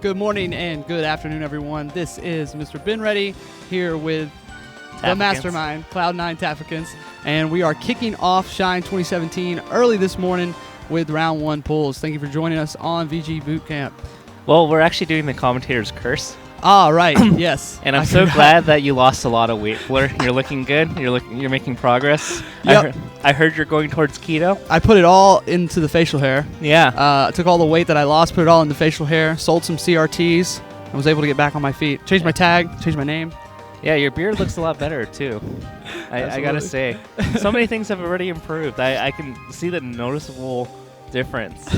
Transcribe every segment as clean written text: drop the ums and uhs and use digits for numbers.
Good morning and good afternoon, everyone. This is Mr. Ben Ready here with the mastermind, Cloud9 Tafikans, and we are kicking off Shine 2017 early this morning with round one pulls. Thank you for joining us on VG Bootcamp. Well, we're actually doing the commentator's curse. Ah, right. Yes. And I'm so glad that you lost a lot of weight, Fleur. You're looking good. You're making progress. Yep. I heard you're going towards keto. I put it all into the facial hair. Yeah. I took all the weight that I lost, put it all in the facial hair, sold some CRTs, and was able to get back on my feet. Changed my tag, changed my name. Yeah, your beard looks a lot better, too. I got to say. So many things have already improved. I can see the noticeable difference.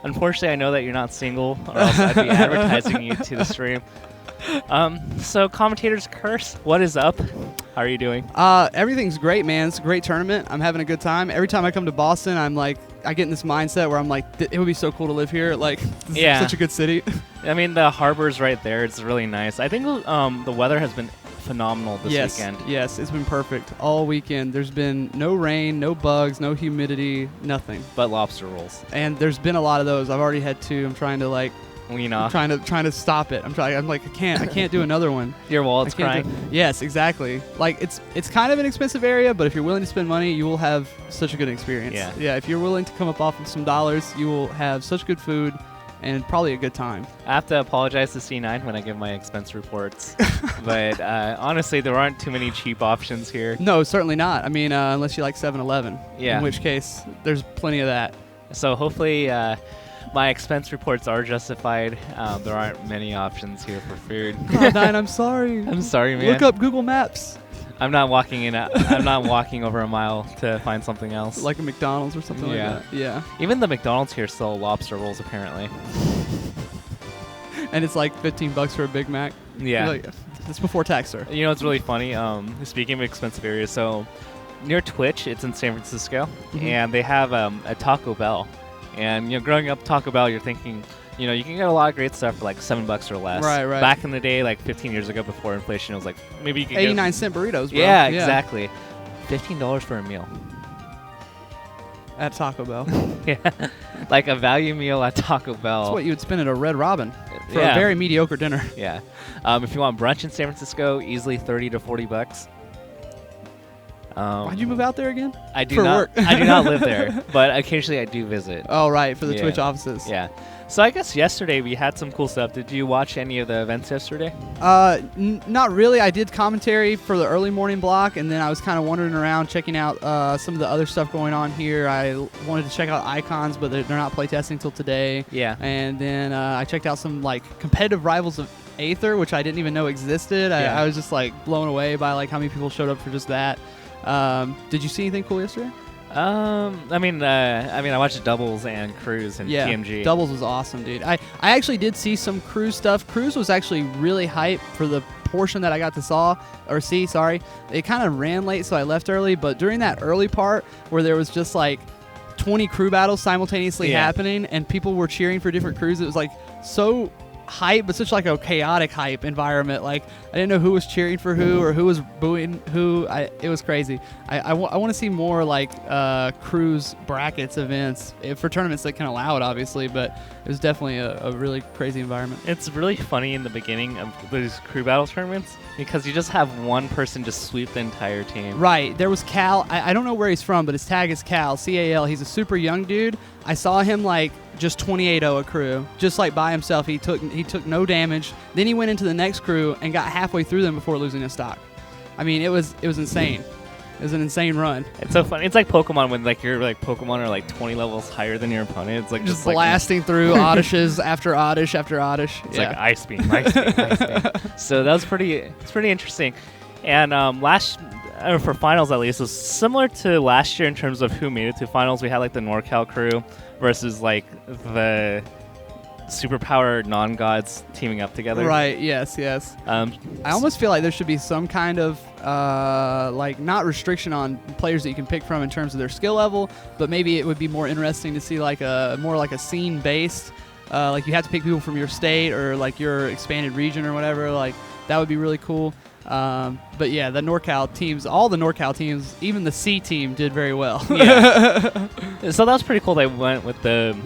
Unfortunately, I know that you're not single, or else I'd be advertising you to the stream. So, commentator's curse, what is up? How are you doing? Everything's great, man. It's a great tournament. I'm having a good time. Every time I come to Boston, I get in this mindset where I'm like, it would be so cool to live here. Like, this is such a good city. I mean, the harbor's right there. It's really nice. I think the weather has been phenomenal this weekend. Yes, it's been perfect all weekend. There's been no rain, no bugs, no humidity, nothing. But lobster rolls. And there's been a lot of those. I've already had two. I'm trying to wean off. Trying to stop it. I'm like, I can't do another one. Your wallet's crying. Yes, exactly. Like it's kind of an expensive area, but if you're willing to spend money, you will have such a good experience. Yeah. If you're willing to come up off of some dollars, you will have such good food and probably a good time. I have to apologize to C9 when I give my expense reports, but honestly, there aren't too many cheap options here. No, certainly not. I mean, unless you like 7-Eleven. Yeah. In which case, there's plenty of that. So hopefully, my expense reports are justified. There aren't many options here for food. Cloud9, I'm sorry. I'm sorry, man. Look up Google Maps. I'm not walking over a mile to find something else. Like a McDonald's or something like that. Yeah. Even the McDonald's here sell lobster rolls, apparently. And it's like $15 for a Big Mac. Yeah. Like, it's before tax, sir. You know, it's really funny. Speaking of expensive areas, so near Twitch, it's in San Francisco, and they have a Taco Bell. And, growing up Taco Bell, you're thinking, you can get a lot of great stuff for like $7 or less. Right. Back in the day, like 15 years ago before inflation, it was like maybe you could 89-cent burritos, bro. Yeah, exactly. $15 for a meal. At Taco Bell. Yeah. Like a value meal at Taco Bell. That's what you would spend at a Red Robin for a very mediocre dinner. Yeah. If you want brunch in San Francisco, easily $30 to $40. Why'd you move out there again? I do not live there, but occasionally I do visit. Oh, right, for the Twitch offices. Yeah. So I guess yesterday we had some cool stuff. Did you watch any of the events yesterday? Not really. I did commentary for the early morning block, and then I was kind of wandering around checking out some of the other stuff going on here. I wanted to check out Icons, but they're not playtesting till today. Yeah. And then I checked out some competitive rivals of Aether, which I didn't even know existed. Yeah. I was just blown away by how many people showed up for just that. Did you see anything cool yesterday? I watched doubles and Cruise and TMG. Doubles was awesome, dude. I actually did see some Cruise stuff. Cruise was actually really hype for the portion that I got to see. Sorry, it kind of ran late, so I left early. But during that early part where there was just 20 crew battles simultaneously happening, and people were cheering for different crews, it was so hype, but such a chaotic hype environment. I didn't know who was cheering for who or who was booing who. It was crazy. I want to see more cruise brackets events for tournaments that can allow it, obviously, but it was definitely a really crazy environment. It's really funny in the beginning of those crew battle tournaments because you just have one person just sweep the entire team. Right. There was Cal. I don't know where he's from, but his tag is Cal, C-A-L. He's a super young dude. I saw him just 28-0 a crew, just by himself. He took no damage. Then he went into the next crew and got halfway through them before losing a stock. I mean, it was insane. It was an insane run. It's so funny. It's like Pokemon when your Pokemon are 20 levels higher than your opponent. It's just blasting through Oddishes after Oddish after Oddish. It's like Ice Beam. So that was pretty interesting. And for finals at least, it was similar to last year in terms of who made it to finals. We had the NorCal crew versus the superpower non-gods teaming up together. Right, yes. I almost feel like there should be some kind of not restriction on players that you can pick from in terms of their skill level, but maybe it would be more interesting to see more like a scene based, you have to pick people from your state or your expanded region or whatever. That would be really cool. But yeah, the NorCal teams, all the NorCal teams, even the C team did very well. Yeah. So that was pretty cool. They went with the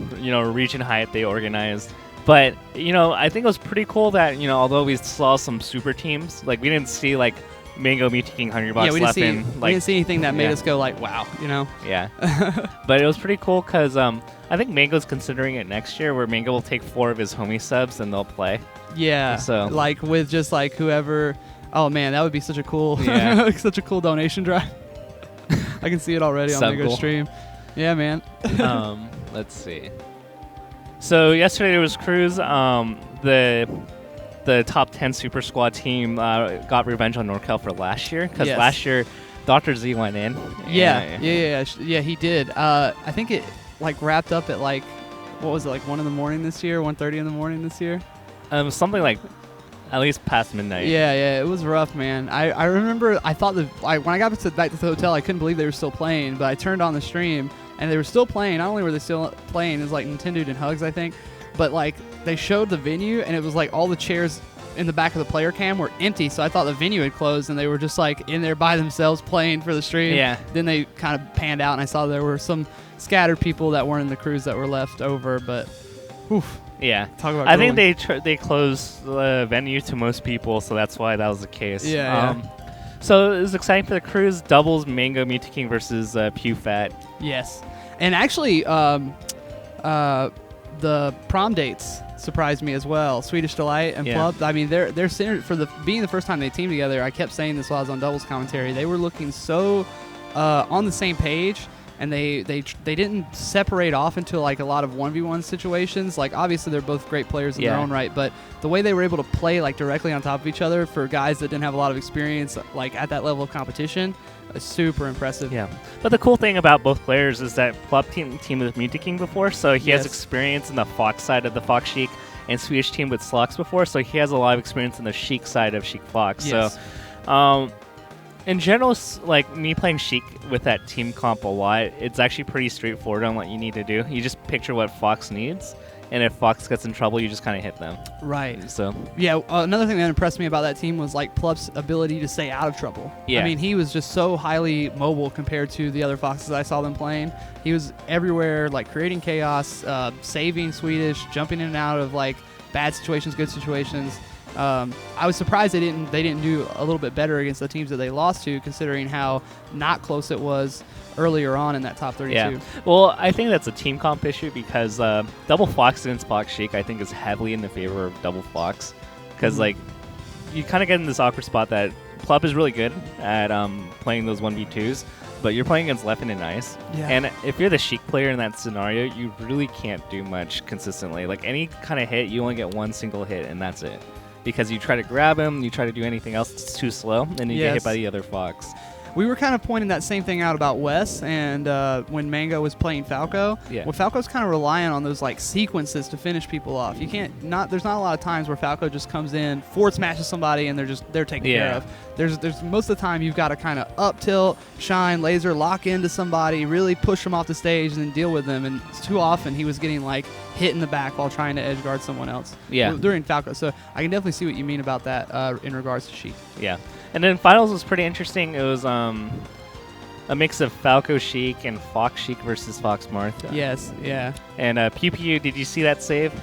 region height they organized. But, I think it was pretty cool that, although we saw some super teams, like, we didn't see, like, Mango, Mewtwo King, Hungrybox, Yeah, we Leffen. didn't see anything that made us go, like, wow, Yeah. But it was pretty cool because I think Mango's considering it next year where Mango will take 4 of his homie subs and they'll play. Yeah. So, like, with just, like, whoever. Oh, man, that would be such a cool such a cool donation drive. I can see it already on Mango's stream. Yeah, man. Let's see. So yesterday there was Cruise. The top 10 Super Squad team got revenge on NorCal for last year because last year Dr. Z went in. Yeah, he did. I think it like wrapped up at like, what was it, like 1 in the morning this year, 1:30 in the morning this year? Something like at least past midnight. Yeah, it was rough, man. I remember I thought when I got back to the hotel, I couldn't believe they were still playing, but I turned on the stream and they were still playing. Not only were they still playing, it was like Nintendo and Hugs, I think, but like they showed the venue and it was like all the chairs in the back of the player cam were empty, so I thought the venue had closed and they were just like in there by themselves playing for the stream. Yeah. Then they kind of panned out and I saw there were some scattered people that weren't in the crews that were left over, but oof. Yeah. Talk about I think they closed the venue to most people, so that's why that was the case. Yeah. So it was exciting for the crews. Doubles Mango Mewtwo King versus Pew Fat. Yes. And actually, the prom dates surprised me as well. Swedish Delight and Plub. I mean, they're synergy for being the first time they teamed together. I kept saying this while I was on doubles commentary. They were looking so on the same page, and they didn't separate off into like a lot of 1v1 situations. Like obviously they're both great players in their own right, but the way they were able to play like directly on top of each other for guys that didn't have a lot of experience like at that level of competition, is super impressive. Yeah, but the cool thing about both players is that Plub teamed with Mewtwo King before, so he has experience in the Fox side of the Fox Sheik, and Swedish teamed with Slux before, so he has a lot of experience in the Sheik side of Sheik Fox. Yes. So, in general, like me playing Sheik with that team comp a lot, it's actually pretty straightforward on what you need to do. You just picture what Fox needs, and if Fox gets in trouble, you just kind of hit them. Right. So yeah, another thing that impressed me about that team was like Plub's ability to stay out of trouble. Yeah. I mean, he was just so highly mobile compared to the other Foxes I saw them playing. He was everywhere, like creating chaos, saving Swedish, jumping in and out of like bad situations, good situations. I was surprised they didn't do a little bit better against the teams that they lost to, considering how not close it was earlier on in that top 32. Yeah. Well, I think that's a team comp issue because double Fox against Fox Sheik I think is heavily in the favor of double Fox because like you kind of get in this awkward spot that Plub is really good at playing those 1v2s, but you're playing against Leffen and Ice. Yeah. And if you're the Sheik player in that scenario, you really can't do much consistently. Like any kind of hit, you only get one single hit and that's it. Because you try to grab him, you try to do anything else, it's too slow, and you get hit by the other Fox. We were kind of pointing that same thing out about Wes, and when Mango was playing Falco, well, Falco's kind of relying on those like sequences to finish people off. You can't there's not a lot of times where Falco just comes in, forward smashes somebody, and they're taken care of. There's most of the time you've got to kind of up tilt, shine, laser, lock into somebody, really push them off the stage, and then deal with them. And too often he was getting like hit in the back while trying to edge guard someone else. Yeah. During Falco, so I can definitely see what you mean about that in regards to Sheik. Yeah. And then finals was pretty interesting. It was a mix of Falco Sheik and Fox Sheik versus Fox Marth. Yes, yeah. And PPU, did you see that save?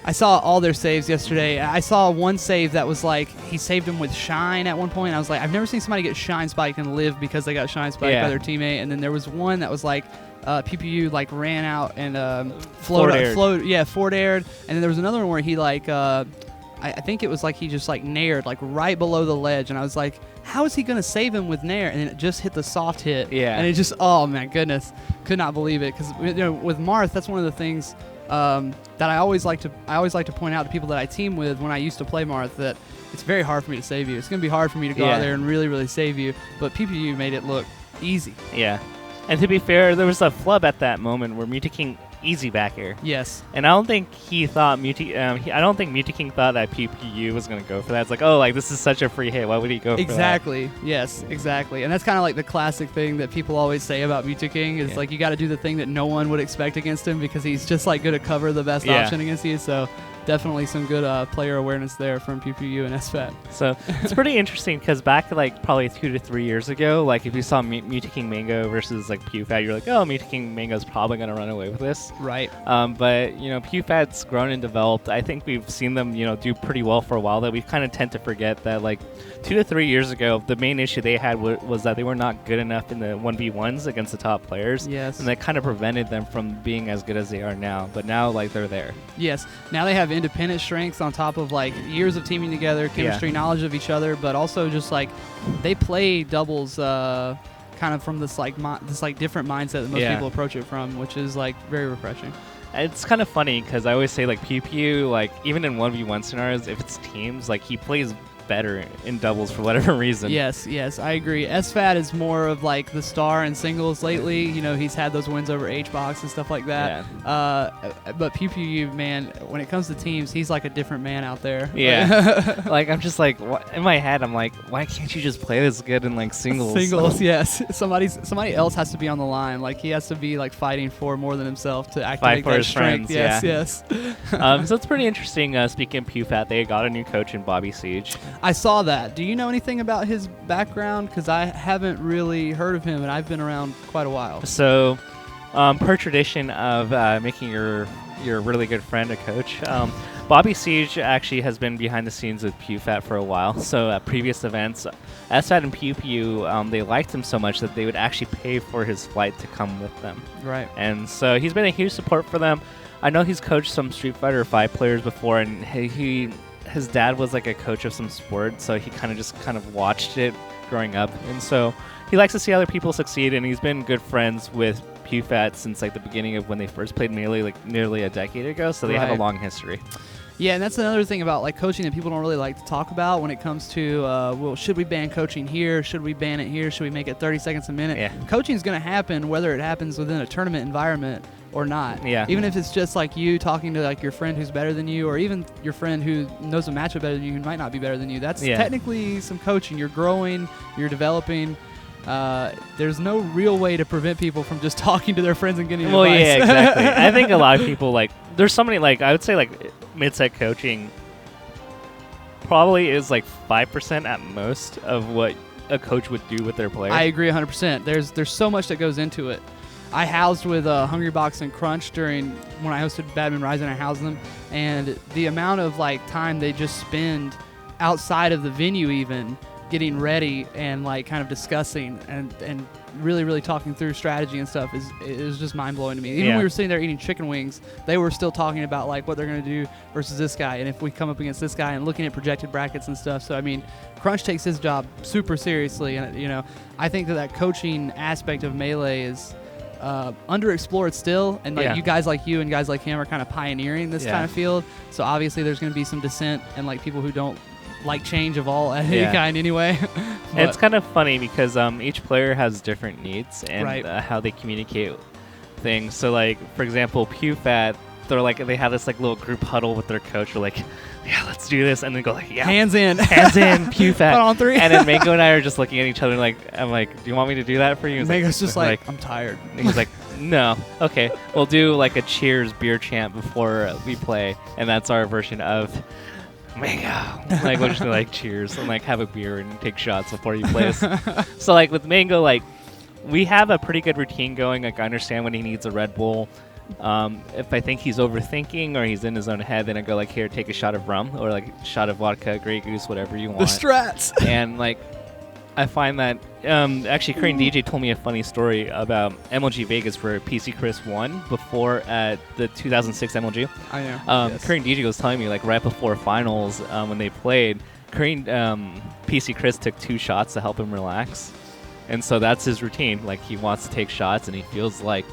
I saw all their saves yesterday. I saw one save that was like he saved him with Shine at one point. I was like, I've never seen somebody get Shine Spike and live because they got Shine Spike by their teammate. And then there was one that was like PPU like ran out and forward aired. And then there was another one where he like I think it was like he just like naired like right below the ledge, and I was like, how is he gonna save him with nair? And then it just hit the soft hit. Yeah. And it just, oh my goodness, could not believe it, because with Marth, that's one of the things that I always like to point out to people that I team with when I used to play Marth, that it's very hard for me to save you. It's gonna be hard for me to go out there and really, really save you. But PPU made it look easy. Yeah. And to be fair, there was a flub at that moment where Mewtwo King easy back air. Yes. And I don't think he thought I don't think Mewtwo King thought that PPU was going to go for that. It's like, oh, like this is such a free hit. Why would he go for that? Exactly. Yes, exactly. And that's kind of like the classic thing that people always say about Mewtwo King is like you got to do the thing that no one would expect against him because he's just like going to cover the best option against you. So definitely some good player awareness there from PPU and SFAT. So it's pretty interesting because back like probably 2 to 3 years ago, like if you saw Muta King Mango versus like PewFat, you're like, oh, Muta King Mango is probably going to run away with this. Right. But PewFat's grown and developed. I think we've seen them do pretty well for a while. That we kind of tend to forget that like 2 to 3 years ago, the main issue they had was that they were not good enough in the 1v1s against the top players. Yes. And that kind of prevented them from being as good as they are now. But now like they're there. Yes. Now they have independent strengths on top of like years of teaming together, chemistry, knowledge of each other, but also just like they play doubles kind of from this different mindset that most people approach it from, which is like very refreshing. It's kind of funny because I always say like Pew like even in 1v1 scenarios, if it's teams, like he plays better in doubles for whatever reason. Yes, I agree. SFAT is more of like the star in singles lately. He's had those wins over HBox and stuff like that. Yeah. But PPU, man, when it comes to teams, he's like a different man out there. Yeah. Like I'm just like in my head, I'm like, why can't you just play this good in like singles? Singles, yes. Somebody else has to be on the line. Like he has to be like fighting for more than himself to activate that strength. Yes. So it's pretty interesting. Speaking of PewFat, they got a new coach in Bobby Siege. I saw that. Do you know anything about his background? Because I haven't really heard of him, and I've been around quite a while. So, per tradition of making your really good friend a coach, Bobby Siege actually has been behind the scenes with PewFat for a while. So at previous events, SFAT and Pew, they liked him so much that they would actually pay for his flight to come with them. Right. And so he's been a huge support for them. I know he's coached some Street Fighter V players before, and his dad was like a coach of some sport, so he kind of watched it growing up, and so he likes to see other people succeed, and he's been good friends with PewFat since like the beginning of when they first played Melee, like nearly a decade ago, so they have a long history. Yeah, and that's another thing about like coaching that people don't really like to talk about when it comes to, well, should we ban coaching here? Should we ban it here? Should we make it 30 seconds a minute? Yeah. Coaching is going to happen whether it happens within a tournament environment or not. Yeah. Even if it's just like you talking to like your friend who's better than you, or even your friend who knows a matchup better than you who might not be better than you. That's technically some coaching. You're growing, you're developing. There's no real way to prevent people from just talking to their friends and getting advice. Yeah, exactly. I think a lot of people like there's so many like I would say like mid-set coaching probably is like 5% at most of what a coach would do with their players. I agree 100%. There's so much that goes into it. I housed with Hungrybox and Crunch when I hosted Badminton Rising. I housed them, and the amount of like time they just spend outside of the venue, even getting ready and like kind of discussing and really talking through strategy and stuff is just mind blowing to me. Even when we were sitting there eating chicken wings, they were still talking about like what they're going to do versus this guy, and if we come up against this guy, and looking at projected brackets and stuff. So I mean, Crunch takes his job super seriously, and I think that coaching aspect of Melee is underexplored still, and like guys like you and guys like him are kind of pioneering this kind of field. So obviously there's going to be some dissent and like people who don't like change of any kind anyway. It's kind of funny because each player has different needs and how they communicate things. So like for example, PewFat, they have this like little group huddle with their coach. We're like, yeah, let's do this, and then go like, yeah, hands in, PewFat, on three. And then Mango and I are just looking at each other like, I'm like, do you want me to do that for you? Mango's just like, I'm tired. And he's like, no, okay, we'll do like a cheers beer chant before we play, and that's our version of Mango. Like we'll just be like cheers and like have a beer and take shots before you play us. So like with Mango, like we have a pretty good routine going. Like I understand when he needs a Red Bull. If I think he's overthinking or he's in his own head, then I go like, here, take a shot of rum or like a shot of vodka, Grey Goose, whatever you want. The strats. And like, I find that actually Korean DJ told me a funny story about MLG Vegas where PC Chris won before at the 2006 MLG. I know. Korean DJ was telling me like right before finals when they played, Korean PC Chris took 2 shots to help him relax, and so that's his routine. Like he wants to take shots, and he feels like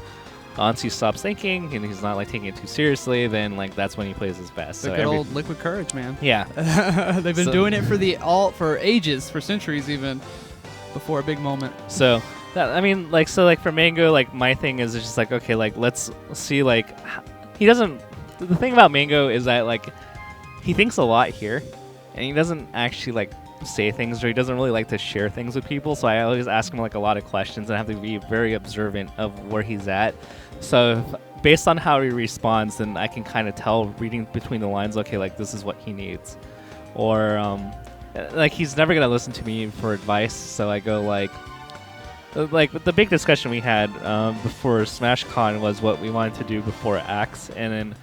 once he stops thinking and he's not like taking it too seriously, then like that's when he plays his best. The good old liquid courage, man. Yeah. They've been doing it for ages, for centuries even, before a big moment. So for Mango, like my thing is just like, okay, like let's see, like he doesn't. The thing about Mango is that like he thinks a lot here, and he doesn't actually like say things, or he doesn't really like to share things with people. So I always ask him like a lot of questions, and I have to be very observant of where he's at. So based on how he responds, then I can kind of tell, reading between the lines, okay, like this is what he needs, or like he's never gonna listen to me for advice. So I go like the big discussion we had before SmashCon was what we wanted to do before Axe, and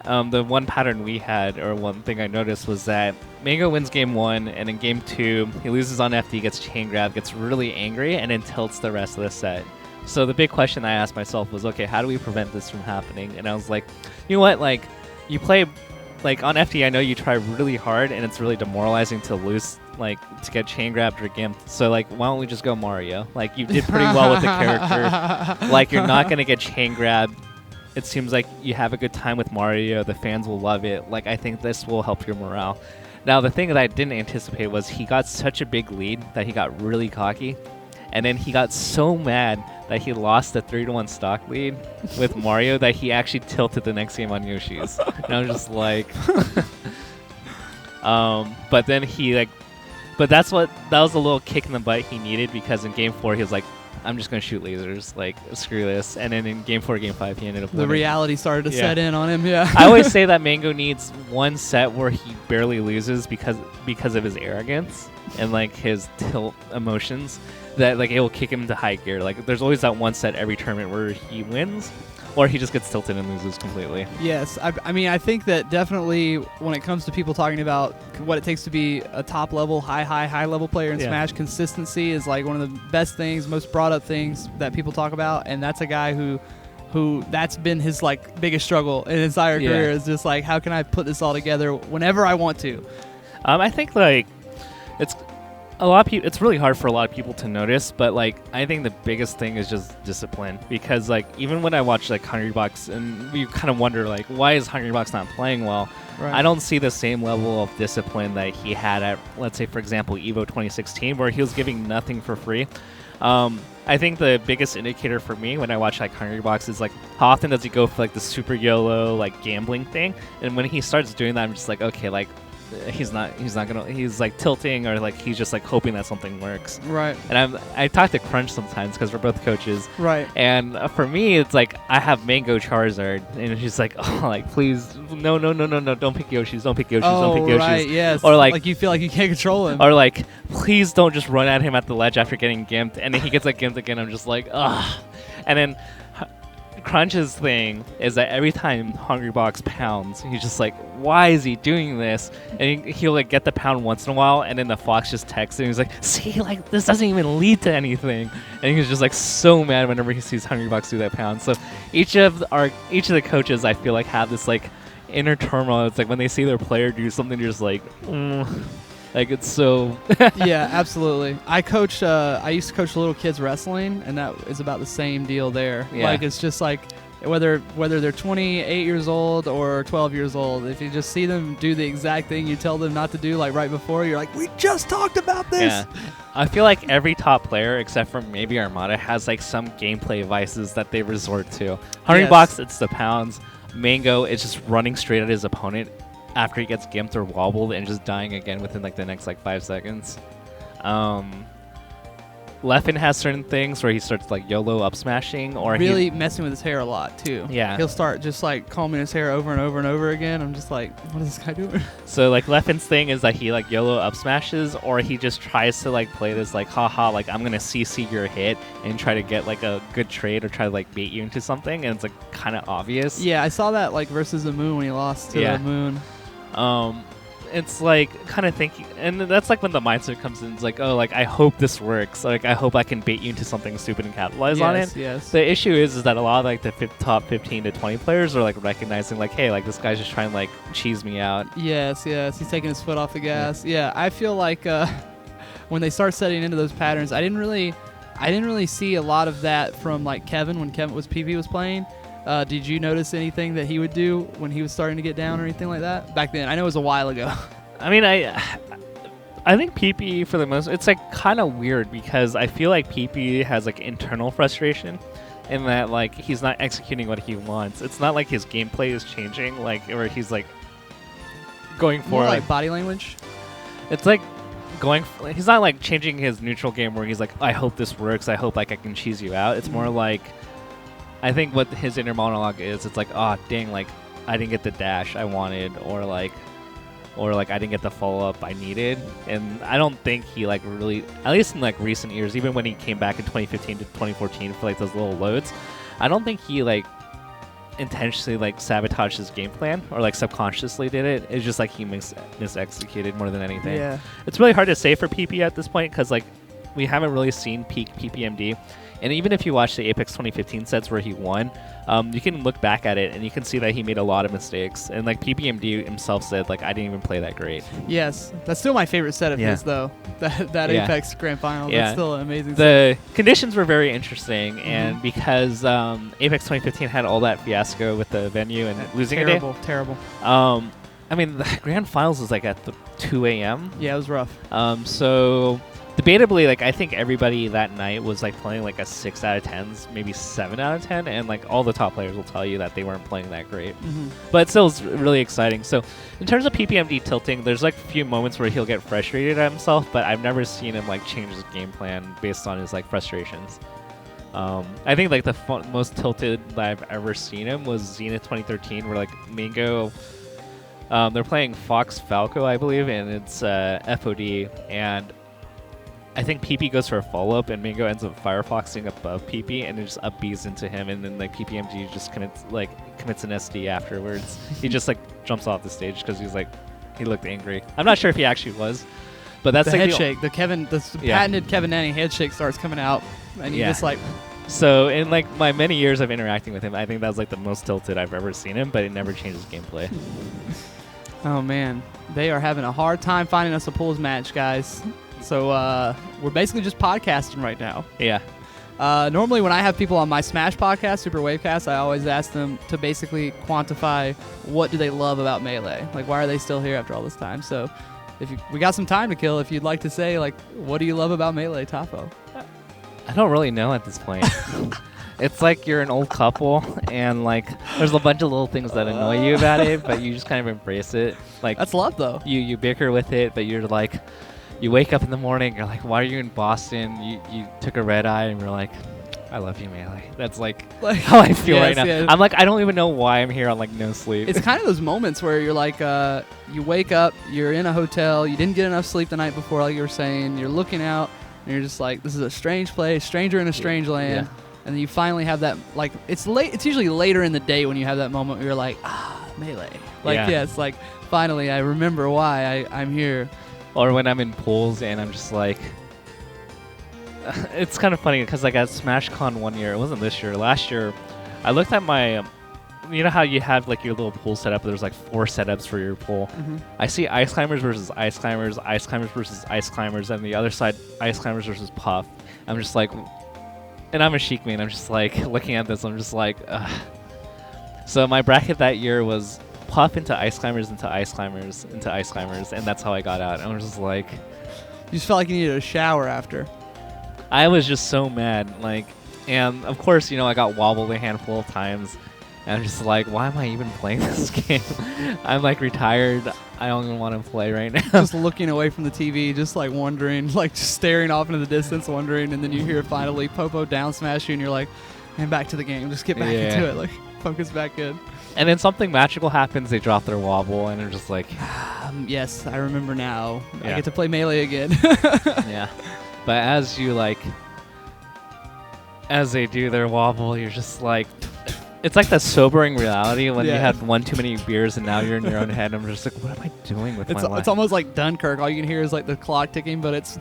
then the one pattern we had, or one thing I noticed, was that Mango wins game 1, and in game 2 he loses on FD, gets chain grab, gets really angry, and then tilts the rest of the set. So the big question I asked myself was, okay, how do we prevent this from happening? And I was like, you know what, like, you play, like, on FD, I know you try really hard, and it's really demoralizing to lose, like, to get chain grabbed or gimped. So, like, why don't we just go Mario? Like, you did pretty well with the character. Like, you're not going to get chain grabbed. It seems like you have a good time with Mario. The fans will love it. Like, I think this will help your morale. Now, the thing that I didn't anticipate was he got such a big lead that he got really cocky. And then he got so mad that he lost the 3-1 stock lead with Mario that he actually tilted the next game on Yoshi's. And I was just like, but then but that was a little kick in the butt he needed, because in game 4 he was like, I'm just gonna shoot lasers, like screw this. And then in game 4, game 5, he ended up winning. The reality started to set in on him. Yeah. I always say that Mango needs one set where he barely loses because of his arrogance and like his tilt emotions, that like it will kick him into high gear. Like there's always that one set every tournament where he wins, or he just gets tilted and loses completely. Yes, I mean, I think that definitely when it comes to people talking about what it takes to be a top level, high level player in Smash, consistency is like one of the best things, most brought up things that people talk about, and that's a guy who that's been his like biggest struggle in his entire career, is just like, how can I put this all together whenever I want to? I think like it's a lot of people. It's really hard for a lot of people to notice, but like I think the biggest thing is just discipline. Because like even when I watch like Hungrybox, and you kind of wonder like, why is Hungrybox not playing well? Right. I don't see the same level of discipline that he had at, let's say for example, Evo 2016, where he was giving nothing for free. I think the biggest indicator for me when I watch like Hungrybox is like, how often does he go for like the super YOLO like gambling thing? And when he starts doing that, I'm just like, okay, like he's like tilting, or like he's just like hoping that something works. Right. And I talk to Crunch sometimes because we're both coaches. Right. And for me, it's like I have Mango Charizard, and she's like, oh, like please, no, don't pick Yoshi's, don't pick Yoshi's, don't pick Yoshi's. Right. Yes. Or like you feel like you can't control him. Or like, please don't just run at him at the ledge after getting gimped, and then he gets like gimped again. I'm just like, ugh. And then Crunch's thing is that every time Hungrybox pounds, he's just like, why is he doing this? And he'll like get the pound once in a while, and then the Fox just texts and he's like, see, like this doesn't even lead to anything. And he's just like so mad whenever he sees Hungrybox do that pound. So each of the coaches, I feel like, have this like inner turmoil. It's like when they see their player do something, they're just like, like it's so. Yeah, absolutely. I used to coach little kids wrestling, and that is about the same deal there. Yeah. Like it's just like whether they're 28 years old or 12 years old, if you just see them do the exact thing you tell them not to do, like right before, you're like, we just talked about this. Yeah. I feel like every top player, except for maybe Armada, has like some gameplay vices that they resort to. Hungrybox, it's the pounds. Mango, it's just running straight at his opponent after he gets gimped or wobbled and just dying again within like the next like 5 seconds. Leffen has certain things where he starts like YOLO up smashing, or really messing with his hair a lot too. Yeah, he'll start just like combing his hair over and over and over again. I'm just like, what is this guy doing? So like Leffen's thing is that he like YOLO up smashes, or he just tries to like play this like, haha, like I'm gonna CC your hit and try to get like a good trade, or try to like bait you into something, and it's like kind of obvious. Yeah, I saw that like versus the Moon when he lost to the Moon. It's like kind of thinking, and that's like when the mindset comes in. It's like, oh, like I hope this works. Like I hope I can bait you into something stupid and capitalize on it. Yes. The issue is that a lot of like the top 15 to 20 players are like recognizing like, hey, like this guy's just trying to like cheese me out. Yes. He's taking his foot off the gas. Yeah, I feel like when they start setting into those patterns, I didn't really see a lot of that from like Kevin when PP was playing. Did you notice anything that he would do when he was starting to get down or anything like that back then? I know it was a while ago. I mean, I think PP for the most, it's like kind of weird because I feel like PP has like internal frustration in that like he's not executing what he wants. It's not like his gameplay is changing, like or he's like going for more like body language. It's like he's not like changing his neutral game where he's like, I hope this works. I hope like I can cheese you out. It's more like, I think what his inner monologue is, it's like, oh dang, like I didn't get the dash I wanted, or like I didn't get the follow up I needed. And I don't think he like really, at least in like recent years, even when he came back in 2015 to 2014 for like those little loads, I don't think he like intentionally like sabotaged his game plan or like subconsciously did it. It's just like he mis-executed more than anything. Yeah. It's really hard to say for PP at this point because like we haven't really seen peak PPMD. And even if you watch the Apex 2015 sets where he won, you can look back at it and you can see that he made a lot of mistakes. And like PPMD himself said, like, I didn't even play that great. Yes, that's still my favorite set of his, though. That Apex Grand Final. That's still an amazing set. The conditions were very interesting, and because Apex 2015 had all that fiasco with the venue and losing a day. Terrible. I mean, the Grand Finals was like at the 2 a.m. Yeah, it was rough. So debatably, like I think everybody that night was like playing like a 6 out of 10s, maybe 7 out of 10, and like all the top players will tell you that they weren't playing that great. But it still is really exciting. So in terms of PPMD tilting, there's like a few moments where he'll get frustrated at himself, but I've never seen him like change his game plan based on his like frustrations. I think like the most tilted that I've ever seen him was Zenith 2013, where like Mango, they're playing Fox Falco, I believe, and it's FOD, and I think PP goes for a follow-up, and Mango ends up firefoxing above PP, and it just up Bs into him, and then like PPMG just commits an SD afterwards. He just like jumps off the stage because he looked angry. I'm not sure if he actually was, but that's the like head shake. The patented Kevin Nanny head shake starts coming out, and you just like. So in like my many years of interacting with him, I think that was like the most tilted I've ever seen him, but it never changed his gameplay. Oh man, they are having a hard time finding us a pools match, guys. So we're basically just podcasting right now. Yeah. Normally when I have people on my Smash podcast, Super Wavecast, I always ask them to basically quantify what do they love about Melee. Like, why are they still here after all this time? So we got some time to kill. If you'd like to say, like, what do you love about Melee, Tapo? I don't really know at this point. It's like you're an old couple, and like there's a bunch of little things that annoy you about it, but you just kind of embrace it. Like that's love, though. You bicker with it, but you're like, you wake up in the morning, you're like, why are you in Boston? You took a red eye, and you're like, I love you, Melee. That's like how I feel right now. Yeah. I'm like, I don't even know why I'm here on like no sleep. It's kind of those moments where you're like, you wake up, you're in a hotel, you didn't get enough sleep the night before, like you were saying, you're looking out, and you're just like, this is a strange place, stranger in a strange land. Yeah. And then you finally have that, like, it's late. It's usually later in the day when you have that moment where you're like, Melee. Like, it's like, finally, I remember why I'm here. Or when I'm in pools and I'm just like, it's kind of funny because like at SmashCon one year, it wasn't this year, last year, I looked at my, you know how you have like your little pool setup, there's like 4 setups for your pool. I see Ice Climbers versus Ice Climbers, Ice Climbers versus Ice Climbers, and the other side, Ice Climbers versus Puff. I'm just like, and I'm a Sheik main, I'm just like, looking at this, I'm just like, ugh. So my bracket that year was Puff into Ice Climbers into Ice Climbers into Ice Climbers, and that's how I got out. I was just like, you just felt like you needed a shower after. I was just so mad, like, and of course, you know, I got wobbled a handful of times, and I'm just like, why am I even playing this game? I'm like retired. I don't even want to play right now. Just looking away from the TV, just like wondering, like just staring off into the distance, wondering, and then you hear finally Popo down smash you, and you're like, man, back to the game. Just get back into it. Like, focus back in. And then something magical happens. They drop their wobble, and they're just like, yes, I remember now. I get to play Melee again. Yeah. But as you like, as they do their wobble, you're just like, it's like that sobering reality when you had one too many beers and now you're in your own head. I'm just like, what am I doing with my life? It's almost like Dunkirk. All you can hear is like the clock ticking, but it's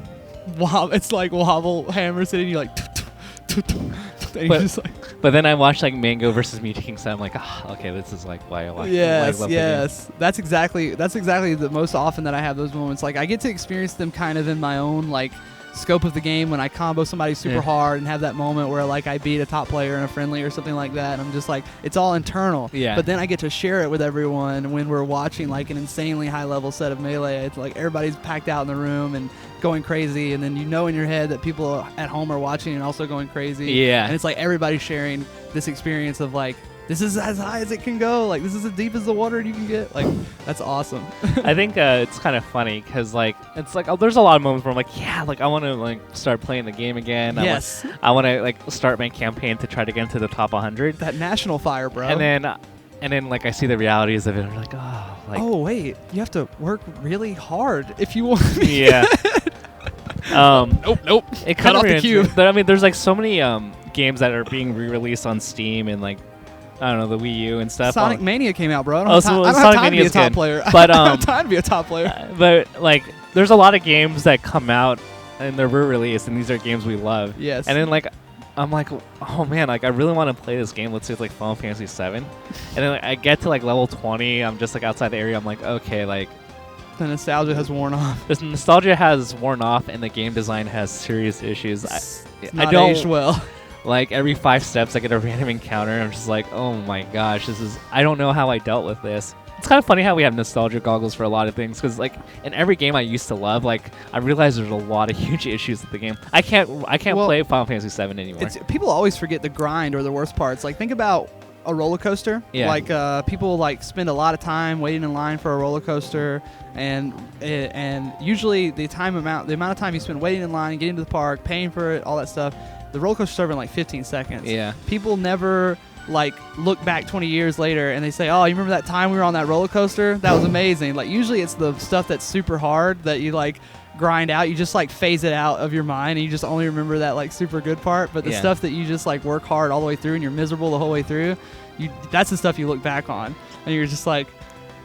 like wobble hammers hitting you like. But then I watched like Mango versus Mew King, so I'm like, okay, this is like why I watch. Yes. That's exactly the most often that I have those moments. Like I get to experience them kind of in my own like scope of the game when I combo somebody super hard and have that moment where like I beat a top player in a friendly or something like that. And I'm just like, it's all internal. Yeah. But then I get to share it with everyone when we're watching like an insanely high level set of Melee. It's like everybody's packed out in the room and going crazy, and then you know in your head that people at home are watching and also going crazy. Yeah. And it's like everybody's sharing this experience of like this is as high as it can go. Like, this is as deep as the water you can get. Like, that's awesome. I think it's kind of funny because like it's like there's a lot of moments where I'm like, yeah, like I want to like start playing the game again. Yes. I want to like start my campaign to try to get into the top 100. That national fire, bro. And then like I see the realities of it. I'm like, oh, like oh wait, you have to work really hard if you want. yeah. Nope. It Cut kind off of the cube. But I mean, there's like so many games that are being re-released on Steam and like I don't know the Wii U and stuff. Sonic Mania came out, bro. I don't Oh, have so time, I don't Sonic have time to be Mania a is top good. player. But, I don't have time to be a top player. But like, there's a lot of games that come out and they're re-released, and these are games we love. Yes. And then like, I'm like, oh man, like I really want to play this game. Let's say it's like Final Fantasy 7, and then like, I get to like level 20. I'm just like outside the area. I'm like, okay, like The nostalgia has worn off. this nostalgia has worn off, and the game design has serious issues. It's I not don't aged well. like every 5 steps I get a random encounter. I'm just like, oh my gosh, I don't know how I dealt with this. It's kind of funny how we have nostalgia goggles for a lot of things because like in every game I used to love, like I realize there's a lot of huge issues with the game. I can't Well, play Final Fantasy 7 anymore. People always forget the grind or the worst parts. Like, think about a roller coaster. Yeah. Like, people like spend a lot of time waiting in line for a roller coaster, and usually the amount of time you spend waiting in line, getting to the park, paying for it, all that stuff, the roller coaster's over in like 15 seconds. Yeah. People never like look back 20 years later and they say, oh, you remember that time we were on that roller coaster? That was amazing. Like, usually it's the stuff that's super hard that you like grind out. You just like phase it out of your mind and you just only remember that like super good part. But the Yeah. stuff that you just like work hard all the way through and you're miserable the whole way through, that's the stuff you look back on and you're just like,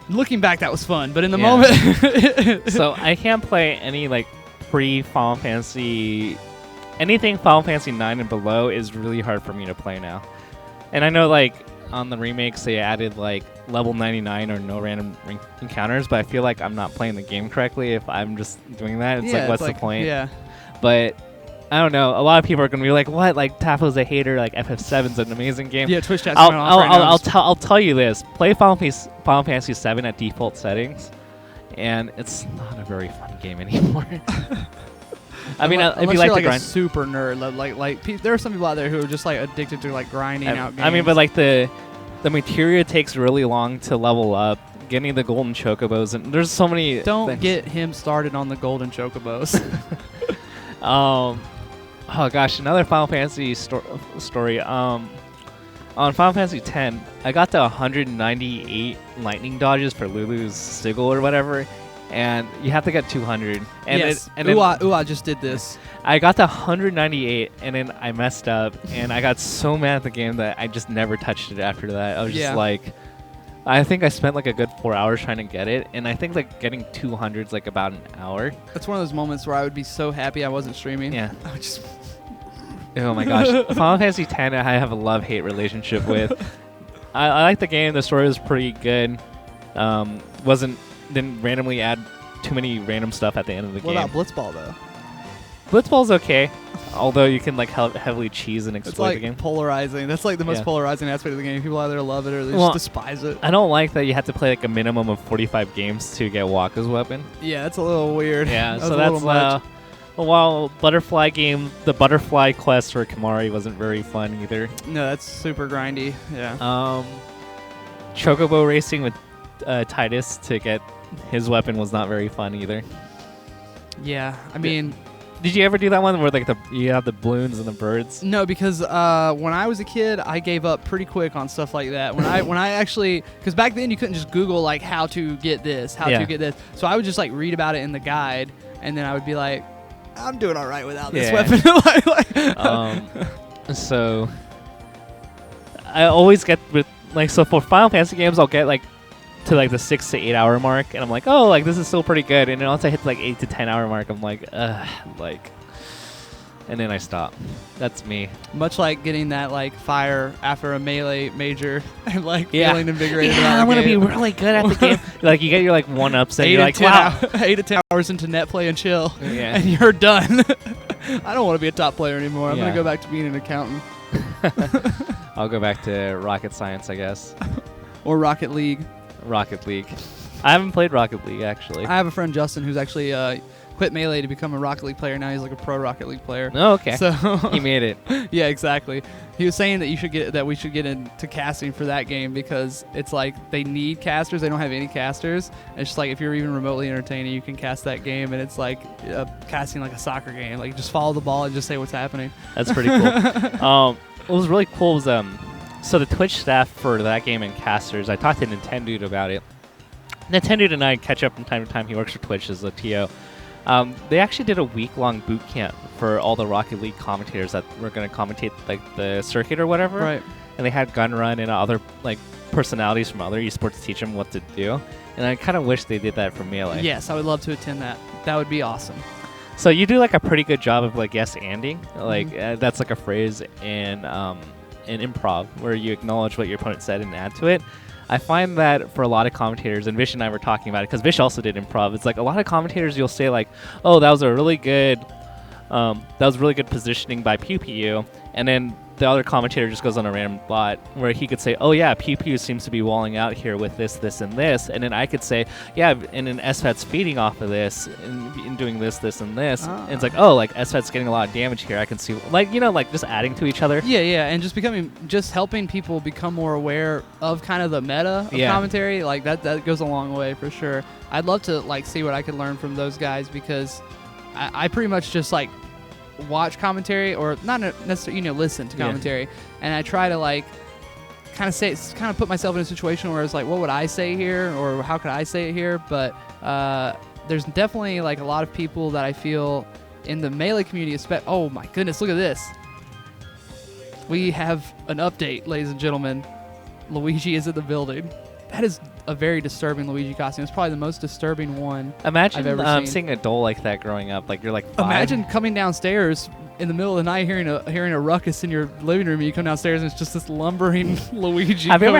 looking back, that was fun, but in the Yeah. moment So I can't play any like pre-Final Fantasy. Anything Final Fantasy 9 and below is really hard for me to play now. And I know like on the remakes they added like level 99 or no random encounters, but I feel like I'm not playing the game correctly if I'm just doing that. It's like, what's the point? Yeah. But I don't know. A lot of people are gonna be like, "What? Like Tafo's a hater. Like FF7's an amazing game." Yeah, Twitch chat's going off right now. I'll tell you this: play Final Fantasy 7 at default settings, and it's not a very fun game anymore. I mean, if Unless you like you're to like grind, a super nerd, there are some people out there who are just like addicted to like grinding out games. I mean, but like the materia takes really long to level up. Getting the golden chocobos, and there's so many. Don't things. get him started on the golden chocobos. Oh gosh, another Final Fantasy story. On Final Fantasy X, I got to 198 lightning dodges for Lulu's Sigil or whatever, and you have to get 200. And yes, then I just did this. I got to 198, and then I messed up, and I got so mad at the game that I just never touched it after that. I was just like, I think I spent like a good 4 hours trying to get it, and I think like getting 200 is like about an hour. That's one of those moments where I would be so happy I wasn't streaming. Yeah. I would just. Oh my gosh, Final Fantasy X I have a love-hate relationship with. I like the game. The story was pretty good. Didn't randomly add too many random stuff at the end of the game. What about Blitzball though? Blitzball's okay, although you can like heavily cheese and It's exploit like the game. polarizing. That's like the most Yeah. polarizing aspect of the game. People either love it or they Well, just despise it. I don't like that you have to play like a minimum of 45 games to get Waka's weapon. Yeah, that's a little weird. Yeah, That's so a that's little much. while the butterfly quest for Kamari wasn't very fun either. No, that's super grindy. Yeah. Chocobo racing with Titus to get his weapon was not very fun either. Yeah. I mean, Did you ever do that one where like you have the balloons and the birds? no, because when I was a kid, I gave up pretty quick on stuff like that. When I actually, because back then you couldn't just Google like how to get this, to get this. So I would just like read about it in the guide, and then I would be like, I'm doing all right without this weapon. So I always get with like so for Final Fantasy games, I'll get like to like the 6 to 8 hour mark, and I'm like, oh, like this is still pretty good. And then once I hit like 8 to 10 hour mark, I'm like, and then I stop. That's me. Much like getting that like fire after a melee major and like feeling invigorated. Yeah, about I'm gonna the game. be really good at the game. Like you get your like 1-ups and you're like, wow. 8 to 10 hours into net play and chill, Yeah. and you're done. I don't want to be a top player anymore. I'm Yeah. gonna go back to being an accountant I'll go back to Rocket Science, I guess. or Rocket League. Rocket League. I haven't played Rocket League actually. I have a friend Justin who's actually quit Melee to become a Rocket League player. Now he's like a pro Rocket League player. Oh, okay. So He made it. yeah, exactly. He was saying that we should get into casting for that game because it's like they need casters. They don't have any casters. It's just like if you're even remotely entertaining, you can cast that game, and it's like casting like a soccer game. Like just follow the ball and just say what's happening. That's pretty cool. What was really cool was so the Twitch staff for that game and casters. I talked to Nintendo about it. Nintendo and I catch up from time to time. He works for Twitch as a TO. They actually did a week-long boot camp for all the Rocket League commentators that were going to commentate like the circuit or whatever. Right. And they had Gun Run and other like personalities from other esports to teach them what to do. And I kind of wish they did that for Melee. Yes, I would love to attend that. That would be awesome. So you do like a pretty good job of like yes-anding. Like that's like a phrase in improv where you acknowledge what your opponent said and add to it. I find that for a lot of commentators, and Vish and I were talking about it because Vish also did improv. It's like a lot of commentators you'll say like, "Oh, that was really good positioning by Pew Pew," and then the other commentator just goes on a random thought where he could say, "Oh yeah, Pew Pew seems to be walling out here with this, this, and this," and then I could say, "Yeah, and then SFAT's feeding off of this and doing this, this, and this." And it's like, "Oh, like SFAT's getting a lot of damage here. I can see, like like just adding to each other." Yeah, and just helping people become more aware of kind of the meta of commentary. Like that goes a long way for sure. I'd love to like see what I could learn from those guys because I pretty much just like watch commentary or not necessarily listen to commentary, and I try to like kind of put myself in a situation where it's like, what would I say here or how could I say it here? But there's definitely like a lot of people that I feel in the Melee community. Oh my goodness, look at this. We have an update, ladies and gentlemen. Luigi is in the building. That is a very disturbing Luigi costume. It's probably the most disturbing one Imagine I've ever seen. seeing a doll like that growing up. Like you're like 5. Imagine coming downstairs in the middle of the night hearing a ruckus in your living room, and you come downstairs and it's just this lumbering Luigi. Have you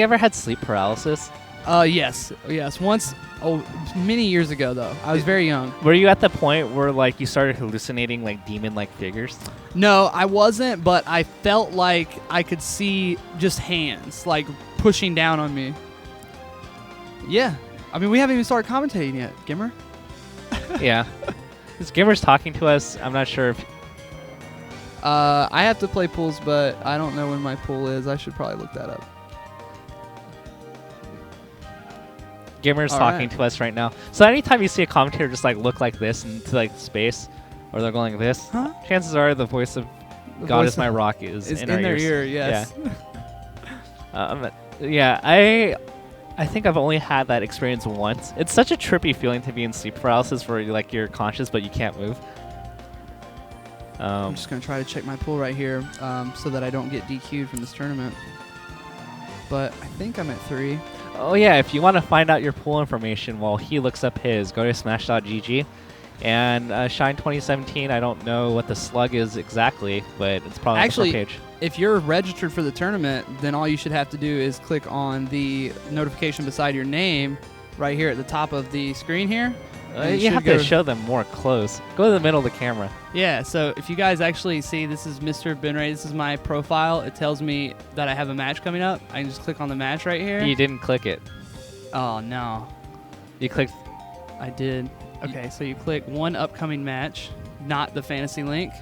ever had sleep paralysis? Yes. Once, many years ago though. I was very young. Were you at the point where like you started hallucinating like demon-like figures? No, I wasn't, but I felt like I could see just hands like pushing down on me. Yeah. I mean, we haven't even started commentating yet, Gimmer. Yeah. This Gimmer's talking to us. I'm not sure if... I have to play pools, but I don't know when my pool is. I should probably look that up. Gimmer's talking to us right now. So anytime you see a commentator just like look like this into like space, or they're going like this, chances are the voice of God is my rock is in their ears. ear. Yes. Yeah. I think I've only had that experience once. It's such a trippy feeling to be in sleep paralysis where like you're conscious but you can't move. I'm just gonna try to check my pool right here so that I don't get DQ'd from this tournament. But I think I'm at 3. Oh yeah, if you want to find out your pool information while he looks up his, go to smash.gg. And Shine 2017, I don't know what the slug is exactly, but it's probably actually on the page. If you're registered for the tournament, then all you should have to do is click on the notification beside your name right here at the top of the screen here. You have to show them more close. Go to the middle of the camera. Yeah, so if you guys actually see, this is Mr. Benray. This is my profile. It tells me that I have a match coming up. I can just click on the match right here. You didn't click it. Oh, no. You clicked... I did. Okay, so you click one upcoming match, not the fantasy link.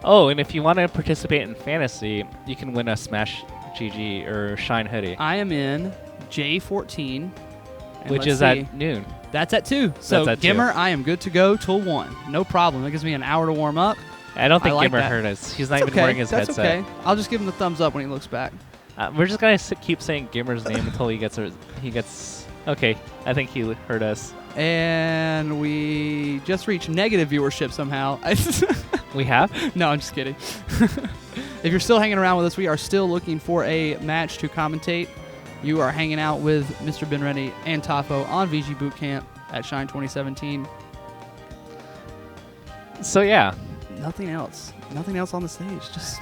Oh, and if you want to participate in fantasy, you can win a Smash GG or Shine hoodie. I am in J14. Which is at noon. That's at 2. So, Gimmer, I am good to go till 1. No problem. That gives me an hour to warm up. I don't think Gimmer heard us. He's not even wearing his headset. That's okay. I'll just give him the thumbs up when he looks back. We're just going to keep saying Gimmer's name until he gets... Okay, I think he heard us. And we just reached negative viewership somehow. We have? No, I'm just kidding. If you're still hanging around with us, we are still looking for a match to commentate. You are hanging out with Mr. Benready and Tafo on VG Bootcamp at Shine 2017. So, yeah. Nothing else. Nothing else on the stage. Just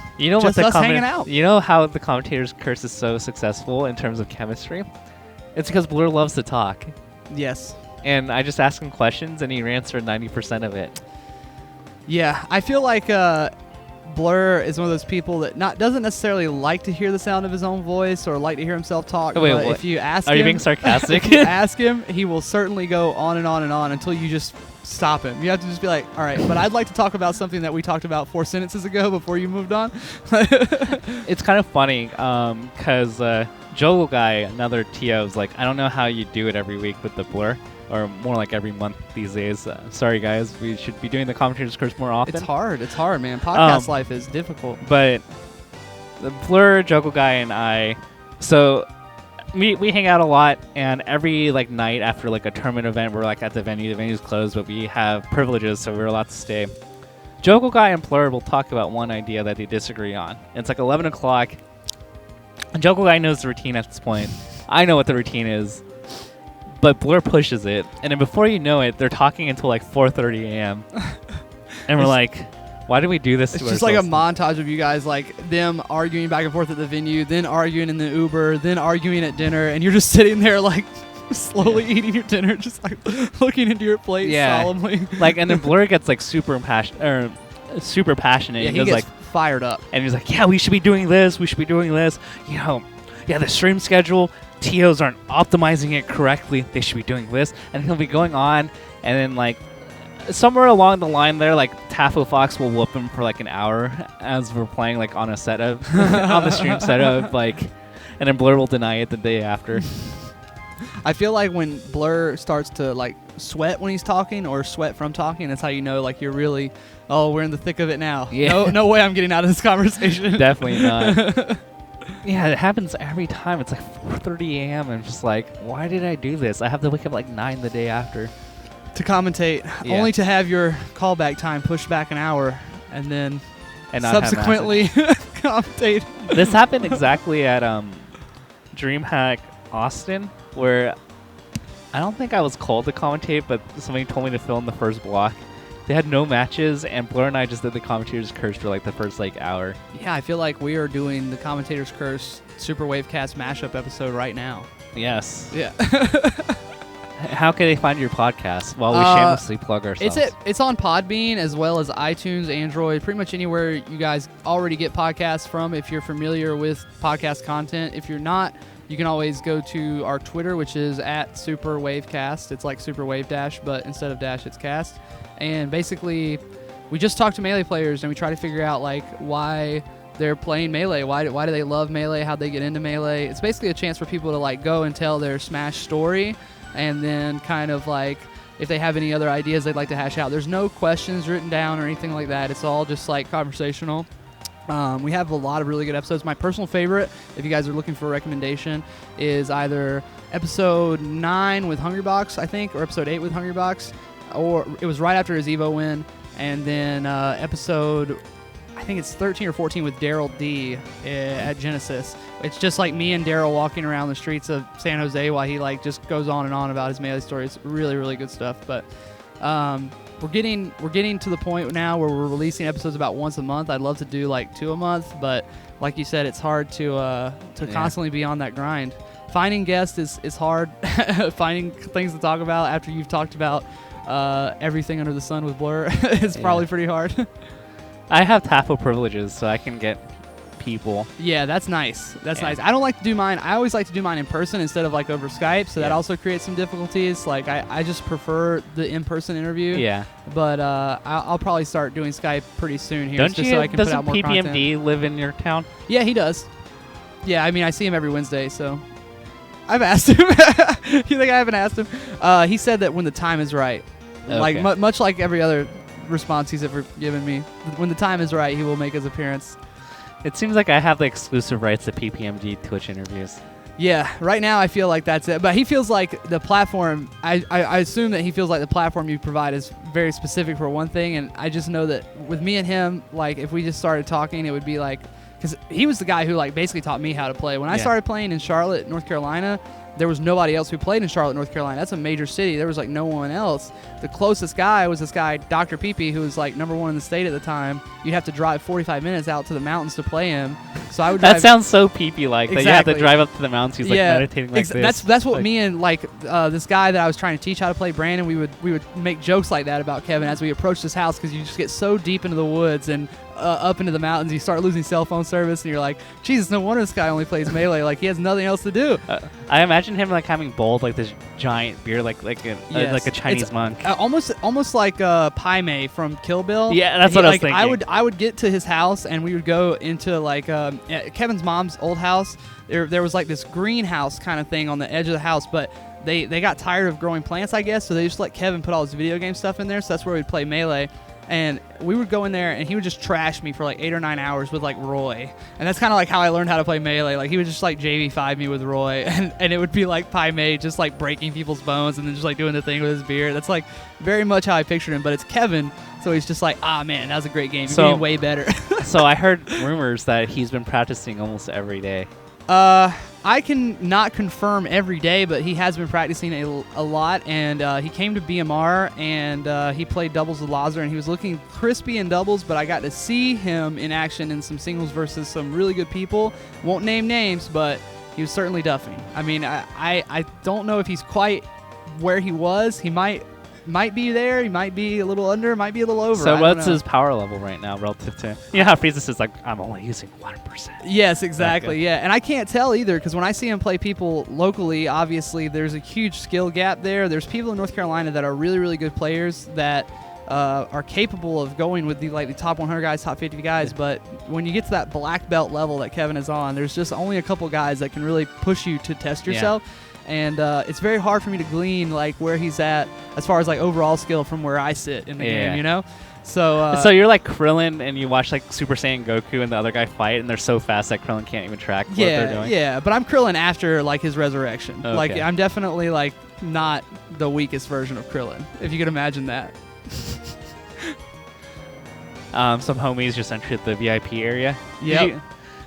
us hanging out. You know how the commentator's curse is so successful in terms of chemistry? It's because Blur loves to talk. Yes. And I just ask him questions, and he answered 90% of it. Yeah, I feel like Blur is one of those people that doesn't necessarily like to hear the sound of his own voice or like to hear himself talk. Wait, but what? if you ask Are him, you being sarcastic? if you ask him, he will certainly go on and on and on until you just stop him. You have to just be like, all right, but I'd like to talk about something that we talked about 4 sentences ago before you moved on. It's kind of funny because Joel Guy, another TO, is like, I don't know how you do it every week with the Blur, or more like every month these days. Sorry, guys. We should be doing the commentators course more often. It's hard, man. Podcast life is difficult. But the Blur, Jokel Guy, and I, so we hang out a lot, and every like night after like a tournament event, we're like at the venue. The venue's closed, but we have privileges, so we're allowed to stay. Jokel Guy and Blur will talk about one idea that they disagree on. It's like 11 o'clock. And Jokel Guy knows the routine at this point. I know what the routine is. But Blur pushes it. And then before you know it, they're talking until like 4:30 a.m. And we're like, why do we do this to ourselves? It's just like a montage of you guys, like them arguing back and forth at the venue, then arguing in the Uber, then arguing at dinner. And you're just sitting there like slowly eating your dinner, just like looking into your plate solemnly. Like, and then Blur gets like super passionate. Yeah, he gets like fired up. And he's like, yeah, we should be doing this. We should be doing this. You know, yeah, the stream schedule, TOs aren't optimizing it correctly. They should be doing this. And he'll be going on. And then, like, somewhere along the line there, like, Taffo Fox will whoop him for, like, an hour as we're playing, like, on a setup, on the stream setup. Like, and then Blur will deny it the day after. I feel like when Blur starts to like sweat when he's talking or sweat from talking, that's how you know like you're really, we're in the thick of it now. Yeah. No way I'm getting out of this conversation. Definitely not. Yeah, it happens every time. It's like 4:30 a.m. I'm just like, why did I do this? I have to wake up like 9 the day after. To commentate, only to have your callback time pushed back an hour and then subsequently commentate. This happened exactly at DreamHack Austin, where I don't think I was called to commentate, but somebody told me to fill in the first block. They had no matches, and Blur and I just did the commentator's curse for like the first like hour. Yeah, I feel like we are doing the commentator's curse Super Wavecast mashup episode right now. Yes. Yeah. How can they find your podcast while we shamelessly plug ourselves? It's on Podbean as well as iTunes, Android, pretty much anywhere you guys already get podcasts from if you're familiar with podcast content. If you're not, you can always go to our Twitter, which is at Super Wavecast. It's like Super Wave Dash, but instead of dash, it's cast. And basically, we just talk to Melee players, and we try to figure out like why they're playing Melee. Why do they love Melee? How'd they get into Melee? It's basically a chance for people to like go and tell their Smash story, and then kind of like if they have any other ideas they'd like to hash out. There's no questions written down or anything like that. It's all just like conversational. We have a lot of really good episodes. My personal favorite, if you guys are looking for a recommendation, is either episode 9 with Hungrybox, I think, or episode 8 with Hungrybox, or it was right after his Evo win, and then episode, I think it's 13 or 14 with Daryl D at Genesis. It's just like me and Daryl walking around the streets of San Jose while he like just goes on and on about his Melee story. It's really, really good stuff. But we're getting to the point now where we're releasing episodes about once a month. I'd love to do like 2 a month, but like you said, it's hard to constantly be on that grind. Finding guests is hard. Finding things to talk about after you've talked about everything under the sun with Blur is probably pretty hard. I have TAFO privileges, so I can get people. Yeah, that's nice. That's nice. I don't like to do mine. I always like to do mine in person instead of like over Skype, so that also creates some difficulties. Like I just prefer the in-person interview. Yeah. But I'll probably start doing Skype pretty soon here, Doesn't so I can put out more content. Doesn't PPMD live in your town? Yeah, he does. Yeah, I mean, I see him every Wednesday, so I've asked him. You think I haven't asked him? He said that when the time is right, like much like every other response he's ever given me, when the time is right, he will make his appearance. It seems like I have the exclusive rights to PPMD Twitch interviews. Yeah, right now I feel like that's it. But he feels like the platform, I assume that he feels like the platform you provide is very specific for one thing. And I just know that with me and him, like if we just started talking, it would be like, because he was the guy who like basically taught me how to play. When I started playing in Charlotte, North Carolina, there was nobody else who played in Charlotte, North Carolina. That's a major city. There was like no one else. The closest guy was this guy, Dr. Peepee, who was like #1 in the state at the time. You'd have to drive 45 minutes out to the mountains to play him. So I would. That sounds so peepee like that you have to Exactly. drive up to the mountains. He's like meditating like this. That's what Like- me and this guy that I was trying to teach how to play, Brandon. We would make jokes like that about Kevin as we approached his house, because you just get so deep into the woods and up into the mountains, you start losing cell phone service, and you're like, Jesus, no wonder this guy only plays Melee. Like, he has nothing else to do. I imagine him like having bowled like this giant beard, like a Chinese It's, monk. Almost like Pai Mei from Kill Bill. Yeah, that's what I was thinking. I would get to his house, and we would go into like Kevin's mom's old house. There was like this greenhouse kind of thing on the edge of the house, but they got tired of growing plants, I guess, so they just let Kevin put all his video game stuff in there. So that's where we'd play Melee. And we would go in there, and he would just trash me for like 8 or 9 hours with like Roy. And that's kind of like how I learned how to play Melee. Like, he would just like JV5 me with Roy, and it would be like Pai Mei just like breaking people's bones and then just like doing the thing with his beard. That's like very much how I pictured him, but it's Kevin, so he's just like, man, that was a great game. You're getting way better. So I heard rumors that he's been practicing almost every day. I can not confirm every day, but he has been practicing a lot, and he came to BMR, and he played doubles with Lazar, and he was looking crispy in doubles, but I got to see him in action in some singles versus some really good people. Won't name names, but he was certainly duffing. I mean, I don't know if he's quite where he was. He might be there, he might be a little under, might be a little over. So what's his power level right now relative to, you know how Freezus is like, I'm only using 1%. Yes, exactly. Yeah, and I can't tell either, because when I see him play people locally, obviously there's a huge skill gap there. There's people in North Carolina that are really, really good players that are capable of going with the top 100 guys, top 50 guys, but when you get to that black belt level that Kevin is on, there's just only a couple guys that can really push you to test yourself. Yeah. And it's very hard for me to glean like where he's at as far as like overall skill from where I sit in the game, you know? So you're like Krillin, and you watch like Super Saiyan Goku and the other guy fight, and they're so fast that Krillin can't even track what they're doing. Yeah, but I'm Krillin after like his resurrection. Okay. Like, I'm definitely like not the weakest version of Krillin, if you could imagine that. Some homies just entered the VIP area. Yeah.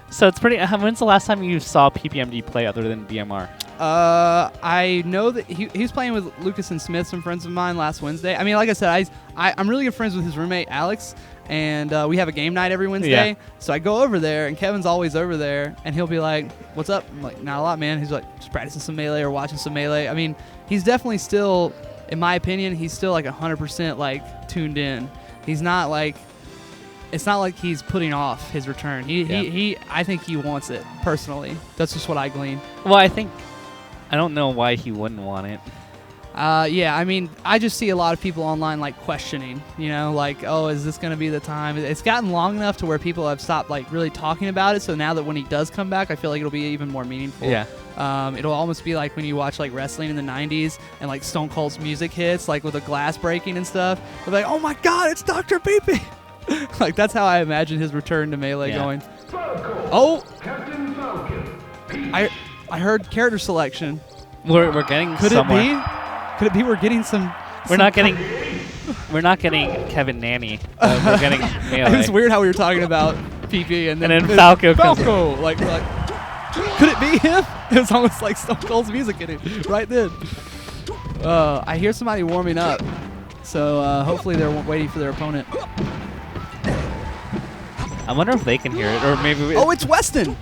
So it's pretty. When's the last time you saw PPMD play other than BMR? I know that he was playing with Lucas and Smith, some friends of mine, last Wednesday. I mean, like I said, I'm really good friends with his roommate, Alex, and we have a game night every Wednesday. Yeah. So I go over there, and Kevin's always over there, and he'll be like, what's up? I'm like, not a lot, man. He's like, just practicing some Melee or watching some Melee. I mean, he's definitely still, in my opinion, he's still like 100% like tuned in. He's not like, it's not like he's putting off his return. I think he wants it, personally. That's just what I glean. Well, I don't know why he wouldn't want it. Yeah, I mean, I just see a lot of people online like questioning, you know, like, oh, is this going to be the time? It's gotten long enough to where people have stopped like really talking about it. So now that when he does come back, I feel like it'll be even more meaningful. Yeah. It'll almost be like when you watch like wrestling in the 90s and like Stone Cold's music hits, like with the glass breaking and stuff. They're like, oh my God, it's Dr. Pee-Pee. Like, that's how I imagine his return to Melee going. Oh! I heard character selection. We're getting Could somewhere. it be? Could it be we're getting some... We're not getting Kevin Nanny. We're getting Melee. It's weird how we were talking about PP and then Falco. Falco. Like, could it be him? It was almost like Stone Cold's music in it right then. I hear somebody warming up. So hopefully they're waiting for their opponent. I wonder if they can hear it, or maybe... Oh, it's Weston!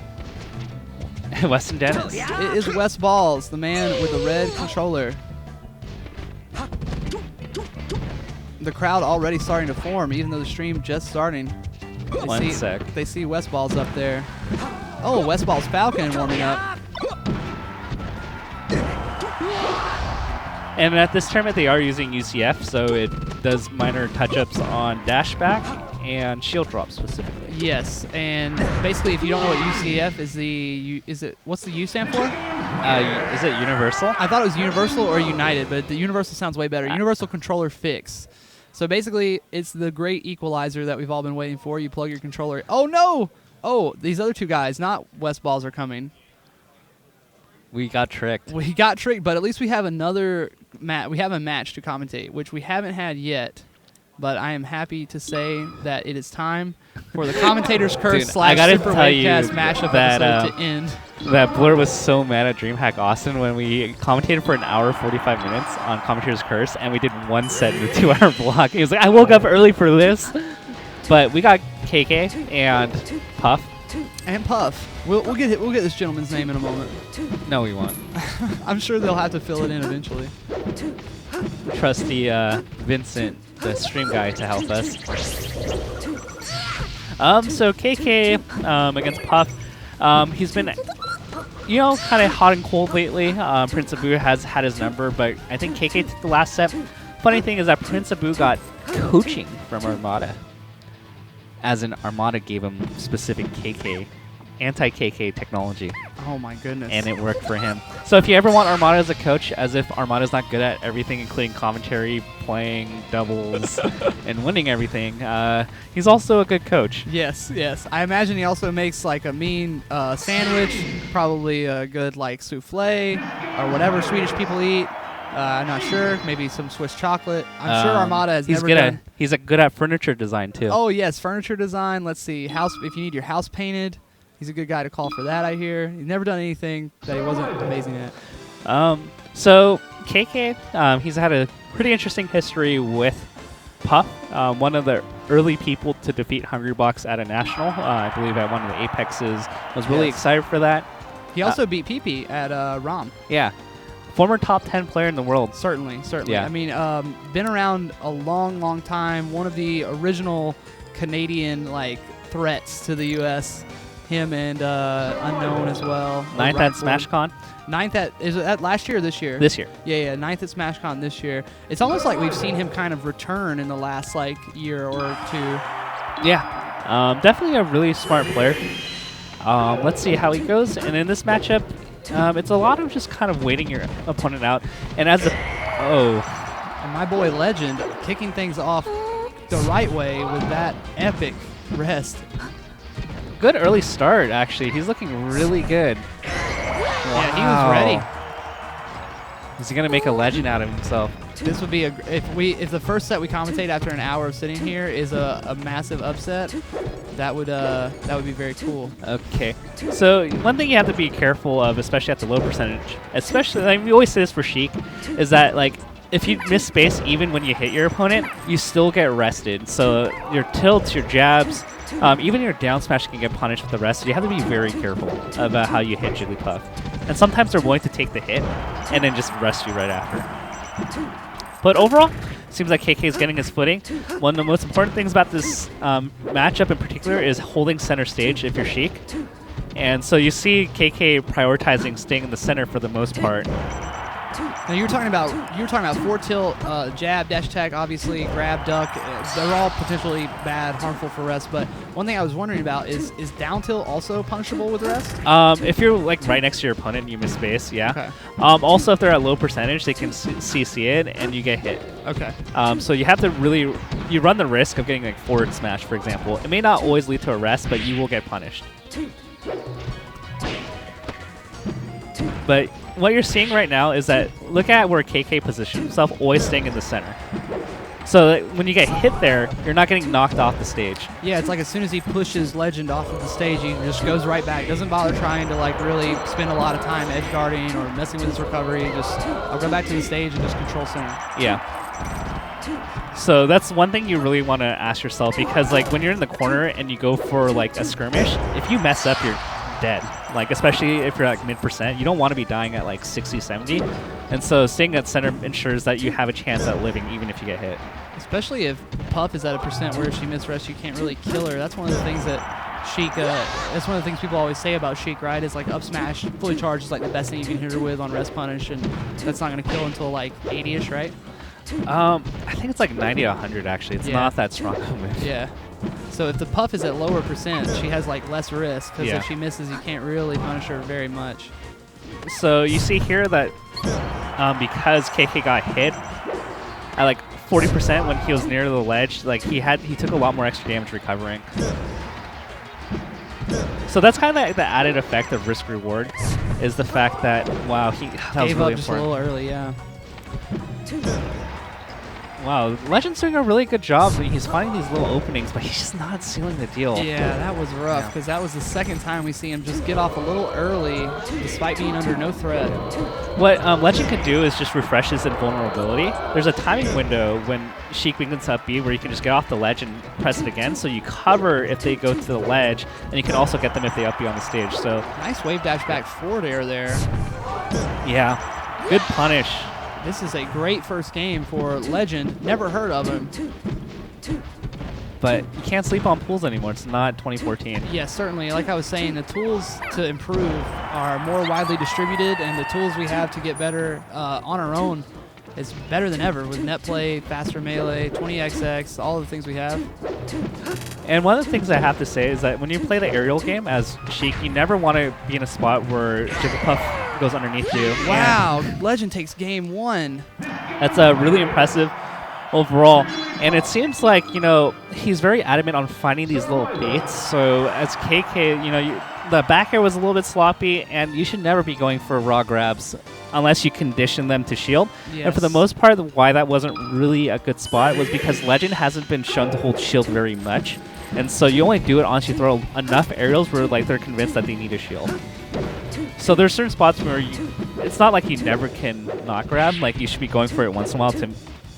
Weston Dennis. It is Wes Balls, the man with the red controller. The crowd already starting to form, even though the stream just starting. One sec. They see Wes Balls up there. Oh, Wes Balls Falcon warming up. And at this tournament, they are using UCF, so it does minor touch-ups on dashback and shield drop specifically. Yes, and basically, if you don't know what UCF is, what's the U stand for? Is it Universal? I thought it was Universal or United, but the Universal sounds way better. Universal Controller Fix. So basically, it's the great equalizer that we've all been waiting for. You plug your controller. Oh no! Oh, these other two guys, not West Balls, are coming. We got tricked. We got tricked, but at least we have another match. We have a match to commentate, which we haven't had yet. But I am happy to say that it is time for the Commentator's Curse / Super Wavecast matchup episode to end. That Blur was so mad at DreamHack Austin when we commentated for an hour 45 minutes on Commentator's Curse, and we did one set in the 2-hour block. He was like, I woke up early for this. But we got KK and Puff. And Puff. We'll get this gentleman's name in a moment. No, we won't. I'm sure they'll have to fill it in eventually. Trusty Vincent, the stream guy, to help us. So KK against Puff. He's been, kind of hot and cold lately. Prince Abu has had his number, but I think KK took the last set. Funny thing is that Prince Abu got coaching from Armada, as in Armada gave him specific KK, anti-KK technology. Oh my goodness. And it worked for him. So if you ever want Armada as a coach, as if Armada's not good at everything, including commentary, playing doubles, and winning everything, he's also a good coach. Yes. I imagine he also makes like a mean sandwich, probably a good like souffle or whatever Swedish people eat. I'm not sure. Maybe some Swiss chocolate. I'm sure Armada has never done. He's good at furniture design too. Oh yes, furniture design. Let's see, house. If you need your house painted, he's a good guy to call for that. I hear he's never done anything that he wasn't amazing at. So KK, he's had a pretty interesting history with Puff. One of the early people to defeat Hungrybox at a national, I believe at one of the Apexes. Was really excited for that. He also beat Pee at ROM. Yeah. Former top 10 player in the world. Certainly. Yeah. I mean, been around a long time. One of the original Canadian threats to the U.S. Him and Unknown as well. Ninth at SmashCon. Is it last year or this year? This year. Yeah. Ninth at SmashCon this year. It's almost like we've seen him kind of return in the last year or two. Yeah. Definitely a really smart player. Let's see how he goes. And in this matchup, it's a lot of just kind of waiting your opponent out. And And my boy Legend kicking things off the right way with that epic rest. Good early start, actually. He's looking really good. Yeah, he was ready. Is he gonna make a legend out of himself? This would be if the first set we commentate after an hour of sitting here is a massive upset, that would be very cool. Okay, so one thing you have to be careful of, especially at the low percentage, especially we always say this for Sheik, is that if you miss space even when you hit your opponent, you still get rested. So your tilts, your jabs, even your down smash can get punished with the rest. So you have to be very careful about how you hit Jigglypuff. And sometimes they're willing to take the hit and then just rest you right after. But overall, seems like KK is getting his footing. One of the most important things about this matchup in particular is holding center stage if you're Sheik. And so you see KK prioritizing staying in the center for the most part. Now you were talking about forward tilt, jab, dash attack, obviously, grab, duck. They're all potentially bad, harmful for rest. But one thing I was wondering about is down tilt also punishable with rest? If you're right next to your opponent and you miss space, yeah. Okay. Also, if they're at low percentage, they can CC it and you get hit. Okay. So you have to you run the risk of getting forward smash, for example. It may not always lead to a rest, but you will get punished. But what you're seeing right now is that look at where KK positions himself, always staying in the center. So that when you get hit there, you're not getting knocked off the stage. Yeah, it's like as soon as he pushes Legend off of the stage, he just goes right back. Doesn't bother trying to really spend a lot of time edge guarding or messing with his recovery. I'll go back to the stage and just control center. Yeah. So that's one thing you really want to ask yourself, because when you're in the corner and you go for a skirmish, if you mess up, you're dead. Especially if you're mid-percent, you don't want to be dying at 60, 70. And so staying at center ensures that you have a chance at living even if you get hit. Especially if Puff is at a percent where if she misrests, you can't really kill her. That's one of the things that Sheik, that's one of the things people always say about Sheik, right? Is up smash, fully charged is the best thing you can hit her with on rest punish, and that's not going to kill until 80-ish, right? I think it's 90 to 100 actually. It's not that strong a move. Yeah. So if the Puff is at lower percent, she has less risk, because if she misses, you can't really punish her very much. So you see here that because KK got hit at 40% when he was near the ledge, he took a lot more extra damage recovering. So that's kind of the added effect of risk reward, is the fact that that was gave really up just important. a little early, yeah. Wow, Legend's doing a really good job. He's finding these little openings, but he's just not sealing the deal. Yeah, that was rough because that was the second time we see him just get off a little early despite being under no threat. What Legend can do is just refresh his invulnerability. There's a timing window when Sheik weakens up B where you can just get off the ledge and press it again, so you cover if they go to the ledge, and you can also get them if they up B on the stage. So nice wave dash back forward air there. Yeah, good punish. This is a great first game for Legend. Never heard of him. But you can't sleep on pools anymore. It's not 2014. Yes, certainly. Like I was saying, the tools to improve are more widely distributed, and the tools we have to get better on our own is better than ever with net play, faster melee, 20XX, all of the things we have. And one of the things I have to say is that when you play the aerial game as Sheik, you never want to be in a spot where Jigglypuff goes underneath you. Wow, Legend takes game 1. That's really impressive overall. And it seems like, he's very adamant on finding these little baits. So as KK, the back air was a little bit sloppy, and you should never be going for raw grabs unless you condition them to shield. Yes. And for the most part, why that wasn't really a good spot was because Legend hasn't been shown to hold shield very much. And so you only do it once you throw enough aerials where they're convinced that they need a shield. So there's certain spots where it's not like you never can not grab. Like, you should be going for it once in a while to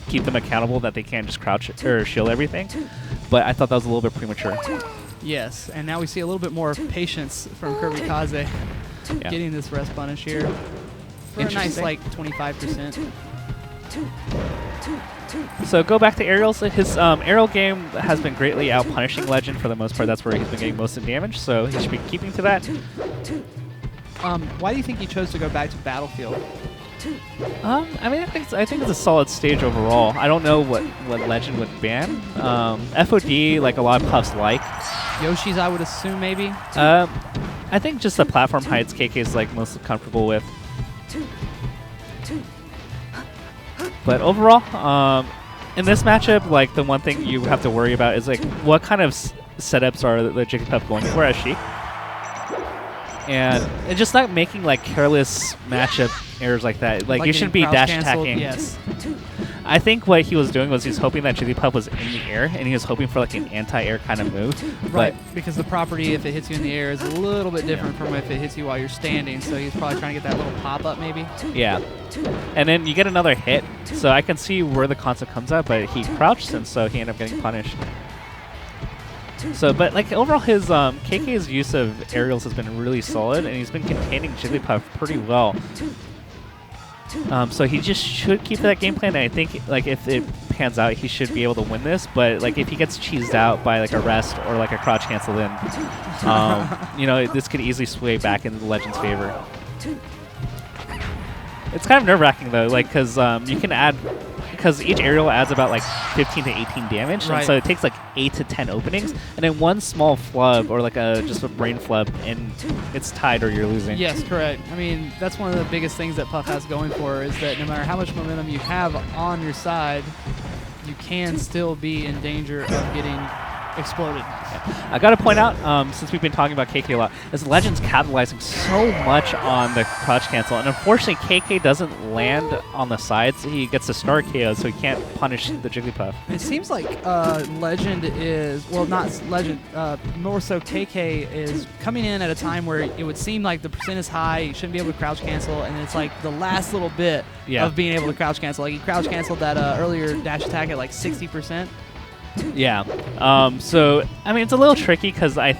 keep them accountable that they can't just crouch or shield everything. But I thought that was a little bit premature. Yes, and now we see a little bit more patience from Kirby Kaze getting this rest punish here for a nice, 25%. So go back to aerials. His aerial game has been greatly out-punishing Legend for the most part. That's where he's been getting most of the damage, so he should be keeping to that. Why do you think he chose to go back to Battlefield? I think it's a solid stage overall. I don't know what Legend would ban. FOD, like a lot of puffs like. Yoshi's, I would assume, maybe? I think just the platform heights KK is like most comfortable with. But overall, in this matchup, like the one thing you have to worry about is like what kind of setups are the Jigglypuff going for as Sheik. And just not making like careless matchup errors like that. Like you shouldn't be dash attacking. Yes. I think what he was doing was he's hoping that Jigglypuff was in the air, and he was hoping for like an anti-air kind of move. Right, because the property, if it hits you in the air, is a little bit different from if it hits you while you're standing. So he's probably trying to get that little pop-up maybe. Yeah. And then you get another hit, so I can see where the concept comes out, but he crouched, and so he ended up getting punished. So, but like overall, his KK's use of aerials has been really solid, and he's been containing Jigglypuff pretty well. So he just should keep that game plan. And I think like if it pans out, he should be able to win this. But like if he gets cheesed out by like a rest or like a crouch cancel, then this could easily sway back in the Legend's favor. It's kind of nerve-wracking though, like because you can add. Because each aerial adds about like 15 to 18 damage, and so it takes like 8 to 10 openings, and then one small flub or like just a brain flub, and it's tied or you're losing. Yes, correct. I mean, that's one of the biggest things that Puff has going for is that no matter how much momentum you have on your side, you can still be in danger of getting exploded. I got to point out, since we've been talking about KK a lot, is Legend's capitalizing so much on the crouch cancel, and unfortunately KK doesn't land on the sides. He gets a star KO, so he can't punish the Jigglypuff. It seems like Legend is, well, not Legend, more so KK is coming in at a time where it would seem like the percent is high, you shouldn't be able to crouch cancel, and it's like the last little bit of being able to crouch cancel. Like he crouch canceled that earlier dash attack at like 60%. Yeah. So, I mean, it's a little tricky because I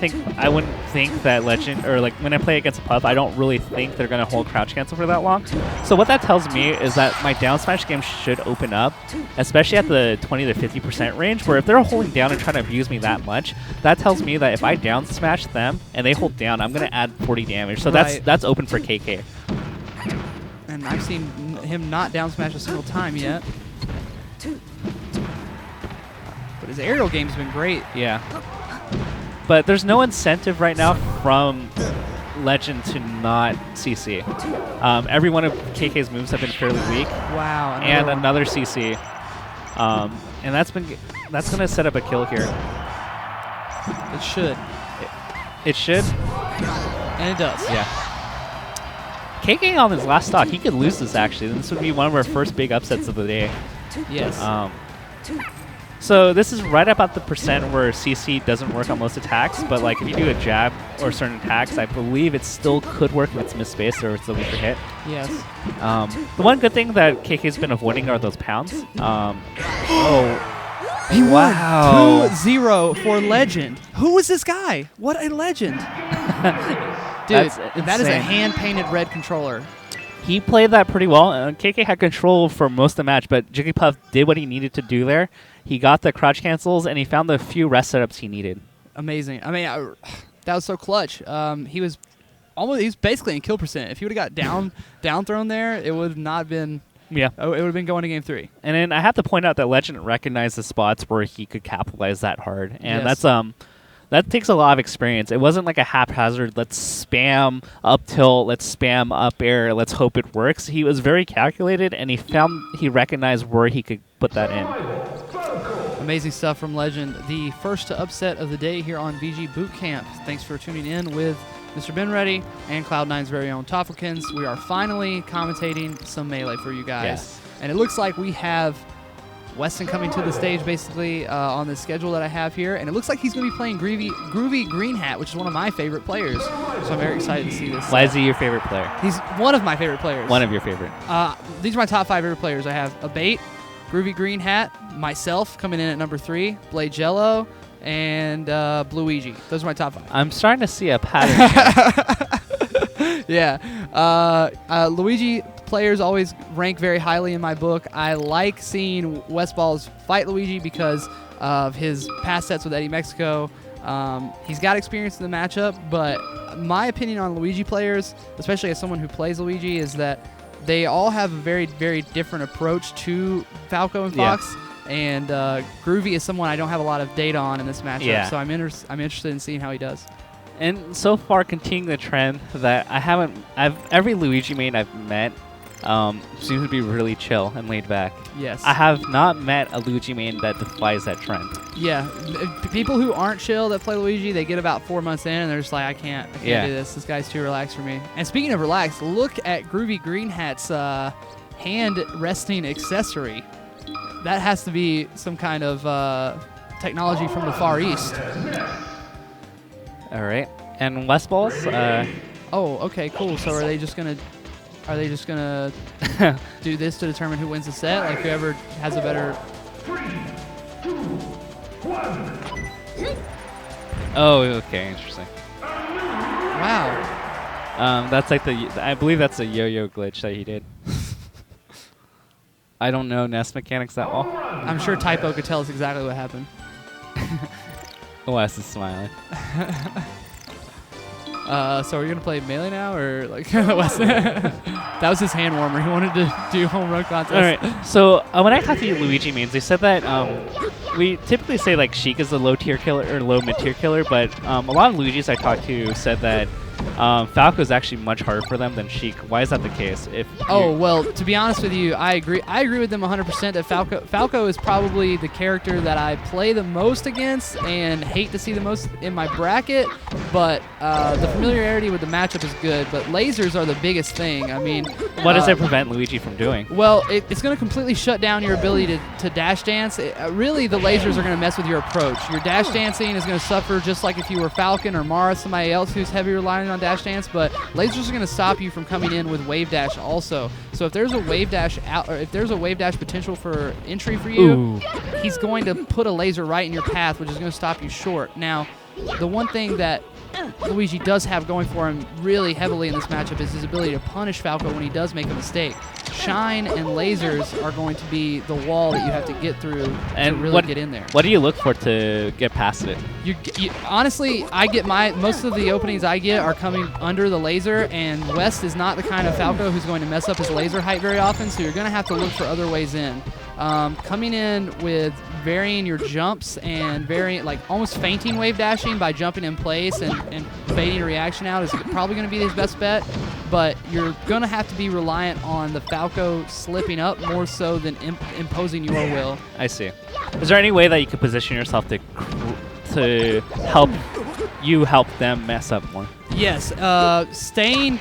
wouldn't think that Legend, or like when I play against a Puff, I don't really think they're going to hold crouch cancel for that long. So what that tells me is that my down smash game should open up, especially at the 20 to 50% range, where if they're holding down and trying to abuse me that much, that tells me that if I down smash them and they hold down, I'm going to add 40 damage. So that's open for KK. And I've seen him not down smash a single time yet. But his aerial game's been great. Yeah. But there's no incentive right now from Legend to not CC. Every one of KK's moves have been fairly weak. Wow. And another CC. And that's going to set up a kill here. It should. It should? And it does. Yeah. KK on his last stock, he could lose this actually. This would be one of our first big upsets of the day. Yes. So this is right about the percent where CC doesn't work on most attacks, but like if you do a jab or certain attacks, I believe it still could work if it's misspaced or it's a weaker hit. Yes. The one good thing that KK's been avoiding are those pounds. He won Wow. 2-0 for Legend. Who is this guy? What a legend. Dude, That's that is a insane. hand-painted red controller. He played that pretty well. KK had control for most of the match, but Jigglypuff did what he needed to do there. He got the crouch cancels, and he found the few rest setups he needed. Amazing. I mean, that was so clutch. He was basically in kill percent. If he would have got down thrown there, it would have not been. Yeah. Oh, it would have been going to game 3. And then I have to point out that Legend recognized the spots where he could capitalize that hard, and Yes. that takes a lot of experience. It wasn't like a haphazard, let's spam up tilt, let's spam up air, let's hope it works. He was very calculated, and he recognized where he could put that in. Amazing stuff from Legend. The first upset of the day here on VG Bootcamp. Thanks for tuning in with Mr. Ben Reddy and Cloud9's very own Toffelkins. We are finally commentating some Melee for you guys. Yes. And it looks like we have Weston coming to the stage basically on the schedule that I have here. And it looks like he's going to be playing Groovy Green Hat, which is one of my favorite players. So I'm very excited to see this. Why is he your favorite player? He's one of my favorite players. One of your favorite. These are my top 5 favorite players. I have Abate, Groovy Green Hat, myself coming in at number 3, Blade Jello, and Bluigi. Those are my top 5. I'm starting to see a pattern here. Yeah. Luigi players always rank very highly in my book. I like seeing Westballs fight Luigi because of his past sets with Eddie Mexico. He's got experience in the matchup, but my opinion on Luigi players, especially as someone who plays Luigi, is that they all have a very, very different approach to Falco and Fox. And Groovy is someone I don't have a lot of data on in this matchup, so I'm interested in seeing how he does. And so far, continuing the trend that every Luigi main I've met seems to be really chill and laid back. Yes. I have not met a Luigi main that defies that trend. Yeah. People who aren't chill that play Luigi, they get about 4 months in and they're just like, I can't do this. This guy's too relaxed for me. And speaking of relaxed, look at Groovy Green Hat's hand resting accessory. That has to be some kind of technology from the Far East. All right. And Westballs, Oh, okay, cool. So are they just gonna do this to determine who wins the set? Like whoever has a better. oh, okay, interesting. Wow. That's like I believe that's a yo-yo glitch that he did. I don't know NES mechanics that well. I'm sure Typo could tell us exactly what happened. Wes is smiling. So are you gonna play Melee now, or like Wes? That was his hand warmer. He wanted to do home run contest. All right. So when I talked to Luigi mains, they said that we typically say like Sheik is a low tier killer or low mid tier killer, but a lot of Luigis I talked to said that Falco is actually much harder for them than Sheik. Why is that the case? Well, to be honest with you, I agree. I agree with them 100% that Falco is probably the character that I play the most against and hate to see the most in my bracket. But the familiarity with the matchup is good. But lasers are the biggest thing. I mean, what does it prevent Luigi from doing? Well, it's going to completely shut down your ability to dash dance. Really, the lasers are going to mess with your approach. Your dash dancing is going to suffer just like if you were Falcon or Mara, somebody else who's heavy relying on dash dance, but lasers are going to stop you from coming in with wave dash also. So if there's a wave dash out, or if there's a wave dash potential for entry for you, he's going to put a laser right in your path, which is going to stop you short. Now, the one thing that Luigi does have going for him really heavily in this matchup is his ability to punish Falco when he does make a mistake. Shine and lasers are going to be the wall that you have to get through to really get in there. What do you look for to get past it? Honestly, I get most of the openings I get are coming under the laser, and West is not the kind of Falco who's going to mess up his laser height very often, so you're going to have to look for other ways in. Coming in with varying your jumps and varying, like almost fainting wave dashing by jumping in place and baiting a reaction out is probably going to be his best bet, but you're going to have to be reliant on the Falco slipping up more so than imposing your will. I see. Is there any way that you could position yourself to help you help them mess up more. Yes, staying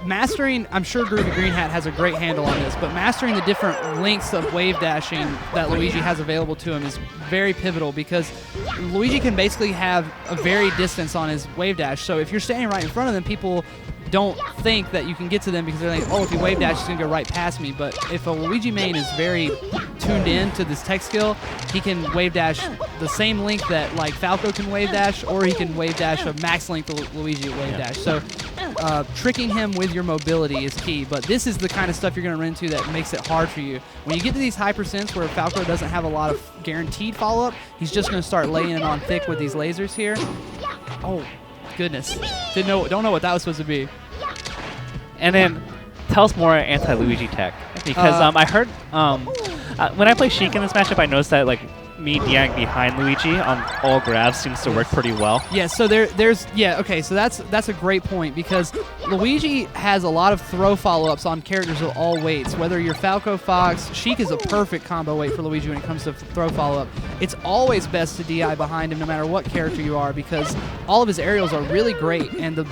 mastering, I'm sure Groovy Green Hat has a great handle on this, but mastering the different lengths of wave dashing that Luigi has available to him is very pivotal, because Luigi can basically have a varied distance on his wave dash. So if you're standing right in front of them, people don't think that you can get to them because they're like, oh, if you wave dash, he's going to go right past me. But if a Luigi main is very tuned in to this tech skill, he can wave dash the same length that like Falco can wave dash, or he can wave dash a max length of Luigi wave dash. So tricking him with your mobility is key. But this is the kind of stuff you're going to run into that makes it hard for you. When you get to these high percents where Falco doesn't have a lot of guaranteed follow-up, he's just going to start laying it on thick with these lasers here. Oh, goodness. Don't know what that was supposed to be. And then tell us more anti-Luigi tech, because I heard when I play Sheik in this matchup, I noticed that like me DIing behind Luigi on all grabs seems to work pretty well. Yeah, so okay, so that's a great point, because Luigi has a lot of throw follow-ups on characters of all weights. Whether you're Falco, Fox, Sheik is a perfect combo weight for Luigi when it comes to throw follow-up. It's always best to DI behind him no matter what character you are, because all of his aerials are really great, and the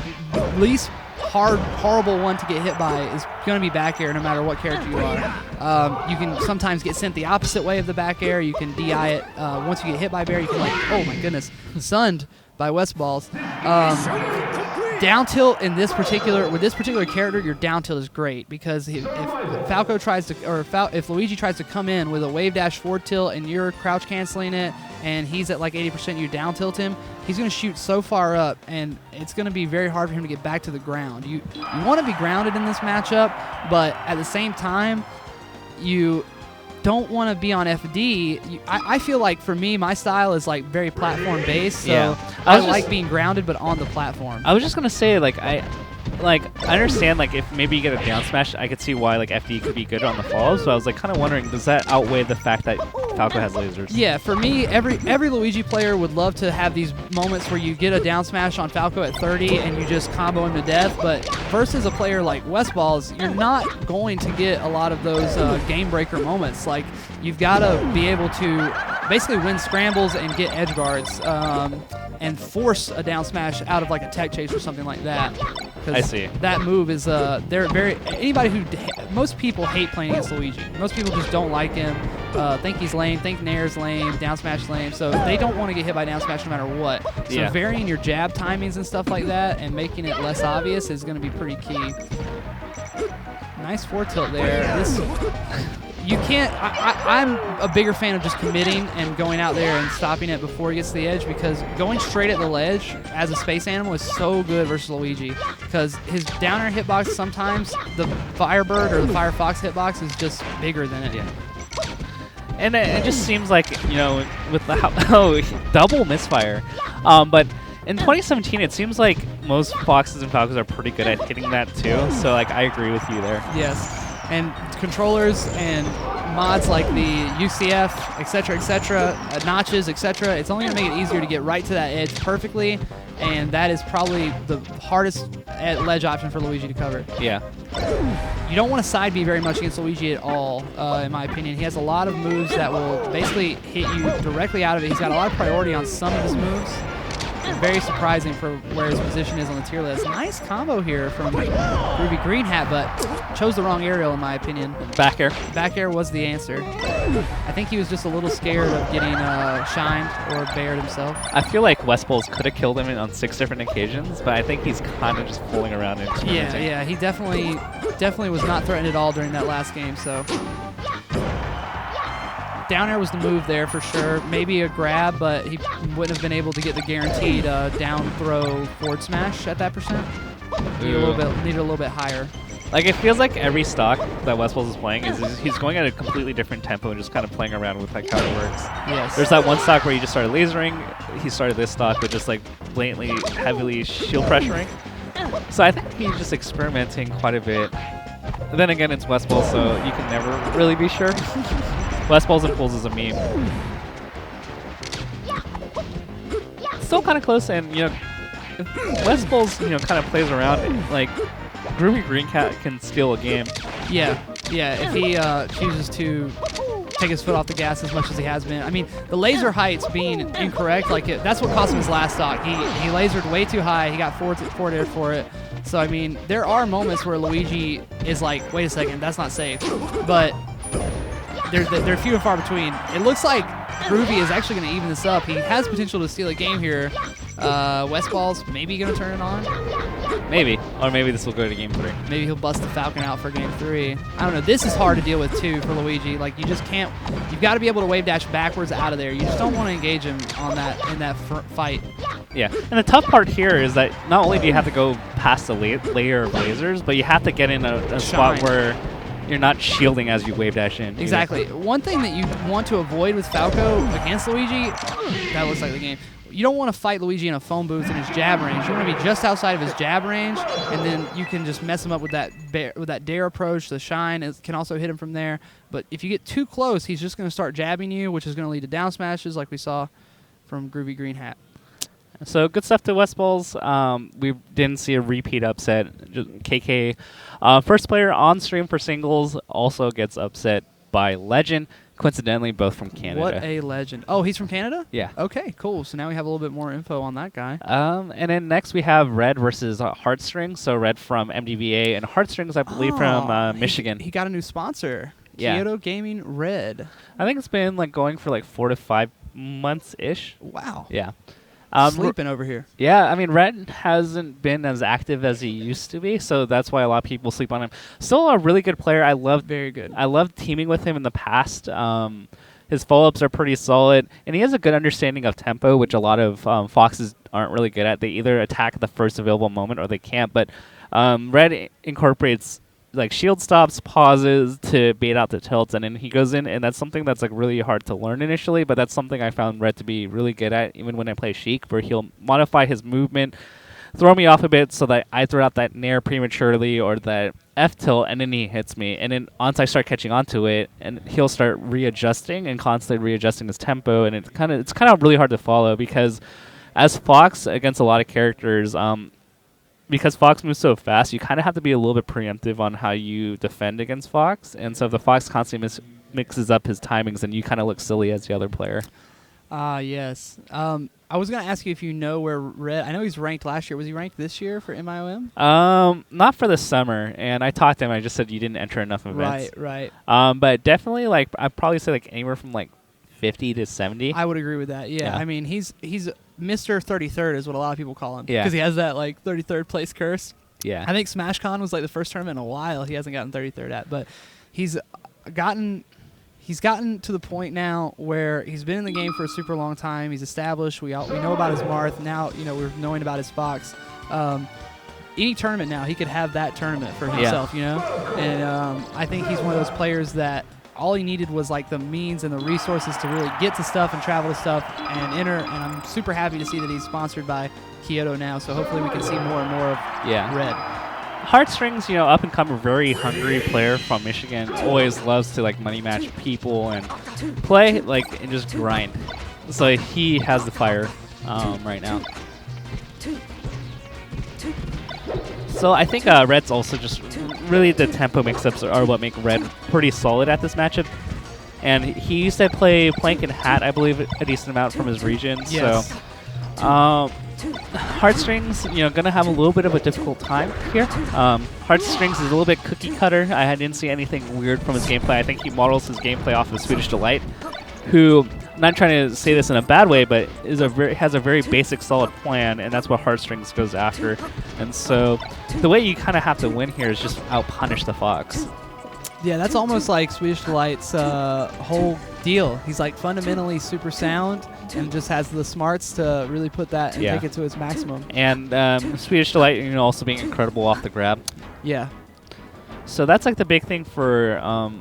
least horrible one to get hit by is going to be back air no matter what character you are. You can sometimes get sent the opposite way of the back air. You can DI it. Once you get hit by bair, you can like, oh my goodness, sunned by West balls. Down tilt in with this particular character, your down tilt is great, because if Falco tries to, or if Luigi tries to come in with a wave dash forward tilt and you're crouch canceling it, and he's at like 80%, you down tilt him, he's going to shoot so far up, and it's going to be very hard for him to get back to the ground. You want to be grounded in this matchup, but at the same time, you don't want to be on FD. I feel like for me, my style is like very platform based, so yeah. I like being grounded but on the platform. I was just gonna say, I understand, like, if maybe you get a down smash, I could see why like FD could be good on the follow. So I was like kind of wondering, does that outweigh the fact that Falco has lasers? Yeah, for me, every Luigi player would love to have these moments where you get a down smash on Falco at 30 and you just combo him to death. But versus a player like Westballs, you're not going to get a lot of those game breaker moments. Like, you've got to be able to basically win scrambles and get edge guards and force a down smash out of like a tech chase or something like that. I see. That move is most people hate playing against Luigi. Most people just don't like him, think he's lame, think Nair's lame, down smash lame, so they don't want to get hit by down smash no matter what. So varying your jab timings and stuff like that and making it less obvious is going to be pretty key. Nice forward tilt there. You can't. I'm a bigger fan of just committing and going out there and stopping it before it gets to the edge, because going straight at the ledge as a space animal is so good versus Luigi, because his down air hitbox, sometimes the Firebird or the Firefox hitbox is just bigger than it. Yeah. And it just seems like, with the double misfire. But in 2017, it seems like most Foxes and Falcons are pretty good at hitting that too. So I agree with you there. Yes. And controllers and mods like the UCF, etc., notches, etc., it's only going to make it easier to get right to that edge perfectly, and that is probably the hardest ledge option for Luigi to cover. Yeah. You don't want to side B very much against Luigi at all, in my opinion. He has a lot of moves that will basically hit you directly out of it. He's got a lot of priority on some of his moves. Very surprising for where his position is on the tier list. Nice combo here from Groovy Green Hat, but chose the wrong aerial in my opinion. Back air. Back air was the answer. I think he was just a little scared of getting shined or bared himself. I feel like Westballs could have killed him on 6 different occasions, but I think he's kind of just fooling around and experimenting. Yeah, he definitely was not threatened at all during that last game, so. Down air was the move there for sure. Maybe a grab, but he wouldn't have been able to get the guaranteed down throw forward smash at that percent. Need a little bit higher. Like, it feels like every stock that Westballs is playing he's going at a completely different tempo and just kind of playing around with like how it works. Yes. There's that one stock where he just started lasering. He started this stock with just like blatantly heavily shield pressuring. So I think he's just experimenting quite a bit. And then again, it's Westballs, so you can never really be sure. Westballs and pulls is a meme. Still kind of close, and if Westballs kind of plays around, like Groovy Green Cat can steal a game. Yeah. If he chooses to take his foot off the gas as much as he has been. I mean, the laser heights being incorrect, that's what cost him his last stock. He lasered way too high. He got forward air for it. So, I mean, there are moments where Luigi is like, wait a second, that's not safe. But they're few and far between. It looks like Groovy is actually going to even this up. He has potential to steal a game here. Westball's maybe going to turn it on. Maybe. Or maybe this will go to game 3. Maybe he'll bust the Falcon out for game 3. I don't know. This is hard to deal with, too, for Luigi. Like, you just can't. You've got to be able to wave dash backwards out of there. You just don't want to engage him on in that fight. Yeah. And the tough part here is that not only do you have to go past the layer of lasers, but you have to get in a spot where you're not shielding as you wave dash in. Exactly. One thing that you want to avoid with Falco against Luigi, that looks like the game. You don't want to fight Luigi in a phone booth in his jab range. You want to be just outside of his jab range, and then you can just mess him up with that dare approach. The shine can also hit him from there. But if you get too close, he's just going to start jabbing you, which is going to lead to down smashes like we saw from Groovy Green Hat. So good stuff to Westballs. We didn't see a repeat upset. Just KK, first player on stream for singles, also gets upset by Legend. Coincidentally, both from Canada. What a legend. Oh, he's from Canada? Yeah. Okay, cool. So now we have a little bit more info on that guy. And then next we have Red versus Heartstrings. So Red from MDVA and Heartstrings, I believe, from Michigan. He got a new sponsor. Yeah. Kyoto Gaming Red. I think it's been like going for like 4 to 5 months-ish. Wow. Yeah. Sleeping over here. Yeah, I mean, Red hasn't been as active as he used to be, so that's why a lot of people sleep on him. Still a really good player. Very good. I loved teaming with him in the past. His follow-ups are pretty solid, and he has a good understanding of tempo, which a lot of Foxes aren't really good at. They either attack at the first available moment or they can't, but Red incorporates like shield stops, pauses to bait out the tilts, and then he goes in, and that's something that's like really hard to learn initially, but that's something I found Red to be really good at, even when I play Sheik, where he'll modify his movement, throw me off a bit so that I throw out that nair prematurely or that F tilt, and then he hits me, and then once I start catching onto it, and he'll start readjusting and constantly readjusting his tempo, and it's kind of really hard to follow because as Fox against a lot of characters, because Fox moves so fast, you kind of have to be a little bit preemptive on how you defend against Fox. And so if the Fox constantly mixes up his timings, then you kind of look silly as the other player. Yes. I was going to ask you if you know where Red... I know he's ranked last year. Was he ranked this year for MIOM? Not for the summer. And I talked to him. I just said you didn't enter enough events. Right. But definitely, like, I'd probably say like anywhere from like 50 to 70. I would agree with that. Yeah. I mean, he's Mr. 33rd is what a lot of people call him. Yeah. Because he has that, like, 33rd place curse. Yeah. I think SmashCon was, like, the first tournament in a while he hasn't gotten 33rd at. But he's gotten to the point now where he's been in the game for a super long time. He's established. We know about his Marth. Now, we're knowing about his Fox. Any tournament now, he could have that tournament for himself, And I think he's one of those players that all he needed was like the means and the resources to really get to stuff and travel to stuff and enter. And I'm super happy to see that he's sponsored by Kyoto now. So hopefully we can see more and more of Red. Heartstrings, up and coming, very hungry player from Michigan. Always loves to like money match people and play and just grind. So he has the fire right now. So I think Red's also just really the tempo mix-ups are what make Red pretty solid at this matchup. And he used to play Plank and Hat, I believe, a decent amount from his region. Yes. So Heartstrings, gonna have a little bit of a difficult time here. Heartstrings is a little bit cookie cutter. I didn't see anything weird from his gameplay. I think he models his gameplay off of Swedish Delight, who, I'm not trying to say this in a bad way, but has a very basic, solid plan, and that's what Heartstrings goes after. And so the way you kind of have to win here is just out-punish the Fox. Yeah, that's almost like Swedish Delight's whole deal. He's like fundamentally super sound and just has the smarts to really put that and take it to its maximum. And Swedish Delight, also being incredible off the grab. Yeah. So that's like the big thing for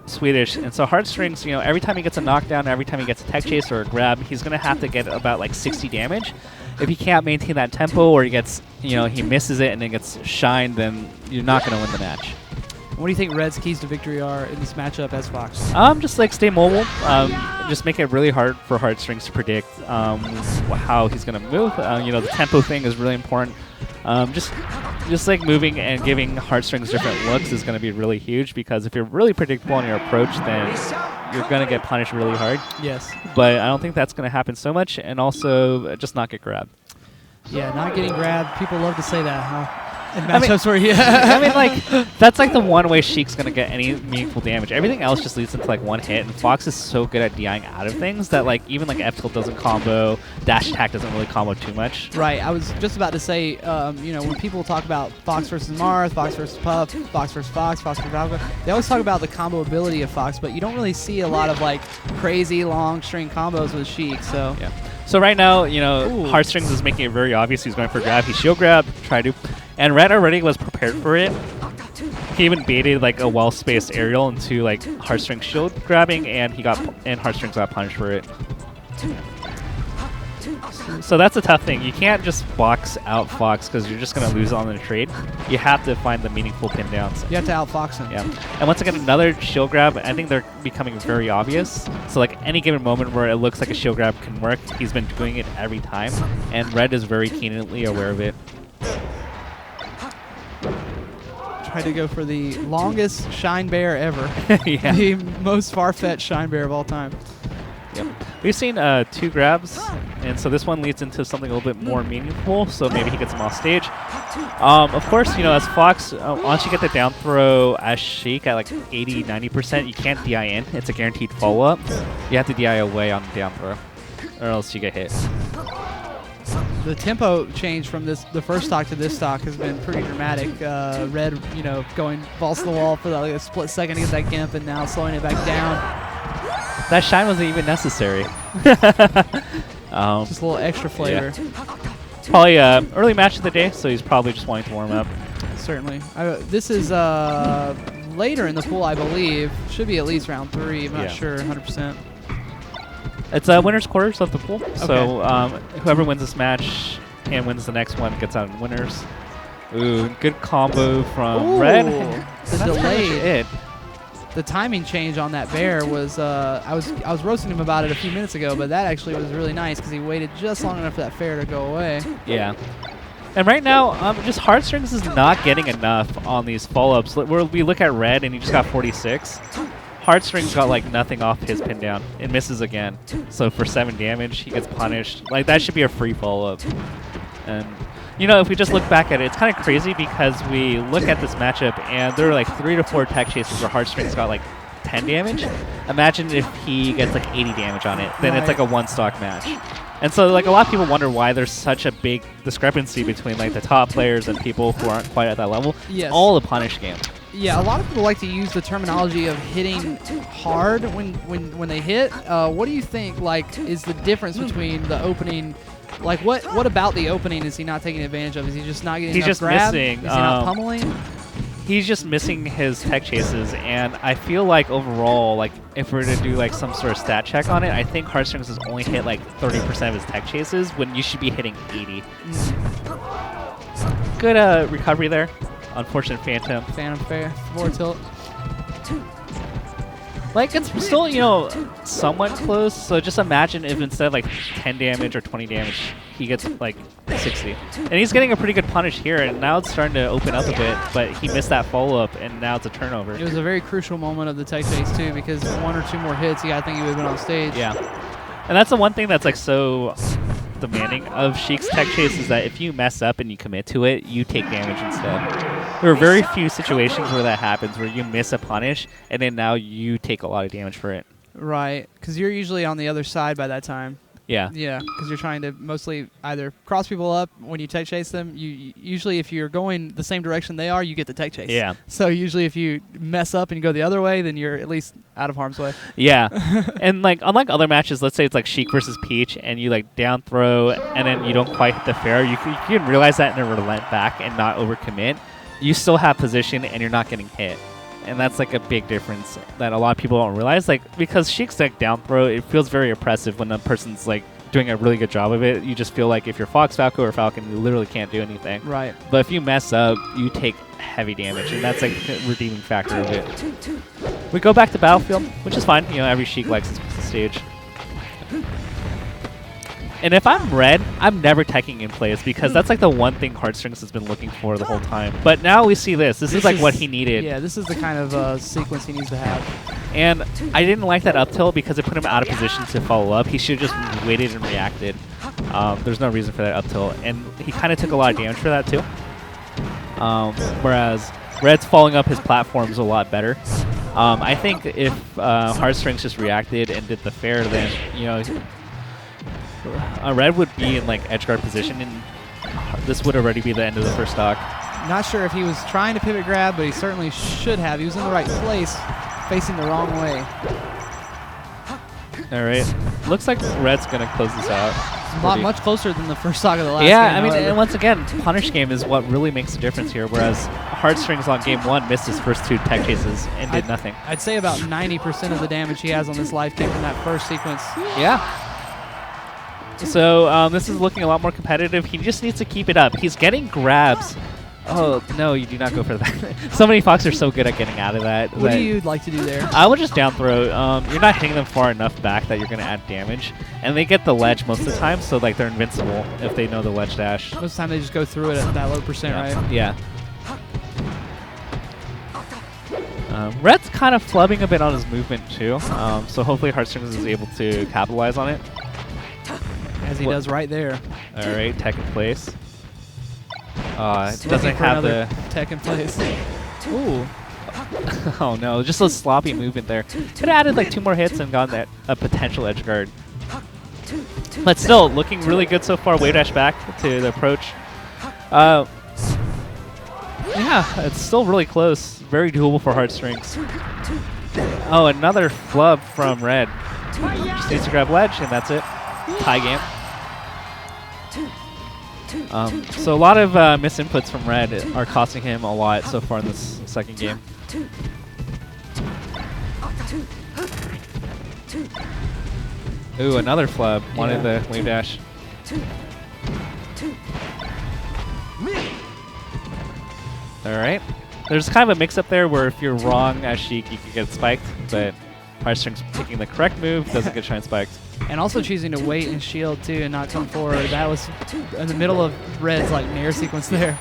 Swedish. And so Heartstrings, every time he gets a knockdown, every time he gets a tech chase or a grab, he's going to have to get about like 60 damage. If he can't maintain that tempo or he gets, he misses it and then gets shined, then you're not going to win the match. What do you think Red's keys to victory are in this matchup as Fox? Just like stay mobile. Just make it really hard for Heartstrings to predict how he's going to move. The tempo thing is really important. Just like moving and giving Heartstrings different looks is going to be really huge, because if you're really predictable in your approach, then you're going to get punished really hard. Yes. But I don't think that's going to happen so much, and also just not get grabbed. Yeah, not getting grabbed. People love to say that, huh? In I mean- matchups where you. I mean, like, that's like the one way Sheik's going to get any meaningful damage. Everything else just leads into like one hit, and Fox is so good at DIing out of things that like even like F tilt doesn't combo, dash attack doesn't really combo too much. Right. I was just about to say, you know, when people talk about Fox versus Marth, Fox versus Puff, Fox versus Fox, Fox versus Alpha, they always talk about the combo ability of Fox, but you don't really see a lot of like crazy long string combos with Sheik. So. Yeah. So right now, you know, Ooh. Heartstrings is making it very obvious he's going for grab. He shield grab, try to, and Red already was prepared for it. He even baited like a well-spaced aerial into like Heartstrings shield grabbing, and Heartstrings got punished for it. So that's a tough thing. You can't just box out Fox because you're just going to lose on the trade. You have to find the meaningful pin downs. You have to outfox him. Yeah. And once again, another shield grab, I think they're becoming very obvious. So like any given moment where it looks like a shield grab can work, he's been doing it every time. And Red is very keenly aware of it. Tried to go for the longest Shine Bear ever. Yeah. The most far-fetched Shine Bear of all time. Yep. We've seen 2 grabs, and so this one leads into something a little bit more meaningful, so maybe he gets him off stage. Of course, you know, as Fox, once you get the down throw as Sheik at like 80, 90%, you can't DI in. It's a guaranteed follow-up. You have to DI away on the down throw, or else you get hit. The tempo change from the first stock to this stock has been pretty dramatic. Red, you know, going balls to the wall for like a split second to get that gimp, and now slowing it back down. That shine wasn't even necessary. Just a little extra flavor. Yeah. Probably early match of the day, so he's probably just wanting to warm up. Certainly. This is later in the pool, I believe. Should be at least round 3. I'm not sure 100%. It's winner's quarters of the pool, so whoever wins this match and wins the next one gets out in winners. Ooh, good combo from Red. The That's pretty much delay. it. The timing change on that bear was I was roasting him about it a few minutes ago, but that actually was really nice because he waited just long enough for that fair to go away. Yeah. And right now, just Heartstrings is not getting enough on these follow-ups. Where we look at Red and he just got 46. Heartstrings got like nothing off his pin down. It misses again. So for 7 damage, he gets punished. Like that should be a free follow-up. And you know, if we just look back at it, it's kind of crazy because we look at this matchup and there are like 3 to 4 tech chases where Heartstrings got like 10 damage. Imagine if he gets like 80 damage on it, then it's like a 1-stock match. And so like a lot of people wonder why there's such a big discrepancy between like the top players and people who aren't quite at that level. Yes. It's all a punish game. Yeah, a lot of people like to use the terminology of hitting hard when they hit. What do you think like is the difference between the opening? Like what about the opening is he not taking advantage of? Is he just not getting enough grab? Missing. Is he not pummeling? He's just missing his tech chases, and I feel like overall, like if we're to do like some sort of stat check on it, I think Heartstrings has only hit like 30% of his tech chases when you should be hitting 80. Good recovery there. Unfortunate Phantom. Phantom fair, forward tilt. Like, it's still, you know, somewhat close, so just imagine if instead of, like, 10 damage or 20 damage, he gets, like, 60. And he's getting a pretty good punish here, and now it's starting to open up a bit, but he missed that follow-up, and now it's a turnover. It was a very crucial moment of the tech chase, too, because 1 or 2 more hits, I think he would have been on stage. Yeah. And that's the one thing that's, like, so demanding of Sheik's tech chase is that if you mess up and you commit to it, you take damage instead. There are very few situations where that happens, where you miss a punish, and then now you take a lot of damage for it. Right, because you're usually on the other side by that time. Yeah. Yeah, because you're trying to mostly either cross people up when you tech chase them. You usually, if you're going the same direction they are, you get the tech chase. Yeah. So usually, if you mess up and you go the other way, then you're at least out of harm's way. Yeah. And like unlike other matches, let's say it's like Sheik versus Peach, and you like down throw, and then you don't quite hit the fair. You can realize that and then relent back and not overcommit. You still have position, and you're not getting hit. And that's like a big difference that a lot of people don't realize. Like, because Sheik's like down throw, it feels very oppressive when a person's like doing a really good job of it. You just feel like if you're Fox, Falco, or Falcon, you literally can't do anything. Right. But if you mess up, you take heavy damage, and that's like a redeeming factor of it. We go back to Battlefield, which is fine. You know, every Sheik likes his stage. And if I'm red, I'm never teching in plays because that's like the one thing Heartstrings has been looking for the whole time. But now we see this. This is like what he needed. Yeah, this is the kind of sequence he needs to have. And I didn't like that up tilt because it put him out of position to follow up. He should have just waited and reacted. There's no reason for that up tilt. And he kind of took a lot of damage for that too. Whereas Red's following up his platforms a lot better. I think if Heartstrings just reacted and did the fair, then, you know, Red would be in like edgeguard position, and this would already be the end of the first stock. Not sure if he was trying to pivot grab, but he certainly should have. He was in the right place, facing the wrong way. All right, looks like Red's gonna close this out. Much closer than the first stock of the last game. Yeah, I mean, and once again, punish game is what really makes a difference here, whereas Heartstrings on game 1 missed his first 2 tech chases and did nothing. I'd say about 90% of the damage he has on this life came from that first sequence. Yeah. So this is looking a lot more competitive. He just needs to keep it up. He's getting grabs. Oh, no, you do not go for that. So many Fox are so good at getting out of that. What do you like to do there? I would just down throw. You're not hitting them far enough back that you're going to add damage. And they get the ledge most of the time, so like they're invincible if they know the ledge dash. Most of the time they just go through it at that low percent, right? Yeah. Red's kind of flubbing a bit on his movement too, so hopefully Heartstrings is able to capitalize on it. As he does right there. All right, tech in place. It doesn't have the tech in place. Ooh. Oh no, just a sloppy movement there. Could have added like 2 more hits and gotten that a potential edge guard. But still, looking really good so far. Wave dash back to the approach. Yeah, it's still really close. Very doable for Heartstrings. Oh, another flub from Red. Just needs to grab ledge, and that's it. Tie game. So a lot of misinputs from Red are costing him a lot so far in this second game. Ooh, another flub. Wanted the wave dash. Alright. There's kind of a mix-up there where if you're wrong as Sheik, you can get spiked, but Heartstrings taking the correct move doesn't get shine spiked. And also choosing to wait and shield too and not come forward. That was in the middle of Red's like nair sequence there.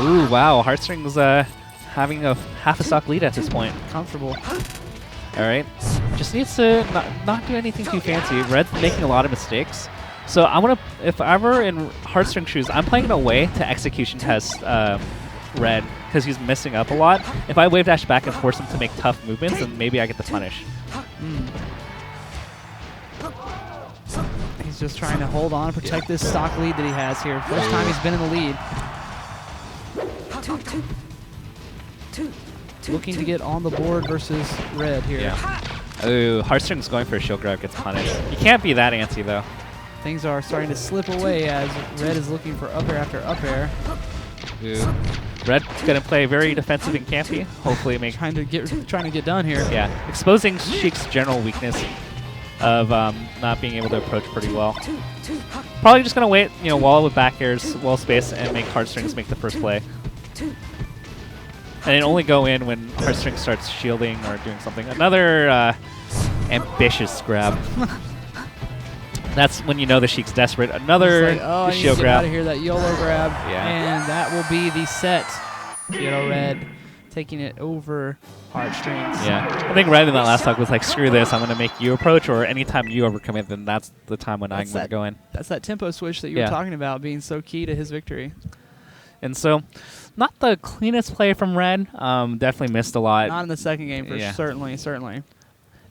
Ooh, wow. Heartstrings having a half a stock lead at this point. Comfortable. Alright. Just needs to not do anything too fancy. Red's making a lot of mistakes. So I'm gonna, if I were in Heartstring shoes, I'm playing it away to execution test Red because he's messing up a lot. If I wave dash back and force him to make tough movements, then maybe I get the punish. He's just trying to hold on, protect this stock lead that he has here. First time he's been in the lead. Looking to get on the board versus Red here. Yeah. Ooh, Heartstrings going for a shield grab gets punished. You can't be that antsy though. Things are starting to slip away as Red is looking for up air after up air. Ooh. Red's gonna play very defensive and campy. Hopefully make trying to get done here. Yeah. Exposing Sheik's general weakness of not being able to approach pretty well. Probably just gonna wait, you know, wall with back airs, wall space, and make Heartstrings make the first play. And then only go in when Heartstrings starts shielding or doing something. Another ambitious grab. That's when you know the Sheik's desperate. Another like, oh, shield get grab. Out of here, that YOLO grab. Yeah. And that will be the set. Red taking it over Heartstrings. Yeah. I think Red in that last talk was like, screw this, I'm going to make you approach, or anytime you overcommit, then that's the time when I'm going to go in. That's that tempo switch that you were talking about being so key to his victory. And so, not the cleanest play from Red. Definitely missed a lot. Not in the second game, for certainly.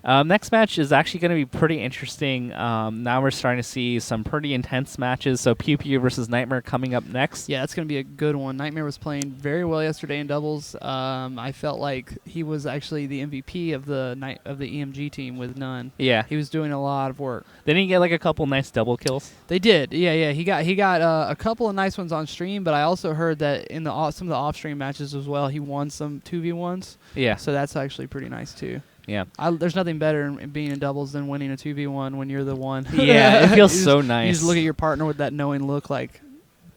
Next match is actually going to be pretty interesting. Now we're starting to see some pretty intense matches. So Pew Pew versus Nightmare coming up next. Yeah, that's going to be a good one. Nightmare was playing very well yesterday in doubles. I felt like he was actually the MVP of the EMG team with none. Yeah, he was doing a lot of work. They didn't get like a couple nice double kills. They did. Yeah. He got a couple of nice ones on stream, but I also heard that in some of the off-stream matches as well, he won some 2v1s. Yeah. So that's actually pretty nice too. Yeah. There's nothing better in being in doubles than winning a 2v1 when you're the one. Yeah, it feels so nice. You just look at your partner with that knowing look like,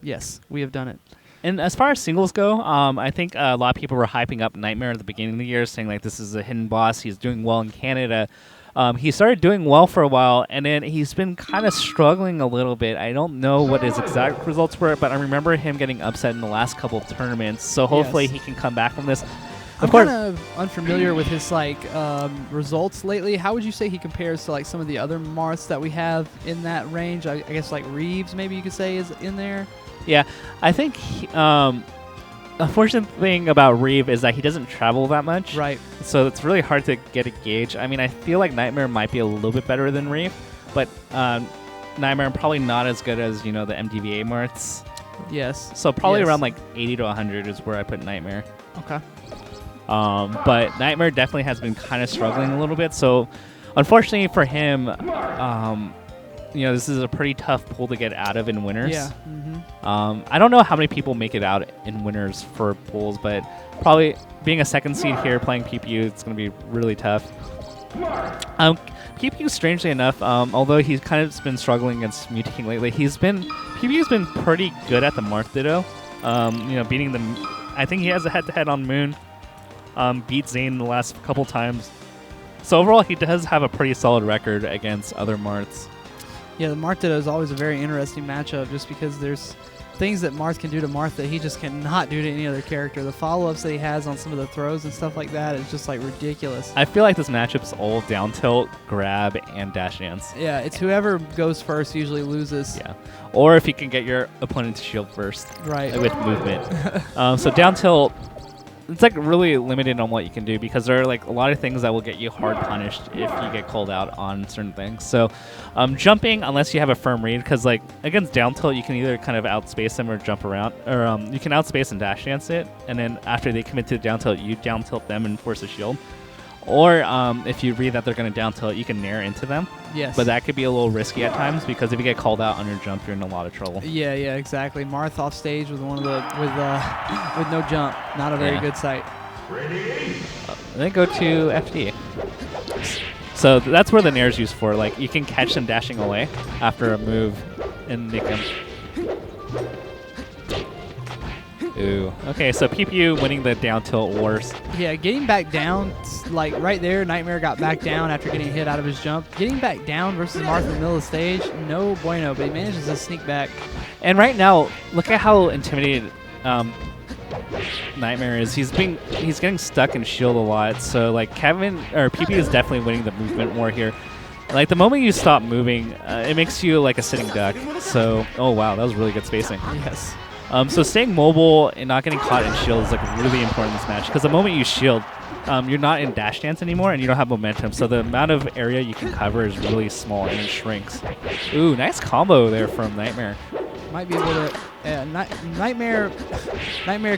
yes, we have done it. And as far as singles go, I think a lot of people were hyping up Nightmare at the beginning of the year, saying like this is a hidden boss. He's doing well in Canada. He started doing well for a while, and then he's been kind of struggling a little bit. I don't know what his exact results were, but I remember him getting upset in the last couple of tournaments. So hopefully he can come back from this. I'm kind of unfamiliar with his results lately. How would you say he compares to like some of the other Marths that we have in that range? I guess like Reeves, maybe you could say, is in there. Yeah, I think unfortunate thing about Reeve is that he doesn't travel that much. Right. So it's really hard to get a gauge. I mean, I feel like Nightmare might be a little bit better than Reeve, but Nightmare probably not as good as, the MDVA Marths. Yes. So probably around like 80 to 100 is where I put Nightmare. Okay. But Nightmare definitely has been kind of struggling a little bit. So unfortunately for him, this is a pretty tough pool to get out of in winners. Yeah. Mm-hmm. I don't know how many people make it out in winners for pools, but probably being a second seed here playing PPU, it's going to be really tough. PPU, strangely enough, although he's kind of been struggling against Mutaking lately, PPU's been pretty good at the Marth Ditto. Beating them. I think he has a head-to-head on Moon. Beat Zane the last couple times. So overall, he does have a pretty solid record against other Marths. Yeah, the Marth Ditto is always a very interesting matchup just because there's things that Marth can do to Marth that he just cannot do to any other character. The follow-ups that he has on some of the throws and stuff like that is just like ridiculous. I feel like this matchup's all down tilt, grab, and dash dance. Yeah, it's whoever goes first usually loses. Yeah. Or if you can get your opponent to shield first. Right. With movement. So down tilt, it's like really limited on what you can do because there are like a lot of things that will get you hard punished if you get called out on certain things. So jumping, unless you have a firm read, because like against down tilt you can either kind of outspace them or jump around, or you can outspace and dash dance it, and then after they commit to the down tilt you down tilt them and force a shield. Or if you read that they're going to down tilt, you can nair into them. Yes. But that could be a little risky at times because if you get called out on your jump, you're in a lot of trouble. Yeah, exactly. Marth off stage with with no jump, not a very good sight. Then go to FD. So that's where the nair is used for. Like you can catch them dashing away after a move, and they can. Ooh. Okay, so PPU winning the down tilt wars. Yeah, getting back down, like right there, Nightmare got back down after getting hit out of his jump. Getting back down versus Marth in the middle of the stage, no bueno, but he manages to sneak back. And right now, look at how intimidated Nightmare is. He's getting stuck in shield a lot, so like PPU is definitely winning the movement war here. Like the moment you stop moving, it makes you like a sitting duck. So, oh wow, that was really good spacing. Yes. So staying mobile and not getting caught in shield is like really important in this match because the moment you shield, you're not in dash dance anymore and you don't have momentum. So the amount of area you can cover is really small and it shrinks. Ooh, nice combo there from Nightmare. Might be able to. Nightmare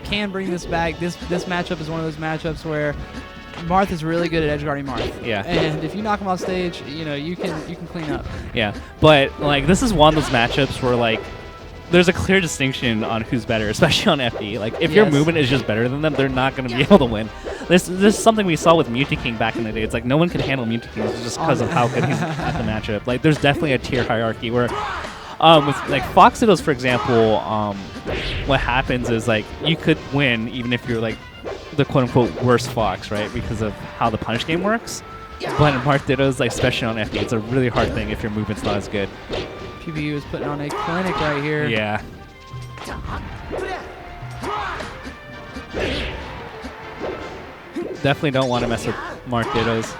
can bring this back. This matchup is one of those matchups where Marth is really good at edge guarding Marth. Yeah. And if you knock him off stage, you can clean up. Yeah, but like this is one of those matchups where like there's a clear distinction on who's better, especially on FD. Like, if your movement is just better than them, they're not going to be able to win. This is something we saw with Mutaking back in the day. It's like no one can handle Mutaking just because of how good he's at the matchup. Like, there's definitely a tier hierarchy where, with like Foxitos, for example, what happens is like you could win even if you're like the quote-unquote worst Fox, right? Because of how the punish game works. But in Marth Dittos, like especially on FD, it's a really hard thing if your movement's not as good. PPU is putting on a clinic right here. Yeah. Definitely don't want to mess with Marth Dittos.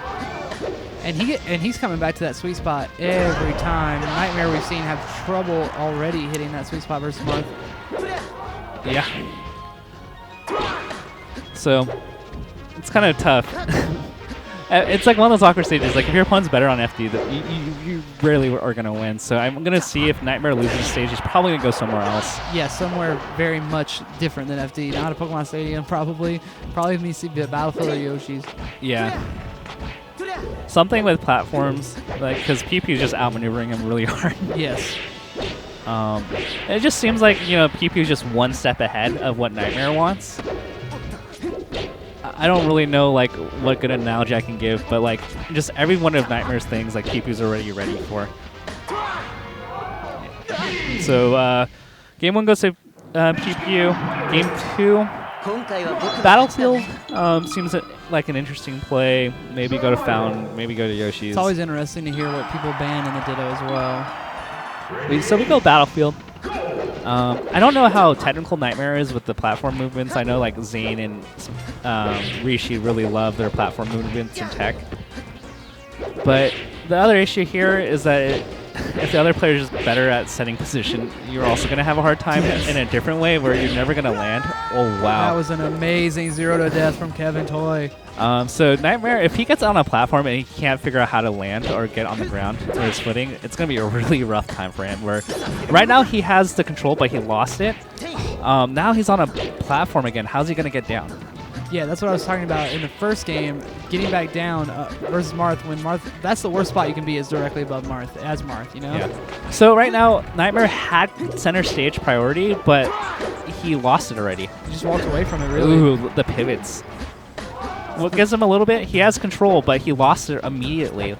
And he's coming back to that sweet spot every time. Nightmare we've seen have trouble already hitting that sweet spot versus Marth. Yeah. So it's kind of tough. It's like one of those awkward stages. Like if your opponent's better on FD, you rarely are going to win. So I'm going to see if Nightmare loses the stage. He's probably going to go somewhere else. Yeah, somewhere very much different than FD. Not a Pokemon Stadium, probably. Probably needs to be a Battlefield or Yoshi's. Yeah. Something with platforms, like because PP is just outmaneuvering him really hard. Yes. It just seems like PP is just one step ahead of what Nightmare wants. I don't really know like what good analogy I can give, but like just every one of Nightmare's things, like PPU's already ready for. So game one goes to PPU. Game two, Battlefield seems like an interesting play. Maybe go to Fountain, maybe go to Yoshi's. It's always interesting to hear what people ban in the Ditto as well. So we go Battlefield. I don't know how technical Nightmare is with the platform movements. I know like Zane and Rishi really love their platform movements in tech. But the other issue here is that if the other player is just better at setting position, you're also going to have a hard time in a different way where you're never going to land. Oh, wow. That was an amazing 0 to death from Kevin Toy. So Nightmare, if he gets on a platform and he can't figure out how to land or get on the ground or his footing, it's going to be a really rough time for him. Where right now he has the control, but he lost it. Now he's on a platform again. How's he going to get down? Yeah, that's what I was talking about in the first game. Getting back down versus Marth, when Marth, that's the worst spot you can be, is directly above Marth, as Marth, you know? Yeah. So right now, Nightmare had center stage priority, but he lost it already. He just walked away from it, really. Ooh, the pivots. What gives him a little bit? He has control, but he lost it immediately.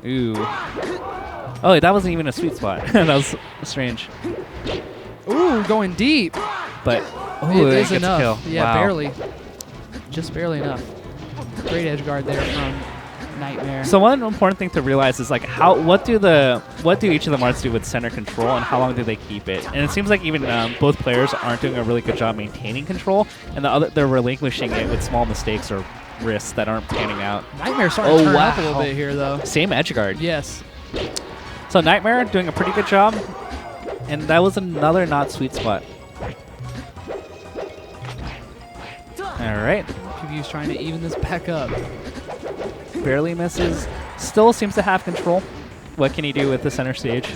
Ooh. Oh, that wasn't even a sweet spot. That was strange. Ooh, going deep. But It is enough. Kill. Yeah, Wow. barely. Just barely enough. Great edge guard there from Nightmare. So one important thing to realize is like what do each of the Marths do with center control, and how long do they keep it? And it seems like even both players aren't doing a really good job maintaining control, and they're relinquishing it with small mistakes or risks that aren't panning out. Nightmare starting to turn up a little bit here, though. Same edge guard. Yes. So Nightmare doing a pretty good job, and that was another not sweet spot. All right. PVU's trying to even this back up. Barely misses. Still seems to have control. What can he do with the center stage?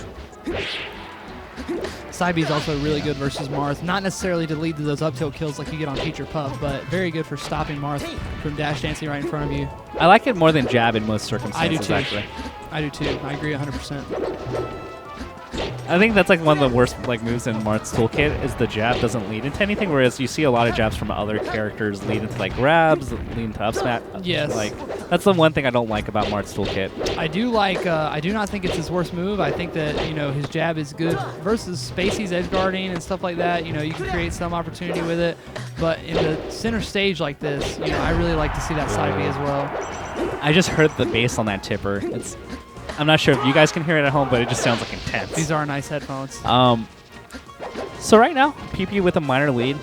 Side B is also really good versus Marth. Not necessarily to lead to those up tilt kills like you get on Teacher Puff, but very good for stopping Marth from dash dancing right in front of you. I like it more than jab in most circumstances, I do too. actually. I do too. I agree 100%. I think that's like one of the worst like moves in Marth's toolkit is the jab doesn't lead into anything, whereas you see a lot of jabs from other characters lead into like grabs, lead into up smash. Yes. Like that's the one thing I don't like about Marth's toolkit. I do like. I do not think it's his worst move. I think that his jab is good versus Spacey's edge guarding and stuff like that. You can create some opportunity with it, but in the center stage like this, I really like to see that side B as well. I just heard the bass on that tipper. I'm not sure if you guys can hear it at home, but it just sounds like intense. These are nice headphones. So right now, PP with a minor lead.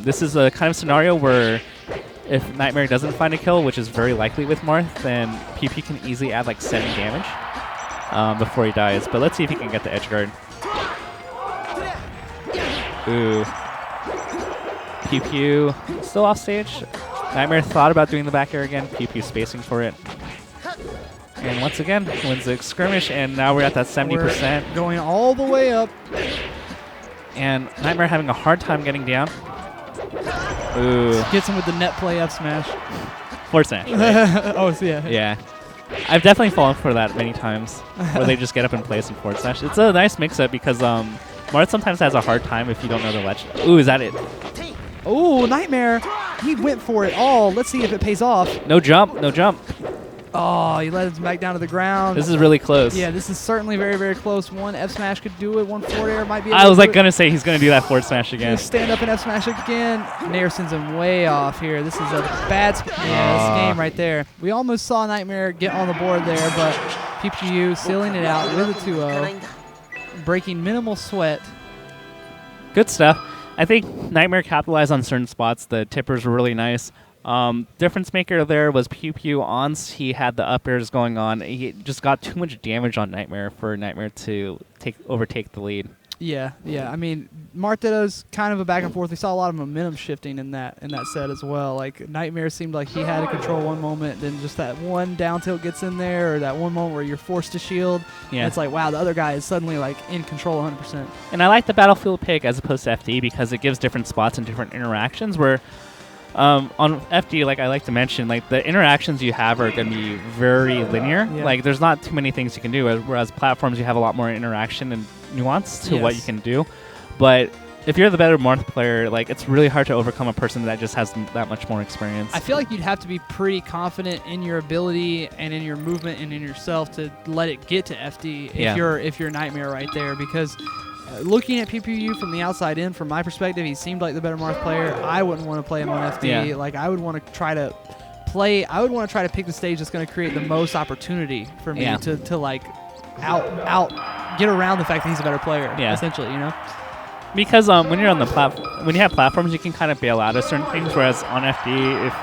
This is a kind of scenario where if Nightmare doesn't find a kill, which is very likely with Marth, then PP can easily add like 7 damage before he dies. But let's see if he can get the edge guard. Ooh. PP still off stage. Nightmare thought about doing the back air again. PP spacing for it. And once again, wins the skirmish, and now we're at that 70%. We're going all the way up. And Nightmare having a hard time getting down. Ooh. Gets him with the net play F smash. Forward smash. Right? Oh, so yeah. Yeah. I've definitely fallen for that many times, where they just get up in place and forward smash. It's a nice mix-up because Marth sometimes has a hard time if you don't know the ledge. Ooh, is that it? Ooh, Nightmare. He went for it all. Let's see if it pays off. No jump, no jump. Oh, he let him back down to the ground. This is really close. Yeah, this is certainly very, very close. One F smash could do it. One forward air might be able I was to like do gonna say he's gonna do that forward smash again. stand up and F smash again. Nair sends him way off here. This is a bad this game right there. We almost saw Nightmare get on the board there, but PPU sealing it out with a 2-0, breaking minimal sweat. Good stuff. I think Nightmare capitalized on certain spots. The tippers were really nice. Difference maker there was Pew Pew Ons. He had the up airs going on. He just got too much damage on Nightmare for Nightmare to overtake the lead. Yeah. I mean, Marteto's kind of a back and forth. We saw a lot of momentum shifting in that set as well. Like Nightmare seemed like he had to control one moment, then just that one down tilt gets in there, or that one moment where you're forced to shield. Yeah. And it's like, wow, the other guy is suddenly like in control 100%. And I like the Battlefield pick as opposed to FD because it gives different spots and different interactions where on FD, like I like to mention, like the interactions you have are going to be very linear. Yeah. Like there's not too many things you can do, whereas platforms you have a lot more interaction and nuance to what you can do. But if you're the better Marth player, like it's really hard to overcome a person that just has that much more experience. I feel like you'd have to be pretty confident in your ability and in your movement and in yourself to let it get to FD if you're Nightmare right there, because looking at PPU from the outside in, from my perspective, he seemed like the better Marth player. I wouldn't want to play him on FD. Yeah. Like, I would want to try to pick the stage that's going to create the most opportunity for me Yeah. to like get around the fact that he's a better player. Yeah. Essentially, you know. Because when you're on the when you have platforms, you can kind of bail out of certain things. Whereas on FD, if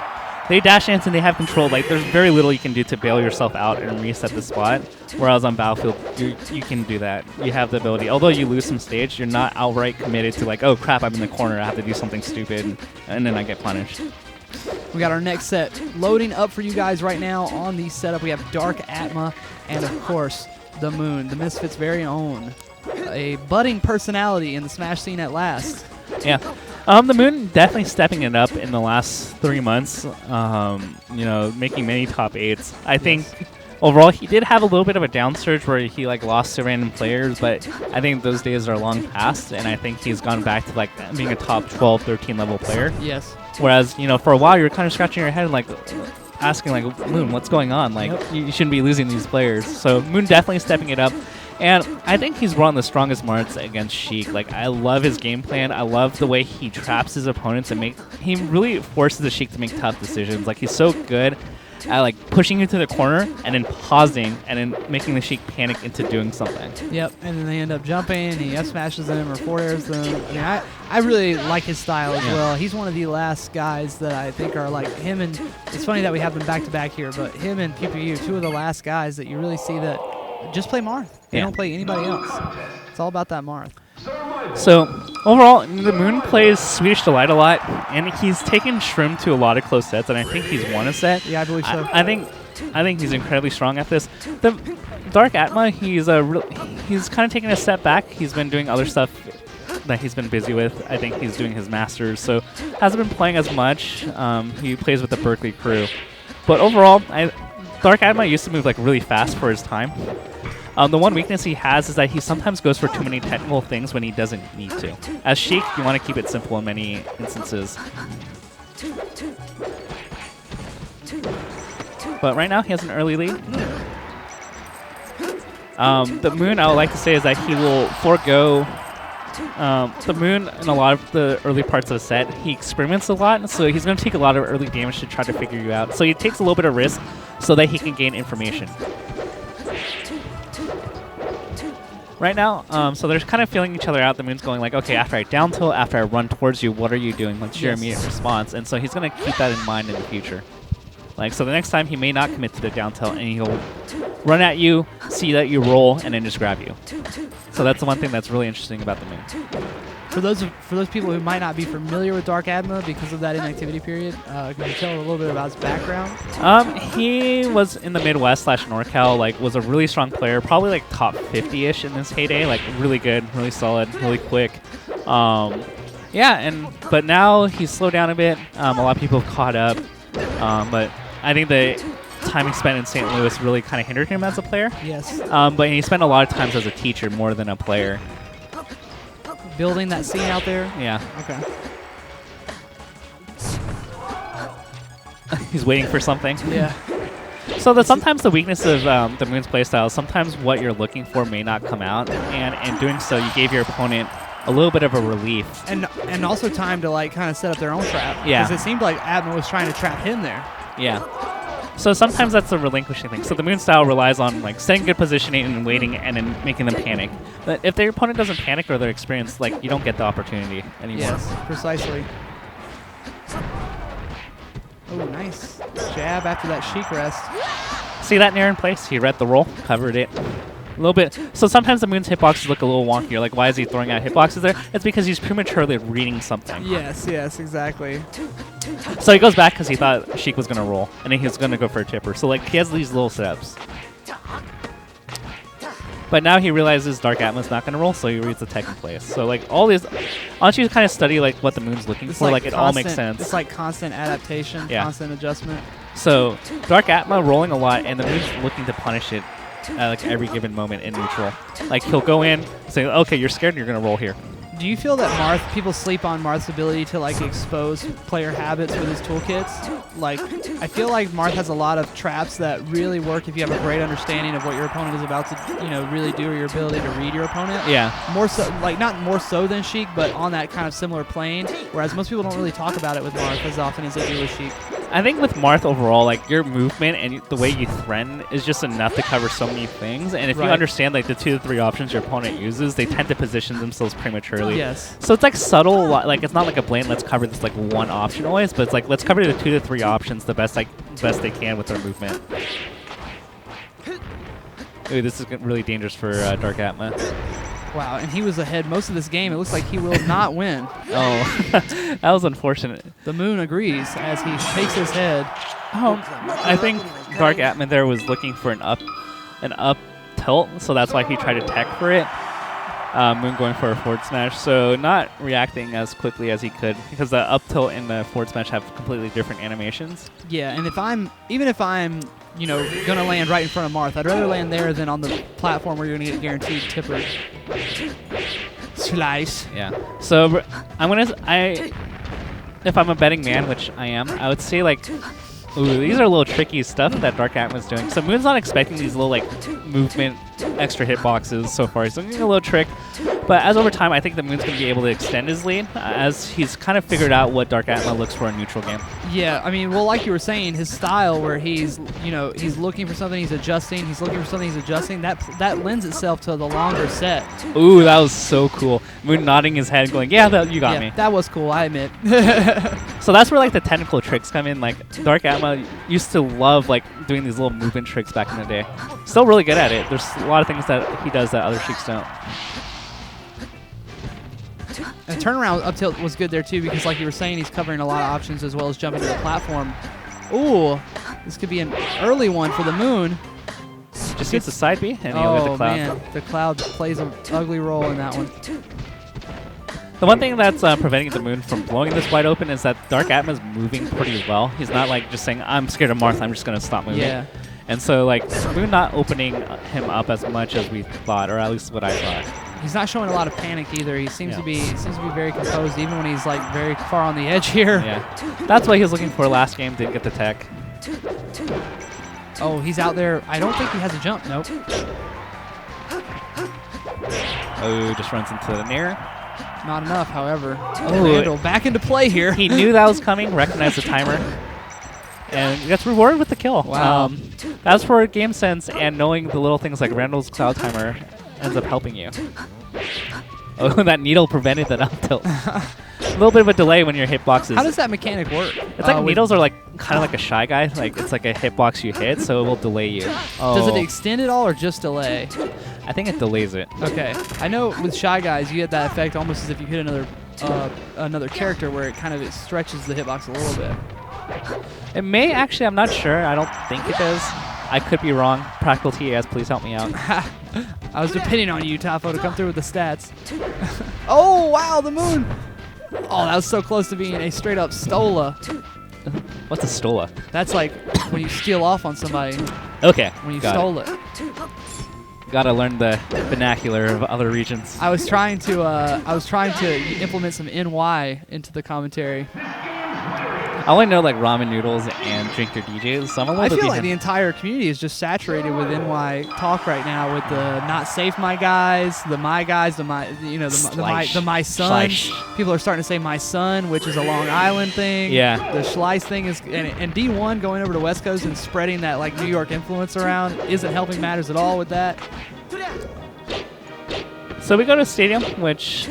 they dash dance and they have control, like there's very little you can do to bail yourself out and reset the spot. Whereas on Battlefield, you can do that. You have the ability. Although you lose some stage, you're not outright committed to like, oh crap, I'm in the corner, I have to do something stupid, and then I get punished. We got our next set loading up for you guys right now on the setup. We have Dark Atma and, of course, the Moon, the Misfits' very own. A budding personality in the Smash scene at last. Yeah. The Moon definitely stepping it up in the last 3 months, making many top 8s. I think overall he did have a little bit of a down surge where he like lost to random players, but I think those days are long past, and I think he's gone back to like being a top 12, 13 level player. Yes. Whereas, for a while you were kind of scratching your head and like asking like, Moon, what's going on? Like, you shouldn't be losing these players. So Moon definitely stepping it up. And I think he's one of the strongest Marts against Sheik. Like, I love his game plan. I love the way he traps his opponents and he really forces the Sheik to make tough decisions. Like, he's so good at like pushing you to the corner and then pausing and then making the Sheik panic into doing something. Yep, and then they end up jumping, and he F smashes them or forward airs them. I mean, I really like his style as well. He's one of the last guys that I think are like him, and it's funny that we have them back to back here, but him and PPU, two of the last guys that you really see that just play Marth. They don't play anybody else. It's all about that Marth. So overall, the Moon plays Swedish Delight a lot, and he's taken Shroom to a lot of close sets, and I think he's won a set. Yeah, I believe so. I think he's incredibly strong at this. The Dark Atma, he's kind of taken a step back. He's been doing other stuff that he's been busy with. I think he's doing his masters, so hasn't been playing as much. He plays with the Berkeley crew, but overall, Dark Atma used to move like really fast for his time. The one weakness he has is that he sometimes goes for too many technical things when he doesn't need to. As Sheik, you want to keep it simple in many instances. But right now, he has an early lead. The Moon, I would like to say, is that he will forego the Moon in a lot of the early parts of the set. He experiments a lot, so he's going to take a lot of early damage to try to figure you out. So he takes a little bit of risk so that he can gain information. Right now, so they're kind of feeling each other out. The Moon's going like, okay, after I down tilt, after I run towards you, what are you doing? What's your immediate response? And so he's going to keep that in mind in the future. Like, so the next time he may not commit to the down tilt, and he'll run at you, see that you roll, and then just grab you. So that's the one thing that's really interesting about the Moon. For those people who might not be familiar with Dark Atma because of that inactivity period, can you tell a little bit about his background? He was in the Midwest / NorCal, like was a really strong player, probably like top 50-ish in his heyday, like really good, really solid, really quick. But now he's slowed down a bit. A lot of people have caught up, but I think the time he spent in St. Louis really kind of hindered him as a player. Yes. But he spent a lot of times as a teacher more than a player. Building that scene out there? Yeah. Okay. He's waiting for something. Yeah. So sometimes the weakness of the Moon's playstyle is sometimes what you're looking for may not come out, and in doing so, you gave your opponent a little bit of a relief. And also time to like kind of set up their own trap. Yeah. Because it seemed like Atma was trying to trap him there. Yeah. So sometimes that's a relinquishing thing. So the Moon style relies on like setting good positioning and waiting and then making them panic. But if their opponent doesn't panic or they're experienced, like you don't get the opportunity anymore. Yes, precisely. Oh, nice jab after that Sheik rest. See that near in place? He read the roll, covered it. A little bit. So sometimes the Moon's hitboxes look a little wonky. You're like, why is he throwing out hitboxes there? It's because he's prematurely reading something. Yes, exactly. So he goes back because he thought Sheik was going to roll, and then he was going to go for a tipper. So like he has these little setups. But now he realizes Dark Atma's not going to roll, so he reads the tech in place. So like all these, once you kind of study like what the Moon's looking for, like it all makes sense. It's like constant adaptation, constant adjustment. So Dark Atma rolling a lot, and the Moon's looking to punish it at like every given moment in neutral. Like he'll go in, say, okay, you're scared, and you're going to roll here. Do you feel that people sleep on Marth's ability to like expose player habits with his toolkits? Like, I feel like Marth has a lot of traps that really work if you have a great understanding of what your opponent is about to, really do, or your ability to read your opponent. Yeah. More so, like not more so than Sheik, but on that kind of similar plane. Whereas most people don't really talk about it with Marth as often as they do with Sheik. I think with Marth overall, like your movement and the way you threaten is just enough to cover so many things. And if you understand like the 2 to 3 options your opponent uses, they tend to position themselves prematurely. Yes. So it's like subtle, like it's not like a blatant let's cover this like one option always, but it's like let's cover the 2 to 3 options the best they can with their movement. Ooh, this is really dangerous for Dark Atma. Wow, and he was ahead most of this game. It looks like he will not win. Oh, that was unfortunate. The Moon agrees as he shakes his head. I think Dark Atman there was looking for an up tilt, so that's why he tried to tech for it. Moon going for a forward smash, so not reacting as quickly as he could because the up tilt and the forward smash have completely different animations. Yeah, and even if I'm gonna land right in front of Marth, I'd rather land there than on the platform where you're gonna get guaranteed tipper. Slice. Yeah. So if I'm a betting man, which I am, I would say like, ooh, these are a little tricky stuff that Dark Atman's doing. So Moon's not expecting these little like movement extra hitboxes so far. He's looking a little trick. But as over time, I think the Moon's going to be able to extend his lead as he's kind of figured out what Dark Atma looks for in neutral game. Yeah, I mean, well, like you were saying, his style where he's looking for something, he's adjusting, he's looking for something, he's adjusting, that lends itself to the longer set. Ooh, that was so cool. Moon nodding his head going, yeah, you got me. That was cool, I admit. So that's where like the technical tricks come in. Like Dark Atma used to love like doing these little movement tricks back in the day. Still really good at it. There's a lot of things that he does that other Sheiks don't. And turnaround up tilt was good there too because like you were saying, he's covering a lot of options as well as jumping to the platform. Ooh, this could be an early one for the Moon. Just gets the side B and he'll get the cloud. Man, the cloud plays an ugly role in that one. The one thing that's preventing the Moon from blowing this wide open is that Dark Atma's moving pretty well. He's not like just saying, I'm scared of Marth, I'm just going to stop moving. Yeah. And so like Moon not opening him up as much as we thought, or at least what I thought. He's not showing a lot of panic either. He seems to be very composed, even when he's like very far on the edge here. Yeah, that's what he was looking for last game. Didn't get the tech. Oh, he's out there. I don't think he has a jump. Nope. Oh, just runs into the nair. Not enough, however. Oh, Randall back into play here. He knew that was coming. Recognized the timer. And gets rewarded with the kill. Wow. That's for game sense and knowing the little things like Randall's cloud timer ends up helping you. Oh, that needle prevented that up tilt. A little bit of a delay when your hitboxes. How does that mechanic work? It's like needles are like kind of like a shy guy. Like it's like a hitbox you hit, so it will delay you. Does it extend it all or just delay? I think it delays it. Okay. I know with Shy Guys, you get that effect almost as if you hit another character where it stretches the hitbox a little bit. It may actually, I'm not sure. I don't think it does. I could be wrong. Practical TAS, please help me out. I was depending on you, Tafo, to come through with the stats. Oh, wow, the Moon. Oh, that was so close to being a straight-up Stola. What's a Stola? That's like when you steal off on somebody. Okay. When you stole it. Gotta learn the vernacular of other regions. I was trying to implement some NY into the commentary. I only know like ramen noodles and drink your DJs. So I feel like the entire community is just saturated with NY talk right now with the not safe my guys, the my guys, the my my son. Schleish. People are starting to say my son, which is a Long Island thing. Yeah. The Schleiss thing is and D1 going over to West Coast and spreading that like New York influence around isn't helping matters at all with that. So we go to Stadium, which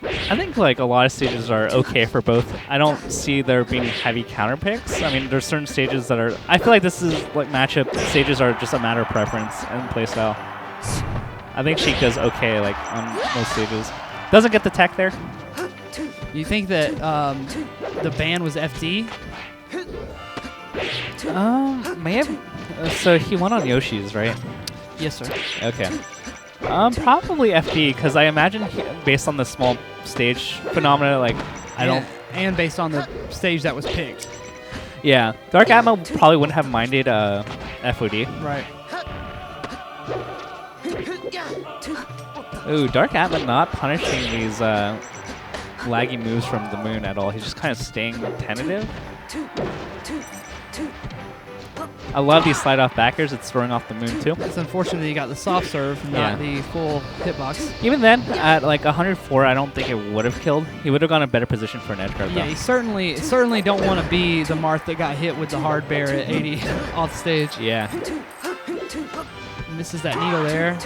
I think like a lot of stages are okay for both. I don't see there being heavy counter picks. I mean, there's certain stages that are. I feel like this is like matchup stages are just a matter of preference and playstyle. I think Sheik does okay like on most stages. Doesn't get the tech there. You think that the ban was FD? May have. So he won on Yoshi's, right? Yes, sir. Okay. Probably FD because I imagine based on the small stage phenomena, like I don't. And based on the stage that was picked. Yeah, Dark Atma probably wouldn't have minded FOD. Right. Ooh, Dark Atma not punishing these laggy moves from the Moon at all. He's just kind of staying tentative. I love these slide-off backers. It's throwing off the Moon, too. It's unfortunate that he got the soft serve, not the full hitbox. Even then, at like 104, I don't think it would have killed. He would have gone a better position for an edge guard, though. Yeah, he certainly don't want to be the Marth that got hit with the hard bear at 80 off the stage. Yeah. Misses that needle there.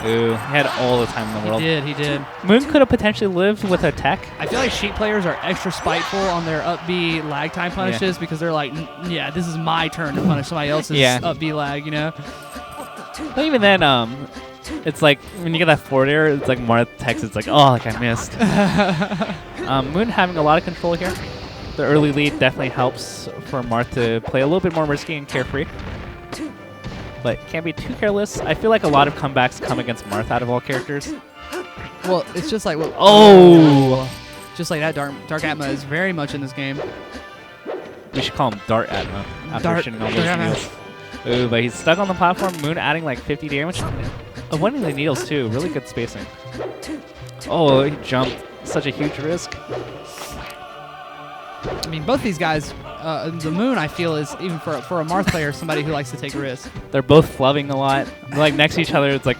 Ooh, he had all the time in the world. He did. Moon could have potentially lived with a tech. I feel like Sheep players are extra spiteful on their up B lag time punishes because they're like, yeah, this is my turn to punish somebody else's up B lag, you know? But even then, it's like when you get that forward air, it's like more text. It's like, oh, like I missed. Moon having a lot of control here. The early lead definitely helps for Marth to play a little bit more risky and carefree. But can't be too careless. I feel like a lot of comebacks come against Marth out of all characters. Well, it's just like just like that. Dark Atma is very much in this game. We should call him Dart Atma after shitting all those needles. Ooh, but he's stuck on the platform. Moon adding like 50 damage. Avoiding the needles too. Really good spacing. Oh, he jumped. Such a huge risk. I mean, both these guys, the Moon, I feel, is, even for a Marth player, somebody who likes to take a risk. They're both flubbing a lot. They're, like, next to each other. It's like,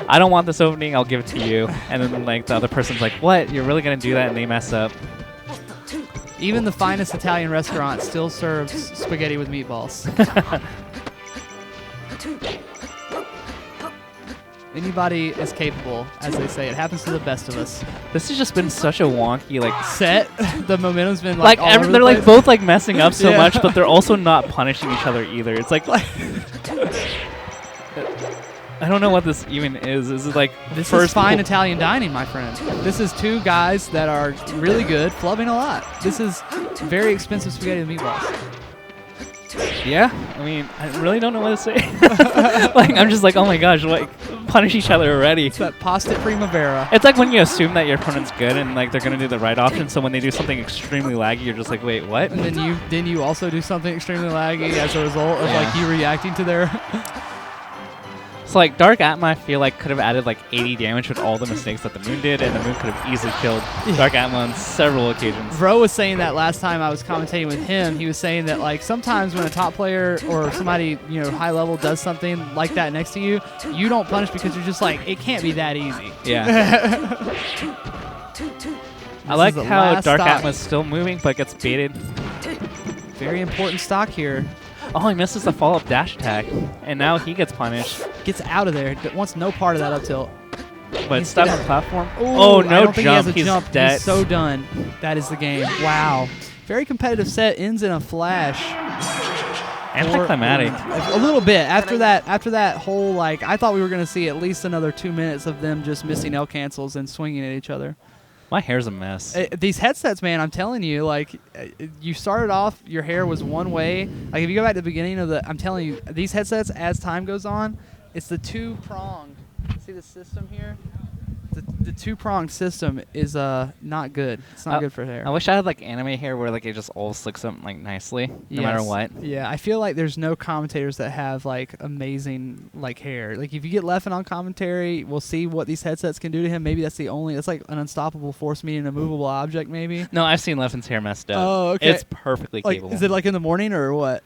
I don't want this opening. I'll give it to you. And then, like, the other person's like, what? You're really going to do that? And they mess up. Even the finest Italian restaurant still serves spaghetti with meatballs. Anybody is capable, as they say. It happens to the best of us. This has just been such a wonky, like, set. The momentum's been like all over they're the like place. both like messing up so much, but they're also not punishing each other either. It's like I don't know what this even is. Is it like this is fine Italian dining, my friend? This is two guys that are really good, flubbing a lot. This is very expensive spaghetti with meatballs. Yeah, I mean, I really don't know what to say. Like, I'm just like, oh my gosh, like, punish each other already. It's that pasta primavera. It's like when you assume that your opponent's good and like they're gonna do the right option. So when they do something extremely laggy, you're just like, wait, what? And then you also do something extremely laggy as a result of like you reacting to their. So like Dark Atma, I feel like could have added like 80 damage with all the mistakes that the Moon did, and the Moon could have easily killed Dark Atma on several occasions. Bro was saying that last time I was commentating with him. He was saying that like sometimes when a top player or somebody high level does something like that next to you, you don't punish because you're just like, it can't be that easy. Yeah. I like how Dark Atma's still moving but gets baited. Very important stock here. Oh, he misses the follow-up dash attack, and now he gets punished. Gets out of there. Wants no part of that up tilt. But it's stuck on the platform. Ooh, oh, no I don't think jump. He has a He's jump. dead. He's so done. That is the game. Wow. Very competitive set. Ends in a flash. Anticlimactic. A little bit. After that whole, like, I thought we were going to see at least another 2 minutes of them just missing L cancels and swinging at each other. My hair's a mess. These headsets, man, I'm telling you, like, you started off, your hair was one way. Like, if you go back to the beginning of I'm telling you, these headsets, as time goes on, it's the two-pronged. See the system here? The two-pronged system is not good. It's not good for hair. I wish I had like anime hair where like it just all slicks up like nicely, no matter what. Yeah, I feel like there's no commentators that have like amazing like hair. Like if you get Leffen on commentary, we'll see what these headsets can do to him. Maybe that's like an unstoppable force meeting a movable object. Maybe. No, I've seen Leffen's hair messed up. Oh, okay. It's perfectly like, capable. Is it like in the morning or what?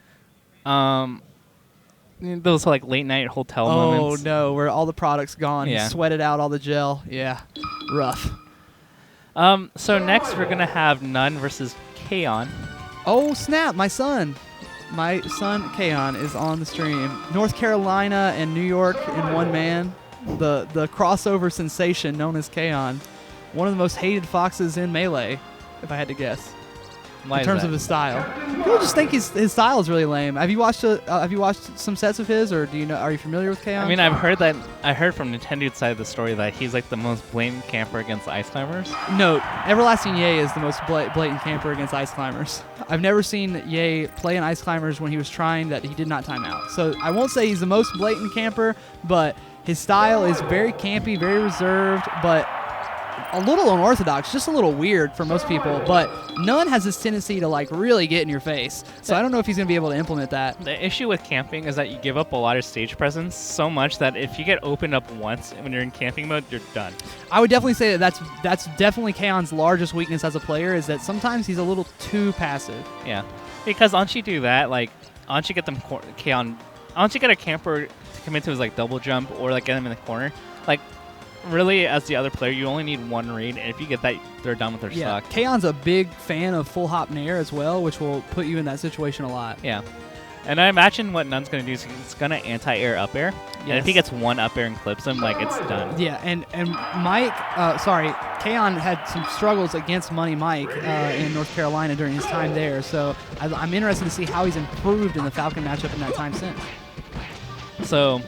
Those like late night hotel moments. Oh no, where all the product's gone. Yeah. He sweated out all the gel. Yeah, rough. So next we're gonna have Nun versus Kaon. Oh snap! My son Kaon is on the stream. North Carolina and New York in one man. The crossover sensation known as Kaon. One of the most hated foxes in Melee, if I had to guess. Why in terms of his style, people just think his style is really lame. Have you watched some sets of his, or are you familiar with Kaon? I mean, I heard from Nintendo's side of the story that he's like the most blatant camper against ice climbers. No, Everlasting Ye is the most blatant camper against ice climbers. I've never seen Ye play an ice climbers when he was trying that he did not time out. So I won't say he's the most blatant camper, but his style is very campy, very reserved, but a little unorthodox, just a little weird for most people, but Nunn has this tendency to like really get in your face. So I don't know if he's going to be able to implement that. The issue with camping is that you give up a lot of stage presence so much that if you get opened up once when you're in camping mode, you're done. I would definitely say that that's definitely Kaon's largest weakness as a player, is that sometimes he's a little too passive. Yeah, because once you do that, like once you get them once you get a camper to come into his like double jump or like get him in the corner, like really as the other player you only need one read, and if you get that, they're done with their stock. Kaon's a big fan of full hop nair as well, which will put you in that situation a lot. Yeah. And I imagine what Nunn's going to do is he's going to anti-air up air. Yes. And if he gets one up air and clips him, like, it's done. Yeah, and Mike, Kaon had some struggles against Money Mike in North Carolina during his time there. So I'm interested to see how he's improved in the Falcon matchup in that time since. So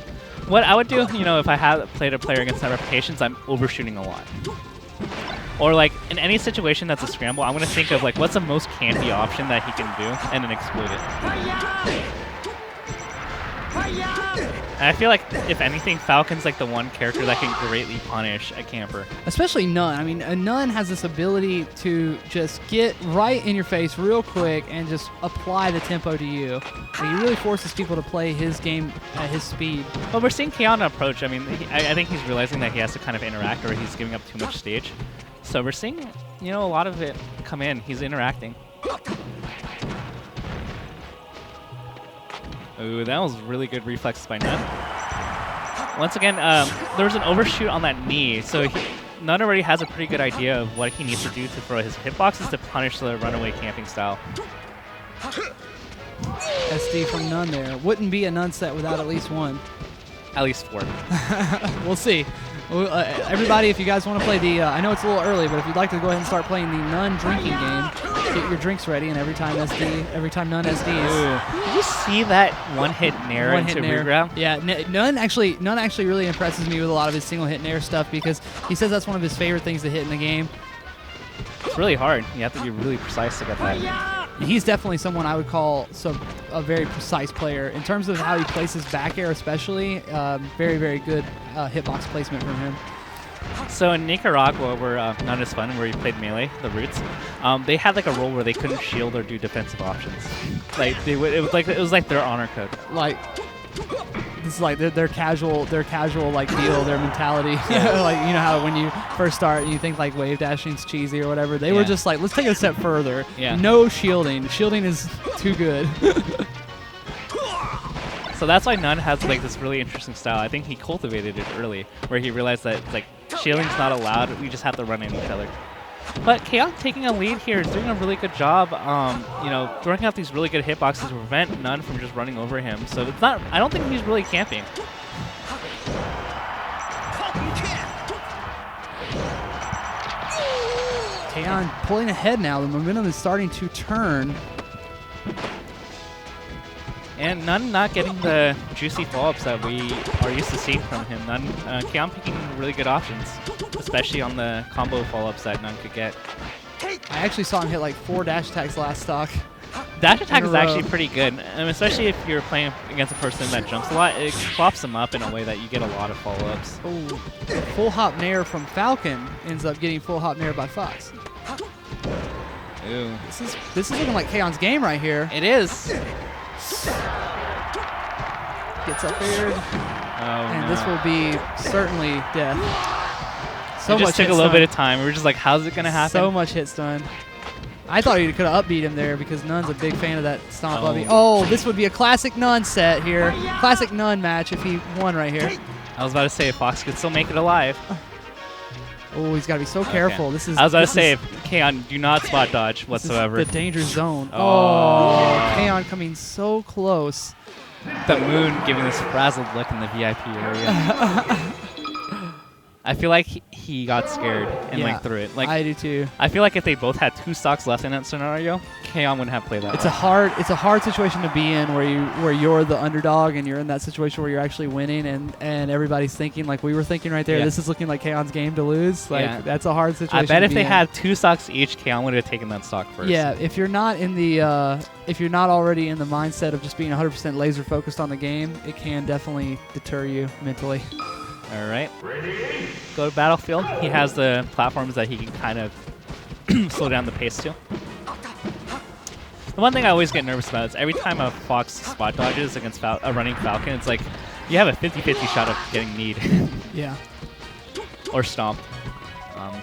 what I would do, if I had played a player against that reputations, I'm overshooting a lot. Or, like, in any situation that's a scramble, I'm going to think of, like, what's the most campy option that he can do, and then exploit it. And I feel like, if anything, Falcon's, like, the one character that can greatly punish a camper. Especially Nunn. I mean, Nunn has this ability to just get right in your face real quick and just apply the tempo to you. And he really forces people to play his game at his speed. But we're seeing Kaon approach. I mean, I think he's realizing that he has to kind of interact or he's giving up too much stage. So we're seeing, a lot of it come in. He's interacting. Ooh, that was really good reflexes by Nunn. Once again, there was an overshoot on that knee, so Nunn already has a pretty good idea of what he needs to do to throw his hitboxes to punish the runaway camping style. SD from Nunn there. Wouldn't be a Nunn set without at least one. At least 4. We'll see. Everybody, if you guys want to play the, I know it's a little early, but if you'd like to go ahead and start playing the Nunn drinking game, get your drinks ready, and every time Nunn SD is. Did you see that one-hit nair into regrab? Yeah, Nunn actually really impresses me with a lot of his single-hit nair stuff because he says that's one of his favorite things to hit in the game. It's really hard. You have to be really precise to get that. He's definitely someone I would call a very precise player. In terms of how he places back air especially, very, very good hitbox placement from him. So in Nicaragua, where None is Fun, where he played Melee, the Roots, they had like a role where they couldn't shield or do defensive options. Like it was like their honor code. Like this is like their casual like deal, their mentality. Yeah. Like how when you first start you think like wave dashing's cheesy or whatever. They were just like, let's take it a step further. Yeah. No shielding. Shielding is too good. So that's why Nunn has like this really interesting style. I think he cultivated it early, where he realized that like shielding's not allowed. We just have to run in each other. But Kaon taking a lead here is doing a really good job, throwing out these really good hitboxes to prevent Nunn from just running over him. So it's not, I don't think he's really camping. Kaon pulling ahead now. The momentum is starting to turn. And Nunn not getting the juicy follow-ups that we are used to seeing from him. Kaon picking really good options, especially on the combo follow-ups that Nunn could get. I actually saw him hit like 4 dash attacks last stock. Dash attack is actually pretty good, and especially if you're playing against a person that jumps a lot, it flops them up in a way that you get a lot of follow-ups. Oh, full hop nair from Falcon ends up getting full hop nair by Fox. Ooh. This is looking like Kaon's game right here. It is. Gets up aired, and this will be certainly death. So it just took a little bit of time. We were just like, how's it gonna happen? So much hit stun. I thought he could have upbeat him there because Nunn's a big fan of that stomp upbeat. Oh, this would be a classic Nunn set here. Classic Nunn match if he won right here. I was about to say Fox could still make it alive. Oh, he's got to be so careful. Okay. I was about to say, Kaon, do not spot dodge whatsoever. This is the danger zone. Oh, Kaon coming so close. The moon giving this frazzled look in the VIP area. I feel like he got scared and like threw it. Like I do too. I feel like if they both had 2 stocks left in that scenario, Kaon wouldn't have played that. It's a hard situation to be in where you're the underdog and you're in that situation where you're actually winning and everybody's thinking like we were thinking right there. Yeah. This is looking like Kaon's game to lose. Like that's a hard situation. I bet if they had 2 stocks each, Kaon would have taken that stock first. Yeah, if you're not in the if you're not already in the mindset of just being 100% laser focused on the game, it can definitely deter you mentally. All right. Go to battlefield. He has the platforms that he can kind of slow down the pace to. The one thing I always get nervous about is every time a fox spot dodges against a running falcon, it's like you have a 50-50 shot of getting kneed. Yeah. Or stomped.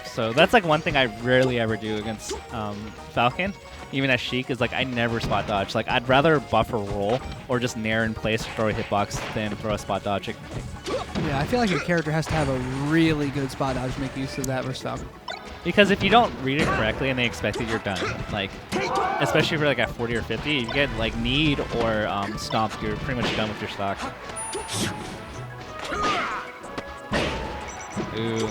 So that's like one thing I rarely ever do against falcon. Even as Sheik is like I never spot dodge. Like I'd rather buffer roll or just nair in place, throw a hitbox, than throw a spot dodge. Yeah, I feel like your character has to have a really good spot dodge to make use of that versus falcon. Because if you don't read it correctly and they expect it, you're done. Like, especially if you're like at 40 or 50, you get like kneed or stomped, you're pretty much done with your stock. Ooh.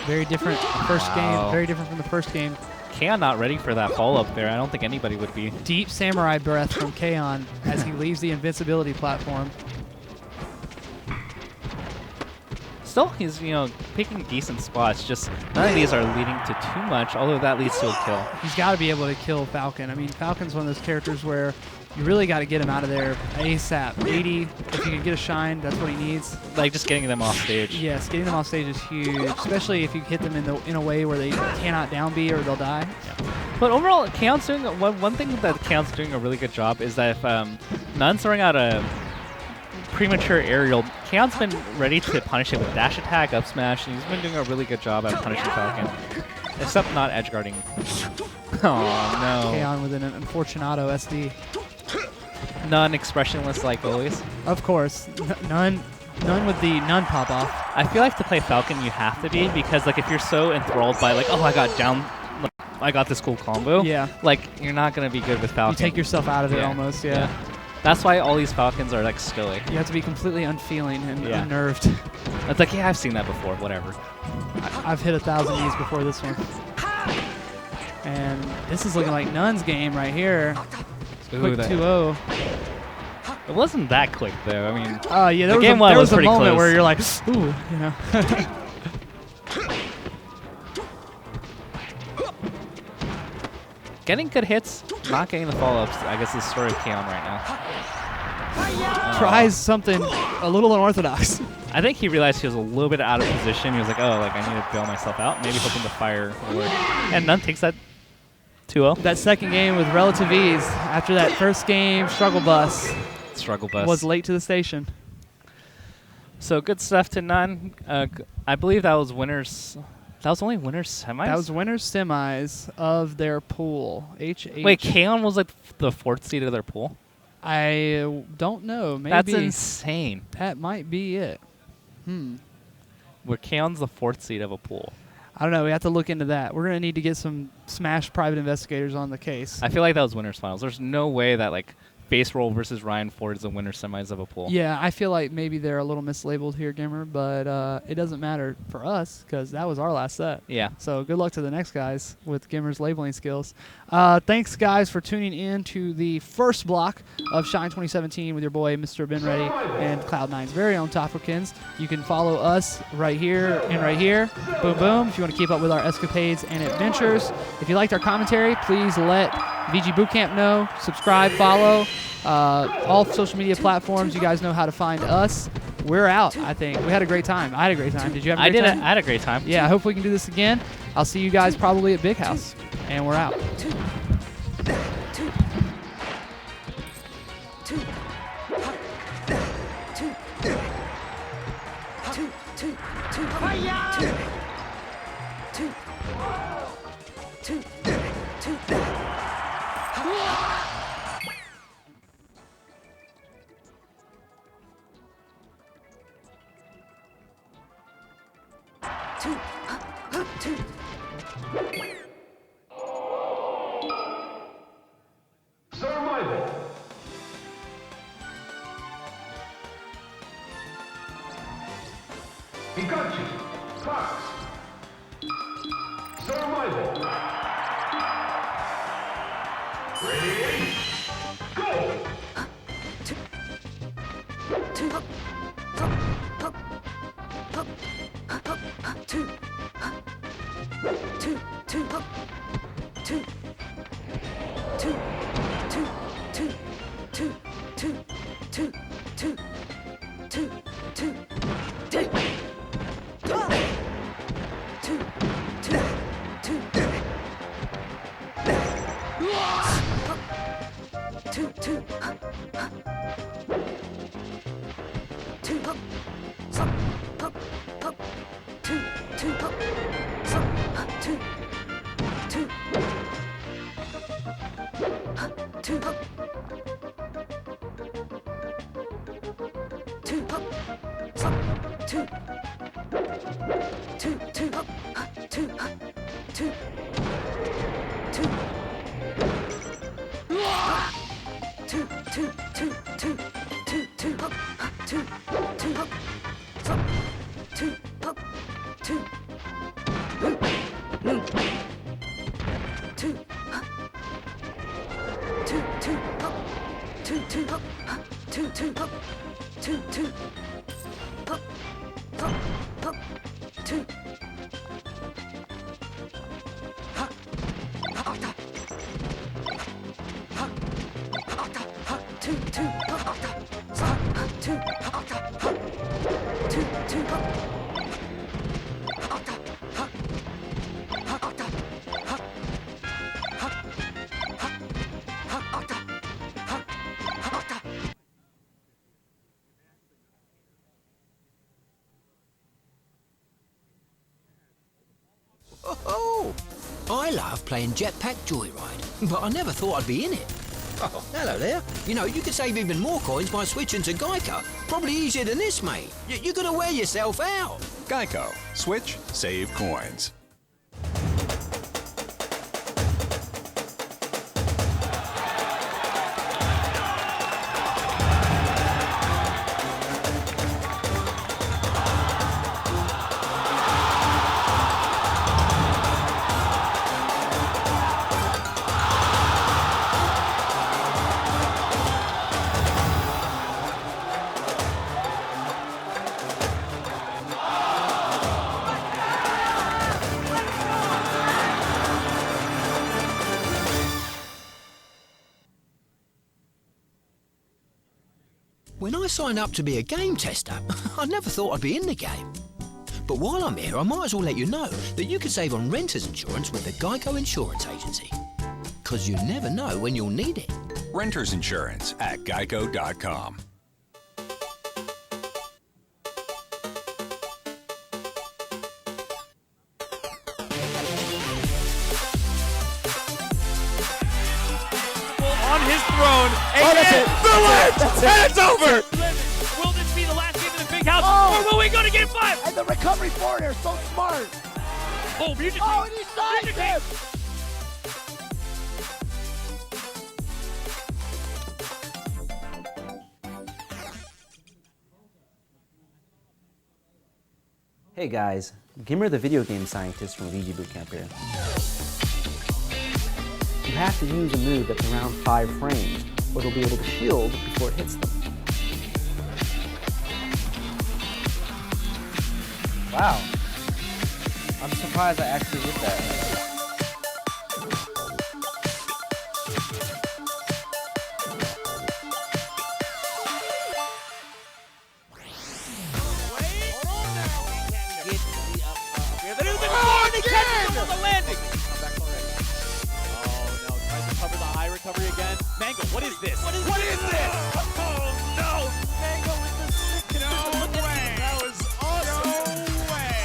Very different first game. Very different from the first game. Kaon not ready for that follow-up there. I don't think anybody would be. Deep samurai breath from Kaon as he leaves the invincibility platform. Still, he's, picking decent spots. Just none of these are leading to too much, although that leads to a kill. He's got to be able to kill Falcon. I mean, Falcon's one of those characters where you really got to get him out of there ASAP. 80, if you can get a shine, that's what he needs. Like just getting them off stage. Yes, getting them off stage is huge, especially if you hit them in a way where they cannot down B or they'll die. Yeah. But overall, Kaon's doing one thing that Kaon's doing a really good job is that if Nun's throwing out a premature aerial, Kaon's been ready to punish it with dash attack, up smash, and he's been doing a really good job at punishing Falcon. Except not edge guarding. Oh no. Kaon with an Unfortunato SD. Nun expressionless like always. Of course. None with the none pop off. I feel like to play Falcon you have to be, because like if you're so enthralled by like, oh I got this cool combo. Yeah. Like you're not gonna be good with Falcon. You take yourself out of it almost, yeah. That's why all these Falcons are like stoic. You have to be completely unfeeling and unnerved. It's like, yeah, I've seen that before, whatever. I've hit 1,000 E's before this one. And this is looking like Nun's game right here. Quick 2-0. It wasn't that quick though. I mean, yeah, there was a moment close. where you're like, ooh, Getting good hits, not getting the follow-ups, I guess is the story of Kaon right now. Tries something a little unorthodox. I think he realized he was a little bit out of position. He was like, oh, like I need to bail myself out. Maybe hoping the fire will work. And Nun takes that 2-0. That second game with relative ease. After that first game, struggle bus. Struggle bus. Was late to the station. So good stuff to Nun. I believe that was winners. That was only winners semis? That was winners semis of their pool. Wait, Kaon was like the 4th seed of their pool? I don't know. Maybe. That's insane. That might be it. Where Kaon's the 4th seed of a pool. I don't know. We have to look into that. We're going to need to get some Smash private investigators on the case. I feel like that was winners finals. There's no way that like Base Roll versus Ryan Ford is the winner semis of a pool. Yeah, I feel like maybe they're a little mislabeled here, Gimmer, but it doesn't matter for us because that was our last set. Yeah. So good luck to the next guys with Gimmer's labeling skills. Thanks, guys, for tuning in to the first block of Shine 2017 with your boy, Mr. Ben Ready, and Cloud9's very own Topperkins. You can follow us right here and right here. Boom, boom. If you want to keep up with our escapades and adventures. If you liked our commentary, please let VG Bootcamp know. Subscribe, follow. All social media platforms, you guys know how to find us. We're out, I think. We had a great time. I had a great time. Did you have a great time? I had a great time. Yeah, I hope we can do this again. I'll see you guys probably at Big House. And we're out. Survival. Pikachu. Fox. Survival. Ready? Go! Oh, I love playing Jetpack Joyride, but I never thought I'd be in it. Oh, hello there. You know, you could save even more coins by switching to Geico. Probably easier than this, mate. You're gonna wear yourself out. Geico. Switch, save coins. When I signed up to be a game tester, I never thought I'd be in the game. But while I'm here, I might as well let you know that you can save on renter's insurance with the Geico Insurance Agency. 'Cause you never know when you'll need it. Renters Insurance at geico.com. On his throne, and that's it. the ledge, That's it. and it's over. Will this be the last game in the big house, or will we go to game 5? And the recovery foreigner is so smart. Oh, music. Oh, and he signed him. Hey guys, Gimmer the video game scientist from VG Bootcamp here. You have to use a move that's around 5 frames, or they'll be able to shield before it hits them. Wow. I'm surprised I actually did that. Recovery again. Mango, what is this? What is this? Oh no! Mango with the sick. No way! That was awesome. No way!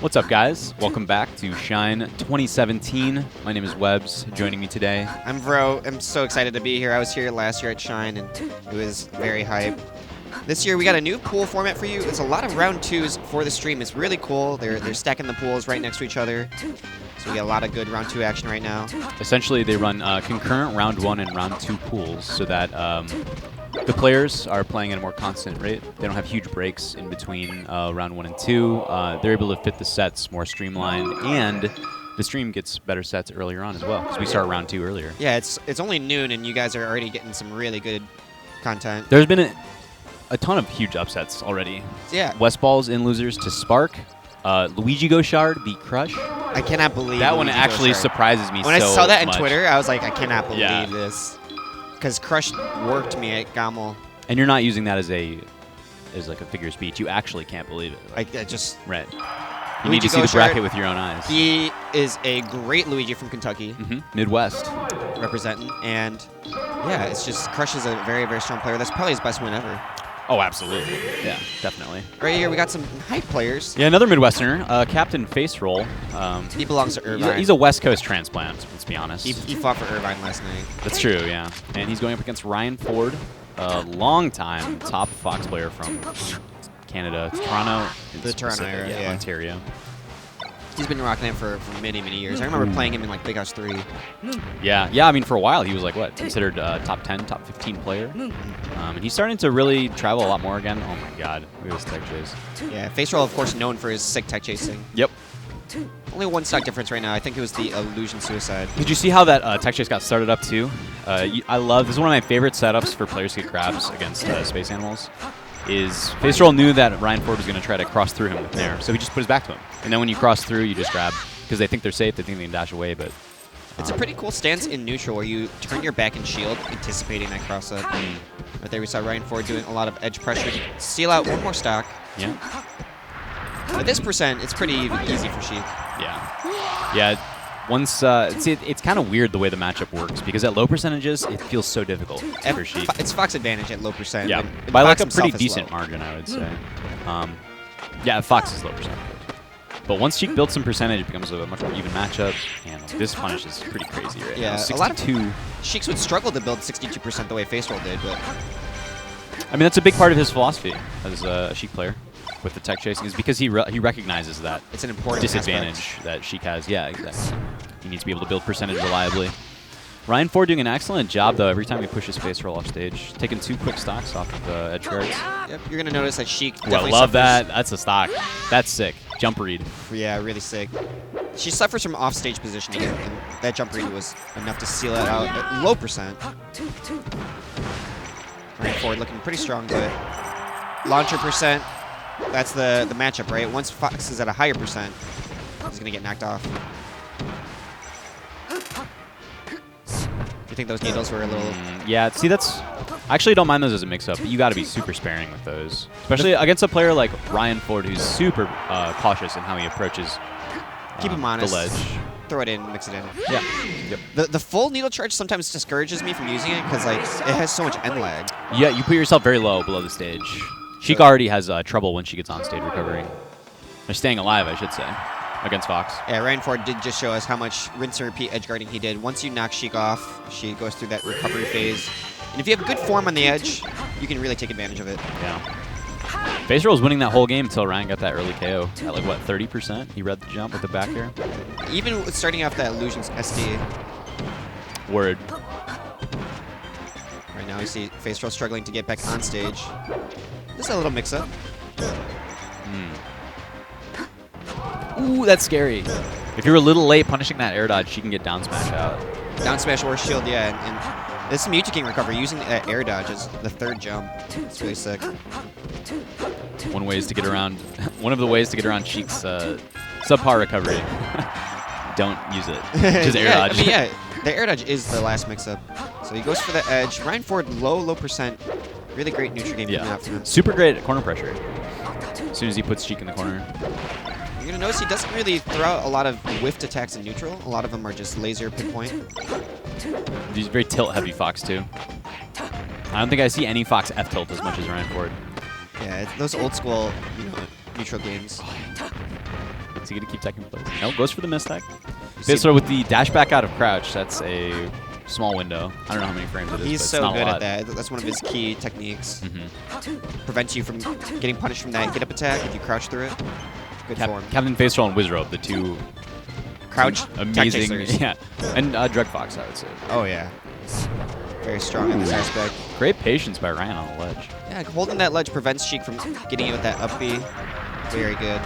What's up, guys? Welcome back to Shine 2017. My name is Webbs. Joining me today, I'm Vro. I'm so excited to be here. I was here last year at Shine, and it was very hype. This year, we got a new pool format for you. It's a lot of round twos for the stream. It's really cool. They're stacking the pools right next to each other. So we got a lot of good round 2 action right now. essentially, they run concurrent round 1 and round 2 pools so that the players are playing at a more constant rate. They don't have huge breaks in between round 1 and 2. They're able to fit the sets more streamlined, and the stream gets better sets earlier on as well because we start round 2 earlier. Yeah, it's only noon, and you guys are already getting some really good content. There's been a ton of huge upsets already. Yeah. West Balls in losers to Spark. Luigi Gauchard beat Crush. I cannot believe that one Luigi actually Gauchard. surprises me so When I saw that much. in Twitter, I was like, I cannot believe Yeah. this. Because Crush worked me at Gammel. And you're not using that as like a figure of speech. You actually can't believe it. I just... Right. You Luigi need to see the Gauchard, bracket with your own eyes. He is a great Luigi from Kentucky. Midwest. Representing. And, yeah, it's just... Crush is a very, very strong player. That's probably his best win ever. Oh, absolutely. Yeah, definitely. Right here, we got some hype players. Yeah, another Midwesterner, Captain Face Roll. He belongs to Irvine. He's a West Coast transplant, let's be honest. He fought for Irvine last night. That's true, yeah. And he's going up against Ryan Ford, a long-time top Fox player from Canada, Toronto. The Toronto area, yeah. Ontario. He's been rocking it for many, many years. I remember playing him in like Big House 3. Yeah. I mean, for a while he was like what considered top 10, top 15 player, and he's starting to really travel a lot more again. Oh my God, look at this tech chase. Yeah, Face Roll, of course, known for his sick tech chasing. Yep. Only one stock difference right now. I think it was the Illusion Suicide. Did you see how that tech chase got started up too? I love this is one of my favorite setups for players to get grabs against space animals. Is Face Roll knew that Ryan Ford was going to try to cross through him with Nair, so he just put his back to him. And then when you cross through, you just grab because they think they're safe, they think they can dash away, but it's a pretty cool stance in neutral where you turn your back and shield, anticipating that cross up. Right there, we saw Ryan Ford doing a lot of edge pressure to seal out one more stock. Yeah. At this percent, it's pretty easy for Sheik. Yeah. Once it's kind of weird the way the matchup works because at low percentages it feels so difficult for Sheik. It's Fox advantage at low percent. Yeah, and by like Fox a pretty himself is decent low. margin, I would say. Yeah, Fox is low percent. But once Sheik builds some percentage, it becomes a much more even matchup, and this punish is pretty crazy right now. Yeah, 62. a lot of Sheiks would struggle to build 62% the way Face Roll did, but I mean, that's a big part of his philosophy as a Sheik player with the tech chasing is because he recognizes that it's an important disadvantage that Sheik has. Yeah, exactly. He needs to be able to build percentage reliably. Ryan Ford doing an excellent job, though, every time he pushes Face Roll off stage. Taking 2 quick stocks off of edge guards. Yep, you're going to notice that Sheik Well, definitely love suffers. that. That's a stock. That's sick. Jump read. Yeah, really sick. She suffers from off-stage positioning, and that jump read was enough to seal it out at low percent. Ryan Ford looking pretty strong, but launcher percent, that's the matchup, right? Once Fox is at a higher percent, he's going to get knocked off. You think those needles were a little... Yeah, see, I actually don't mind those as a mix-up, but you got to be super sparing with those. Especially against a player like Ryan Ford, who's super cautious in how he approaches Keep him honest. the ledge. Throw it in, mix it in. Yeah. Yep. The full needle charge sometimes discourages me from using it because like it has so much end lag. Yeah, you put yourself very low below the stage. Sheik already has trouble when she gets on stage recovering. Or staying alive, I should say, against Fox. Yeah, Ryan Ford did just show us how much rinse and repeat edge guarding he did. Once you knock Sheik off, she goes through that recovery phase. And if you have good form on the edge, you can really take advantage of it. Yeah. Face Roll was winning that whole game until Ryan got that early KO at like, what, 30%? He read the jump with the back air. Even with starting off that Illusions SD. Word. Right now we see Face Roll struggling to get back on stage. Just a little mix-up. Ooh, that's scary. If you're a little late punishing that air dodge, she can get down smash out. Down smash or shield, yeah. And this Mewtwo King recovery using that air dodge is the third jump. It's really sick. One way is to get around. One of the ways to get around Sheik's subpar recovery. Don't use it. Just air dodge. I mean, yeah, the air dodge is the last mix-up. So he goes for the edge. Ryan Ford, low percent. Really great neutral game coming out from him. Super great at corner pressure. As soon as he puts Sheik in the corner. You're going to notice he doesn't really throw out a lot of whiffed attacks in neutral. A lot of them are just laser pinpoint. He's very tilt-heavy Fox, too. I don't think I see any Fox F-tilt as much as Ryan Ford. Yeah, those old school neutral games. Is he going to keep teching place? No, goes for the mistech. Face throw with the dash back out of crouch. That's a small window. I don't know how many frames it is. He's but so it's not good a at lot. that. That's one of his key techniques. Mm-hmm. Prevents you from getting punished from that get-up attack if you crouch through it. Good form. Captain Face Roll and Wizrobe, the two Crouch amazing, tech chasers. yeah, and Drug Fox, I would say. Oh, yeah. Very strong in this aspect. Great patience by Ryan on the ledge. Yeah, holding that ledge prevents Sheik from getting you with that up B. Very good.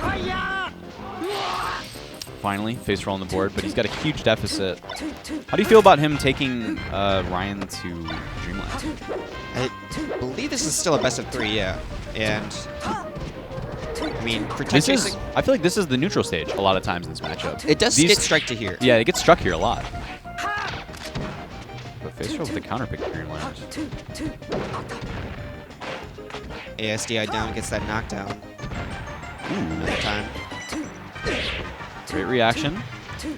Finally, Face Roll on the board, but he's got a huge deficit. How do you feel about him taking Ryan to Dreamland? I believe this is still a best of 3, yeah. And I mean, for tech chasing, I feel like this is the neutral stage a lot of times in this matchup. it does get strike to here. Yeah, it gets struck here a lot. But Face Roll with the counter pick to Dreamland. ASDI down gets that knockdown. Another time. Great reaction.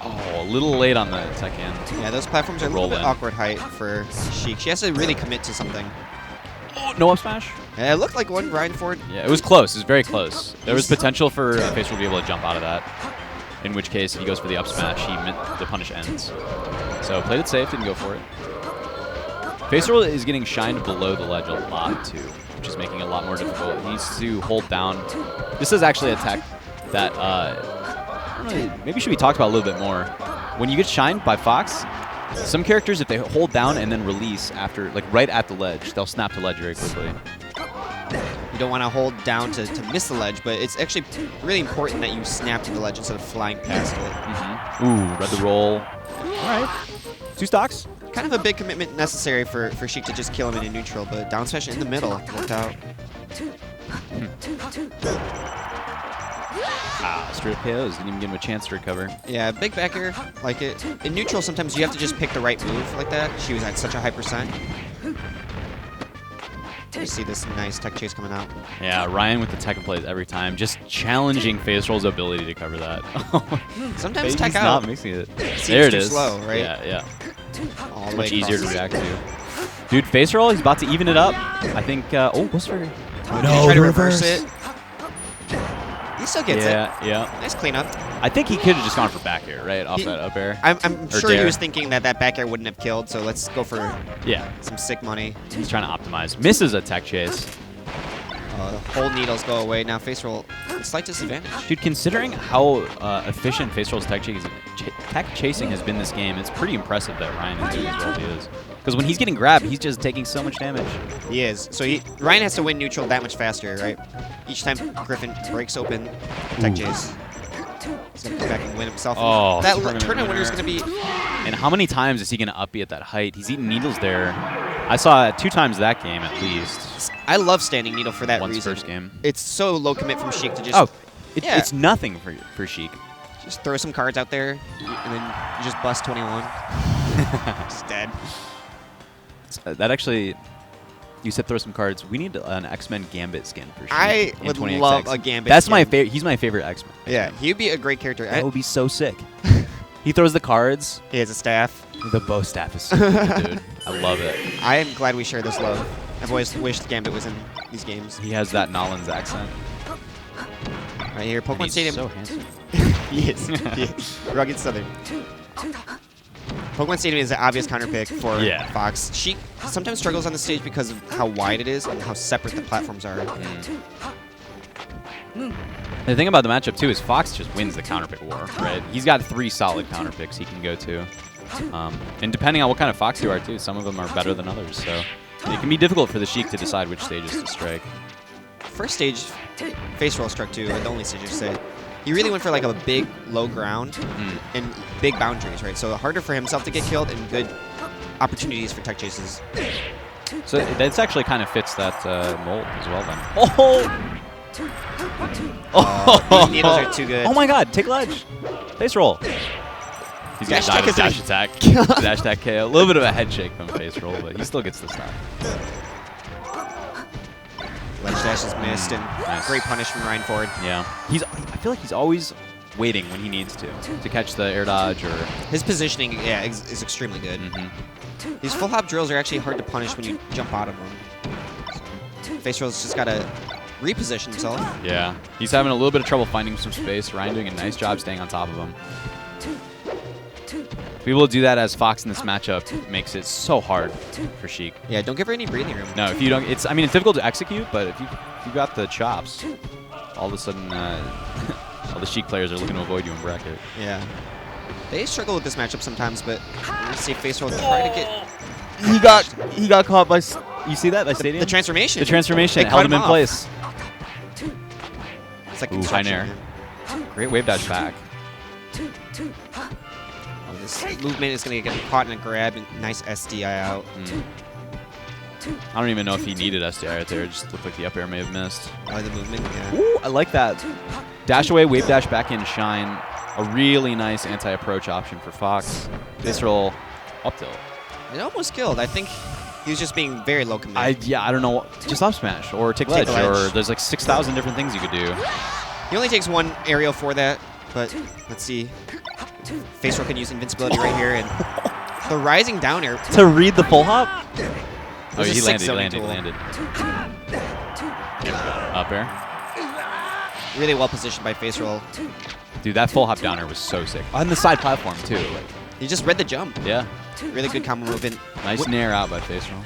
Oh, a little late on the tech end. Yeah, those platforms are a little bit in. awkward height for Sheik. She has to really commit to something. Oh, no up smash? Yeah, it looked like one Ryan Ford. Yeah, it was close. It was very close. There was potential for Face Roll to be able to jump out of that. In which case, if he goes for the up smash, the punish ends. So played it safe, didn't go for it. Face Roll is getting shined below the ledge a lot too, which is making it a lot more difficult. He needs to hold down. This is actually a tech that I don't know, maybe should be talked about a little bit more. When you get shined by Fox, some characters, if they hold down and then release after, like right at the ledge, they'll snap to ledge very quickly. You don't want to hold down to miss the ledge, but it's actually really important that you snap to the ledge instead of flying past it. Mm-hmm. Ooh, read the roll. All right. 2 stocks. Kind of a big commitment necessary for Sheik to just kill him in a neutral, but down smash in the middle worked out. Straight KOs. Didn't even give him a chance to recover. Yeah, big back air, like it. In neutral, sometimes you have to just pick the right move like that. She was at such a high percent. You see this nice tech chase coming out. Yeah, Ryan with the tech and plays every time, just challenging Face Roll's ability to cover that. Sometimes He's tech not out. mixing it. Seems There it too is. slow, right? Yeah. All It's the much way easier to across. react to. Dude, Face Roll, he's about to even it up. I think, oh, what's for... No, try to reverse it. He still gets it. Yeah. Nice cleanup. I think he could have just gone for back air, right? Off that up air. I'm Or sure he dare. was thinking that back air wouldn't have killed, so let's go for some sick money. He's trying to optimize. Misses a tech chase. Hold needles go away. Now Face Roll, slight disadvantage. Dude, considering how efficient Face Roll's tech chasing has been this game, it's pretty impressive that Ryan is doing as well as he is. Because when he's getting grabbed, he's just taking so much damage. He is. So Ryan has to win neutral that much faster, right? Each time Griffin breaks open tech chase, he's going to come back and win himself. Oh, that tournament winner is going to be... And how many times is he going to up B at that height? He's eating needles there. I saw it 2 times that game at least. I love standing needle for that Once reason. first game. It's so low commit from Sheik to just... Oh, it's nothing for Sheik. Just throw some cards out there, and then you just bust 21. Just dead. That actually... You said throw some cards. We need an X-Men Gambit skin for Sheik. I in would 20XX. love a Gambit That's skin. my favorite. He's my favorite X-Men. Yeah, he'd be a great character. That would be so sick. He throws the cards. He has a staff. The bow staff is so good, dude. I love it. I am glad we share this love. I've always wished Gambit was in these games. He has that Nolan's accent. Right here, Pokemon He's Stadium. so handsome. He is. Rugged Southern. Pokemon Stadium is an obvious counter pick for Fox. She sometimes struggles on the stage because of how wide it is and how separate the platforms are. The thing about the matchup, too, is Fox just wins the counter pick war, right? He's got 3 solid counter picks he can go to. And depending on what kind of Fox you are, too, some of them are better than others. So it can be difficult for the Sheik to decide which stages to strike. First stage, Face Roll struck too, or the only stage I say. He really went for like a big low ground and big boundaries, right? So harder for himself to get killed and good opportunities for tech chases. So that's actually kind of fits that mold as well then. These needles are too good. Oh my god, take ledge. Face roll. He's going to die with dash attack. Dash attack KO. A little bit of a head shake from face roll, but he still gets the stop. Ledge dash is missed, and great punish from Ryan Ford. Yeah. I feel like he's always waiting when he needs to catch the air dodge or... His positioning, yeah, is extremely good. These full hop drills are actually hard to punish when you jump out of them. Face roll's just got to reposition himself. Yeah. He's having a little bit of trouble finding some space. Ryan doing a nice job staying on top of him. To be able to do that as Fox in this matchup makes it so hard for Sheik. Yeah, don't give her any breathing room. No, if you don't, it's difficult to execute, but if you got the chops, all of a sudden all the Sheik players are looking to avoid you in bracket. Yeah. They struggle with this matchup sometimes, but let's see if face roll try to get. He got caught by. You see that by Stadium? The transformation. The transformation They held cut him in off. place. It's like Ooh, high nair. Great wave dash back. Oh, this movement is going to get caught in a grab and nice SDI out. I don't even know if he needed SDI right there. It just looked like the up air may have missed. Oh, the movement, yeah. Ooh, I like that. Dash away, wave dash back in, shine. A really nice anti-approach option for Fox. Face roll, up tilt. It almost killed. I think he was just being very low command. I don't know. Just up smash or take ledge, or there's like 6,000 different things you could do. He only takes one aerial for that, but let's see. Face roll can use invincibility right here, and the rising down air. To read the full hop? Oh, There's a he six landed. zoning tool. Up air. Really well positioned by face roll. Dude, that full hop down air was so sick. On the side platform, too. Like, He just read the jump. yeah. Really good combo movement. Nice nair out by face roll.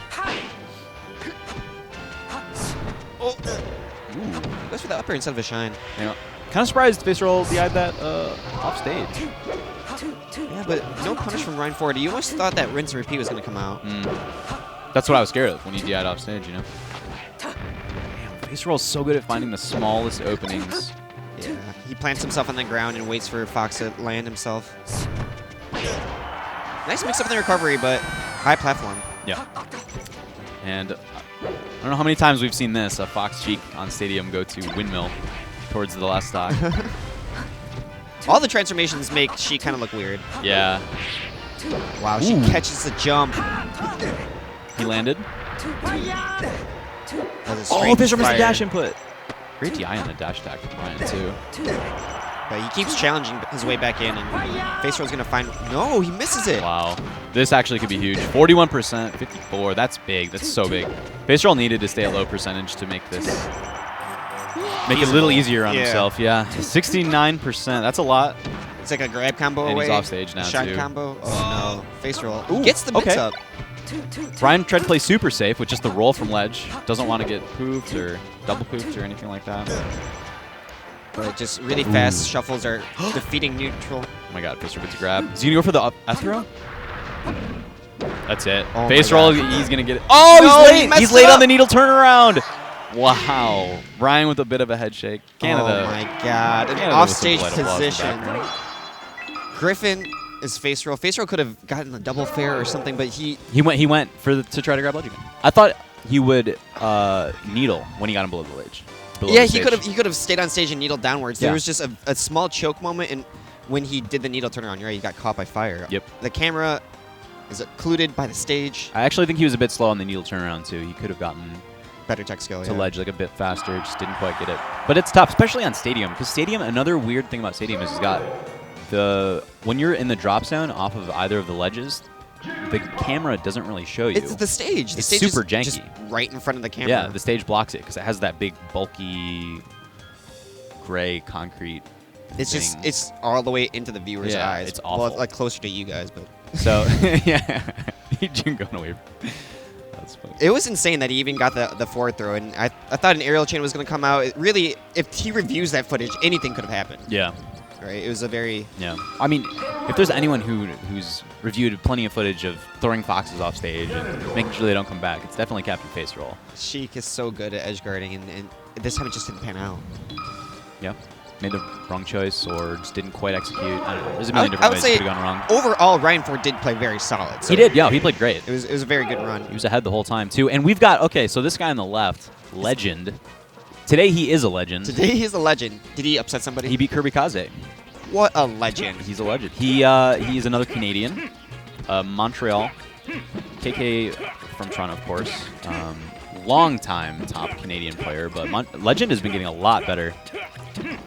Oh. Goes for the upper instead of a shine. You know, kind of surprised face roll DI'd that off stage. Yeah, but no punish from Ryan Ford. You almost thought that rinse and repeat was going to come out. That's what I was scared of when he DI'd off stage, you know? Damn, face roll's so good at finding the smallest openings. Yeah, he plants himself on the ground and waits for Fox to land himself. Nice mix up in the recovery, but high platform. Yeah. And I don't know how many times we've seen this, a Fox Sheik on Stadium go to windmill towards the last stock. All the transformations make she kind of look weird. Yeah. Wow, she catches the jump. He landed. Oh, Fisher missed the dash input. Great DI on the dash attack from Ryan, too. But he keeps challenging his way back in, and face roll's going to find. No, he misses it. Wow. This actually could be huge. 41%, 54. That's big. That's so big. Face roll needed to stay at low percentage to make this. Make it a little easier on himself. Yeah. 69%. That's a lot. It's like a grab combo and away. He's off stage now, Shine too. combo. Oh, no. Face roll. Ooh, Gets the mix up. Ryan tried to play super safe with just the roll from ledge. Doesn't want to get poofed or double poofed or anything like that. But just really fast shuffles are defeating neutral. Oh my god, face roll gets a grab. Is he going to go for the F throw? That's it. Oh face my roll, God. he's going to get it. Oh, No, he's he late. messed He's it late on up. the needle turnaround. Wow. Ryan with a bit of a head shake. Canada. Oh my god. An Canada with offstage some polite applause in the position. background. Griffin is face roll. Face roll could have gotten a double fair or something, but he He went to try to grab ledge again. I thought he would needle when he got him below the ledge. yeah, he could have stayed on stage and needled downwards. Yeah. There was just a small choke moment, and when he did the needle turnaround, you're right, he got caught by fire. Yep. The camera is occluded by the stage. I actually think he was a bit slow on the needle turnaround too. He could have gotten Better tech skill, to ledge like a bit faster. Just didn't quite get it. But it's tough, especially on Stadium, because Stadium. Another weird thing about Stadium is he's got when you're in the drop zone off of either of the ledges, the camera doesn't really show you. It's the stage. The It's stage super is janky. just right in front of the camera. Yeah, the stage blocks it because it has that big bulky gray concrete. It's thing. just it's all the way into the viewer's Yeah, eyes. it's awful. Well, like closer to you guys, but So yeah, June going away. That's funny. it was insane that he even got the forward throw, and I thought an aerial chain was going to come out. It really, if he reviews that footage, anything could have happened. Yeah. Right. It was a very Yeah. I mean, if there's anyone who's reviewed plenty of footage of throwing foxes off stage and making sure they don't come back, it's definitely Captain Face Roll. Sheik is so good at edge guarding, and this time it just didn't pan out. Yeah. Made the wrong choice or just didn't quite execute. I don't know. There's a million I different would ways say it could have gone wrong. overall, Ryan Ford did play very solid. So He did, yeah. He played great. It was a very good run. He was ahead the whole time, too. And we've got, okay, so this guy on the left, legend. Today he is a legend. Today he's a legend. Did he upset somebody? He beat Kirby Kaze. What a legend. He's a legend. He is another Canadian, Montreal, KK from Toronto, of course. Long-time top Canadian player, but Legend has been getting a lot better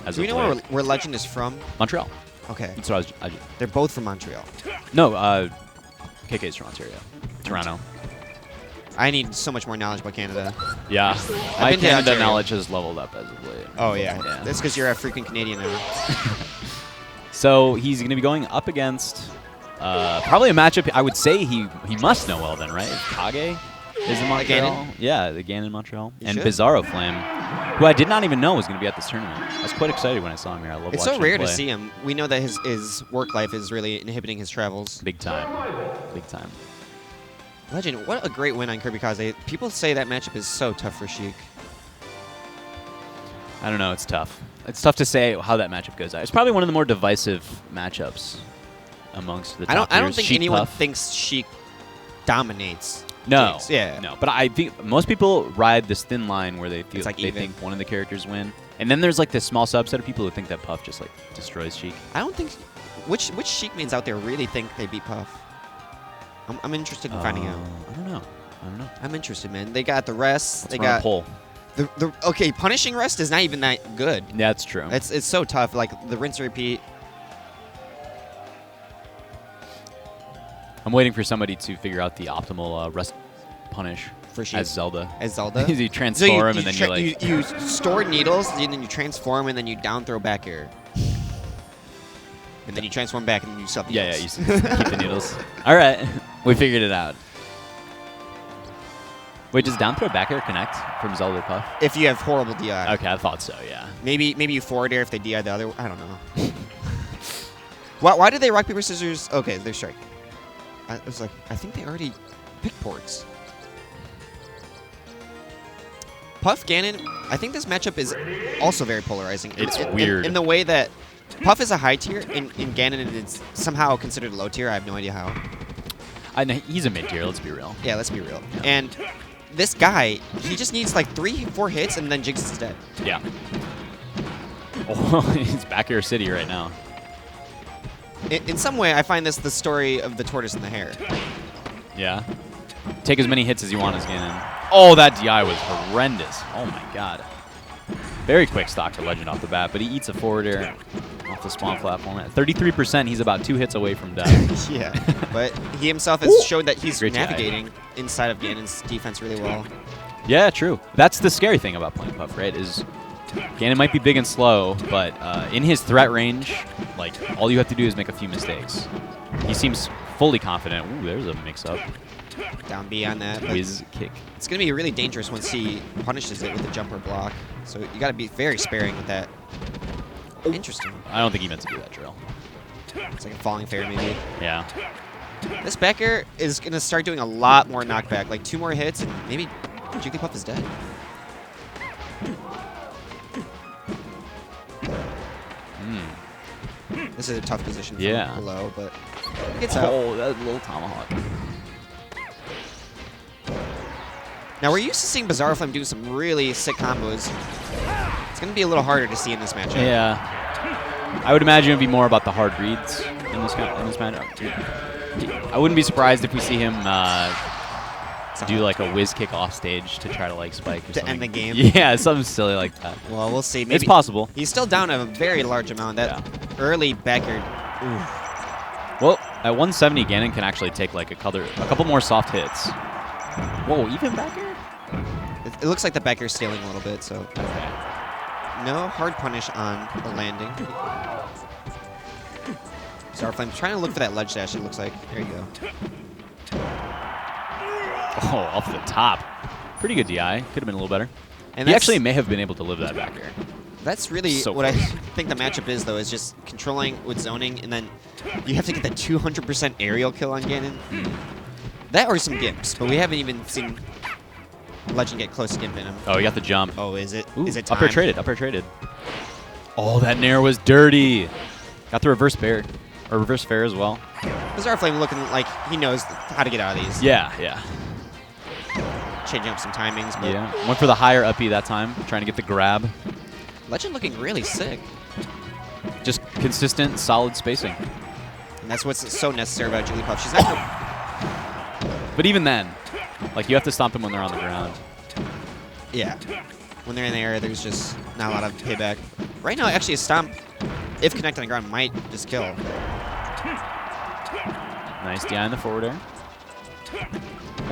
as Do of you know late. where Legend is from? Montreal. Okay. That's what They're both from Montreal. No, KK is from Ontario. Toronto. I need so much more knowledge about Canada. Yeah. I've My been to Canada Ontario. knowledge has leveled up as of late. Oh, yeah. That's because you're a freaking Canadian now. So he's going to be going up against probably a matchup I would say he must know well then, right? Kage is in Montreal. Ganon? Yeah, the Ganon in Montreal. You and should. Bizarro Flame, who I did not even know was going to be at this tournament. I was quite excited when I saw him here. I love It's watching so rare him to play. see him. We know that his work life is really inhibiting his travels. Big time. Big time. Legend, what a great win on Kirby Kaze. People say that matchup is so tough for Sheik. I don't know. It's tough. It's tough to say how that matchup goes out. It's probably one of the more divisive matchups amongst the top I don't tiers. think Sheik anyone Puff. thinks Sheik dominates. No, Jinx. Yeah. no. But I think most people ride this thin line where they feel It's like they even. think one of the characters win, and then there's like this small subset of people who think that Puff just like destroys Sheik. I don't think which Sheik mains out there really think they beat Puff. I'm interested in finding out. I don't know. I'm interested, man. They got the rest. Let's they run a got poll. the okay. Punishing rest is not even that good. Yeah, that's true. It's so tough. Like the rinse and repeat. I'm waiting for somebody to figure out the optimal rest punish For Sheik. as Zelda. As Zelda. you transform and then tra- you like. you store needles, and then you transform, and then you down throw back air. And then you transform back, and then you sub Yeah, needles. you keep the needles. All right, we figured it out. Wait, does down throw back air connect from Zelda Puff? If you have horrible DI. Okay, I thought so. Yeah. Maybe you forward air if they DI the other. I don't know. Why did they rock paper scissors? Okay, they're strike. I was like, I think they already picked ports. Puff Ganon. I think this matchup is also very polarizing. It's in, weird. in the way that Puff is a high tier and Ganon is somehow considered low tier. I have no idea how. I know he's a mid tier. Let's be real. Yeah, let's be real. And this guy, he just needs like 3-4 hits and then Jinx is dead. Yeah. Oh, he's back air city right now. In some way, I find this the story of the tortoise and the hare. Yeah. Take as many hits as you want as Ganon. Oh, that DI was horrendous. Oh my god. Very quick stock to Legend off the bat, but he eats a forward air off the spawn platform. At 33%, he's about 2 hits away from death. Yeah, but he himself has showed that he's Great DI. navigating inside of Ganon's defense really well. Yeah, true. That's the scary thing about playing Puff, right? Is Ganon might be big and slow, but in his threat range, like all you have to do is make a few mistakes. He seems fully confident. Ooh, there's a mix-up. Down B on that. but Whiz kick. It's going to be really dangerous once he punishes it with a jumper block. So you got to be very sparing with that. Interesting. I don't think he meant to do that drill. It's like a falling fair maybe. Yeah. This back air is going to start doing a lot more knockback. Like 2 more hits and maybe Jigglypuff is dead. This is a tough position from below, but it's out. Oh, that little tomahawk. Now, we're used to seeing Bizarro Flame do some really sick combos. It's going to be a little harder to see in this matchup. Yeah. I would imagine it would be more about the hard reads in this matchup. I wouldn't be surprised if we see him do like a whiz kick off stage to try to like spike or To something. end the game? Yeah, something silly like that. Well, we'll see. Maybe It's possible. He's still down a very large amount. That early back air. Well, at 170, Ganon can actually take like a couple more soft hits. Whoa, even back air? It looks like the back air's stealing a little bit, so. No hard punish on the landing. Starflame trying to look for that ledge dash, it looks like. There you go. Oh, off the top. Pretty good DI. Could have been a little better. And he that's- actually may have been able to live that back air. That's really So what I close. think the matchup is, though, is just controlling with zoning, and then you have to get that 200% aerial kill on Ganon. That or some gimps, but we haven't even seen Legend get close to gimping him. Oh, he got the jump. Oh, is it? Ooh, Is it up air time? traded, up air traded. Oh, that nair was dirty. Got the reverse bear, or reverse fair as well. Bizarre Flame looking like he knows how to get out of these. Yeah, yeah. Changing up some timings, but Yeah, went for the higher uppy that time, trying to get the grab. Legend looking really sick. Just consistent, solid spacing. And that's what's so necessary about Jigglypuff. She's not gonna... But even then, like you have to stomp them when they're on the ground. Yeah. When they're in the air, there's just not a lot of payback. Right now, actually, a stomp, if connected on the ground, might just kill. Nice DI in the forward air.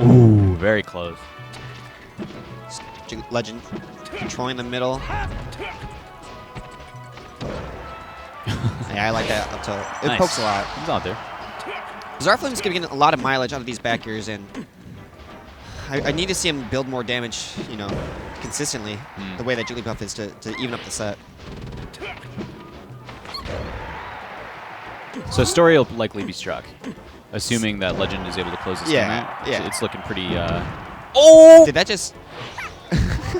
Ooh, very close. Legend controlling the middle. Yeah, I like that up tilt. It Nice. pokes a lot. He's out there. Zarflame's getting a lot of mileage out of these back airs, and I need to see him build more damage, you know, consistently, the way that Jigglypuff is to even up the set. So story will likely be struck, assuming that Legend is able to close this game out. Yeah. It's looking pretty. Oh! Did that just...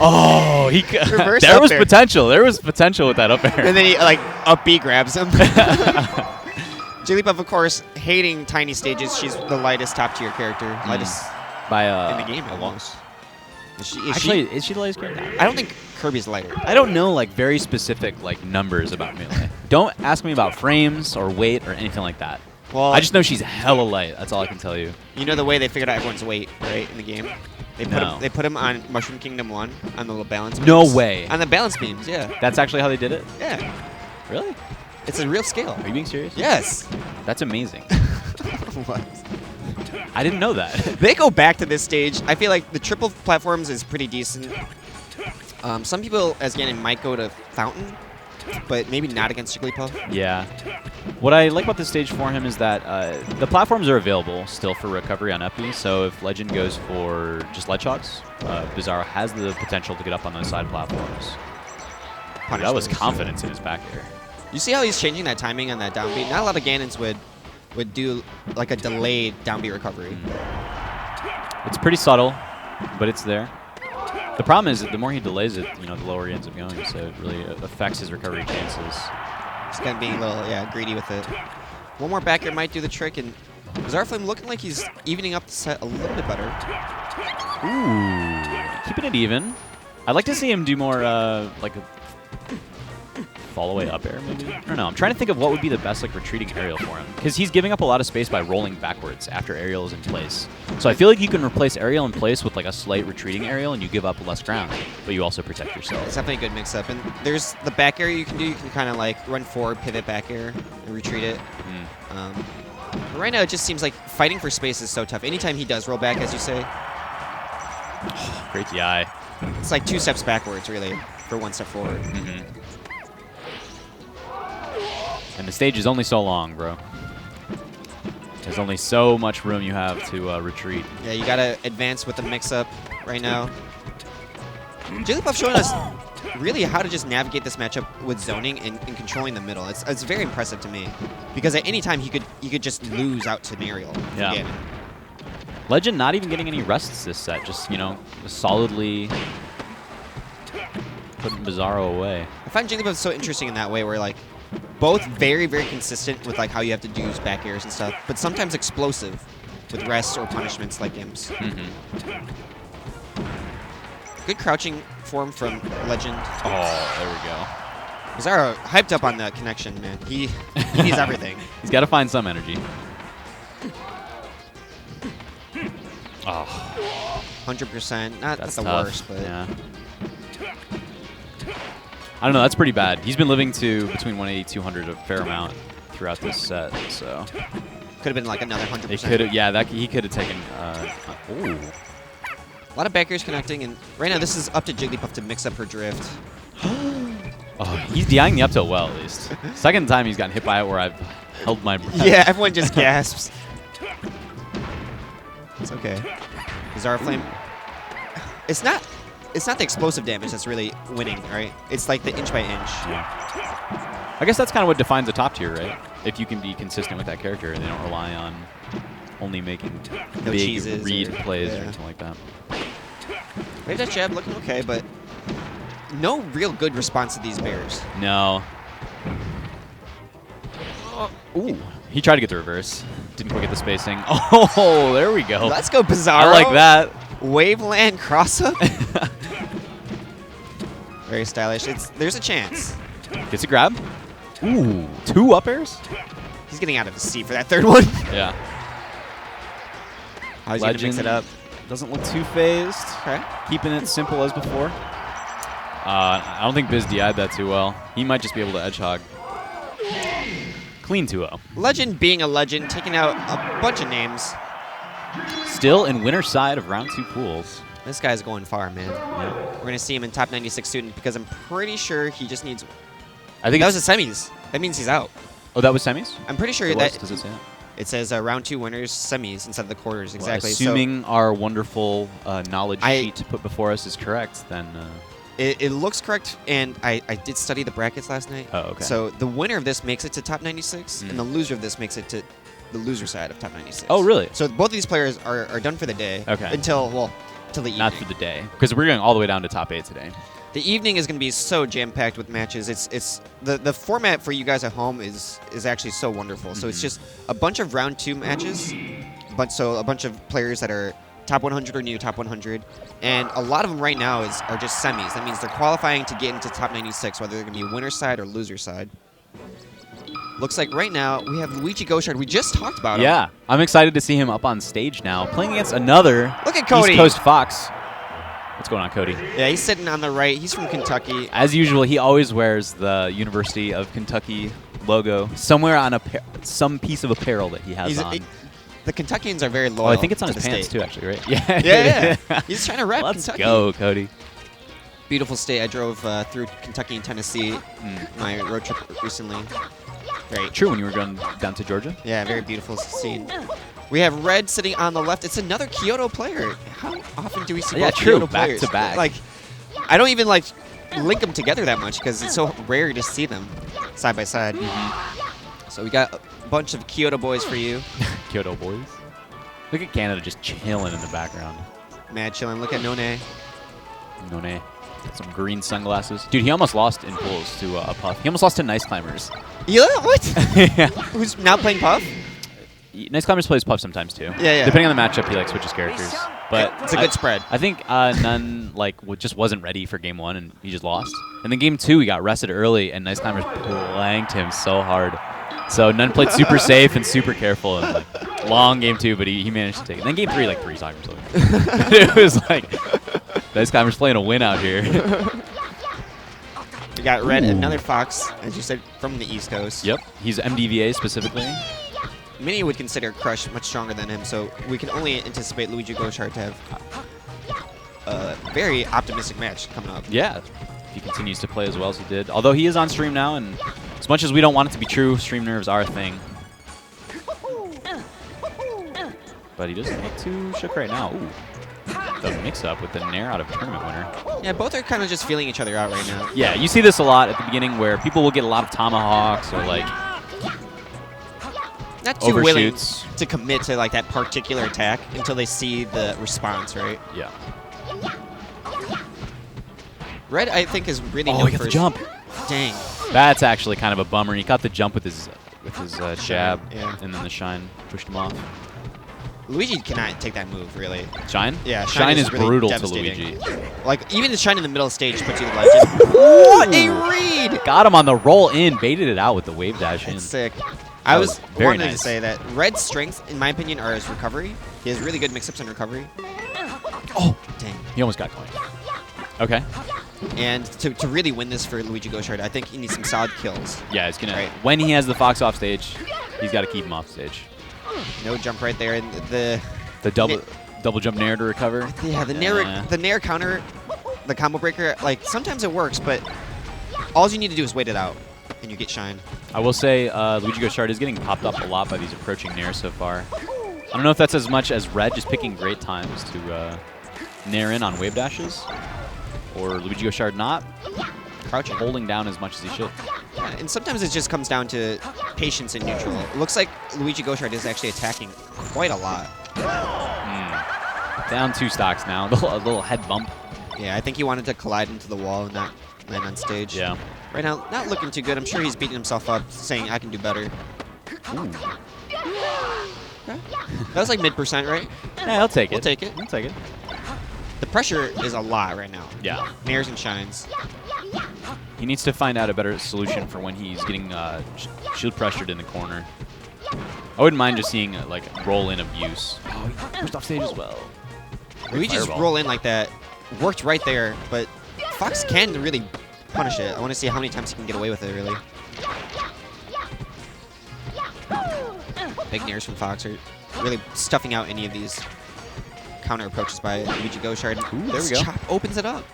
Oh, he Reverse there up was air. potential. There was potential with that up air. And then he, like, up B grabs him. Jigglypuff, of course, hating tiny stages. She's the lightest top-tier character. Lightest by in the game, almost. Is she the lightest character? I don't think Kirby's lighter. I don't know like very specific like numbers about Melee. Don't ask me about frames or weight or anything like that. Well, I just know she's hella light. That's all I can tell you. You know the way they figured out everyone's weight, right, in the game? No. They put him on Mushroom Kingdom 1 on the little balance beams. No way. On the balance beams, yeah. That's actually how they did it? Yeah. Really? It's a real scale. Are you being serious? Yes. That's amazing. What? I didn't know that. They go back to this stage. I feel like the triple platforms is pretty decent. Some people, as Ganon, might go to Fountain, but maybe not against Jigglypuff. Yeah. What I like about this stage for him is that the platforms are available still for recovery on Epi, so if Legend goes for just ledge shots, Bizarro has the potential to get up on those side platforms. Dude, that was confidence in his back there. You see how he's changing that timing on that down beat? Not a lot of Ganons would do like a delayed down beat recovery. It's pretty subtle, but it's there. The problem is that the more he delays it, you know, the lower he ends up going, so it really affects his recovery chances. He's kind of being a little, greedy with it. One more back air might do the trick, and Zarflame looking like he's evening up the set a little bit better. Ooh, keeping it even. I'd like to see him do more, like a fall away up air, maybe? I don't know. I'm trying to think of what would be the best, like, retreating aerial for him. Because he's giving up a lot of space by rolling backwards after aerial is in place. So I feel like you can replace aerial in place with, like, a slight retreating aerial, and you give up less ground, but you also protect yourself. It's definitely a good mix-up. And there's the back air you can do. You can kind of, like, run forward, pivot back air, and retreat it. But right now, it just seems like fighting for space is so tough. Anytime he does roll back, as you say, great DI. It's like 2 steps backwards, really, for 1 step forward. And the stage is only so long, bro. There's only so much room you have to retreat. Yeah, you gotta advance with the mix-up right now. Jigglypuff showing us really how to just navigate this matchup with zoning and controlling the middle. It's very impressive to me, because at any time he could just lose out to Mariel. Yeah. Legend not even getting any rests this set, just, you know, solidly putting Bizarro away. I find Jigglypuff so interesting in that way, where like both very, very consistent with like how you have to do back airs and stuff, but sometimes explosive with rests or punishments like Imps. Good crouching form from Legend. Oh, there we go. Bizarro hyped up on the connection, man. He needs everything. He's got to find some energy. Oh, 100%. Not the tough. worst, but yeah. I don't know. That's pretty bad. He's been living to between 180 200 a fair amount throughout this set, so could have been like another 100%. It could have, yeah. He could have taken. Ooh. A lot of back airs connecting, and right now this is up to Jigglypuff to mix up her drift. Oh, he's DIing the up tilt well, at least. Second time he's gotten hit by it where I've held my breath. Yeah, everyone just gasps. It's okay. Zarflame. It's not the explosive damage that's really winning, right? It's like the inch by inch. Yeah. I guess that's kind of what defines a top tier, right? If you can be consistent with that character and they don't rely on only making No big cheeses read or- plays or yeah. anything like that. Maybe that jab looking okay, but no real good response to these bears. No. Ooh. He tried to get the reverse. Didn't quite get the spacing. Oh, there we go. Let's go, Bizarro. I like that. Waveland cross-up. Very stylish. There's a chance. Gets a grab. Ooh, 2 up airs? He's getting out of his seat for that third one. Yeah. How's he gonna mix it up? Doesn't look too phased. Okay. Keeping it simple as before. I don't think Biz DI'd that too well. He might just be able to edge hog. Clean 2-0. Legend being a legend, taking out a bunch of names. Still in winner's side of round 2 pools. This guy's going far, man. Yeah. We're going to see him in top 96 student because I'm pretty sure he just needs... I think that was the semis. That means he's out. Oh, that was semis? I'm pretty sure It that... was? Does it say that? It says round 2 winners, semis instead of the quarters. Well, Exactly. assuming our wonderful knowledge sheet put before us is correct, then... It looks correct, and I did study the brackets last night. Oh, okay. So the winner of this makes it to top 96, and the loser of this makes it to the loser side of top 96. Oh, really? So both of these players are done for the day. Okay. Until the evening. Not for the day, because we're going all the way down to top 8 today. The evening is going to be so jam-packed with matches. It's the format for you guys at home is actually so wonderful. So it's just a bunch of round 2 matches, so a bunch of players that are top 100 or near top 100, and a lot of them right now are just semis. That means they're qualifying to get into top 96, whether they're going to be winner side or loser side. Looks like right now we have Luigi Gauchard. We just talked about him. Yeah, I'm excited to see him up on stage now, playing against another Look at Cody. East Coast Fox. What's going on, Cody? Yeah, he's sitting on the right. He's from Kentucky. As usual, he always wears the University of Kentucky logo somewhere on some piece of apparel that he has on. The Kentuckians are very loyal. Oh, I think it's on to his the pants state. too, actually, right? Yeah. Yeah. He's trying to rep Let's Kentucky. go, Cody. Beautiful state. I drove through Kentucky and Tennessee my road trip recently. Great. True, when you were going down to Georgia? Yeah, very beautiful scene. We have Red sitting on the left. It's another Kyoto player. How often do we see both true. Kyoto Back players? to back. Like, I don't even link them together that much because it's so rare to see them side by side. So we got a bunch of Kyoto boys for you. Kyoto boys. Look at Canada just chilling in the background. Mad chilling. Look at None. None. Got some green sunglasses. Dude, he almost lost in pools to a Puff. He almost lost to Nice Climbers. Yeah, what? Yeah. Who's now playing Puff? Nice Climbers plays Puff sometimes too. Yeah. Depending on the matchup, he switches characters. But it's a good spread. I think Nunn just wasn't ready for game 1 and he just lost. And then game 2 he got rested early and Nice Climbers blanked him so hard. So Nunn played super safe and super careful and long game 2, but he managed to take it. And then game 3 3 times. It was like Nice Climbers playing a win out here. We got Red, another Fox, as you said, from the East Coast. Yep, he's MDVA specifically. Many would consider Crush much stronger than him, so we can only anticipate Luigi Gauchard to have a very optimistic match coming up. Yeah, if he continues to play as well as he did. Although he is on stream now, and as much as we don't want it to be true, stream nerves are a thing. But he doesn't look too shook right now. Ooh. The mix-up with the Nair out of tournament winner. Yeah, both are kind of just feeling each other out right now. Yeah, you see this a lot at the beginning where people will get a lot of tomahawks or not too willing overshoots. to commit to that particular attack until they see the response, right? Yeah. Red, I think, is really Oh, known he got for the his- jump. Dang. That's actually kind of a bummer. He caught the jump with his jab, yeah. and then the shine pushed him off. Luigi cannot take that move, really. Shine? Yeah, Shine is really brutal to devastating. Luigi. Even the shine in the middle of the stage puts you to legend. What a read! Got him on the roll in, baited it out with the wave dash in. That's sick. That I was very wanted nice. to say that Red's strength, in my opinion, are his recovery. He has really good mix-ups in recovery. Oh, dang. He almost got going. Okay. And to really win this for Luigi Gauchard, I think he needs some solid kills. Yeah, he's gonna. When he has the Fox off stage, he's got to keep him off stage. No jump right there. And the double jump nair to recover. Yeah, the nair counter, the combo breaker. Sometimes it works, but all you need to do is wait it out, and you get shine. I will say Luigi Gauchard is getting popped up a lot by these approaching nairs so far. I don't know if that's as much as Red just picking great times to nair in on wave dashes, or Luigi Gauchard not crouching, holding down as much as he should. Yeah, and sometimes it just comes down to patience in neutral. It looks like Luigi Gauchard is actually attacking quite a lot. Down 2 stocks now. A little head bump. Yeah, I think he wanted to collide into the wall and not land on stage. Yeah. Right now, not looking too good. I'm sure he's beating himself up, saying, I can do better. Ooh. Okay. That was like mid-percent, right? Yeah, I'll take it. We'll take it. I'll take it. The pressure is a lot right now. Yeah. Nairs and shines. He needs to find out a better solution for when he's getting shield pressured in the corner. I wouldn't mind just seeing roll-in abuse. Oh, he pushed off stage as well. Luigi's roll in like that worked right there, but Fox can really punish it. I want to see how many times he can get away with it, really. Big nairs from Fox are really stuffing out any of these counter approaches by Luigi Gauchard. Ooh, there we This go. chop opens it up.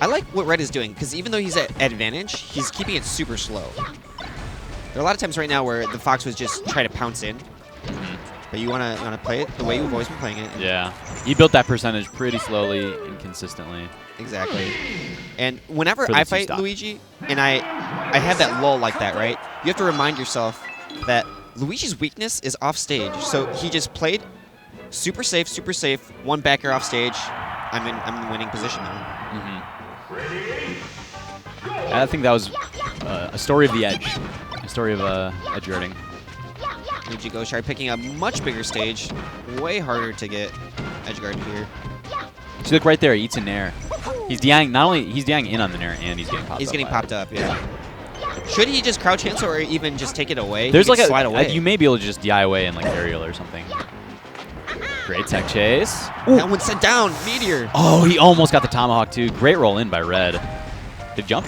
I like what Red is doing, because even though he's at advantage, he's keeping it super slow. There are a lot of times right now where the Fox was just trying to pounce in, but you wanna play it the way you've always been playing it. Yeah. He built that percentage pretty slowly and consistently. Exactly. And whenever For the I fight two-stop. Luigi, and I have that lull like that, right? You have to remind yourself that Luigi's weakness is off stage. So he just played super safe, one back air off stage. I'm in winning position now. I think that was a story of the edge. A story of edge guarding. Luigi Gauchard picking a much bigger stage. Way harder to get edge guard here. See, look right there. He eats a nair. He's DIing. Not only he's DIing in on the nair, and he's getting popped. He's up getting by popped it. up, yeah. Should he just crouch cancel or even just take it away? There's He like could a slide away. you may be able to just DI away in like aerial or something. Great tech chase. That one sent down. Meteor. Oh, he almost got the tomahawk too. Great roll in by Red. Did jump?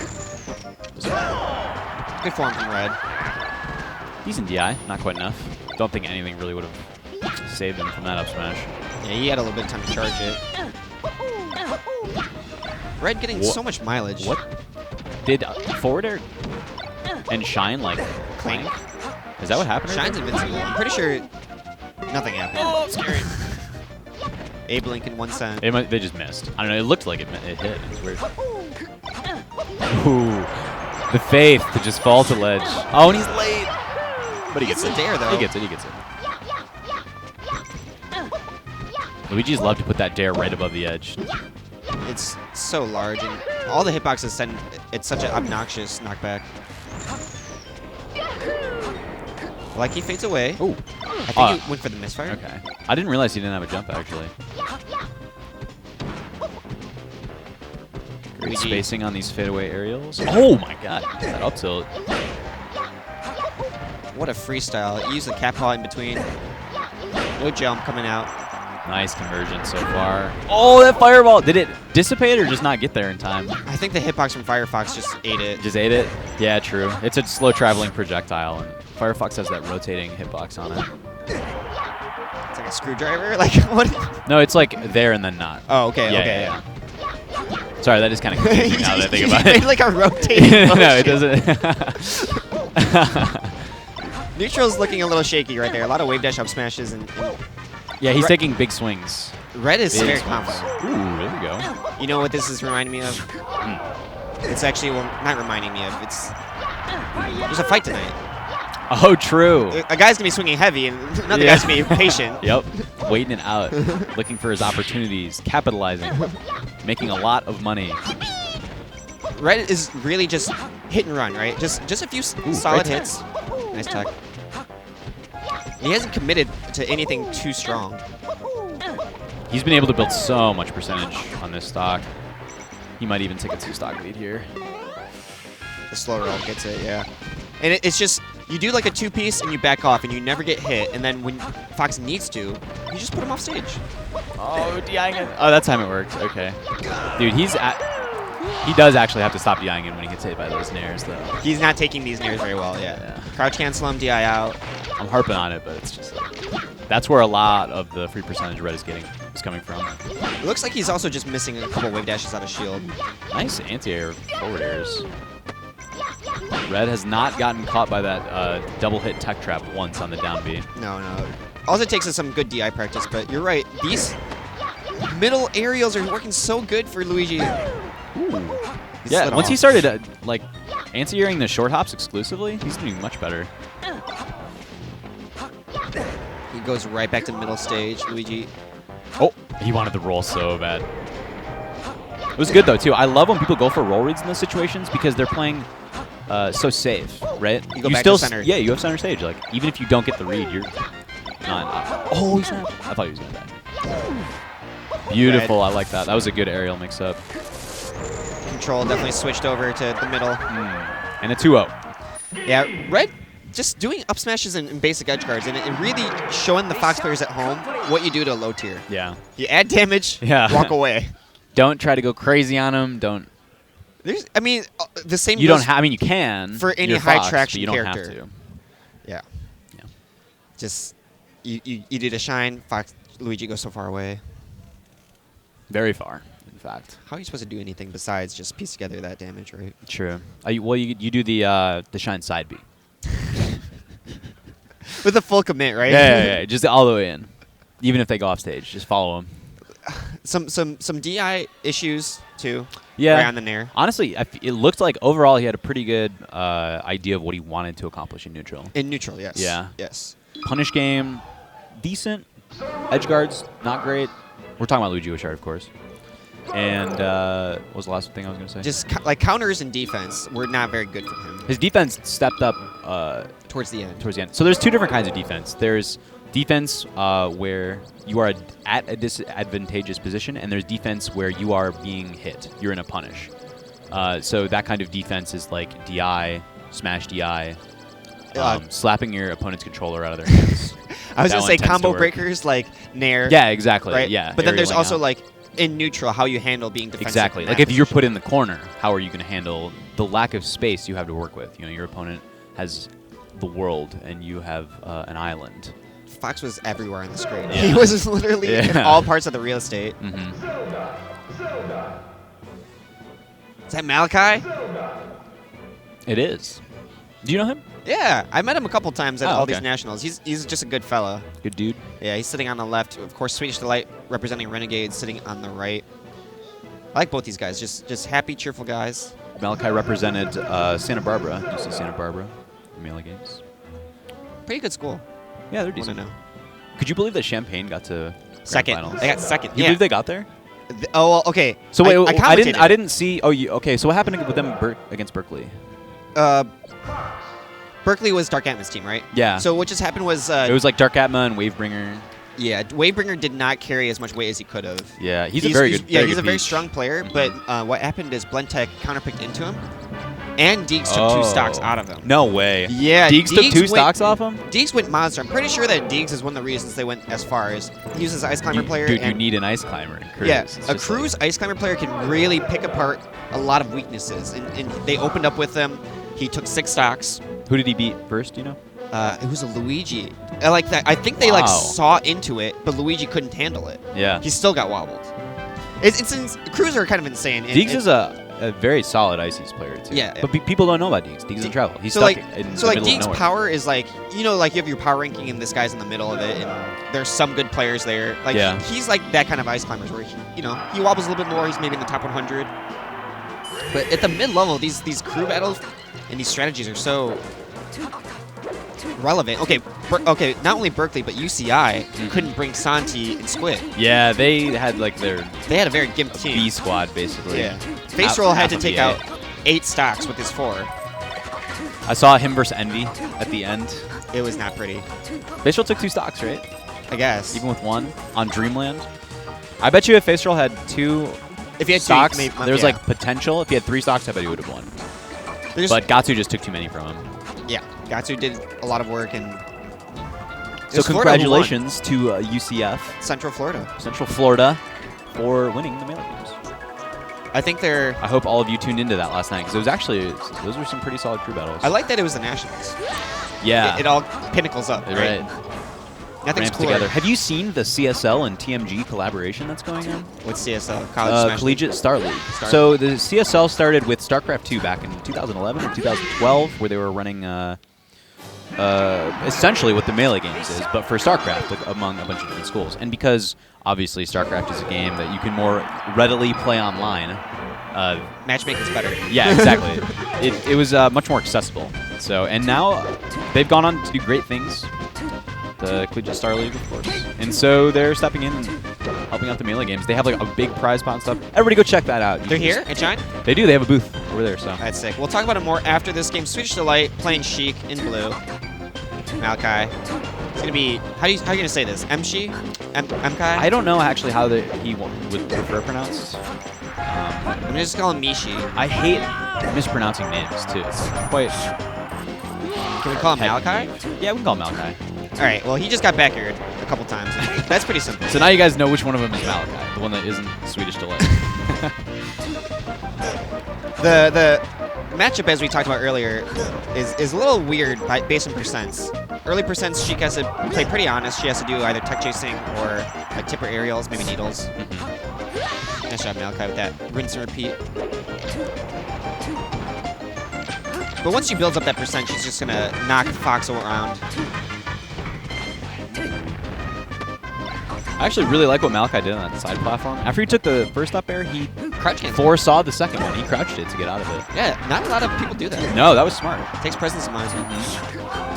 Good form from Red. Decent DI, not quite enough. Don't think anything really would have saved him from that up smash. Yeah, he had a little bit of time to charge it. Red getting so much mileage. What? Did forward air and Shine like clank? Is that what happened? Shine's invincible. I'm pretty sure nothing happened. Oh, scary. Abe Lincoln 1 cent. They just missed. I don't know. It looked like it hit. It was weird. Ooh, the faith to just fall to ledge. Oh, and he's late. But he gets It's it. a dare, though. He gets it. He gets it. Luigi's love to put that dare right above the edge. It's so large, and all the hitboxes send it's such an obnoxious knockback. Like he fades away. Ooh. I think he went for the misfire. Okay. I didn't realize he didn't have a jump actually. Great Luigi. spacing on these fadeaway aerials. Oh my god. That up tilt. What a freestyle. Use the cap paw in between. No jump coming out. Nice conversion so far. Oh, that fireball. Did it dissipate or just not get there in time? I think the hitbox from Firefox just ate it. Just ate it? Yeah, true. It's a slow traveling projectile, and Firefox has that rotating hitbox on it. It's like a screwdriver? Like, what? No, it's like there and then not. Oh, okay, Yeah, okay. yeah. Sorry, that is kind of confusing now that I think about You it. made like a rotating No, it motion. doesn't. Neutral's looking a little shaky right there. A lot of wave dash up smashes, and Yeah, he's taking big swings. Red is Big very swings. confident. Ooh, there we go. You know what this is reminding me of? It's actually, well, not reminding me of. It's there's a fight tonight. Oh, true. A guy's gonna be swinging heavy, and another guy's gonna be patient. Yep. Waiting it out. Looking for his opportunities. Capitalizing. Making a lot of money. Red is really just hit and run, right? Just a few solid great hits. Nice tech. He hasn't committed to anything too strong. He's been able to build so much percentage on this stock. He might even take a 2-stock lead here. The slow roll gets it, yeah. And it's just, you do like a two-piece and you back off and you never get hit. And then when Fox needs to, you just put him off stage. Oh, DIing it. Oh, that time it worked. Okay. Dude, he does actually have to stop DIing in when he gets hit by those nairs, though. He's not taking these nairs very well, yeah. Crouch cancel him, DI out. I'm harping on it, but it's just like, that's where a lot of the free percentage Red is coming from. It looks like he's also just missing a couple wave dashes out of shield. Nice anti-air forward airs. Red has not gotten caught by that double hit tech trap once on the down B. No. All it takes is some good DI practice, but you're right. These middle aerials are working so good for Luigi. Ooh. He's Yeah, slid once he off. started like anti-airing the short hops exclusively, he's doing much better. He goes right back to middle stage, Luigi. Oh, he wanted the roll so bad. It was good though too. I love when people go for roll reads in those situations because they're playing so safe, right? You go back to center. Yeah, you have center stage. Like even if you don't get the read, you're not. Oh, he's not. I thought he was gonna die. Beautiful. I like that. That was a good aerial mix-up. Control definitely switched over to the middle. And a 2-0. Yeah, Red just doing up smashes and basic edge guards, and really showing the Fox players at home what you do to a low tier. Yeah. You add damage, Yeah. walk away. Don't try to go crazy on him. Don't I mean, the same. You don't goes have. I mean, you can for any You're high Fox, traction but you don't character. have to. Yeah. Yeah. Just you did a shine. Fox Luigi goes so far away. Very far, in fact. How are you supposed to do anything besides just piece together that damage, right? True. Well, you do the shine side B. With a full commit, right? Yeah. Just all the way in. Even if they go off stage, just follow them. Some DI issues too. Yeah. Right on the nair. Honestly, it looked like overall he had a pretty good idea of what he wanted to accomplish in neutral. In neutral, yes. Yeah. Yes. Punish game, decent. Edge guards, not great. We're talking about Luigi Wishart, of course. And what was the last thing I was going to say? Just like counters and defense were not very good from him. His defense stepped up towards the end. So there's two different kinds of defense. There's defense where you are at a disadvantageous position, and there's defense where you are being hit. You're in a punish. So that kind of defense is like DI, smash DI, slapping your opponent's controller out of their hands. I was That going to one say tends to combo work. breakers like nair. Yeah, exactly. Right? Yeah. But then there's aerialing also out. like in neutral how you handle being defensive. Exactly. in Like that if you're position. put in the corner, how are you going to handle the lack of space you have to work with? You know, your opponent has the world and you have an island. Fox was everywhere on the screen. Yeah. He was literally in Yeah. all parts of the real estate. Mm-hmm. Is that Malachi? It is. Do you know him? Yeah, I met him a couple times at Oh, all these okay. nationals. He's just a good fella. Good dude. Yeah, he's sitting on the left. Of course, Swedish Delight representing Renegades sitting on the right. I like both these guys. Just happy, cheerful guys. Malachi represented Santa Barbara. UC Santa Barbara. Melee games. Pretty good school. Yeah, they're I decent. wanna know. Could you believe that Champaign got to grand Second. finals? They got second. You Yeah. believe they got there? Oh, well, okay. So wait, I commentated. didn't see. Oh, okay. So what happened with them against Berkeley? Berkeley was Dark Atma's team, right? Yeah. So what just happened was It was like Dark Atma and Wavebringer. yeah, Wavebringer did not carry as much weight as he could have. Yeah, he's a very good. Yeah, very he's good a very piece. strong player. But what happened is Blendtech counterpicked into him, and Deeks took 2 stocks out of him. No way. Yeah, Deeks took 2 went- stocks off him. Deeks went monster. I'm pretty sure that Deeks is one of the reasons they went as far as he was an Ice Climber player. Dude, you and need an ice climber in Cruise. yeah, It's a just Cruise Ice Climber player can really pick apart a lot of weaknesses, and they opened up with him. He took 6 stocks. Who did he beat first? Do you know? It was a Luigi. I like that. I think they like Wow. saw into it, but Luigi couldn't handle it. Yeah. He still got wobbled. Crews are kind of insane. and Deeks is a very solid Ices player too. Yeah. But people don't know about Deeks. Deeks in travel. He's so stuck like in the so like middle of Deeks' nowhere. power is like like you have your power ranking and this guy's in the middle of it, and there's some good players there. Like Yeah. he's like that kind of ice climbers where he wobbles a little bit more. He's maybe in the top 100. But at the mid level, these crew battles and these strategies are so relevant. Okay, not only Berkeley but UCI couldn't bring Santi and Squid. Yeah, they had like their They had a very gimped team. B squad basically. Yeah. Face Roll had to of take the out A. 8 stocks with his 4. I saw him versus Envy at the end. It was not pretty. Facial took 2 stocks, right? I guess. Even with 1 on Dreamland. I bet you if Facial had 2 If he had 2, stocks, maybe, there's yeah. like potential. If he had 3 stocks, I bet he would have won. There's- But Gatsu just took too many from him. Yeah, Gatsu did a lot of work, and So it's Florida who won. congratulations to UCF, Central Florida. Central Florida, for winning the Melee Games. I think they're. I hope all of you tuned into that last night because it was actually those were some pretty solid crew battles. I like that it was the Nationals. Yeah, It all pinnacles up, right? Nothing's Ramps cooler. together. Have you seen the CSL and TMG collaboration that's going on? What's CSL? College Smash Collegiate League? Star League. Star So League. the CSL started with StarCraft 2 back in 2011 or 2012, where they were running essentially what the Melee Games is, but for StarCraft among a bunch of different schools. And because obviously StarCraft is a game that you can more readily play online. Matchmaking's better. Yeah, exactly. it was much more accessible. So and now they've gone on to do great things. The Collegiate Star League, of course. And so they're stepping in and helping out the Melee Games. They have like a big prize pot and stuff. Everybody go check that out. You They're can here just- at Shine? They do. They have a booth over there. So That's sick. We'll talk about it more after this game. Swedish Delight playing Sheik in blue. Malachi. It's going to be, how are you going to say this? Mshi? Mkai? I don't know actually how he would prefer pronounced. I'm going to just call him Mishi. I hate mispronouncing names too. It's quite. Can we call him Malachi? Yeah, we can call him Malachi. All right, well, he just got backyard a couple times. That's pretty simple. So now you guys know which one of them is Malachi, the one that isn't Swedish Delight. The matchup, as we talked about earlier, is a little weird based on percents. Early percents, Sheik has to play pretty honest. She has to do either tech chasing or like tipper aerials, maybe needles. Nice job, Malachi, with that rinse and repeat. But once she builds up that percent, she's just gonna knock Fox around. I actually really like what Malachi did on that side platform. After he took the first up air, he Crouch cancel. foresaw the second one. He crouched it to get out of it. Yeah, not a lot of people do that. No, that was smart. Takes presence of mind.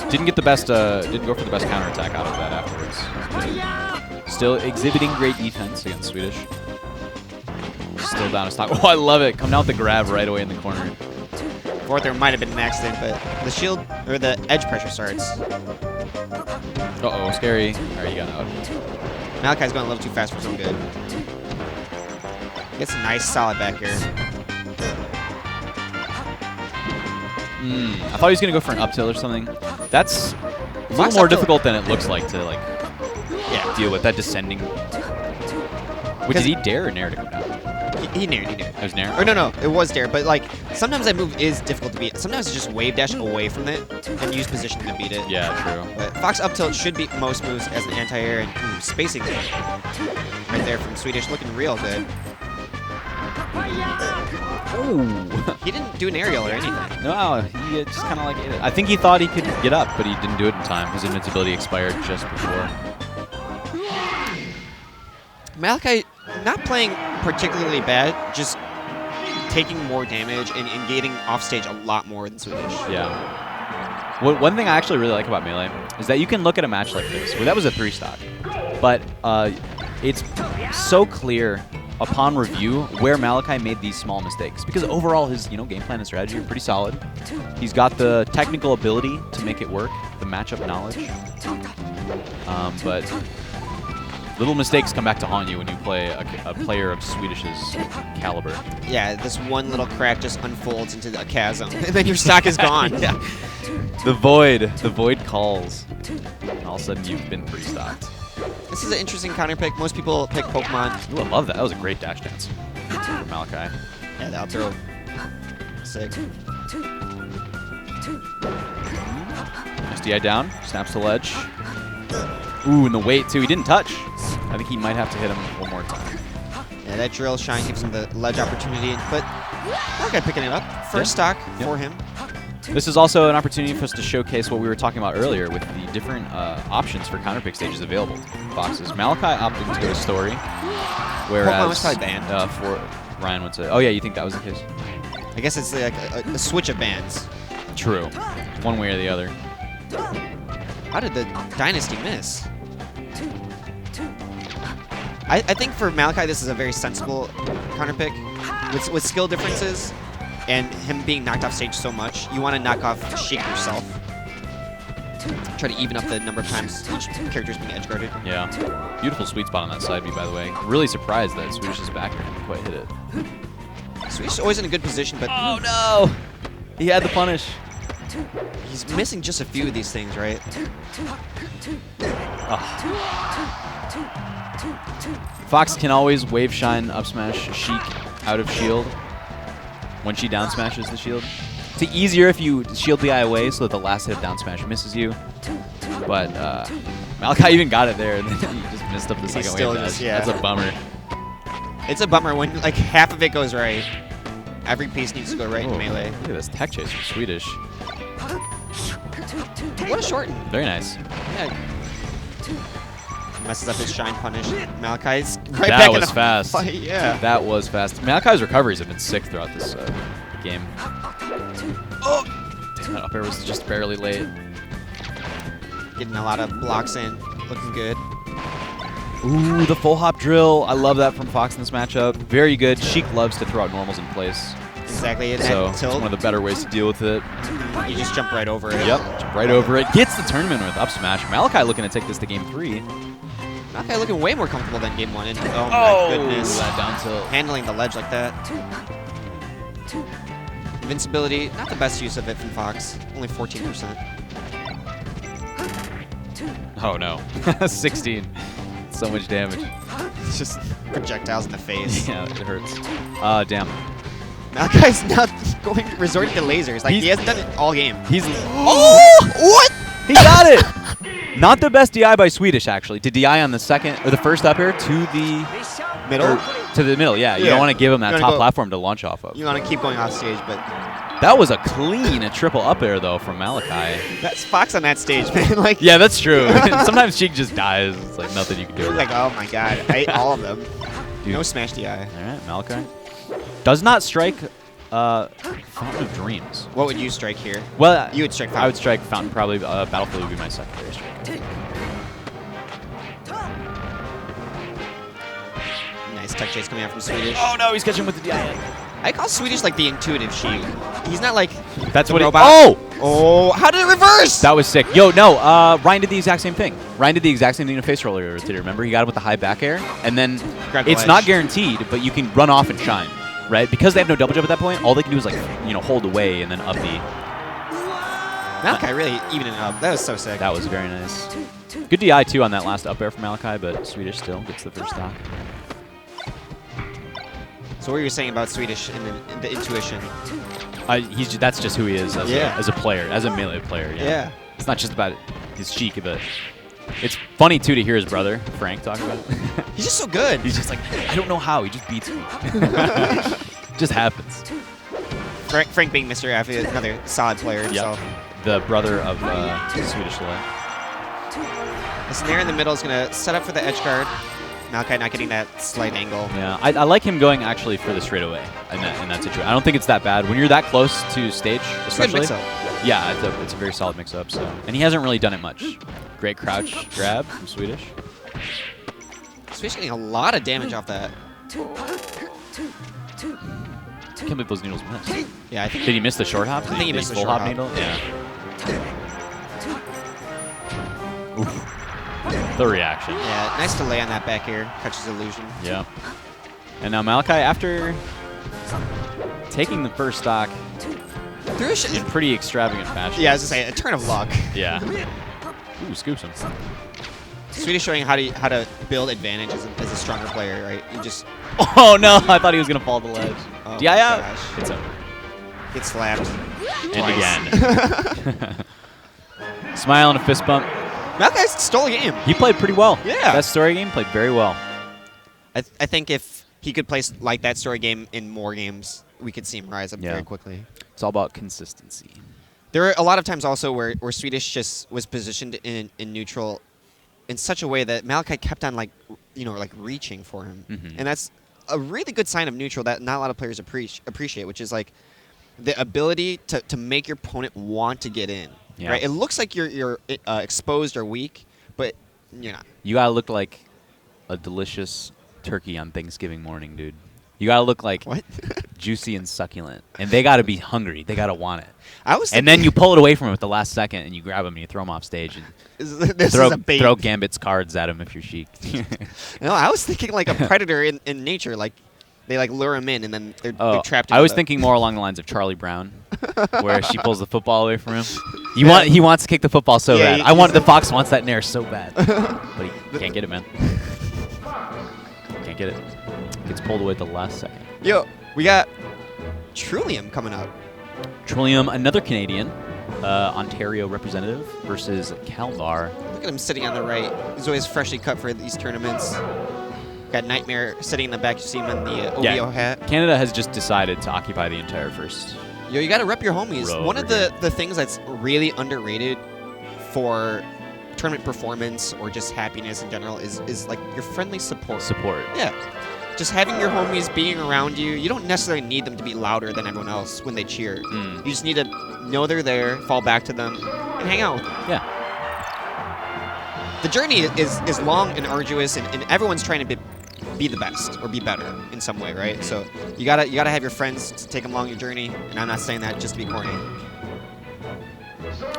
Didn't get the best. Didn't go for the best counterattack out of that afterwards. Still exhibiting great defense against Swedish. Still down a stock. Oh, I love it. Come down with the grab right away in the corner. Or there might have been an accident, but the shield or the edge pressure starts. Uh-oh, scary. All right, you got out. Malachi's going a little too fast for some good. Gets a nice solid back here. I thought he was gonna go for an up tilt or something. That's a little more difficult than it looks like to deal with that descending. Wait, did he dare or nair to come down? He nared. It was nair? Or no, it was dare. But like sometimes that move is difficult to beat. Sometimes it's just wave dash away from it and use position to beat it. Yeah, true. But Fox up tilt should beat most moves as an anti-air, and spacing right there from Swedish, looking real good. Ooh. He didn't do an aerial or anything. No, he just kind of like ate it. I think he thought he could get up, but he didn't do it in time. His invincibility expired just before. Malachi not playing particularly bad, just taking more damage and getting off stage a lot more than Swedish. Yeah. One thing I actually really like about Melee is that you can look at a match like this, where that was a 3-stock, but it's so clear upon review where Malachi made these small mistakes, because overall his game plan and strategy are pretty solid. He's got the technical ability to make it work, the matchup knowledge, but little mistakes come back to haunt you when you play a player of Swedish's caliber. Yeah, this one little crack just unfolds into a chasm, and then your stock is gone. Yeah. The void calls, and all of a sudden you've been 3-stocked. This is an interesting counter pick. Most people pick Pokemon. Ooh, I love that. That was a great dash dance for Malachi. Yeah, the up throw. Sick. SDI down, snaps to ledge. Ooh, and the weight too. He didn't touch. I think he might have to hit him one more time. Yeah, that drill shine gives him the ledge opportunity, but Malachi picking it up. First stock for him. This is also an opportunity for us to showcase what we were talking about earlier with the different options for counterpick stages available to Foxes. Malachi opted to go to Story, whereas Pokemon was probably banned. For Ryan went to. Oh yeah, you think that was the case? I guess it's like a switch of bans. True, one way or the other. How did the Dynasty miss? I think for Malachi this is a very sensible counterpick with skill differences. And him being knocked off stage so much, you want to knock off Sheik yourself. Try to even up the number of times each character is being edge guarded. Yeah. Beautiful sweet spot on that side B, by the way. Really surprised that Swedish's back here didn't quite hit it. Swedish is always in a good position, but... Oh, no! He had the punish. He's missing just a few of these things, right? Oh. Fox can always wave shine up smash Sheik out of shield when she down smashes the shield. It's easier if you shield the eye away so that the last hit of down smash misses you. But Malachi even got it there, and then he just missed up the second wave dash. Yeah. That's a bummer. It's a bummer when like half of it goes right. Every piece needs to go right in melee. Look at this tech chase from Swedish. What a shorten. Very nice. Yeah. Messes up his shine punish. Malachi's right that back was in a fast. Fight. Yeah. That was fast. Malachi's recoveries have been sick throughout this game. Oh! Damn, that up air was just barely late. Getting a lot of blocks in. Looking good. Ooh, the full hop drill. I love that from Fox in this matchup. Very good. Sheik loves to throw out normals in place. Exactly. And So it's one of the better ways to deal with it. You just jump right over it. Yep, jump right over it. Gets the tournament with up smash. Malachi looking to take this to game 3. Malachi looking way more comfortable than game 1. And, oh my goodness. That down tilt. Handling the ledge like that. Invincibility, not the best use of it from Fox. Only 14%. Oh no. 16. So much damage. It's just projectiles in the face. Yeah, it hurts. Damn. Malakai's now resorting to lasers. Like, he hasn't done it all game. He's Oh! What? He got it! Not the best DI by Swedish, actually. To DI on the second or the first up air to the Middle? To the middle, yeah. You don't want to give him that top platform to launch off of. You want to keep going off stage, but that was a clean triple up air though from Malachi. That's Fox on that stage, man. Like, yeah, that's true. Sometimes Cheek just dies. It's like nothing you can do. Like, oh my god, I ate all of them. Dude. No smash DI. All right, Malachi does not strike Fountain of Dreams. What would you strike here? Well, you would strike Fountain. I would strike Fountain. Probably Battlefield would be my secondary strike. Nice tech chase coming out from Swedish. Oh no, he's catching with the DI. I call Swedish like the intuitive Sheik. He's not like that's what robot. Oh, how did it reverse? That was sick. Yo, no, Ryan did the exact same thing. Ryan did the exact same thing to face roller earlier. Remember, he got him with the high back air, and then it's not guaranteed, but you can run off and shine, right? Because they have no double jump at that point. All they can do is like hold away and then up the. Malachi really evening it up. That was so sick. That was very nice. Good DI too on that last up air from Malachi, but Swedish still gets the first stock. So what were you saying about Swedish in the intuition? That's just who he is as a player, as a melee player. Yeah. It's not just about his cheek, but it's funny too to hear his brother Frank talk about it. He's just so good. He's just like, I don't know how. He just beats me. Just happens. Frank being Mr. F, another solid player himself. The brother of Swedish Delay. The snare in the middle is going to set up for the edge guard. Malachi not getting that slight angle. Yeah, I like him going actually for the straightaway in that situation. I don't think it's that bad when you're that close to stage, especially. It's a good mix-up. Yeah, it's a very solid mix-up. So, and he hasn't really done it much. Great crouch grab from Swedish. Swedish getting a lot of damage off that. I can't believe those needles missed. Yeah, I think. Did he miss the short hop? I think he missed the full short hop hop needle. Yeah. Oof. The reaction. Yeah, nice delay on that back air. Catches illusion. Yeah. And now Malachi, after taking the first stock in pretty extravagant fashion. Yeah, I was going to say, a turn of luck. Yeah. Ooh, scoops him. Swedish showing how to build advantage as a stronger player, right? You just... Oh, no. I thought he was going to fall the ledge. Oh, DI out. It's over. Get slapped. And again. Smile and a fist bump. Malachi stole a game. He played pretty well. Yeah. That story game played very well. I think if he could play like that story game in more games, we could see him rise up very quickly. It's all about consistency. There were a lot of times also where Swedish just was positioned in neutral in such a way that Malachi kept on like reaching for him. And that's a really good sign of neutral that not a lot of players appreciate, which is like the ability to make your opponent want to get in. Yeah. Right? It looks like you're exposed or weak, but you're not. You gotta look like a delicious turkey on Thanksgiving morning, dude. You gotta look like juicy and succulent, and they gotta be hungry. They gotta want it. And then you pull it away from him at the last second, and you grab him and you throw him off stage and throw Gambit's cards at him if you're Sheik. No, I was thinking like a predator in nature, like. They like lure him in, and then they're trapped. I was thinking more along the lines of Charlie Brown, where she pulls the football away from him. He wants to kick the football so bad. The Fox wants that nair so bad, but he can't get it, man. Can't get it. Gets pulled away at the last second. Yo, we got Trillium coming up. Trillium, another Canadian, Ontario representative versus Calvar. Look at him sitting on the right. He's always freshly cut for these tournaments. Got Nightmare sitting in the back. You see him in the OVO hat. Canada has just decided to occupy the entire first. Yo, you got to rep your homies. One of the things that's really underrated for tournament performance or just happiness in general is like your friendly support. Yeah. Just having your homies being around you. You don't necessarily need them to be louder than everyone else when they cheer. You just need to know they're there, fall back to them, and hang out with them. Yeah. The journey is long and arduous, and everyone's trying to be the best or be better in some way, right? So you gotta have your friends to take them along your journey, and I'm not saying that just to be corny.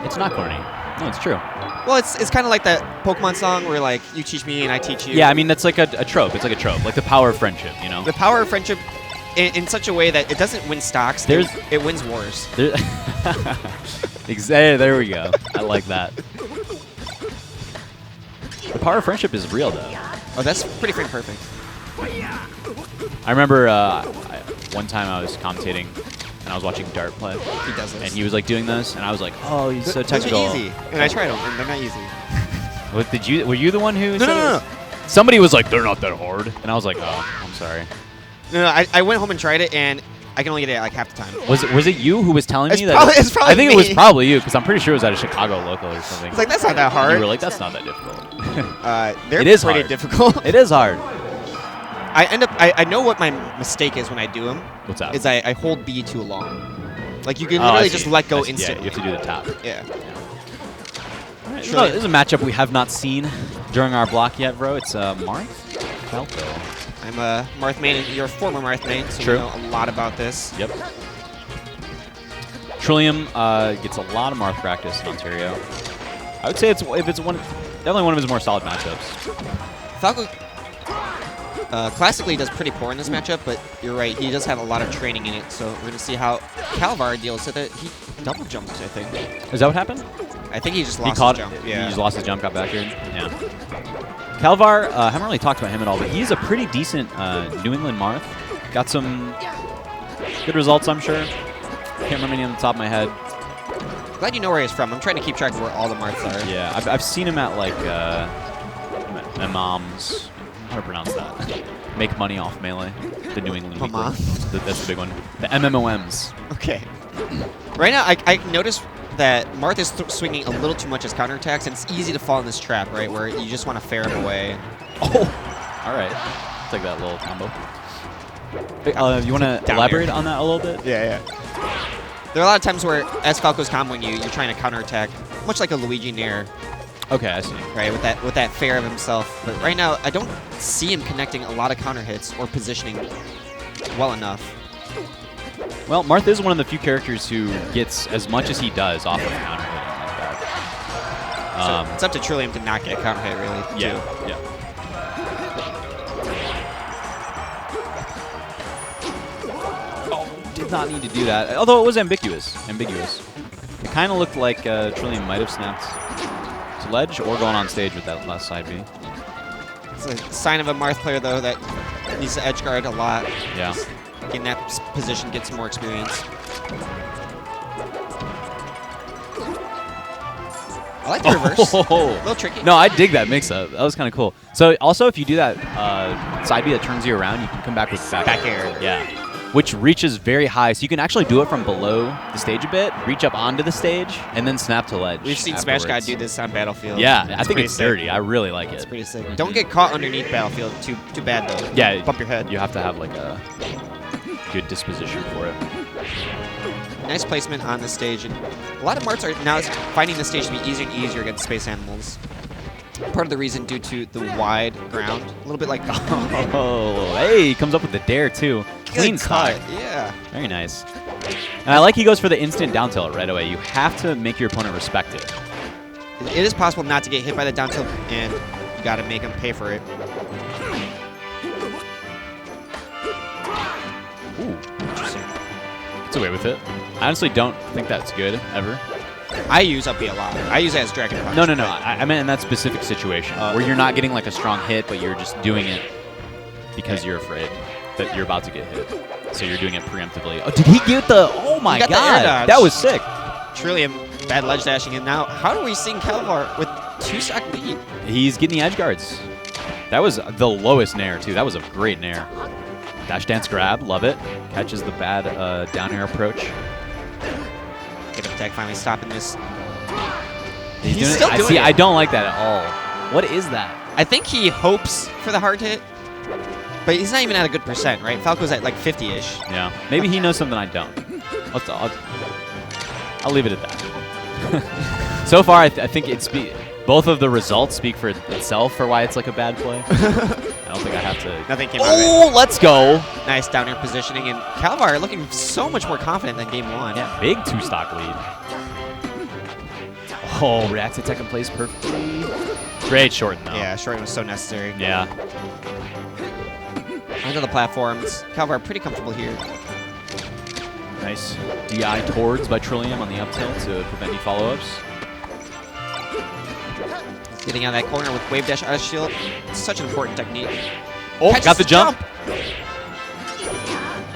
It's not corny. No, it's true. Well, it's kind of like that Pokemon song where like you teach me and I teach you. Yeah, I mean that's like a trope. It's like a trope, like the power of friendship, you know. The power of friendship in such a way that it doesn't win stocks. It wins wars. There we go. I like that. The power of friendship is real, though. Oh, that's pretty freaking perfect. I remember one time I was commentating and I was watching Dart play. He does this. And he was like doing this, and I was like, oh, he's so Those technical. are easy. And I tried them, and they're not easy. What did you? Were you the one who? said it No. was- Somebody was like, they're not that hard, and I was like, oh, I'm sorry. No, I went home and tried it, and I can only get it like half the time. Was it you who was telling It's me that? probably- it's probably I think it was me. probably you because I'm pretty sure it was at a Chicago local or something. It's like, that's not that And hard. you were like, that's not that difficult. They're It is pretty hard. difficult. It is hard. I know what my mistake is when I do them. What's that? Is I hold B too long. Like, you can Oh, I literally see. just let go I see. instantly. Yeah, you have to do the tap. Yeah. This is a matchup we have not seen during our block yet, bro. It's Marth Falco. I'm a Marth main, and you're a former Marth main, so True. you know a lot about this. Yep. Trillium gets a lot of Marth practice in Ontario. I would say definitely one of his more solid matchups. Falco classically does pretty poor in this matchup, but you're right, he does have a lot of training in it, so we're going to see how Calvar deals with it. He double jumped, I think. Is that what happened? I think he just lost He caught his jump. He Yeah. just lost his jump, got back here. Yeah. Calvar, haven't really talked about him at all, but he's a pretty decent New England Marth. Got some good results, I'm sure. Can't remember any on the top of my head. Glad you know where he's from. I'm trying to keep track of where all the Marths are. Yeah, I've seen him at like Imams. How to pronounce that? Make money off Melee. The New England Weekly. Imams. That's the big one. The MMOMs. Okay. Right now, I noticed that Marth is swinging a little too much as counterattacks, and it's easy to fall in this trap, right, where you just want to fair him away. Oh! All right. Take that little combo. You want to elaborate on that a little bit? Yeah. There are a lot of times where, as Falco's comboing you, you're trying to counterattack, much like a Luigi Nair. Okay, I see. Right, with that fair of himself. But right now, I don't see him connecting a lot of counter hits or positioning well enough. Well, Marth is one of the few characters who gets as much as he does off of counter hitting like that. So it's up to Trillium to not get a counter hit, really. Yeah, too. yeah. Oh, did not need to do that. Although it was ambiguous. It kind of looked like Trillium might have snapped to ledge or going on stage with that last side B. It's a sign of a Marth player, though, that needs to edge guard a lot. Yeah. Just get in that position, get some more experience. I like the reverse. A little tricky. No, I dig that mix-up. That was kind of cool. So also, if you do that side B that turns you around, you can come back with back air. Yeah. Which reaches very high, so you can actually do it from below the stage a bit, reach up onto the stage, and then snap to ledge. We've seen afterwards. Smash God do this on Battlefield. Yeah, I think pretty it's sick. dirty. I really like it. It's pretty sick. Don't get caught underneath Battlefield. Too bad, though. Yeah, Bump your head. You have to have like a good disposition for it. Nice placement on the stage, and a lot of Marths are now finding the stage to be easier and easier against Space Animals. Part of the reason due to the wide ground, a little bit like. Oh, hey, he comes up with the dare too. Clean cut. stock. Yeah. Very nice. And I like he goes for the instant down tilt right away. You have to make your opponent respect it. It is possible not to get hit by the down tilt, and you got to make him pay for it. Ooh, interesting. Gets away with it. I honestly don't think that's good ever. I use up B a lot. I use it as Dragon Punch. No. I meant in that specific situation where you're not getting like a strong hit, but you're just doing it because you're afraid that you're about to get hit. So you're doing it preemptively. Oh, did he get the? Oh my He got the air god, dodge. that was sick. Trillium, bad ledge dashing, and now how are we seeing Calvar with 2-stock lead? He's getting the edge guards. That was the lowest nair too. That was a great nair. Dash dance grab, love it. Catches the bad down air approach. Get up tech finally stopping this. He's doing still it. doing See, it. I don't like that at all. What is that? I think he hopes for the hard hit, but he's not even at a good percent, right? Falco's at like 50-ish. Yeah, maybe he knows something I don't. I'll leave it at that. So far, I think both of the results speak for itself for why it's like a bad play. I don't think I have to. Nothing came out of it. Oh, let's go. Nice down air positioning, and Calvar looking so much more confident than game one. Yeah, big 2-stock lead. Oh, reacts attack in place perfectly. Great shorten though. Yeah, shorting was so necessary. Yeah. Onto the platforms. Calvar pretty comfortable here. Nice DI towards by Trillium on the up tilt to prevent any follow-ups. Getting out of that corner with wave dash out of shield. It's such an important technique. Oh, Catches got the jump.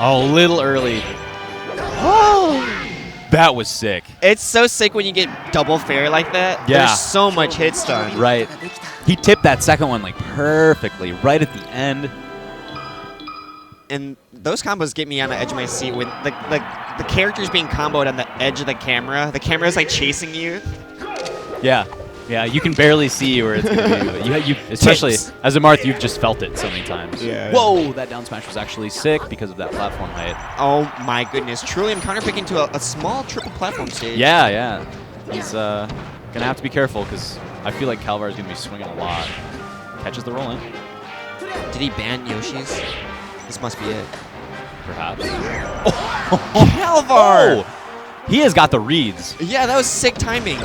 Oh, a little early. Oh, that was sick. It's so sick when you get double fair like that. Yeah. There's so much hit stun. Right. He tipped that second one like perfectly, right at the end. And those combos get me on the edge of my seat when the character's being comboed on the edge of the camera. The camera's like chasing you. Yeah. Yeah, you can barely see where it's going to be. But you especially Tips. as a Marth, you've just felt it so many times. Yeah. Whoa, that down smash was actually sick because of that platform height. Oh my goodness. Truly, I'm counterpicking to a small triple platform stage. Yeah, yeah. He's going to have to be careful because I feel like Calvar is going to be swinging a lot. Catches the roll in. Did he ban Yoshi's? This must be it. Perhaps. Calvar! Oh, he has got the reads. Yeah, that was sick timing.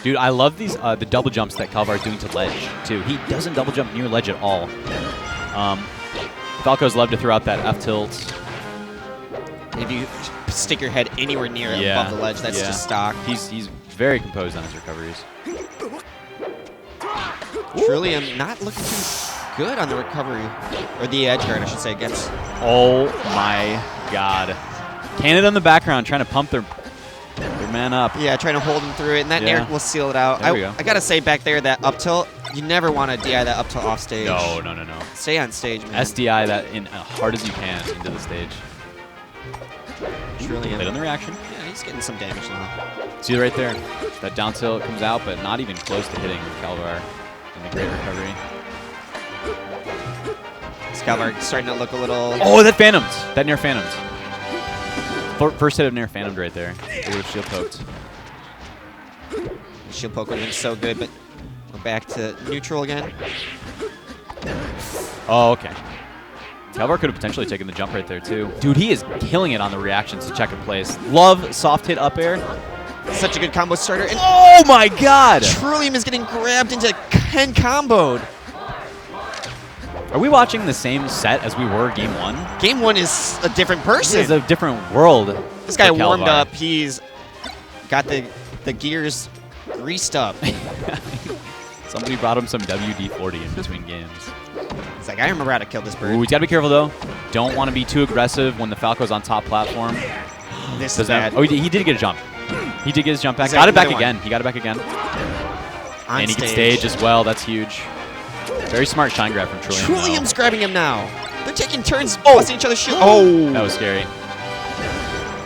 Dude, I love these the double jumps that Calvar is doing to ledge, too. He doesn't double jump near ledge at all. Falco's love to throw out that F tilt. If you stick your head anywhere near it above the ledge, that's just stock. He's very composed on his recoveries. Truly, I'm not looking too good on the recovery. Or the edge guard, I should say, against. Oh, my God. Canada in the background trying to pump their man up. Yeah, trying to hold him through it, and that air will seal it out. There we go. I got to say, back there, that up tilt, you never want to DI that up tilt off stage. No. Stay on stage, man. SDI that in as hard as you can into the stage. Truly. Hit on the reaction. Yeah, he's getting some damage now. See right there. That down tilt comes out, but not even close to hitting Calvar in the great recovery. This Calvar starting to look a little. Oh, that Phantoms. That Nair Phantoms. First hit of Nair Phantomed right there. It would have shield poked. Shield poke would have been so good, but we're back to neutral again. Oh, okay. Calvar could have potentially taken the jump right there, too. Dude, he is killing it on the reactions to check in place. Love soft hit up air. Such a good combo starter. And oh, my God. Trillium is getting grabbed into and comboed. Are we watching the same set as we were game one? Game one is a different person. It's a different world. This guy for warmed Calvar. up. He's got the gears greased up. Somebody brought him some WD-40 in between games. He's like, I remember how to kill this bird. Ooh, he's got to be careful, though. Don't want to be too aggressive when the Falco's on top platform. This is that, bad. oh, he did get a jump. He did get his jump back. Exactly, Got it back another again. one. He got it back again. On And he can stage as well. That's huge. Very smart shine grab from Trillium. Trillium's grabbing him now. They're taking turns busting each other's shield. Oh! That was scary.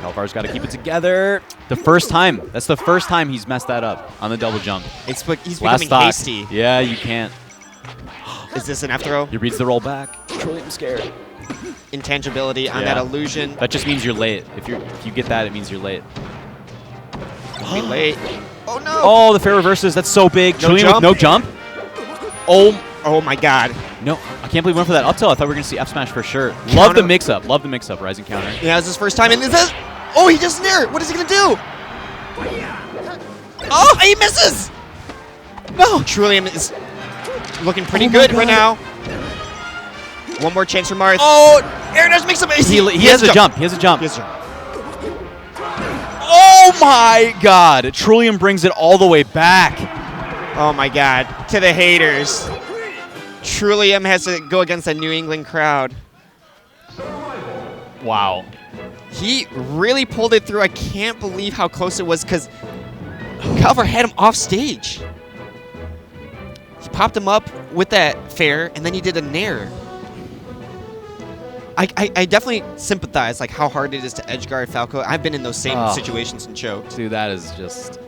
Calvar's got to keep it together. The first time. That's the first time he's messed that up on the double jump. He's Last becoming stock. hasty. Yeah, you can't. Is this an F throw? He reads the roll back. Trillium's scared. Intangibility on Yeah. that illusion. That just means you're late. If you get that, it means you're late. Be late. Oh no! Oh, the fair reverses. That's so big. No Trillium jump? with no jump. Oh my God. No, I can't believe we went for that up tilt. I thought we were going to see F smash for sure. Love the mix-up. Love the mix-up. Rising counter. Yeah, it's his first time, and this. Oh, he just near. What is he gonna do? Oh, he misses. No, Trillium is looking pretty good right now. One more chance for Marth. Oh, Aaron Dash makes him. He has a jump. He has a jump. He has a jump. Oh my God! Trillium brings it all the way back. Oh my God! To the haters. Trillium has to go against a New England crowd. Wow. He really pulled it through. I can't believe how close it was because Calvar had him off stage. He popped him up with that fair, and then he did a nair. I definitely sympathize like how hard it is to edge guard Falco. I've been in those same situations and choked. Dude, that is just.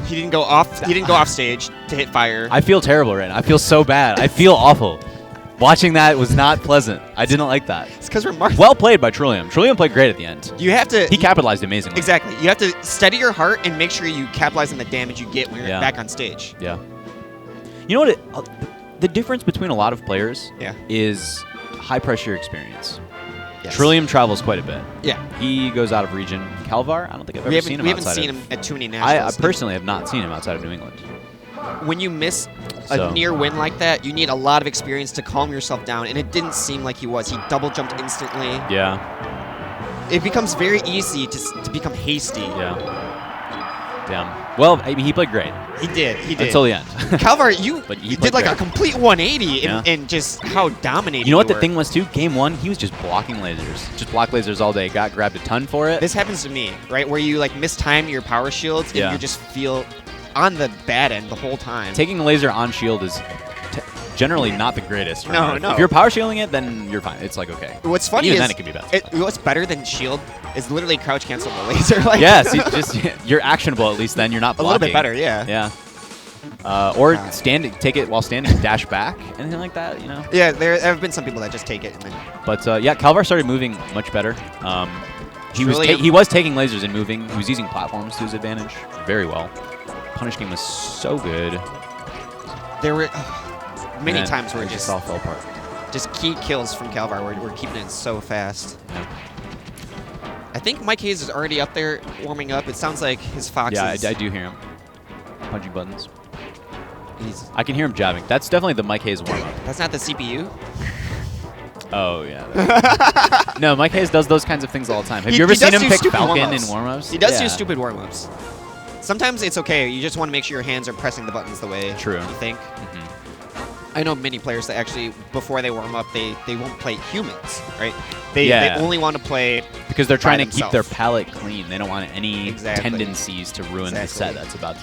He didn't go off. He didn't go off stage to hit fire. I feel terrible right now. I feel so bad. I feel awful. Watching that was not pleasant. I didn't like that. It's because we're Marth. Well played by Trillium. Trillium played great at the end. You have to. He capitalized amazingly. Exactly. You have to steady your heart and make sure you capitalize on the damage you get when you're back on stage. Yeah. You know what? The difference between a lot of players is high pressure experience. Yes. Trillium travels quite a bit. Yeah. He goes out of region. Calvar, I don't think I've ever seen him We outside haven't seen of. him at too many I nationals. personally have not seen him outside of New England. When you miss So- a near win like that, you need a lot of experience to calm yourself down, and it didn't seem like he was. He double jumped instantly. Yeah. It becomes very easy to become hasty. Yeah. Damn. Well, I mean, he played great. He did. He did. Until the end. Calvar, you But he did played like a great. complete 180 Yeah. in just how dominating You know what the were. thing was, too? Game 1, he was just blocking lasers. Just block lasers all day. Grabbed a ton for it. This happens to me, right? Where you like mistime your power shields and Yeah. you just feel on the bad end the whole time. Taking a laser on shield is generally not the greatest. No, right? no. If you're power shielding it, then you're fine. It's like, okay. What's funny Even is then it can be bad. what's better than shield is literally crouch cancel the laser. Like Yes, you're actionable at least then. You're not a blocking. little bit better, yeah. Yeah. Or take it while standing, dash back, anything like that, you know? Yeah, there have been some people that just take it and then But yeah, Calvar started moving much better. Trillium. He was taking lasers and moving. He was using platforms to his advantage very well. Punish game was so good. there were many And times where it just all fell apart. just key kills from Calvar. We're keeping it so fast. Yeah. I think Mike Hayes is already up there warming up. It sounds like his Fox Yeah, is... I do hear him punching buttons. he's- I can hear him jabbing. That's definitely the Mike Hayes warm up. that's not the CPU? Oh yeah. No, Mike Hayes does those kinds of things all the time. Have you ever He seen does him do pick stupid Falcon warm-ups. in warm-ups? He does do Yeah. stupid warm-ups. Sometimes it's okay. You just want to make sure your hands are pressing the buttons the way True. you think. Mhm. I know many players that actually, before they warm up, they won't play humans, right? They Yeah. only want to play Because they're trying by to keep their themselves. palate clean. They don't want any Exactly. tendencies to ruin the set Exactly. that's about to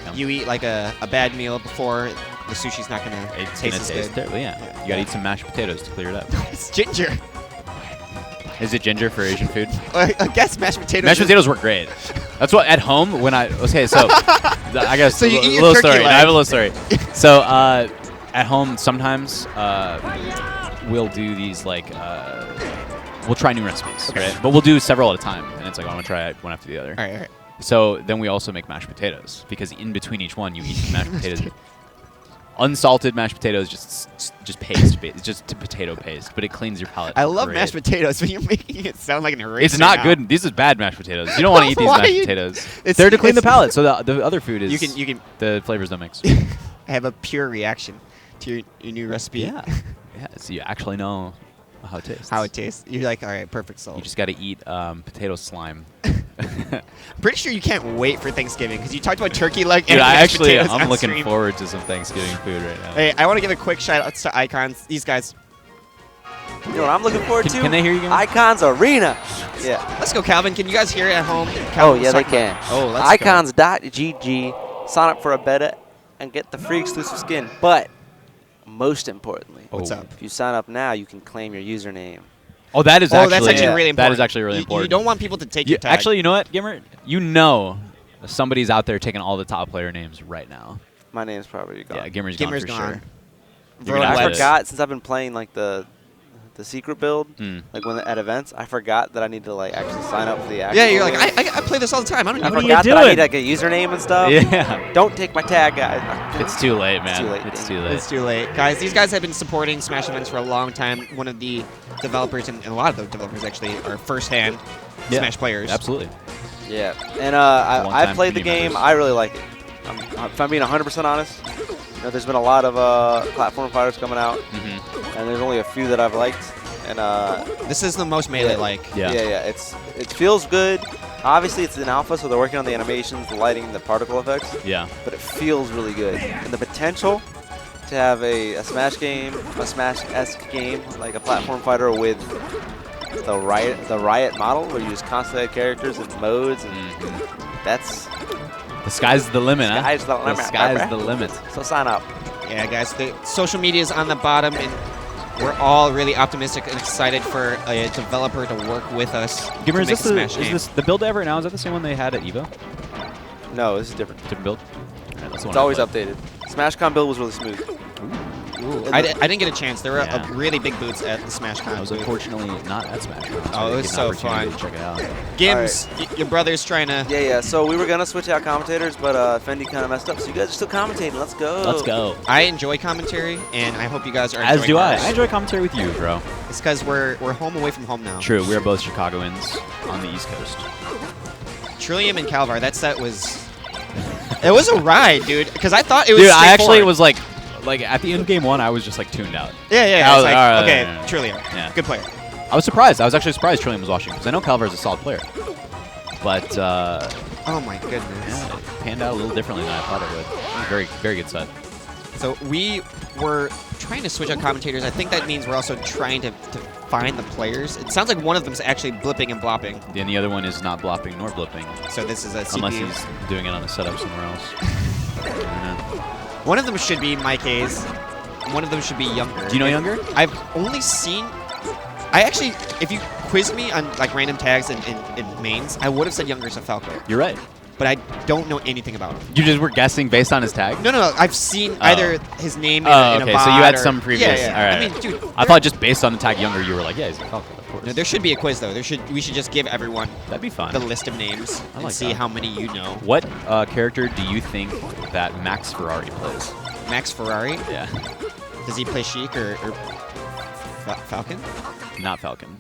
come. You eat like a bad meal before, the sushi's not going to It's taste gonna as taste good. terrible. Yeah. You gotta eat some mashed potatoes to clear it up. It's ginger. Is it ginger for Asian food? I guess mashed potatoes. Mashed is- potatoes were great. That's what at home when I okay. So I guess So you a eat your little turkey story. leg. I have a little story. So at home sometimes we'll do these like we'll try new recipes, right? But we'll do several at a time, and it's like I want to try it one after the other. All right. So then we also make mashed potatoes because in between each one you eat mashed potatoes. Unsalted mashed potatoes, just paste, just to potato paste, but it cleans your palate. I love great. mashed potatoes, but you're making it sound like an eraser. It's not now. good. These is bad mashed potatoes. You don't want to eat these Why? mashed potatoes. It's- They're to clean the it's- palate, so the other food is You can the flavors don't mix. have a pure reaction to your new recipe. Yeah, so you actually know how it tastes. How it tastes. You're like, all right, perfect soul. You just got to eat potato slime. Pretty sure you can't wait for Thanksgiving because you talked about turkey leg Dude, and mashed I'm potatoes on looking stream. forward to some Thanksgiving food right now. Hey, I want to give a quick shout out to Icons. These guys. You know what I'm looking forward to? Can they hear you? Again? Icons Arena. Yeah. Let's go, Calvin. Can you guys hear it at home? Oh, Calvin yeah, was they talking can. about- Oh, let's Icons.gg. Sign up for a beta and get the free exclusive skin. But most importantly, What's up? if you sign up now, you can claim your username. Oh, that is Oh, actually that's actually really important. That is actually really You important. don't want people to take your tag. Actually, you know what, Gimmer? You know somebody's out there taking all the top player names right now. My name's probably gone. Yeah, Gimmer's Gimmer's gone for gone. sure. You're gonna Verona have I to- forgot since I've been playing like the secret build, Mm. like when at events. I forgot that I need to like actually sign up for the actual. Yeah, you're like, game. I play this all the time. I don't I even What are you forgot that I doing? need like a username and stuff. Yeah. Don't take my tag, guys. It's too late, man. too late, It's dang too it. late. It's too late. Guys, these guys have been supporting Smash events for a long time. One of the developers, and a lot of the developers actually, are first-hand Yeah, Smash players. Absolutely. Yeah, and long I time played the community game. members. I really like it. If I'm being 100% honest, you know, there's been a lot of platform fighters coming out, Mm-hmm. and there's only a few that I've liked. And This is the most melee-like. Yeah. it feels good. Obviously, it's in alpha, so they're working on the animations, the lighting, the particle effects. Yeah. But it feels really good, and the potential to have a Smash game, a Smash-esque game, like a platform fighter with the Riot model, where you just constantly add characters and modes, and that's The sky's the limit, huh? Sky's the limit, The sky's baby. the limit. so sign up. Yeah, guys, the social media is on the bottom, and we're all really optimistic and excited for a developer to work with us Gimmer, to is make this, a Smash game. the build ever now? Is that the same one they had at Evo? No, this is different. Different build? All right, that's the one It's I always played. updated. SmashCon build was really smooth. I didn't get a chance. There were Yeah. really big booths at the Smash Con. I was booth. unfortunately not at Smash. Bros. Oh, it was I didn't get so an opportunity fun. to check it out. Gims, your brother's trying to... Yeah. So we were gonna switch out commentators, but Fendi kind of messed up. So you guys are still commentating. Let's go. Let's go. I enjoy commentary, and I hope you guys are As enjoying do I. ours. I enjoy commentary with you, bro. It's because we're home away from home now. True, we are both Chicagoans on the East Coast. Trillium and Calvar, that set was... It was a ride, dude, because I thought it was Dude, I actually straightforward. was like at the end of game one, I was just like tuned out. Yeah, I it's was like, like, all right, okay, yeah. Trillium, Yeah. good player. I was surprised. I was actually surprised Trillium was watching because I know Calvar is a solid player. But Oh my goodness. Yeah, it panned out a little differently than I thought it would. Very, very good set. So we were trying to switch out commentators. I think that means we're also trying to find the players. It sounds like one of them's actually blipping and blopping. And the other one is not blopping nor blipping. So this is a CPU. Unless he's doing it on a setup somewhere else. One of them should be Mike Hayes. One of them should be Younger. Do you know Younger? I've only seen... I actually, if you quizzed me on like random tags and mains, I would have said Younger's a Falco. You're right. But I don't know anything about him. You just were guessing based on his tag? No. I've seen either his name in okay, a so VOD you had or- some previous. Yeah. All right. I mean, dude. I thought just based on the tag Younger, you were like, yeah, he's a Falco, of course. No, there should be a quiz though. We should just give everyone That'd be fun. the list of names I and like see that. how many you know. What character do you think that Max Ferrari plays? Max Ferrari? Yeah. Does he play Sheik or Falcon? Not Falcon.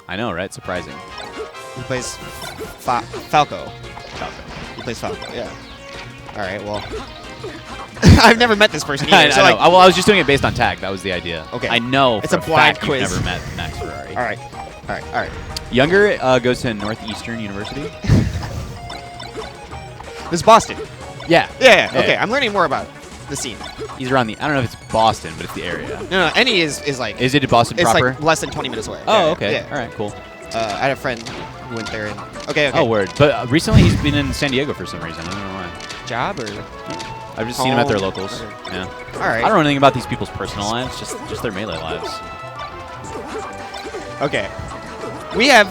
I know, right? Surprising. He plays Falco. He plays Falco, yeah. All right, well. I've never met this person either. I so know. like, Well, I was just doing it based on tag. That was the idea. Okay. I know It's for a blind fact quiz. You've never met Max Ferrari. all right. Younger goes to Northeastern University. This is Boston. Yeah. Yeah. Okay, I'm learning more about the scene. He's around the. I don't know if it's Boston, but it's the area. No, NE is like. Is it Boston it's proper? like less than 20 minutes away. Oh, Yeah, okay. Yeah. All right, cool. I had a friend who went there and. Okay. Oh, word. But recently he's been in San Diego for some reason. I don't know why. Job or. I've just seen him at their Home? locals. Okay. Yeah. All right. I don't know anything about these people's personal lives, just their melee lives. Okay. We have.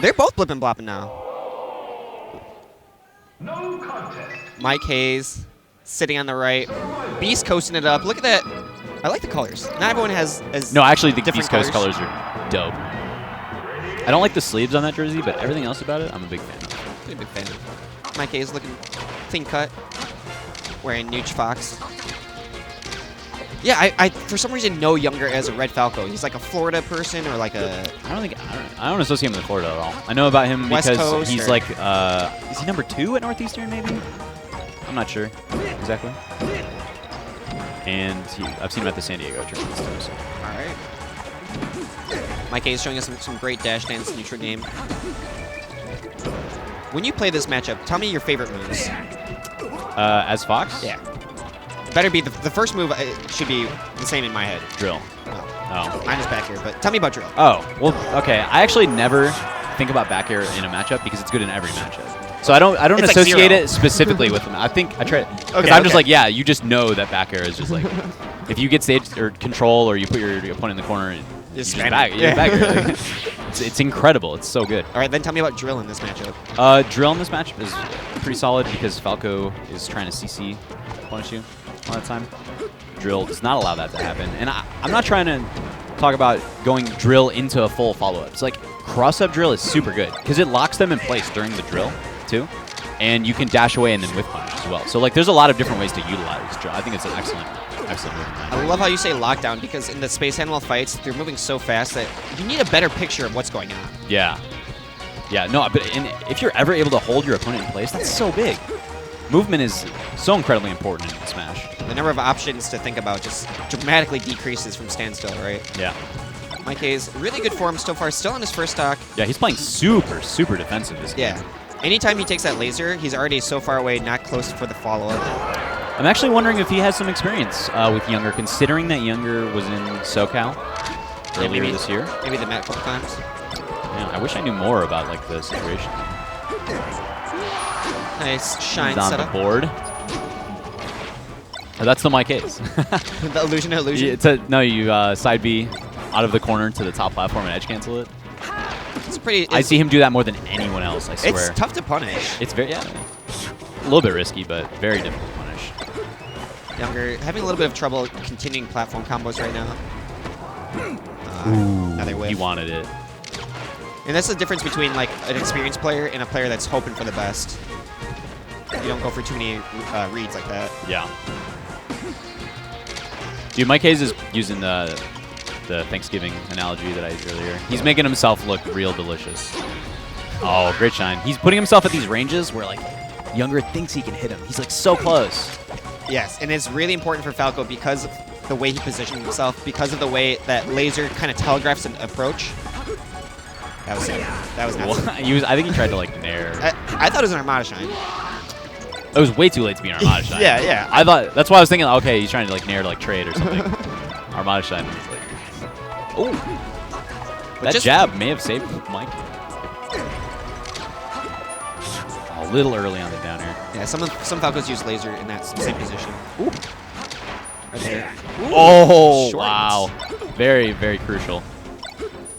They're both blipping blopping now. No contest. Mike Hayes sitting on the right. Beast coasting it up. Look at that. I like the colors. Not everyone has No, actually, the different East Coast colors are dope. I don't like the sleeves on that jersey, but everything else about it, I'm a big fan of. I'm a big fan. Mike Hayes looking clean cut. Wearing Nooch Fox. Yeah, I for some reason know Younger as a Red Falco. He's like a Florida person or like a. I don't associate him with Florida at all. I know about him West because Coast he's or- like, is he number 2 at Northeastern maybe? I'm not sure exactly. And I've seen him at the San Diego tournaments too. So. All right. Mike Hayes showing us some great dash dance neutral game. When you play this matchup, tell me your favorite moves. As Fox? Yeah. Better be the first move should be the same in my head. Drill. Oh. Mine is back here, but tell me about drill. Oh, well, okay. I actually never think about back air in a matchup because it's good in every matchup. So I don't It's like associate 0. it specifically with them. I think I try because Okay, I'm just okay. like, yeah, you just know that back air is just like if you get stage or control or you put your opponent in the corner and you just spam back, it. yeah. Back air. Like, it's incredible. It's so good. All right, then tell me about drill in this matchup. Drill in this matchup is pretty solid because Falco is trying to CC punish you all the time. Drill does not allow that to happen. And I'm not trying to talk about going drill into a full follow-up. It's like cross-up drill is super good because it locks them in place during the drill too. And you can dash away and then whiff punish as well. So like there's a lot of different ways to utilize drill. I think it's an excellent move. I love how you say lockdown because in the Space Animal fights, they're moving so fast that you need a better picture of what's going on. Yeah. Yeah, no, but if you're ever able to hold your opponent in place, that's so big. Movement is so incredibly important in Smash. The number of options to think about just dramatically decreases from standstill, right? Yeah. Mike Hayes, really good form so far, still on his first stock. Yeah, he's playing super, super defensive this game. Yeah. Anytime he takes that laser, he's already so far away, not close for the follow-up. I'm actually wondering if he has some experience with Younger, considering that Younger was in SoCal earlier this year. Maybe they met a couple times. Yeah, I wish I knew more about like the situation. Nice shine He's on setup. the board. Oh, that's the Mike Hayes. The illusion of illusion. No, you side B out of the corner to the top platform and edge cancel it. It's pretty. I see him do that more than anyone else, I swear. It's tough to punish. It's very, a little bit risky, but very difficult to punish. Younger, having a little bit of trouble continuing platform combos right now. Now they whiff. He wanted it. And that's the difference between like an experienced player and a player that's hoping for the best. You don't go for too many reads like that. Yeah. Dude, Mike Hayes is using the Thanksgiving analogy that I used earlier. He's making himself look real delicious. Oh, great shine. He's putting himself at these ranges where like Younger thinks he can hit him. He's like so close. Yes, and it's really important for Falco because of the way he positioned himself, because of the way that laser kind of telegraphs an approach. That was sick. That was nuts. I think he tried to like nair. I thought it was an Armada Shine. It was way too late to be an Armada Shine. Yeah. I thought that's why I was thinking. Okay, he's trying to like nair to like trade or something. Armada Shine. Was like, oh, that jab may have saved Mike. A little early on the down air. Yeah, some Falcos use laser in that same position. Ooh. Right there. Ooh. Oh, Short. wow. Very, very crucial.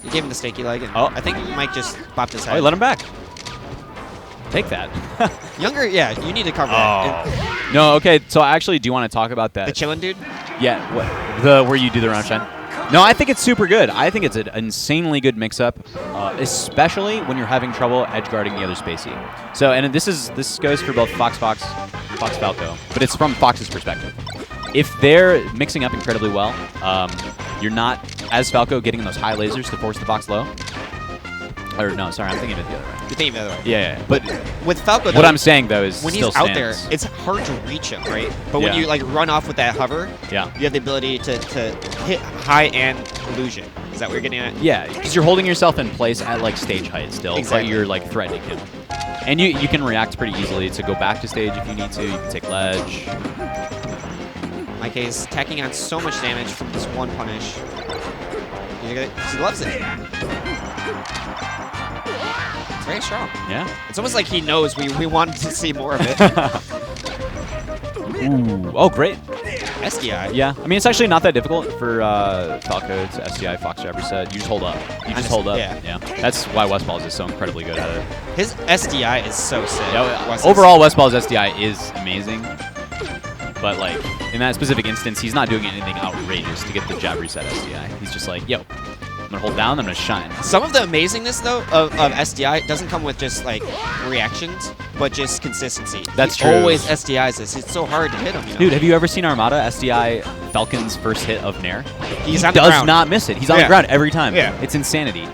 You gave him the stakey leg, and I think Mike just bopped his head. Oh, he let him back. Take that. Younger, yeah, you need to cover that. No, okay. So actually, do you want to talk about that? The chillin' dude? Yeah, where you do the round shine. No, I think it's super good. I think it's an insanely good mix-up, especially when you're having trouble edge guarding the other spacey. So, and this goes for both Fox Falco, but it's from Fox's perspective. If they're mixing up incredibly well, you're not, as Falco, getting those high lasers to force the Fox low. Or no, sorry, I'm thinking of it the other way. You're thinking of the other way. Yeah. But with Falco, what I'm saying though is when still he's out there, stands. it's hard to reach him, right? But when you like run off with that hover, you have the ability to hit high and illusion. Is that what you're getting at? Yeah, because you're holding yourself in place at like stage height still, but you're like threatening him. And you can react pretty easily to go back to stage if you need to. You can take ledge. Mike is tacking on so much damage from this one punish. He loves it. It's very strong. Yeah. It's almost like he knows we wanted to see more of it. Ooh. Oh, great. SDI. Yeah. I mean, it's actually not that difficult for Falco to SDI Fox Jab reset. You just hold up. You just hold up. Yeah. That's why Westballs is so incredibly good at it. His SDI is so sick. Yeah, overall, Westball's SDI is amazing. But, like, in that specific instance, he's not doing anything outrageous to get the jab reset SDI. He's just like, yo, I'm going to hold down, I'm going to shine. Some of the amazingness, though, of SDI doesn't come with just, like, reactions, but just consistency. That's he true. Always SDIs this. It's so hard to hit him, you know? Dude, have you ever seen Armada SDI Falcon's first hit of Nair? He does not miss it. He's on the ground every time. Yeah. It's insanity.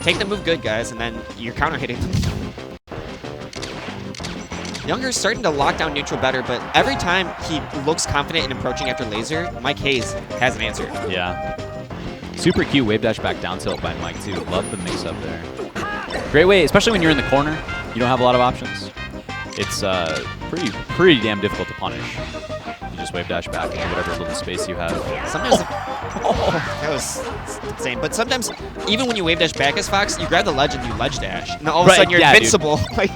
Take the move good, guys, and then you're counter-hitting them. Younger's starting to lock down neutral better, but every time he looks confident in approaching after laser, Mike Hayes has an answer. Yeah. Super cute wave dash back down tilt by Mike, too. Love the mix-up there. Great way, especially when you're in the corner. You don't have a lot of options. It's pretty damn difficult to punish. You just wave dash back into whatever little space you have. Sometimes that was insane. But sometimes, even when you wave dash back as Fox, you grab the ledge and you ledge dash. And all of a sudden, you're invincible. Like,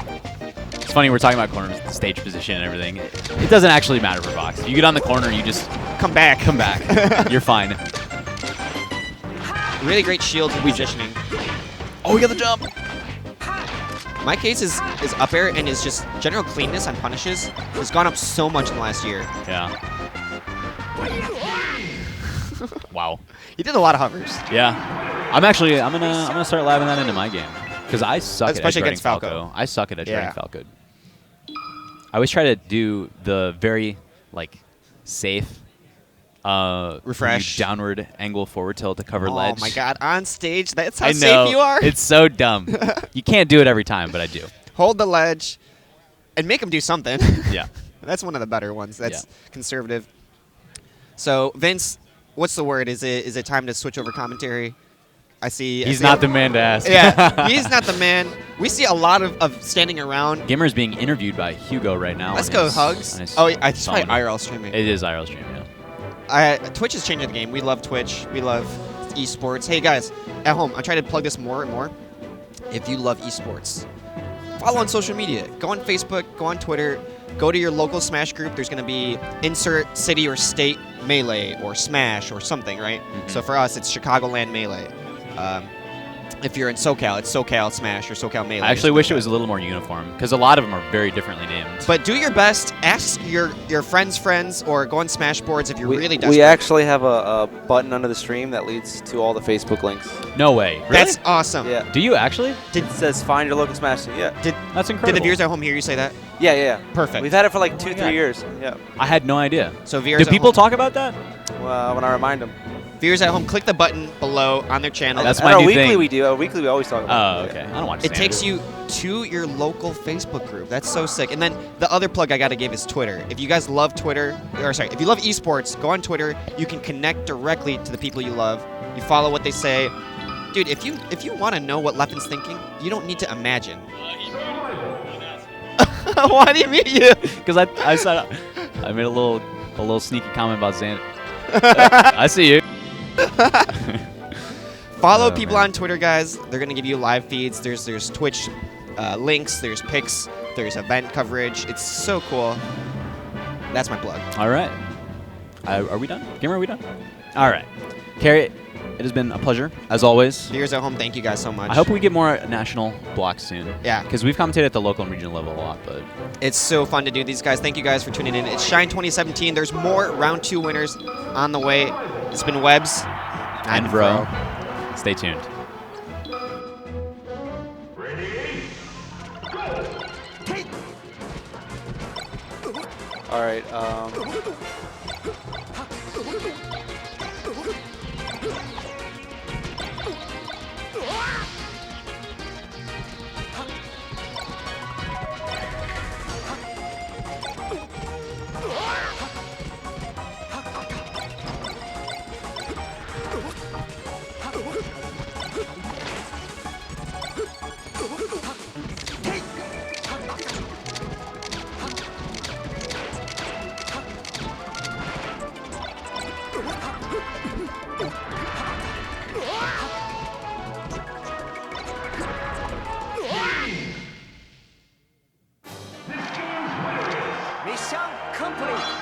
it's funny, we're talking about corner stage position and everything. It doesn't actually matter for Fox. You get on the corner, you just come back. You're fine. Really great shield and positioning. Oh, we got the jump. My case is up air, and his just general cleanness on punishes has gone up so much in the last year. Yeah. Wow. He did a lot of hovers. Yeah. I'm gonna start labbing that into my game because I suck at especially edge against guarding Falco. I suck at edge guarding Falco. I always try to do the very like safe refresh downward angle forward tilt to cover ledge. Oh my god, on stage, that's how I know. safe you are. It's so dumb. You can't do it every time, but I do. Hold the ledge and make him do something. Yeah. That's one of the better ones. That's conservative. So, Vince, what's the word? Is it time to switch over commentary? He's not the man to ask. Yeah, he's not the man. We see a lot of standing around. Gamer is being interviewed by Hugo right now. Let's go, Hugs. Oh, it's probably IRL streaming. It is IRL streaming, yeah. Twitch is changing the game. We love Twitch. We love esports. Hey, guys, at home, I'm trying to plug this more and more. If you love esports, follow on social media. Go on Facebook. Go on Twitter. Go to your local Smash group. There's going to be insert city or state Melee or Smash or something, right? Mm-hmm. So for us, it's Chicagoland Melee. If you're in SoCal, it's SoCal Smash or SoCal Melee. I actually wish it was a little more uniform because a lot of them are very differently named. But do your best. Ask your friends' friends or go on Smash boards if you're really desperate. We actually have a button under the stream that leads to all the Facebook links. No way. Really? That's awesome. Yeah. Do you actually? It says find your local Smash. Yeah. That's incredible. Did the viewers at home hear you say that? Yeah. Perfect. We've had it for like 2-3 years. Yeah. I had no idea. So viewers do people talk about that? Well, when I remind them. Viewers at home, click the button below on their channel. That's my new weekly thing. we do. Our weekly we always talk about Oh, okay. I don't watch It takes you to your local Facebook group. That's so sick. And then the other plug I got to give is Twitter. If you guys love Twitter, if you love esports, go on Twitter. You can connect directly to the people you love. You follow what they say. Dude, if you want to know what Leffen's thinking, you don't need to imagine. Why do you mute you? Because I said I made a little sneaky comment about Xander. I see you. Follow Oh, people man. on Twitter, guys. They're gonna give you live feeds. There's Twitch links. There's pics. There's event coverage. It's so cool. That's my plug. All right. Are we done? Gamer, are we done? All right. Carrie, it has been a pleasure, as always. Viewers at home, thank you guys so much. I hope we get more national blocks soon. Yeah. Because we've commentated at the local and regional level a lot, but It's so fun to do these, guys. Thank you guys for tuning in. It's Shine 2017. There's more round 2 winners on the way. It's been Webbs and Bro. Stay tuned. All right. Mission complete.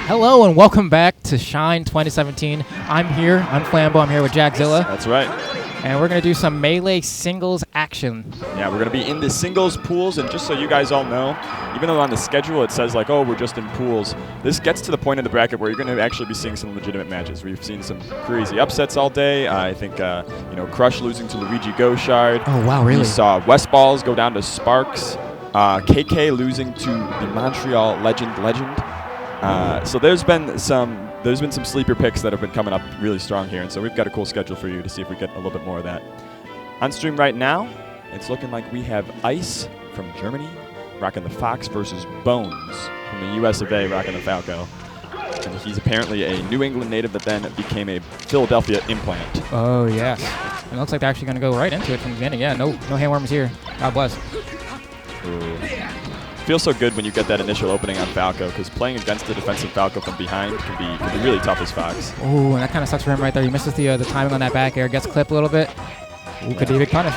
Hello and welcome back to Shine 2017. I'm here, I'm Flambeau, I'm here with Jackzilla. That's right. And we're going to do some melee singles action. Yeah, we're going to be in the singles pools, and just so you guys all know, even though on the schedule it says like, oh, we're just in pools, this gets to the point in the bracket where you're going to actually be seeing some legitimate matches. We've seen some crazy upsets all day. I think, Crush losing to Luigi Gauchard. Oh, wow, really? We saw West Balls go down to Sparks. KK losing to the Montreal Legend. So there's been some sleeper picks that have been coming up really strong here, and so we've got a cool schedule for you to see if we get a little bit more of that. On stream right now, it's looking like we have Ice from Germany rocking the Fox versus Bones from the US of A rocking the Falco. And he's apparently a New England native that then became a Philadelphia implant. Oh, yes. It looks like they're actually going to go right into it from the beginning. Yeah, no handwarmers here. God bless. Ooh. Feels so good when you get that initial opening on Falco, because playing against the defensive Falco from behind can be really tough as Fox. Oh, and that kind of sucks for him right there. He misses the timing on that back air, gets clipped a little bit. Ooh, could be a big punish.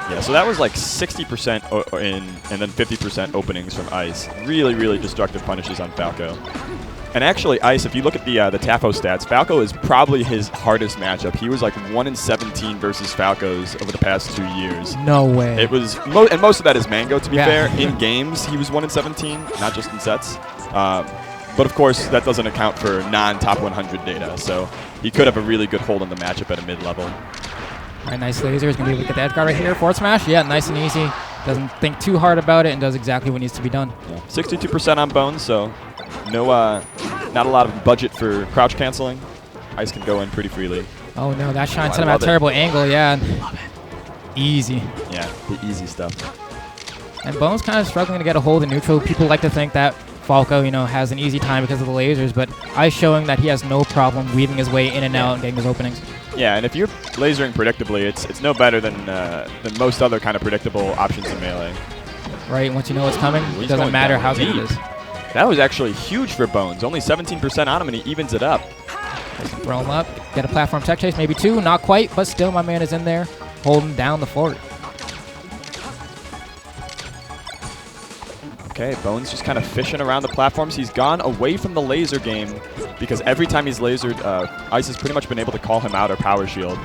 Yeah, so that was like 60% and then 50% openings from Ice. Really, really destructive punishes on Falco. And actually, Ice, if you look at the TAFO stats, Falco is probably his hardest matchup. He was like 1-17 versus Falcos over the past 2 years. No way. It was, and most of that is Mango, to be fair. In games, he was 1-17, not just in sets. But of course, that doesn't account for non-top 100 data. So he could have a really good hold on the matchup at a mid-level. All right, nice laser. He's going to be able to get the edge guard right here. Forward smash. Yeah, nice and easy. Doesn't think too hard about it and does exactly what needs to be done. Yeah. 62% on Bones, so not a lot of budget for crouch canceling. Ice can go in pretty freely. Oh no, that shine sent him at a terrible angle. Yeah. Easy. Yeah, the easy stuff. And Bones kind of struggling to get a hold in neutral. People like to think that Falco, has an easy time because of the lasers, but Ice showing that he has no problem weaving his way in and out and getting his openings. Yeah, and if you're lasering predictably, it's no better than most other kind of predictable options in Melee. Right, once you know what's coming, it doesn't matter how good it is. That was actually huge for Bones. Only 17% on him, and he evens it up. Throw him up, get a platform tech chase, maybe two, not quite, but still my man is in there, holding down the fort. Okay, Bones just kind of fishing around the platforms. He's gone away from the laser game because every time he's lasered, Ice has pretty much been able to call him out or power shield.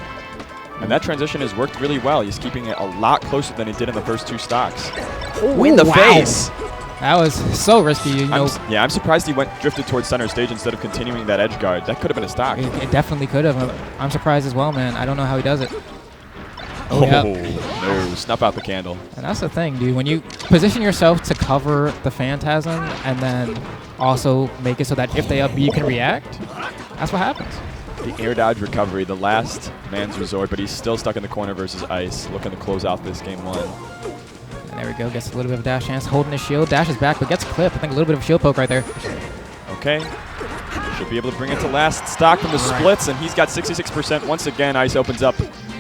And that transition has worked really well. He's keeping it a lot closer than he did in the first two stocks. Oh, in the face! That was so risky. I'm surprised he drifted towards center stage instead of continuing that edge guard. That could have been a stock. It definitely could have. I'm surprised as well, man. I don't know how he does it. Oh, yep. No, snuff out the candle. And that's the thing, dude. When you position yourself to cover the Phantasm and then also make it so that if they up B, you can react, that's what happens. The air dodge recovery, the last man's resort, but he's still stuck in the corner versus Ice, looking to close out this game one. And there we go, gets a little bit of a dash chance, holding his shield, dashes back, but gets clipped. I think a little bit of a shield poke right there. Okay. Should be able to bring it to last stock from the splits, and he's got 66%. Once again, Ice opens up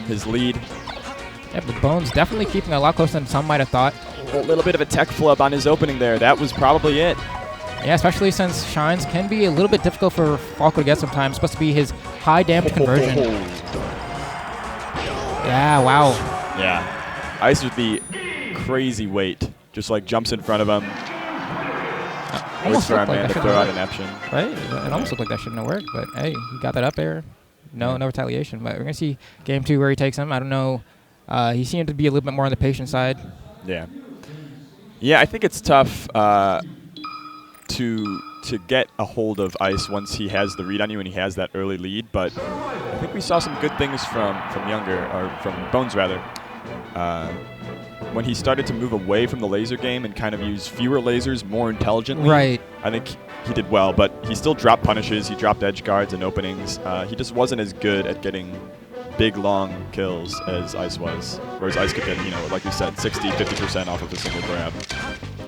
his lead. Yeah, but Bones definitely keeping a lot closer than some might have thought. A little bit of a tech flub on his opening there. That was probably it. Yeah, especially since Shines can be a little bit difficult for Falco to get sometimes. It's supposed to be his high damage conversion. Yeah, wow. Yeah. Ice with the crazy weight. Just like jumps in front of him. Waits for our man to throw out an option. Right? It almost looked like that shouldn't have worked, but hey, he got that up there. No retaliation. But we're going to see game two where he takes him. I don't know. He seemed to be a little bit more on the patient side. Yeah. Yeah, I think it's tough to to get a hold of Ice once he has the read on you and he has that early lead, but I think we saw some good things from Bones rather. When he started to move away from the laser game and kind of use fewer lasers more intelligently, right. I think he did well, but he still dropped punishes, he dropped edge guards and openings. He just wasn't as good at getting big, long kills as Ice was, whereas Ice could get, like we said, 60, 50% off of a single grab.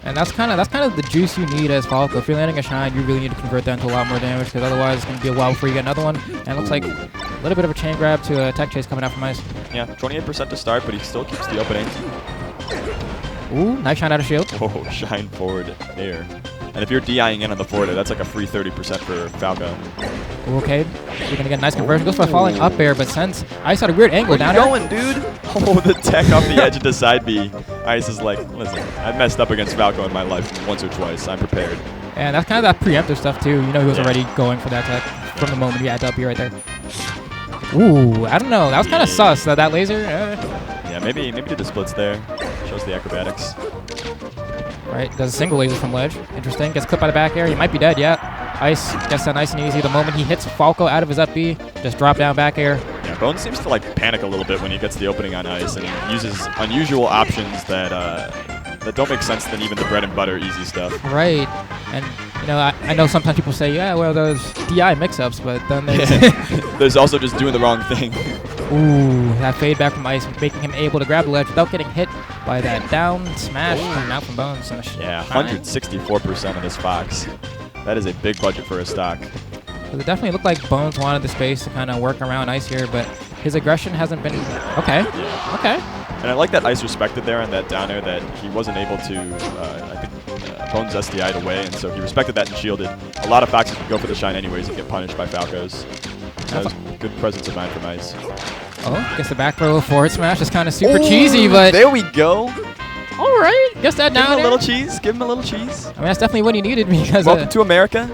And that's kind of the juice you need as Falco. If you're landing a shine, you really need to convert that into a lot more damage, because otherwise it's going to be a while before you get another one. And it looks like a little bit of a chain grab to a tech chase coming out from Ice. Yeah, 28% to start, but he still keeps the opening. Ooh, nice shine out of shield. Oh, shine forward air. And if you're DIing in on the forward air, that's like a free 30% for Falco. Okay, you're going to get a nice conversion. Goes for a falling up air, but since Ice had a weird angle down there. Where you going, dude? Oh, the tech off the edge into side B. Ice is like, listen, I've messed up against Falco in my life once or twice. I'm prepared. And that's kind of that preemptive stuff, too. He was already going for that tech from the moment he had W right there. Ooh, I don't know. That was kind of sus, that laser. Yeah, maybe did the splits there. Shows the acrobatics. Right, does a single laser from ledge. Interesting. Gets clipped by the back air. He might be dead yet. Ice gets that nice and easy. The moment he hits Falco out of his up B, just drop down back air. Yeah, Bones seems to like panic a little bit when he gets the opening on Ice, and he uses unusual options that don't make sense than even the bread and butter easy stuff. Right, and I know sometimes people say, yeah, well, those DI mix-ups, but then there's also just doing the wrong thing. Ooh, that fade back from Ice, making him able to grab the ledge without getting hit by that down smash coming out from Bones. Yeah, 164% on this Fox. That is a big budget for a stock. It definitely looked like Bones wanted the space to kind of work around Ice here, but his aggression hasn't been... Okay, yeah. Okay. And I like that Ice respected there on that down air that he wasn't able to, I think, Bones SDI'd away, and so he respected that and shielded. A lot of Foxes would go for the shine anyways and get punished by Falcos. That was good presence of mind from Ice. Oh, gets the back throw forward smash. It's kind of super cheesy, but... There we go. All right. Guess that down Give him a there. little cheese. Give him a little cheese. I mean, that's definitely what he needed because... Welcome to America.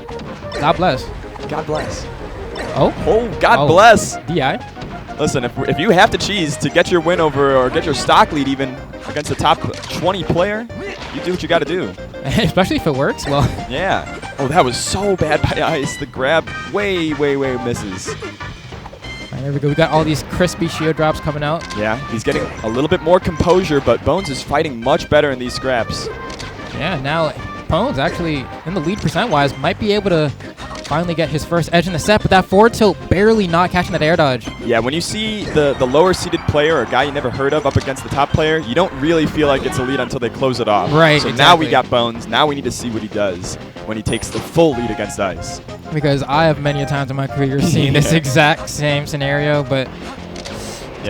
God bless. God bless. Oh? Oh, God bless. DI. Listen, if you have to cheese to get your win over or get your stock lead even against the top 20 player, you do what you got to do. Especially if it works, well. Yeah. Oh, that was so bad by Ice. The grab way misses. Right, there we go. We got all these crispy shield drops coming out. Yeah, he's getting a little bit more composure, but Bones is fighting much better in these scraps. Yeah, now Bones actually, in the lead percent-wise, might be able to finally get his first edge in the set, but that forward tilt barely not catching that air dodge. Yeah, when you see the lower-seeded player or a guy you never heard of up against the top player, you don't really feel like it's a lead until they close it off. Right, So exactly. now we got Bones. Now we need to see what he does when he takes the full lead against Ice. Because I have many a times in my career seen this exact same scenario, but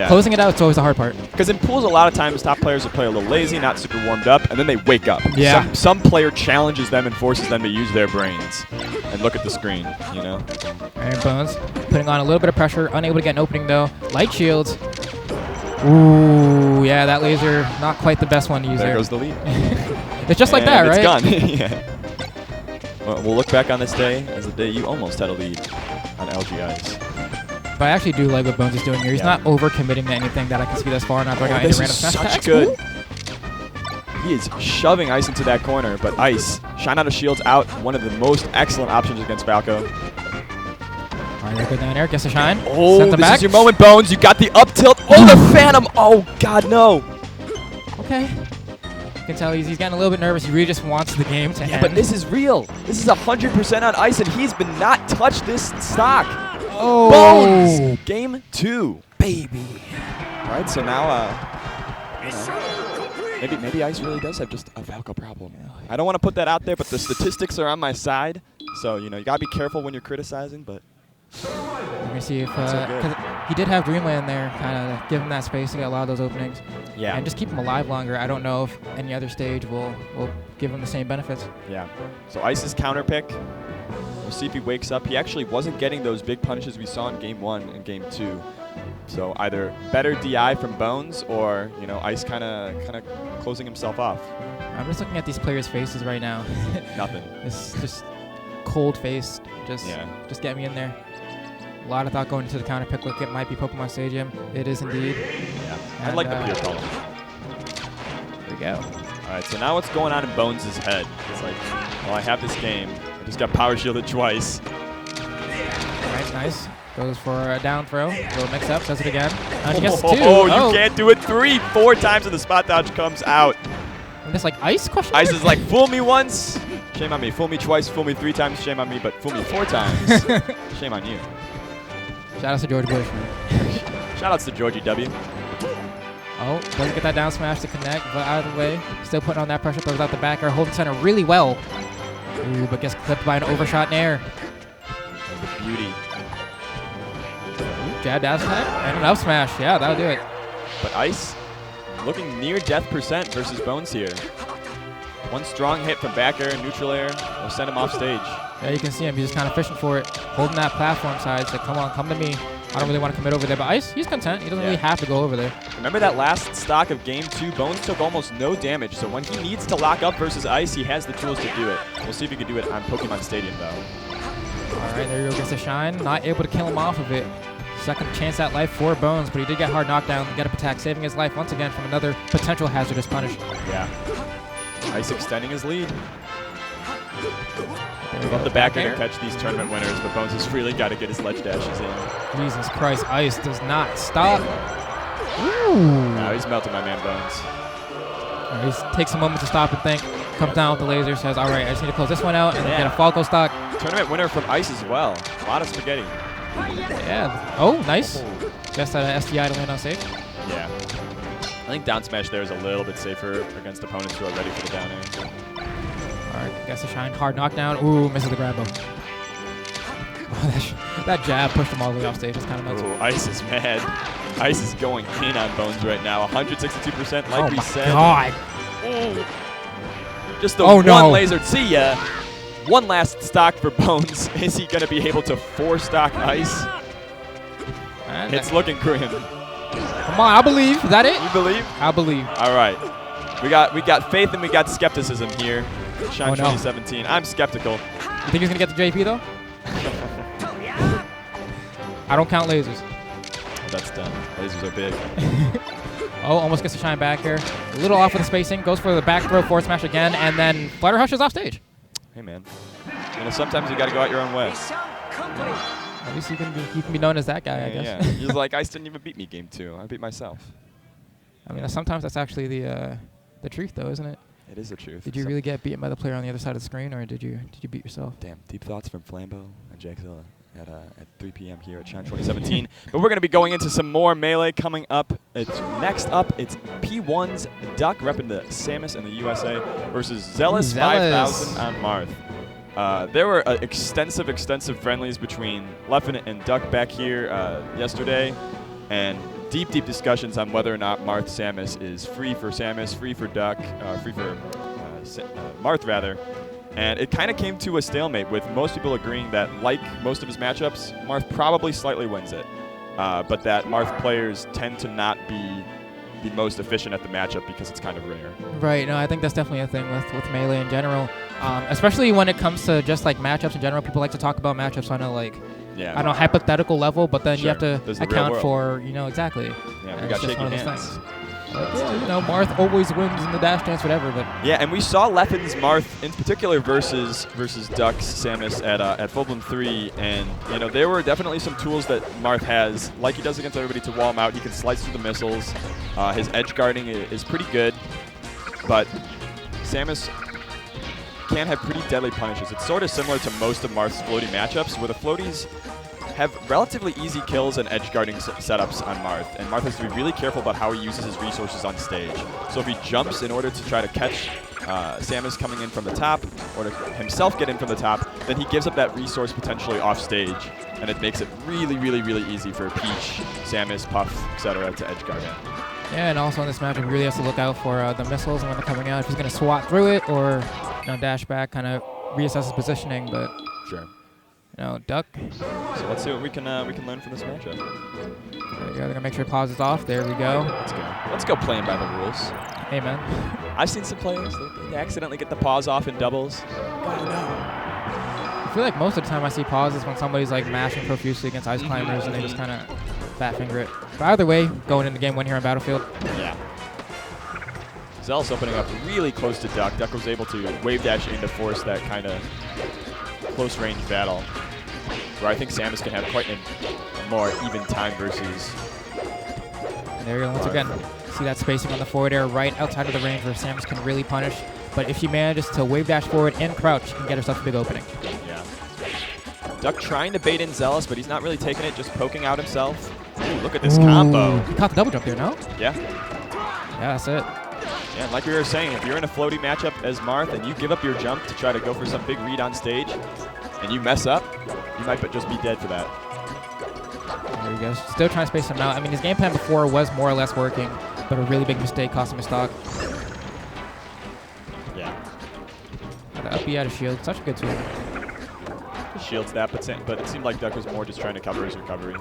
closing it out is always the hard part. Because in pools, a lot of times top players will play a little lazy, not super warmed up, and then they wake up. Yeah. Some player challenges them and forces them to use their brains and look at the screen, you know? Iron Bones putting on a little bit of pressure, unable to get an opening though. Light shields. Ooh, yeah, that laser, not quite the best one to use There there. goes the lead. It's just like that, right? It's gone. Yeah. Well, we'll look back on this day as the day you almost had a lead on LG Ice. But I actually do like what Bones is doing here. He's not over-committing to anything that I can see thus far. Not throwing out any This random is smash such attacks. good. He is shoving Ice into that corner, but Ice, shine out of shields out, one of the most excellent options against Falco. All right, there, go down there, gets a shine. Oh, Sends him this back. is your moment, Bones. You got the up tilt. Oh, the Phantom. Oh, God, no. Okay. You can tell he's getting a little bit nervous. He really just wants the game to end. But this is real. This is 100% on Ice, and he's been not touched this stock. Oh. Bones. Game 2. Baby. All right, so now, maybe Ice really does have just a Falco problem. I don't want to put that out there, but the statistics are on my side. So, you got to be careful when you're criticizing, but... We're going to see if... So good. 'cause he did have Dreamland there, kind of give him that space to get a lot of those openings. Yeah. And just keep him alive longer. I don't know if any other stage will give him the same benefits. Yeah. So Ice's counter pick. We'll see if he wakes up. He actually wasn't getting those big punishes we saw in Game 1 and Game 2. So either better DI from Bones or, Ice kind of closing himself off. I'm just looking at these players' faces right now. Nothing. It's just cold faced. Just get me in there. A lot of thought going into the counter pick. Look, it might be Pokemon Stadium. It is indeed. Yeah. And I like the pure color. There we go. All right, so now what's going on in Bones' head? It's like, well, I have this game. I just got power shielded twice. Right, nice. Goes for a down throw. Little mix up. Does it again. And he gets two. Oh, you can't do it 4 times and the spot dodge comes out. And it's like ice question. Ice is like, fool me once. Shame on me. Fool me twice. Fool me 3 times. Shame on me. But fool me 4 times. Shame on you. Shout out to George Bush. Shout outs to Georgie W. Oh, doesn't get that down smash to connect, but out of the way. Still putting on that pressure, throws out the back air, holding center really well. Ooh, but gets clipped by an overshot in air. The beauty. Ooh, jab dash attack and an up smash. Yeah, that'll do it. But Ice looking near death percent versus Bones here. One strong hit from back air and neutral air will send him off stage. Yeah, you can see him. He's just kind of fishing for it, holding that platform side. It's like, come on, come to me. I don't really want to commit over there. But Ice, he's content. He doesn't really have to go over there. Remember that last stock of game 2? Bones took almost no damage. So when he needs to lock up versus Ice, he has the tools to do it. We'll see if he can do it on Pokemon Stadium, though. All right, there you go. Gets a shine. Not able to kill him off of it. Second chance at life for Bones, but he did get hard knockdown. Get up attack, saving his life once again from another potential hazardous punish. Yeah. Ice extending his lead. Love the back air to catch these tournament winners, but Bones has really got to get his ledge dashes in. Jesus Christ, Ice does not stop. Ooh. No, he's melting my man Bones. He takes a moment to stop and think. Comes down with the laser, says, all right, I just need to close this one out and get a Falco stock. Tournament winner from Ice as well. A lot of spaghetti. Yeah. Oh, nice. Just had an SDI to land on safe. Yeah. I think down smash there is a little bit safer against opponents who are ready for the down air. All right, gets a shine. Hard knockdown. Ooh, misses the grab though. That jab pushed him all the way off stage. It's kind of nuts. Ooh, Ice is mad. Ice is going in on Bones right now. 162% like we said. Oh my god. Ooh. Just the one laser. See ya. One last stock for Bones. Is he going to be able to 4-stock Ice? And it's looking grim. Come on, I believe. Is that it? You believe? I believe. All right. We got faith and we got skepticism here. Shine 2017. I'm skeptical. You think he's going to get the JP though? I don't count lasers. That's done. Lasers are big. Oh, almost gets a shine back here. A little off with the spacing. Goes for the back throw, forward smash again, and then Flutter Hush is off stage. Hey, man. You know, sometimes you got to go out your own way. At least he can be known as that guy, I guess. Yeah. He's like, Ice didn't even beat me game 2. I beat myself. I mean, sometimes that's actually the truth, though, isn't it? It is the truth. Did you really get beaten by the player on the other side of the screen, or did you beat yourself? Damn, deep thoughts from Flambeau and Jackzilla at 3 p.m. here at Shine 2017. But we're going to be going into some more Melee coming up. Next up, it's P1's Duck repping the Samus in the USA versus Zealous 5000 on Marth. There were extensive friendlies between Leffen and Duck back here yesterday, and deep discussions on whether or not Marth Samus is free for Samus, free for Duck, free for Marth rather. And it kind of came to a stalemate with most people agreeing that, like most of his matchups, Marth probably slightly wins it, but that Marth players tend to not be the most efficient at the matchup because it's kind of rare. Right. No, I think that's definitely a thing with Melee in general, especially when it comes to just like matchups in general. People like to talk about matchups on a I don't know, hypothetical level, but then you have to account for, exactly. Yeah, we got shaky hands. Marth always wins in the dash dance, whatever. But yeah, and we saw Leffen's Marth in particular versus Duck's Samus at Full Bloom 3, and there were definitely some tools that Marth has, like he does against everybody, to wall him out. He can slice through the missiles. His edge guarding is pretty good, but Samus can have pretty deadly punishes. It's sort of similar to most of Marth's floaty matchups, where the floaties have relatively easy kills and edge guarding setups on Marth, and Marth has to be really careful about how he uses his resources on stage. So if he jumps in order to try to catch Samus coming in from the top, or to himself get in from the top, then he gives up that resource potentially off stage, and it makes it really easy for Peach, Samus, Puff, etc. to edge guard in. Yeah, and also in this match, he really has to look out for the missiles when they're coming out. If he's going to swat through it or dash back, kind of reassess his positioning. But sure, Duck. So let's see what we can learn from this matchup. There we go. They're gonna make sure pause is off. There we go. Let's go playing by the rules. Hey man. I've seen some players they accidentally get the pause off in doubles. Gotta know. I feel like most of the time I see pauses when somebody's like mashing profusely against ice climbers and they just kind of fat finger it. But either way, going into game 1 here on Battlefield. Yeah. Zell's opening up really close to Duck. Duck was able to wave dash in to force that kind of close-range battle where I think Samus can have quite a more even time versus... And there you go. Once again, see that spacing on the forward air right outside of the range where Samus can really punish. But if she manages to wave dash forward and crouch, she can get herself a big opening. Yeah. Duck trying to bait in Zealous, but he's not really taking it, just poking out himself. Ooh, look at this combo. He caught the double jump there, no? Yeah. Yeah, that's it. Yeah, and like we were saying, if you're in a floaty matchup as Marth and you give up your jump to try to go for some big read on stage, and you mess up, you might just be dead for that. There he goes. Still trying to space him out. I mean, his game plan before was more or less working, but a really big mistake cost him a stock. Yeah. The up B out of shield. Such a good tool. Shields that, but it seemed like Duck was more just trying to cover his recovery.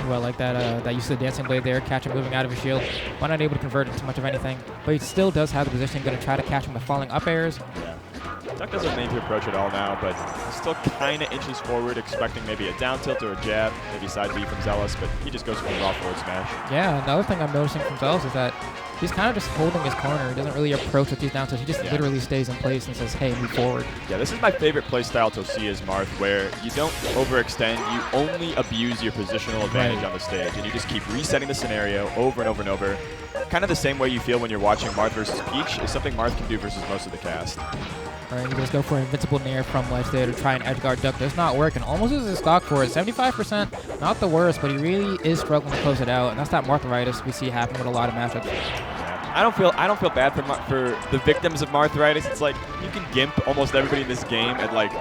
Well, like that use of the dancing blade there, catch him moving out of his shield. One not able to convert into much of anything, but he still does have the position. Going to try to catch him with falling up airs. Yeah. Duck doesn't need to approach it all now, but still kind of inches forward, expecting maybe a down tilt or a jab, maybe side B from Zealous, but he just goes for a raw forward smash. Yeah, another thing I'm noticing from Zealous is that he's kind of just holding his corner. He doesn't really approach with these down tilts. He just literally stays in place and says, hey, move forward. Yeah, this is my favorite play style to see as Marth, where you don't overextend, you only abuse your positional advantage on the stage, and you just keep resetting the scenario over and over and over. Kind of the same way you feel when you're watching Marth versus Peach is something Marth can do versus most of the cast. All right, he does go for an invincible nair from ledge there to try and edge guard Duck. Does not work, and almost loses his stock for it. 75%, not the worst, but he really is struggling to close it out, and that's that Martharitis we see happen with a lot of matchups. I don't feel bad for the victims of Martharitis. It's like you can gimp almost everybody in this game at like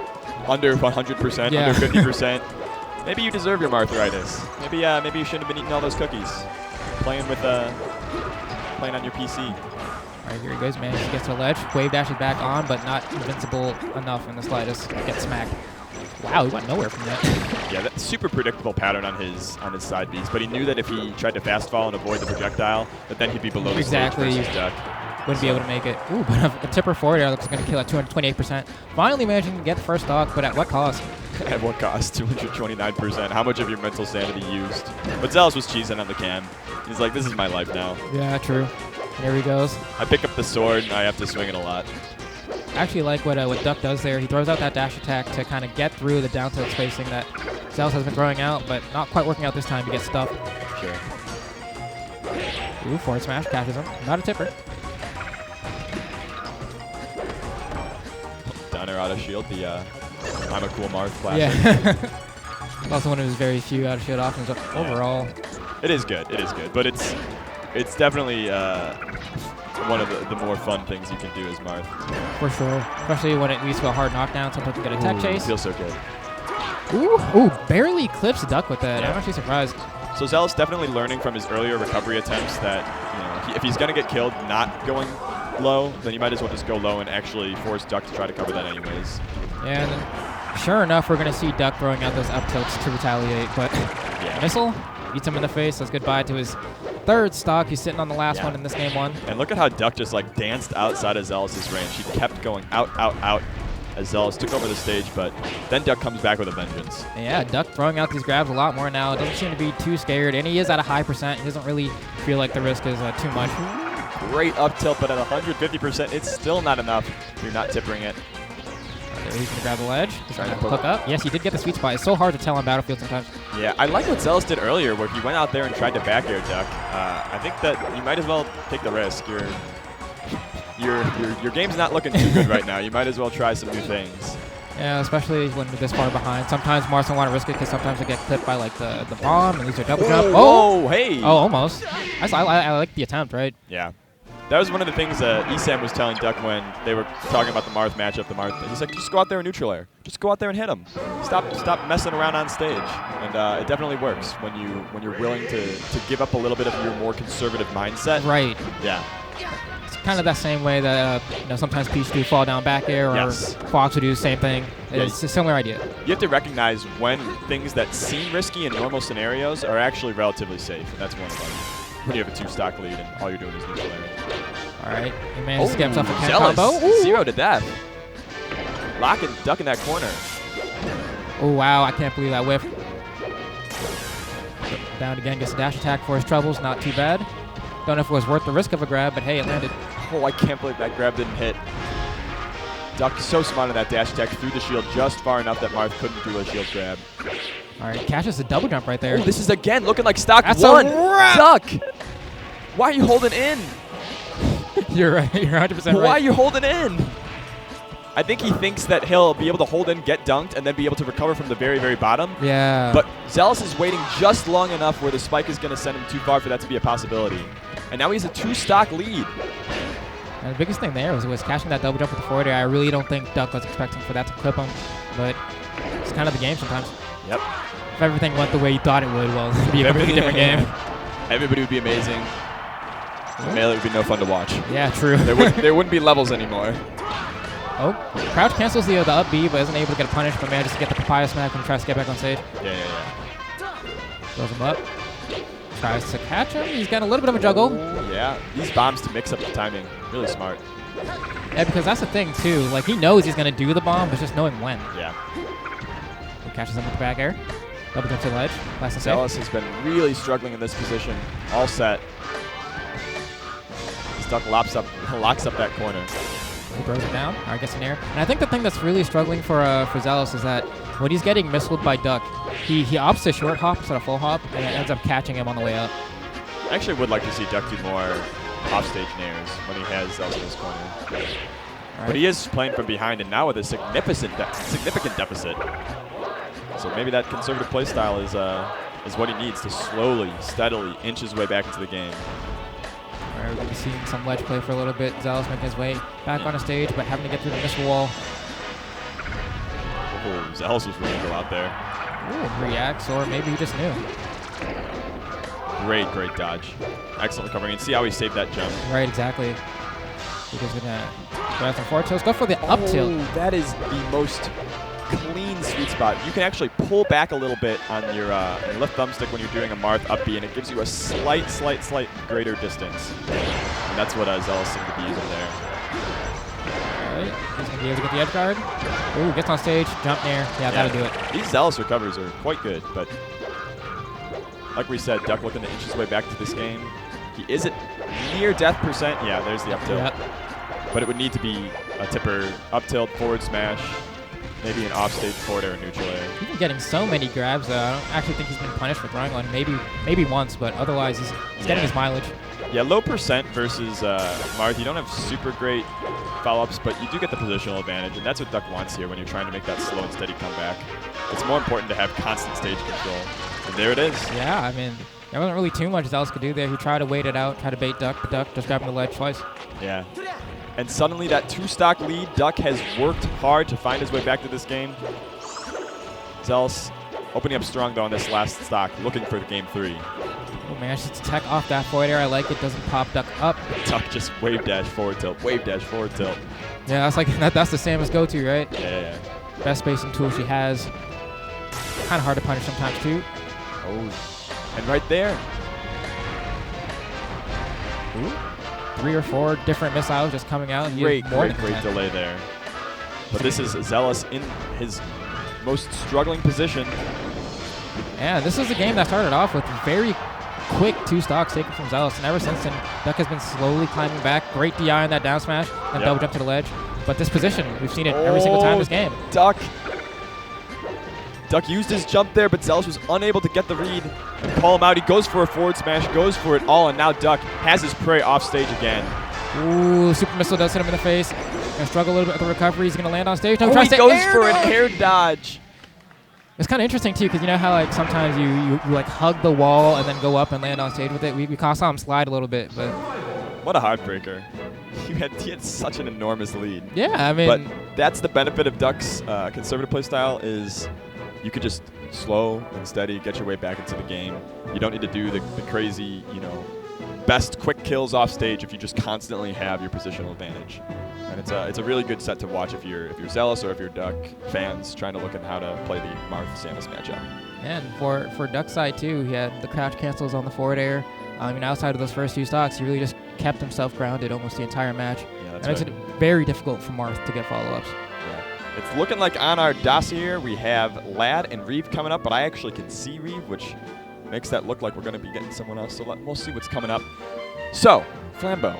under 100%, under 50%. Maybe you deserve your Martharitis. Maybe you shouldn't have been eating all those cookies, playing on your PC. All right, here he goes, man. He gets to the ledge. Wave dashes back on, but not invincible enough in the slightest. Gets smacked. Wow, he went nowhere from that. Yeah, that's super predictable pattern on his side Bs, but he knew that if he tried to fast fall and avoid the projectile, that then he'd be below the stage versus Duck. Wouldn't be able to make it. Ooh, but a tipper forward air looks going to kill at 228%. Finally managing to get the first stock, but at what cost? At what cost? 229%. How much of your mental sanity used? But Zealous was cheesing on the cam. He's like, this is my life now. Yeah, true. There he goes. I pick up the sword, and I have to swing it a lot. I actually like what Duck does there. He throws out that dash attack to kind of get through the down tilt spacing that Zealous has been throwing out, but not quite working out this time to get stuffed. Sure. Ooh, forward smash catches him. Not a tipper. Downer out of shield, the I'm a cool Marth classic. Yeah. Also one of his very few out of shield options overall. It is good. It is good, but it's definitely one of the more fun things you can do as Marth. For sure. Especially when it leads to a hard knockdown, sometimes you get a tech chase. Feels so good. Ooh, barely clips Duck with that. Yeah. I'm actually surprised. So Zealous definitely learning from his earlier recovery attempts that if he's going to get killed not going low, then you might as well just go low and actually force Duck to try to cover that anyways. Yeah, and then sure enough, we're going to see Duck throwing out those up tilts to retaliate, but missile beats him in the face, says goodbye to his third stock. He's sitting on the last one in this game one. And look at how Duck just like danced outside of Zealous' range. He kept going out as Zealous took over the stage, but then Duck comes back with a vengeance. Yeah, Duck throwing out these grabs a lot more now. Doesn't seem to be too scared, and he is at a high percent. He doesn't really feel like the risk is too much. Great up tilt, but at 150%, it's still not enough if you're not tippering it. He's going to grab the ledge. He's trying to hook up. Yes, he did get the sweet spot. It's so hard to tell on Battlefield sometimes. Yeah, I like what Zealous did earlier, where he went out there and tried to back air Duck. I think that you might as well take the risk. Your game's not looking too good right now. You might as well try some new things. Yeah, especially when you're this far behind. Sometimes Mars don't want to risk it because sometimes they get clipped by like the bomb and lose their double jump. Oh, hey! Oh, almost. I like the attempt, right? Yeah. That was one of the things Esam was telling Duck when they were talking about the Marth matchup. He's like, just go out there and neutral air. Just go out there and hit him. Stop messing around on stage. And it definitely works when you're willing to give up a little bit of your more conservative mindset. Right. Yeah. It's kind of that same way that sometimes Peach do fall down back air, or Fox would do the same thing. It's a similar idea. You have to recognize when things that seem risky in normal scenarios are actually relatively safe, and that's one of them. When you have a 2-stock lead and all you're doing is neutral air. All right, he managed to get himself a can combo. 0 to death. Locking Duck in that corner. Oh, wow, I can't believe that whiff. Down again, gets a dash attack for his troubles, not too bad. Don't know if it was worth the risk of a grab, but hey, it landed. Oh, I can't believe that grab didn't hit. Duck so smart on that dash attack, threw the shield just far enough that Marth couldn't do a shield grab. All right, catches the double jump right there. Oh, this is again looking like stock That's one. a wrap. Duck, why are you holding in? You're right. You're 100% right. Why are you holding in? I think he thinks that he'll be able to hold in, get dunked, and then be able to recover from the very, very bottom. Yeah. But Zealous is waiting just long enough where the spike is going to send him too far for that to be a possibility. And now he has a 2-stock lead. And the biggest thing there was catching that double jump with the forward air. I really don't think Duck was expecting for that to clip him, but it's kind of the game sometimes. Yep. If everything went the way you thought it would, well, it'd be a completely different game. Everybody would be amazing. Melee would be no fun to watch. Yeah, true. There wouldn't be levels anymore. Oh, Crouch cancels the up B, but isn't able to get a punish, but manages to get the papaya smack and tries to get back on stage. Yeah. Throws him up. Tries to catch him. He's got a little bit of a juggle. Oh, yeah. These bombs to mix up the timing. Really smart. Yeah, because that's the thing, too. Like, he knows he's going to do the bomb, but just knowing when. Yeah. He catches him with the back air. Double jump to the ledge. Last and Zealous has been really struggling in this position. All set. Duck locks up that corner. He throws it down. All right, gets an air. And I think the thing that's really struggling for Zealous is that when he's getting missiled by Duck, he opts to short hop instead of full hop, and it ends up catching him on the way up. I actually would like to see Duck do more offstage nairs when he has Zealous in his corner. Right. But he is playing from behind, and now with a significant deficit. So maybe that conservative play style is what he needs to slowly, steadily inch his way back into the game. We're going to be seeing some ledge play for a little bit. Zealous making his way back on a stage, but having to get through the missile wall. Oh, Zealous was ready to go out there. Ooh, reacts, or maybe he just knew. Great dodge. Excellent recovery. And see how he saved that jump. Right, exactly. He's going to go after forward tilts. Go for the up tilt. That is the most clean sweet spot. You can actually pull back a little bit on your left thumbstick when you're doing a Marth up B, and it gives you a slight greater distance. And that's what Zealous seemed to be using there. All right, he's going to be able to get the edge guard. Ooh, gets on stage, jump nair. Yeah, that'll do it. These Zealous recovers are quite good, but like we said, Duck looking to inch his way back to this game. He isn't near death percent. Yeah, there's the up tilt. Yep. But it would need to be a tipper, up tilt, forward smash, maybe an offstage forward air or neutral air. He's been getting so many grabs, though. I don't actually think he's been punished for throwing one. Maybe once, but otherwise he's getting his mileage. Yeah, low percent versus Marth. You don't have super great follow-ups, but you do get the positional advantage, and that's what Duck wants here when you're trying to make that slow and steady comeback. It's more important to have constant stage control. And there it is. Yeah, I mean, there wasn't really too much Zealous could do there. He tried to wait it out, tried to bait Duck, but Duck just grabbing the ledge twice. Yeah. And suddenly that 2-stock lead, Duck has worked hard to find his way back to this game. Zealous opening up strong, though, on this last stock, looking for the game 3. Oh, man, just tech off that forward air. I like it. Doesn't pop Duck up. Duck just wave dash forward tilt, wave dash forward tilt. Yeah, that's like that's the Samus go-to, right? Yeah. Best spacing tool she has. Kind of hard to punish sometimes, too. Oh, and right there. Ooh. 3 or 4 different missiles just coming out. Great delay there. But this is Zealous in his most struggling position. Yeah, this is a game that started off with very quick 2 stocks taken from Zealous, and ever since then, Duck has been slowly climbing back. Great DI on that down smash, and double jump to the ledge. But this position, we've seen it every single time this game. Duck used his jump there, but Zealous was unable to get the read and call him out. He goes for a forward smash, goes for it all, and now Duck has his prey off stage again. Ooh, super missile does hit him in the face. Gonna struggle a little bit with the recovery. He's gonna land on stage. No, he goes for an air dodge. It's kind of interesting too, because you know how like sometimes you like hug the wall and then go up and land on stage with it. We saw him slide a little bit, but what a heartbreaker. He had such an enormous lead. Yeah, I mean, but that's the benefit of Duck's conservative play style is you could just slow and steady get your way back into the game. You don't need to do the crazy, best quick kills off stage if you just constantly have your positional advantage. And it's a really good set to watch if you're Zealous or if you're Duck fans trying to look at how to play the Marth Samus matchup. And for Duck's side too, he had the crouch cancels on the forward air. Outside of those first 2 stocks, he really just kept himself grounded almost the entire match. Yeah, that's makes it very difficult for Marth to get follow-ups. Yeah. It's looking like on our dossier we have Lad and Reeve coming up, but I actually can see Reeve, which makes that look like we're going to be getting someone else. So we'll see what's coming up. So, Flambeau,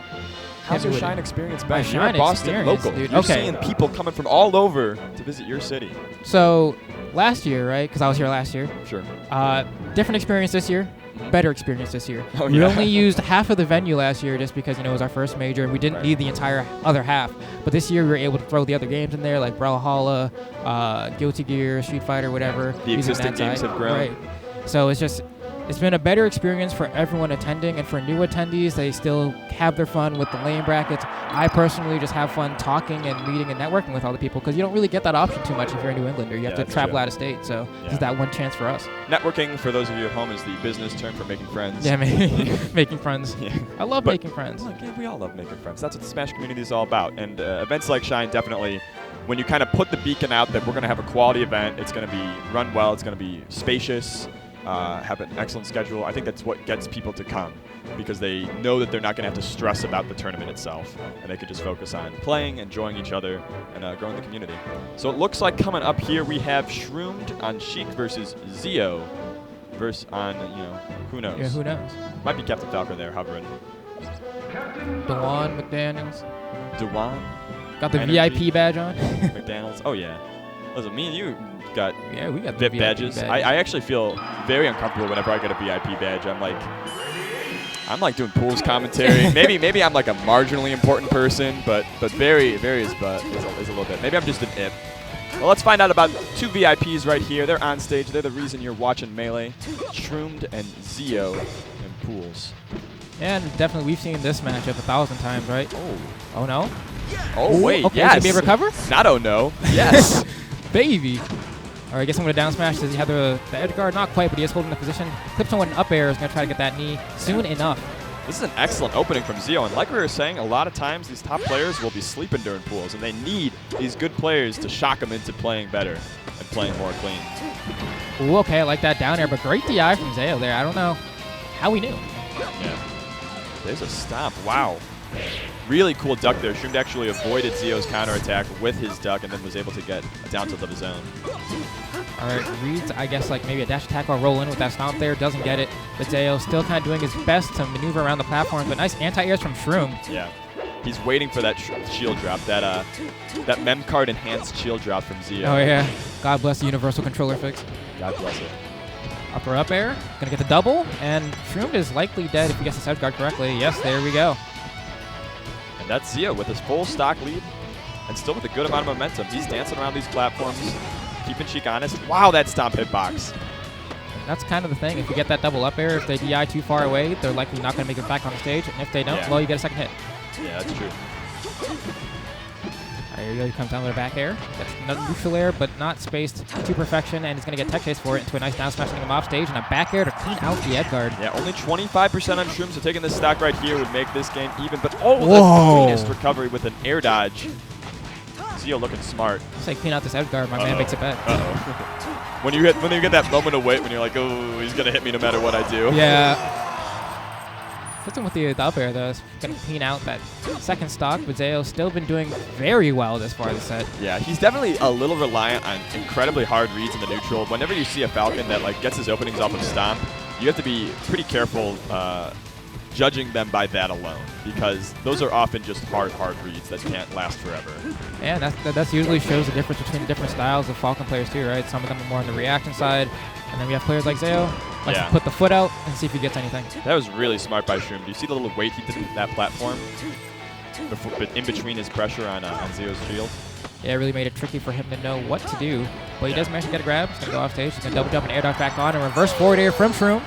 how's your Shine experience been? My You're Shine a Boston experience, local. dude. You're Okay. seeing people coming from all over to visit your city. So last year, right? Because I was here last year. Sure. Different experience this year. Better experience this year. Oh, we yeah. only used half of the venue last year just because it was our first major and we didn't need the entire other half. But this year we were able to throw the other games in there like Brawlhalla, Guilty Gear, Street Fighter, whatever. The using existing that games side. have grown. Right. So it's been a better experience for everyone attending, and for new attendees, they still have their fun with the lane brackets. I personally just have fun talking and meeting and networking with all the people because you don't really get that option too much if you're a New Englander. You have to travel out of state, so this is that one chance for us. Networking, for those of you at home, is the business term for making friends. Yeah, making friends. Yeah. I love making friends. Look, yeah, we all love making friends. That's what the Smash community is all about. And events like Shine definitely, when you kind of put the beacon out that we're going to have a quality event, it's going to be run well, it's going to be spacious, have an excellent schedule. I think that's what gets people to come because they know that they're not going to have to stress about the tournament itself, and they could just focus on playing, enjoying each other, and growing the community. So it looks like coming up here we have Shroomed on Sheik versus Zio versus on, who knows? Yeah, who knows? Might be Captain Falcon there hovering. Dewan McDaniels. Dewan? Got the Energy. VIP badge on. McDaniels. Oh, yeah. Listen, me and you got we got VIP the badges. badges. I actually feel very uncomfortable whenever I get a VIP badge. I'm like doing pools commentary. maybe I'm like a marginally important person, but very is a little bit. Maybe I'm just an ip. Well, let's find out about two VIPs right here. They're on stage. They're the reason you're watching Melee. Shroomed and Zio in pools. Yeah, and definitely we've seen this matchup 1,000 times, right? Oh no. Oh wait, okay, yes. Can we recover? Not oh no. Yes. Baby. All right, I guess I'm going to down smash. Does he have the edge guard? Not quite, but he is holding the position. Clips on an up air. Is going to try to get that knee soon enough. This is an excellent opening from Zio, and like we were saying, a lot of times these top players will be sleeping during pools, and they need these good players to shock them into playing better and playing more clean. Ooh, okay, I like that down air, but great DI from Zio there. I don't know how we knew. Yeah. There's a stomp. Wow. Really cool duck there. Shroomed actually avoided Zio's counterattack with his duck and then was able to get a down tilt of his own. All right, reads, I guess, like maybe a dash attack or roll in with that stomp there. Doesn't get it. But Zio still kind of doing his best to maneuver around the platform. But nice anti-airs from Shroom. Yeah. He's waiting for that shield drop, that mem card enhanced shield drop from Zio. Oh, yeah. God bless the universal controller fix. God bless it. Upper up air. Going to get the double. And Shroom is likely dead if he gets the edge guard correctly. Yes, there we go. And that's Zio with his full stock lead and still with a good amount of momentum. He's dancing around these platforms, keeping Sheik honest. Wow, that stomp hitbox. That's kind of the thing. If you get that double up air, if they DI too far away, they're likely not going to make it back on the stage. And if they don't, well, you get a second hit. Yeah, that's true. There you go. He comes down with a back air. That's another neutral air, but not spaced to perfection, and he's going to get tech chase for it into a nice down smash, getting him off stage, and a back air to clean out the edge guard. Yeah, only 25% on Shroom, so taking this stock right here would make this game even. But the cleanest recovery with an air dodge. Zio looking smart. Say clean out this edge guard. My man makes it back. When you get that moment of wait, when you're like, oh, he's gonna hit me no matter what I do. Yeah. Hits him with the up air, though. It's going to clean out that second stock, but Zio's still been doing very well this far this set. Yeah, he's definitely a little reliant on incredibly hard reads in the neutral. Whenever you see a Falcon that gets his openings off of Stomp, you have to be pretty careful judging them by that alone, because those are often just hard reads that can't last forever. Yeah, that usually shows the difference between the different styles of Falcon players too, right? Some of them are more on the reaction side, and then we have players like Zio, likes to put the foot out and see if he gets anything. That was really smart by Shroom. Do you see the little weight he did with that platform in between his pressure on Zio's shield? Yeah, it really made it tricky for him to know what to do. But he does manage to get a grab. He's going to go off stage. He's going to double jump and air dodge back on, and reverse forward air from Shroom.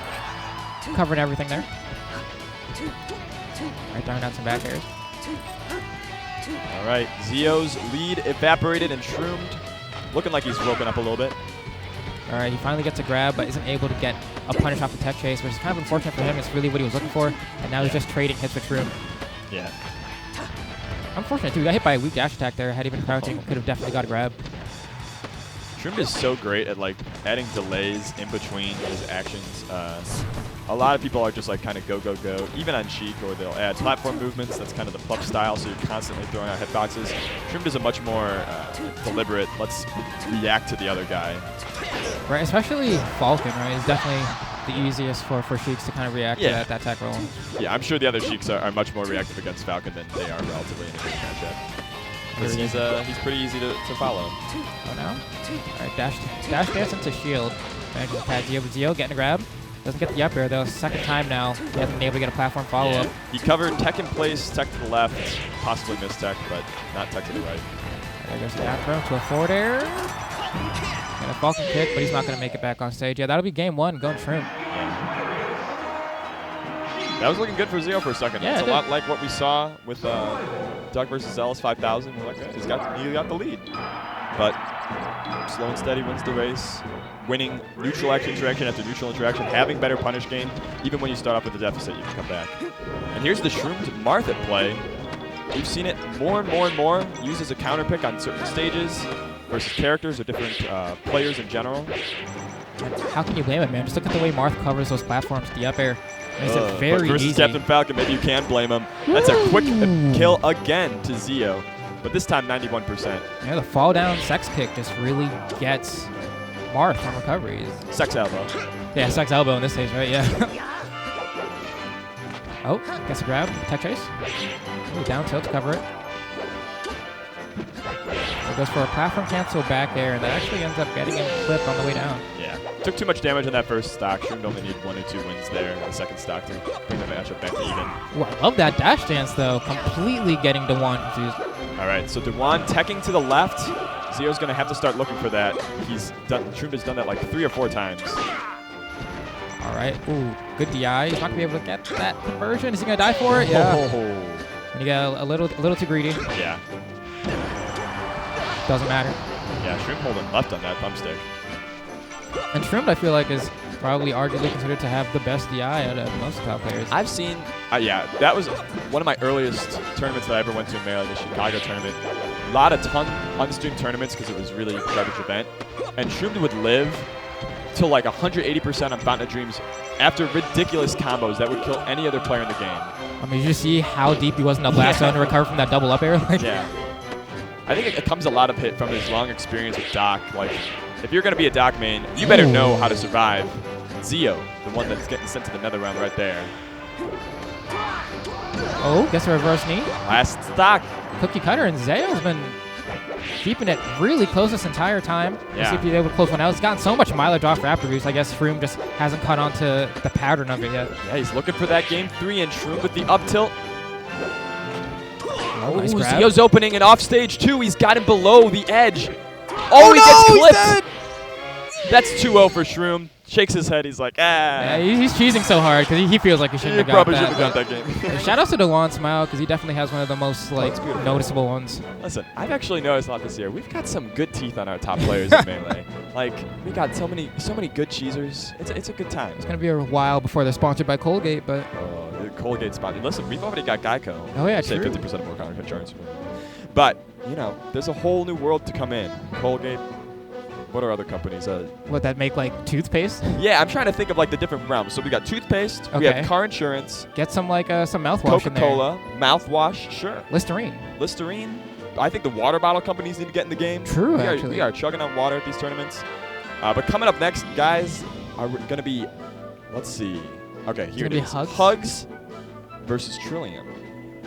Covering everything there. Right, throwing out some back airs. All right, Zio's lead evaporated and Shroomed looking like he's woken up a little bit. All right, he finally gets a grab, but isn't able to get a punish off the tech chase, which is kind of unfortunate for him. It's really what he was looking for, and now he's just trading hits with Shroom. Yeah. Unfortunate, too. He got hit by a weak dash attack there. Had he been crouching, could have definitely got a grab. Shroom is so great at adding delays in between his actions. A lot of people are just kind of go, even on Sheik, or they'll add platform movements. That's kind of the plup style, so you're constantly throwing out hitboxes. Shroom does a much more deliberate, let's react to the other guy. Right, especially Falcon, right? He's definitely the easiest for Sheiks to kind of react to that tech roll. Yeah, I'm sure the other Sheiks are much more reactive against Falcon than they are relatively in a good matchup. He's pretty easy to follow. Oh no. All right, dash dance into shield. Manages to catch Zio, but Zio getting a grab. Doesn't get the up air though. Second time now. He hasn't been able to get a platform follow-up. Yeah. He covered tech in place, tech to the left, possibly missed tech, but not tech to the right. There goes the afro to a forward air. And a Falcon kick, but he's not going to make it back on stage. Yeah, that'll be game one. Going Shroom. That was looking good for Zio for a second. Yeah, it's a lot like what we saw with Doug versus Zealous 5000. We're like, he got the lead. But slow and steady wins the race. Winning neutral interaction after neutral interaction, having better punish game. Even when you start off with a deficit, you can come back. And here's the Shroom to Marth at play. We've seen it more and more and more used as a counter pick on certain stages versus characters or different players in general. How can you blame it, man? Just look at the way Marth covers those platforms, the up air. Makes it very versus easy. Captain Falcon, maybe you can blame him. That's a quick kill again to Zio, but this time 91%. Yeah, the fall down sex kick just really gets Marth on recoveries. Sex elbow. Yeah, sex elbow in this stage, right? Yeah. Oh, gets a grab. Tech chase. Ooh, down tilt to cover it. It goes for a platform cancel back air, and that actually ends up getting him clipped on the way down. Yeah. Took too much damage in that first stock. Shroom only need 1 or 2 wins there in the second stock to bring the matchup back to even. Ooh, I love that dash dance, though. Completely getting Dewan confused. All right, so Dewan teching to the left. Zio's going to have to start looking for that. Shroom has done that like 3 or 4 times. All right. Ooh, good DI. He's not going to be able to get that conversion. Is he going to die for it? Yeah. And he got a little too greedy. Yeah. Doesn't matter. Yeah, Shroom holding left on that thumbstick. And Shroom, I feel like, is probably arguably considered to have the best DI out of most top players. I've seen, yeah, that was one of my earliest tournaments that I ever went to in Melee, the Chicago tournament. A lot of unstreamed tournaments because it was really a garbage event. And Shroom would live to like 180% on Fountain of Dreams after ridiculous combos that would kill any other player in the game. I mean, you just see how deep he was in the blast zone to recover from that double up air. Yeah. I think it comes a lot of hit from his long experience with Doc. Like, if you're going to be a Doc main, you better know how to survive. Zio, the one that's getting sent to the nether realm right there. Oh, gets a reverse knee. Last stock. Cookie cutter, and Zio's been keeping it really close this entire time. Yeah. See if he's able to close one out. He's gotten so much mileage off Raptor Boost. I guess Shroom just hasn't caught on to the pattern of it yet. Yeah, he's looking for that game 3, and Shroom with the up tilt. Oh, nice grab. Zio's opening and off stage 2. He's got him below the edge. Oh, he gets clipped. That's 2-0 for Shroom. Shakes his head. He's like, ah. Yeah, he's cheesing so hard because he feels like he shouldn't have got probably that. Should have got that game. Shout out to Dewan Smile because he definitely has one of the most noticeable ones. Listen, I've actually noticed a lot this year. We've got some good teeth on our top players in Melee. Like, we got so many good cheesers. It's a good time. It's gonna be a while before they're sponsored by Colgate, but Colgate sponsored. Listen, we've already got Geico. Oh yeah, Save true. 50% more counter insurance. But you know, there's a whole new world to come in. Colgate. What are other companies? What, that make like toothpaste? Yeah, I'm trying to think of like the different realms. So we got toothpaste, we have car insurance. Get some like some mouthwash in there. Coca-Cola, mouthwash, sure. Listerine. I think the water bottle companies need to get in the game. True, actually. We are chugging on water at these tournaments. But coming up next, guys, are going to be, let's see. Okay, here it is. Hugs versus Trillium.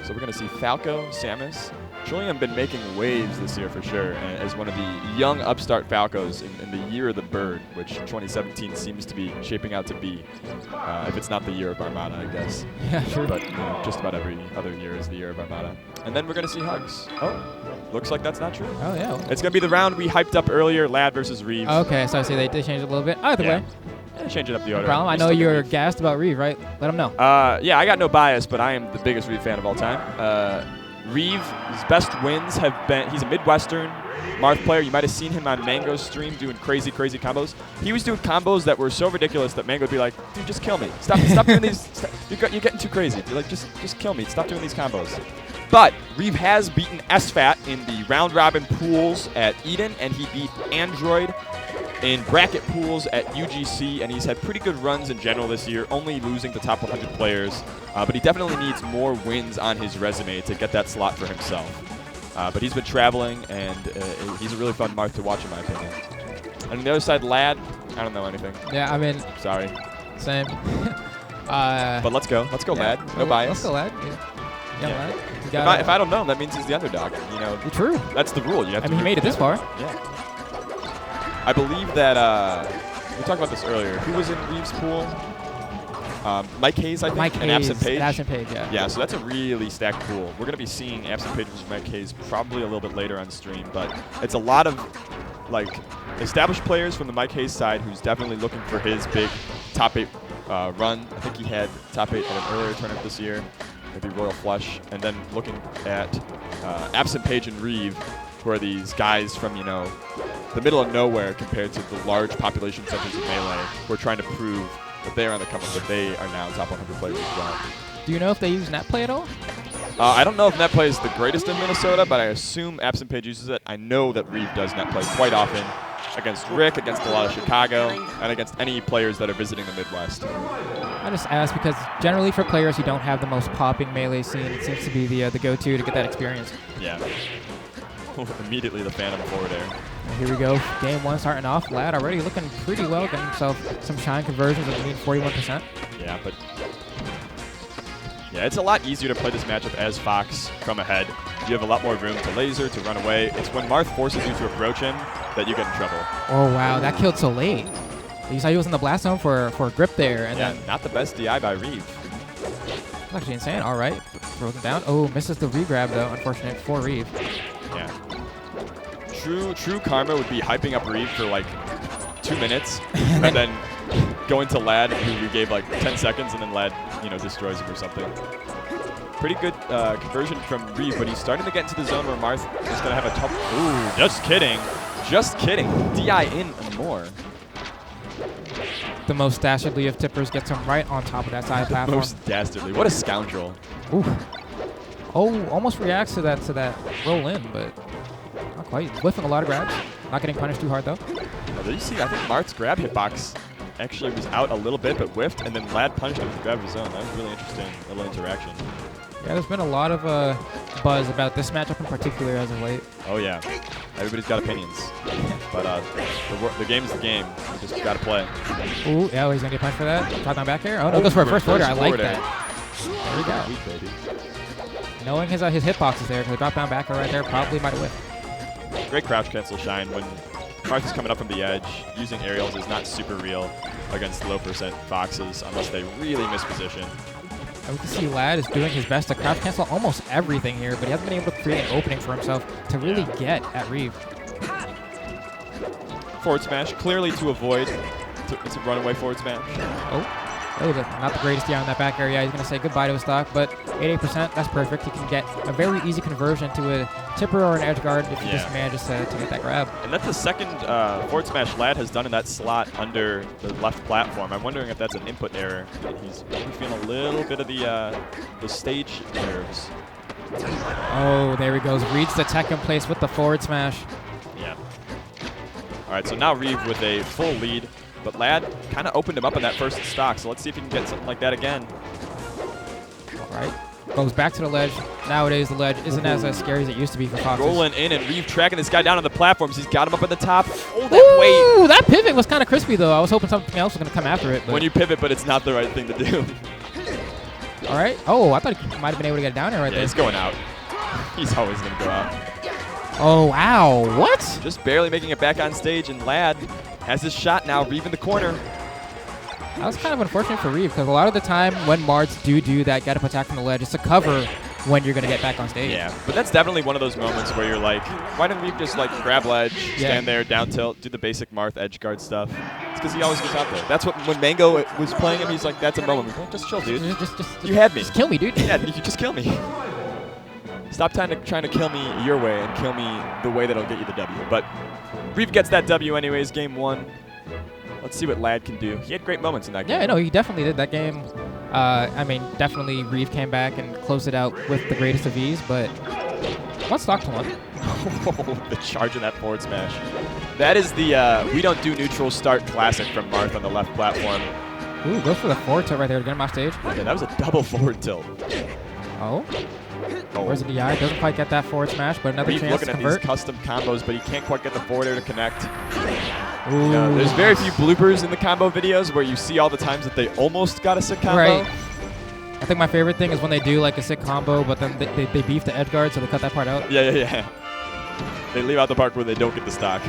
So we're going to see Falco, Samus. Trillium been making waves this year for sure, as one of the young upstart Falcos in the year of the bird, which 2017 seems to be shaping out to be. If it's not the year of Armada, I guess. Yeah, sure. But just about every other year is the year of Armada. And then we're going to see Hugs. Oh, looks like that's not true. Oh, yeah. It's going to be the round we hyped up earlier, Lad versus Reeves. Okay, so I see they changed it a little bit. Either way. Yeah, change it up the order. No problem. I know you're gassed about Reeve, right? Let him know. Yeah, I got no bias, but I am the biggest Reeve fan of all time. Reeve, his best wins have been, he's a Midwestern Marth player. You might have seen him on Mango's stream doing crazy combos. He was doing combos that were so ridiculous that Mango would be like, dude, just kill me. Stop doing these. You're getting too crazy. You're like, just kill me. Stop doing these combos. But Reeve has beaten SFAT in the round robin pools at Eden, and he beat Android in bracket pools at UGC, and he's had pretty good runs in general this year, only losing the top 100 players. But he definitely needs more wins on his resume to get that slot for himself. But he's been traveling, and he's a really fun Marth to watch, in my opinion. And on the other side, Lad, I don't know anything. Yeah, I mean, sorry. Same. But let's go. Let's go, yeah. Lad. No bias. Let's go, Lad. Yeah, Lad. If I don't know him, that means he's the underdog. You know. True. That's the rule. You have to. I mean, he made it this far. Yeah. I believe that we talked about this earlier. Who was in Reeves' pool? Mike Hayes, I think, Mike and Hayes, Absent Page. Absent Page, yeah. Yeah, so that's a really stacked pool. We're going to be seeing Absent Page versus Mike Hayes probably a little bit later on stream, but it's a lot of like established players from the Mike Hayes side who's definitely looking for his big top 8 run. I think he had top 8 at an earlier tournament this year, maybe Royal Flush, and then looking at Absent Page and Reeve, who are these guys from, you know, the middle of nowhere compared to the large population centers of Melee, who are trying to prove that they are on the come up, but they are now top 100 players as well. Do you know if they use net play at all? I don't know if net play is the greatest in Minnesota, but I assume Absent Page uses it. I know that Reeve does net play quite often against Rick, against a lot of Chicago, and against any players that are visiting the Midwest. I just ask because generally for players who don't have the most popping Melee scene, it seems to be the go-to to get that experience. Yeah. Immediately the Phantom forward air. And here we go. Game 1 starting off. Lad already looking pretty well, getting himself some shine conversions of 41%. Yeah, but yeah, it's a lot easier to play this matchup as Fox from ahead. You have a lot more room to laser, to run away. It's when Marth forces you to approach him that you get in trouble. Oh, wow. That killed so late. You saw he was in the blast zone for a grip there. And yeah, then not the best DI by Reeve. That's actually insane. All right. Throws him down. Oh, misses the regrab, though. Unfortunate for Reeve. Yeah. True karma would be hyping up Reeve for like 2 minutes and then going to Lad, who we gave like 10 seconds, and then Lad, you know, destroys him or something. Pretty good conversion from Reeve, but he's starting to get into the zone where Marth is going to have a tough. Ooh, just kidding. Just kidding. DI in and more. The most dastardly of tippers gets him right on top of that side platform. Most dastardly. What a scoundrel. Ooh. Oh, almost reacts to that roll in, but not quite. Whiffing a lot of grabs. Not getting punished too hard, though. Oh, did you see? I think Marth's grab hitbox actually was out a little bit, but whiffed, and then Lad punished him with the grab of his own. That was a really interesting little interaction. Yeah, there's been a lot of buzz about this matchup in particular as of late. Oh, yeah. Everybody's got opinions. But the game's the game. You just got to play. Ooh, yeah, he's going to get punched for that. Drop down back air. Oh, no, goes for a first forwarder. I like that. There we go. Sweet, baby. Knowing his hitbox is there, because the drop down back air right there probably might have whiffed. Great crouch cancel shine when Marth is coming up from the edge. Using aerials is not super real against low percent Foxes unless they really miss position. We can see Lad is doing his best to crouch cancel almost everything here, but he hasn't been able to create an opening for himself to really get at Reeve. Forward smash, clearly to avoid. It's a runaway forward smash. Oh, not the greatest DI on that back area. He's going to say goodbye to his stock, but 88%, that's perfect. He can get a very easy conversion to a tipper or an edge guard if he just manages to get that grab. And that's the second forward smash Lad has done in that slot under the left platform. I'm wondering if that's an input error. He's maybe feeling a little bit of the stage nerves. Oh, there he goes. Reads the tech in place with the forward smash. Yeah. All right, so now Reeve with a full lead. But Lad kind of opened him up in that first stock, so let's see if he can get something like that again. All right. Goes back to the ledge. Nowadays, the ledge isn't as scary as it used to be for Foxes. Rolling in, and Reeve tracking this guy down on the platforms. He's got him up at the top. Oh, that weight. Ooh, that pivot was kind of crispy, though. I was hoping something else was going to come after it. But when you pivot, but it's not the right thing to do. All right. Oh, I thought he might have been able to get it down here right there. He's going out. He's always going to go out. Oh, wow. What? Just barely making it back on stage, and Lad has his shot now. Reeve in the corner. That was kind of unfortunate for Reeve, because a lot of the time when Mards do that get up attack from the ledge, it's to cover when you're going to get back on stage. Yeah, but that's definitely one of those moments where you're like, why didn't Reeve just like grab ledge, stand there, down tilt, do the basic Marth edge guard stuff? It's because he always gets out there. That's what, when Mango was playing him, he's like, that's a moment. Like, just chill, dude. You had me. Just kill me, dude. Yeah, you just kill me. Stop trying to kill me your way and kill me the way that'll get you the W. But Reeve gets that W anyways, game 1. Let's see what Lad can do. He had great moments in that game. Yeah, no, he definitely did that game. I mean, definitely Reeve came back and closed it out with the greatest of ease, but one stock to one. The charge of that forward smash. That is the we don't do neutral start classic from Marth on the left platform. Ooh, goes for the forward tilt right there to get him off stage. Yeah, that was a double forward tilt. Oh. Where's the DI? Doesn't quite get that forward smash, but another chance to convert. Looking at these custom combos, but he can't quite get the forward air to connect. You know, there's very few bloopers in the combo videos where you see all the times that they almost got a sick combo. Right. I think my favorite thing is when they do like a sick combo, but then they beef the edge guard, so they cut that part out. Yeah. They leave out the part where they don't get the stock.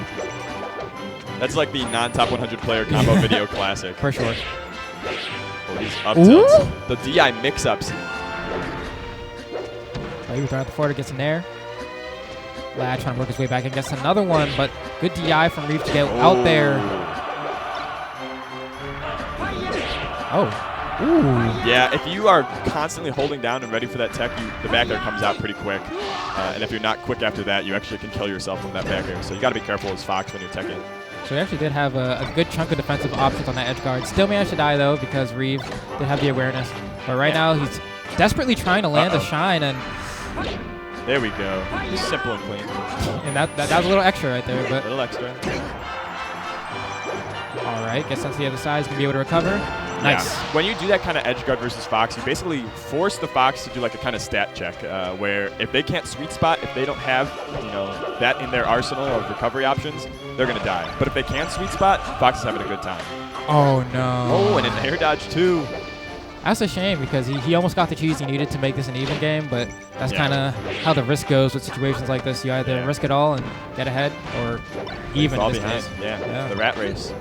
That's like the non-top 100 player combo video classic. For sure. Oh, these up tilts. The DI mix-ups. Oh, he was throwing out the forward, gets in there. Lad trying to work his way back and gets another one, but good DI from Reeve to get out there. Oh. Ooh. Yeah, if you are constantly holding down and ready for that tech, the back air comes out pretty quick. And if you're not quick after that, you actually can kill yourself with that back air. So you got to be careful as Fox when you're teching. So he actually did have a good chunk of defensive options on that edge guard. Still managed to die, though, because Reeve did have the awareness. But right now, he's desperately trying to land a shine, and... There we go. Just simple and clean. And that was a little extra right there. But a little extra. All right, gets onto the other side. He's going to be able to recover. Nice. Yeah. When you do that kind of edge guard versus Fox, you basically force the Fox to do like a kind of stat check where if they can't sweet spot, if they don't have that in their arsenal of recovery options, they're going to die. But if they can sweet spot, Fox is having a good time. Oh, no. Oh, and an air dodge, too. That's a shame because he almost got the cheese he needed to make this an even game, but that's kind of how the risk goes with situations like this. You either risk it all and get ahead or even fall in this behind. case. Yeah, the rat race.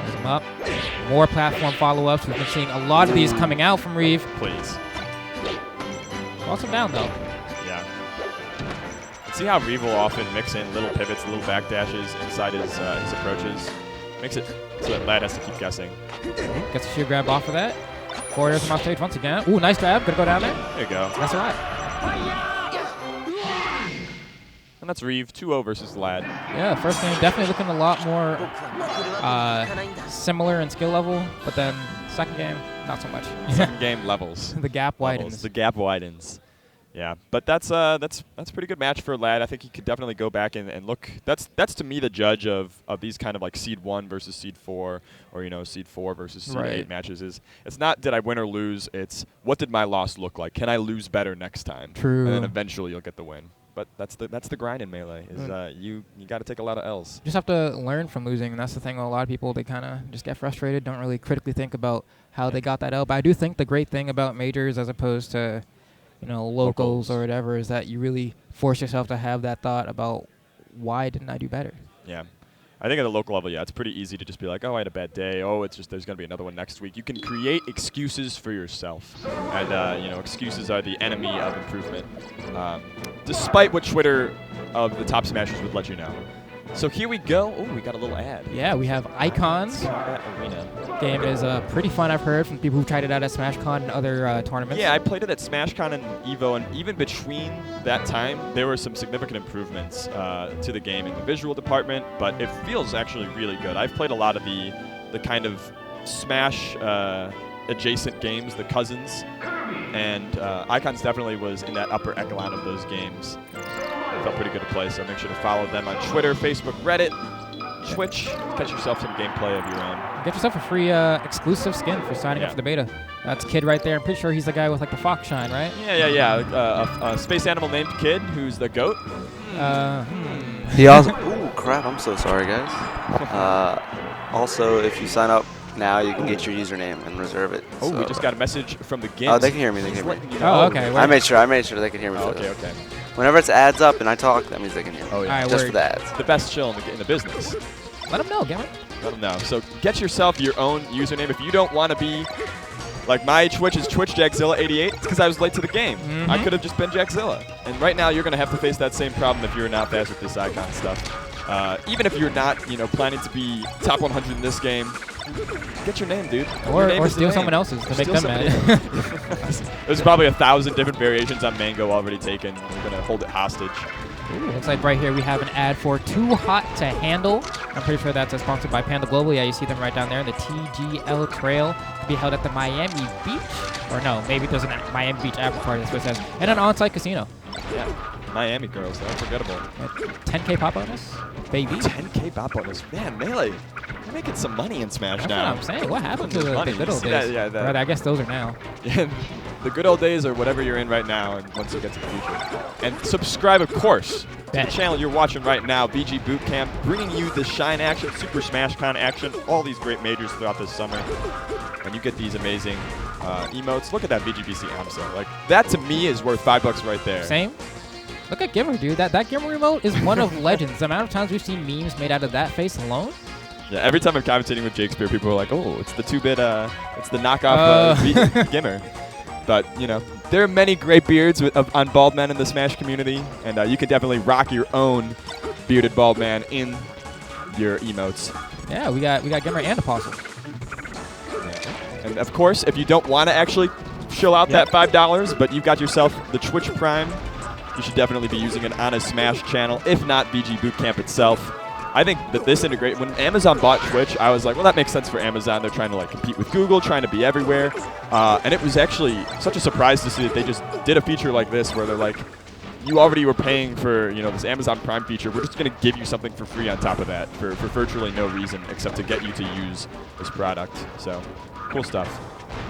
Raise him up. More platform follow-ups. We've been seeing a lot of these coming out from Reeve. Please. Walks him down, though. Yeah. See how Reeve will often mix in little pivots, little back dashes inside his approaches. Makes it so that Lad has to keep guessing. Gets a sheer grab off of that. Forward from off stage once again. Ooh, nice grab. Gonna go down there. There you go. That's all right. And that's Reeve 2-0 versus Lad. Yeah, first game definitely looking a lot more similar in skill level, but then second game, not so much. Second game levels. The gap widens. The gap widens. Yeah, but that's a pretty good match for Lad. I think he could definitely go back and look. That's to me the judge of these kind of like seed 1 versus seed 4, or seed 4 versus seed 8 matches. It's not did I win or lose. It's what did my loss look like? Can I lose better next time? True. And then eventually you'll get the win. But that's the grind in Melee. Is you got to take a lot of L's. Just have to learn from losing, and that's the thing. A lot of people, they kind of just get frustrated, don't really critically think about how they got that L. But I do think the great thing about majors as opposed to locals or whatever is that you really force yourself to have that thought about why didn't I do better. Yeah. I think at the local level, it's pretty easy to just be like, oh, I had a bad day. Oh, it's just there's going to be another one next week. You can create excuses for yourself. And, excuses are the enemy of improvement, despite what Twitter of the top smashers would let you know. So here we go. Oh, we got a little ad. Yeah, we have Icons. Combat Arena. Game is pretty fun, I've heard, from people who tried it out at SmashCon and other tournaments. Yeah, I played it at SmashCon and EVO, and even between that time, there were some significant improvements to the game in the visual department, but it feels actually really good. I've played a lot of the kind of Smash adjacent games, the cousins, and Icons definitely was in that upper echelon of those games. Felt pretty good to play, so make sure to follow them on Twitter, Facebook, Reddit, Twitch. Catch yourself some gameplay of your own. Get yourself a free exclusive skin for signing up for the beta. That's Kid right there. I'm pretty sure he's the guy with like the fox shine, right? Yeah. A space animal named Kid, who's the goat. He also. Ooh, crap! I'm so sorry, guys. Also, if you sign up now, you can get your username and reserve it. Oh, so we just got a message from the Gint. Oh, they can hear me. They can hear me. Oh, okay. I made sure they can hear me. Okay. Whenever it's ads up and I talk, that means they can hear me. Oh, yeah. Just for the ads. The best chill in the business. Let them know, Gammon. Let them know. So get yourself your own username. If you don't want to be like my Twitch is TwitchJackzilla88, it's because I was late to the game. I could have just been Jackzilla. And right now you're going to have to face that same problem if you're not fast with this icon stuff. Even if you're not, planning to be top 100 in this game, get your name, dude. Or steal someone else's to make them mad. There's probably 1,000 different variations on Mango already taken. We're going to hold it hostage. Ooh, looks like right here we have an ad for Too Hot to Handle. I'm pretty sure that's sponsored by Panda Global. Yeah, you see them right down there. The TGL Trail to be held at the Miami Beach. Or no, maybe there's a Miami Beach after party, that's what it says. And an on-site casino. Yeah, Miami girls, they're unforgettable. 10K pop bonus, baby. 10K pop bonus. Man, Melee. You're making some money in Smash That's now. what I'm saying. What happened to the good old days? Yeah, Right, I guess those are now. Yeah, the good old days are whatever you're in right now, and once you get to the future. And subscribe, of course, to the channel you're watching right now, VG Bootcamp, bringing you the Shine action, Super Smash Con action, all these great majors throughout this summer. And you get these amazing emotes. Look at that VGBC AMSA. Like, that to me is worth $5 right there. Same. Look at Gimmer, dude. That Gimmer emote is one of legends. The amount of times we've seen memes made out of that face alone. Yeah, every time I'm commentating with Shakespeare, people are like, "Oh, it's the 2-bit, it's the knockoff Gimmer." But you know, there are many great beards on bald men in the Smash community, and you can definitely rock your own bearded bald man in your emotes. Yeah, we got Gimmer and Apostle. Yeah. And of course, if you don't want to actually shell out that $5, but you've got yourself the Twitch Prime, you should definitely be using it on a Smash channel, if not VG Bootcamp itself. I think that this integrate when Amazon bought Twitch, I was like, well, that makes sense for Amazon. They're trying to like compete with Google, trying to be everywhere. And it was actually such a surprise to see that they just did a feature like this where they're like, you already were paying for, you know, this Amazon Prime feature. We're just going to give you something for free on top of that for virtually no reason except to get you to use this product. So cool stuff.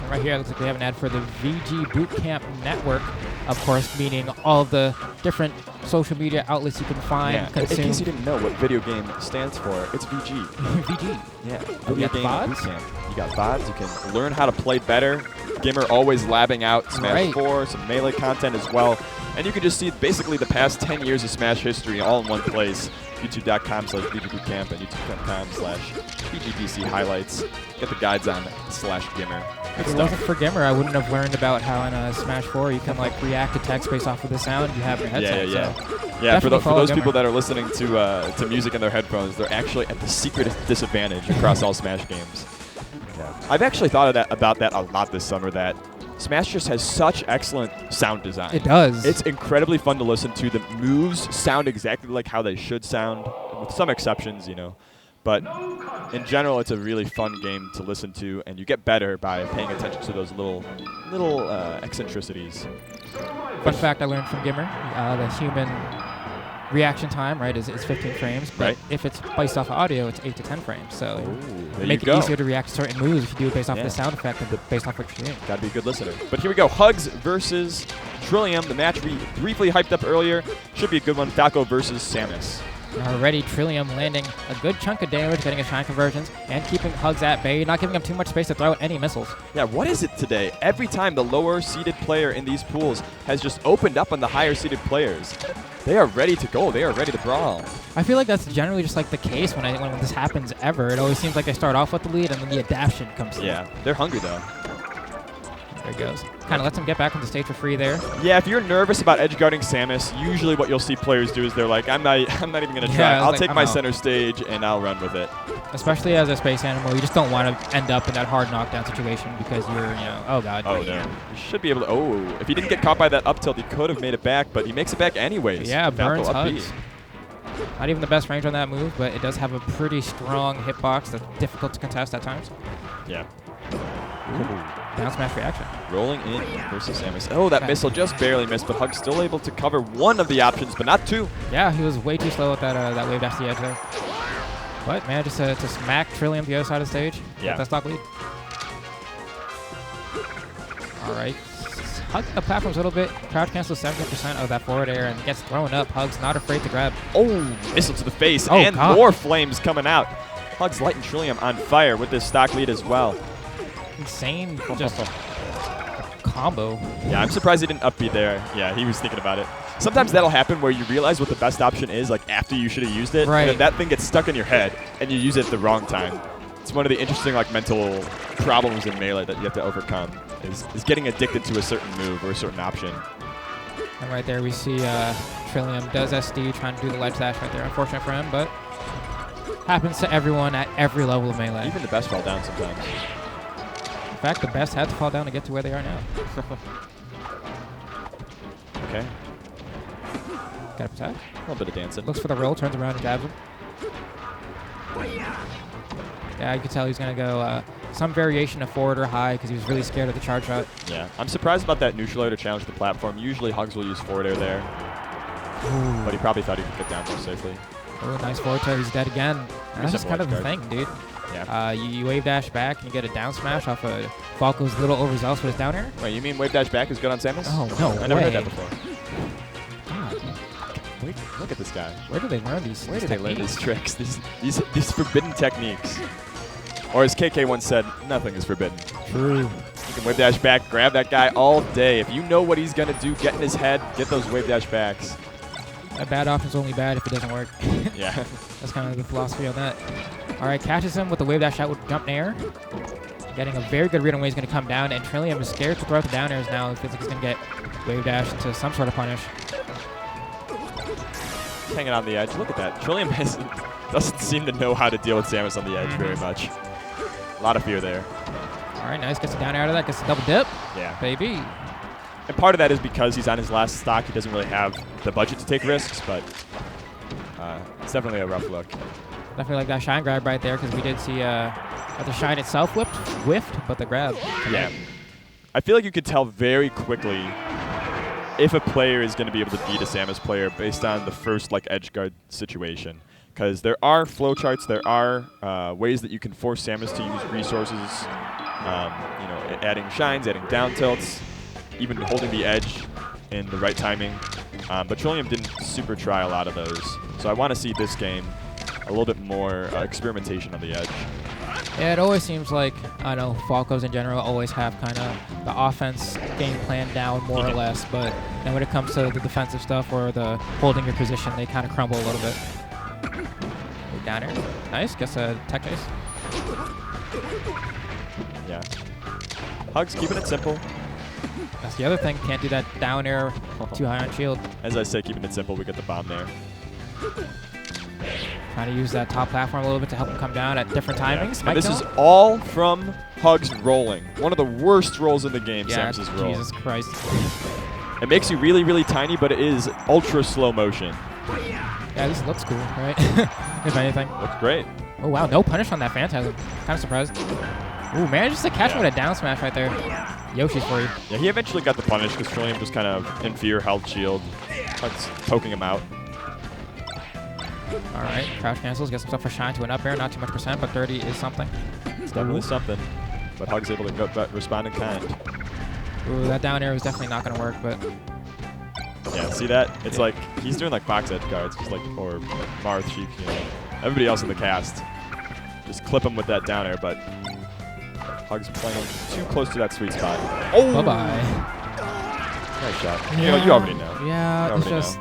And right here, it looks like we have an ad for the VG Bootcamp Network, of course, meaning all of the different social media outlets you can find, consume. In case you didn't know what video game stands for, it's VG. VG. Yeah. Video game VODs? Bootcamp. You got VODs. You can learn how to play better. Gimmer always labbing out Smash 4, some Melee content as well. And you can just see basically the past 10 years of Smash history all in one place. YouTube.com/VGBootcamp and YouTube.com/VGBC highlights. Get the guides on /Gimmer. If it wasn't for Gimmer, I wouldn't have learned about how in Smash 4 you can like react to text based off of the sound you have in your headset. Yeah, for those people that are listening to music in their headphones, they're actually at the secret disadvantage across all Smash games. Yeah. I've actually thought about that a lot this summer, that Smash just has such excellent sound design. It does. It's incredibly fun to listen to. The moves sound exactly like how they should sound, with some exceptions, you know. But in general, it's a really fun game to listen to, and you get better by paying attention to those little eccentricities. Fun fact I learned from Gimmer, the human reaction time, right, is 15 frames, but if it's based off of audio, it's 8 to 10 frames. So make it easier to react to certain moves if you do it based off the sound effect than based off what you're doing. Gotta be a good listener. But here we go, Hugs versus Trillium, the match we briefly hyped up earlier. Should be a good one, Falco versus Samus. Already Trillium landing a good chunk of damage, getting his shine conversions, and keeping Hugs at bay, not giving him too much space to throw out any missiles. Yeah, what is it today? Every time the lower-seeded player in these pools has just opened up on the higher-seeded players. They are ready to go. They are ready to brawl. I feel like that's generally just like the case when this happens ever. It always seems like they start off with the lead and then the adaption comes through. Yeah, they're hungry though. There he goes. Kind of lets him get back on the stage for free there. Yeah, if you're nervous about edge guarding Samus, usually what you'll see players do is they're like, I'm not even going to try. I'll take my center stage and I'll run with it. Especially as a space animal, you just don't want to end up in that hard knockdown situation because you're, oh god. Oh no. You should be able to, if he didn't get caught by that up tilt, he could have made it back, but he makes it back anyways. Yeah, burns Hugs. Not even the best range on that move, but it does have a pretty strong hitbox that's difficult to contest at times. Yeah. Down smash reaction. Rolling in versus Samus. Oh, that missile just barely missed, but Hug's still able to cover one of the options, but not two. Yeah, he was way too slow at that wave dash to the edge there. But manages to smack Trillium the other side of the stage. Yeah. That stock lead. All right. Hug the platforms a little bit. Crouch cancels 70% of that forward air and gets thrown up. Hug's not afraid to grab. Oh, missile to the face, and more flames coming out. Hug's lighting Trillium on fire with this stock lead as well. Insane just combo. Yeah, I'm surprised he didn't up B there. Yeah, he was thinking about it. Sometimes that'll happen where you realize what the best option is, like after you should have used it, and then that thing gets stuck in your head, and you use it at the wrong time. It's one of the interesting like mental problems in Melee that you have to overcome, is getting addicted to a certain move or a certain option. And right there we see Trillium does SD trying to do the ledge dash right there. Unfortunate for him, but happens to everyone at every level of Melee. Even the best fall down sometimes. In fact, the best had to fall down to get to where they are now. Okay. Got a protect. A little bit of dancing. Looks for the roll, turns around and dabs him. Yeah, you could tell he's going to go some variation of forward or high because he was really scared of the charge shot. Yeah, I'm surprised about that neutral air to challenge the platform. Usually Hugs will use forward air there. Ooh. But he probably thought he could get down more safely. Oh, nice forward air. He's dead again. That's just kind of the thing, dude. Yeah. You wave dash back and you get a down smash off of Falco's little overzealous with his down air. Wait, you mean wave dash back is good on Samus? Oh, no I never way. heard that before. God. Wait, look at this guy. Where do they learn these Where do they learn these tricks? These forbidden techniques. Or as KK once said, nothing is forbidden. True. You can wave dash back, grab that guy all day. If you know what he's going to do, get in his head, get those wave dash backs. A bad option's only bad if it doesn't work. Yeah. That's kind of the philosophy on that. All right, catches him with the wave dash out with jump in air. Getting a very good read on where he's going to come down, and Trillium is scared to throw out the down airs now. It feels like he's going to get wave dash into some sort of punish. Hanging on the edge. Look at that. Trillium doesn't seem to know how to deal with Samus on the edge very much. A lot of fear there. All right, nice. Gets a down air out of that. Gets a double dip. Yeah. Baby. And part of that is because he's on his last stock. He doesn't really have the budget to take risks, but it's definitely a rough look. Definitely like that shine grab right there, because we did see the shine itself whiffed, but the grab. Yeah. I feel like you could tell very quickly if a player is going to be able to beat a Samus player based on the first edge guard situation. Because there are flowcharts, there are ways that you can force Samus to use resources, adding shines, adding down tilts, even holding the edge in the right timing. But Trillium didn't super try a lot of those. So I want to see this game a little bit more experimentation on the edge. Yeah, it always seems like, I know, Falcos in general always have kind of the offense game plan down more or less, but then when it comes to the defensive stuff or the holding your position, they kind of crumble a little bit. Down here. Nice. Gets a tech chase. Yeah. Hugs, keeping it simple. That's the other thing. Can't do that down air too high on shield. As I say, keeping it simple, we get the bomb there. Trying to use that top platform a little bit to help him come down at different timings. And this is all from Hugs rolling. One of the worst rolls in the game, Samus's roll. Jesus Christ. It makes you really, really tiny, but it is ultra slow motion. Yeah, this looks cool, right? If anything. Looks great. Oh, wow. No punish on that Phantasm. Kind of surprised. Ooh, manages to catch him with a down smash right there. Yoshi's for you. Yeah, he eventually got the punish because Trillium just kind of in fear held shield. Hugs poking him out. All right, crouch cancels, gets himself a shine to an up air, not too much percent, but 30 is something. It's definitely something, but Hug's able to respond in kind. Ooh, that down air was definitely not going to work, but... Yeah, see that? It's like, he's doing like box edge guards, just or Marth, Sheik, everybody else in the cast. Just clip him with that down air, but Hug's playing too close to that sweet spot. Oh! Bye-bye. Nice shot. Yeah. You already know. Yeah, it's just...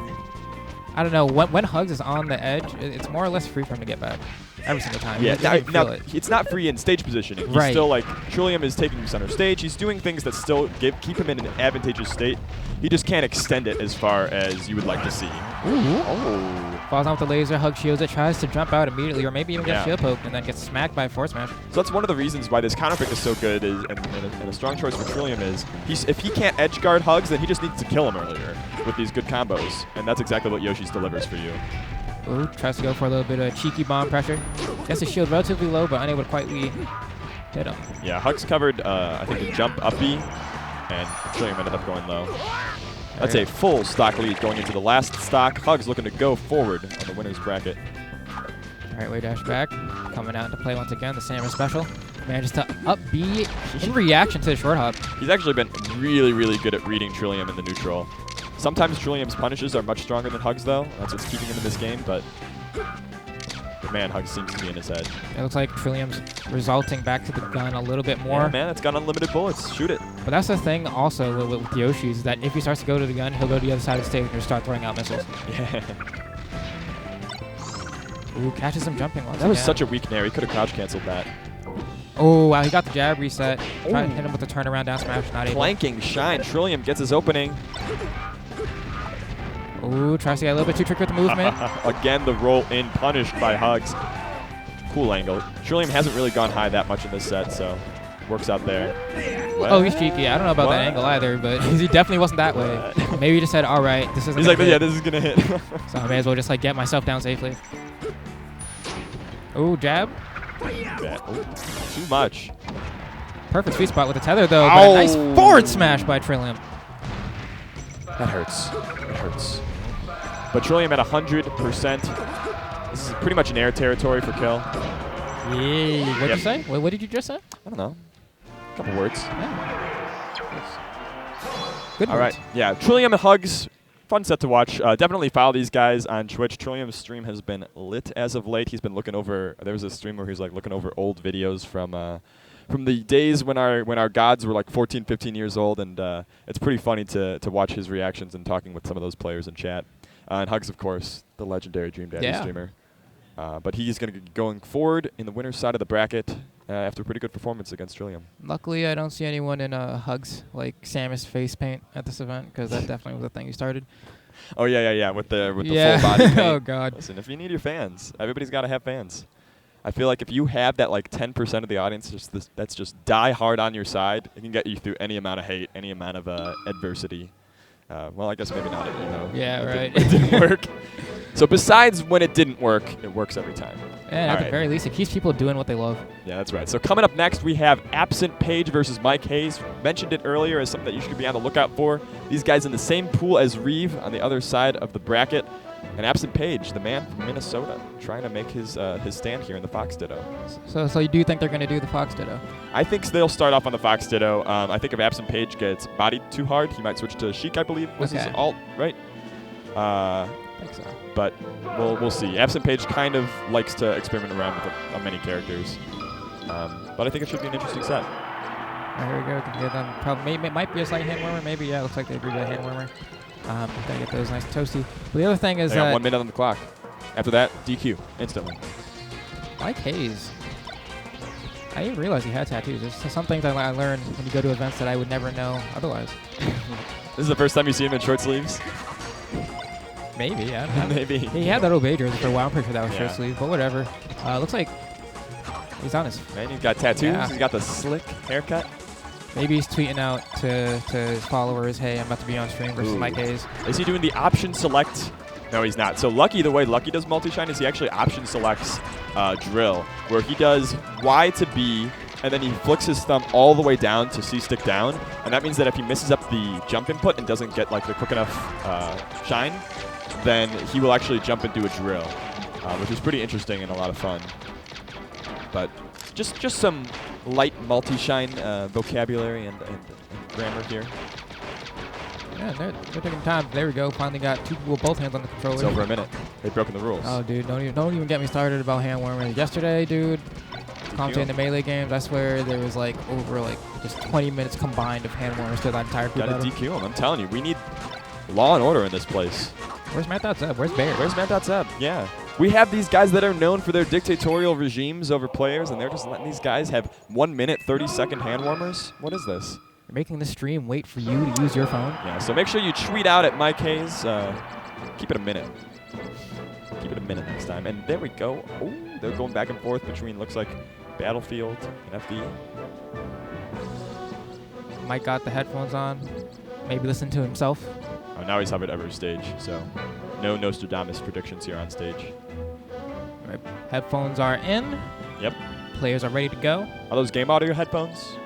I don't know. When Hugs is on the edge, it's more or less free for him to get back every single time. Yeah, now it's not free in stage positioning. He's still Trillium is taking center stage. He's doing things that still keep him in an advantageous state. He just can't extend it as far as you would like to see. Ooh. Oh. Falls on with the laser, Hug shields it, tries to jump out immediately, or maybe even get shield poked, and then gets smacked by a force smash. So that's one of the reasons why this counter pick is so good, and a strong choice for Trillium is, if he can't edge guard Hugs, then he just needs to kill him earlier with these good combos, and that's exactly what Yoshi's delivers for you. Ooh, tries to go for a little bit of cheeky bomb pressure. Gets his shield relatively low, but unable to quite hit him. Yeah, Hugs covered, I think, a jump up B, and Trillium ended up going low. That's a full stock lead going into the last stock. Hugs looking to go forward on the winner's bracket. All right, way dash back. Coming out into play once again. The Samus special. Manages to up B in reaction to the short hop. He's actually been really, really good at reading Trillium in the neutral. Sometimes Trillium's punishes are much stronger than Hugs, though. That's what's keeping him in this game, but man, Hugs seems to be in his head. It looks like Trillium's resulting back to the gun a little bit more. Yeah, man, it's got unlimited bullets. Shoot it. But that's the thing also with Yoshi's, is that if he starts to go to the gun, he'll go to the other side of the stage and just start throwing out missiles. Yeah. Ooh, catches him jumping once That was such a weak nair. He could have crouch canceled that. Oh, wow, he got the jab reset. Trying to hit him with the turnaround down smash, not able. Flanking shine. Trillium gets his opening. Ooh, tries to get a little bit too tricky with the movement. Again, the roll in punished by Hugs. Cool angle. Trillium hasn't really gone high that much in this set, so works out there. Oh, he's cheeky. I don't know about that angle either, but he definitely wasn't that way. Maybe he just said, all right, this isn't He's like, yeah, this is going to hit. So I may as well just get myself down safely. Ooh, jab. Ooh, too much. Perfect sweet spot with the tether, though. But a nice forward smash by Trillium. That hurts. It hurts. But Trillium at 100%. This is pretty much an air territory for kill. Yeah. What'd you say? What did you just say? I don't know. A couple words. Good All words. right. Yeah. Trillium and Hugs. Fun set to watch. Definitely follow these guys on Twitch. Trillium's stream has been lit as of late. He's been looking over. There was a stream where he was like looking over old videos from the days when our gods were like 14, 15 years old, and it's pretty funny to watch his reactions and talking with some of those players in chat. And Hugs, of course, the legendary Dream Daddy streamer. But he's going to be going forward in the winner's side of the bracket after a pretty good performance against Trillium. Luckily, I don't see anyone in Hugs like Samus face paint at this event, because that definitely was the thing you started. Oh yeah, with the full body paint. Oh god. Listen, if you need your fans, everybody's got to have fans. I feel like if you have that like 10% of the audience that's just die hard on your side, it can get you through any amount of hate, any amount of adversity. Well, I guess maybe not. Yeah, right. It didn't work. So besides when it didn't work, it works every time. And at the very least, it keeps people doing what they love. Yeah, that's right. So coming up next, we have Absent Page versus Mike Hayes. Mentioned it earlier as something that you should be on the lookout for. These guys in the same pool as Reeve on the other side of the bracket. And Absent Page, the man from Minnesota, trying to make his stand here in the Fox Ditto. So you do think they're going to do the Fox Ditto? I think they'll start off on the Fox Ditto. I think if Absent Page gets bodied too hard, he might switch to Sheik, I believe, was his alt, right? I think so. But we'll see. Absent Page kind of likes to experiment around with many characters. But I think it should be an interesting set. Here we go. Can get them. Probably might be a slight hand warmer. Maybe, yeah. Looks like they agree with a hand warmer. Gotta get those nice toasty. But the other thing is they got 1 minute on the clock. After that, DQ instantly. Mike Hayes. I didn't realize he had tattoos. There's some things I learned when you go to events that I would never know otherwise. This is the first time you see him in short sleeves? Maybe, yeah. Maybe. He had that Obey jersey for a while. I'm pretty sure that was short sleeve, but whatever. Looks like he's on his... Man, he's got tattoos. Yeah. He's got the slick haircut. Maybe he's tweeting out to his followers, hey, I'm about to be on stream versus Mike Hayes. Is he doing the option select? No, he's not. So Lucky, the way Lucky does multi-shine is he actually option selects drill, where he does Y to B, and then he flicks his thumb all the way down to C stick down, and that means that if he messes up the jump input and doesn't get like the quick enough shine, then he will actually jump and do a drill, which is pretty interesting and a lot of fun. But just some light multi-shine vocabulary and grammar here. Yeah, they're taking time. There we go. Finally got two people with both hands on the controller. It's over a minute. They've broken the rules. Oh, dude, don't even get me started about hand warmers. Yesterday, dude, commentating the Melee games, I swear there was like over like just 20 minutes combined of hand warmers to that entire group. Gotta DQ him. I'm telling you, we need law and order in this place. Where's Matt.Zeb? Where's Bear? Where's Matt.Zeb? Yeah. We have these guys that are known for their dictatorial regimes over players, and they're just letting these guys have 1 minute, 30-second hand warmers. What is this? You're making the stream wait for you to use your phone. Yeah, so make sure you tweet out at Mike Hayes. Keep it a minute. Keep it a minute next time. And there we go. Oh, they're going back and forth between, looks like, Battlefield and FD. Mike got the headphones on. Maybe listen to himself. Oh, now he's hovered ever stage, so no Nostradamus predictions here on stage. All right. Headphones are in. Yep. Players are ready to go. Are those game audio headphones?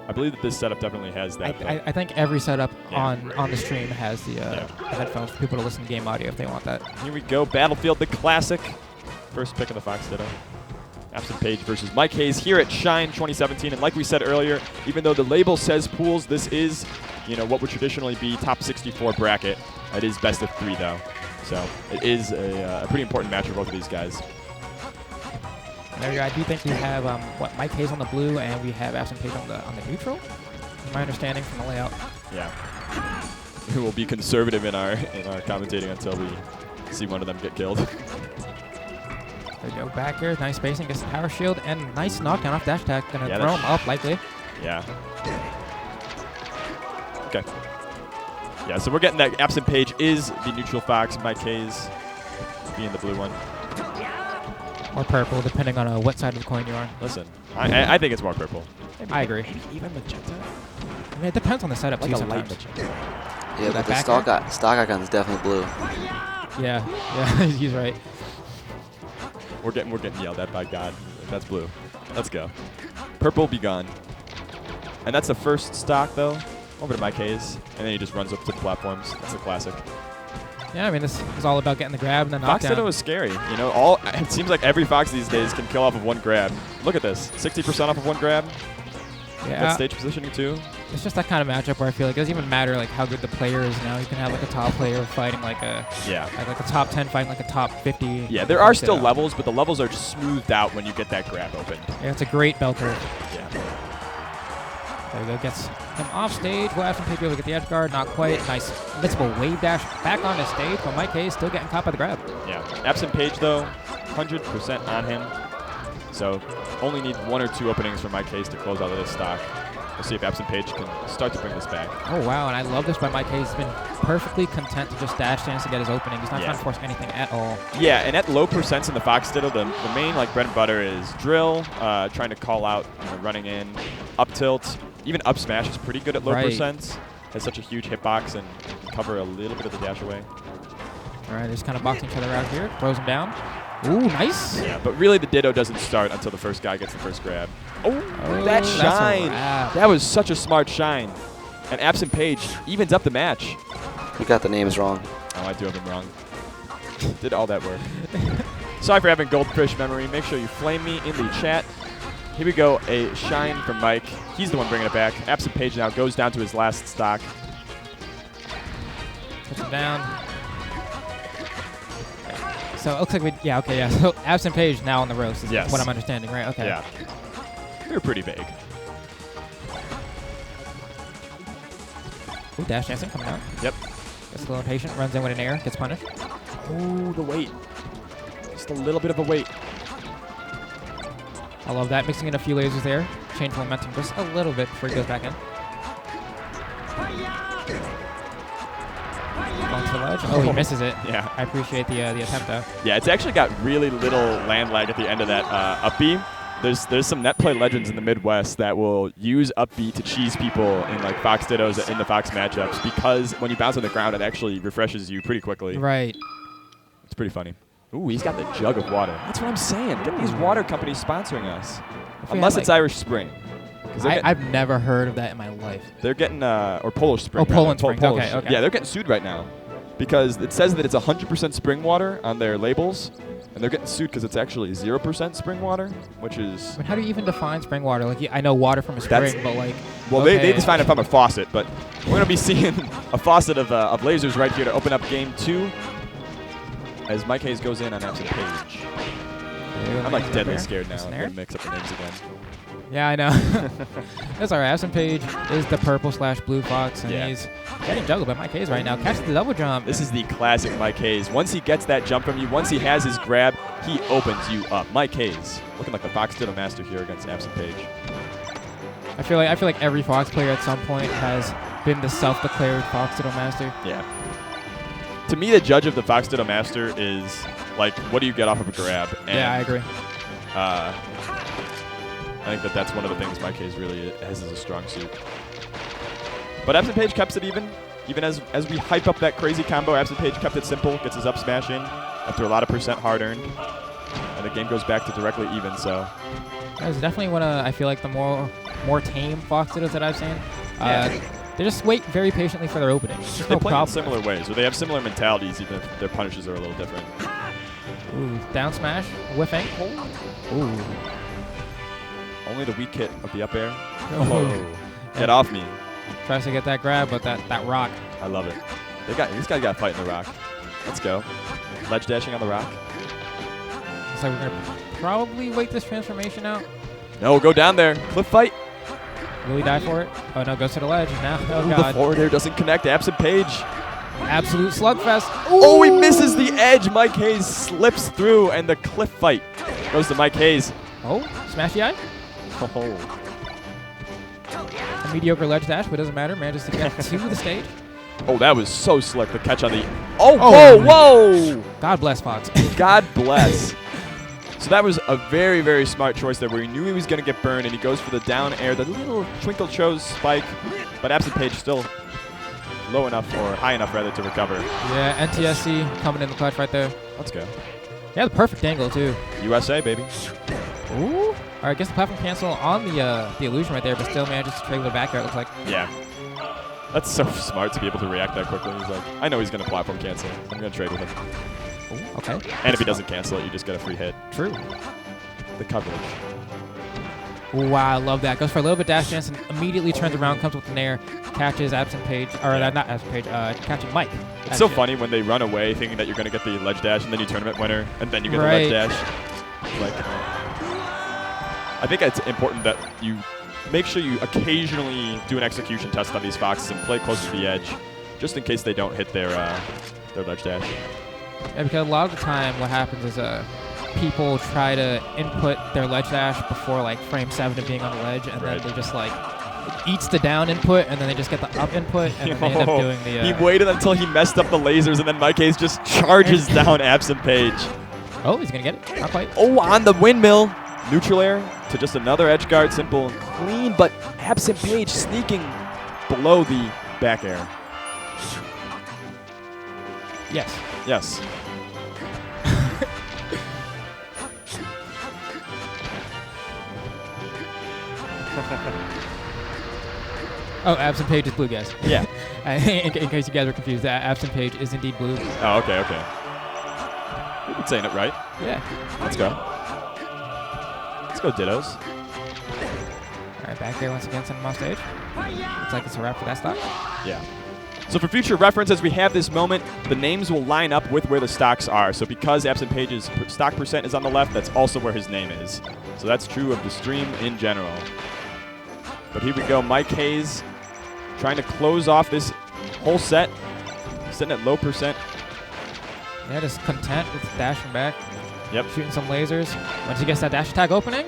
I believe that this setup definitely has that. I think every setup on the stream has the headphones for people to listen to game audio if they want that. Here we go. Battlefield, the classic. First pick in the Fox Ditto. Absent Page versus Mike Hayes here at Shine 2017. And like we said earlier, even though the label says pools, this is, what would traditionally be top 64 bracket. It is best of 3 though. So it is a pretty important match for both of these guys. There you go. I do think we have Mike Hayes on the blue and we have Absent Page on the neutral. My understanding from the layout. Yeah. We will be conservative in our commentating until we see one of them get killed. There we go. Back here, nice spacing, gets the power shield and nice knockdown off dash attack. Gonna throw him up likely. Yeah. Okay. Yeah, so we're getting that Absent Page is the neutral Fox. Mike Hayes being the blue one. Or purple, depending on what side of the coin you're on. Listen, I think it's more purple. I agree. Maybe even magenta? I mean, it depends on the setup like too light sometimes. Yeah, but the stock icon is definitely blue. Yeah, he's right. We're getting yelled at by God. That's blue. Let's go. Purple be gone. And that's the first stock though. Over to Mike Hayes, and then he just runs up to the platforms. That's a classic. Yeah, I mean, this is all about getting the grab and then Fox knockdown. Ditto is scary. You know, it seems like every Fox these days can kill off of one grab. Look at this, 60% off of one grab. Yeah. That stage positioning too. It's just that kind of matchup where I feel like it doesn't even matter like how good the player is now. You can have like a top player fighting like a like a top 10 fighting like a top 50. Yeah, there are still levels, but the levels are just smoothed out when you get that grab open. Yeah, it's a great bell curve. Yeah. There we go. Gets him off stage. Will Absent Page be able to get the edge guard? Not quite. Nice invincible wave dash back onto stage, but Mike Hayes still getting caught by the grab. Yeah. Absent Page though, 100% on him. So only need 1 or 2 openings for Mike Hayes to close out of this stock. We'll see if Absent Page can start to bring this back. Oh, wow, and I love this by Mike Hayes. He's been perfectly content to just dash dance to get his opening. He's not trying to force anything at all. Yeah, and at low percents in the Fox Ditto, the main like bread and butter is drill, trying to call out, running in, up tilt. Even up smash is pretty good at low percents. Has such a huge hitbox and can cover a little bit of the dash away. All right, they're just kind of boxing each other out here. Throws him down. Ooh, nice. Yeah, but really the Ditto doesn't start until the first guy gets the first grab. Oh, that shine. That was such a smart shine. And Absent Page evens up the match. You got the names wrong. Oh, I do have them wrong. Did all that work. Sorry for having goldfish memory. Make sure you flame me in the chat. Here we go, a shine from Mike. He's the one bringing it back. Absent Page now goes down to his last stock. Puts him down. So it looks like So Absent Page now on the roast is what I'm understanding, right? Okay. Yeah. They're pretty vague. Ooh, dash dancing coming out. Yep. Gets a little impatient, runs in with an air, gets punished. Ooh, the weight. Just a little bit of a weight. I love that. Mixing in a few lasers there. Change momentum just a little bit before he goes back in. Going to the ledge. Oh, he misses it. Yeah. I appreciate the attempt, though. Yeah, it's actually got really little land lag at the end of that up B. There's some net play legends in the Midwest that will use up B to cheese people in like Fox Dittos in the Fox matchups because when you bounce on the ground, it actually refreshes you pretty quickly. Right. It's pretty funny. Ooh, he's got the jug of water. That's what I'm saying. Get these water companies sponsoring us. Unless it's Irish Spring. I've never heard of that in my life. They're getting, or Polish Spring. Oh, Poland Spring. Polish. Okay. Yeah, they're getting sued right now because it says that it's 100% spring water on their labels, and they're getting sued because it's actually 0% spring water, which is... I mean, how do you even define spring water? Like, I know water from a spring, but like... Well, they define it from a faucet, but we're going to be seeing a faucet of lasers right here to open up game 2 as Mike Hayes goes in on Absent Page. I'm like deadly scared now. I'm going to mix up the names again. Yeah, I know. That's all right. Absent Page is the purple/blue Fox, and he's getting juggled by Mike Hayes right now. Catches the double jump. This is the classic Mike Hayes. Once he gets that jump from you, once he has his grab, he opens you up. Mike Hayes, looking like the Fox Ditto master here against Absent Page. I feel like every Fox player at some point has been the self-declared Fox Ditto master. Yeah. To me, the judge of the Fox Ditto master is like, what do you get off of a grab? And, yeah, I agree. I think that's one of the things Mike Hayes really has as a strong suit. But Absent Page kept it even as we hype up that crazy combo. Absent Page kept it simple, gets his up smash in after a lot of percent hard earned, and the game goes back to directly even. So that's definitely one of I feel like the more tame Fox Dittos that I've seen. They just wait very patiently for their openings. They play in similar ways, or they have similar mentalities, even if their punishes are a little different. Ooh, down smash, whiffing. Ooh. Only the weak hit of the up air. Oh. Get off me. Tries to get that grab, but that rock. I love it. These guys got to fight in the rock. Let's go. Ledge dashing on the rock. Looks like we're going to probably wait this transformation out. No, go down there. Cliff fight. Will he die for it? Oh, no, goes to the ledge. Now, oh, God. The forward air doesn't connect. Absent Page. Absolute slugfest. Ooh. Oh, he misses the edge. Mike Hayes slips through, and the cliff fight goes to Mike Hayes. Oh, smashy eye. Oh. A mediocre ledge dash, but it doesn't matter. Manages to get to the stage. Oh, that was so slick. The catch on the... Oh, whoa! God bless Fox. God bless. So that was a very, very smart choice there where he knew he was going to get burned, and he goes for the down air, the little Twinkle Chose spike, but Absent Page still low enough, or high enough, rather, to recover. Yeah, NTSC coming in the clutch right there. Let's go. Yeah, the perfect angle, too. USA, baby. Ooh. All right, gets the platform cancel on the illusion right there, but still manages to trigger the back air, it looks like. Yeah. That's so smart to be able to react that quickly. He's like, I know he's going to platform cancel. I'm going to trade with him. Ooh, okay. And if he doesn't cancel it, you just get a free hit. True. The coverage. Ooh, wow, I love that. Goes for a little bit dash dance and immediately turns around, comes with an air, catches Absent Page, or not Absent Page, catching Mike. It's so funny when they run away thinking that you're going to get the ledge dash, and then you tournament winner, and then you get the ledge dash. Like, I think it's important that you make sure you occasionally do an execution test on these foxes and play close to the edge, just in case they don't hit their ledge dash. Yeah, because a lot of the time what happens is people try to input their ledge dash before like frame 7 of being on the ledge, and then they just like eats the down input, and then they just get the up input, and then they end up doing the... He waited until he messed up the lasers, and then Mike Hayes just charges down Absent Page. Oh, he's going to get it. Not quite. Oh, on the windmill. Neutral air to just another edge guard. Simple and clean, but Absent Page sneaking below the back air. Yes. Yes. Oh, Absent Page is blue, guys. Yeah. in case you guys were confused, Absent Page is indeed blue. Oh, okay, okay. You're saying it right. Yeah. Let's go. Let's go, Dittos. All right, back there once again, send him off stage. Looks like it's a wrap for that stock. Yeah. So for future reference, as we have this moment, the names will line up with where the stocks are. So because Absent Page's stock percent is on the left, that's also where his name is. So that's true of the stream in general. But here we go, Mike Hayes trying to close off this whole set, sitting at low percent. Yeah, just content with dashing back. Yep. Shooting some lasers. Once he gets that dash attack opening,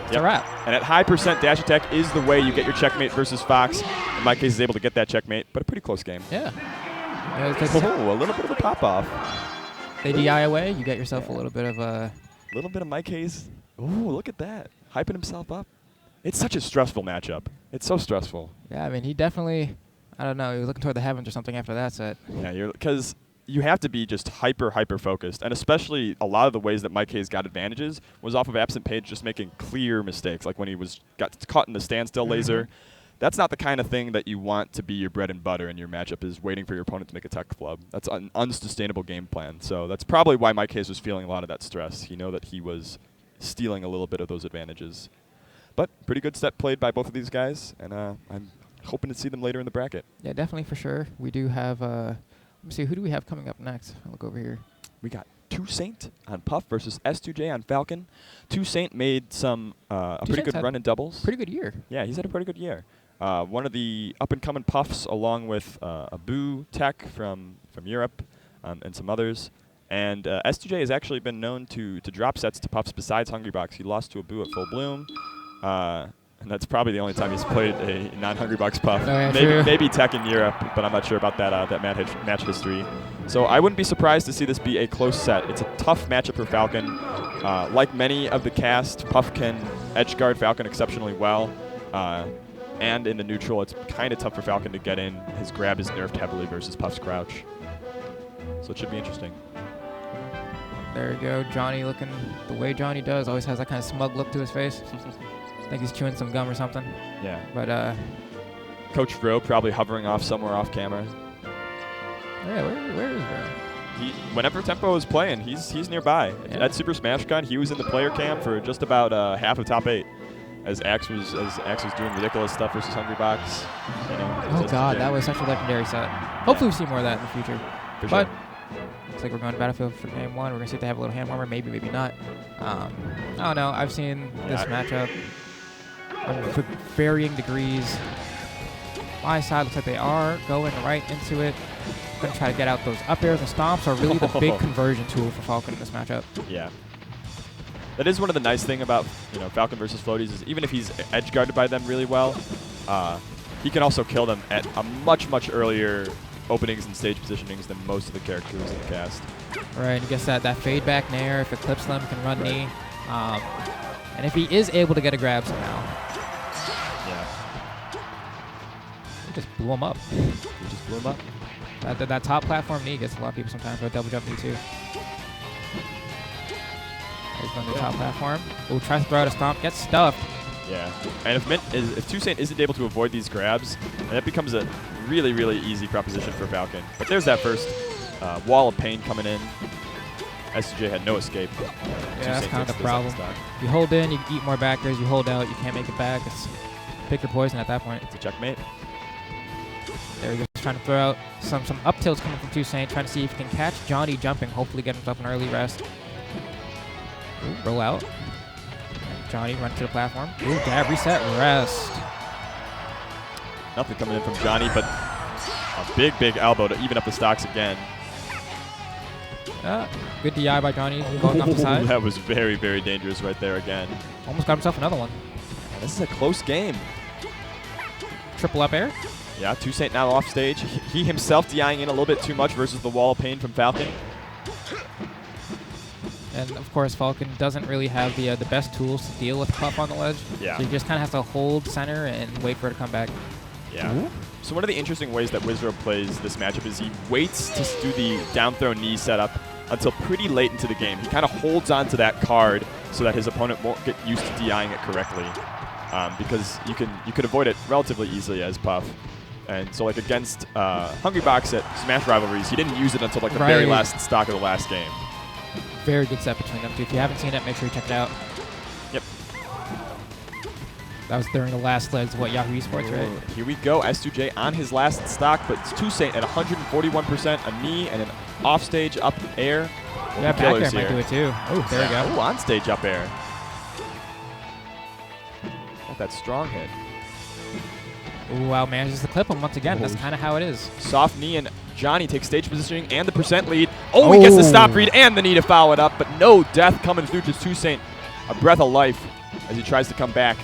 it's a wrap. And at high percent, dash attack is the way you get your checkmate versus Fox. And Mike Hayes is able to get that checkmate, but a pretty close game. Yeah. Oh, a little bit of a pop-off. They DI away, you get yourself a little bit of a... little bit of Mike Hayes. Ooh, look at that. Hyping himself up. It's such a stressful matchup. It's so stressful. Yeah, I mean, he definitely, I don't know, he was looking toward the heavens or something after that set. Yeah, because you have to be just hyper focused, and especially a lot of the ways that Mike Hayes got advantages was off of Absent Page just making clear mistakes, like when he got caught in the standstill laser. That's not the kind of thing that you want to be your bread and butter in your matchup, is waiting for your opponent to make a tech flub. That's an unsustainable game plan. So that's probably why Mike Hayes was feeling a lot of that stress. He knew that he was stealing a little bit of those advantages. But pretty good set played by both of these guys, and I'm hoping to see them later in the bracket. Yeah, definitely for sure. We do have, let me see, who do we have coming up next? I'll look over here. We got Toussaint on Puff versus S2J on Falcon. Toussaint made some a pretty good run in doubles. Pretty good year. Yeah, he's had a pretty good year. One of the up-and-coming Puffs, along with Abu Tech from Europe and some others. And S2J has actually been known to drop sets to Puffs besides Hungrybox. He lost to Abu at Full Bloom. And that's probably the only time he's played a non-Hungrybox Puff. Oh, yeah, maybe Tech in Europe, but I'm not sure about that match history. So I wouldn't be surprised to see this be a close set. It's a tough matchup for Falcon. Like many of the cast, Puff can edge guard Falcon exceptionally well. And in the neutral, it's kind of tough for Falcon to get in. His grab is nerfed heavily versus Puff's crouch. So it should be interesting. There you go, Johnny looking the way Johnny does. Always has that kind of smug look to his face. I think he's chewing some gum or something. Yeah. But Coach Bro probably hovering off somewhere off camera. Yeah, where is Bro? Whenever Tempo is playing, he's nearby. Yeah. At Super Smash Con, he was in the player cam for just about half of top 8. As Axe was doing ridiculous stuff versus Hungrybox. Oh God, that was such a legendary set. Hopefully we see more of that in the future. For but sure. looks like we're going to Battlefield for game 1. We're going to see if they have a little hand warmer. Maybe, maybe not. I don't know. I've seen this matchup on varying degrees. My side looks like they are going right into it. Going to try to get out those up airs and stomps are really the big conversion tool for Falcon in this matchup. Yeah. That is one of the nice thing about Falcon versus Floaties is even if he's edge guarded by them really well, he can also kill them at a much earlier openings and stage positionings than most of the characters in the cast. Right, he gets that fade back nair. If it clips them, he can run knee. And if he is able to get a grab somehow. Yeah. He just blew him up. He just blew him up. That top platform knee gets a lot of people sometimes for a double jump knee too. He's on the top platform. Oh, tries to throw out a stomp, gets stuffed. Yeah, and if Toussaint isn't able to avoid these grabs, then that becomes a really, really easy proposition for Falcon. But there's that first wall of pain coming in. S2J had no escape. Yeah, that's kind of the problem. You hold in, you eat more backers. You hold out, you can't make it back. It's pick your poison at that point. It's a checkmate. There he goes, trying to throw out some up tilts coming from Toussaint, trying to see if he can catch Johnny jumping, hopefully get himself an early rest. Ooh, roll out. Johnny run to the platform. Ooh, dab, reset, rest. Nothing coming in from Johnny, but a big, big elbow to even up the stocks again. Good DI by Johnny going off the side. That was very, very dangerous right there again. Almost got himself another one. This is a close game. Triple up air. Yeah, Toussaint now off stage. He himself DIing in a little bit too much versus the wall of pain from Falcon. And of course, Falcon doesn't really have the best tools to deal with Puff on the ledge. Yeah. So he just kind of has to hold center and wait for it to come back. Yeah. Ooh. So one of the interesting ways that Wizard plays this matchup is he waits to do the down throw knee setup until pretty late into the game. He kind of holds on to that card so that his opponent won't get used to DIing it correctly, because you could avoid it relatively easily as Puff. And so like against Hungrybox at Smash Rivalries, he didn't use it until like the very last stock of the last game. Very good set between them two. If you haven't seen it, make sure you check it out. Yep. That was during the last legs of Yahoo Esports, right? Here we go. S2J on his last stock, but it's Toussaint at 141%, a knee and an offstage up air. Yeah, back air might do it too. Oh, there we go. Ooh, on stage up air. Got that strong hit. Ooh, wow, manages to clip him once again. That's kind of how it is. Soft knee, and Johnny takes stage positioning and the percent lead. Oh, he gets the stop read and the knee to follow it up, but no death coming through to Toussaint. A breath of life as he tries to come back.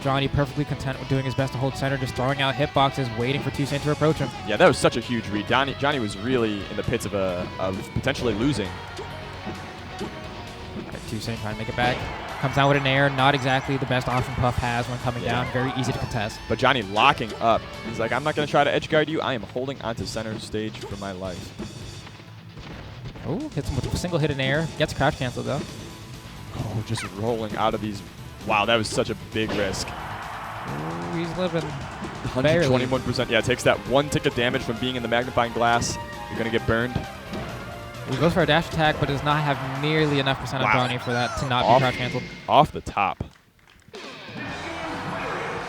Johnny perfectly content with doing his best to hold center, just throwing out hitboxes, waiting for Toussaint to approach him. Yeah, that was such a huge read. Johnny was really in the pits of potentially losing. Toussaint trying to make it back. Comes down with an air, not exactly the best option Puff has when coming down. Very easy to contest. But Johnny locking up. He's like, I'm not going to try to edge guard you. I am holding onto center stage for my life. Oh, hits him with a single hit in air. Gets crouch cancel though. Oh, just rolling out of these. Wow, that was such a big risk. Ooh, he's living 121%. Yeah, takes that one tick of damage from being in the magnifying glass. You're going to get burned. He goes for a dash attack, but does not have nearly enough percent of Johnny for that to not be crouch canceled. Off the top.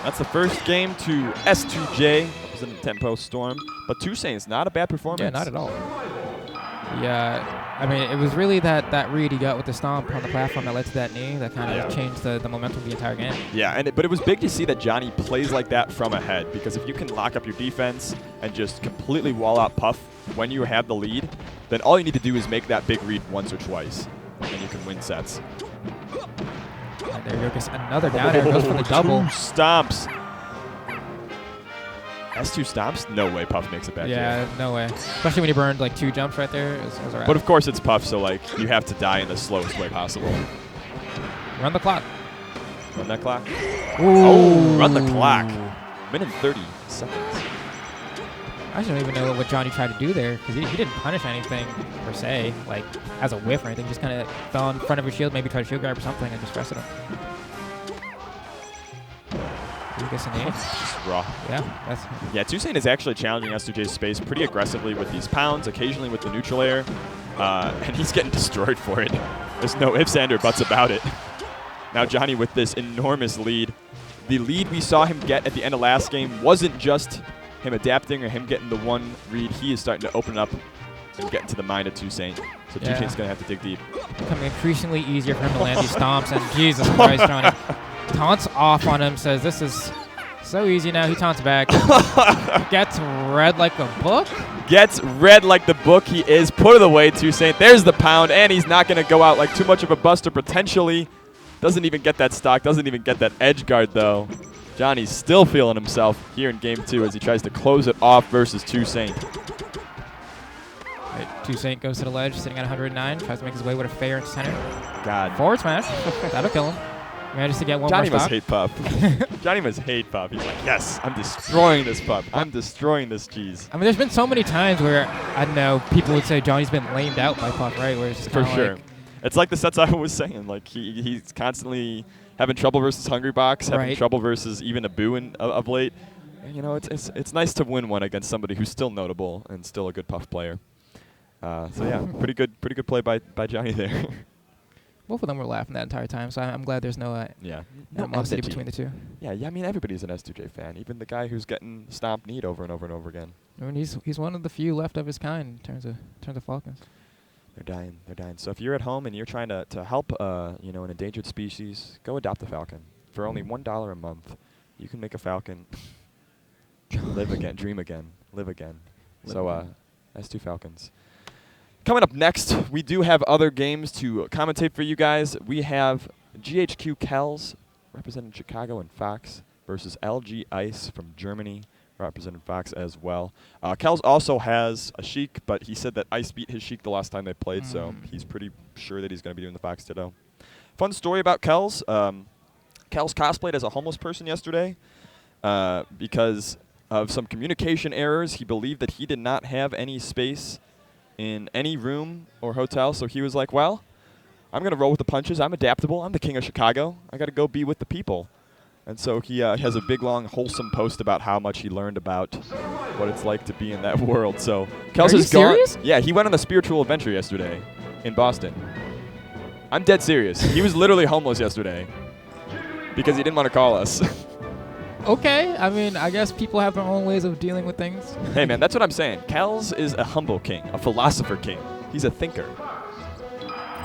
That's the first game to S2J. That was in the tempo storm. But Toussaint's not a bad performance. Yeah, not at all. Yeah, I mean, it was really that read he got with the stomp on the platform that led to that knee that kind of changed the momentum of the entire game. Yeah, but it was big to see that Johnny plays like that from ahead, because if you can lock up your defense and just completely wall out Puff when you have the lead, then all you need to do is make that big read once or twice, and you can win sets. And there you go, gets another down air, goes for the double. 2 stomps. S2 stomps? No way Puff makes it back here. No way. Especially when he burned like 2 jumps right there. It was a wrap. But of course it's Puff, so like you have to die in the slowest way possible. Run the clock. Run that clock. Ooh. Oh, run the clock. Minute 30 seconds. I don't even know what Johnny tried to do there, because he didn't punish anything per se, like as a whiff or anything. Just kind of fell in front of his shield, maybe tried to shield grab or something, and just rested him. He gets an aim. Just raw. Yeah, Toussaint is actually challenging S2J's space pretty aggressively with these pounds, occasionally with the neutral air, and he's getting destroyed for it. There's no ifs, ands, or buts about it. Now Johnny with this enormous lead. The lead we saw him get at the end of last game wasn't just him adapting or him getting the one read. He is starting to open up and get into the mind of Toussaint. So Toussaint's going to have to dig deep. Becoming increasingly easier for him to land these stomps, and Jesus Christ, Johnny taunts off on him, says this is so easy now. He taunts back. Gets read like a book. Gets read like the book he is. Put it away, Toussaint. There's the pound, and he's not going to go out like too much of a buster potentially. Doesn't even get that stock. Doesn't even get that edge guard, though. Johnny's still feeling himself here in Game 2 as he tries to close it off versus Toussaint. Toussaint goes to the ledge, sitting at 109. Tries to make his way with a fair into center. God. Forward smash. That'll kill him. Manages to get one Johnny more must hate Puff. Johnny must hate Puff. He's like, yes, I'm destroying this Puff. I'm destroying this cheese. I mean, there's been so many times where, I don't know, people would say Johnny's been lamed out by Puff, right? Where it's just for sure. Like, It's like the sets I was saying. Like he's constantly having trouble versus Hungry Box, having trouble versus even a Boo of late. And, you know, it's nice to win one against somebody who's still notable and still a good Puff player. So yeah, pretty good play by Johnny there. Both of them were laughing that entire time, so I'm glad there's no animosity between the two. Yeah, I mean everybody's an S2J fan, even the guy who's getting stomped kneed over and over and over again. I mean, he's one of the few left of his kind in terms of Falcons. They're dying. So if you're at home and you're trying to help you know, an endangered species, go adopt a falcon. For only $1 a month, you can make a falcon live again, dream again, live again. S2 Falcons. Coming up next, we do have other games to commentate for you guys. We have GHQ Kells representing Chicago and Fox versus LG Ice from Germany representing Fox as well. Kells also has a Sheik, but he said that Ice beat his Sheik the last time they played, so he's pretty sure that he's going to be doing the Fox Ditto. Fun story about Kells. Kells cosplayed as a homeless person yesterday because of some communication errors. He believed that he did not have any space in any room or hotel, so he was like, well, I'm going to roll with the punches. I'm adaptable. I'm the king of Chicago. I got to go be with the people. And so he has a big, long, wholesome post about how much he learned about what it's like to be in that world. So Kells is gone. Serious? Yeah, he went on a spiritual adventure yesterday in Boston. I'm dead serious. He was literally homeless yesterday because he didn't want to call us. Okay, I mean, I guess people have their own ways of dealing with things. Hey, man, that's what I'm saying. Kells is a humble king, a philosopher king. He's a thinker.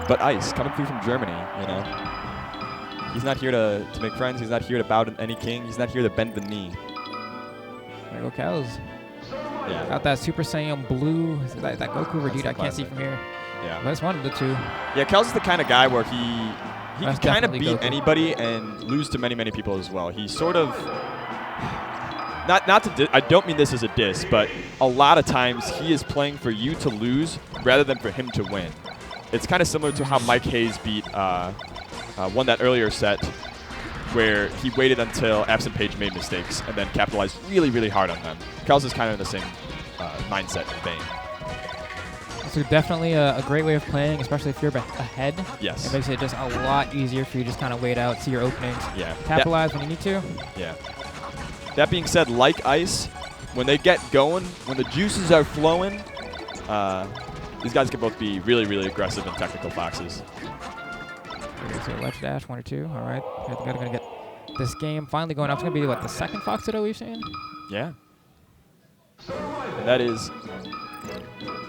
But Ice, coming through from Germany, you know, he's not here to make friends. He's not here to bow to any king. He's not here to bend the knee. There go Kells. Yeah. Got that Super Saiyan blue, that Goku Vegeta I can't see from here. Yeah. But it's one of the two. Yeah, Kells is the kind of guy where he can kind of beat Goku. Anybody and lose to many, many people as well. He's sort of not to I don't mean this as a diss, but a lot of times he is playing for you to lose rather than for him to win. It's kind of similar to how Mike Hayes won that earlier set, where he waited until Absent Page made mistakes and then capitalized really, really hard on them. Kells is kind of in the same mindset and vein. So definitely a great way of playing, especially if you're ahead. Yes. It makes it just a lot easier for you to just kind of wait out, see your openings. Yeah. Capitalize when you need to. Yeah. That being said, like Ice, when they get going, when the juices are flowing, these guys can both be really, really aggressive and technical foxes. Okay, so ledge dash, 1 or 2. All right. They're going to get this game finally going up. It's going to be, what, the second Fox Ditto we've seen? Yeah. And that is,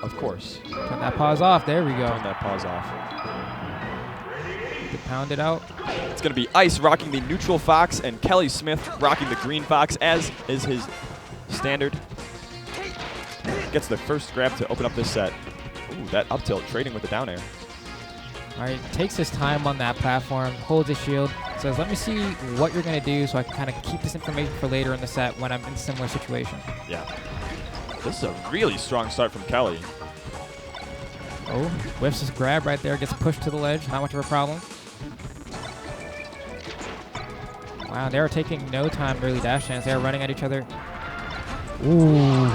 of course. Turn that pause off. There we go. Turn that pause off. Pound it out. It's going to be Ice rocking the neutral Fox and Kelly Smith rocking the green Fox, as is his standard. Gets the first grab to open up this set. Ooh, that up tilt trading with the down air. All right, takes his time on that platform, holds his shield, says, let me see what you're going to do so I can kind of keep this information for later in the set when I'm in a similar situation. Yeah. This is a really strong start from Kelly. Oh, whiffs his grab right there, gets pushed to the ledge, not much of a problem. Wow, they are taking no time early dash chance. They are running at each other. Ooh.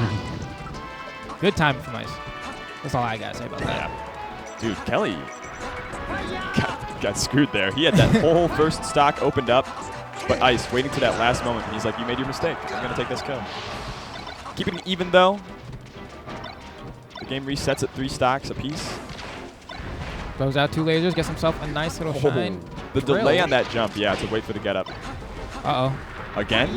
Good timing from Ice. That's all I got to say about that. Yeah. Dude, Kelly got screwed there. He had that whole first stock opened up, but Ice waiting to that last moment. He's like, you made your mistake. I'm going to take this kill. Keeping it even, though. The game resets at 3 stocks apiece. Throws out 2 lasers, gets himself a nice little shine. The delay on that jump, yeah, to wait for the get up. Uh-oh. Again?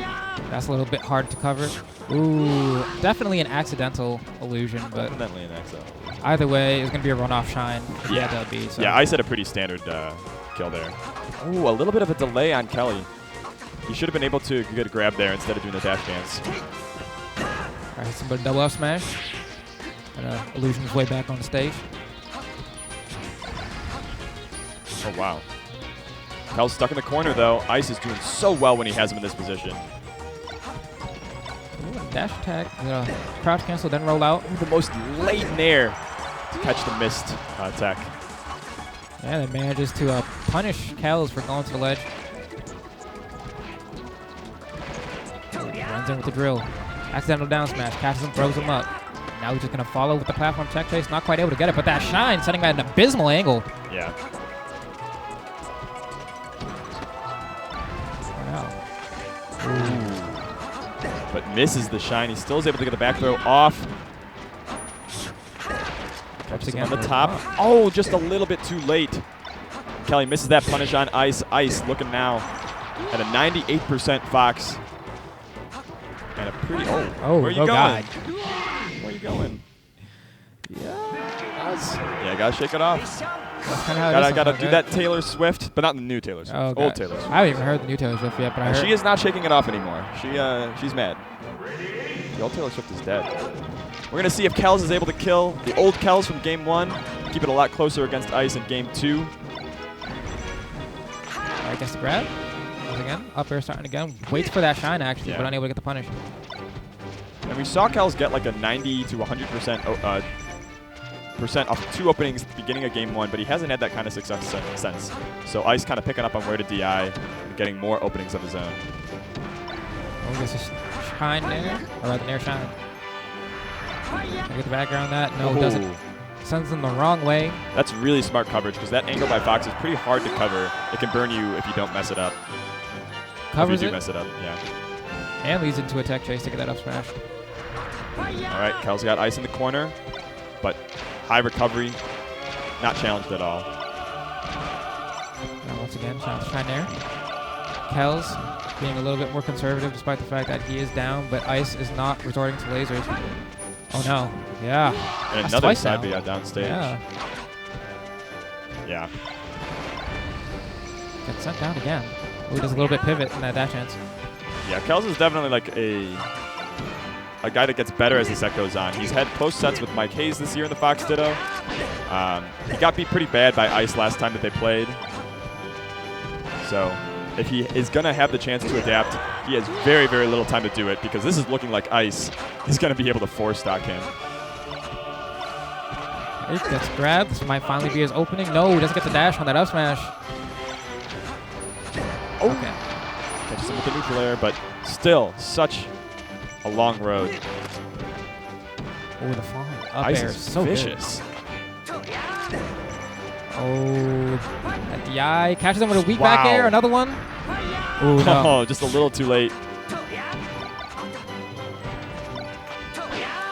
That's a little bit hard to cover. Ooh, definitely an accidental illusion, but definitely an accidental. Either way, it's going to be a runoff shine. Yeah. LB, so. Yeah, I said a pretty standard kill there. Ooh, a little bit of a delay on Kelly. He should have been able to get a grab there instead of doing the dash dance. All right, somebody double up smash. And illusion's way back on the stage. Oh, wow. Kel's stuck in the corner, though. Ice is doing so well when he has him in this position. Ooh, dash attack. Crouch cancel, then roll out. Ooh, the most late nair to catch the missed attack. Yeah, that manages to punish Kells for going to the ledge. Runs in with the drill. Accidental down smash. Catches him, throws him up. Now he's just going to follow with the platform check chase. Not quite able to get it, but that shine setting at an abysmal angle. Yeah. Ooh. But misses the shine. He still is able to get the back throw off. Catches him on the top. Oh, just a little bit too late. Kelly misses that punish on Ice. Ice looking now at a 98% Fox. And a pretty... Oh, where are you going? God. Where are you going? Yeah, gotta shake it off. Gotta do that Taylor Swift, but not the new Taylor Swift. Oh, old Taylor Swift. I haven't even heard the new Taylor Swift yet, but I heard. She is not shaking it off anymore. She's mad. The old Taylor Swift is dead. We're gonna see if Kells is able to kill the old Kells from Game 1. Keep it a lot closer against Ice in Game 2. I guess the grab. Once again, up air starting again. Waits for that shine actually, but unable to get the punish. And we saw Kells get like a 90 to 100% off 2 openings at the beginning of Game 1, but he hasn't had that kind of success since. So Ice kind of picking up on where to DI and getting more openings of his own. Oh, gets a shine there, or rather an air shine. Can I get the background that? No, doesn't. Sends them the wrong way. That's really smart coverage because that angle by Fox is pretty hard to cover. It can burn you if you don't mess it up. Covers if you do it. mess it up, yeah. And leads into a tech chase to get that up smash. All right, Kel's got Ice in the corner, but high recovery, not challenged at all. Now once again, shine there. Kells being a little bit more conservative despite the fact that he is down, but Ice is not resorting to lasers. Oh no, yeah. And that's another side down. B downstage. Yeah. Gets sent down again. Oh, he does a little bit pivot in that dash chance. Yeah, Kells is definitely like a guy that gets better as the set goes on. He's had close sets with Mike Hayes this year in the Fox Ditto. He got beat pretty bad by Ice last time that they played. So if he is going to have the chance to adapt, he has very, very little time to do it because this is looking like Ice is going to be able to four-stock him. He gets grabbed. This might finally be his opening. No, he doesn't get the dash on that up smash. Okay. Catches him with the neutral air, but still such a long road. Oh, the fall up Ice air is so vicious. Good. Oh, at the eye. Catches him with a weak back air. Another one. Oh, no. Oh, just a little too late.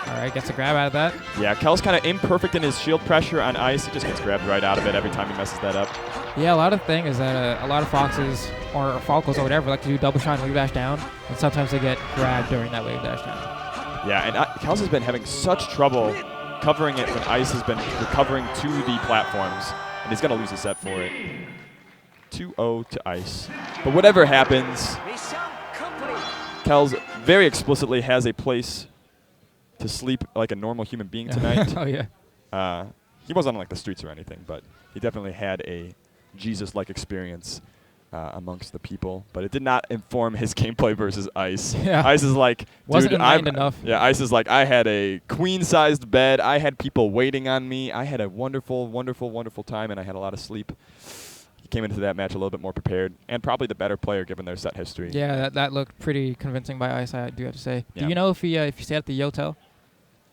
All right, gets a grab out of that. Yeah, Kel's kind of imperfect in his shield pressure on Ice. He just gets grabbed right out of it every time he messes that up. Yeah, a lot of the thing is that a lot of Foxes or Falcos or whatever like to do double shot and wave dash down, and sometimes they get grabbed during that wave dash down. Yeah, and Kels has been having such trouble covering it when Ice has been recovering to the platforms, and he's going to lose a set for it. 2-0 to Ice. But whatever happens, Kels very explicitly has a place to sleep like a normal human being tonight. Oh, yeah. He wasn't on like the streets or anything, but he definitely had a Jesus-like experience amongst the people, but it did not inform his gameplay versus Ice. Yeah. Ice is like, wasn't dude, enlightened enough. Yeah, Ice is like, I had a queen-sized bed, I had people waiting on me, I had a wonderful, wonderful, wonderful time, and I had a lot of sleep. He came into that match a little bit more prepared, and probably the better player given their set history. Yeah, that looked pretty convincing by Ice, I do have to say. Yeah. Do you know if he stayed at the Yotel?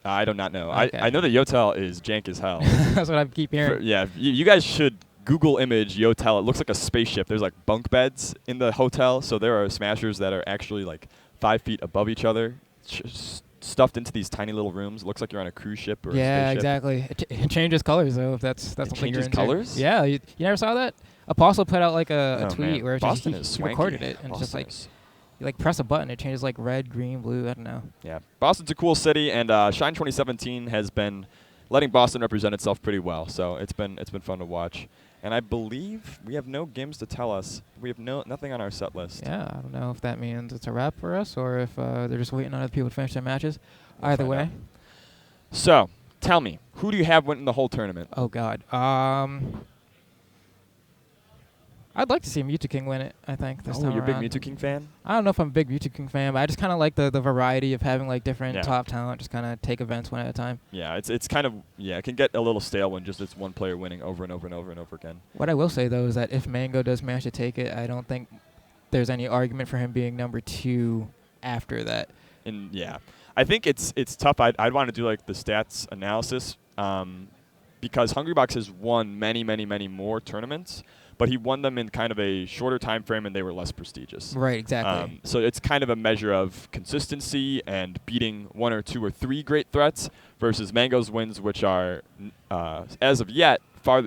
I do not know. Okay. I know the Yotel is jank as hell. That's what I keep hearing. Yeah, you guys should Google image Yotel. It looks like a spaceship. There's like bunk beds in the hotel, so there are smashers that are actually like 5 feet above each other, stuffed into these tiny little rooms. It looks like you're on a cruise ship or a spaceship. Exactly. It changes colors though. If that's something changes you're into. colors? Yeah, you never saw that? Apostle put out like a tweet man. where it's Boston just, is he recorded swanky. it and Boston it's just like is- you like press a button, it changes like red, green, blue. I don't know. Yeah, Boston's a cool city, and Shine 2017 has been letting Boston represent itself pretty well. So it's been fun to watch. And I believe we have no games to tell us. We have nothing on our set list. Yeah, I don't know if that means it's a wrap for us or if they're just waiting on other people to finish their matches. Either find way. out. So tell me, who do you have winning the whole tournament? Oh God. I'd like to see Mewtwo King win it, I think, this time you're a big around. Mewtwo King fan? I don't know if I'm a big Mewtwo King fan, but I just kind of like the variety of having like different top talent, just kind of take events one at a time. Yeah, it's kind of, it can get a little stale when just it's one player winning over and over and over and over again. What I will say, though, is that if Mango does manage to take it, I don't think there's any argument for him being number 2 after that. And I think it's tough. I'd want to do like the stats analysis. because Hungrybox has won many, many, many more tournaments, but he won them in kind of a shorter time frame and they were less prestigious. Right, exactly. So it's kind of a measure of consistency and beating 1 or 2 or 3 great threats versus Mango's wins, which are, as of yet,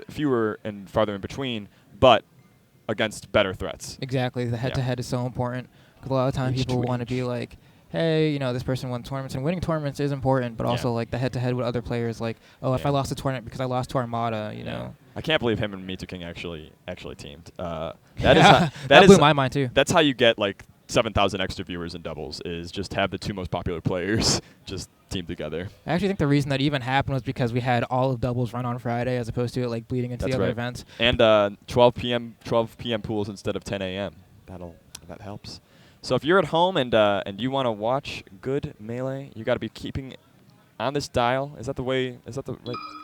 fewer and farther in between, but against better threats. Exactly. The head-to-head is so important because a lot of times people want to be like, hey, this person won tournaments, and winning tournaments is important, but also like the head-to-head with other players, like, oh, if I lost a tournament because I lost to Armada, I can't believe him and Mito King actually teamed. That blew my mind too. That's how you get like 7,000 extra viewers in doubles, is just have the 2 most popular players just team together. I actually think the reason that even happened was because we had all of doubles run on Friday as opposed to it like bleeding into the other events. And 12 p.m. pools instead of 10 a.m. That helps. So if you're at home and you want to watch good Melee, you got to be keeping on this dial. Is that the right?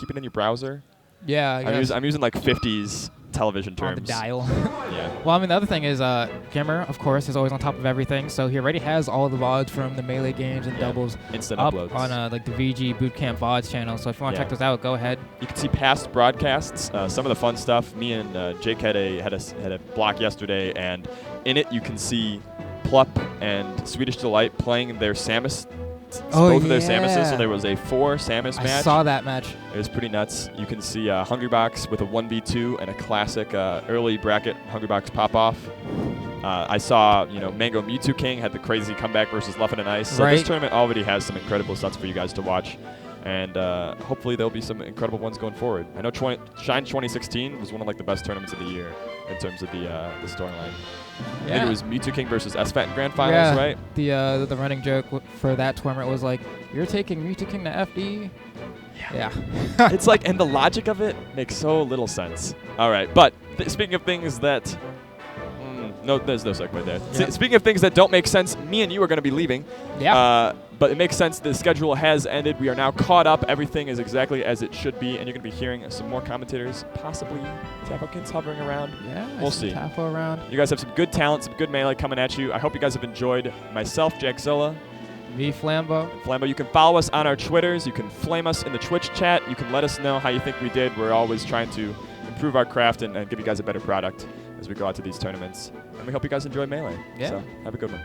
Keep it in your browser. Yeah, I'm using like 50s television terms. On the dial. Yeah. Well, I mean, the other thing is Gimmer, of course, is always on top of everything. So he already has all the VODs from the Melee games and doubles instant up uploads on like the VG Bootcamp VODs channel. So if you want to check those out, go ahead. You can see past broadcasts, some of the fun stuff. Me and Jake had a block yesterday, and in it you can see Plup and Swedish Delight playing their Samus. Both of their Samuses, so there was a 4 Samus match. I saw that match. It was pretty nuts. You can see Hungrybox with a 1v2 and a classic early bracket Hungrybox pop-off. I saw, Mango Mewtwo King had the crazy comeback versus Luffin and Ice. So this tournament already has some incredible sets for you guys to watch. And hopefully there'll be some incredible ones going forward. I know Shine 2016 was one of like the best tournaments of the year in terms of the storyline. I think it was Mewtwo King versus SFAT in Grand Finals, right? The running joke for that tournament was like, you're taking Mewtwo King to FD? Yeah. It's like, and the logic of it makes so little sense. All right, but speaking of things that... no, there's no segue there. Yep. Speaking of things that don't make sense, me and you are going to be leaving. Yeah. But it makes sense. The schedule has ended. We are now caught up. Everything is exactly as it should be. And you're going to be hearing some more commentators, possibly Tafokins hovering around. Yeah, we'll see. Tafo around. You guys have some good talent, some good Melee coming at you. I hope you guys have enjoyed. Myself, Jackzilla. Me, Flambo. Flambo, you can follow us on our Twitters. You can flame us in the Twitch chat. You can let us know how you think we did. We're always trying to improve our craft and give you guys a better product as we go out to these tournaments. And we hope you guys enjoy Melee. Yeah. So have a good one.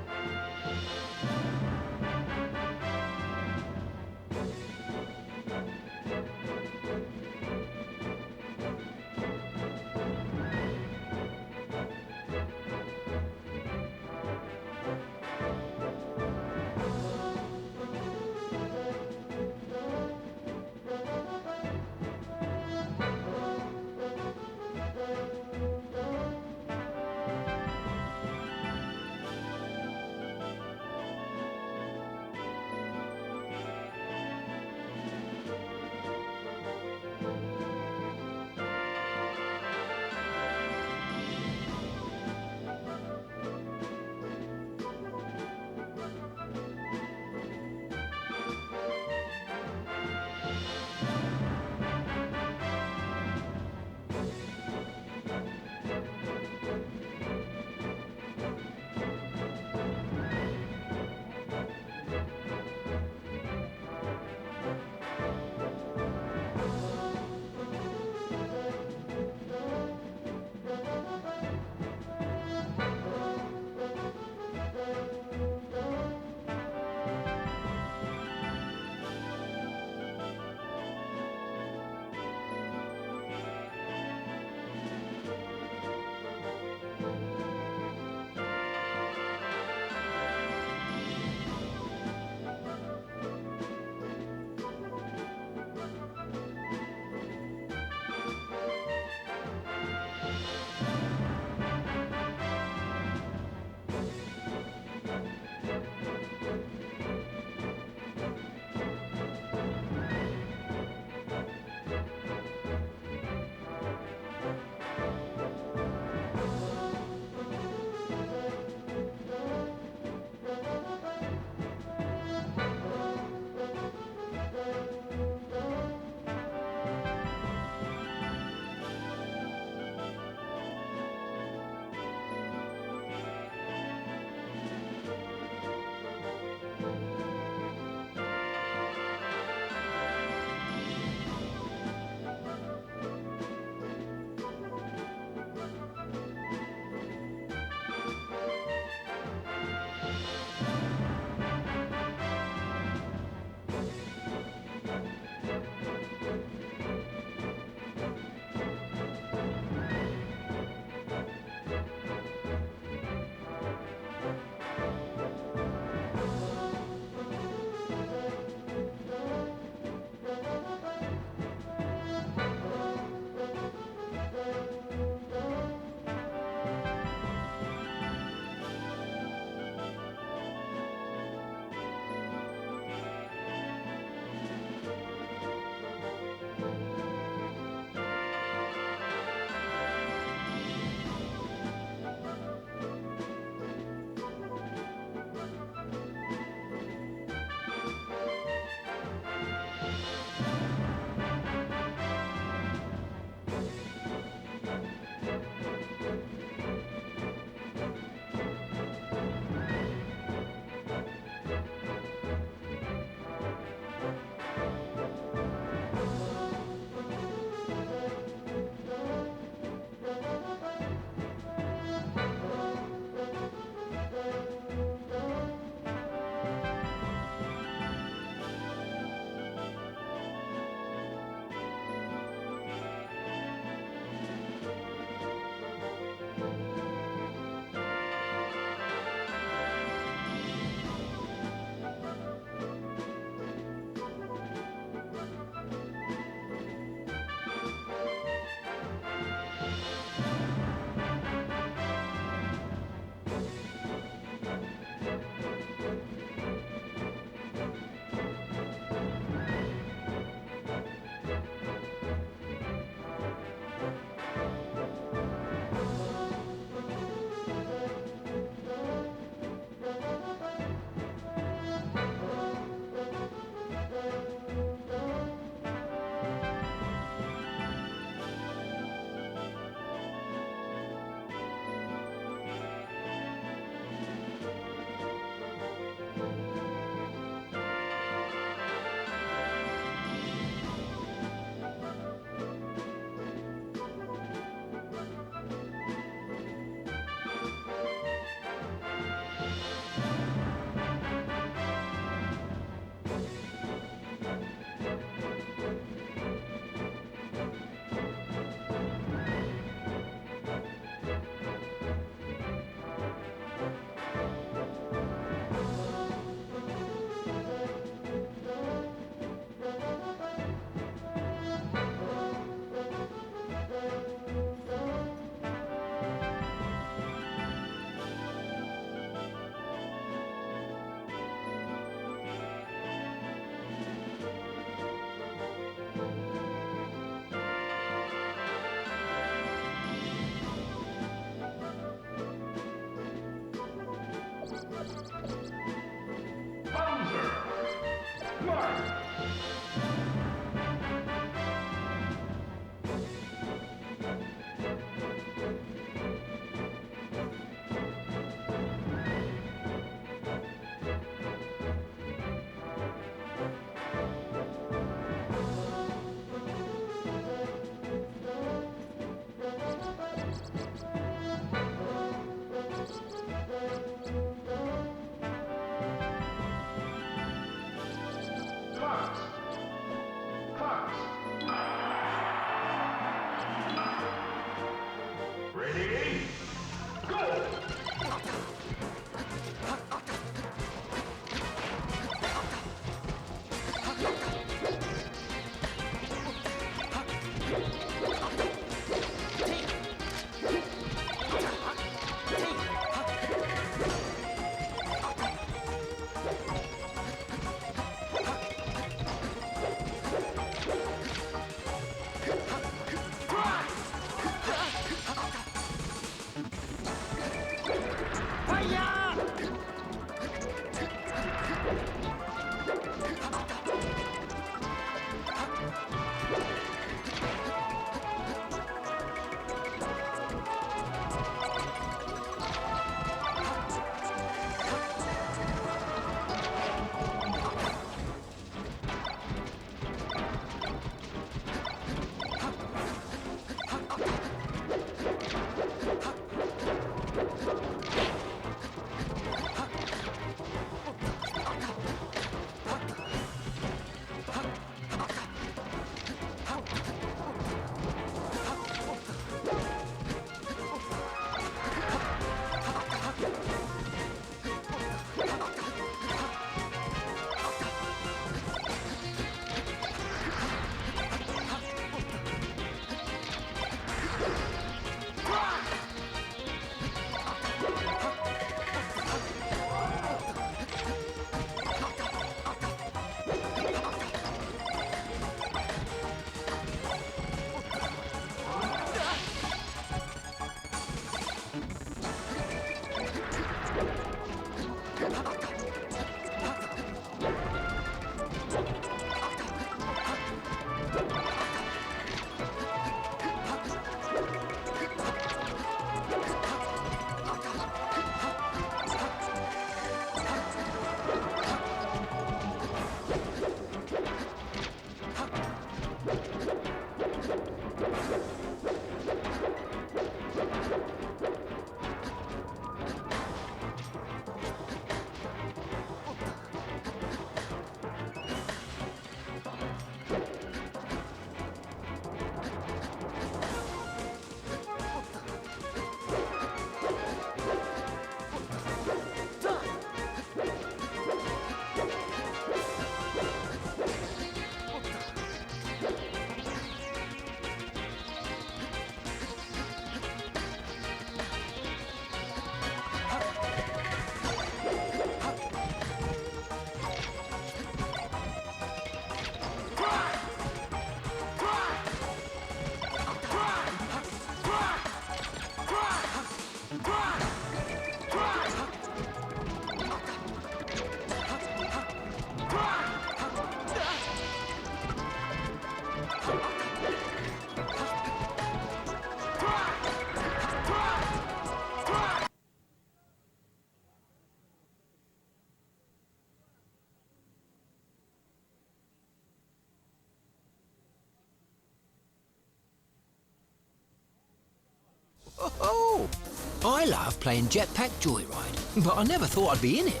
I love playing Jetpack Joyride, but I never thought I'd be in it.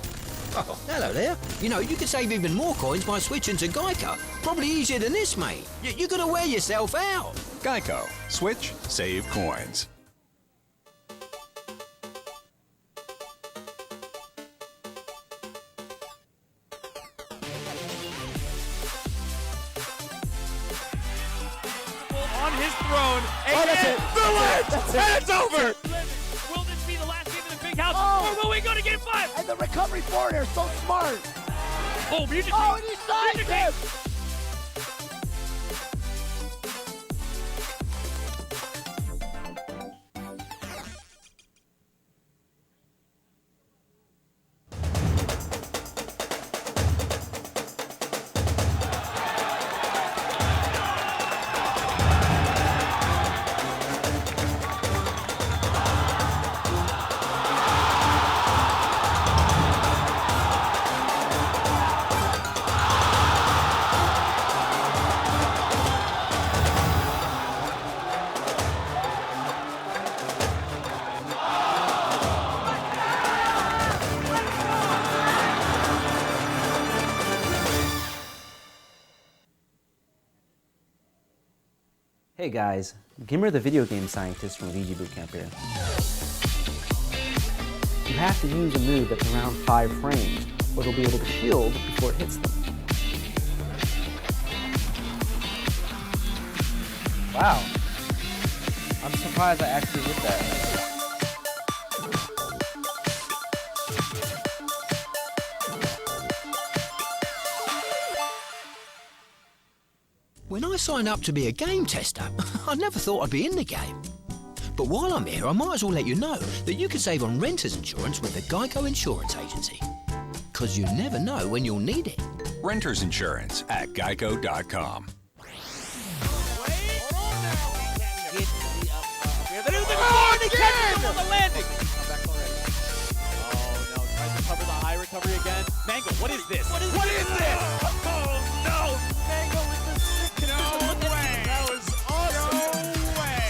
Oh, hello there. You know, you could save even more coins by switching to Geico. Probably easier than this, mate. You're gonna wear yourself out. Geico. Switch, save coins. On his throne, and that's it. the ledge, That's it. and it's over. Will this be the last game in the big house, or will we go to game 5? And the recovery forwarder is so smart. Oh, music. Oh, and he signed Music. him. Hey guys, Gimmer the video game scientist from VG Bootcamp here. You have to use a move that's around 5 frames, or it'll be able to shield before it hits them. Wow. I'm surprised I actually did that. When I signed up to be a game tester, I never thought I'd be in the game. But while I'm here, I might as well let you know that you can save on renter's insurance with the Geico Insurance Agency. 'Cause you never know when you'll need it. Renter's insurance at geico.com. On the landing. Oh no, tries to cover the high recovery again. Mango, what is this? What is this? Oh no! Mango with the sick. No way! That was awesome. No way!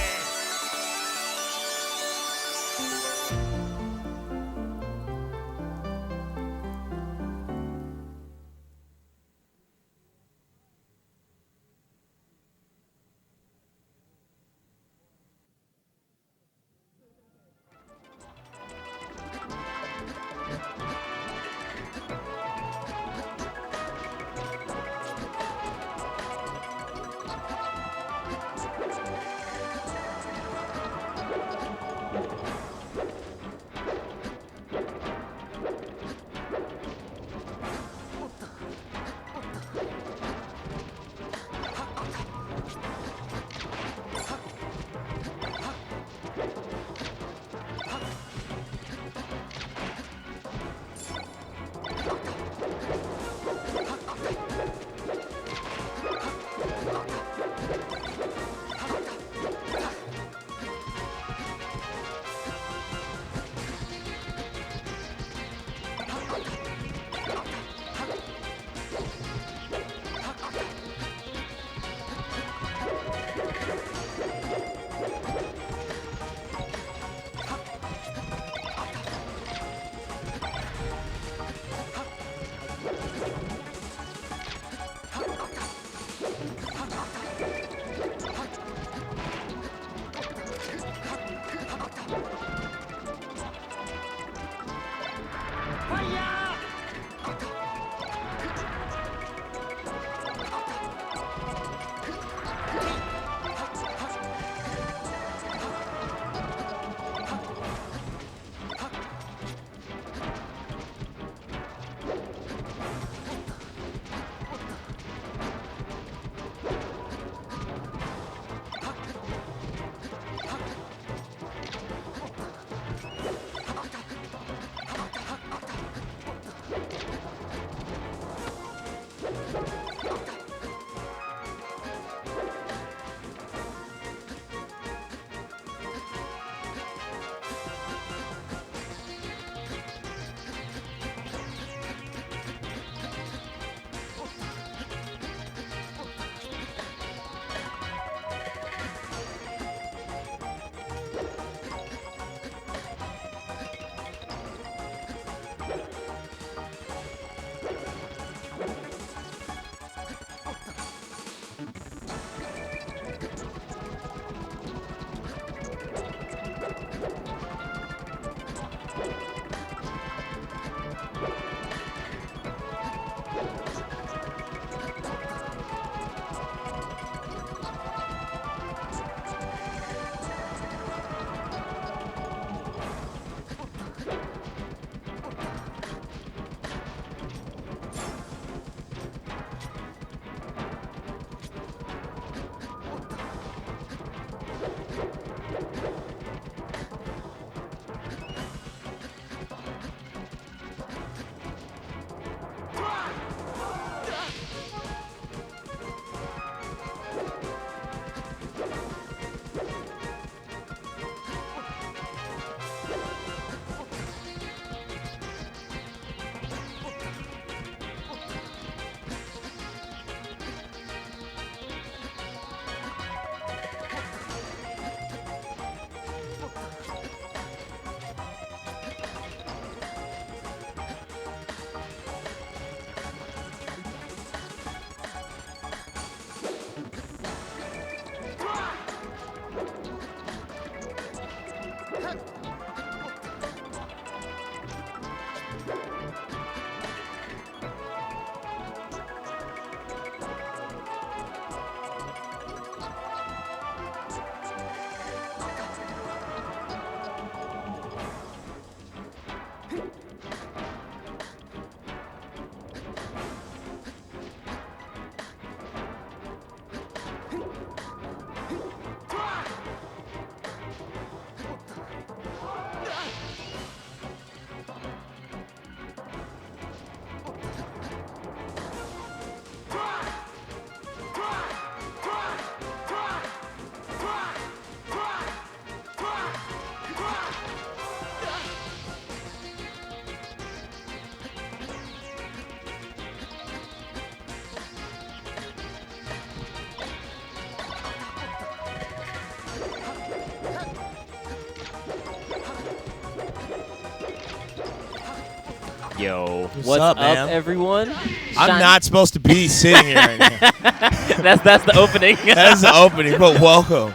Yo, What's up, man? everyone? I'm not supposed to be sitting here right now. That's the opening. That's the opening, but welcome.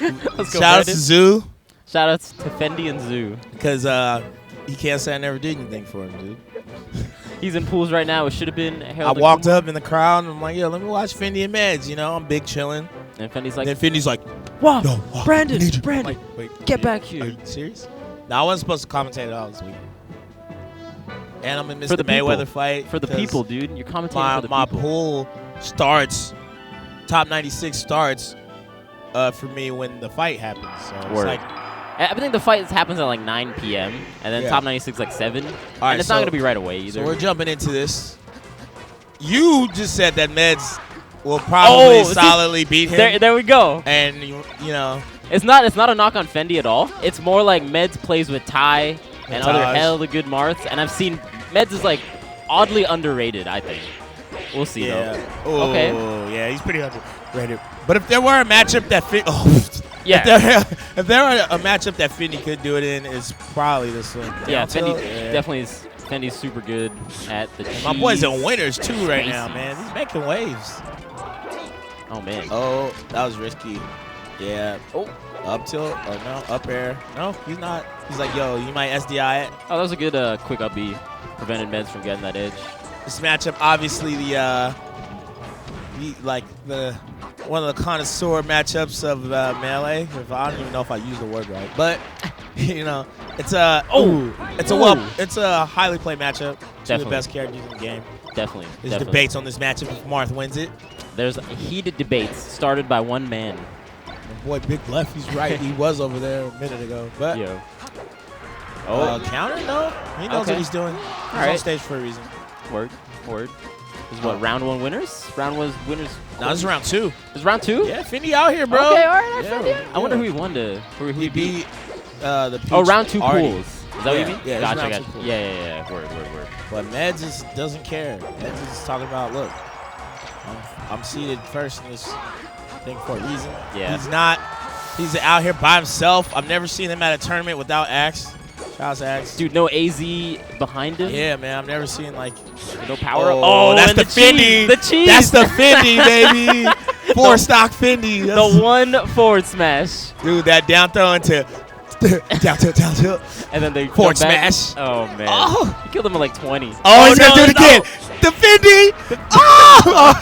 Let's go, Shout out to Zoo. Shout outs to Fendi and Zoo. Because he can't say I never did anything for him, dude. He's in pools right now. It should have been I Harold. walked up in the crowd and I'm like, yo, let me watch Fendi and Meds. You know, I'm big chilling. And Fendi's like, then Fendi's like, wow, yo, Brandon, we need you. Brandon, I'm like, wait, get back here. Are you serious? No, I wasn't supposed to commentate at all this week. And I'm in For Mr. the Mayweather people. fight. For the 'cause people, dude. You're commentating for the my people. pool starts, top 96 starts for me when the fight happens. So it's Word. like, I think the fight happens at like 9 p.m. and then Yeah. top 96 like 7. all right, and it's not going to be right away either. So we're jumping into this. You just said that Meds will probably solidly beat him. There we go. And you know, it's not a knock on Fendi at all. It's more like Meds plays with Ty and other Taj. hella good Marths, and I've seen Meds is like oddly underrated. I think we'll see though. Oh, Okay. yeah, he's pretty underrated. But if there were a matchup that Yeah. if there were a matchup that Fendi could do it in, it's probably this one. Yeah, Down tilt? Fendi definitely is. Fendi's super good at the My boys are cheese. winners too right now, Spicy. man. He's making waves. Oh man. Oh, that was risky. Yeah. Oh. Up tilt or no? Up air. No, he's not. He's like, yo, you might SDI it. Oh, that was a good quick up B. Prevented Meds from getting that edge. This matchup, obviously, one of the connoisseur matchups of melee. I don't even know if I use the word right, but you know, it's a highly played matchup. Two of the Definitely. best characters in the game. Definitely. There's definitely. debates on this matchup if Marth wins it. There's heated debates started by one man. My boy Big Left, he's right. He was over there a minute ago, but Yo. counter? No, he knows Okay. what he's doing. He's All on right. stage for a reason. Word. This is what, round 1 winners? Round 1 winners? No, this is round 2. This is round 2? Yeah, Fendi out here, bro. Okay, all right, Yeah, Fendi. I wonder who he won to. Who He beat the Peach Oh, round 2 already. pools. Is that what you mean? Yeah, it's Gotcha, round gotcha. 2 pools. Yeah. Word. But Meds doesn't care. Meds is talking about, look, I'm seated first in this thing for a reason. Yeah. He's out here by himself. I've never seen him at a tournament without Axe. Shout out to Axe. Dude, no AZ behind him? Yeah, man. I've never seen, like, no power. Oh, that's and the Fendi. cheese. The cheese. That's the Fendi, baby. 4-stock Fendi. The one forward smash. Dude, that down throw into down tilt. And then they forward come back. smash. Oh, man. Oh. He killed him in like 20. Oh, he's going to do it again. The Fendi. Oh.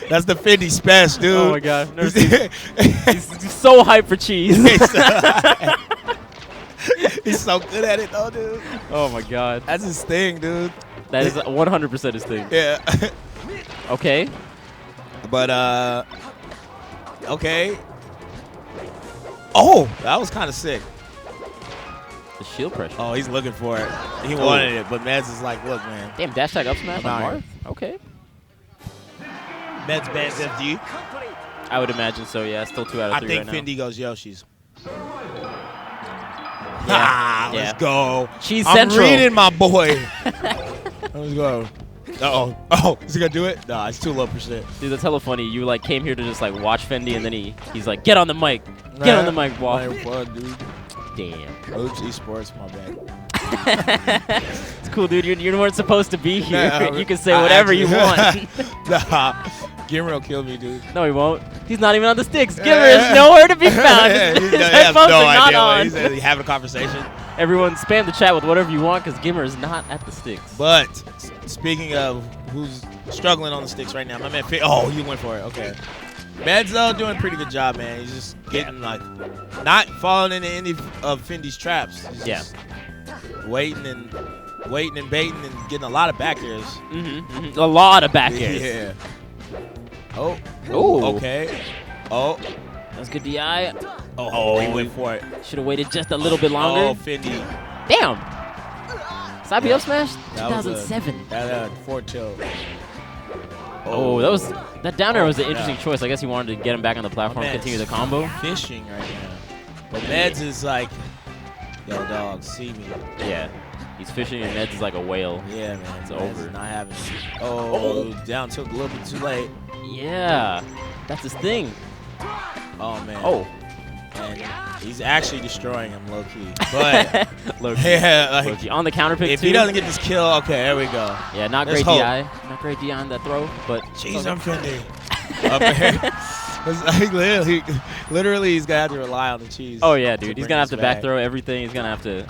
That's the Fendi smash, dude. Oh, my God. Never seen he's so hyped for cheese. He's so good at it, though, dude. Oh, my God. That's his thing, dude. That is 100% his thing. Yeah. Okay. But, okay. Oh, that was kind of sick. The shield pressure. Oh, he's looking for it. He wanted it, but Meds is like, look, man. Damn, dash tag up smash on Alright. Marth? Okay. Meds bans FD. I would imagine so, yeah. Still 2 out of 3 I think right now. Fendi goes Yoshi's. Yeah. Let's go. Cheese I'm Central. reading my boy. Let's go. Oh, is he gonna do it? Nah, it's too low percent. Dude, that's hella funny. You like came here to just like watch Fendi, and then he's like, get on the mic. Get on the mic, Wall. Fun, dude. Damn. Oops, esports, my bad. It's cool, dude. You weren't supposed to be here. Nah, you can say whatever you want. Nah, Gimmer will kill me, dude. No, he won't. He's not even on the sticks. Gimmer is nowhere to be found. His headphones are not on. He's having a conversation. Everyone spam the chat with whatever you want because Gimmer is not at the sticks. But speaking of who's struggling on the sticks right now, my man. Oh, you went for it. Okay. Meds though doing a pretty good job, man. He's just getting like not falling into any of Fendi's traps. He's just waiting and baiting and getting a lot of back airs. A lot of back airs. Yeah. Oh. Oh. Okay. Oh. That's good DI. Oh, he went for it. Should have waited just a little bit longer. Oh, Fendi. Damn. Side B up smash? That was 2007. That 4-2. Oh, that down air was an interesting choice. I guess he wanted to get him back on the platform and continue the combo. Fishing right now. But Meds is like, yo, dog, see me. Yeah. He's fishing and Meds is like a whale. Yeah, man. It's Meds over. is not having it. Oh, down tilt a little bit too late. Yeah. That's his thing. Oh, man. Oh. And he's actually destroying him low key. But low-key. Yeah, like, Low-key. On the counter pick if too. he doesn't get this kill, okay, there we go. Yeah, not There's great hope. DI. Not great DI on that throw, but Jeez, I'm Fendi. Up there. It's like literally, he's gonna have to rely on the cheese. Oh yeah, dude. He's bring gonna have this to back back. throw everything. He's gonna have to.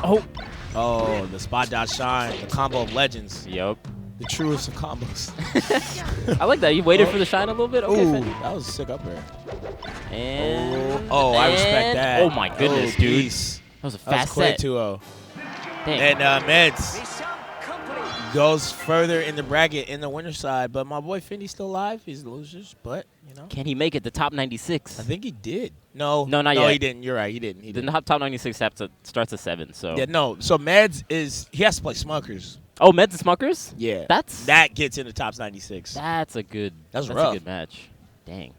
Oh, the spot dodge shine, the combo of legends. Yup. The truest of combos. I like that. You waited for the shine a little bit. Okay, Ooh, Fendi. that was a sick up air. And I respect that. Oh my goodness, dude. Peace. That was a fast quick set. 2-0. Damn. And Meds goes further in the bracket in the winner side, but my boy Findy's still alive. He's losers, but you know. Can he make it to top 96? I think he did. No, not no, yet. he didn't. You're right. He didn't. He The didn't. top 96 starts at 7. So Yeah, no. So Meds he has to play Smuckers. Oh, Meds and Smuckers? Yeah, that gets in the top 96. That's a good. That's a rough. good match. Dang.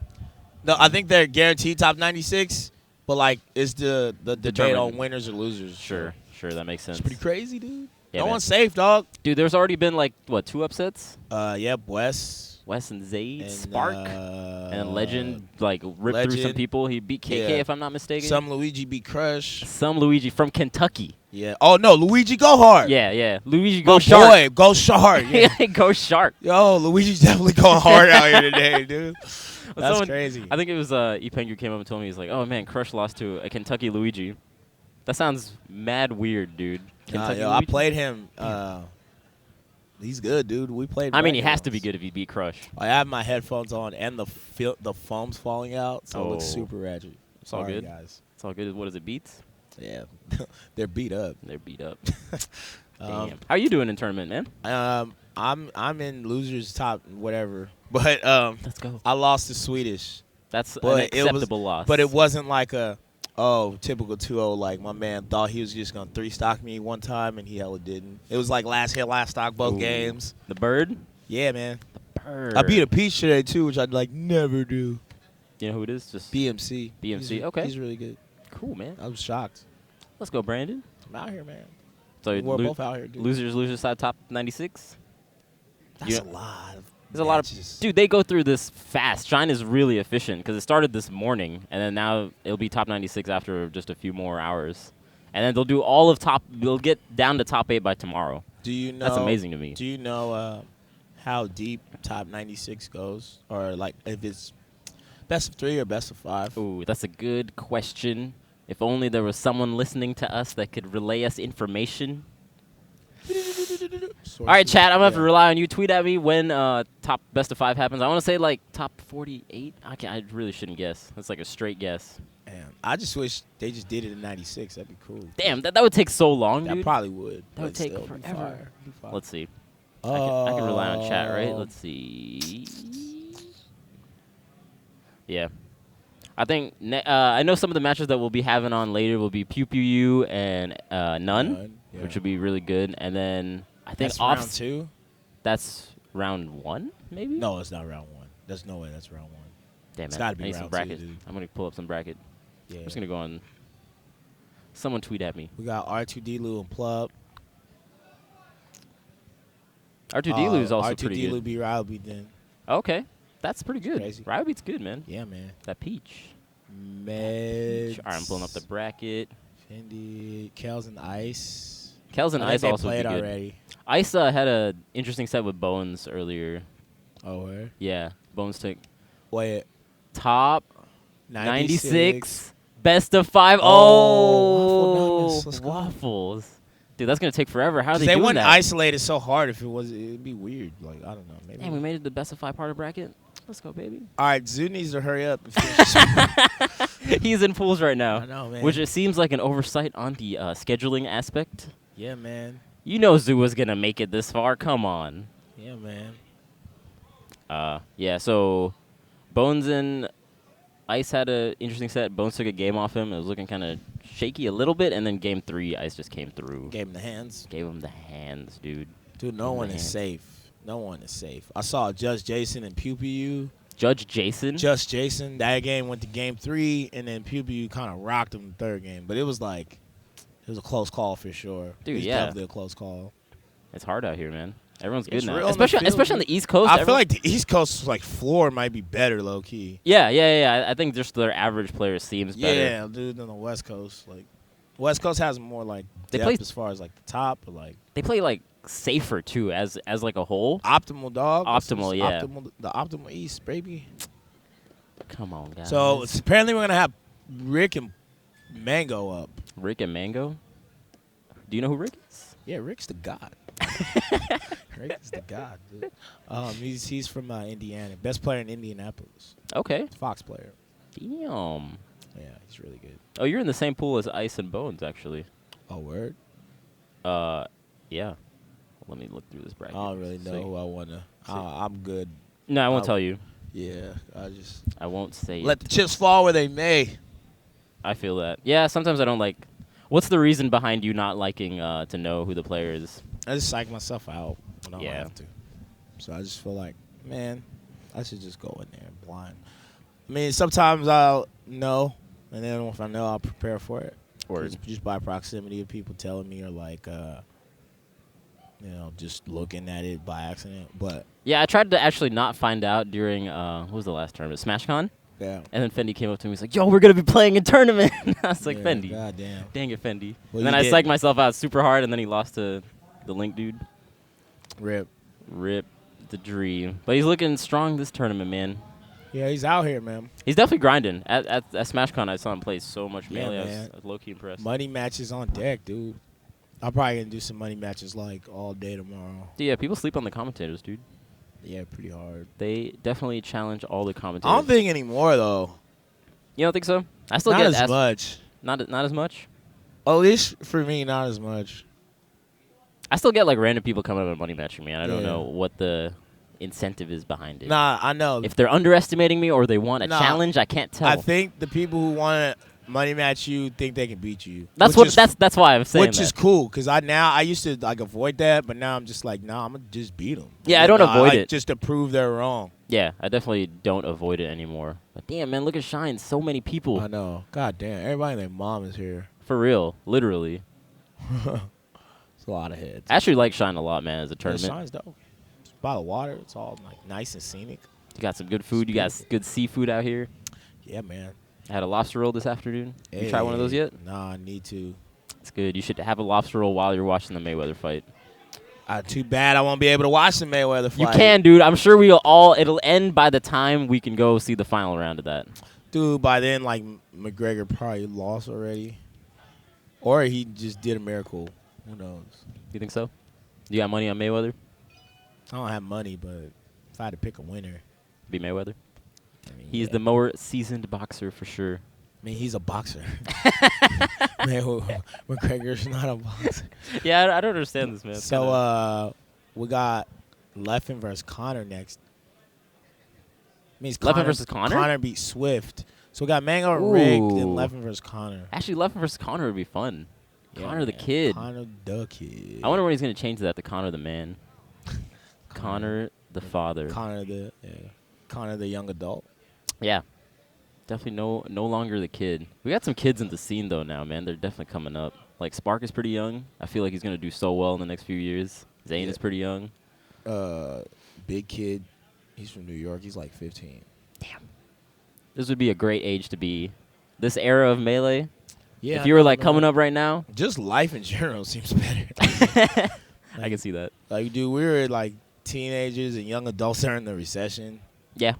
No, I think they're guaranteed top 96, but like it's the debate Determined. on winners or losers. Sure, that makes sense. It's pretty crazy, dude. Yeah, No man. one's safe, dog. Dude, there's already been like what 2 upsets? Yeah, Wes and Zayd, and, Spark, and Legend like ripped through some Legend. people. He beat KK Yeah. if I'm not mistaken. Some Luigi beat Crush. Some Luigi from Kentucky. Yeah. Oh no, Luigi go hard. Yeah. Luigi My go shark. boy, go shark. Yeah. Go shark. Yo, Luigi's definitely going hard out here today, dude. That's Someone- crazy. I think it was Ipengu came up and told me, he's like, oh man, Crush lost to a Kentucky Luigi. That sounds mad weird, dude. Kentucky I Luigi? played him. He's good, dude. We played. I mean, he bracket has to be rounds. good if he beat Crush. I have my headphones on and the foam's falling out, so it looks Oh. super ratchet. It's all Sorry, good. guys. It's all good. What is it, beats? Yeah, they're beat up. They're beat up. Damn. How you doing in tournament, man? I'm in losers top whatever, but let's go. I lost to Swedish. That's an but acceptable loss. But it wasn't like a typical 2-0. Like my man thought he was just gonna 3-stock me one time, and he hella didn't. It was like last hit, last stock both Ooh. games. The bird? Yeah, man. The bird. I beat a Peach today too, which I'd like never do. You know who it is? Just BMC. BMC. Okay. He's really good. Cool, man. I was shocked. Let's go, Brandon. I'm out here, man. So We're both out here, dude. Losers side top 96. That's a lot. There's a lot of dude. They go through this fast. Shine is really efficient because it started this morning, and then now it'll be top 96 after just a few more hours, and then they'll do all of top. They'll get down to top 8 by tomorrow. Do you know? That's amazing to me. Do you know how deep top 96 goes, or like if it's best of 3 or best of 5? Ooh, that's a good question. If only there was someone listening to us that could relay us information. All right, chat. I'm gonna have to rely on you. Tweet at me when top best of 5 happens. I want to say like top 48. I really shouldn't guess. That's like a straight guess. Damn, I just wish they just did it in 96. That'd be cool. Damn, that would take so long, That dude. probably would. That would but take still, it'd be forever. fire. It'd be fire. Let's see. I can rely on chat, right? Let's see. Yeah. I think I know some of the matches that we'll be having on later will be Pew Pew You and None, yeah. which would be really good. And then I think That's round 2? That's round 1, maybe? No, it's not round 1. There's no way that's round 1. Damn, It's man. gotta be I need some round 2, bracket. dude. I'm going to pull up some bracket. Yeah. I'm just going to go on. Someone tweet at me. We got R2D-Lou and Plub. R2D-Loo is also R2D pretty good. beat Riley then. Okay. That's pretty good. Crazy. Riley Beat's good, man. Yeah, man. That Peach. Meds. All right, I'm pulling up the bracket. Fendi, Kels and Ice. Kels and I think Ice they also would be played good. already. Ice had a interesting set with Bones earlier. Oh, where? Yeah, Bones took Wait. top 96. 96, best of 5. Oh, Oh, waffles. Dude, that's going to take forever. How are they They doing wouldn't that? isolate it so hard if it was. It'd be weird. Like, I don't know. Maybe. Damn, we made it the best of 5 part of bracket. Let's go, baby. All right, Zoo needs to hurry up. And finish He's in pools right now. I know, man. Which it seems like an oversight on the scheduling aspect. Yeah, man. You know Zoo was going to make it this far. Come on. Yeah, man. Yeah, so Bones and Ice had an interesting set. Bones took a game off him. It was looking kind of shaky a little bit, and then game 3, Ice just came through. Gave him the hands. Gave him the hands, dude. Dude, no one is safe. No one is safe. I saw Judge Jason and Pew Pew. Judge Jason? Judge Jason. That game went to game 3, and then Pew Pew kind of rocked him the third game. But it was like, it was a close call for sure. Dude, it was yeah. definitely a close call. It's hard out here, man. Everyone's It's good real now, on the especially field, on dude. the East Coast. I feel like the East Coast like floor might be better, low key. Yeah. I think just their average player seems better. Yeah, dude, than the West Coast. Like, West Coast has more like They depth play- as far as like the top, but like They play like safer too, as like a whole. optimal dog. Optimal, yeah. The optimal East, baby. Come on, guys. So apparently we're gonna have Rick and Mango up. Rick and Mango. Do you know who Rick is? Yeah, Rick's the god. Rick is the god, dude. He's from Indiana. Best player in Indianapolis. Okay. Fox player. Damn. Yeah, he's really good. Oh, you're in the same pool as Ice and Bones, actually. Oh, word? Yeah. Let me look through this bracket. I don't really know who I wanna. I'm good. No, I won't tell you. Yeah, I won't say let it. the chips fall where they may. I feel that. Yeah, sometimes I don't like. What's the reason behind you not liking to know who the player is? I just psych myself out when I don't Yeah. have to. So I just feel like, man, I should just go in there blind. I mean, sometimes I'll know, and then if I know, I'll prepare for it. Or just by proximity of people telling me, or like, just looking at it by accident. But Yeah, I tried to actually not find out during what was the last tournament? SmashCon? Yeah. And then Fendi came up to me and was like, yo, we're going to be playing a tournament. I was like, Yeah, Fendi. goddamn. Dang it, Fendi. Well, and then you I did. psyched myself out super hard, and then he lost to the Link dude. Rip the dream. But he's looking strong this tournament, man. yeah, he's out here, man. He's definitely grinding. At SmashCon, I saw him play so much Yeah, Melee. I man. was low-key impressed. Money matches on deck, dude. I'm probably gonna do some money matches like all day tomorrow. Yeah, people sleep on the commentators, dude. Yeah, pretty hard. They definitely challenge all the commentators. I don't think anymore though. You don't think so? I still Not get as asked- much. Not as much. At least for me, not as much. I still get like random people coming up and money matching me, and I don't Yeah. know what the incentive is behind it. Nah, I know. If they're underestimating me or they want a Nah, challenge, I can't tell. I think the people who want to money match you think they can beat you. That's which what- is- that's why I'm saying Which that. is cool because I used to like avoid that, but now I'm just like, nah, I'm gonna just beat them. Yeah, I don't avoid it. just to prove they're wrong. Yeah, I definitely don't avoid it anymore. But damn, man, look at Shine. So many people. I know. God damn, everybody and their mom is here. For real, literally. It's a lot of heads. I actually like Shine a lot, man, as a Yeah, tournament. Shine's dope. It's by the water. It's all like nice and scenic. You got some good food. You got good seafood out here. Yeah, man. I had a lobster roll this afternoon. You try one of those yet? Nah, I need to. It's good. You should have a lobster roll while you're watching the Mayweather fight. Too bad I won't be able to watch the Mayweather fight. You can, dude. I'm sure it'll end by the time we can go see the final round of that. Dude, by then, like, McGregor probably lost already. Or he just did a miracle. Who knows? You think so? You got money on Mayweather? I don't have money, but if I had to pick a winner. Be Mayweather? I mean, He's yeah. the more seasoned boxer for sure. I mean, he's a boxer. Man, McGregor's not a boxer. Yeah, I don't understand this, man. It's So, we got Leffen versus Connor next. Means Leffen versus Connor? Connor beat Swift. So we got Mango and Rick, then Ooh. Leffen versus Connor. Actually, Leffen versus Connor would be fun. Yeah, Connor the man. kid. Connor the kid. I wonder when he's going to change that to Connor the man. Connor the father. Connor the young adult. Yeah. Definitely no longer the kid. We got some kids in the scene, though, now, man. They're definitely coming up. Like, Spark is pretty young. I feel like he's going to do so well in the next few years. Zane is pretty young. Big kid. He's from New York. He's like 15. This would be a great age to be. This era of Melee. Yeah, If you were, like, coming up right now. Just life in general seems better. I can see that. Like, dude, we were like teenagers and young adults during the recession. Yeah.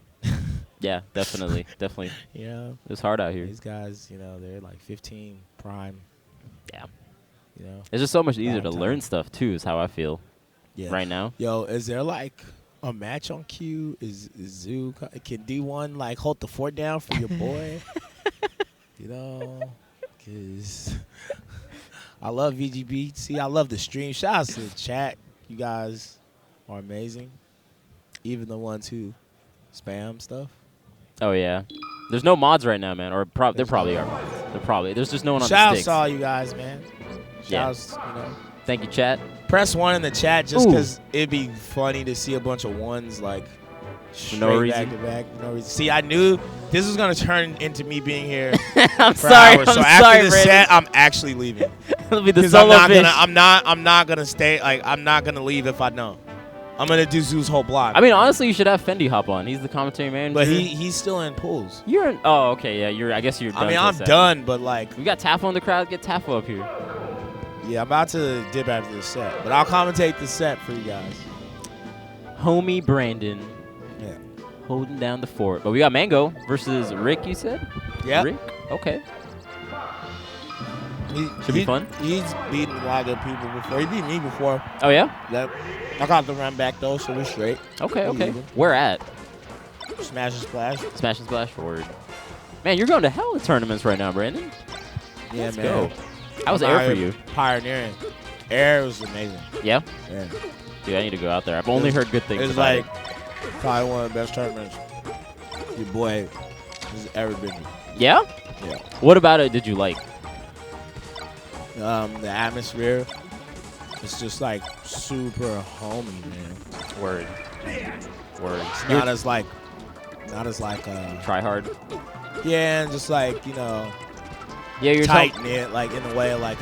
Yeah, definitely. Definitely. Yeah. It's hard out here. These guys, they're like 15 prime. Yeah. You know. It's just so much easier to Prime time. learn stuff, too, is how I feel. Yeah. Right now. Yo, is there like a match on cue? Is Zoo can D1 like hold the fort down for your boy? Cause I love VGB. See, I love the stream. Shout out to the chat. You guys are amazing. Even the ones who spam stuff. Oh, yeah. There's no mods right now, man. Or there probably are mods. There's just no one on Shout the out sticks. to all you guys, man. Yeah. Shout outs, Thank you, chat. Press 1 in the chat just Ooh. because it'd be funny to see a bunch of ones like straight no back reason. to back. No reason. See, I knew this was going to turn into me being here I'm for sorry. hours. I'm So after sorry, this Brandon. set, I'm actually leaving. It'll be the 'Cause solo I'm fish. not gonna stay. Like, I'm not gonna leave if I know. I'm gonna do Zoo's whole block. I mean, honestly, you should have Fendi hop on. He's the commentary manager. But he's still in pools. You're in. Oh, okay, yeah. I guess you're done. I mean, I'm done, but like. We got Tafo in the crowd. Get Tafo up here. Yeah, I'm about to dip after the set, but I'll commentate the set for you guys. Homie Brandon. Yeah. Holding down the fort. But we got Mango versus Rick, you said? Yeah. Rick? Okay. Should be fun. He's beaten a lot of good people before. He beat me before. Oh, yeah? Yep. I got the run back, though, so we're straight. Okay, We're okay. even. Where at? Smash and Splash. Smash and Splash forward. Man, you're going to hell in tournaments right now, Brandon. Yeah, Let's man. go. How was air for you? Pioneering. Air was amazing. Yeah? Yeah. Dude, I need to go out there. I've only heard good things It's about like probably one of the best tournaments your boy has ever been to. Yeah? Yeah. What about it did you like? The atmosphere. It's just like super homey, man. Word. It's not as like try hard. Yeah, and just like, you know, yeah, you're tight knit, like in a way like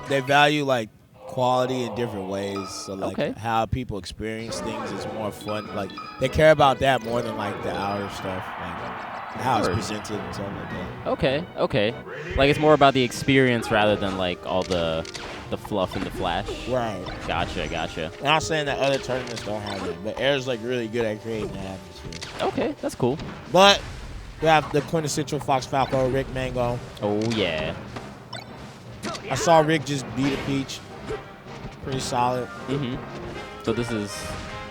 they value like quality in different ways. So like how people experience things is more fun. Like they care about that more than like the outer stuff. Like how it's presented and stuff like that. Okay. Like it's more about the experience rather than like all the fluff and the flash. Right. Gotcha. I'm not saying that other tournaments don't have that, but Air's like really good at creating the atmosphere. Okay, that's cool. But we have the quintessential Fox Falco, Rick Mango. Oh yeah. I saw Rick just beat a Peach. Pretty solid. Mm-hmm. So this is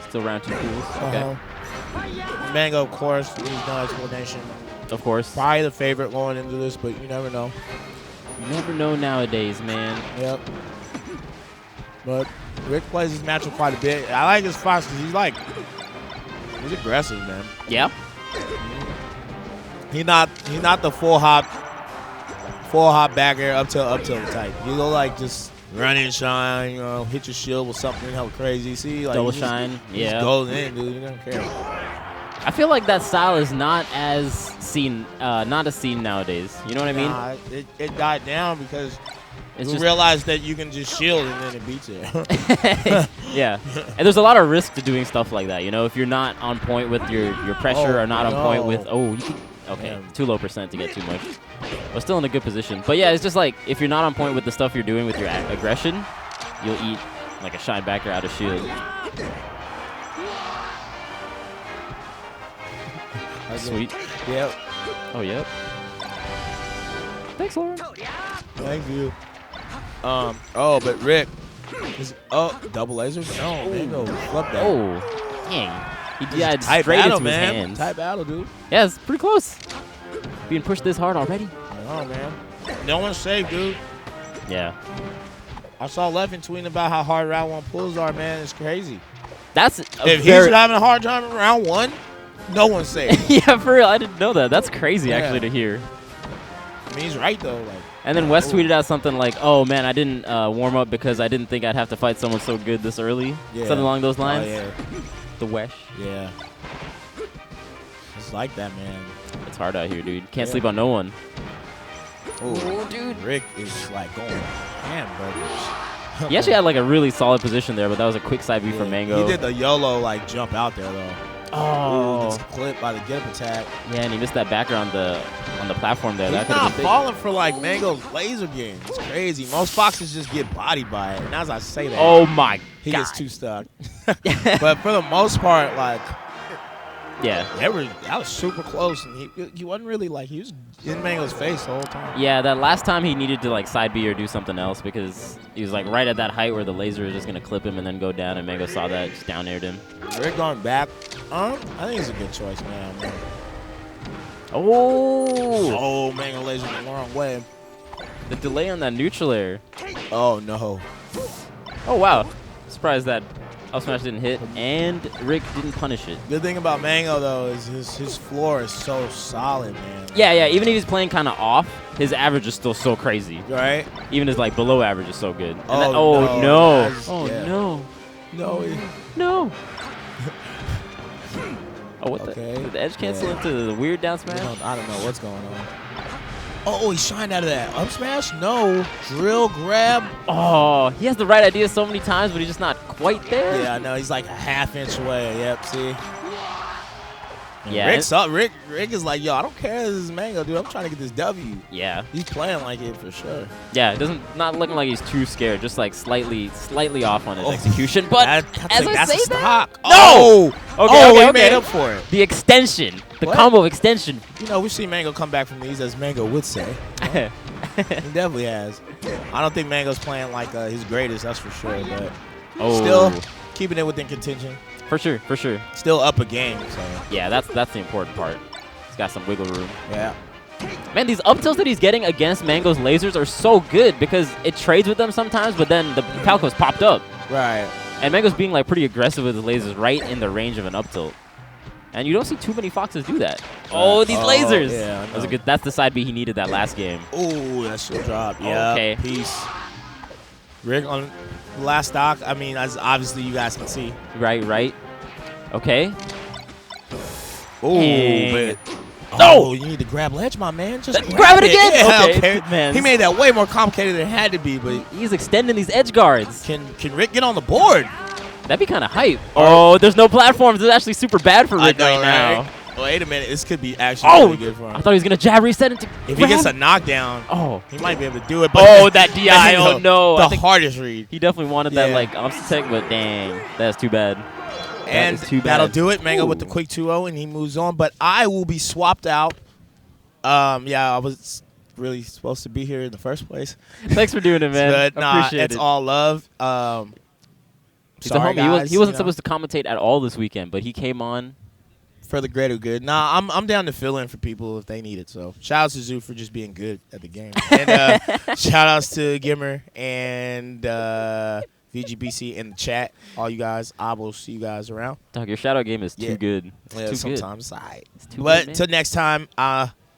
still round 2 pools. Okay. Mango, of course, needs no explanation. Of course. Probably the favorite going into this, but you never know. You never know nowadays, man. Yep. But Rick plays his matchup quite a bit. I like his Fox because he's aggressive, man. Yeah. He's not the full hop back air up tilt type. He'll like just run and shine, you know, hit your shield with something hell crazy. See, like double shine. He Yeah. just goes in, dude. You don't care. I feel like that style is not as seen nowadays. You know what I mean? Nah, it died down because It's we just realized that you can just shield and then it beats it. Yeah. And there's a lot of risk to doing stuff like that. You know, if you're not on point with your pressure or not on point with too low percent to get too much. But still in a good position. But yeah, it's just like if you're not on point with the stuff you're doing with your aggression, you'll eat like a shine backer out of shield. Sweet. Yep. Oh, yep. Thanks, Lauren. Thank you. But Rick is double laser? No, Mango, flip that. Oh, dang. He died tight straight battle, into his man. hands. Tight battle, dude. Yeah, it's pretty close. Being pushed this hard already. Oh man. No one's safe, dude. Yeah. I saw Leffin tweeting about how hard round 1 pulls are, man. It's crazy. That's if he's having a hard time in round 1, no one's safe. Yeah, for real. I didn't know that. That's crazy, actually, to hear. I mean, he's right, though. Like, and then Wes tweeted out something like, oh, man, I didn't warm up because I didn't think I'd have to fight someone so good this early. Yeah. Something along those lines. Oh, yeah. The Wesh. Yeah. It's like that, man. It's hard out here, dude. Can't sleep on no one. Oh, dude. Rick is, like, going hamburgers. He actually had, like, a really solid position there, but that was a quick side B for Mango. He did the YOLO, like, jump out there, though. Oh. Ooh, gets clipped by the get up attack. Yeah, and he missed that backer on the platform there. He's That could not have been big. falling for, like, Mango's laser game. It's crazy. Most Foxes just get bodied by it. And as I say that, Oh, my he God. gets too stuck. But for the most part, like, yeah, that was super close. And he wasn't really, like, he was in Mango's face the whole time. Yeah, that last time he needed to, like, side B or do something else because he was, like, right at that height where the laser was just going to clip him and then go down, and Mango saw that, just down aired him. Rick going back, I think it's a good choice, man. Oh, Mango laser the wrong way. The delay on that neutral air. Oh, no. Oh, wow. Surprised that up smash didn't hit, and Rick didn't punish it. Good thing about Mango, though, is his floor is so solid, man. Yeah, even if he's playing kind of off, his average is still so crazy. Right? Even his, like, below average is so good. And Oh, that, no. No. No. Oh, what the? Did the edge cancel into the weird down smash? I don't know what's going on. Oh, he shined out of that. Up smash? No. Drill, grab. Oh, he has the right idea so many times, but he's just not quite there. Yeah, I know. He's like a half-inch away. Yep, see? Yeah. Rick's up. Rick is like, yo, I don't care if this is Mango, dude. I'm trying to get this W. Yeah. He's playing like it for sure. Yeah, it doesn't not looking like he's too scared, just like slightly off on his execution. But that's a stock. No! Okay, he made up for it. The extension. The What? combo extension. You know, we've seen Mango come back from these, as Mango would say. He definitely has. I don't think Mango's playing like his greatest, that's for sure. But still keeping it within contention. For sure, for sure. Still up a game. So yeah, that's the important part. He's got some wiggle room. Yeah. Man, these up tilts that he's getting against Mango's lasers are so good because it trades with them sometimes, but then the Calco's popped up. Right. And Mango's being like pretty aggressive with his lasers right in the range of an up tilt. And you don't see too many Foxes do that. Oh, these lasers! Yeah, that was a good. That's the side B he needed that last game. Ooh, that should drop. Yeah. Okay. Peace. Rick on the last stock. I mean, as obviously you guys can see. Right. Okay. Ooh, but no! You need to grab ledge, my man. Just grab it again. Yeah, Okay, man. He made that way more complicated than it had to be, but he's extending these edge guards. Can Rick get on the board? That'd be kind of hype. Oh, there's no platforms. This is actually super bad for Rick right now. Wait a minute. This could be actually really good for him. I thought he was going to jab reset into If he gets a knockdown, he might be able to do it. But that DI. Oh, no. The hardest read. He definitely wanted that, like, obstacle, but dang. That's too bad. And that'll do it. Mango with the quick 2-0, and he moves on. But I will be swapped out. Yeah, I was really supposed to be here in the first place. Thanks for doing it, man. But nah, Appreciate it's it. all love. He's sorry, a homie. guys, He wasn't supposed to commentate at all this weekend, but he came on. For the greater good. Nah, I'm down to fill in for people if they need it. So shout out to Zoo for just being good at the game. And shout outs to Gimmer and VGBC in the chat. All you guys. I will see you guys around. Dog, your shadow game is too good. Yeah, too sometimes it's too but good, till next time,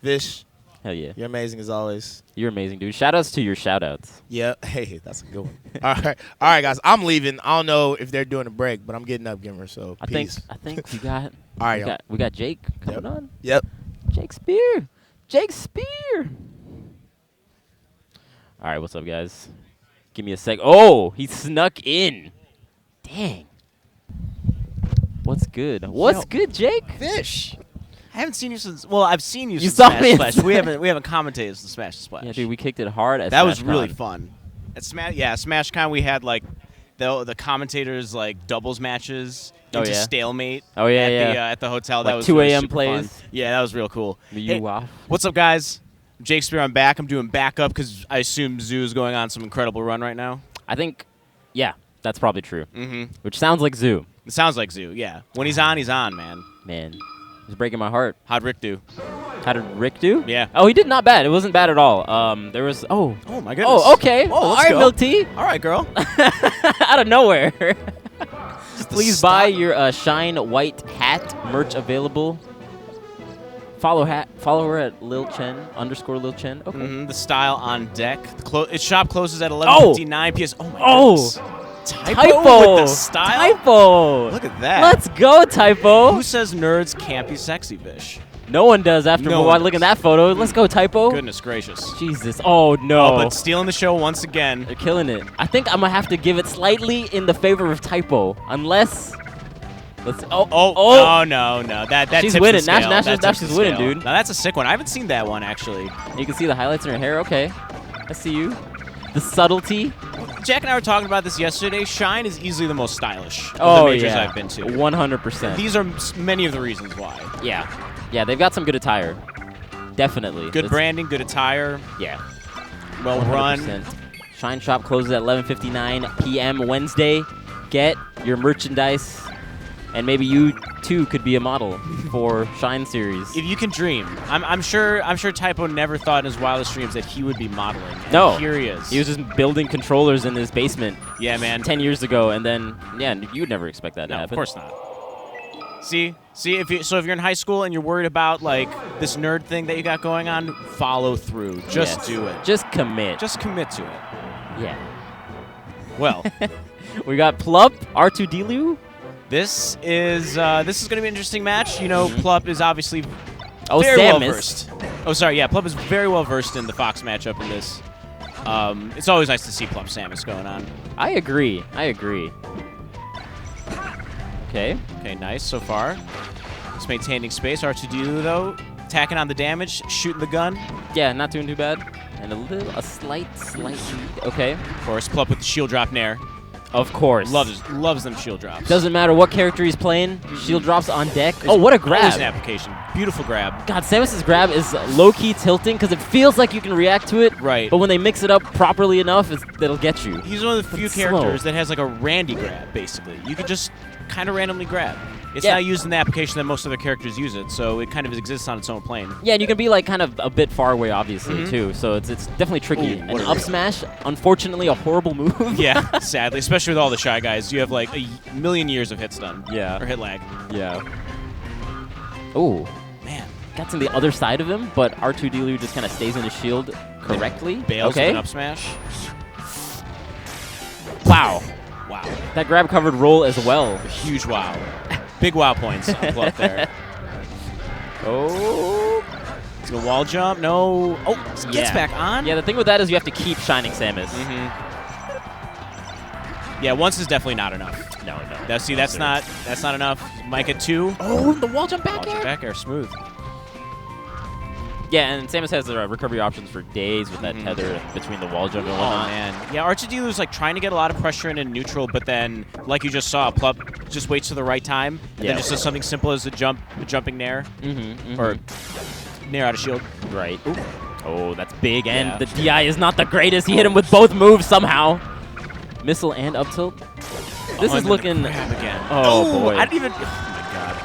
Vish. Hell yeah. You're amazing as always. You're amazing, dude. Shout outs to your shout outs. Yeah. Hey, that's a good one. All right, guys. I'm leaving. I don't know if they're doing a break, but I'm getting up, Gimmer. So peace. I think we got. All right, we got Jake coming on. Yep. Jake Spear. All right, what's up, guys? Give me a sec. Oh, he snuck in. Dang. What's good? What's good, Jake? Fish. I haven't seen you since. Well, I've seen you since saw Smash me. Splash. We haven't commentated since Smash Splash. Yeah, dude, we kicked it hard at that was SmashCon. really fun. At SmashCon we had like the commentators like doubles matches into stalemate. Oh yeah, at the hotel. Like that was 2 really a.m. super plays. fun. Yeah, that was real cool. You Hey, off? what's up, guys? I'm Jake Spear. I'm back. I'm doing backup because I assume Zoo is going on some incredible run right now. I think, yeah, that's probably true. Mm-hmm. Which sounds like Zoo. It sounds like Zoo. Yeah, when he's on, man. Man, it's breaking my heart. How'd Rick do? How did Rick do? Yeah. Oh, he did not bad. It wasn't bad at all. There was Oh my goodness. Oh, okay. Oh, all let's right, go. Milk Tea. All right, girl. Out of nowhere. Please buy your Shine White hat merch available. Follow her at Lil Chen _Lil Chen. Okay. The style on deck. Its shop closes at 11:59 p.m. Oh my goodness. Typo with the style. Typo. Look at that. Let's go, Typo. Who says nerds can't be sexy, Vish? No one does after No one looking at that photo. Let's go, Typo. Goodness gracious. Jesus. Oh, no. Oh, but stealing the show once again. They're killing it. I think I'm going to have to give it slightly in the favor of Typo. Unless... Oh, no. That she's tips winning. the scale. Now That tips she's the winning, scale. dude. Now that's a sick one. I haven't seen that one, actually. You can see the highlights in her hair. Okay. I see you. The subtlety. Jack and I were talking about this yesterday. Shine is easily the most stylish of Oh, the majors yeah. I've been to. 100%. These are many of the reasons why. Yeah. Yeah, they've got some good attire. Definitely. Good branding, good attire. Yeah. Well 100%. run. Shine Shop closes at 11:59 p.m. Wednesday. Get your merchandise, and maybe you too could be a model for Shine Series. If you can dream, I'm sure Typo never thought in his wildest dreams that he would be modeling. And No, here he is. He was just building controllers in his basement. Yeah, man. 10 years ago, and then you would never expect that to happen. Of course not. See, if you're in high school and you're worried about like this nerd thing that you got going on, follow through. Just do it. Just commit. Just commit to it. Yeah. Well, we got Plup, R2D-Lu. This is going to be an interesting match. You know, Plup is obviously Oh, very Samus. well versed. Oh, sorry. Yeah, Plup is very well versed in the Fox matchup in this. It's always nice to see Plup Samus going on. I agree. Okay. Okay, nice so far. Just maintaining space. R2D2, though, tacking on the damage, shooting the gun. Yeah, not doing too bad. And a slight lead. Okay. Of course, Plup with the shield drop nair. Of course. Loves them shield drops. Doesn't matter what character he's playing. Shield drops on deck. Oh, what a grab. Always an application. Beautiful grab. God, Samus's grab is low-key tilting because it feels like you can react to it. Right. But when they mix it up properly enough, it'll get you. He's one of the few characters that has like a Randy grab, basically. You could just kind of randomly grab. It's not used in the application that most other characters use it, so it kind of exists on its own plane. Yeah, and you can be like kind of a bit far away, obviously, too. So it's definitely tricky. Ooh, and up smash, unfortunately, a horrible move. Yeah, sadly, especially with all the Shy Guys, you have like a million years of hit stun. Yeah. Or hit lag. Yeah. Ooh. Man. Got to the other side of him, but R2D2 just kind of stays in his shield correctly. Bails with an up smash. Wow. Wow. That grab covered roll as well. A huge wow. Big wow points on Plup there. Oh. It's gonna wall jump. No. Oh, gets back on. Yeah, the thing with that is you have to keep shining Samus. Yeah, once is definitely not enough. No. See, that's not enough. Might get 2. Oh, the wall jump back Wall jump back air, smooth. Yeah, and Samus has the recovery options for days with that tether between the wall jump and whatnot. Oh, man. Yeah, R2D2 is like trying to get a lot of pressure in neutral, but then, like you just saw, Plup just waits for the right time, and then just does something simple as a jumping nair, or nair out of shield. Right. Ooh. Oh, that's big, and the DI is not the greatest. He hit him with both moves somehow. Missile and up tilt. This is looking... Again. Oh, boy. I didn't even...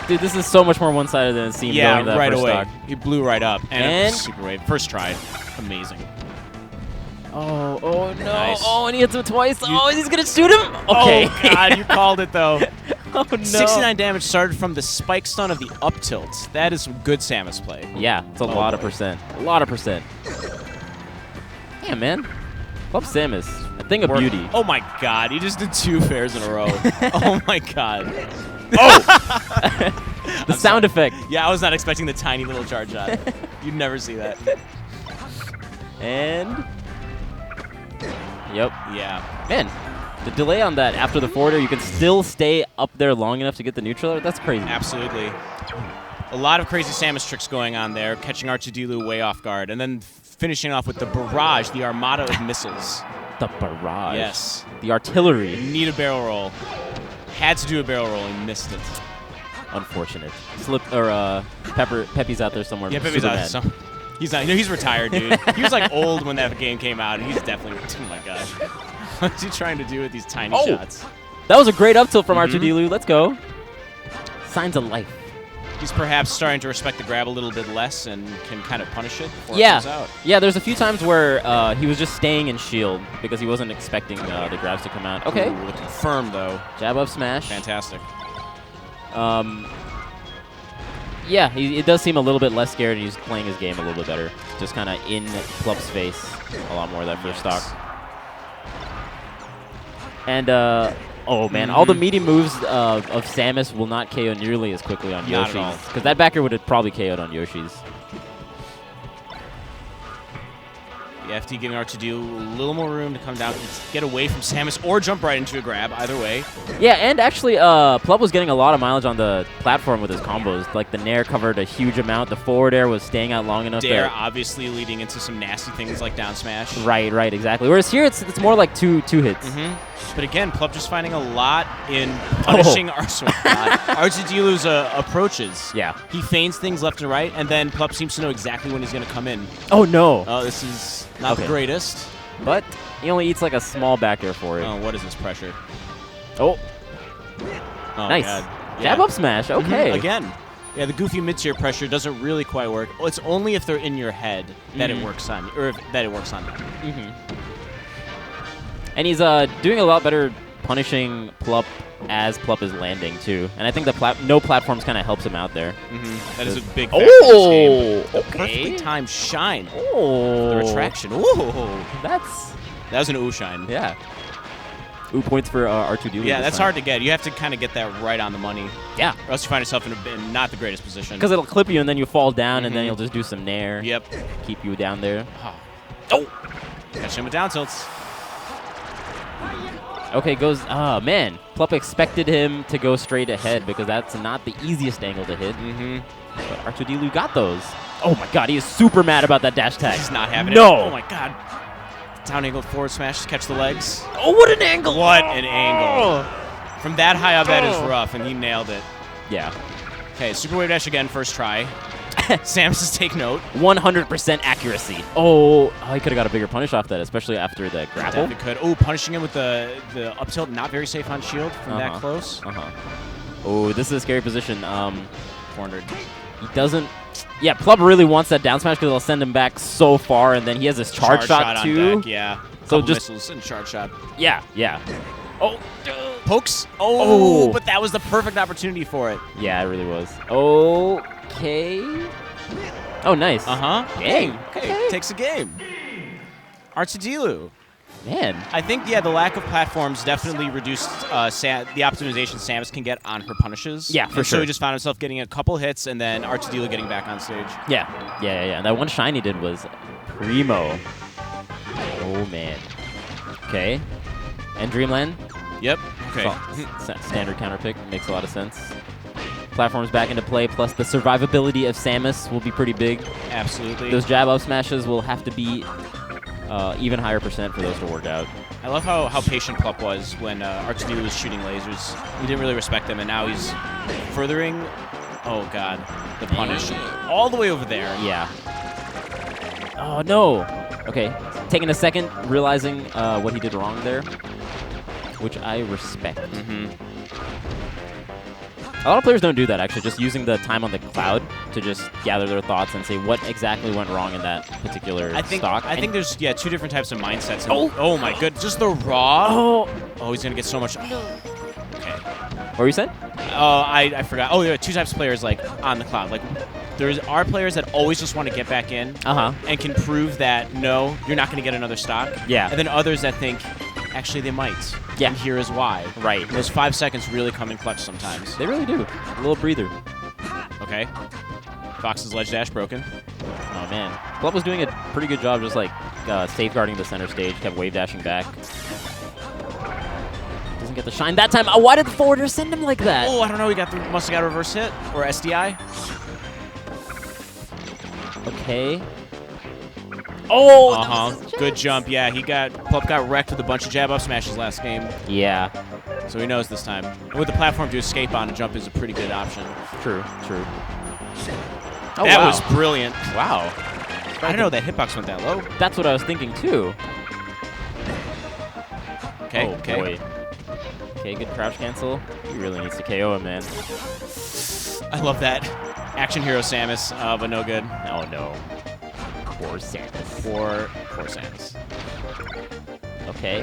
Dude, this is so much more one-sided than it seemed going that right first away. stock. He blew right up. And it was super wave. First try. Amazing. Oh no. Nice. Oh, and he hits him twice. He's going to shoot him? Okay. Oh, God, you called it, though. Oh, no. 69 damage started from the spike stun of the up tilt. That is some good Samus play. Yeah, it's a lot of percent. A lot of percent. Damn, man. Love Samus. A thing of beauty. Oh, my God. He just did 2 fairs in a row. Oh, my God. The sound effect. Yeah, I was not expecting the tiny little charge shot. You'd never see that. And... Yep. Yeah. Man, the delay on that after the forwarder, you can still stay up there long enough to get the neutral. That's crazy. Absolutely. A lot of crazy Samus tricks going on there, catching R2D2 way off guard, and then finishing off with the barrage, the armada of missiles. The barrage. Yes. The artillery. Need a barrel roll. Had to do a barrel roll and missed it. Unfortunate. Peppy's out there somewhere. Yeah, Peppy's out there. He's not. He's retired, dude. He was like old when that game came out. And he's definitely. Oh my gosh. What's he trying to do with these tiny shots? That was a great up tilt from R2D2. Let's go. Signs of life. He's perhaps starting to respect the grab a little bit less and can kind of punish it before it comes out. Yeah, there's a few times where he was just staying in shield because he wasn't expecting the grabs to come out. Okay. Ooh, looking firm, though. Jab up smash. Fantastic. Yeah, it does seem a little bit less scared, and he's playing his game a little bit better. Just kind of in Plup's face a lot more that first stock. And, oh, man, all the meaty moves of Samus will not KO nearly as quickly on Not at Yoshi's. all. Because that backer would have probably KO'd on Yoshi's. The FT giving R2D a little more room to come down, get away from Samus, or jump right into a grab, either way. Yeah, and actually, Plup was getting a lot of mileage on the platform with his combos. Like, the Nair covered a huge amount. The forward air was staying out long enough. Dare obviously leading into some nasty things like down smash. Right, exactly. Whereas here, it's more like two hits. But again, Plup just finding a lot in punishing R2D2's approaches. Yeah. He feigns things left and right, and then Plup seems to know exactly when he's going to come in. Oh, no. Oh, this is not the greatest. But he only eats like a small back air for it. Oh, what is this pressure? Oh. Nice. God. Jab up smash. Okay. Again. Yeah, the goofy mid-tier pressure doesn't really quite work. Well, it's only if they're in your head that it works on, or that it works on them. And he's doing a lot better punishing Plup as Plup is landing, too. And I think the no platforms kind of helps him out there. That is a big factor in this game. Okay. Perfectly timed shine. Oh. The retraction. Ooh. That was an ooh shine. Yeah. Ooh, points for R2D. Yeah, that's hard to get. You have to kind of get that right on the money. Yeah. Or else you find yourself in not the greatest position. Because it'll clip you and then you fall down and then you'll just do some nair. Yep. Keep you down there. Oh! Catch him with down tilts. Okay, goes. Oh, man. Plup expected him to go straight ahead because that's not the easiest angle to hit. But R2D got those. Oh, my God. He is super mad about that dash tag. He's not having no. it. Oh, my God. Down angle forward smash to catch the legs. Oh, what an angle! What an angle. From that high up, that is rough, and he nailed it. Yeah. Okay, super wave dash again, first try. Samus says take note. 100% accuracy. Oh, he could have got a bigger punish off that, especially after the grapple. Definitely could. Oh, punishing him with the up tilt, not very safe on shield from that close. Oh, this is a scary position. 400. He doesn't. Yeah, Plup really wants that down smash because it'll send him back so far, and then he has this charge shot too. On deck, yeah. So couple just missiles and charge shot. Yeah, yeah. Oh, pokes. Oh, but that was the perfect opportunity for it. Yeah, it really was. Okay. Oh, nice. Game. Okay, takes a game. R2D. Man. I think, yeah, the lack of platforms definitely reduced the optimization Samus can get on her punishes. Yeah, for So sure. he just found himself getting a couple hits and then R2D getting back on stage. Yeah. That one shine he did was primo. Oh, man. Okay. And Dreamland. Yep. Okay. Standard counter pick. Makes a lot of sense. Platforms back into play, plus the survivability of Samus will be pretty big. Absolutely. Those jab up smashes will have to be even higher percent for those to work out. I love how patient Plup was when R2D was shooting lasers. He didn't really respect them, and now he's furthering, oh god, the punish all the way over there. Yeah. Oh, no. Okay, taking a second, realizing what he did wrong there, which I respect. A lot of players don't do that, actually, just using the time on the cloud to just gather their thoughts and say what exactly went wrong in that particular stock. I think there's, two different types of mindsets. Oh my good, just the raw. Oh, he's going to get so much. Okay. What were you saying? Oh, I forgot. Oh, there are two types of players, like, on the cloud. Like, there are players that always just want to get back in and can prove that, no, you're not going to get another stock. Yeah. And then others that think, actually, they might. Yeah. And here is why. Right. Those 5 seconds really come in clutch sometimes. They really do. A little breather. Okay. Fox's ledge dash broken. Oh, man. Plup was doing a pretty good job just, like, safeguarding the center stage, kept wave dashing back. Doesn't get the shine that time. Oh, why did the forwarder send him like that? Oh, I don't know. He must have got a reverse hit or SDI. Okay. Oh, good jump. Yeah, Plup got wrecked with a bunch of jab up smashes last game. Yeah. So he knows this time. And with the platform to escape on, a jump is a pretty good option. True. That was brilliant. Wow. I don't know that hitbox went that low. That's what I was thinking, too. Okay, oh, boy. Okay, good crouch cancel. He really needs to KO him, man. I love that. Action hero Samus, but no good. Oh, no. Poor Samus. Poor Samus. Okay.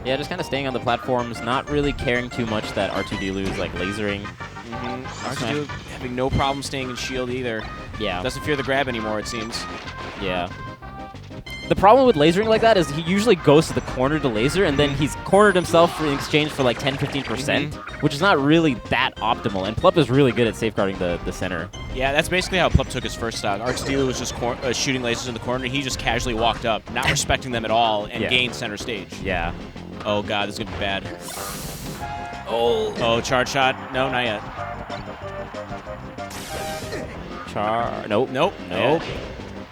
Yeah, just kind of staying on the platforms, not really caring too much that R2D is like lasering. R2D having no problem staying in shield either. Yeah. Doesn't fear the grab anymore, it seems. Yeah. The problem with lasering like that is he usually goes to the corner to laser, and then he's cornered himself in exchange for like 10-15%, which is not really that optimal. And Plup is really good at safeguarding the center. Yeah, that's basically how Plup took his first stock. R2D was just shooting lasers in the corner, and he just casually walked up, not respecting them at all, and gained center stage. Yeah. Oh god, this is gonna be bad. Oh, charge shot. No, not yet. Nope.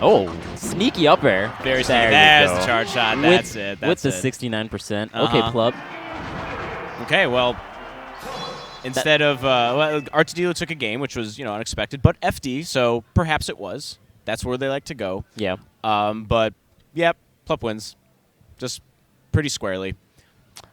Oh, sneaky up air. Very sneaky. There's the charge shot. That's it. With the 69%. Okay, Plup. Okay, well, instead of R2D took a game, which was unexpected, but FD, so perhaps it was. That's where they like to go. Yeah. But yep, Plup wins, just pretty squarely.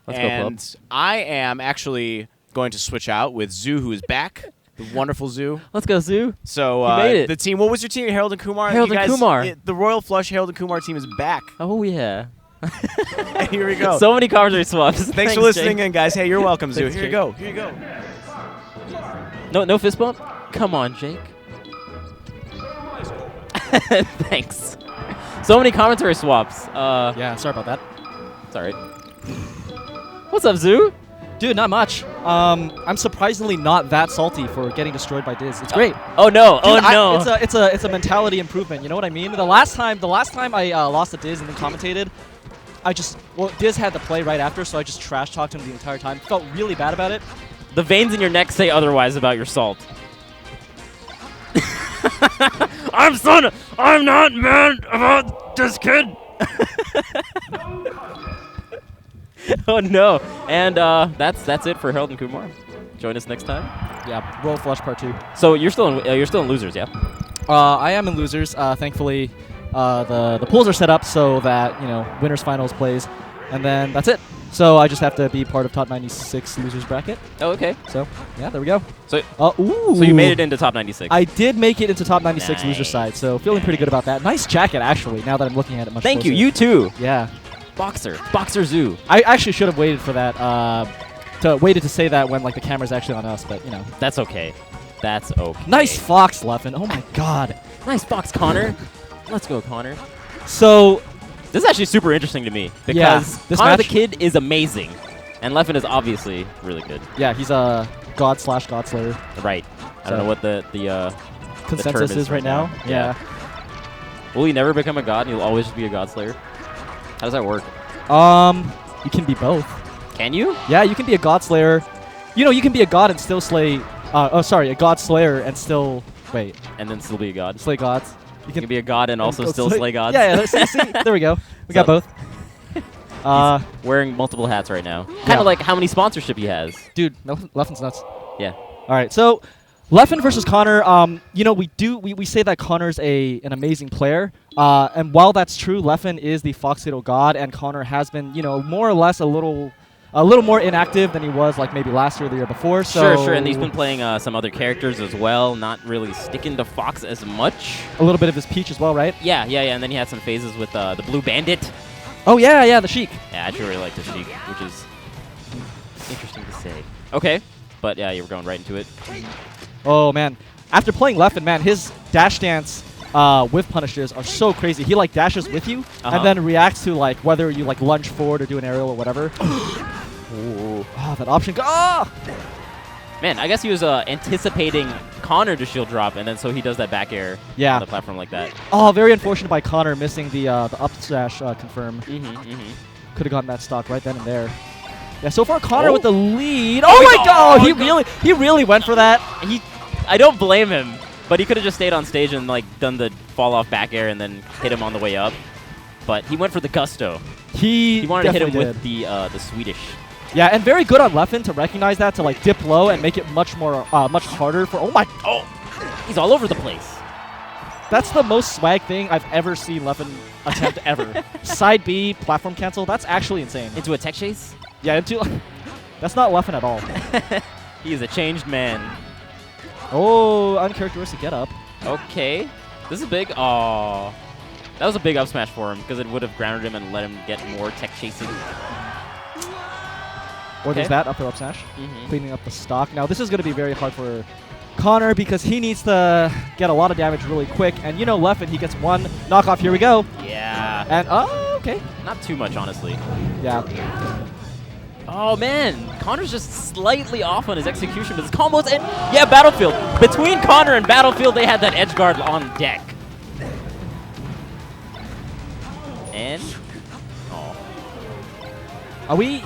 Let's go, Plup. I am actually going to switch out with Zoo, who is back. The wonderful Zoo. Let's go, Zoo. So you made it. The team. What was your team? Harold and Kumar. Harold and Kumar. The Royal Flush Harold and Kumar team is back. Oh yeah. And here we go. So many commentary swaps. Thanks for listening in, guys. Hey, you're welcome, Zoo. Here you go. Here you go. No fist bump. Come on, Jake. Thanks. So many commentary swaps. Yeah, sorry about that. It's all right. What's up, Zoo? Dude, not much. I'm surprisingly not that salty for getting destroyed by Diz. It's great. Oh no! Dude, Oh no! It's a mentality improvement. You know what I mean? The last time I lost to Diz and then commentated, Diz had to play right after, so I just trash talked him the entire time. Felt really bad about it. The veins in your neck say otherwise about your salt. I'm not mad about this kid. Oh no! And that's it for Harold and Kumar. Join us next time. Yeah, Royal Flush Part 2. So you're still in losers, yeah? I am in losers. Thankfully, the pools are set up so that winners finals plays, and then that's it. So I just have to be part of top 96 losers bracket. Oh, okay. So yeah, there we go. So ooh. So you made it into top 96. I did make it into top 96 loser Nice. side. So feeling pretty good about that. Nice jacket actually. Now that I'm looking at it much Thank closer. you. You too. Yeah. Boxer Zoo. I actually should have waited for that. Waited to say that when the camera's actually on us, but That's okay. That's okay. Nice fox, Leffen. Oh my god. Nice fox, Connor. Let's go, Connor. So this is actually super interesting to me because Yeah, this Connor the match- Kid is amazing, and Leffen is obviously really good. Yeah, he's a god/god slayer. Right. I don't know what the Consensus term is right now. Yeah. Will he never become a god? And he'll always just be a god slayer. How does that work? You can be both. Can you? Yeah, you can be a god slayer. You can be a god and still slay. A god slayer and still wait. And then still be a god. Slay gods. You can be a god and also go still slay gods. Yeah, see, there we go. We got both. He's wearing multiple hats right now. Kind of like how many sponsorship he has. Dude, Leffen's nuts. Yeah. All right, so Leffen versus Connor. We say that Connor's an amazing player, and while that's true, Leffen is the Fox Hero god, and Connor has been more or less a little more inactive than he was maybe last year or the year before. So Sure, and he's been playing some other characters as well, not really sticking to Fox as much. A little bit of his Peach as well, right? Yeah, and then he had some phases with the Blue Bandit. Oh yeah, the Sheik. Yeah, I actually really like the Sheik, which is interesting to say. Okay, but yeah, you were going right into it. Oh man, after playing Leffen, man, his dash dance with punishes are so crazy. He dashes with you and then reacts to whether you lunge forward or do an aerial or whatever. Ooh. Oh, that option. Ah! Man, I guess he was anticipating Connor to shield drop, and then so he does that back air on the platform like that. Oh, very unfortunate by Connor missing the up smash confirm. Could have gotten that stock right then and there. Yeah, so far Connor with the lead. Oh my god! He really went for that. I don't blame him, but he could have just stayed on stage and done the fall off back air and then hit him on the way up. But he went for the gusto. He wanted to hit him definitely with the Swedish. Yeah, and very good on Leffen to recognize that, to dip low and make it much harder for. He's all over the place. That's the most swag thing I've ever seen Leffen attempt ever. Side B platform cancel. That's actually insane. Into a tech chase? Yeah, that's not Leffen at all. He is a changed man. Oh, uncharacteristic get up. Okay, this is big. Oh, that was a big up smash for him because it would have grounded him and let him get more tech chasing. Or there's that up smash, cleaning up the stock. Now this is going to be very hard for Connor because he needs to get a lot of damage really quick. And Leffen, he gets one knockoff. Here we go. Yeah. And okay. Not too much, honestly. Yeah. Oh man, Connor's just slightly off on his execution, but his combos and yeah, Battlefield. Between Connor and Battlefield, they had that edge guard on deck. And are we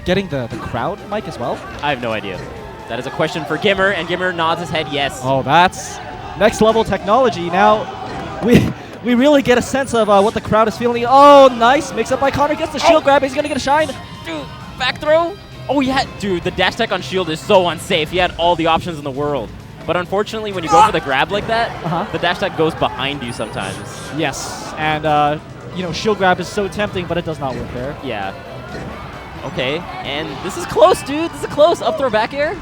getting the crowd mic as well? I have no idea. That is a question for Gimmer, and Gimmer nods his head yes. Oh, that's next level technology. Now we really get a sense of what the crowd is feeling. Oh, nice mix up by Connor. Gets the shield grab. He's gonna get a shine. Dude, back throw. Oh, dude, the dash tech on shield is so unsafe. He had all the options in the world. But unfortunately, when you go for the grab like that, the dash tech goes behind you sometimes. Yes, and shield grab is so tempting, but it does not work there. Yeah. Okay, and this is close, dude. This is close. Up throw back air.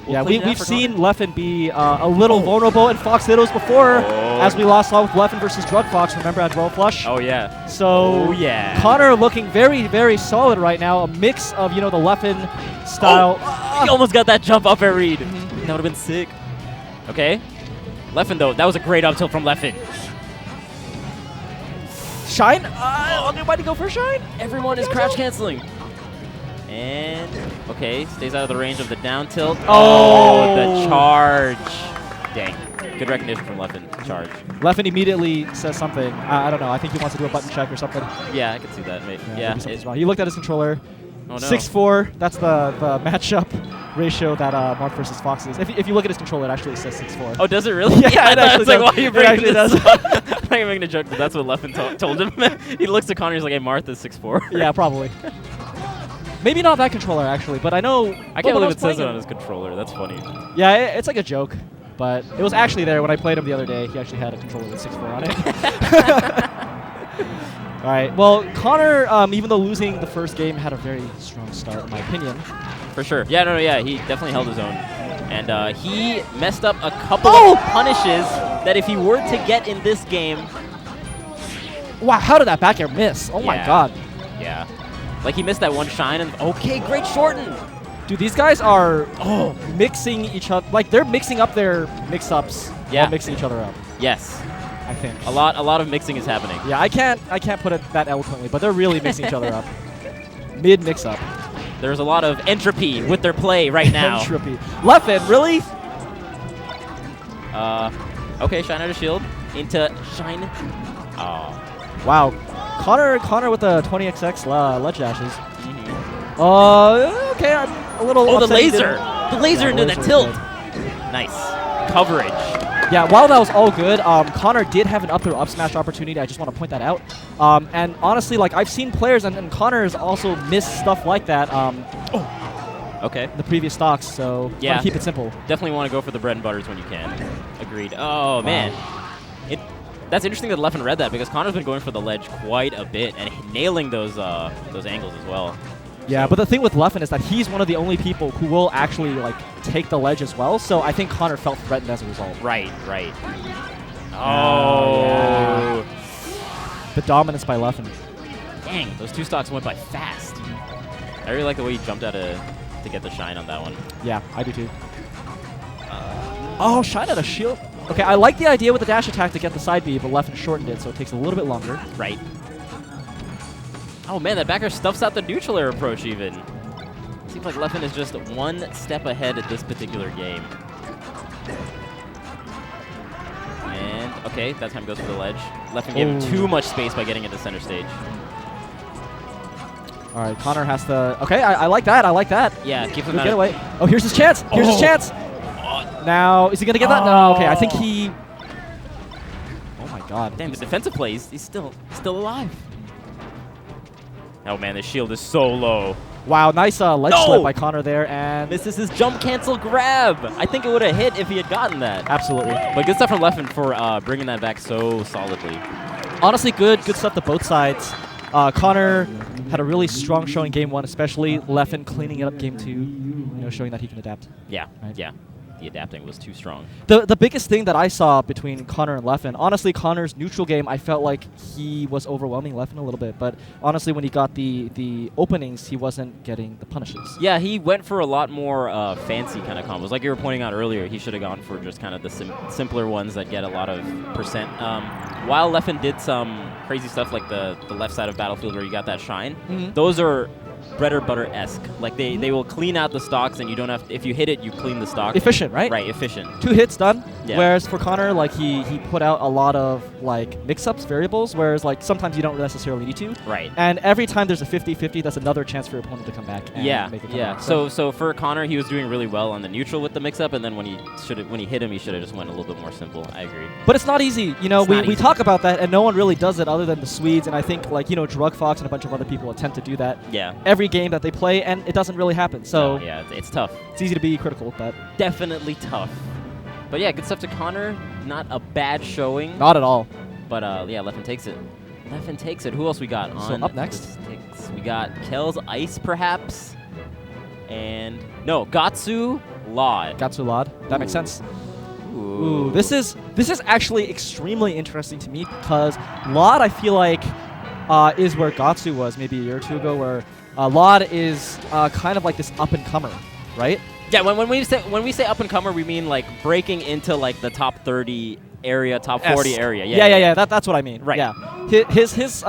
Yeah, we've seen Leffen be a little vulnerable in Fox Heroes before, as we last saw with Leffen versus Drug Fox, remember, at Royal Flush? Oh, yeah. So, Connor looking very, very solid right now. A mix of, the Leffen style. He almost got that jump up air read. That would have been sick. Okay. Leffen, though, that was a great up tilt from Leffen. Shine? Why do you go for Shine? Everyone is crouch canceling. And, okay, stays out of the range of the down tilt. Oh! The charge. Dang. Good recognition from Leffen. Charge. Leffen immediately says something. I don't know. I think he wants to do a button check or something. Yeah, I can see that. Maybe. Yeah. Maybe something's wrong. He looked at his controller. Oh, no. 6'4". That's the matchup ratio that Marth versus Fox is. If you look at his controller, it actually says 6'4". Oh, does it really? Yeah, it actually like, does. why are you It bringing actually this does. up? I'm not making a joke, but that's what Leffen told him. He looks at Connor, he's like, hey, Martha's 6'4". Yeah, probably. Maybe not that controller, actually, but I know... I can't believe it says it on his controller. That's funny. Yeah, it's like a joke, but it was actually there when I played him the other day. He actually had a controller with 6'4" on it. All right. Well, Connor, even though losing the first game, had a very strong start, in my opinion. For sure. Yeah, yeah, he definitely held his own. And he messed up a couple of punishes that if he were to get in this game... Wow, how did that back air miss? Oh, my God. Yeah. Like, he missed that one shine, and okay, great shorten. Dude, these guys are mixing each other. Like, they're mixing up their mix-ups while mixing each other up. Yes. I think. A lot of mixing is happening. Yeah, I can't put it that eloquently, but they're really mixing each other up. Mid mix-up. There's a lot of entropy with their play right now. Entropy. Leffen, really? Okay, shine out of shield. Into shine. Oh. Wow. Connor with the 20XX ledge dashes. Okay, I'm a little. Oh, the upset he laser! didn't- The laser into the laser tilt. did. Nice coverage. Yeah, while that was all good, Connor did have an up throw up smash opportunity. I just want to point that out. And honestly, like I've seen players, and Connor has also missed stuff like that. Okay. The previous stocks, so Yeah. keep it simple. Definitely want to go for the bread and butters when you can. Agreed. Oh man, that's interesting that Leffen read that because Connor's been going for the ledge quite a bit and nailing those angles as well. Yeah, but the thing with Leffen is that he's one of the only people who will actually like take the ledge as well. So I think Connor felt threatened as a result. Right. Oh. Yeah. The dominance by Leffen. Dang, those two stocks went by fast. I really like the way he jumped out to get the shine on that one. Yeah, I do too. Oh, shine out of shield. Okay, I like the idea with the dash attack to get the side B, but Leffen shortened it, so it takes a little bit longer. Right. Oh man, that backer stuffs out the neutral air approach even. Seems like Leffen is just one step ahead at this particular game. And, okay, that time goes for the ledge. Leffen gave him too much space by getting into center stage. All right, Connor has to... Okay, I like that. I like that. Yeah, keep him Good out getaway. Oh, here's his chance. Here's his chance. Now, is he going to get that? No, okay. I think he... Oh, my God. Damn, the defensive plays, he's still alive. Oh, man, the shield is so low. Wow, nice ledge slip by Connor there, and... This is his jump cancel grab. I think it would have hit if he had gotten that. Absolutely. But good stuff from Leffen for bringing that back so solidly. Honestly, good stuff to both sides. Connor had a really strong showing game one, especially Leffen cleaning it up game two, showing that he can adapt. Yeah, yeah. The adapting was too strong. The biggest thing that I saw between Connor and Leffen, honestly, Connor's neutral game, I felt like he was overwhelming Leffen a little bit. But honestly, when he got the openings, he wasn't getting the punishes. Yeah, he went for a lot more fancy kind of combos. Like you were pointing out earlier, he should have gone for just kind of the simpler ones that get a lot of percent. While Leffen did some crazy stuff like the left side of Battlefield where you got that shine, those are bread or butter-esque. Like they will clean out the stocks and you don't have to, if you hit it, you clean the stock. Efficient, right? Right, efficient. 2 hits done. Yeah. Whereas for Connor, like he put out a lot of like mix-ups, variables, whereas like sometimes you don't necessarily need to. Right. And every time there's a 50-50, that's another chance for your opponent to come back and make a comeback. Yeah. So for Connor, he was doing really well on the neutral with the mix-up, and then when he hit him, he should have just went a little bit more simple. I agree. But it's not easy. We talk about that, and no one really does it other than the Swedes, and I think like Drug Fox and a bunch of other people attempt to do that. Yeah. Every game that they play, and it doesn't really happen. So no, yeah, it's tough. It's easy to be critical, but definitely tough. But yeah, good stuff to Connor. Not a bad showing. Not at all. But yeah, Leffen takes it. Leffen takes it. Who else we got on? So up next, we got Kel's Ice, perhaps, and no, Gatsu Laud. Gatsu Laud. That makes sense. Ooh. This is actually extremely interesting to me because Laud, I feel like, is where Gatsu was maybe a year or two ago, where Laud is kind of like this up and comer, right? Yeah, when we say up and comer, we mean like breaking into like the top 30 area, top Yes. 40 area. Yeah. That's what I mean. Right. Yeah. His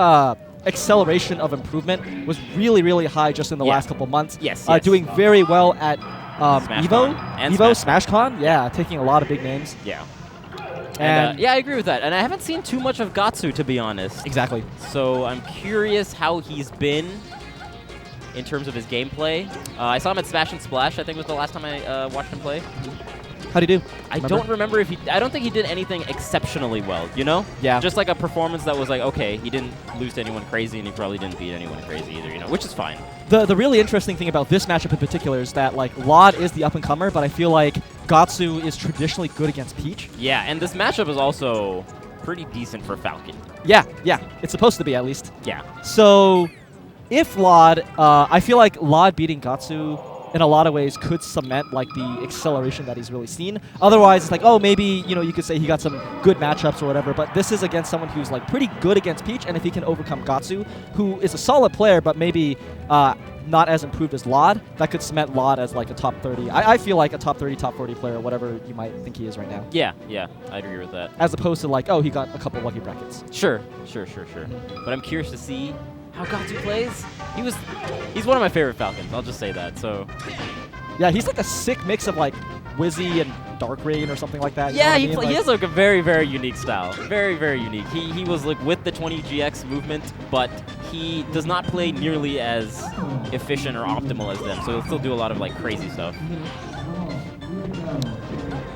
acceleration of improvement was really, really high just in the last couple months. Yes. Doing very well at SmashCon. And Evo, SmashCon. Yeah, taking a lot of big names. Yeah. And yeah, I agree with that. And I haven't seen too much of Gatsu, to be honest. Exactly. So I'm curious how he's been in terms of his gameplay. I saw him at Smash and Splash, I think was the last time I watched him play. How'd he do? I don't remember if he... I don't think he did anything exceptionally well, you know? Yeah. Just like a performance that was like, okay, he didn't lose to anyone crazy, and he probably didn't beat anyone crazy either, you know? Which is fine. The really interesting thing about this matchup in particular is that, like, Laud is the up-and-comer, but I feel like Gatsu is traditionally good against Peach. Yeah, and this matchup is also pretty decent for Falcon. Yeah. It's supposed to be, at least. Yeah. So, if Laud... I feel like Laud beating Gatsu in a lot of ways could cement like the acceleration that he's really seen. Otherwise, it's like, oh, maybe, you know, you could say he got some good matchups or whatever, but this is against someone who's like pretty good against Peach, and if he can overcome Gatsu, who is a solid player, but maybe not as improved as Laud, that could cement Laud as like a top 30. I feel like a top 30, top 40 player, whatever you might think he is right now. Yeah, I agree with that. As opposed to like, oh, he got a couple lucky brackets. Sure. But I'm curious to see how Gatsu plays. He's one of my favorite Falcons, I'll just say that. So yeah, he's like a sick mix of like Wizzy and Dark Rain or something like that. Yeah, he has like a very, very unique style. Very, very unique. He was like with the 20GX movement, but he does not play nearly as efficient or optimal as them. So he'll still do a lot of like crazy stuff.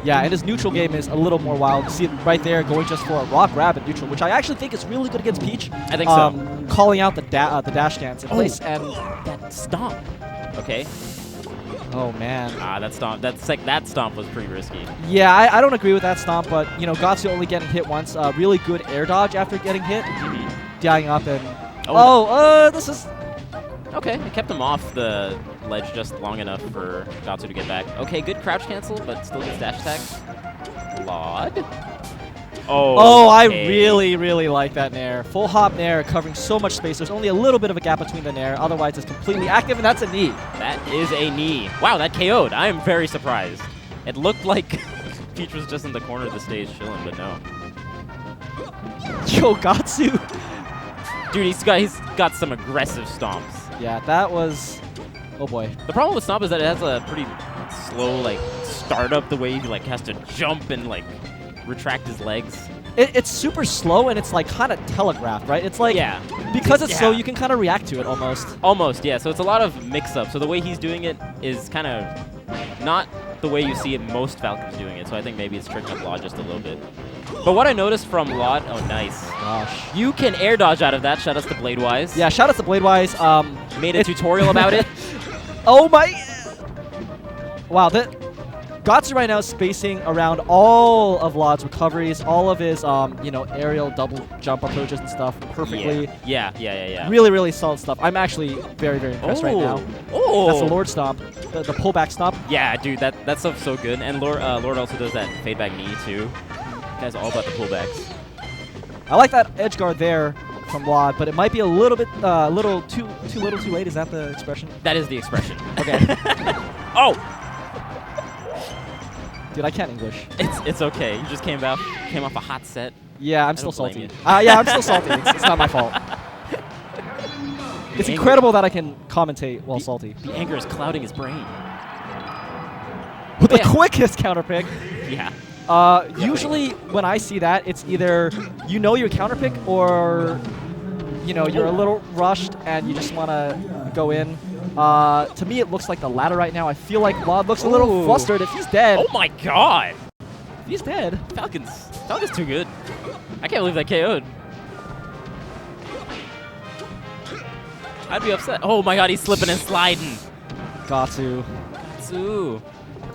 Yeah, and his neutral game is a little more wild. You see it right there going just for a rock grab at neutral, which I actually think is really good against Peach. I think so. Calling out the dash dance in place and that stomp. Okay. Oh man. That stomp. That stomp was pretty risky. Yeah, I don't agree with that stomp, but you know, Gatsu only getting hit once. Really good air dodge after getting hit, dying up and this is okay. It kept him off the ledge just long enough for Gatsu to get back. Okay, good crouch cancel, but still gets dash attack. Laud. Oh, I really, really like that nair. Full hop nair covering so much space. There's only a little bit of a gap between the nair. Otherwise, it's completely active, and that's a knee. That is a knee. Wow, that KO'd. I am very surprised. It looked like Peach was just in the corner of the stage chilling, but no. Yo, Gatsu. Dude, he's got some aggressive stomps. Yeah, that was... Oh, boy. The problem with stomp is that it has a pretty slow, like, startup, the way he, like, has to jump and, like, retract his legs. It's super slow, and it's, like, kind of telegraphed, right? It's like... Yeah. Because it's slow, you can kind of react to it, almost. Almost, yeah. So it's a lot of mix-up. So the way he's doing it is kind of not the way you see it most Falcons doing it. So I think maybe it's tricking up Laud just a little bit. But what I noticed from Laud... Oh, nice. Gosh. You can air dodge out of that. Shout outs to Bladewise. Yeah, shout outs to Bladewise. Made a tutorial about it. Oh, my... Wow, Gatsu right now is spacing around all of Laud's recoveries, all of his, you know, aerial double jump approaches and stuff perfectly. Yeah. Really, really solid stuff. I'm actually very, very impressed right now. Oh! That's the Lord stomp, the pullback stomp. Yeah, dude, that stuff's so good. And Lord also does that fade back knee, too. You guys are all about the pullbacks. I like that edge guard there from Laud, but it might be a little bit, little too little too late. Is that the expression? That is the expression. Okay. Oh! Dude, I can't English. It's okay. You just came off a hot set. Yeah, I'm still salty. Yeah, I'm still salty. It's not my fault. It's incredible that I can commentate while salty. The anger is clouding his brain. With the quickest counter pick. Yeah. Usually when I see that, it's either you know your counter pick or you know you're a little rushed and you just want to go in. To me, it looks like the latter right now. I feel like Laud looks a little flustered. If he's dead... Oh, my God. If he's dead... Falcon's too good. I can't believe that KO'd. I'd be upset. Oh, my God, he's slipping and sliding. Gatsu.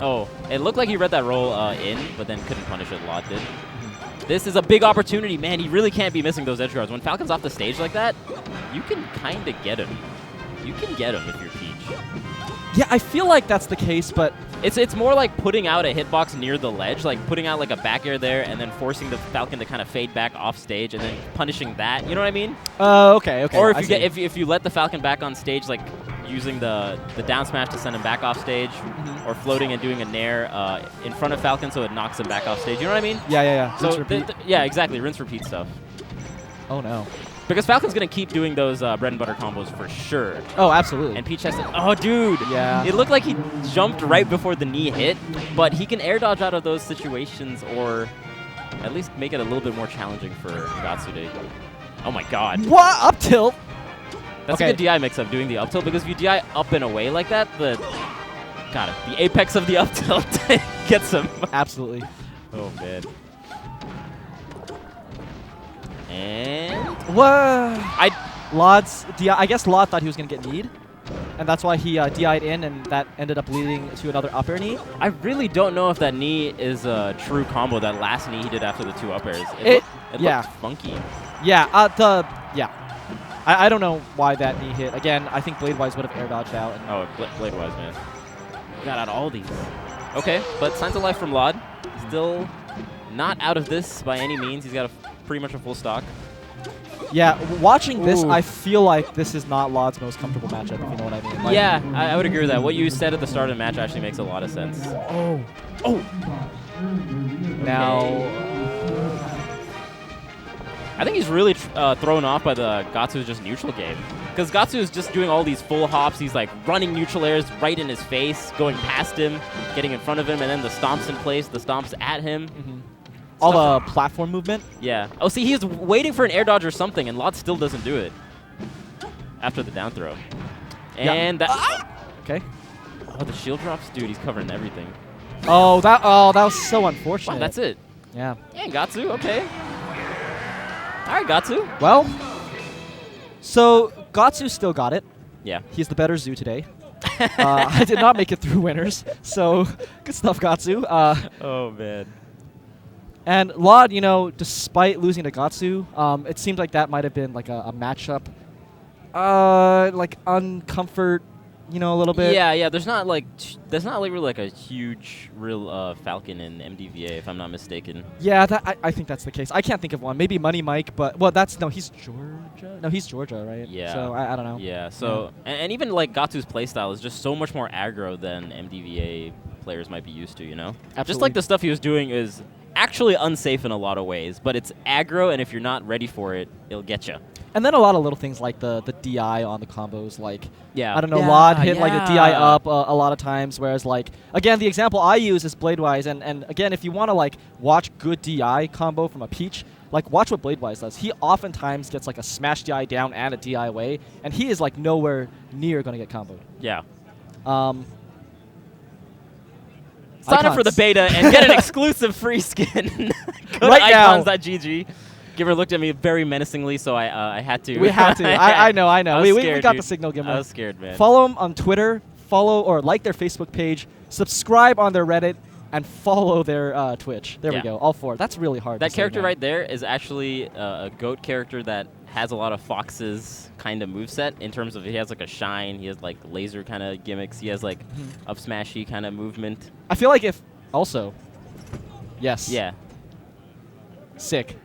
Oh, it looked like he read that roll in, but then couldn't punish it. Laud did. This is a big opportunity. Man, he really can't be missing those edge guards. When Falcon's off the stage like that, you can kind of get him. You can get him if you're Peach. Yeah, I feel like that's the case, but... It's more like putting out a hitbox near the ledge, like putting out like a back air there and then forcing the Falcon to kind of fade back off stage and then punishing that. You know what I mean? Okay. Or if you let the Falcon back on stage, like using the down smash to send him back off stage, or floating and doing a nair in front of Falcon so it knocks him back off stage. You know what I mean? Yeah. So yeah, exactly. Rinse repeat stuff. Oh no. Because Falcon's gonna keep doing those bread and butter combos for sure. Oh, absolutely. And Peach has to. Oh, dude. Yeah. It looked like he jumped right before the knee hit, but he can air dodge out of those situations, or at least make it a little bit more challenging for Gatsude. Oh my God. What? Up tilt? That's a good DI mix-up, doing the up tilt, because if you DI up and away like that, the apex of the up tilt gets him. Absolutely. Oh, man. And what? I guess Lod thought he was gonna get kneed, and that's why he DI'd in, and that ended up leading to another up air knee. I really don't know if that knee is a true combo. That last knee he did after the 2 up airs. It looked funky. Yeah. I don't know why that knee hit. Again, I think Bladewise would have air dodged out. Oh, Bladewise, man. Got out all these. Okay, but Signs of Life from Lod. Still not out of this by any means. He's got pretty much a full stock. Yeah, watching this, I feel like this is not Lod's most comfortable matchup, if you know what I mean. Like, yeah, I would agree with that. What you said at the start of the match actually makes a lot of sense. Oh. Now, I think he's really thrown off by the Gatsu's just neutral game. Because Gatsu is just doing all these full hops. He's like running neutral airs right in his face, going past him, getting in front of him, and then the stomps in place, the stomps at him. All the platform movement? Yeah. Oh, see, he's waiting for an air dodge or something, and Lot still doesn't do it after the down throw. And that... Okay. Oh, the shield drops? Dude, he's covering everything. Oh, that was so unfortunate. Wow, that's it. Yeah. And Gatsu, okay. All right, Gatsu. Well, so Gatsu still got it. Yeah. He's the better Zoo today. I did not make it through winners, so good stuff, Gatsu. Oh, man. And Lod, despite losing to Gatsu, it seemed like that might have been like a matchup, like uncomfort, a little bit. Yeah. There's not really like a huge real Falcon in MDVA, if I'm not mistaken. Yeah, I think that's the case. I can't think of one. Maybe Money Mike, but he's Georgia. No, he's Georgia, right? Yeah. So I don't know. Yeah. So and even like Gatsu's playstyle is just so much more aggro than MDVA players might be used to. Absolutely. Just like the stuff he was doing is actually unsafe in a lot of ways, but it's aggro, and if you're not ready for it, it'll get you. And then a lot of little things like the DI on the combos, like, I don't know, Yeah, Lod hit like a DI up a lot of times, whereas like, again, the example I use is Bladewise, and again, if you want to like watch good DI combo from a Peach, like watch what Bladewise does. He oftentimes gets like a smash DI down and a DI away, and he is like nowhere near going to get comboed. Yeah. Icons. Sign up for the beta and get an exclusive free skin. Go right to now. icons.gg. Gimmer looked at me very menacingly, so I had to. We had to. I know. We scared, got dude. the signal, Gimmer. I was scared, man. Follow them on Twitter. Follow or like their Facebook page. Subscribe on their Reddit. And follow their Twitch. There we go. All 4. That's really hard. That character right there is actually a goat character that has a lot of Fox's kind of moveset in terms of he has like a shine, he has like laser kind of gimmicks, he has like up smashy kind of movement. I feel like if also, yes. Yeah. Sick.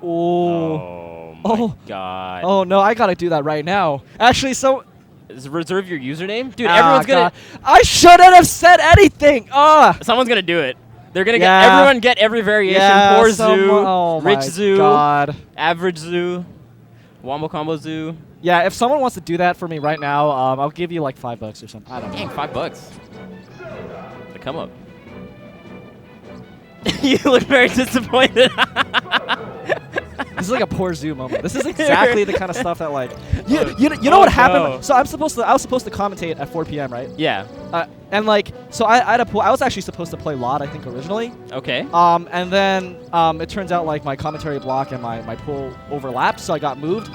Oh my god. Oh no, I gotta do that right now. Actually, so. Reserve your username? Dude, everyone's gonna... I shouldn't have said anything! Someone's gonna do it. They're gonna get... Everyone get every variation. Poor Zoo, Rich Zoo, Average Zoo, Wombo Combo Zoo. Yeah, if someone wants to do that for me right now, I'll give you like $5 or something. I don't know. Dang, $5. The come up. You look very disappointed. This is like a poor Zoo moment. This is exactly the kind of stuff that like you know what happened? No. So I was supposed to commentate at 4 p.m. right? Yeah. And like so I had a pool. I was actually supposed to play Lod, I think, originally. Okay. And then it turns out like my commentary block and my pool overlapped, so I got moved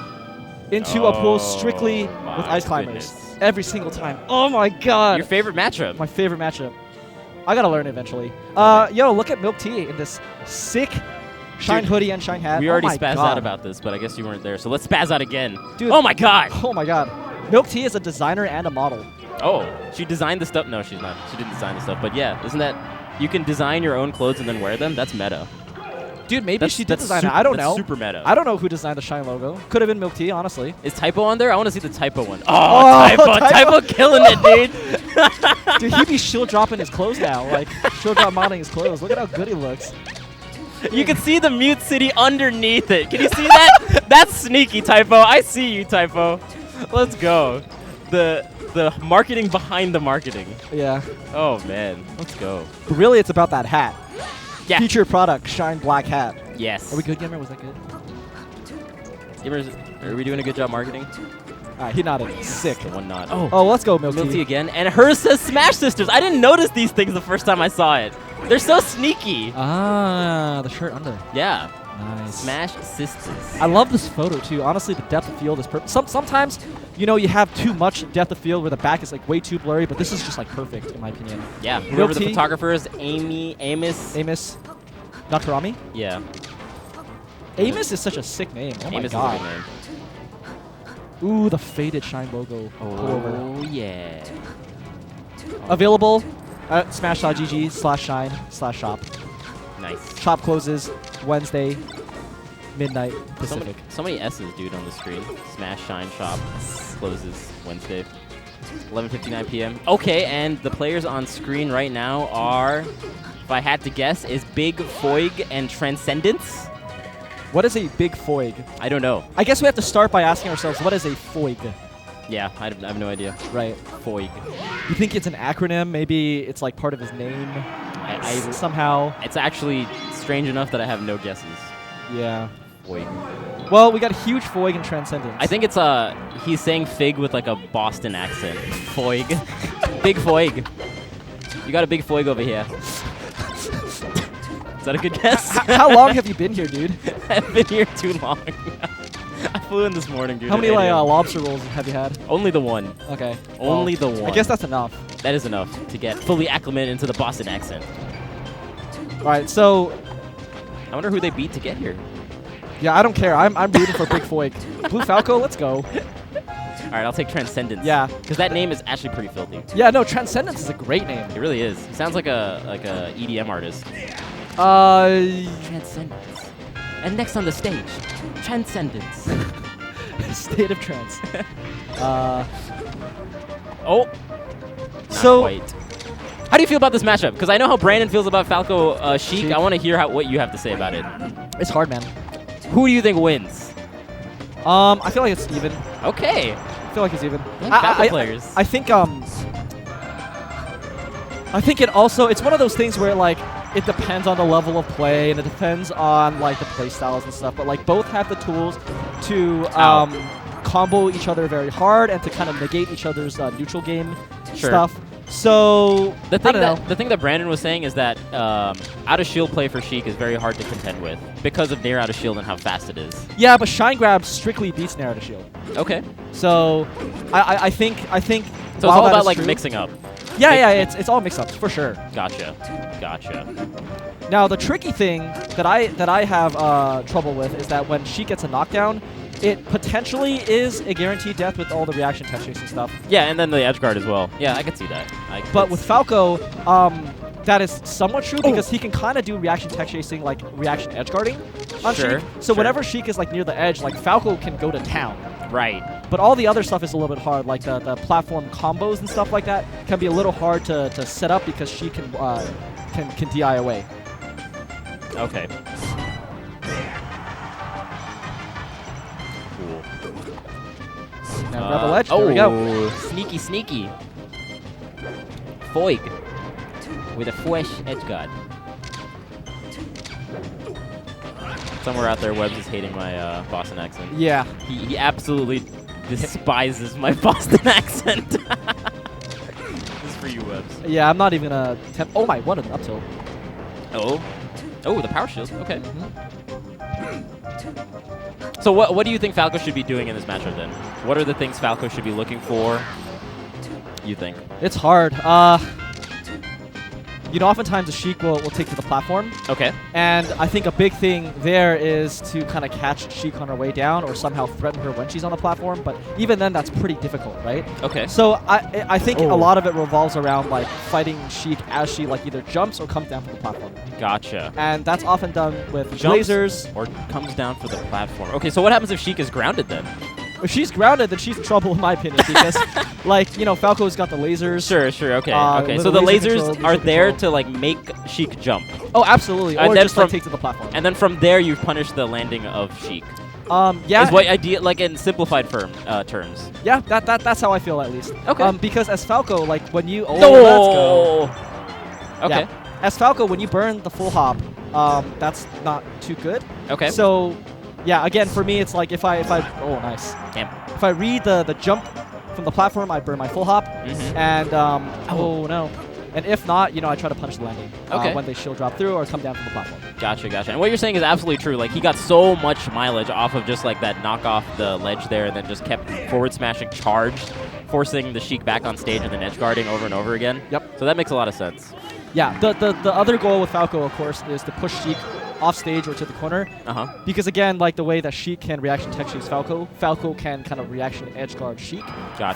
into a pool strictly with Ice Climbers every single time. Oh my god. Your favorite matchup? My favorite matchup. I gotta learn eventually. Yo, look at Milk Tea in this sick Shine hoodie and shine hat. We already spazzed out about this, but I guess you weren't there, so let's spaz out again. Dude, oh my god! Oh my god. Milk Tea is a designer and a model. Oh, she designed the stuff? No, she's not. She didn't design the stuff, but yeah, isn't that... You can design your own clothes and then wear them? That's meta. Dude, maybe That's- she did that's design super- it. I don't that's know. super meta. I don't know who designed the Shine logo. Could have been Milk Tea, honestly. Is Typo on there? I want to see the Typo one. Oh, Typo killing it, dude. Dude, he be shield dropping his clothes now. Like, shield drop modding his clothes. Look at how good he looks. You can see the Mute City underneath it. Can you see that? That's sneaky, Typo. I see you, Typo. Let's go. The marketing behind the marketing. Yeah. Oh, man. Let's go. But really, it's about that hat. Yeah. Featured product, Shine Black hat. Yes. Are we good, Gamer? Was that good? Gamers, are we doing a good job marketing? Alright, he nodded. Sick. The one nod. Oh, let's go, Milk Milk Tea. Tea again. And hers says Smash Sisters. I didn't notice these things the first time I saw it. They're so sneaky. Ah, the shirt under. Yeah. Nice. Smash Sisters. I love this photo too. Honestly, the depth of field is perfect. Sometimes, you know, you have too much depth of field where the back is like way too blurry, but this is just like perfect in my opinion. Yeah. Milk Whoever the Tea, photographer is, Amos. Nakarami? Yeah. Amos is such a sick name. Oh my Amos god. is a good name. Ooh, the faded Shine logo. Oh, yeah. Available at smash.gg/shine/shop. Nice. Shop closes Wednesday, midnight Pacific. So many S's, dude, on the screen. Smash, Shine, Shop closes Wednesday, 11:59 p.m. Okay, and the players on screen right now are, if I had to guess, is Big Foig and Transcendence. What is a big foig? I don't know. I guess we have to start by asking ourselves, what is a foig? Yeah, I have no idea. Right. Foig. You think it's an acronym? Maybe it's like part of his name somehow? It's actually strange enough that I have no guesses. Yeah. Foig. Well, we got a huge foig in Transcendence. I think it's he's saying fig with like a Boston accent. Foig. Big Foig. You got a big Foig over here. Is that a good guess? How long have you been here, dude? I've been here too long. I flew in this morning, dude. How many like lobster rolls have you had? Only the one. Okay. Only well, the one. I guess that's enough. That is enough to get fully acclimated into the Boston accent. All right, so I wonder who they beat to get here. Yeah, I don't care. I'm rooting for Big Foig. Blue Falco, let's go. All right, I'll take Transcendence. Yeah. Because that name is actually pretty filthy. Yeah, no, Transcendence is a great name. It really is. He sounds like a EDM artist. Transcendence. And next on the stage, Transcendence. State of Trance. Oh. So. Not quite. How do you feel about this matchup? Because I know how Brandon feels about Falco Sheik. I want to hear what you have to say about it. It's hard, man. Who do you think wins? I feel like it's even. Okay. I feel like it's even. Falco players. I think it also, it's one of those things where like it depends on the level of play and it depends on like the play styles and stuff, but like both have the tools to combo each other very hard and to kind of negate each other's neutral game stuff. So the thing that Brandon was saying is that out of shield play for Sheik is very hard to contend with because of near out of shield and how fast it is. Yeah, but Shine Grab strictly beats near out of shield. Okay. So I think. So it's all about like mixing up. Yeah, it's all mix-ups for sure. Gotcha. Now the tricky thing that I have trouble with is that when she gets a knockdown, it potentially is a guaranteed death with all the reaction tech chasing stuff. Yeah, and then the edge guard as well. Yeah, I could see that. But with Falco, that is somewhat true because he can kind of do reaction tech chasing, like reaction edge guarding on Sheik. So whenever Sheik is like near the edge, like Falco can go to town. Right. But all the other stuff is a little bit hard, like the platform combos and stuff like that can be a little hard to set up because she can DI away. Okay. Now grab a ledge. There we go. Sneaky. Foig with a fresh edge guard. Somewhere out there, Webbs is hating my Boston accent. Yeah. He absolutely despises my Boston accent. This is for you, Webbs. Yeah, I'm not even gonna attempt. Oh my, what an up tilt. Oh, the power shield. Okay. So what do you think Falco should be doing in this matchup then? What are the things Falco should be looking for, you think? It's hard. you know, oftentimes the Sheik will take to the platform. Okay. And I think a big thing there is to kind of catch Sheik on her way down or somehow threaten her when she's on the platform. But even then, that's pretty difficult, right? Okay. So I think a lot of it revolves around like fighting Sheik as she like either jumps or comes down from the platform. Gotcha. And that's often done with Jumps lasers. or comes down for the platform. Okay, so what happens if Sheik is grounded then? If she's grounded, then she's in trouble, in my opinion, because, like, you know, Falco's got the lasers. Sure, okay, okay. So the lasers are there to, like, make Sheik jump. Oh, absolutely. Or just, like, take to the platform. And then from there, you punish the landing of Sheik. Yeah. Is what idea, like, in simplified terms. Yeah, that's how I feel, at least. Okay. Because as Falco, like, when you... let's go. Okay. Yeah. As Falco, when you burn the full hop, that's not too good. Okay. So... yeah, again, for me, it's like if I oh, nice. Damn. If I read the jump from the platform, I burn my full hop. And, oh, no. And if not, you know, I try to punish the landing when they shield drop through or come down from the platform. Gotcha. And what you're saying is absolutely true. Like, he got so much mileage off of just, like, that knock off the ledge there and then just kept forward smashing charged, forcing the Sheik back on stage and then edge guarding over and over again. Yep. So that makes a lot of sense. Yeah, the other goal with Falco, of course, is to push Sheik off stage or to the corner. Because again, like the way that Sheik can reaction tech chase Falco can kind of reaction edge guard Sheik,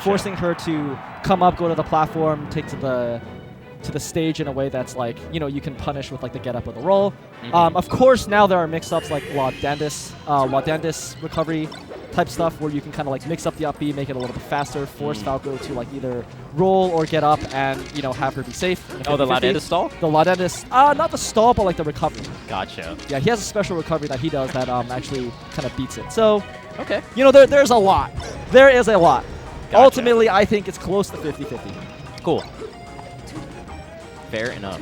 forcing her to come up, go to the platform, take to the stage in a way that's like, you know, you can punish with like the get up or the roll. Of course, now there are mix-ups like Wadandis recovery type stuff where you can kind of like mix up the up B, make it a little bit faster, force Falco to like either roll or get up and, you know, have her be safe. Oh, the Wadandis stall? The Wadandis, not the stall, but like the recovery. Gotcha. Yeah, he has a special recovery that he does that actually kind of beats it. So, okay. You know, there's a lot. There is a lot. Gotcha. Ultimately, I think it's close to 50-50. Cool. Fair enough.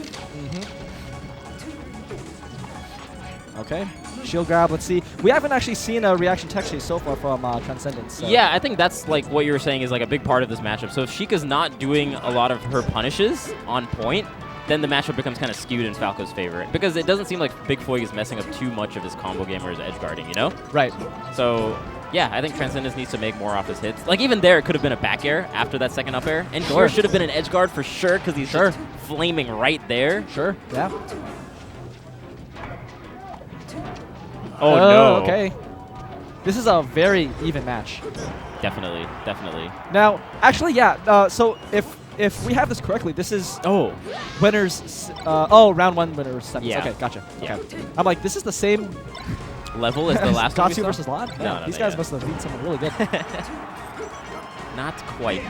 Okay. Shield grab, let's see. We haven't actually seen a reaction tech chase so far from Transcendence. So. Yeah, I think that's like what you were saying is like a big part of this matchup. So if Sheikah's not doing a lot of her punishes on point, then the matchup becomes kind of skewed in Falco's favor. Because it doesn't seem like Big Foig is messing up too much of his combo game or his edge guarding, you know? Right. So, yeah, I think Transcendence needs to make more off his hits. Like, even there, it could have been a back air after that second up air. And here should have been an edge guard for sure, because he's just flaming right there. Sure, yeah. Oh, no. Okay. This is a very even match. Definitely. Now, actually, yeah, so if we have this correctly, this is winners. Round one winners semis. Yeah. Okay, gotcha. Yeah. Okay. I'm like, this is the same level as the last one. Tatsu versus Lod? No, these guys must have beat someone really good. Not quite.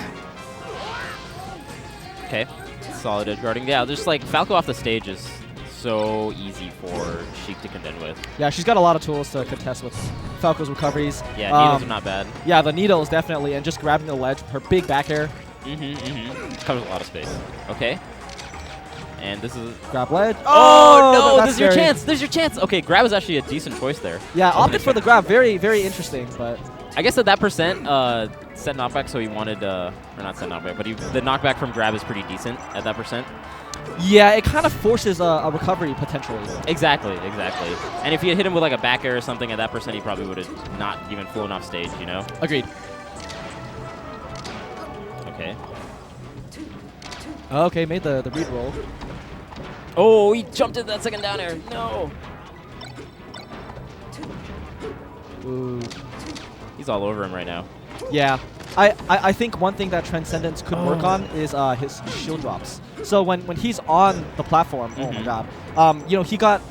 Okay. Solid edge guarding. Yeah, just like Falco off the stage is so easy for Sheik to contend with. Yeah, she's got a lot of tools to contest with Falco's recoveries. Yeah, needles are not bad. Yeah, the needles definitely, and just grabbing the ledge, her big back air. Covers a lot of space. Okay. And this is... Grab ledge. Oh, no! This is your chance! There's your chance! Okay, grab is actually a decent choice there. Yeah, opted for the grab. Very, very interesting, but... I guess at that percent, set knockback, so he wanted... or not set knockback, but the knockback from grab is pretty decent at that percent. Yeah, it kind of forces a recovery, potentially. Exactly. And if you had hit him with like a back air or something at that percent, he probably would have not even flown off stage, you know? Agreed. Okay. Okay, made the read roll. Oh, he jumped in that second down air. No. Ooh. He's all over him right now. Yeah. I think one thing that Transcendence could work on is his shield drops. So when he's on the platform, oh my god, you know, he got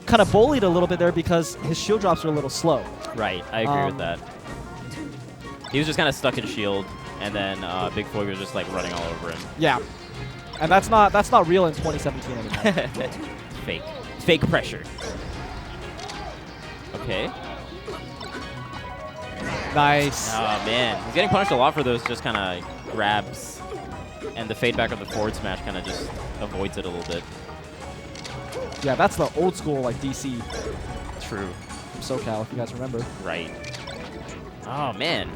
kind of bullied a little bit there because his shield drops are a little slow. Right, I agree with that. He was just kind of stuck in shield, and then Big Foig was just like running all over him. Yeah, and that's not real in 2017 anymore. Fake pressure. Okay. Nice. Oh man, he's getting punished a lot for those just kind of grabs, and the fade back of the forward smash kind of just avoids it a little bit. Yeah, that's the old school like DC. True. From SoCal, if you guys remember. Right. Oh man,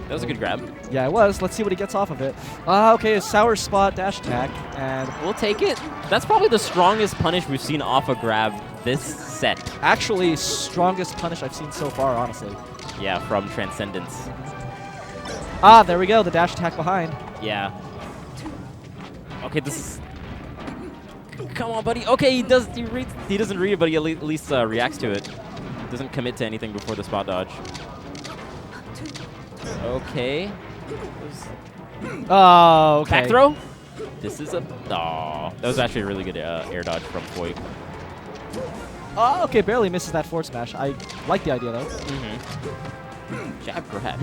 that was a good grab. Yeah, it was. Let's see what he gets off of it. Okay, a sour spot dash attack, and we'll take it. That's probably the strongest punish we've seen off a grab this set. Actually, strongest punish I've seen so far, honestly. Yeah, from Transcendence. There we go. The dash attack behind. Yeah. Okay, this is Come on, buddy. Okay, he does. He doesn't read it, but he at least reacts to it. Doesn't commit to anything before the spot dodge. Okay. Oh, okay. Back throw. This is a. Oh, that was actually a really good air dodge from Foy. Oh, okay, barely misses that forward smash. I like the idea, though. Jab grab.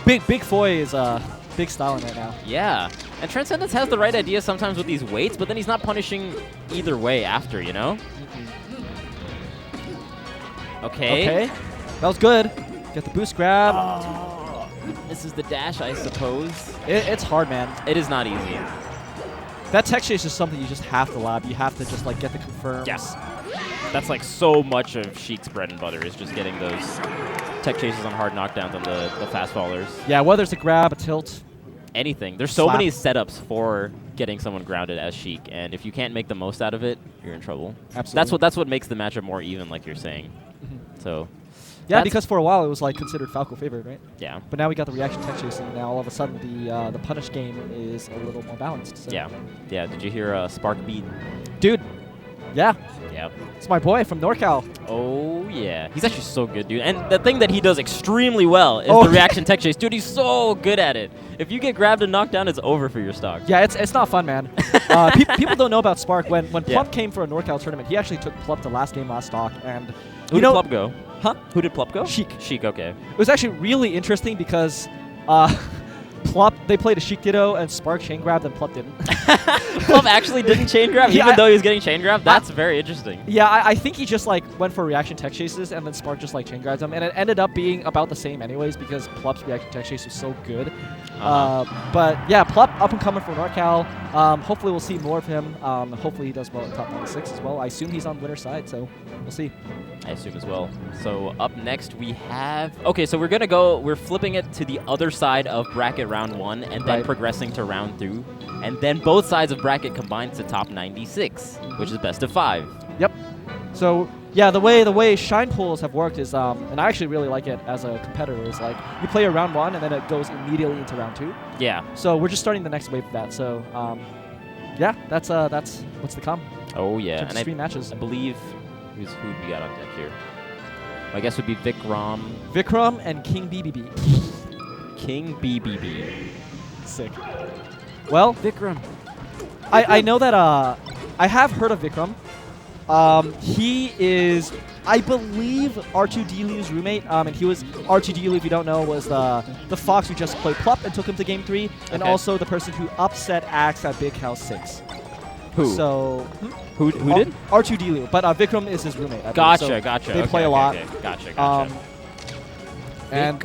Big Foy is big styling right now. Yeah, and Transcendence has the right idea sometimes with these weights, but then he's not punishing either way after, you know? Okay. Okay, that was good. Get the boost grab. This is the dash, I suppose. It's hard, man. It is not easy. That tech chase is something you just have to lab. You have to just like get the confirms. Yes. That's like so much of Sheik's bread and butter is just getting those tech chases on hard knockdowns on the fast fallers. Yeah, whether it's a grab, a tilt. Anything. There's so Slap. many setups for getting someone grounded as Sheik, and if you can't make the most out of it, you're in trouble. Absolutely. That's what makes the matchup more even, like you're saying. So. Yeah, because for a while it was like considered Falco favored, right? Yeah. But now we got the reaction tech chase, and now all of a sudden the punish game is a little more balanced. So. Yeah. Yeah. Did you hear Spark beat? Dude. Yeah. Yeah. It's my boy from NorCal. Oh, yeah. He's actually so good, dude. And the thing that he does extremely well is the reaction tech chase. Dude, he's so good at it. If you get grabbed and knocked down, it's over for your stock. Yeah, it's not fun, man. People don't know about Spark. When Plump came for a NorCal tournament, he actually took Plump to last game, last stock. And Who did Plump go? Huh? Who did Plump go? Sheik. Sheik, okay. It was actually really interesting because Plump, they played a Sheik Ditto, and Spark chain grabbed, and Plump didn't. Plump actually didn't chain grab, even though he was getting chain grab? That's very interesting. Yeah, I think he just like went for reaction tech chases, and then Spark just like chain grabs him, and it ended up being about the same anyways because Plump's reaction tech chase was so good. But yeah, Plump up and coming for NorCal. Hopefully we'll see more of him. Hopefully he does well in top 96 as well. I assume he's on winner's side, so we'll see. I assume as well. So up next we have... Okay, so we're flipping it to the other side of bracket round 1 and then progressing to round 2. And then both sides of bracket combine to top 96, which is best of 5. Yep. So yeah, the way Shine pools have worked is, and I actually really like it as a competitor, is like you play a round 1 and then it goes immediately into round 2. Yeah. So we're just starting the next wave of that. So yeah, that's what's to come. Oh yeah. And 3 matches. I believe who we got on deck here. My guess would be Vikram. Vikram and King BBB. King BBB. Sick. Well, Vikram. I know that I have heard of Vikram. He is, I believe, R2D-Liu's roommate, and he was R2D-Liu, if you don't know, was the Fox who just played Plup and took him to Game 3, and also the person who upset Axe at Big House 6. Who? So who did? R2D-Liu, but Vikram is his roommate. Gotcha, so gotcha. They play a lot. Okay. Gotcha. And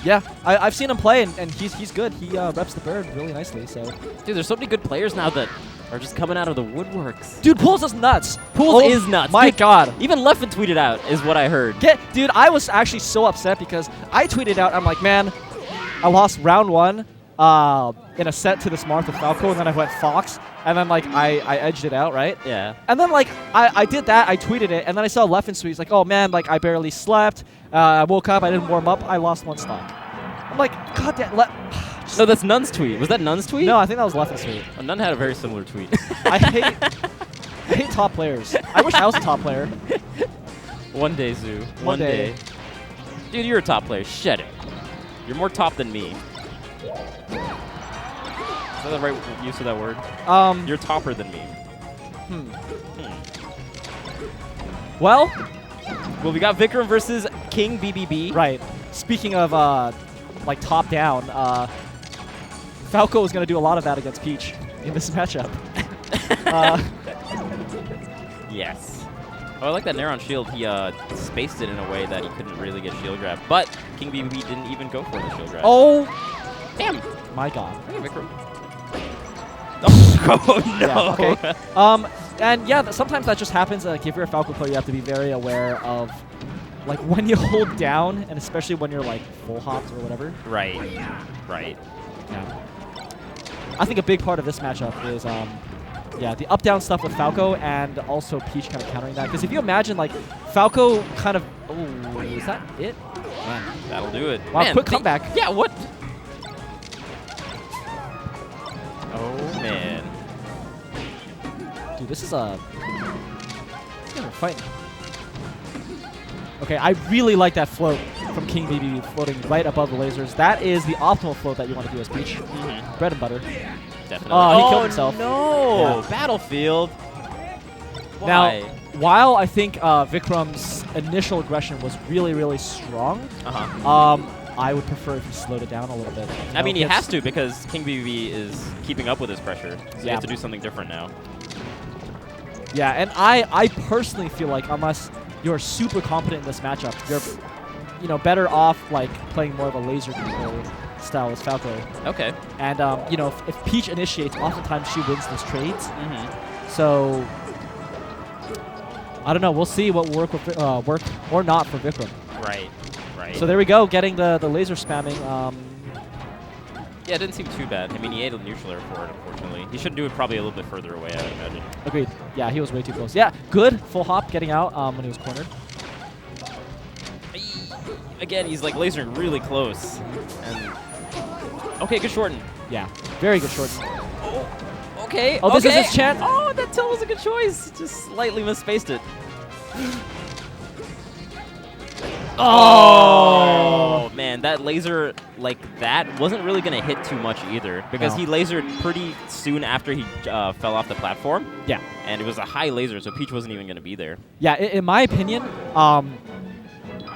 yeah, I've seen him play, and he's good. He reps the bird really nicely. So, dude, there's so many good players now that are just coming out of the woodworks. Dude, Pools is nuts. Pools is nuts. My dude, God. Even Leffen tweeted out, is what I heard. Dude, I was actually so upset because I tweeted out, I'm like, man, I lost round 1 in a set to this Martha Falco, and then I went Fox, and then like I edged it out, right? Yeah. And then like I did that, I tweeted it, and then I saw Leffen's tweet. He's like, oh man, like I barely slept. I woke up, I didn't warm up, I lost 1 stock. I'm like, God damn. No, that's Nun's tweet. Was that Nun's tweet? No, I think that was Leffen's tweet. Oh, Nun had a very similar tweet. I hate top players. I wish I was a top player. One day, Zoo. One day. Dude, you're a top player. Shut it. You're more top than me. Is that the right use of that word? You're topper than me. Well, we got Vikram versus King BBB. Right. Speaking of like top down, Falco is going to do a lot of that against Peach in this matchup. Yes. Oh, I like that Nair on shield. He spaced it in a way that he couldn't really get shield grab, but King BBB didn't even go for the shield grab. Oh, damn! My God. Hey, Vikram. Oh no. Yeah, okay. And yeah, sometimes that just happens. Like if you're a Falco player, you have to be very aware of like when you hold down, and especially when you're like full hopped or whatever. Right. Yeah. I think a big part of this matchup is the up-down stuff with Falco and also Peach kind of countering that. Because if you imagine like Falco kind of, oh, is that it? Man. That'll do it. Wow, Man, quick comeback. Yeah, what? Oh. Dude, this is a fight. Okay, I really like that float from King BB floating right above the lasers. That is the optimal float that you want to do as Peach. Bread and butter. Definitely. Oh, he killed himself. No! Yeah. Battlefield. Why? Now, while I think Vikram's initial aggression was really, really strong, I would prefer if he slowed it down a little bit. I mean, he has to because King BB is keeping up with his pressure. So you Yeah. have to do something different now. Yeah, and I personally feel like unless you're super competent in this matchup, you're better off like playing more of a laser control style as Falco. Okay. And if Peach initiates, oftentimes she wins those trades. So I don't know. We'll see what work or not for Vikram. Right. Right. So there we go, getting the laser spamming. Yeah, it didn't seem too bad. I mean, he ate a neutral for it, unfortunately. He should do it probably a little bit further away, I would imagine. Agreed. Yeah, he was way too close. Yeah, good full hop getting out when he was cornered. Again, he's like lasering really close. And okay, good shorten. Yeah, very good shorten. Okay. Oh, this is his chance. Oh, that tilt was a good choice. Just slightly misspaced it. Oh man, that laser like that wasn't really gonna hit too much either because he lasered pretty soon after he fell off the platform. Yeah, and it was a high laser, so Peach wasn't even gonna be there. Yeah, in my opinion,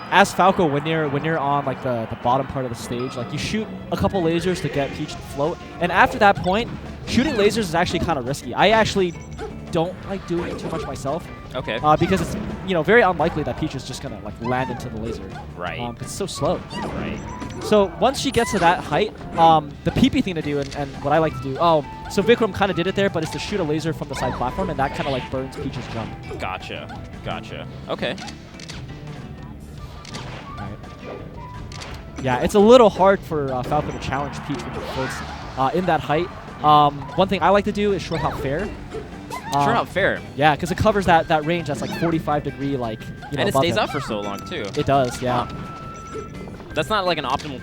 as Falco, when you're on like the bottom part of the stage, like you shoot a couple lasers to get Peach to float, and after that point, shooting lasers is actually kind of risky. I actually don't like doing it too much myself. Okay. Because it's very unlikely that Peach is just gonna like land into the laser. Right. Because it's so slow. Right. So once she gets to that height, the PP thing to do and what I like to do. Oh, so Vikram kind of did it there, but it's to shoot a laser from the side platform, and that kind of like burns Peach's jump. Gotcha. Gotcha. Okay. Yeah, it's a little hard for Falco to challenge Peach when he floats in that height. One thing I like to do is short hop fair. Short hop fair. Yeah, because it covers that range that's like 45 degree, like and it stays up for so long too. It does, yeah. That's not like an optimal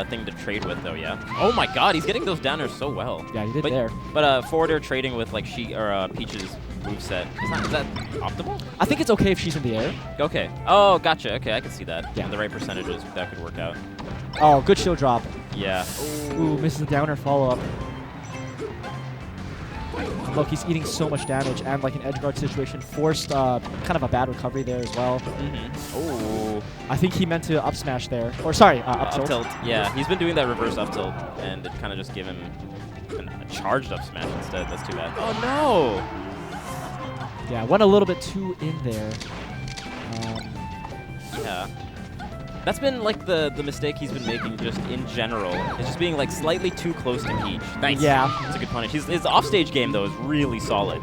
thing to trade with though, yeah. Oh my God, he's getting those downers so well. Yeah, he did there. But forward air trading with like Peach's moveset is that optimal? I think it's okay if she's in the air. Okay. Oh, gotcha. Okay, I can see that. Yeah. And the right percentages, that could work out. Oh, good shield drop. Yeah. Ooh, misses the downer follow up. Look, he's eating so much damage, and like an edge guard situation forced kind of a bad recovery there as well. Oh. I think he meant to up smash there. Or sorry, up tilt. Up tilt. Yeah, he's been doing that reverse up tilt, and it kind of just gave him a charged up smash instead. That's too bad. Oh no! Yeah, went a little bit too in there. Yeah. That's been like the mistake he's been making just in general. It's just being like slightly too close to Peach. Nice. Yeah. That's a good punish. His offstage game though is really solid.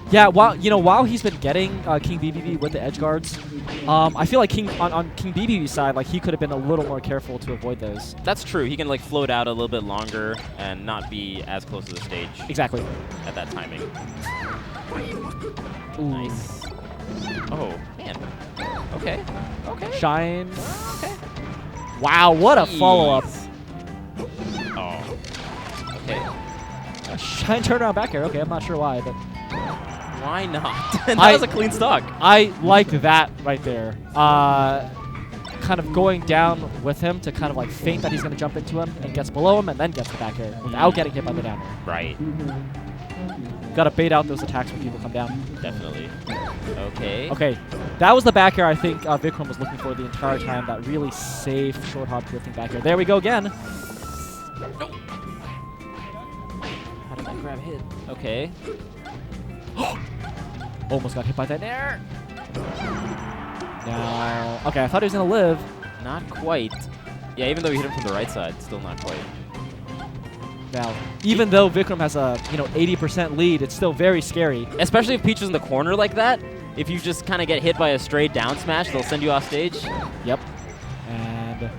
Yeah, while he's been getting King BBB with the edge guards, I feel like on King BBB's side, like he could have been a little more careful to avoid those. That's true. He can like float out a little bit longer and not be as close to the stage. Exactly. At that timing. Ooh. Nice. Oh man. Okay. Okay. Shine. Okay. Wow, what a follow-up. Oh. Okay. Shine turnaround back air. Okay, I'm not sure why, but why not? That was a clean stock. I like that right there. Kind of going down with him to kind of like feint that he's going to jump into him and gets below him and then gets the back air without getting hit by the downer. Right. Got to bait out those attacks when people come down. Definitely. Okay. Okay. That was the back air I think Vikram was looking for the entire time. That really safe short hop drifting back air. There we go again. Nope. How did that grab hit? Okay. Almost got hit by that air. No. Okay, I thought he was going to live. Not quite. Yeah, even though he hit him from the right side, still not quite. Now, even though Vikram has a 80% lead, it's still very scary. Especially if Peach is in the corner like that. If you just kind of get hit by a stray down smash, they'll send you off stage. Yep. And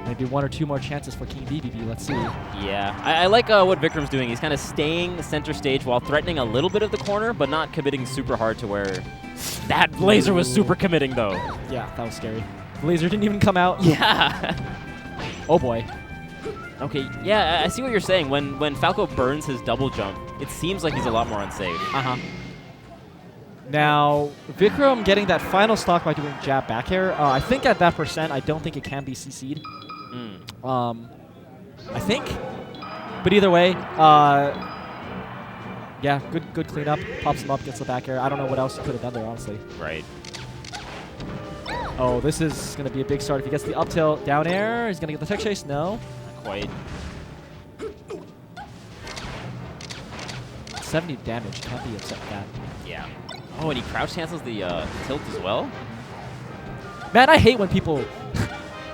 maybe one or two more chances for King BBB. Let's see. Yeah, I like what Vikram's doing. He's kind of staying center stage while threatening a little bit of the corner, but not committing super hard to where that laser was super committing though. Yeah, that was scary. The laser didn't even come out. Yeah. Oh boy. Okay, yeah, I see what you're saying. When Falco burns his double jump, it seems like he's a lot more unsafe. Now, Vikram getting that final stock by doing jab back air. I think at that percent, I don't think it can be CC'd. I think. But either way, yeah, good cleanup. Pops him up, gets the back air. I don't know what else he could have done there, honestly. Right. Oh, this is going to be a big start. If he gets the up tilt down air, he's going to get the tech chase. No. Not quite. 70 damage. Can't be upset with that. Yeah. Oh, and he crouch cancels the tilt as well? Man, I hate when people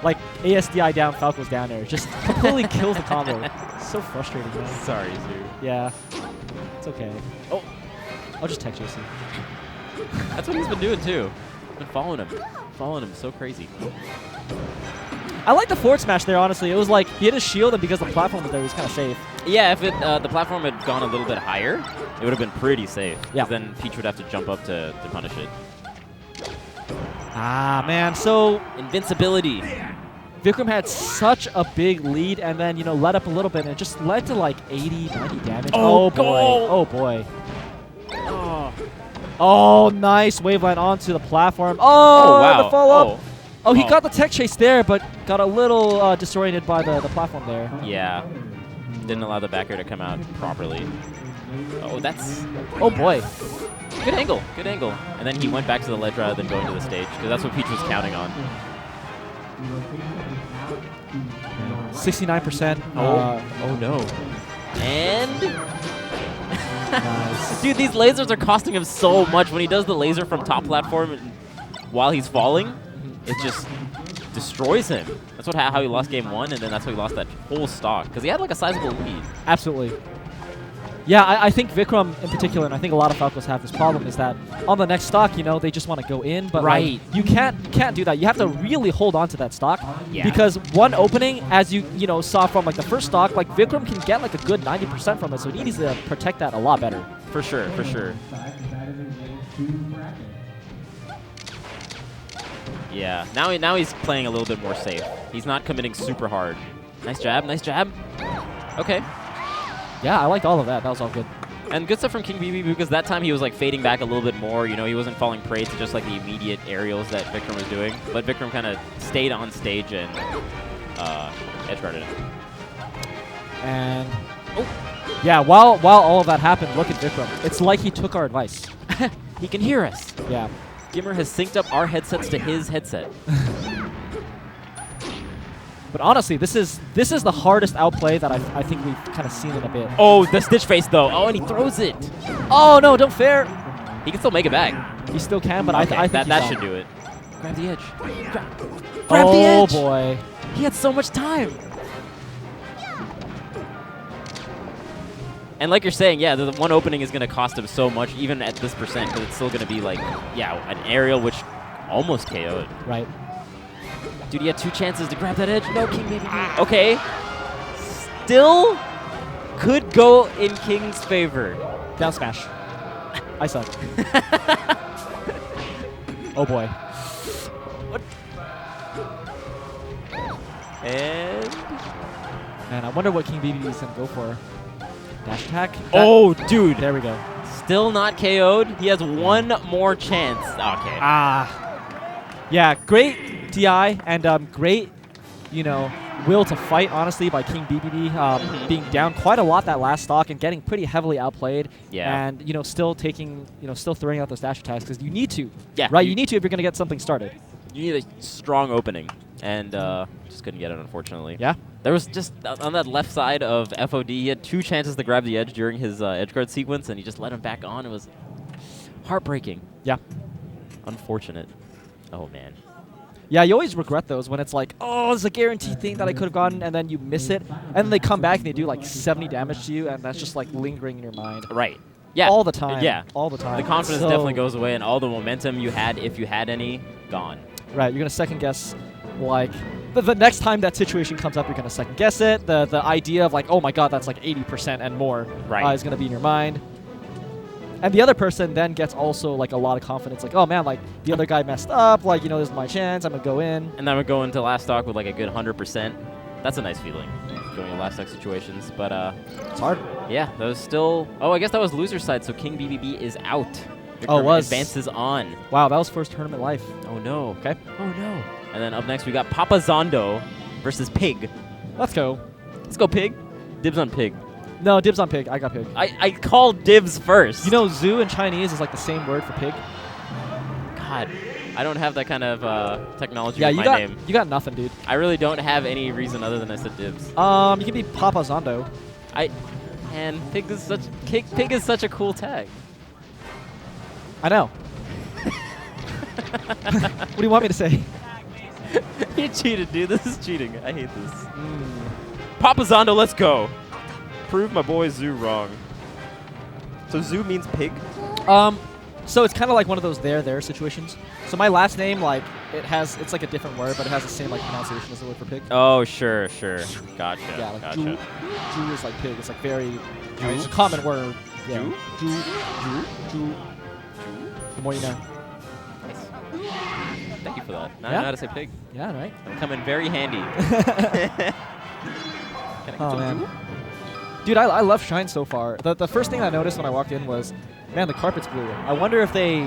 like ASDI down, Falco's down air. Just completely kills the combo. So frustrating, man. Sorry, Zoo. Yeah. It's okay. Oh. I'll just tech chase him. That's what he's been doing, too. Been following him. Following him so crazy. I like the forward smash there, honestly. It was like he hit his shield, and because the platform was there, he was kind of safe. Yeah, if the platform had gone a little bit higher, it would have been pretty safe. Yeah. Then Peach would have to jump up to punish it. Ah, man. So invincibility. Vikram had such a big lead, and then, you know, let up a little bit, and it just led to like 80, 90 damage. Oh, boy. goal! Oh, boy. Oh, nice waveline onto the platform. Oh, wow. the follow-up. Oh, he got the tech chase there, but got a little disoriented by the platform there. Yeah. Didn't allow the back air to come out properly. Oh, that's... Oh, boy. Good angle. Good angle. And then he went back to the ledge rather than going to the stage, because that's what Peach was counting on. 69%. Oh, no. And... Nice. Dude, these lasers are costing him so much. When he does the laser from top platform while he's falling, it just destroys him. That's how he lost game 1, and then that's how he lost that whole stock, because he had like a sizable lead. Absolutely. Yeah, I think Vikram in particular, and I think a lot of Falcos have this problem, is that on the next stock, you know, they just want to go in, but right. Like, you can't do that. You have to really hold on to that stock, Yeah. because one opening, as you know saw from like the first stock, like Vikram can get like a good 90% from it, so he needs to protect that a lot better. For sure, for sure. Yeah, now he's playing a little bit more safe. He's not committing super hard. Nice jab, nice jab. Okay. Yeah, I liked all of that. That was all good. And good stuff from King BB, because that time he was like fading back a little bit more. You know, he wasn't falling prey to just like the immediate aerials that Vikram was doing. But Vikram kind of stayed on stage and edge guarded him. And yeah, while all of that happened, look at Vikram. It's like he took our advice. He can hear us. Yeah. Gimmer has synced up our headsets to his headset. But honestly, this is the hardest outplay that I think we've kind of seen in a bit. Oh, the Stitch face though. Oh, and he throws it. Oh no, don't fair. He can still make it back. He still can, but okay, I think that should do it. Grab the edge. Grab the edge. Oh boy. He had so much time. And like you're saying, yeah, the one opening is going to cost him so much, even at this percent, because it's still going to be like, yeah, an aerial which almost KO'd. Right. Dude, he had 2 chances to grab that edge. No, King baby. Okay. Still could go in King's favor. Down smash. I suck. Oh boy. What? And man, I wonder what King BB is gonna go for. Dash attack. Oh, dude. There we go. Still not KO'd. He has one more chance. Okay. Yeah, great DI and great, you know, will to fight, honestly, by King BBB, being down quite a lot that last stock and getting pretty heavily outplayed. Yeah. And, you know, still taking, you know, still throwing out those dash attacks because you need to. Yeah. Right? You need to if you're going to get something started. You need a strong opening. And just couldn't get it, unfortunately. Yeah. There was just, on that left side of FOD, he had 2 chances to grab the edge during his edge guard sequence, and he just let him back on. It was heartbreaking. Yeah. Unfortunate. Oh, man. Yeah, you always regret those when it's like, oh, it's a guaranteed thing that I could have gotten, and then you miss it. And then they come back and they do like 70 damage to you, and that's just like lingering in your mind. Right. Yeah. All the time. Yeah. All the time. The confidence definitely goes away, and all the momentum you had, if you had any, gone. Right. You're going to second guess, like, the next time that situation comes up, you're going to second guess it. The idea of like, oh my god, that's like 80% and more is going to be in your mind. And the other person then gets also like a lot of confidence, like, oh man, like the other guy messed up, like, you know, this is my chance, I'm gonna go in. And then we go into last stock with like a good 100%. That's a nice feeling. going to last situations. But it's hard. Yeah, that was still. Oh, I guess that was loser side. So King BBB is out. Oh, it was. Advances on. Wow, that was first tournament life. Oh no. Okay. Oh no. And then up next we got Papa Zondo versus Pig. Let's go. Let's go Pig. Dibs on Pig. No, dibs on Pig. I got Pig. I called dibs first. You know, zoo in Chinese is like the same word for pig. God, I don't have that kind of technology Yeah, with you my got name. you got nothing, dude. I really don't have any reason other than I said dibs. You can be Papa Zondo. And Pig is such a cool tag. I know. What do you want me to say? You cheated, dude. This is cheating. I hate this. Papa Zondo, let's go. Prove my boy Zoo wrong. So Zoo means pig? So it's kind of like one of those there situations. So my last name, like, it's like a different word, but it has the same like pronunciation as the word for pig. Oh, sure. Gotcha. Yeah, like gotcha. Jew is like pig. It's like very. It's a common word. Yeah. Jew. The more you know. Nice. Thank you for that. Now Yeah? I know how to say pig. Yeah, right. It'll come in very handy. Can I Oh get man. some Dude, I love Shine so far. The first thing I noticed when I walked in was, man, the carpet's blue. I wonder if they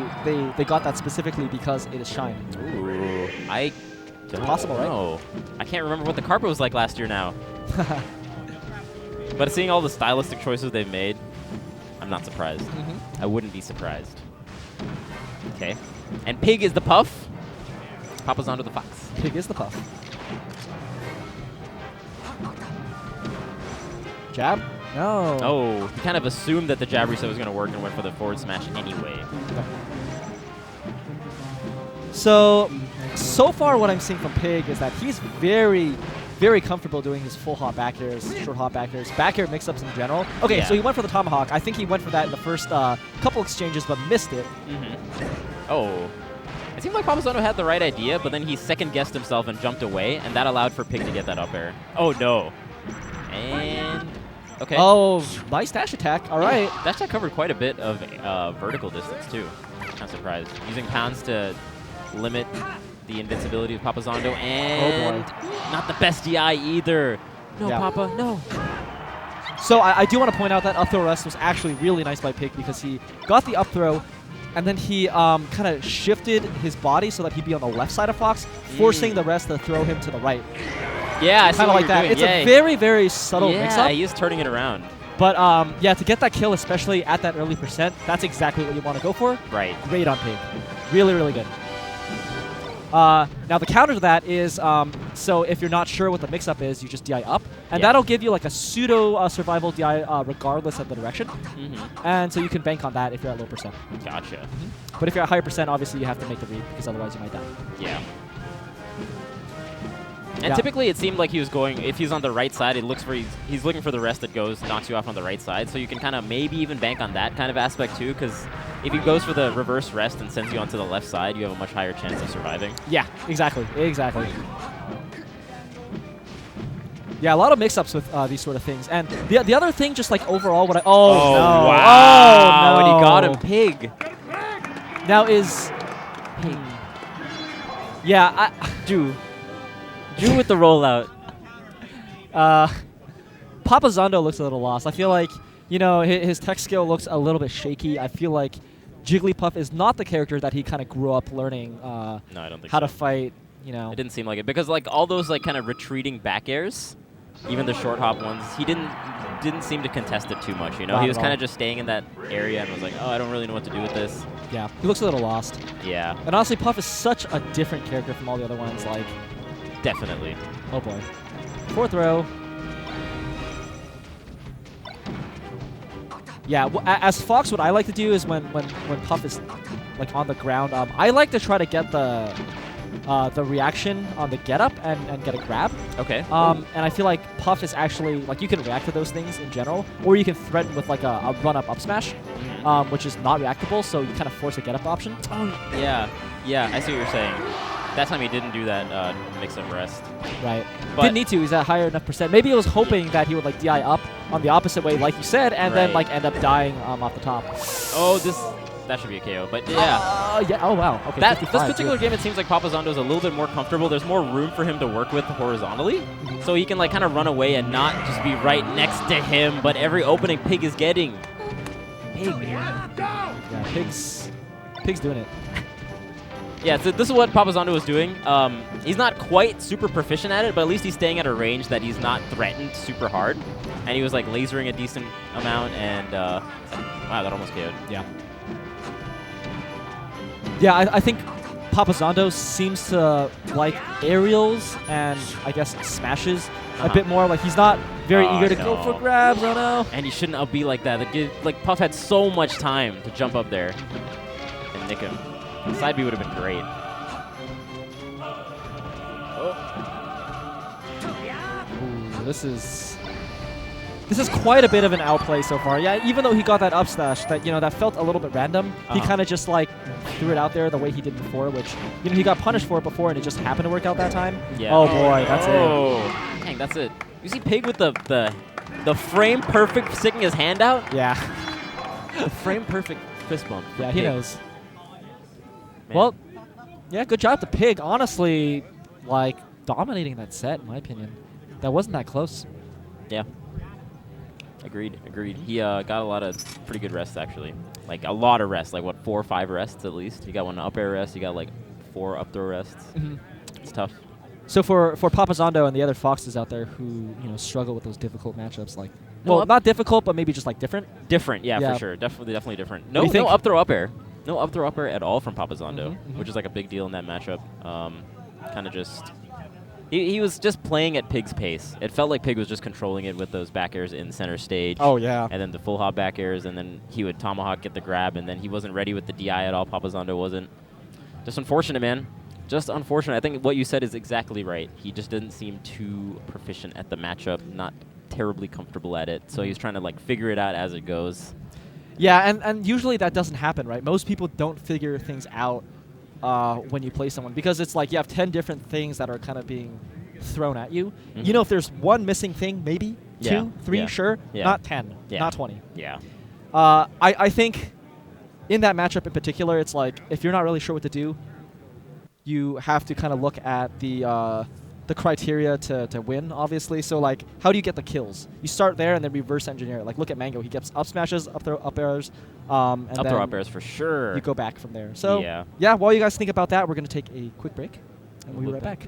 got that specifically because it is Shine. Ooh, I don't possible, right? know. I can't remember what the carpet was like last year now. But seeing all the stylistic choices they've made, I'm not surprised. Mm-hmm. I wouldn't be surprised. Okay. And Pig is the puff. Papa's onto the fox. Pig is the puff. Jab? No. Oh, he kind of assumed that the jab reset was going to work and went for the forward smash anyway. So far what I'm seeing from Pig is that he's very, very comfortable doing his full hop back airs, short hop back airs, back air mix-ups in general. Okay, so he went for the tomahawk. I think he went for that in the first couple exchanges, but missed it. Oh. It seemed like Papazono had the right idea, but then he second-guessed himself and jumped away, and that allowed for Pig to get that up air. Oh, no. And... Okay. Oh, nice dash attack. All right. Dash attack covered quite a bit of vertical distance, too. Kind of surprised. Using pounds to limit the invincibility of Papazondo, and not the best DI either. No, Yeah. Papa, no. So I do want to point out that up throw rest was actually really nice by Pig because he got the up throw, and then he kind of shifted his body so that he'd be on the left side of Fox, forcing the rest to throw him to the right. Yeah, I see kind of what like you're that. doing. It's Yeah. a very, very subtle mix-up. Yeah, he is turning it around. But yeah, to get that kill, especially at that early percent, that's exactly what you want to go for. Right. Great on Pig. Really, really good. Now the counter to that is, so if you're not sure what the mix-up is, you just DI up, and that'll give you like a pseudo survival DI regardless of the direction. And so you can bank on that if you're at low percent. Gotcha. But if you're at higher percent, obviously you have to make the read because otherwise you might die. Yeah. And typically it seemed like he was going, if he's on the right side, it looks for he's looking for the rest that goes, knocks you off on the right side. So you can kind of maybe even bank on that kind of aspect too, because if he goes for the reverse rest and sends you onto the left side, you have a much higher chance of surviving. Yeah, exactly. Yeah, a lot of mix-ups with these sort of things. And the other thing, just like overall, what I... Oh, no. Wow. Oh, no. And he got him. Pig. Now is... Pig. Yeah, Drew with the rollout. Papa Zondo looks a little lost. I feel like, you know, his tech skill looks a little bit shaky. I feel like Jigglypuff is not the character that he kind of grew up learning No, I don't think how so. to fight, you know. It didn't seem like it, because like all those like kind of retreating back airs, even the short hop ones, he didn't seem to contest it too much, you know? Not He was at kind all. of just staying in that area and was like, oh, I don't really know what to do with this. Yeah, he looks a little lost. Yeah. And honestly, Puff is such a different character from all the other ones, like... Definitely. Oh boy. Fourth row. Yeah, as Fox, what I like to do is when Puff is like on the ground, I like to try to get the reaction on the get up and get a grab. Okay. And I feel like Puff is actually like you can react to those things in general, or you can threaten with like a run up smash, which is not reactable, so you kind of force a get up option. Oh yeah, I see what you're saying. That time he didn't do that mix-up rest. Right. But Didn't need to. He's at higher enough percent. Maybe he was hoping that he would like DI up on the opposite way, like you said, and then like end up dying off the top. Oh, this. That should be a KO. But yeah. Yeah. Oh wow. Okay. This 55, particular good. game, it seems like Papazondo is a little bit more comfortable. There's more room for him to work with horizontally, so he can like kind of run away and not just be right next to him. But every opening Pig is getting. Pig. Yeah. Pig's doing it. Yeah, so this is what Papazondo was doing. He's not quite super proficient at it, but at least he's staying at a range that he's not threatened super hard. And he was like lasering a decent amount, and wow, that almost KO'd. Yeah. Yeah, I think Papazondo seems to like aerials and I guess smashes a bit more. Like he's not very eager to go for grabs. Oh no! And he shouldn't be like that. Like Puff had so much time to jump up there and nick him. Side B would have been great. Ooh, this is quite a bit of an outplay so far. Yeah, even though he got that up smash, that felt a little bit random. He kind of just like threw it out there the way he did before, which he got punished for it before, and it just happened to work out that time. Yeah. Oh boy, that's it. Dang, that's it. You see Pig with the frame perfect sticking his hand out? Yeah. The frame perfect fist bump. Yeah, he knows. Man. Well, yeah, good job to Pig. Honestly, like dominating that set, in my opinion. That wasn't that close. Yeah. Agreed. He got a lot of pretty good rests, actually. Like, a lot of rests. Like, what, 4 or 5 rests at least? He got 1 up air rest. He got, like, 4 up throw rests. It's tough. So for Papazondo and the other Foxes out there who, struggle with those difficult matchups, like, well, not difficult, but maybe just, like, different? Different, yeah, for sure. Definitely different. No up throw up air. No up throw up air at all from Papazondo, which is, like, a big deal in that matchup. Kind of just... He was just playing at Pig's pace. It felt like Pig was just controlling it with those back airs in center stage. Oh, yeah. And then the full hop back airs, and then he would tomahawk, get the grab, and then he wasn't ready with the DI at all. Papazondo wasn't. Just unfortunate, man. Just unfortunate. I think what you said is exactly right. He just didn't seem too proficient at the matchup, not terribly comfortable at it. So he's trying to like figure it out as it goes. Yeah, and usually that doesn't happen, right? Most people don't figure things out when you play someone, because it's like you have 10 different things that are kind of being thrown at you. If there's one missing thing, maybe 2, 3, sure, not 10, not 20. Yeah. I think in that matchup in particular, it's like if you're not really sure what to do, you have to kind of look at the criteria to win, obviously. So like, how do you get the kills? You start there and then reverse engineer it. Like look at Mango, he gets up smashes, up airs, and up throw up airs for sure. You go back from there. So yeah, while you guys think about that, we're gonna take a quick break, and we'll be right back.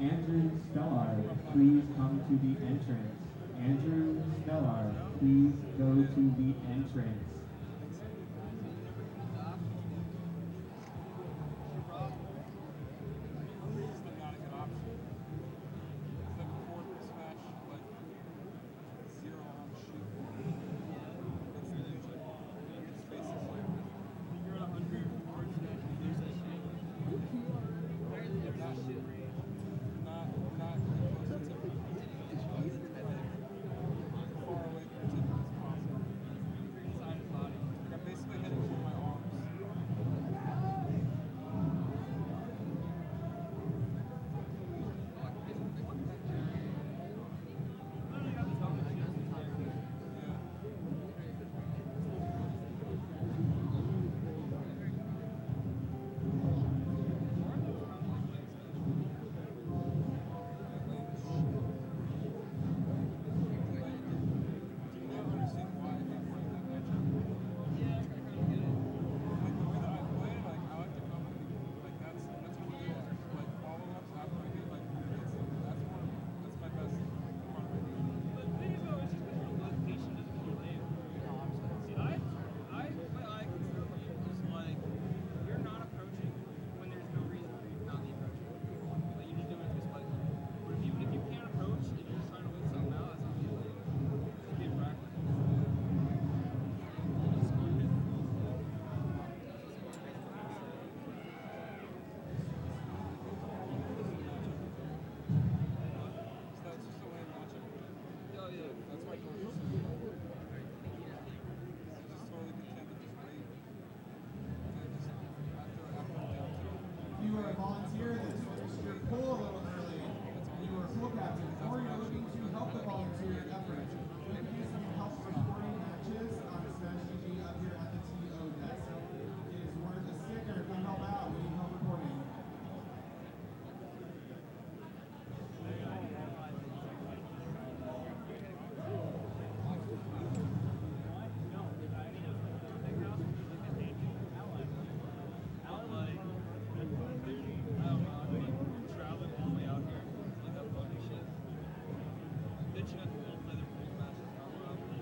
Andrew Stellar, please come to the entrance. Andrew Stellar, please go to the entrance.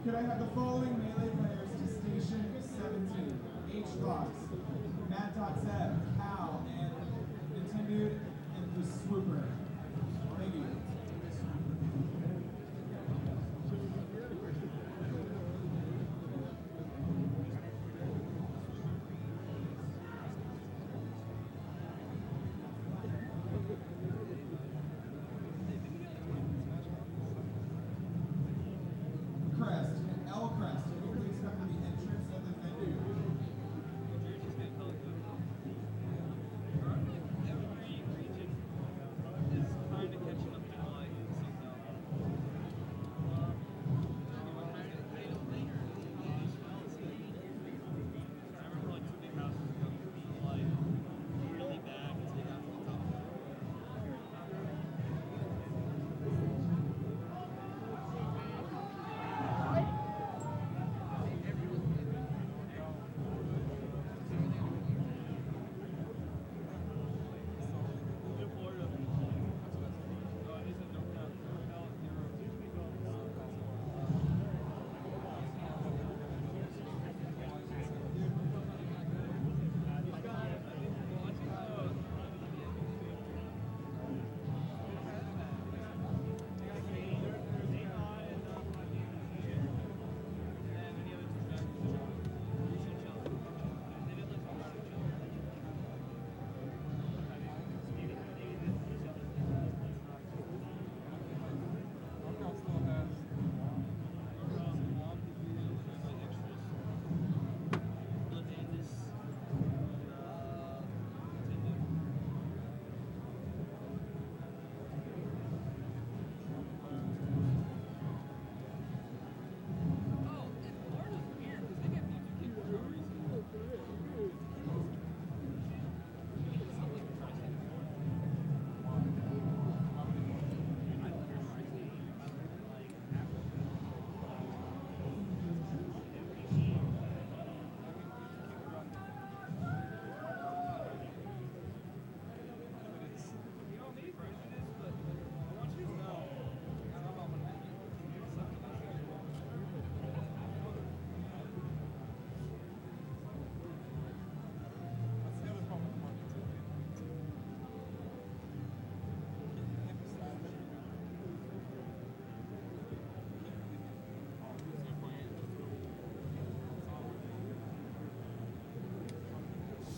Could I have the following Melee players to Station 17? H-Fox, Matt.Zeb, Cal, and Nintendo and the Swooper. Thank you. Crest, L Crest, can you please come to the entrance of the venue?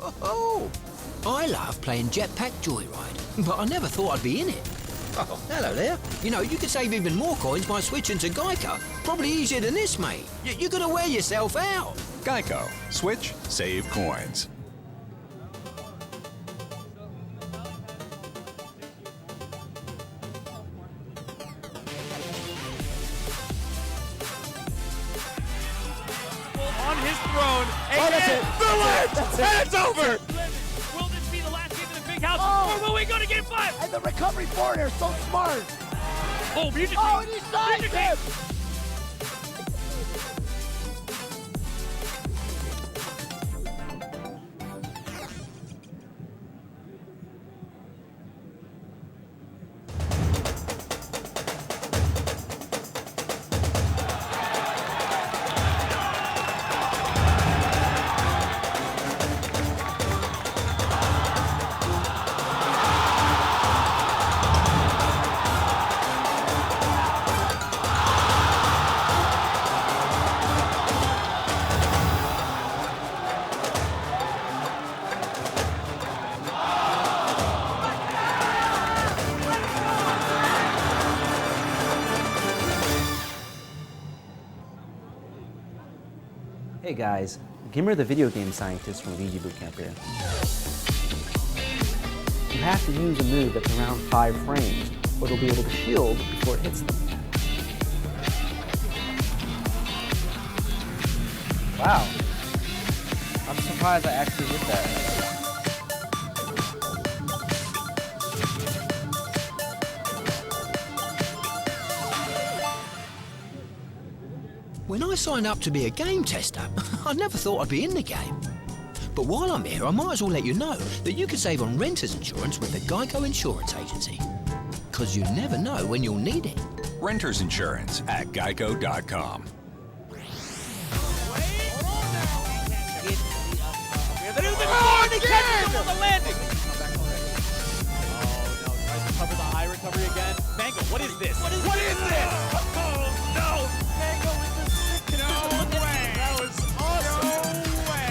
Oh, I love playing Jetpack Joyride, but I never thought I'd be in it. Oh, hello there. You know, you could save even more coins by switching to Geico. Probably easier than this, mate. You're gonna wear yourself out. Geico. Switch, save coins. On his throne, and that's it. the ledge, That's it. and it's over. Will this be the last game in the big house, or will we go to game 5? And the recovery forward is so smart. Oh, music. Oh, and he signed him. Hey guys, Gimmer the video game scientist from VG Bootcamp here. You have to use a move that's around 5 frames, or it'll be able to shield before it hits them. Wow. I'm surprised I actually hit that. When I signed up to be a game tester, I never thought I'd be in the game. But while I'm here, I might as well let you know that you can save on renter's insurance with the Geico Insurance Agency. Because you never know when you'll need it. Renter's Insurance at geico.com. Oh, and he catches him on the landing. Oh, no, tries to cover the high recovery again. Mango, what is this? What is this? Oh, no. Mango with the stick. No way. That was awesome. No way.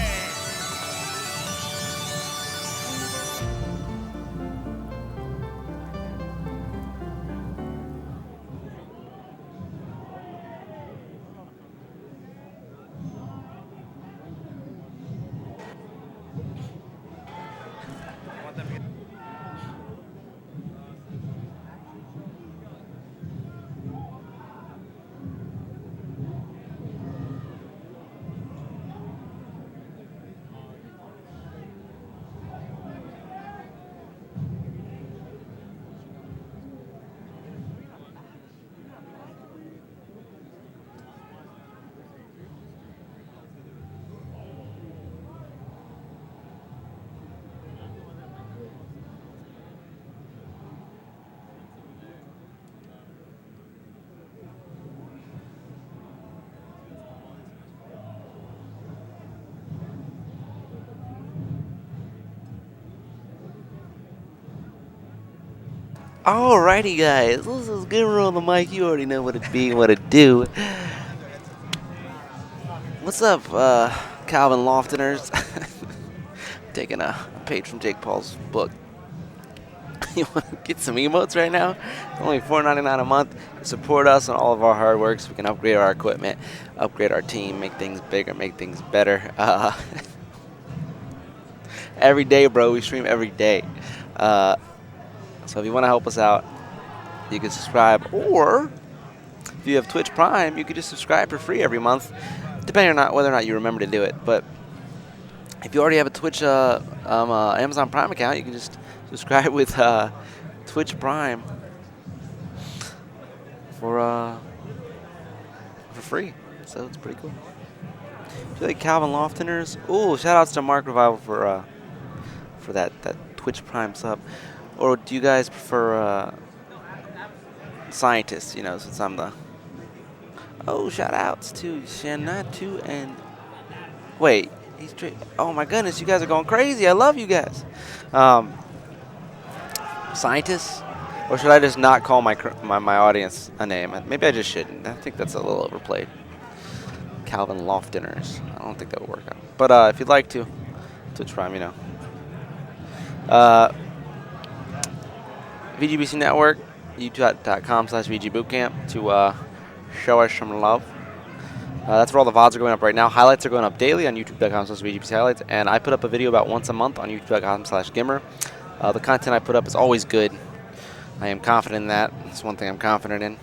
Alrighty guys, this is Gimmer on the mic. You already know what it be and what it do. What's up, Calvin Lofteners? Taking a page from Jake Paul's book. You want to get some emotes right now? Only $4.99 a month. Support us on all of our hard work so we can upgrade our equipment, upgrade our team, make things bigger, make things better. Every day, bro. We stream every day. So if you want to help us out, you can subscribe. Or if you have Twitch Prime, you can just subscribe for free every month, depending on whether or not you remember to do it. But if you already have a Twitch Amazon Prime account, you can just subscribe with Twitch Prime for free. So it's pretty cool. If you like Calvin Lofteners, ooh, shout outs to Mark Revival for that Twitch Prime sub. Or do you guys prefer scientists? You know, since I'm the. Oh, shout outs to Shanatu and. Wait, he's straight. Oh my goodness, you guys are going crazy. I love you guys. Scientists? Or should I just not call my audience a name? Maybe I just shouldn't. I think that's a little overplayed. Calvin Lofteners. I don't think that would work out. But if you'd like to Twitch Prime, you know. VGBC Network, youtube.com/VGBootcamp to show us some love. That's where all the VODs are going up right now. Highlights are going up daily on youtube.com/VGBC Highlights, and I put up a video about once a month on youtube.com/Gimmer. The content I put up is always good. I am confident in that. That's one thing I'm confident in.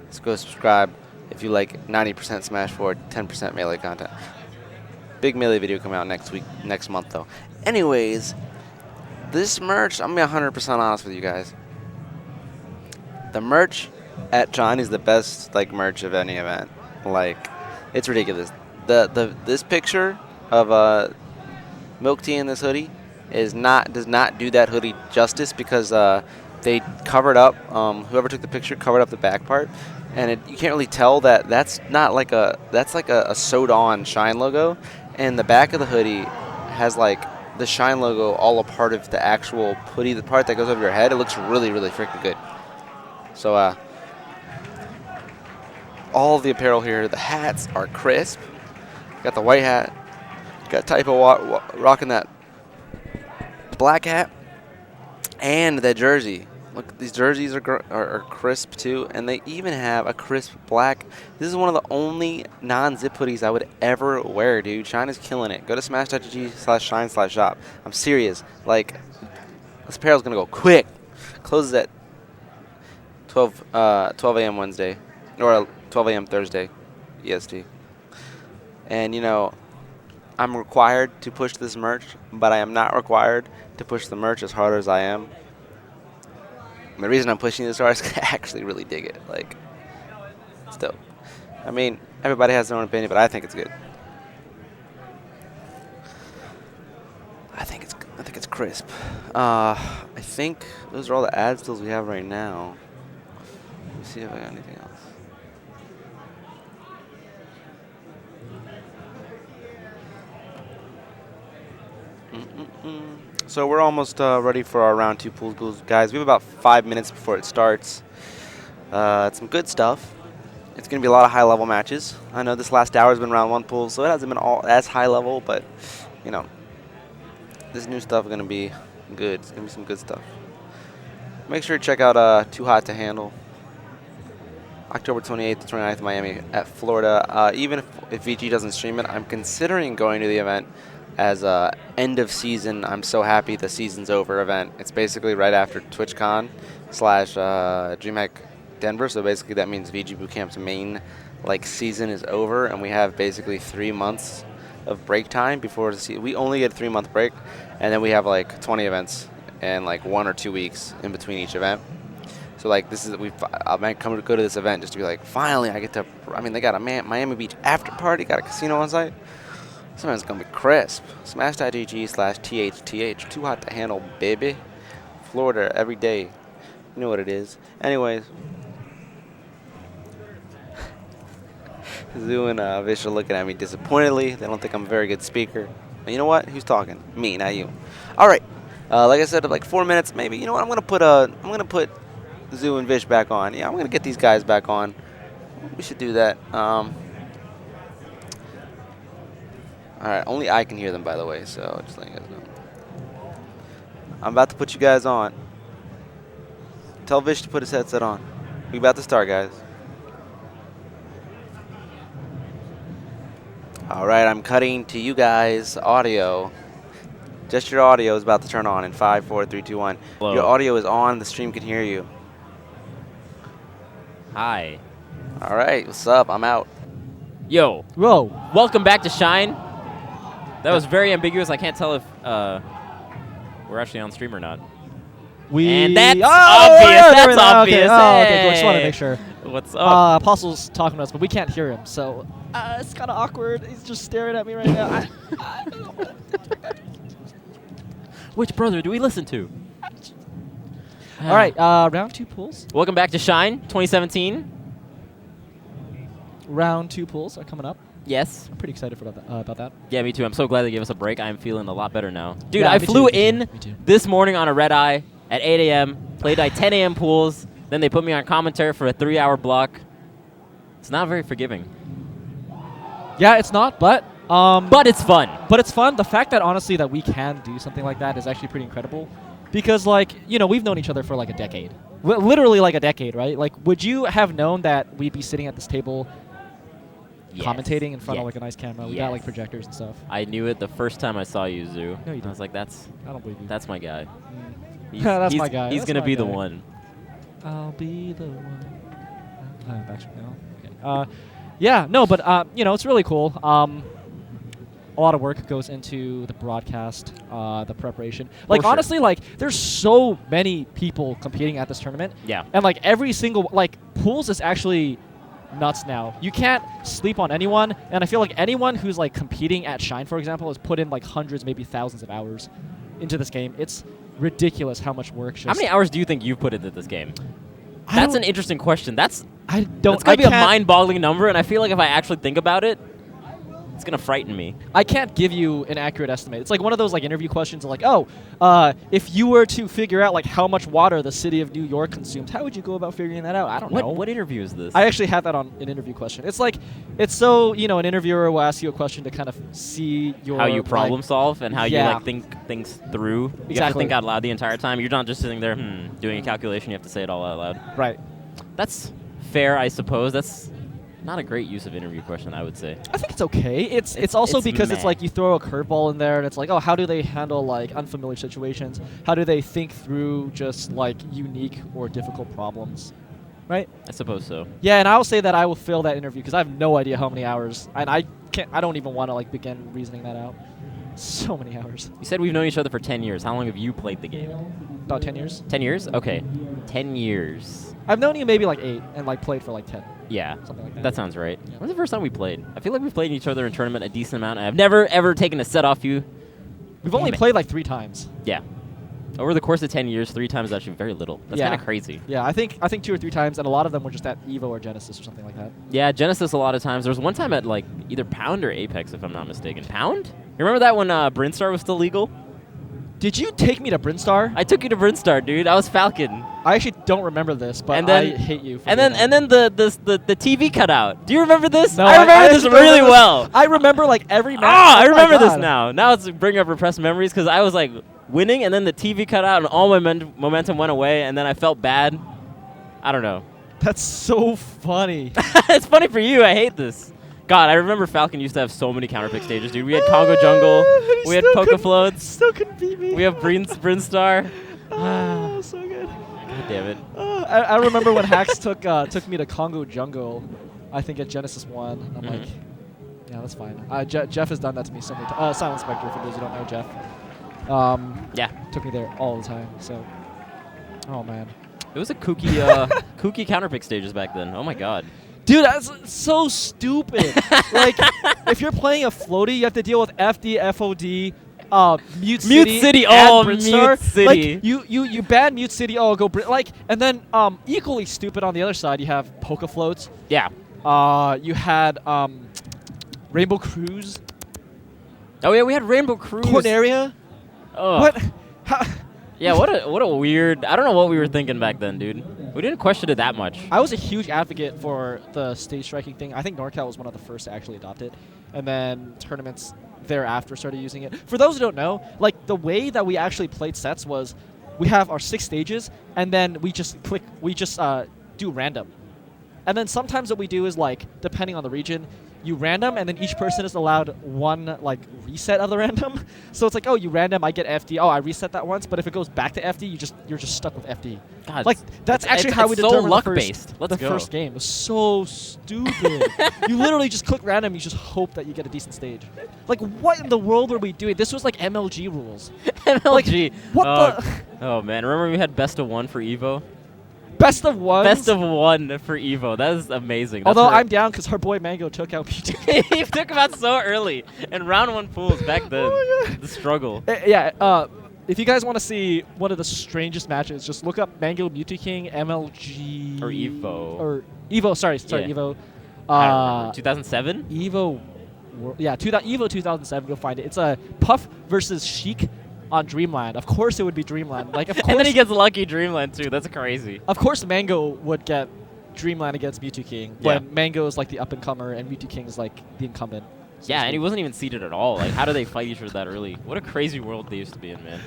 Let's go subscribe if you like 90% Smash 4, 10% Melee content. Big Melee video coming out next month though. Anyways, this merch, I'm gonna be 100% honest with you guys. The merch at John is the best like merch of any event. Like, it's ridiculous. This picture of Milk Tea in this hoodie does not do that hoodie justice because they covered up. Whoever took the picture covered up the back part, and you can't really tell that that's like a sewed on Shine logo, and the back of the hoodie has like the Shine logo all a part of the actual hoodie, the part that goes over your head. It looks really freaking good. So all of the apparel here, the hats are crisp. Got the white hat. Got Typo rocking that black hat and that jersey. Look, these jerseys are crisp too, and they even have a crisp black. This is one of the only non-zip hoodies I would ever wear, dude. Shine is killing it. Go to smash.gg/shine/shop. I'm serious. Like, this apparel's gonna go quick. Closes at 12 a.m. Wednesday, or 12 a.m. Thursday, EST. And you know, I'm required to push this merch, but I am not required to push the merch as hard as I am. And the reason I'm pushing this hard is because I actually really dig it. Like, it's dope. I mean, everybody has their own opinion, but I think it's good. I think it's crisp. I think those are all the ad stills we have right now. Let me see if I got anything else. So we're almost ready for our round 2 pools, guys. We have about 5 minutes before it starts. It's some good stuff. It's going to be a lot of high-level matches. I know this last hour has been round 1 pool, so it hasn't been all as high level, but you know, this new stuff is going to be good. It's going to be some good stuff. Make sure to check out Too Hot to Handle. October 28th to 29th in Miami at Florida. Even if VG doesn't stream it, I'm considering going to the event as a end of season. I'm so happy the season's over event. It's basically right after TwitchCon / DreamHack Denver. So basically that means VG Bootcamp's main like season is over, and we have basically 3 months of break time before the season. We only get a 3-month break, and then we have like 20 events and like 1 or 2 weeks in between each event. So like this is I might come to go to this event just to be like, finally I get to. I mean, they got a Miami Beach after party, got a casino on site. Sometimes it's gonna be crisp. Smash.gg/THTH. Too Hot to Handle, baby. Florida every day. You know what it is. Anyways. Zoo and Vish are looking at me disappointedly. They don't think I'm a very good speaker. But you know what? Who's talking? Me, not you. All right. Like I said, like 4 minutes maybe. You know what? I'm gonna put Zoo and Vish back on. Yeah, I'm gonna get these guys back on. We should do that. All right, only I can hear them, by the way, so just letting you guys know. I'm about to put you guys on. Tell Vish to put his headset on. We about to start, guys. All right, I'm cutting to you guys audio. Just your audio is about to turn on in 5, 4, 3, 2, 1. Hello. Your audio is on. The stream can hear you. Hi. All right, what's up? I'm out. Yo. Whoa. Welcome back to Shine. That was very ambiguous. I can't tell if we're actually on stream or not. And that's obvious. That's obvious. Okay. Oh, okay, cool. Just want to make sure. What's up? Apostle's talking to us, but we can't hear him, so it's kind of awkward. He's just staring at me right now. Which brother do we listen to? All right, round 2 pools. Welcome back to Shine 2017. Round 2 pools are coming up. Yes. I'm pretty excited for about that. Yeah, me too. I'm so glad they gave us a break. I'm feeling a lot better now. Dude, yeah, I flew in this morning on a red eye at 8 a.m., played at 10 a.m. pools, then they put me on commentary for a 3-hour block. It's not very forgiving. Yeah, it's not, but But it's fun. But it's fun. The fact that honestly that we can do something like that is actually pretty incredible. Because like, we've known each other for like a decade. Literally like a decade, right? Like, would you have known that we'd be sitting at this table commentating in front of like a nice camera? We got like projectors and stuff. I knew it the first time I saw you, Zoo. No, you didn't. I was like, I don't believe you. That's my guy. That's my guy. He's That's going to my be the guy. one. I'll be the one. Okay. Yeah, no, but it's really cool. A lot of work goes into the broadcast, the preparation. Like, honestly, like, there's so many people competing at this tournament. Yeah. And, like, every single, like, pools is actually nuts now. You can't sleep on anyone, and I feel like anyone who's, like, competing at Shine, for example, has put in, like, hundreds, maybe thousands of hours into this game. It's ridiculous how much work How many hours do you think you've put into this game? That's an interesting question. That's going to be a mind-boggling number, and I feel like if I actually think about it, it's going to frighten me. I can't give you an accurate estimate. It's like one of those like interview questions of like, if you were to figure out like how much water the city of New York consumes, how would you go about figuring that out? I don't know. What interview is this? I actually had that on an interview question. It's like, an interviewer will ask you a question to kind of see your how you problem solve and how you like think things through. You have to Exactly. think out loud the entire time. You're not just sitting there doing a calculation. You have to say it all out loud. Right. That's fair, I suppose. That's not a great use of interview question, I would say. I think it's okay. It's also because it's like you throw a curveball in there and it's like, oh, how do they handle like unfamiliar situations? How do they think through just like unique or difficult problems? Right? I suppose so. Yeah, and I will say that I will fail that interview because I have no idea how many hours, and I don't even want to like begin reasoning that out. So many hours. You said we've known each other for 10 years. How long have you played the game? About 10 years. 10 years? Okay. 10 years. I've known you maybe like 8 and like played for like 10. Yeah. Something like that. That sounds right. When's the first time we played? I feel like we've played each other in tournament a decent amount. I've never, ever taken a set off you. We've only played like 3 times. Yeah. Over the course of 10 years, 3 times is actually very little. That's kind of crazy. Yeah, I think 2 or 3 times, and a lot of them were just at Evo or Genesis or something like that. Yeah, Genesis a lot of times. There was one time at like either Pound or Apex, if I'm not mistaken. Pound? You remember that when Brinstar was still legal? Did you take me to Brinstar? I took you to Brinstar, dude. I was Falcon. I actually don't remember this, but and then, I hate you. For and then the TV cut out. Do you remember this? No, I remember this really well. I remember like every match. I remember this now. Now it's bringing up repressed memories because I was like winning, and then the TV cut out, and all my momentum went away, and then I felt bad. I don't know. That's so funny. It's funny for you. I hate this. God, I remember Falcon used to have so many counterpick stages, dude. We had Congo Jungle. We had Poke Floats. Still couldn't beat me. We have Brinstar. Oh, so good. God damn it. I remember when Hax took me to Congo Jungle, I think at Genesis 1. I'm like, yeah, that's fine. Jeff has done that to me so many times. Silent Spectre, for those who don't know Jeff. Yeah. Took me there all the time, so. Oh, man. It was a kooky, kooky counterpick stages back then. Oh, my God. Dude, that's so stupid. Like, if you're playing a floaty, you have to deal with FD, FOD, Mute City, oh, Brinstar. Mute City. Like, you ban Mute City, go and then equally stupid on the other side, you have Poke Floats. Yeah. You had Rainbow Cruise. Oh yeah, we had Rainbow Cruise. Corneria. Oh. What? Yeah, what a weird. I don't know what we were thinking back then, dude. We didn't question it that much. I was a huge advocate for the stage striking thing. I think NorCal was one of the first to actually adopt it, and then tournaments thereafter started using it. For those who don't know, like the way that we actually played sets was, we have our 6 stages, and then we just do random. And then sometimes what we do is like, depending on the region, you random, and then each person is allowed one like reset of the random. So it's like, oh, you random, I get FD. Oh, I reset that once, but if it goes back to FD, you're just stuck with FD. God, like that's actually how we so determined luck the based. Let's go. first game. It was so stupid. You literally just click random. You just hope that you get a decent stage. Like, what in the world were we doing? This was like MLG rules. MLG. Like, what the? Oh man, remember we had best of 1 for Evo? Best of 1? Best of 1 for Evo. That is amazing. Although I'm down because our boy Mango took out P2. He took him out so early in round 1 pools back then. Oh my God. The struggle. Yeah. If you guys want to see one of the strangest matches, just look up Mango Mewtwo King MLG or Evo. Or Evo. Sorry, Yeah. Evo. I don't remember. 2007. Evo. Yeah, Evo 2007. Go find it. It's a Puff versus Sheik on Dreamland. Of course it would be Dreamland. Like, of course. And then he gets lucky Dreamland too. That's crazy. Of course Mango would get Dreamland against Mewtwo King when Mango is like the up and comer and Mewtwo King is like the incumbent. Yeah, and he wasn't even seeded at all. Like, how do they fight each other that early? What a crazy world they used to be in, man.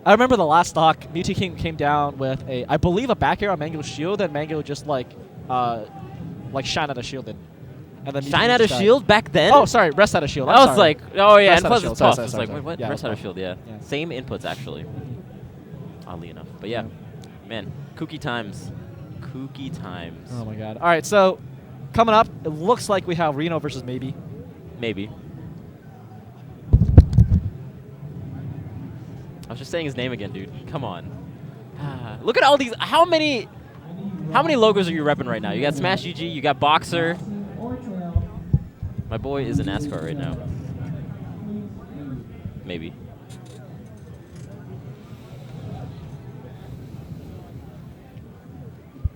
I remember the last stock, Mewtwo King came down with I believe a back air on Mango's shield, and Mango just like shine out a shield and then Shine out a shield back then? Oh, sorry, rest out a shield. I was like, oh yeah, rest and plus shield. it's tough. Sorry, It's sorry, like, sorry. wait, what? Yeah, Rest out a fine. shield, yeah. Same inputs, actually. Oddly enough. But yeah, man, kooky times. Kooky times. Oh my god. All right, so coming up, it looks like we have Reno versus Maybe. Maybe. I was just saying his name again, dude. Come on. Look at all these. How many logos are you repping right now? You got Smash GG, you got Boxer. My boy is in NASCAR right now. Maybe.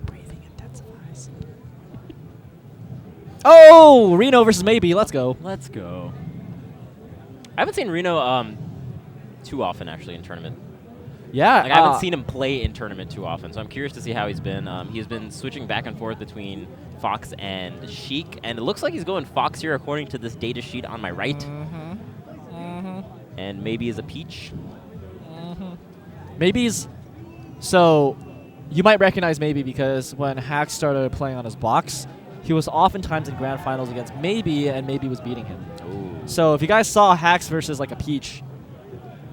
Breathing intensifies. Oh, Reno versus Maybe. Let's go. Let's go. I haven't seen Reno too often, actually, in tournament. Yeah. Like, I haven't seen him play in tournament too often, so I'm curious to see how he's been. He's been switching back and forth between Fox and Sheik, and it looks like he's going Fox here according to this data sheet on my right. And Maybe is a Peach. Maybe's. So, you might recognize Maybe because when Hax started playing on his box, he was oftentimes in grand finals against Maybe, and Maybe was beating him. Ooh. So, if you guys saw Hax versus like a Peach,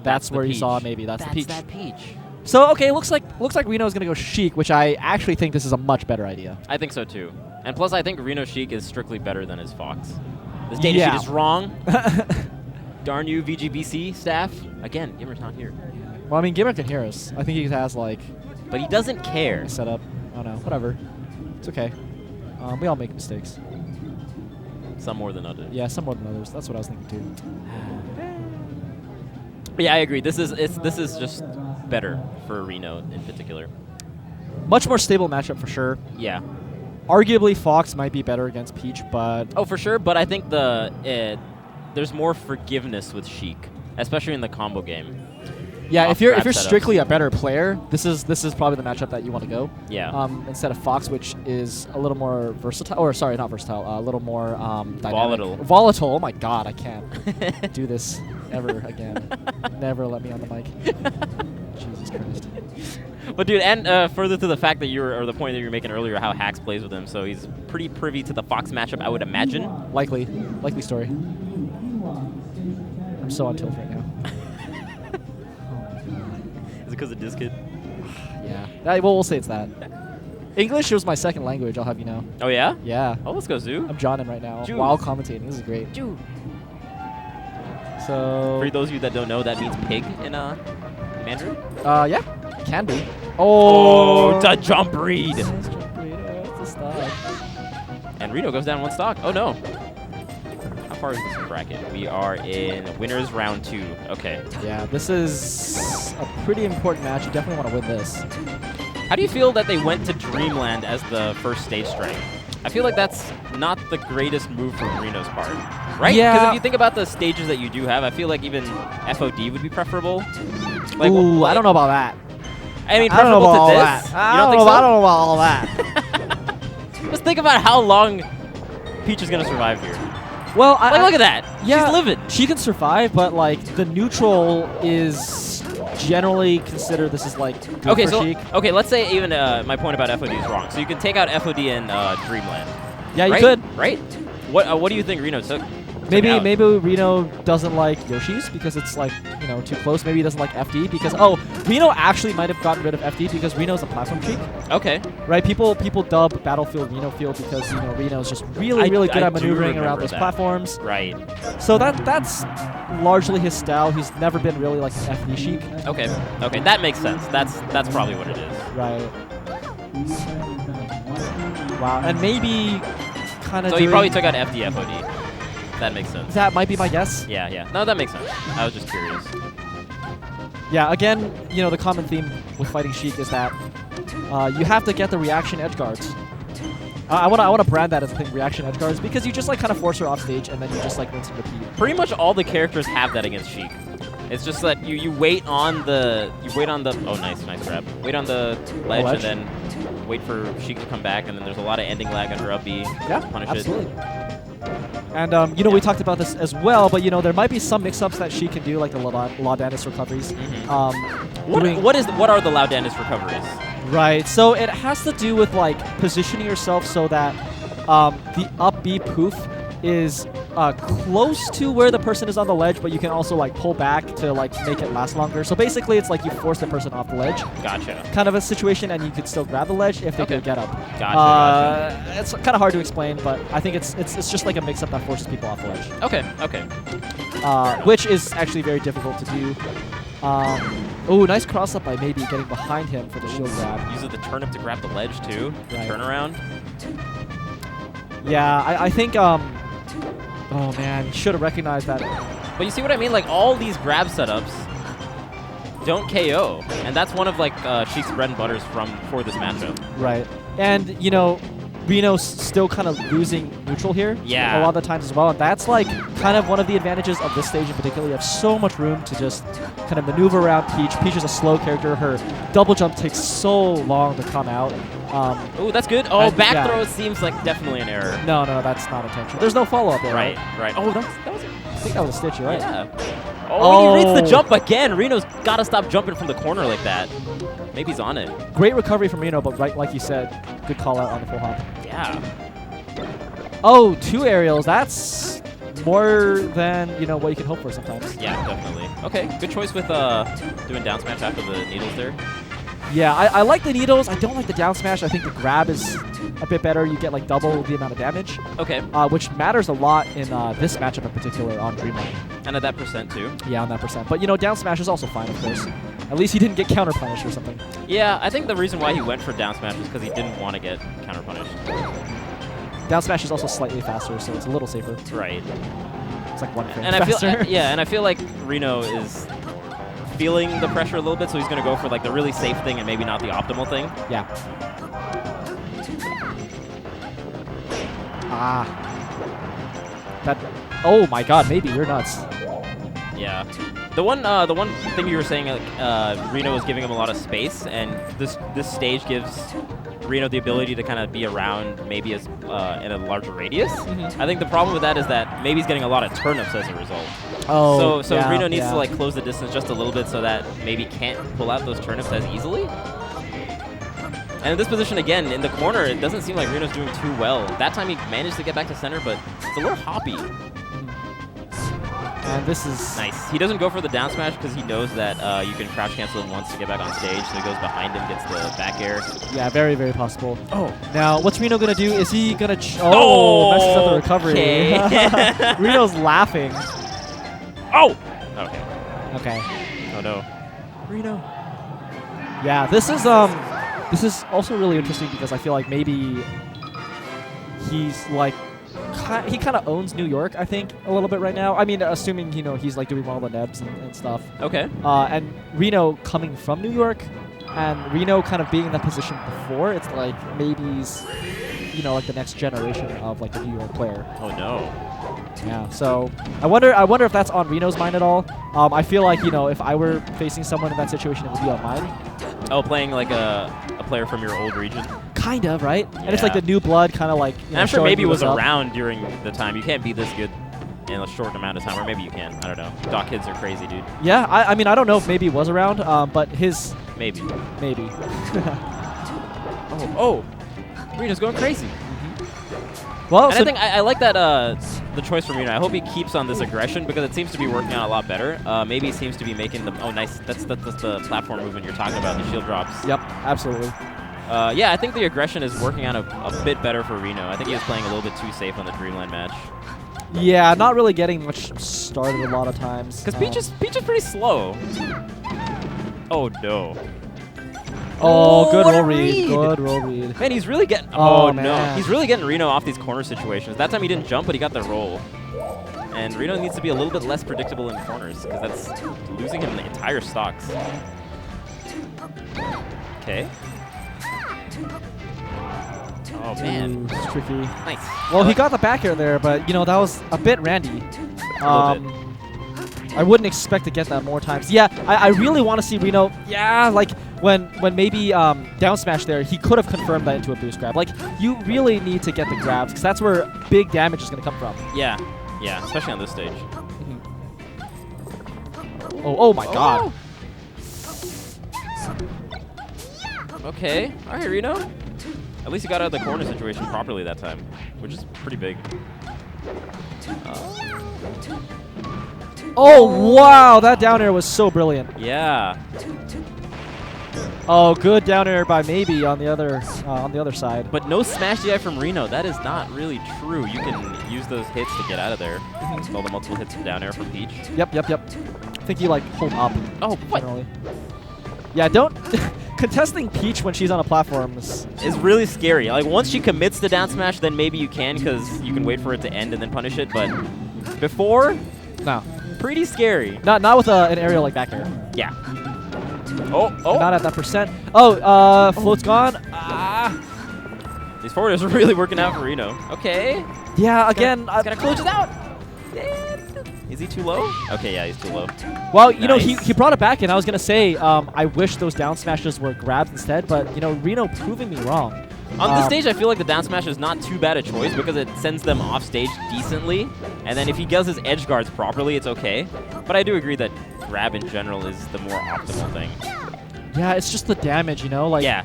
that's where you Peach. saw Maybe. That's the Peach. That Peach. So, okay, looks like Reno's going to go Sheik, which I actually think this is a much better idea. I think so too. And plus, I think Reno Sheik is strictly better than his Fox. This data sheet is wrong. Darn you, VGBC staff. Again, Gimmer's not here. Well, I mean, Gimmer can hear us. I think he has, like... But he doesn't care. Set up. I don't know. Whatever. It's okay. We all make mistakes. Some more than others. Yeah, some more than others. That's what I was thinking, too. But yeah, I agree. This is just better for Reno in particular. Much more stable matchup for sure. Yeah. Arguably, Fox might be better against Peach, but... Oh, for sure, but I think there's more forgiveness with Sheik, especially in the combo game. Yeah, if you're setups. strictly a better player, this is probably the matchup that you want to go. Yeah. Instead of Fox, which is a little more versatile, or sorry, not versatile, a little more dynamic. Volatile. Volatile. Oh my God, I can't do this ever again. Never let me on the mic. Jesus Christ. But dude, and further to the fact that or the point that you were making earlier, how Hax plays with him, so he's pretty privy to the Fox matchup, I would imagine. Likely story. I'm so on tilt right now. Is it because of Diskit? Yeah. Well, we'll say it's that. English was my second language, I'll have you know. Oh, yeah? Yeah. Oh, let's go, Zoo. I'm Johnin right now Jew. while commentating. This is great. Jew. So... For those of you that don't know, that means pig in Mandarin? Yeah. Can be. Oh, the jump read. It's a stock. And Reno goes down one stock. Oh, no. How far is this bracket? We are in winners round 2. Okay. Yeah, this is a pretty important match. You definitely want to win this. How do you feel that they went to Dreamland as the first stage strength? I feel like that's not the greatest move from Reno's part, right? Yeah. Because if you think about the stages that you do have, I feel like even FOD would be preferable. Like, Ooh, I don't know about that. I mean, I don't know preferable about to this? all that. You don't think so? I don't know about all that. Just think about how long Peach is going to survive here. Well, look at that. Yeah, she's living. She can survive, but like the neutral is generally considered this is like good Okay, for so Sheik. okay, let's say even my point about FOD is wrong. So you can take out FOD in Dreamland. Yeah, you right? could. Right. What do you think Reno took? Maybe out? Reno doesn't like Yoshi's because it's like, you know, too close. Maybe he doesn't like FD because Reno actually might have gotten rid of FD because Reno's a platform Sheik. Okay. Right? People dub Battlefield Reno Field because, you know, Reno's just really good at maneuvering around those platforms. Right. So that's largely his style. He's never been really like an FD Sheik. Okay. Okay, that makes sense. That's probably what it is. Right. Wow. And maybe kind of So he probably took out FD FOD. That makes sense. That might be my guess. Yeah, yeah. No, that makes sense. I was just curious. Yeah, again, you know, the common theme with fighting Sheik is that you have to get the reaction edge guards. I want to brand that as a thing, reaction edge guards, because you just like kind of force her off stage and then you just like rinse and repeat. Pretty much all the characters have that against Sheik. It's just that you wait on the oh nice grab. Wait on the ledge and then wait for Sheik to come back, and then there's a lot of ending lag on her up B. Yeah, to punish absolutely. it. And, you know, we talked about this as well, but, you know, there might be some mix-ups that she can do, like the Laudanus recoveries. What are the Laudanus recoveries? Right. So it has to do with, like, positioning yourself so that the up B poof is close to where the person is on the ledge, but you can also, like, pull back to, like, make it last longer. So basically, it's like you force the person off the ledge. Gotcha. Kind of a situation, and you could still grab the ledge if they could get up. Gotcha. It's kind of hard to explain, but I think it's just like a mix-up that forces people off the ledge. Okay. Which is actually very difficult to do. Oh, nice cross-up by maybe getting behind him for the shield grab. Uses the turnip to grab the ledge, too. The turnaround. Yeah, I think, oh man, you should have recognized that. But you see what I mean? Like, all these grab setups don't KO. And that's one of, like, Sheik's bread and butters for this matchup. Right. And, you know, Reno's still kind of losing neutral here. Yeah. A lot of the times as well. And that's, like, kind of one of the advantages of this stage in particular. You have so much room to just kind of maneuver around Peach. Peach is a slow character. Her double jump takes so long to come out. Oh, that's good. Oh, back throw seems like definitely an error. No, that's not intentional. There's no follow-up there. Right. Oh, that was I think that was a stitch, you're right. Yeah. Oh, he reads the jump again. Reno's got to stop jumping from the corner like that. Maybe he's on it. Great recovery from Reno, but right, like you said, good call out on the full hop. Yeah. Oh, 2 aerials. That's more than, you know, what you can hope for sometimes. Yeah, definitely. Okay, good choice with doing down smash after the needles there. Yeah, I like the needles. I don't like the down smash. I think the grab is a bit better. You get like double the amount of damage. Okay. Which matters a lot in this matchup in particular on Dreamline. And at that percent too. Yeah, on that percent. But you know, down smash is also fine, of course. At least he didn't get counter punished or something. Yeah, I think the reason why he went for down smash was because he didn't want to get counter punished. Down smash is also slightly faster, so it's a little safer. Right. It's like 1 frame and faster. I feel like Reno is feeling the pressure a little bit, so he's going to go for like the really safe thing and maybe not the optimal thing. Yeah. That. Oh my God! Maybe you're nuts. Yeah. The one thing you were saying, Reno was giving him a lot of space, and this stage gives Reno the ability to kind of be around maybe as in a larger radius. I think the problem with that is that maybe he's getting a lot of turnips as a result. Oh, so Reno needs to like close the distance just a little bit so that maybe can't pull out those turnips as easily. And in this position again, in the corner, it doesn't seem like Reno's doing too well. That time he managed to get back to center, but it's a little hoppy. And this is nice. He doesn't go for the down smash because he knows that you can crouch cancel him once to get back on stage. So he goes behind him, gets the back air. Yeah, very, very possible. Oh. Now, what's Reno going to do? Is he going to... messes up the recovery. Okay. Reno's laughing. Oh! Okay. Okay. Oh, no. Reno. Yeah, this is also really interesting because I feel like maybe he's like... He kind of owns New York, I think, a little bit right now. I mean, assuming, you know, he's like doing all the nebs and stuff. Okay. And Reno coming from New York, and Reno kind of being in that position before, it's like maybe he's, you know, like the next generation of like a New York player. Oh no. Yeah. So I wonder if that's on Reno's mind at all. I feel like, you know, if I were facing someone in that situation, it would be on mine. Oh, playing like a player from your old region. Kind of, right? Yeah. And it's like the new blood, kind of like. You know, I'm sure maybe was around during the time. You can't be this good in a short amount of time, or maybe you can. I don't know. Doc kids are crazy, dude. Yeah, I mean, I don't know if maybe was around, but his. Maybe. Oh, Reno's going crazy. Well, and I think I like that the choice from Reno. I hope he keeps on this aggression because it seems to be working out a lot better. Maybe he seems to be making the nice. That's the platform movement you're talking about, the shield drops. Yep, absolutely. Yeah, I think the aggression is working out a bit better for Reno. I think he was playing a little bit too safe on the Dreamline match. Yeah, not really getting much started a lot of times. Because Peach is pretty slow. Oh no. Oh, good roll read. Good roll read. Man, he's really getting. Oh no, he's really getting Reno off these corner situations. That time he didn't jump, but he got the roll. And Reno needs to be a little bit less predictable in corners because that's losing him the entire stocks. Okay. Oh man, it's tricky. Nice. Well, he got the back air there, but you know that was a bit randy. I wouldn't expect to get that more times. Yeah, I really want to see Reno. Yeah, like when maybe down smash there, he could have confirmed that into a boost grab. Like, you really need to get the grabs, because that's where big damage is going to come from. Yeah. Yeah, especially on this stage. Oh my god. Okay. All right, Reno. At least you got out of the corner situation properly that time, which is pretty big. Oh, wow. That down air was so brilliant. Yeah. Oh, good down air by maybe on the other side. But no smash DI from Reno. That is not really true. You can use those hits to get out of there. All the multiple hits from down air from Peach. Yep. I think you like hold up. Oh, what? Generally. Yeah, don't contesting Peach when she's on a platform is really scary. Like once she commits the down smash, then maybe you can, because you can wait for it to end and then punish it. But before, no, pretty scary. Not with an aerial like back air. Yeah. Oh. Not at that percent. Oh, float's gone. These forwarders are really working out for Reno. Okay. Yeah, again, gotta close it out. Is he too low? Okay, yeah, he's too low. Well, you know, he brought it back, and I was gonna say, I wish those down smashes were grabs instead, but you know, Reno proving me wrong. On this stage, I feel like the down smash is not too bad a choice because it sends them off stage decently, and then if he does his edge guards properly, it's okay. But I do agree that grab in general is the more optimal thing. Yeah, it's just the damage, you know, like yeah.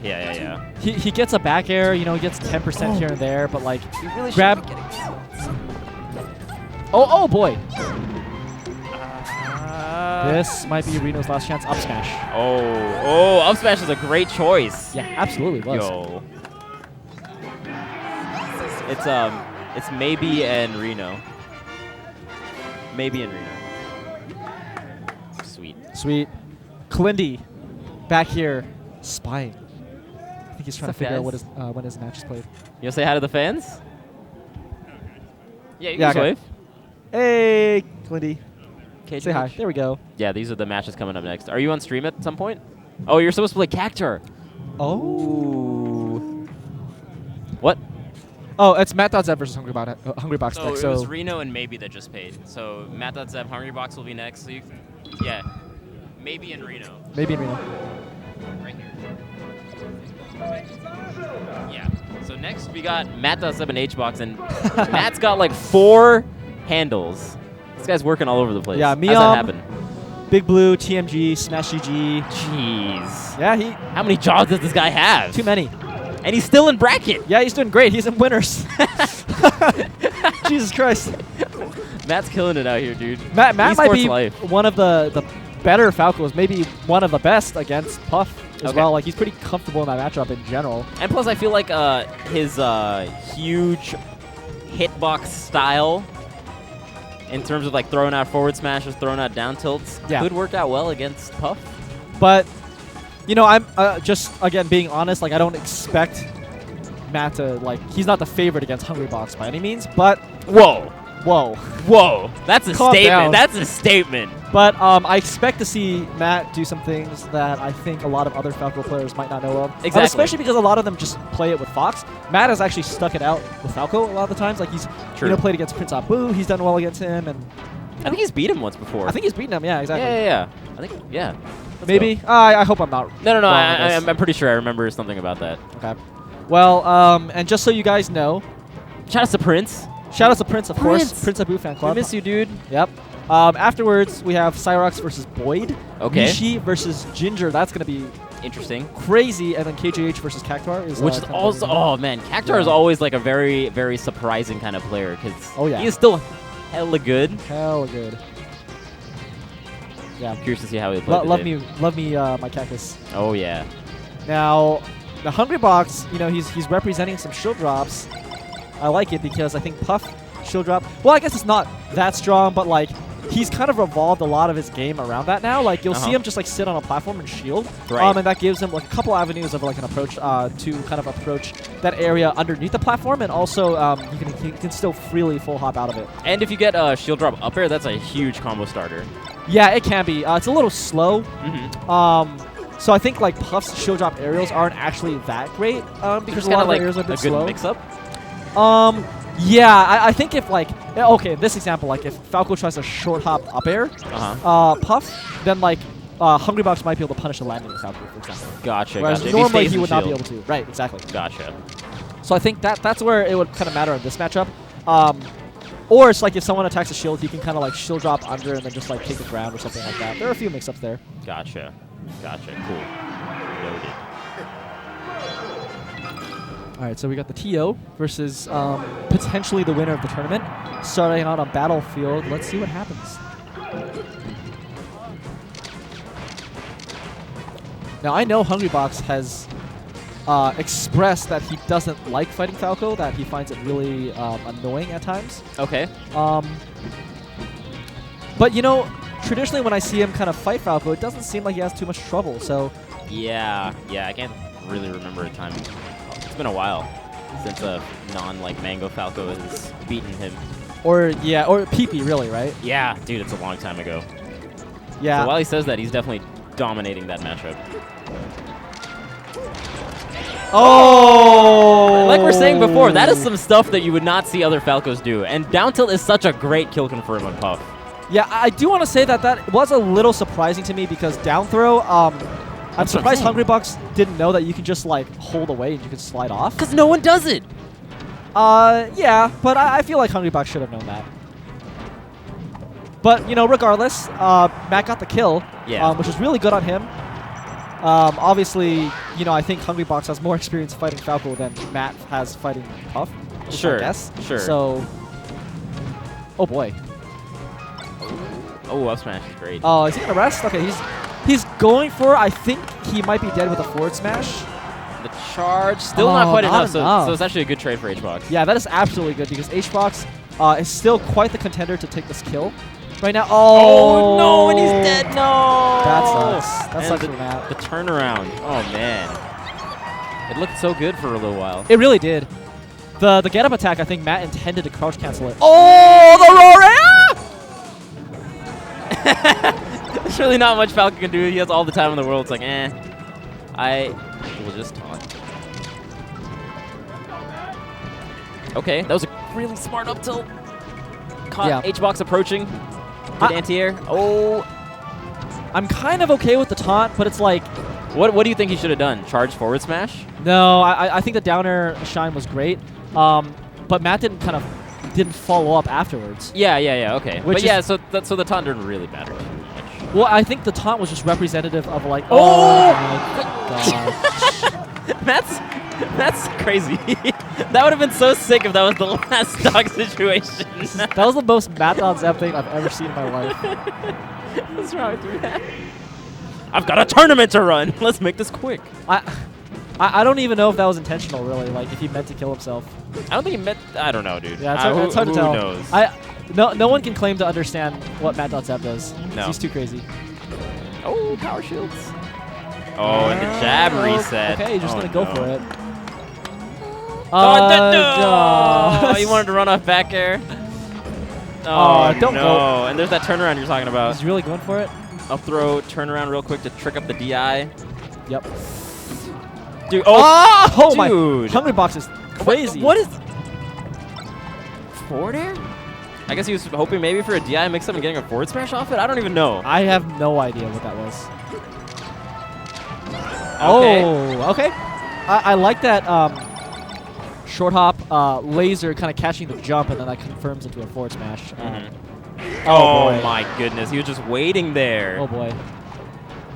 He gets a back air, you know, he gets 10% here and there, but like he really grab. Oh boy. This might be Reno's last chance. Up smash. Oh, up smash is a great choice. Yeah, absolutely was. Yo. It's maybe and Reno. Maybe and Reno. Sweet. Klindy, back here, spying. I think he's trying to figure out when his match is played. You wanna say hi to the fans? Yeah, you can just wave. Hey, Klindy. KGH. Say hi. There we go. Yeah, these are the matches coming up next. Are you on stream at some point? Oh, you're supposed to play Cactar. Oh. What? Oh, it's Matt.Zeb versus Hungrybox next. So it was Reno and maybe that just paid. So Matt.Zeb, Hungrybox will be next. So yeah, maybe in Reno. Maybe in Reno. Right here. Yeah. So next we got Matt.Zeb and HBox, and Matt's got like 4 handles. This guy's working all over the place. Yeah, How's that happen? Big Blue, TMG, Smash GG. Jeez. Yeah, How many jobs does this guy have? Too many. And he's still in bracket. Yeah, he's doing great. He's in winners. Jesus Christ. Matt's killing it out here, dude. Matt might be life. one of the better Falcos, maybe one of the best against Puff as well. Like, he's pretty comfortable in that matchup in general. And plus, I feel like his huge hitbox style in terms of like throwing out forward smashes, throwing out down tilts, could work out well against Puff. But, you know, I'm just, again, being honest, like, I don't expect Matt to, like, he's not the favorite against Hungrybox by any means, but... Whoa. Calm That's a statement. down. That's a statement. But I expect to see Matt do some things that I think a lot of other Falco players might not know of. Exactly. Especially because a lot of them just play it with Fox. Matt has actually stuck it out with Falco a lot of the times. Like, he's played against Prince Abu. He's done well against him. And I think he's beat him once before. I think he's beaten him, yeah, exactly. Yeah. I think, yeah. Maybe. I hope I'm not No. wrong I'm pretty sure I remember something about that. Okay. Well, and just so you guys know. Shout out to Prince. Shout out to Prince, of course. Prince Abu fan club. We miss you, dude. Yep. Afterwards, we have Cyrox versus Boyd. Okay. Rishi versus Ginger. That's going to be interesting. Crazy. And then KJH versus Cactar. Which is also, oh man, Cactar is always like a very, very surprising kind of player because he is still hella good. Hella good. Yeah. I'm curious to see how he plays. Love me, my Cactus. Oh yeah. Now, the Hungrybox, you know, he's representing some shield drops. I like it because I think Puff shield drop. Well, I guess it's not that strong, but like he's kind of evolved a lot of his game around that now. Like you'll see him just like sit on a platform and shield, and that gives him like a couple avenues of like an approach to kind of approach that area underneath the platform, and also he can still freely full hop out of it. And if you get a shield drop up air, that's a huge combo starter. Yeah, it can be. It's a little slow. So I think like Puff's shield drop aerials aren't actually that great because a lot of the aerials are a bit slow. Good mix up. Yeah, I think if like, okay, this example, like if Falco tries a short hop up air, Puff, then like Hungrybox might be able to punish the landing with Falco, for example. Gotcha. Whereas gotcha. normally he would not be able to. Right, exactly. Gotcha. So I think that's where it would kind of matter in this matchup. Or it's like if someone attacks a shield, he can kind of like shield drop under and then just like take the ground or something like that. There are a few mix-ups there. Gotcha. Gotcha. Cool. Noted. All right, so we got the TO versus potentially the winner of the tournament. Starting out on Battlefield. Let's see what happens. Now, I know Hungrybox has expressed that he doesn't like fighting Falco, that he finds it really annoying at times. Okay. But, you know, traditionally when I see him kind of fight Falco, it doesn't seem like he has too much trouble, so... Yeah, I can't really remember a time. It's been a while since a non-like Mango Falco has beaten him. Or PP, really, right? Yeah, dude, it's a long time ago. Yeah. So while he says that, he's definitely dominating that matchup. Oh! Like we're saying before, that is some stuff that you would not see other Falcos do. And down tilt is such a great kill confirm on Puff. Yeah, I do want to say that was a little surprising to me because down throw, I'm surprised Hungrybox didn't know that you can just like hold away and you can slide off. Because no one does it! Yeah, but I feel like Hungrybox should have known that. But, you know, regardless, Matt got the kill, which is really good on him. Obviously, you know, I think Hungrybox has more experience fighting Falco than Matt has fighting Puff. Sure, I guess. sure. So, oh boy. Oh, up smash is great. Oh, is he gonna rest? Okay, he's going for. I think he might be dead with a forward smash. The charge still not quite enough. So it's actually a good trade for HBox. Yeah, that is absolutely good because HBox is still quite the contender to take this kill right now. Oh no, and he's dead. No. That sucks. That sucks for Matt. The turnaround. Oh man, it looked so good for a little while. It really did. The get up attack, I think Matt intended to crouch cancel it. Oh, the Roaring! There's really not much Falcon can do. He has all the time in the world. It's like, I will just taunt. Okay, that was a really smart up tilt. Caught HBox approaching. Good anti-air. Oh. I'm kind of okay with the taunt, but it's like... What do you think he should have done? Charge forward smash? No, I think the down air shine was great. But Matt didn't follow up afterwards. Yeah, okay. But yeah, so the taunt didn't really matter too much. Well, I think the taunt was just representative of like, oh my god. That's crazy. That would have been so sick if that was the last dog situation. That was the most Matt.Zeb thing I've ever seen in my life. What's wrong with you, Matt? I've got a tournament to run. Let's make this quick. I don't even know if that was intentional, really. Like, if he meant to kill himself. I don't think he meant... I don't know, dude. Yeah, it's hard to tell. Who knows? No one can claim to understand what Matt.Zeb does. No. He's too crazy. Oh, power shields. Oh, and the jab reset. Okay, you're just going to go for it. Oh, you wanted to run off back air? Oh, don't go. And there's that turnaround you're talking about. He's really going for it? Up throw, turnaround real quick to trick up the DI. Yep. Dude, dude. my Hungrybox is crazy. What is... Forward air? I guess he was hoping maybe for a DI mix-up and getting a forward smash off it? I don't even know. I have no idea what that was. Okay. Oh, okay. I like that short hop laser kind of catching the jump, and then that confirms into a forward smash. Oh my goodness. He was just waiting there. Oh, boy.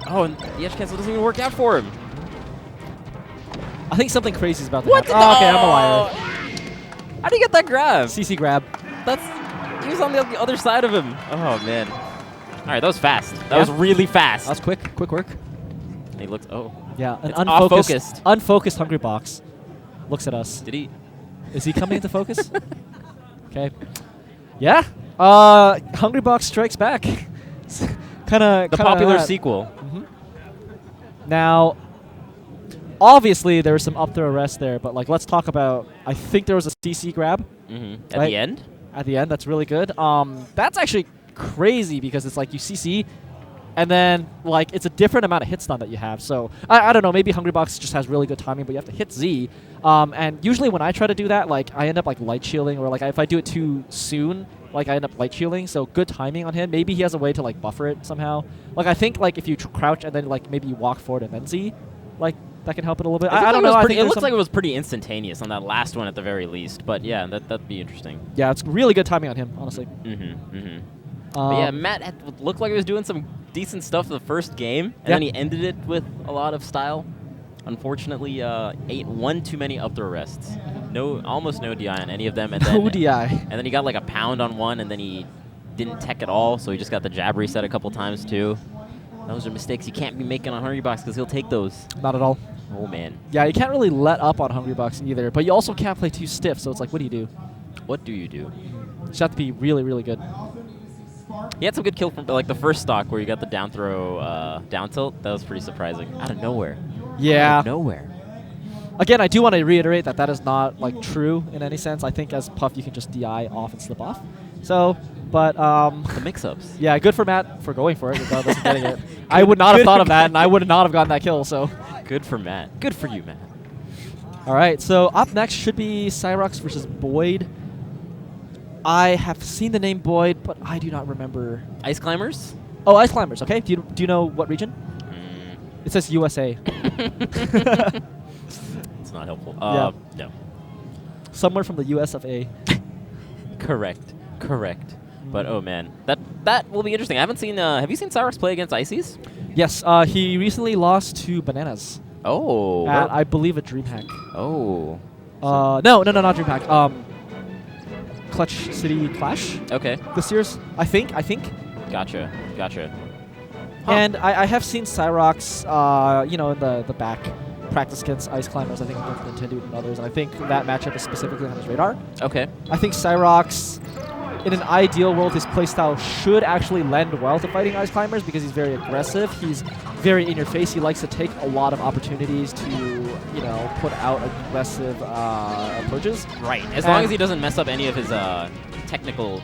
Oh, and the edge cancel doesn't even work out for him. I think something crazy is about to happen. Okay, I'm a liar. How do you get that grab? CC grab. He was on the other side of him. Oh, man. All right, that was fast. That was really fast. That was quick. Quick work. And he looks... Oh. Yeah, an unfocused. Unfocused Hungrybox looks at us. Did he? Is he coming into focus? Okay. Yeah. Hungrybox strikes back. kind of the popular sequel. Mm-hmm. Now, obviously there was some up throw rest there, but like let's talk about. I think there was a CC grab. Mm-hmm. At the end. At the end, that's really good. That's actually crazy because it's like you CC. And then, like, it's a different amount of hit stun that you have. So, I don't know. Maybe Hungrybox just has really good timing, but you have to hit Z. And usually when I try to do that, like, I end up, like, light shielding. Or, like, if I do it too soon, like I end up light shielding, so good timing on him. Maybe he has a way to like buffer it somehow. Like I think like if you crouch and then like maybe you walk forward and then Z, like that can help it a little bit. I don't know. I think it looks like it was pretty instantaneous on that last one at the very least. But yeah, that'd be interesting. Yeah, it's really good timing on him, honestly. But yeah, Matt looked like he was doing some decent stuff the first game, and then he ended it with a lot of style. Unfortunately, ate one too many up throw rests. Almost no DI on any of them, and then DI. And then he got like a pound on one, and then he didn't tech at all, so he just got the jab reset a couple times too. Those are mistakes you can't be making on Hungry Box because he'll take those. Not at all. Oh man. Yeah, you can't really let up on Hungry Box either, but you also can't play too stiff. So it's like, what do you do? What do you do? You just have to be really, really good. He had some good kill from like the first stock where you got the down throw, down tilt. That was pretty surprising. Out of nowhere. Yeah. Out of nowhere. Again, I do want to reiterate that that is not like true in any sense. I think as Puff, you can just DI off and slip off. So, but the mix-ups. Yeah, good for Matt for going for it regardless of getting it. I would not have thought of that, and I would not have gotten that kill. So. Good for Matt. Good for you, Matt. All right, so up next should be Cyrox versus Boyd. I have seen the name Boyd, but I do not remember. Ice Climbers? Oh, Ice Climbers. Okay. Do you know what region? It says USA. It's not helpful. Yeah. No. Somewhere from the US of A. Correct. But oh man, that will be interesting. I haven't seen. Have you seen Cyrox play against Ices? Yes. He recently lost to Bananas. Oh. At, I believe, a DreamHack. Oh. No, not DreamHack. Clutch City Clash. Okay. This year's, I think. Gotcha. Huh. And I have seen Cyrox, in the back practice against Ice Climbers. I think against Nintendo and others, and I think that matchup is specifically on his radar. Okay. I think Cyrox, in an ideal world, his playstyle should actually lend well to fighting Ice Climbers because he's very aggressive. He's very in your face. He likes to take a lot of opportunities to, put out aggressive approaches. Right. As long as he doesn't mess up any of his technical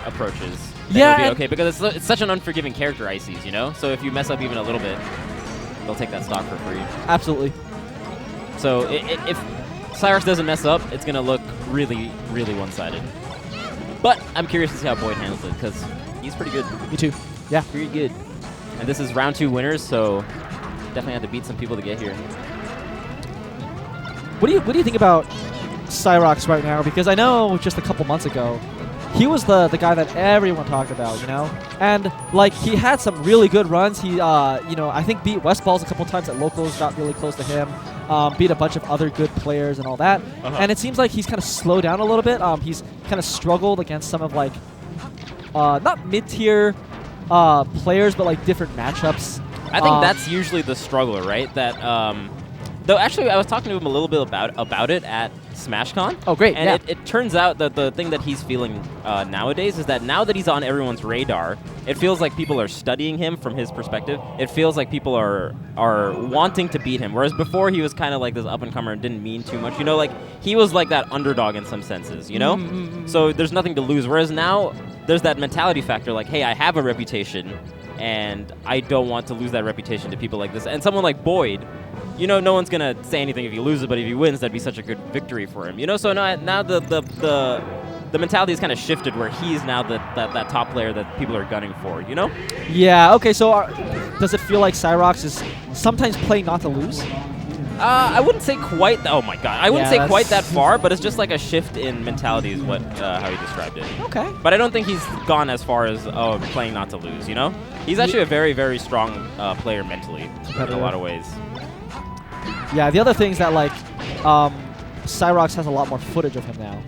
approaches. Yeah. It'll be okay, because it's such an unforgiving character, Ices, So if you mess up even a little bit, they'll take that stock for free. Absolutely. So if Cyrox doesn't mess up, it's going to look really, really one-sided. But I'm curious to see how Boyd handles it, because he's pretty good. Me too. Yeah. Pretty good. And this is round 2 winners, so definitely have to beat some people to get here. What do you think about Cyrox right now? Because I know just a couple months ago, he was the guy that everyone talked about, And, he had some really good runs. He, I think beat Westballs a couple times at Locals, got really close to him. Beat a bunch of other good players and all that. And it seems like he's kind of slowed down a little bit. He's kind of struggled against some of, not mid-tier players, but, different matchups. I think that's usually the struggle, right? That, though, actually, I was talking to him a little bit about it at SmashCon. Oh, great. And it turns out that the thing that he's feeling nowadays is that now that he's on everyone's radar, it feels like people are studying him from his perspective. It feels like people are wanting to beat him, whereas before he was kind of like this up-and-comer and didn't mean too much. He was like that underdog in some senses, So there's nothing to lose, whereas now there's that mentality factor like, hey, I have a reputation, and I don't want to lose that reputation to people like this. And someone like Boyd, no one's going to say anything if he loses, but if he wins, that'd be such a good victory for him. So now the mentality has kind of shifted where he's now that top player that people are gunning for, Yeah, okay, so does it feel like Cyrox is sometimes playing not to lose? I wouldn't say quite. Oh my god, I wouldn't say quite that far, but it's just like a shift in mentality is what how he described it. Okay. But I don't think he's gone as far as playing not to lose. He's actually a very, very strong player mentally in a lot of ways. Yeah, the other thing is that Cyrox has a lot more footage of him now,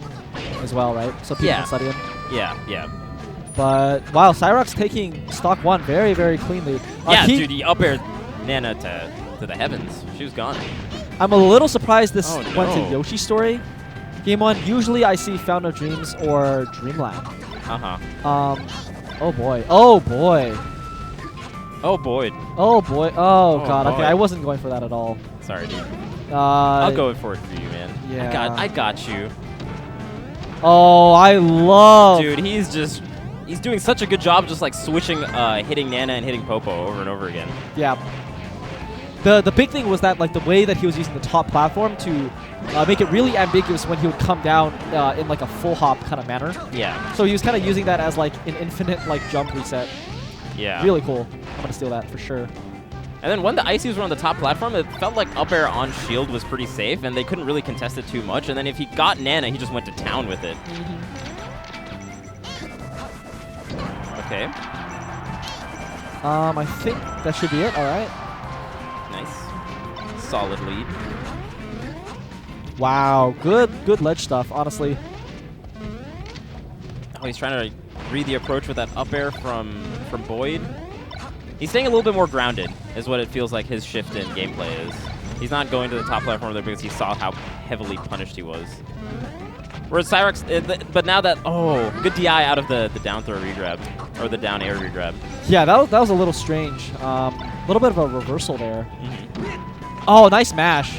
as well, right? So people can study him. Yeah. But wow, Cyrox taking stock 1 very, very cleanly. Dude, he up aired Nana to the heavens. She was gone. I'm a little surprised this no. went to Yoshi's story. Game 1, usually I see Fountain of Dreams or Dreamland. Oh boy. Oh Boyd. Oh god. Okay, I wasn't going for that at all. Sorry, dude. I'll go for it for you, man. Yeah. I got you. Oh, I love. Dude, he's doing such a good job just switching hitting Nana and hitting Popo over and over again. Yeah. The big thing was that like the way that he was using the top platform to make it really ambiguous when he would come down in like a full hop kind of manner. Yeah. So he was kind of using that as like an infinite like jump reset. Yeah. Really cool. I'm gonna steal that for sure. And then when the Ices were on the top platform, it felt like up air on shield was pretty safe, and they couldn't really contest it too much. And then if he got Nana, he just went to town with it. Okay. I think that should be it. All right. Nice. Solid lead. Wow. Good ledge stuff, honestly. Oh, he's trying to read the approach with that up air from Boyd. He's staying a little bit more grounded, is what it feels like his shift in gameplay is. He's not going to the top platform there because he saw how heavily punished he was. Whereas Cyrox, but now that, good DI out of the down throw regrab, or the down air regrab. Yeah, that was a little strange. A little bit of a reversal there. Oh, nice mash.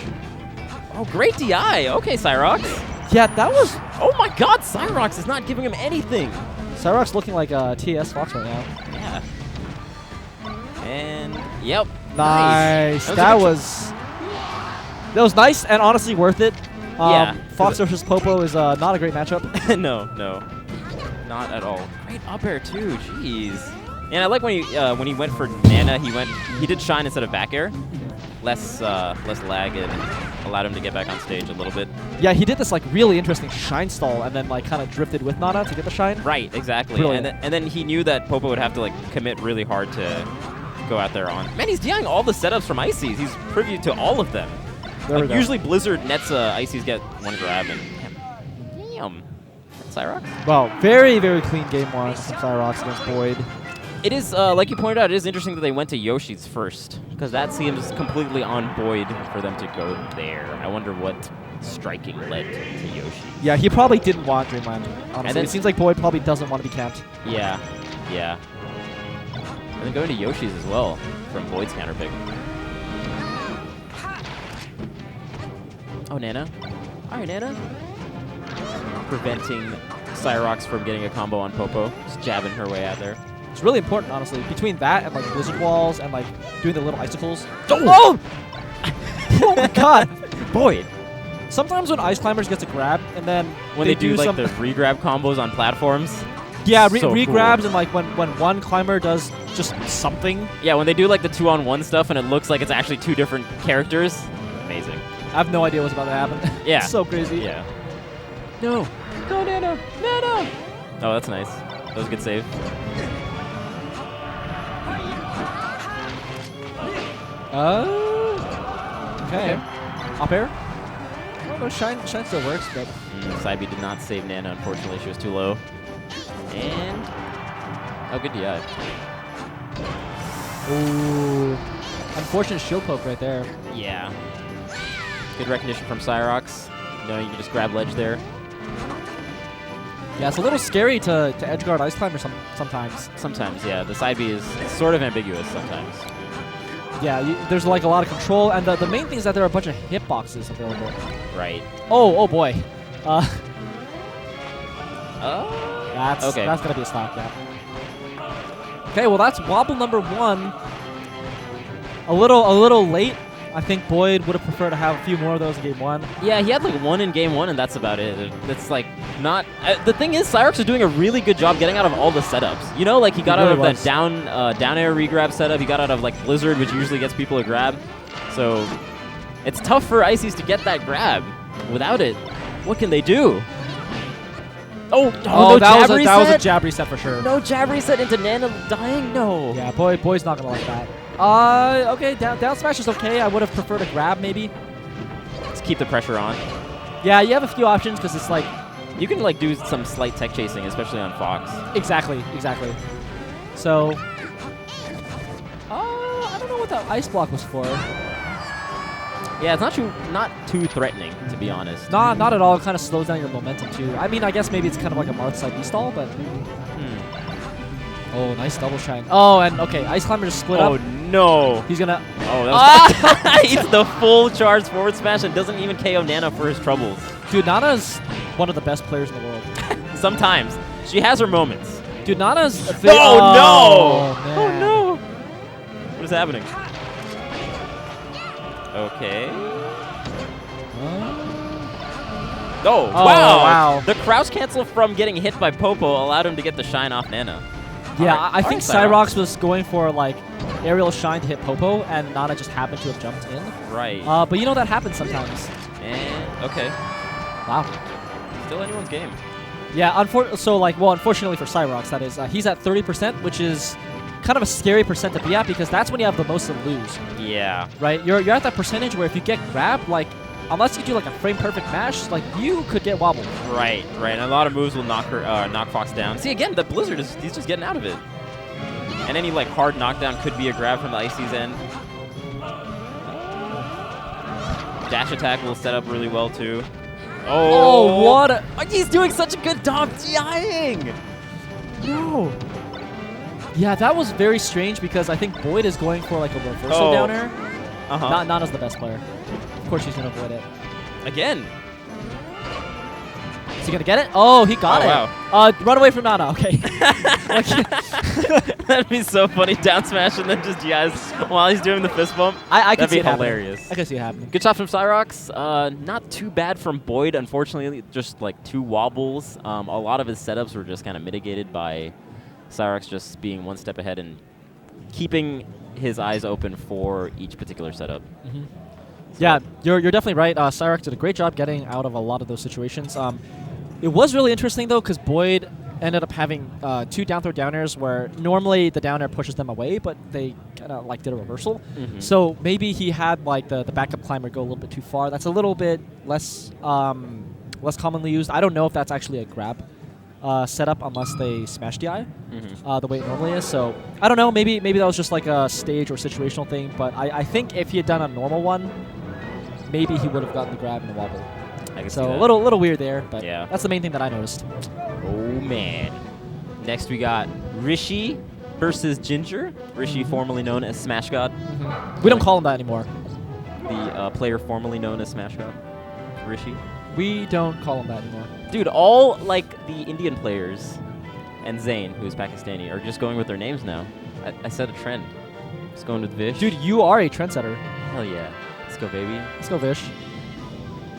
Oh, great DI. Okay, Cyrox. Yeah, that was... Oh my god, Cyrox is not giving him anything. Cyrox looking like a TS Fox right now. Yeah. And, yep. Nice. That was nice and honestly worth it. Yeah. Fox versus Popo is not a great matchup. No. Not at all. Great up air too, jeez. And I like when he went for Nana, he did shine instead of back air. Less lag and allowed him to get back on stage a little bit. Yeah, he did this like really interesting shine stall and then like kind of drifted with Nana to get the shine. Right, exactly. Brilliant. And then he knew that Popo would have to like commit really hard to go out there on. Man, he's DIing all the setups from Ices. He's privy to all of them. Like, usually Blizzard nets Ices get one grab and damn. Cyrox? Wow, very, very clean game one from Cyrox against Boyd. It is, like you pointed out, it is interesting that they went to Yoshi's first, because that seems completely on Boyd for them to go there. I wonder what striking led to Yoshi. Yeah, he probably didn't want Dreamland, honestly. Then It seems like Boyd probably doesn't want to be camped. Yeah. And then going to Yoshi's as well from Boyd's counterpick. Oh, Nana. All right, Nana. Preventing Cyrox from getting a combo on Popo. Just jabbing her way out there. It's really important, honestly. Between that and like blizzard walls and like doing the little icicles. Oh! Oh my god! Boyd. Sometimes when Ice Climbers gets a grab and then when they do like the re-grab combos on platforms. Yeah, so re-grabs cool. and like when one climber does just something. Yeah, when they do like the 2-on-1 stuff and it looks like it's actually two different characters. Amazing. I have no idea what's about to happen. Yeah. It's so crazy. Yeah. No, Nana! Nana! Oh, that's nice. That was a good save. Okay. Up air? Oh, no, shine still works, but... Saibi did not save Nana, unfortunately. She was too low. And... Oh, good DI. Ooh. Unfortunate shield poke right there. Yeah. Good recognition from Cyrox. You know, you can just grab ledge there. Yeah, it's a little scary to edgeguard Ice Climber sometimes. Sometimes, yeah. The side B is sort of ambiguous sometimes. Yeah, there's like a lot of control, and the main thing is that there are a bunch of hitboxes available. Right. Oh boy. That's gonna be a stock, yeah. Okay, well that's wobble number 1. A little late. I think Boyd would have preferred to have a few more of those in game 1. Yeah, he had like one in game 1, and that's about it. It's like not. The thing is, Cyrox is doing a really good job getting out of all the setups. You know, like he got out of that down air regrab setup. He got out of like Blizzard, which usually gets people to grab. So it's tough for Ices to get that grab. Without it, what can they do? No that jab was a jab reset for sure. No jab reset into Nana dying? No. Yeah, Boyd's not gonna like that. Okay, down smash is okay. I would have preferred a grab, maybe. Let's keep the pressure on. Yeah, you have a few options because it's like... You can like do some slight tech chasing, especially on Fox. Exactly. So... I don't know what that ice block was for. Yeah, it's not too threatening, to be honest. Not at all. It kind of slows down your momentum, too. I mean, I guess maybe it's kind of like a Marth side B-stall, but... Oh, nice double shine. Oh, and okay, Ice Climber just split up. Oh, no. He's gonna... Oh, that was... He's the full charge forward smash and doesn't even KO Nana for his troubles. Dude, Nana's one of the best players in the world. Sometimes. She has her moments. Dude, Nana's... Oh, no! What is happening? Okay. Oh, Oh, wow. wow. The crouch cancel from getting hit by Popo allowed him to get the shine off Nana. Yeah, Alright, I think alright, Cyrox was going for like aerial shine to hit Popo, and Nana just happened to have jumped in. Right. But you know that happens sometimes. And okay. Wow. Still anyone's game. Yeah, unfortunately for Cyrox, that is, he's at 30%, which is kind of a scary percent to be at because that's when you have the most to lose. Yeah. Right? You're at that percentage where if you get grabbed, like, unless you do like a frame perfect mash, like you could get wobbled. Right, right. And a lot of moves will knock Fox down. See, again, the Blizzard he's just getting out of it. And any like hard knockdown could be a grab from the Icy's end. Dash attack will set up really well too. Oh, what a... He's doing such a good job DIing! No. Yeah, that was very strange because I think Boyd is going for like a reversal down air. Nana's the best player. Of course she's going to avoid it. Again. Is he going to get it? Oh, he got it. Wow. Run away from Nana. Okay. That'd be so funny. Down smash and then just DIs while he's doing the fist bump. I can That'd see be it happening. hilarious. I can see it happening. Good shot from Cyrox. Not too bad from Boyd, unfortunately. Just like 2 wobbles. A lot of his setups were just kind of mitigated by Cyrox just being one step ahead and keeping his eyes open for each particular setup. Mm-hmm. So yeah, you're definitely right. Cyrox did a great job getting out of a lot of those situations. It was really interesting, though, because Boyd ended up having 2 down throw down airs where normally the down air pushes them away, but they kind of like did a reversal. Mm-hmm. So maybe he had like the backup climber go a little bit too far. That's a little bit less commonly used. I don't know if that's actually a grab setup unless they smash DI the way it normally is. So I don't know. Maybe that was just like a stage or situational thing. But I think if he had done a normal one, maybe he would have gotten the grab and the wobble. So a little weird there, but yeah. That's the main thing that I noticed. Oh man. Next we got Rishi versus Ginger. Rishi, formerly known as Smash God. We don't call him that anymore. The player formerly known as Smash God. Rishi. We don't call him that anymore. Dude, all like the Indian players and Zayn, who's Pakistani, are just going with their names now. I set a trend. Just going with Vish. Dude, you are a trendsetter. Hell yeah. Let's go, baby. Let's go, Vish.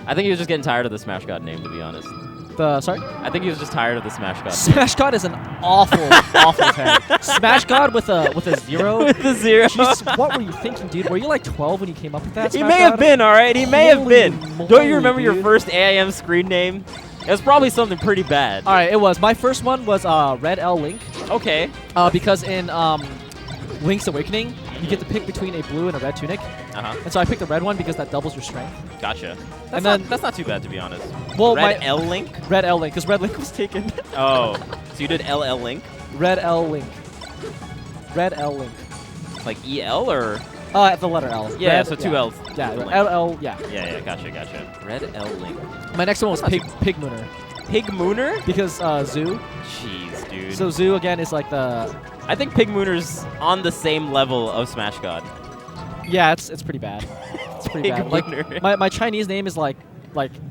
I think he was just getting tired of the Smash God name, to be honest. Sorry? I think he was just tired of the Smash God. Smash God is an awful, awful tag. Smash God with a 0. With a 0. Jeez, what were you thinking, dude? Were you like 12 when you came up with that? He Smash may God? have been, all right. He may have been. Moly, Don't you remember your dude. first AIM screen name? It was probably something pretty bad. All right, it was. My first one was Red L Link. Okay. Because in Link's Awakening, you get to pick between a blue and a red tunic. And so I picked the red one because that doubles your strength. Gotcha. That's not too bad, to be honest. Well, Red L Link? Red L Link, because Red Link was taken. Oh, so you did LL Link? Red L Link. Red L Link. Like EL or? The letter L. Yeah, Red, so 2 L's. Yeah, Link. LL, yeah. Yeah, gotcha. Red L Link. My next one was Pig Mooner. Pig Mooner? Because Zoo. Jeez, dude. So Zoo, again, is like the... I think Pig Mooner's on the same level of Smash God. Yeah, it's pretty bad. It's pretty bad. Like, my Chinese name is like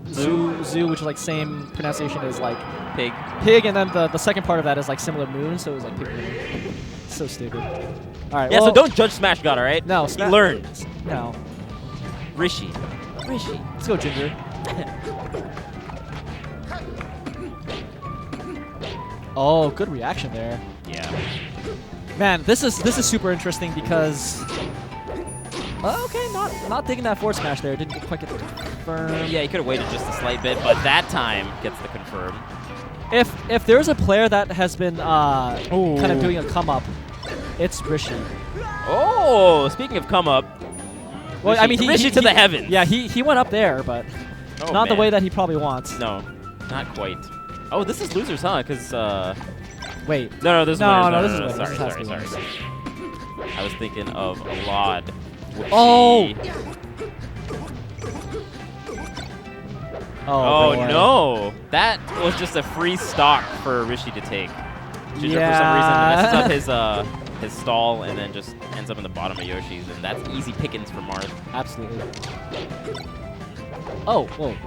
Zoo, which is like same pronunciation as like pig, and then the second part of that is like similar moon, so it was like Pig Moon. So stupid. All right. Yeah, well, so don't judge Smash God, all right? No, learn. No. Rishi. Let's go, Ginger. Oh, good reaction there. Yeah. Man, this is super interesting because. Okay, not digging that forward smash there. Didn't quite get the confirm. Yeah, he could have waited just a slight bit, but that time gets the confirm. If there's a player that has been kind of doing a come up, it's Rishi. Oh, speaking of come up. Well, Rishi, I mean, Rishi to the heavens. Yeah, he went up there, but not the way that he probably wants. No, not quite. Oh, this is losers, huh? Because wait. No, this is winners. Sorry. I was thinking of Alad. Oh boy. No! That was just a free stock for Rishi to take. Ginger Yeah. for some reason messes up his stall and then just ends up in the bottom of Yoshi's, and that's easy pickings for Marth. Absolutely. Oh, whoa.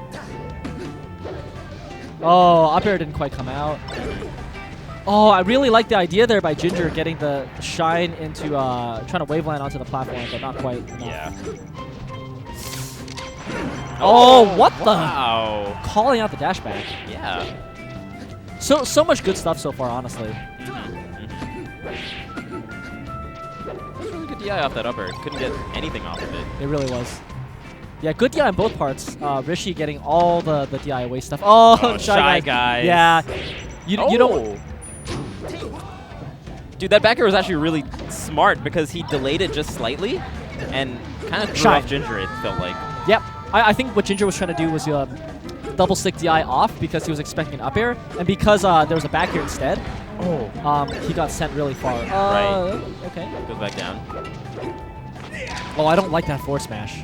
Oh, up air didn't quite come out. Oh, I really like the idea there by Ginger getting the shine into trying to waveland onto the platform, but not quite enough. Yeah. Oh, what the? Wow. Calling out the dash back. Yeah. So much good stuff so far, honestly. That's really good DI off that upper. Couldn't get anything off of it. It really was. Yeah, good DI on both parts. Rishi getting all the DI away stuff. Oh, Shy Guys. Yeah. You don't. Dude, that back air was actually really smart because he delayed it just slightly and kind of threw off Ginger, it felt like. Yep. I think what Ginger was trying to do was double stick DI off because he was expecting an up air, and because there was a back air instead, he got sent really far. Right. Okay. Goes back down. Oh, I don't like that forward smash.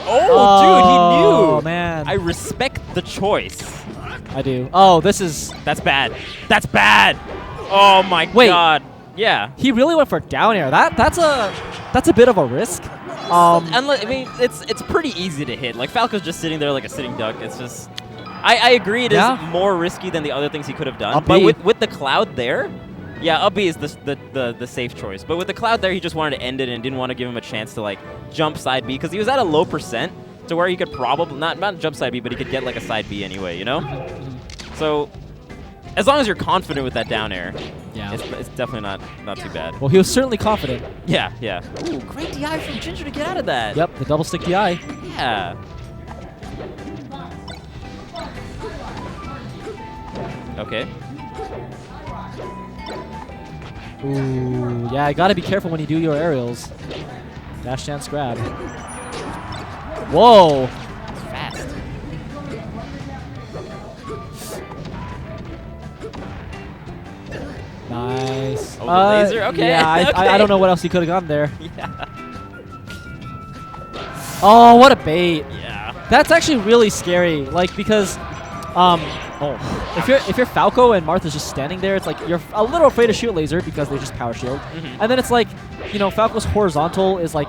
Oh, dude, he knew. Oh, man. I respect the choice. I do. Oh, this is... That's bad. That's bad. Oh, my God. Yeah. He really went for down air. That's a bit of a risk. I mean, it's pretty easy to hit. Like, Falco's just sitting there like a sitting duck. It's just... I agree it is more risky than the other things he could have done. But with the cloud there... Yeah, up B is the safe choice. But with the cloud there, he just wanted to end it and didn't want to give him a chance to, like, jump side B. Because he was at a low percent to where he could probably... Not jump side B, but he could get, like, a side B anyway, you know? So... As long as you're confident with that down air, it's definitely not too bad. Well, he was certainly confident. Yeah, yeah. Ooh, great DI from Ginger to get out of that. Yep, the double stick DI. Yeah. Okay. Ooh, yeah, I gotta be careful when you do your aerials. Dash dance grab. Whoa! Fast. Nice. Oh, the laser? Okay. Yeah, I don't know what else he could have gone there. Yeah. Oh, what a bait. Yeah. That's actually really scary. Like, because if you're Falco and Martha's just standing there, it's like you're a little afraid to shoot laser because they just power shield. And then it's like, you know, Falco's horizontal is like,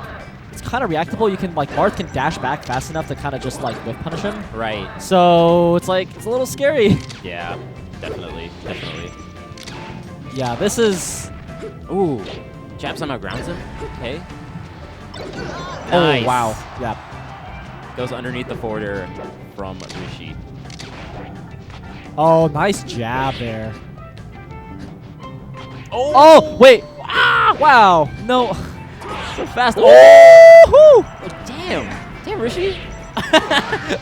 it's kind of reactable. You can, like, Marth can dash back fast enough to kind of just, like, whip punish him. Right. So it's like, it's a little scary. Yeah, definitely. Yeah, this is... Ooh. Jab somehow grounds him. Okay. Oh, Nice. wow. Yeah. Goes underneath the forwarder from Rishi. Oh, nice jab there. Oh, wait. Ah, wow. No. So fast. Oh, Damn, Rishi.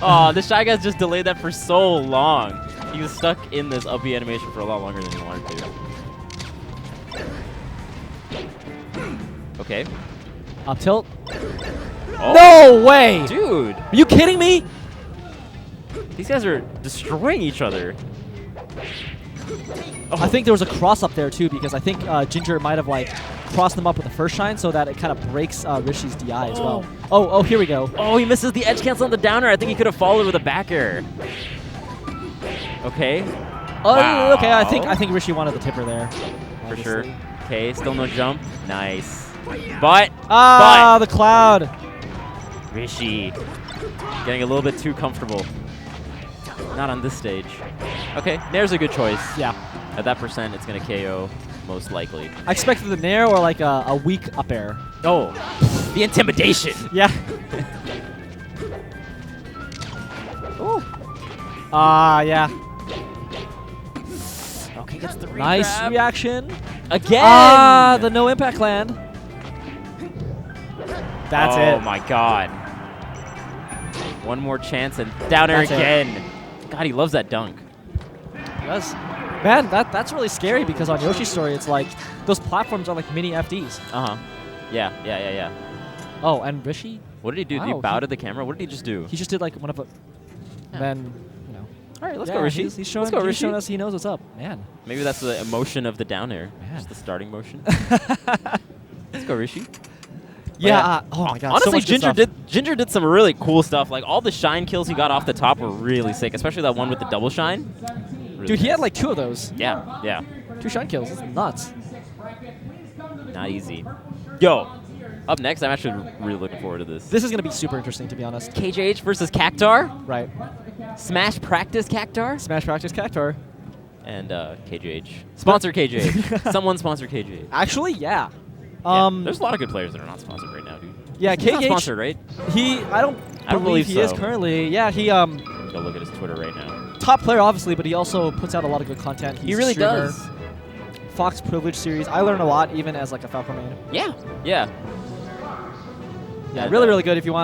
Oh, the Shy Guy's just delayed that for so long. He was stuck in this up B animation for a lot longer than he wanted to. Okay. Up tilt. Oh. No way. Dude. Are you kidding me? These guys are destroying each other. Oh. I think there was a cross up there too because I think Ginger might have like crossed them up with the first shine so that it kind of breaks Rishi's DI as well. Oh, here we go. Oh, he misses the edge cancel on the downer. I think he could have followed with a back air. Okay. Wow. Okay, I think Rishi wanted the tipper there. For sure. Okay, still no jump. Nice. The cloud. Rishi getting a little bit too comfortable. Not on this stage. Okay, Nair's a good choice. Yeah. At that percent, it's going to KO most likely. I expected the Nair or like a weak up air. Oh, the intimidation. Yeah. Yeah. Okay, gets the nice regrab. reaction. Again. The no impact land. That's it. Oh my God. One more chance and down air again. God, he loves that dunk. He does. Man, that's really scary because on Yoshi's story, it's like those platforms are like mini FDs. Uh-huh. Yeah. Oh, and Rishi? What did he do? Wow, did he bow to the camera? What did he just do? He just did like one of a... Then, you know. All right, let's go, Rishi. He's showing us he knows what's up. Man. Maybe that's the emotion of the down air. Just the starting motion. Let's go, Rishi. Yeah. Oh my God. Honestly, so Ginger did some really cool stuff. Like all the shine kills he got off the top were really sick, especially that one with the double shine. Really Dude, he had like 2 of those. Yeah. 2 shine kills. It's nuts. Not easy. Yo, up next, I'm actually really looking forward to this. This is gonna be super interesting, to be honest. KJH versus Cactar. Right. Smash Practice Cactar. Smash Practice Cactar. And KJH. Sponsor KJH. Someone sponsor KJH. Actually, yeah. There's a lot of good players that are not sponsored right now, dude. Yeah, He's not KGH. sponsored, right? I don't believe he is so. currently. Yeah, he Go look at his Twitter right now. top player obviously, but he also puts out a lot of good content. He's He really a streamer. does. Fox Privilege series. I learn a lot even as like a Falcon main. Yeah. Yeah. Yeah, And, really good. If you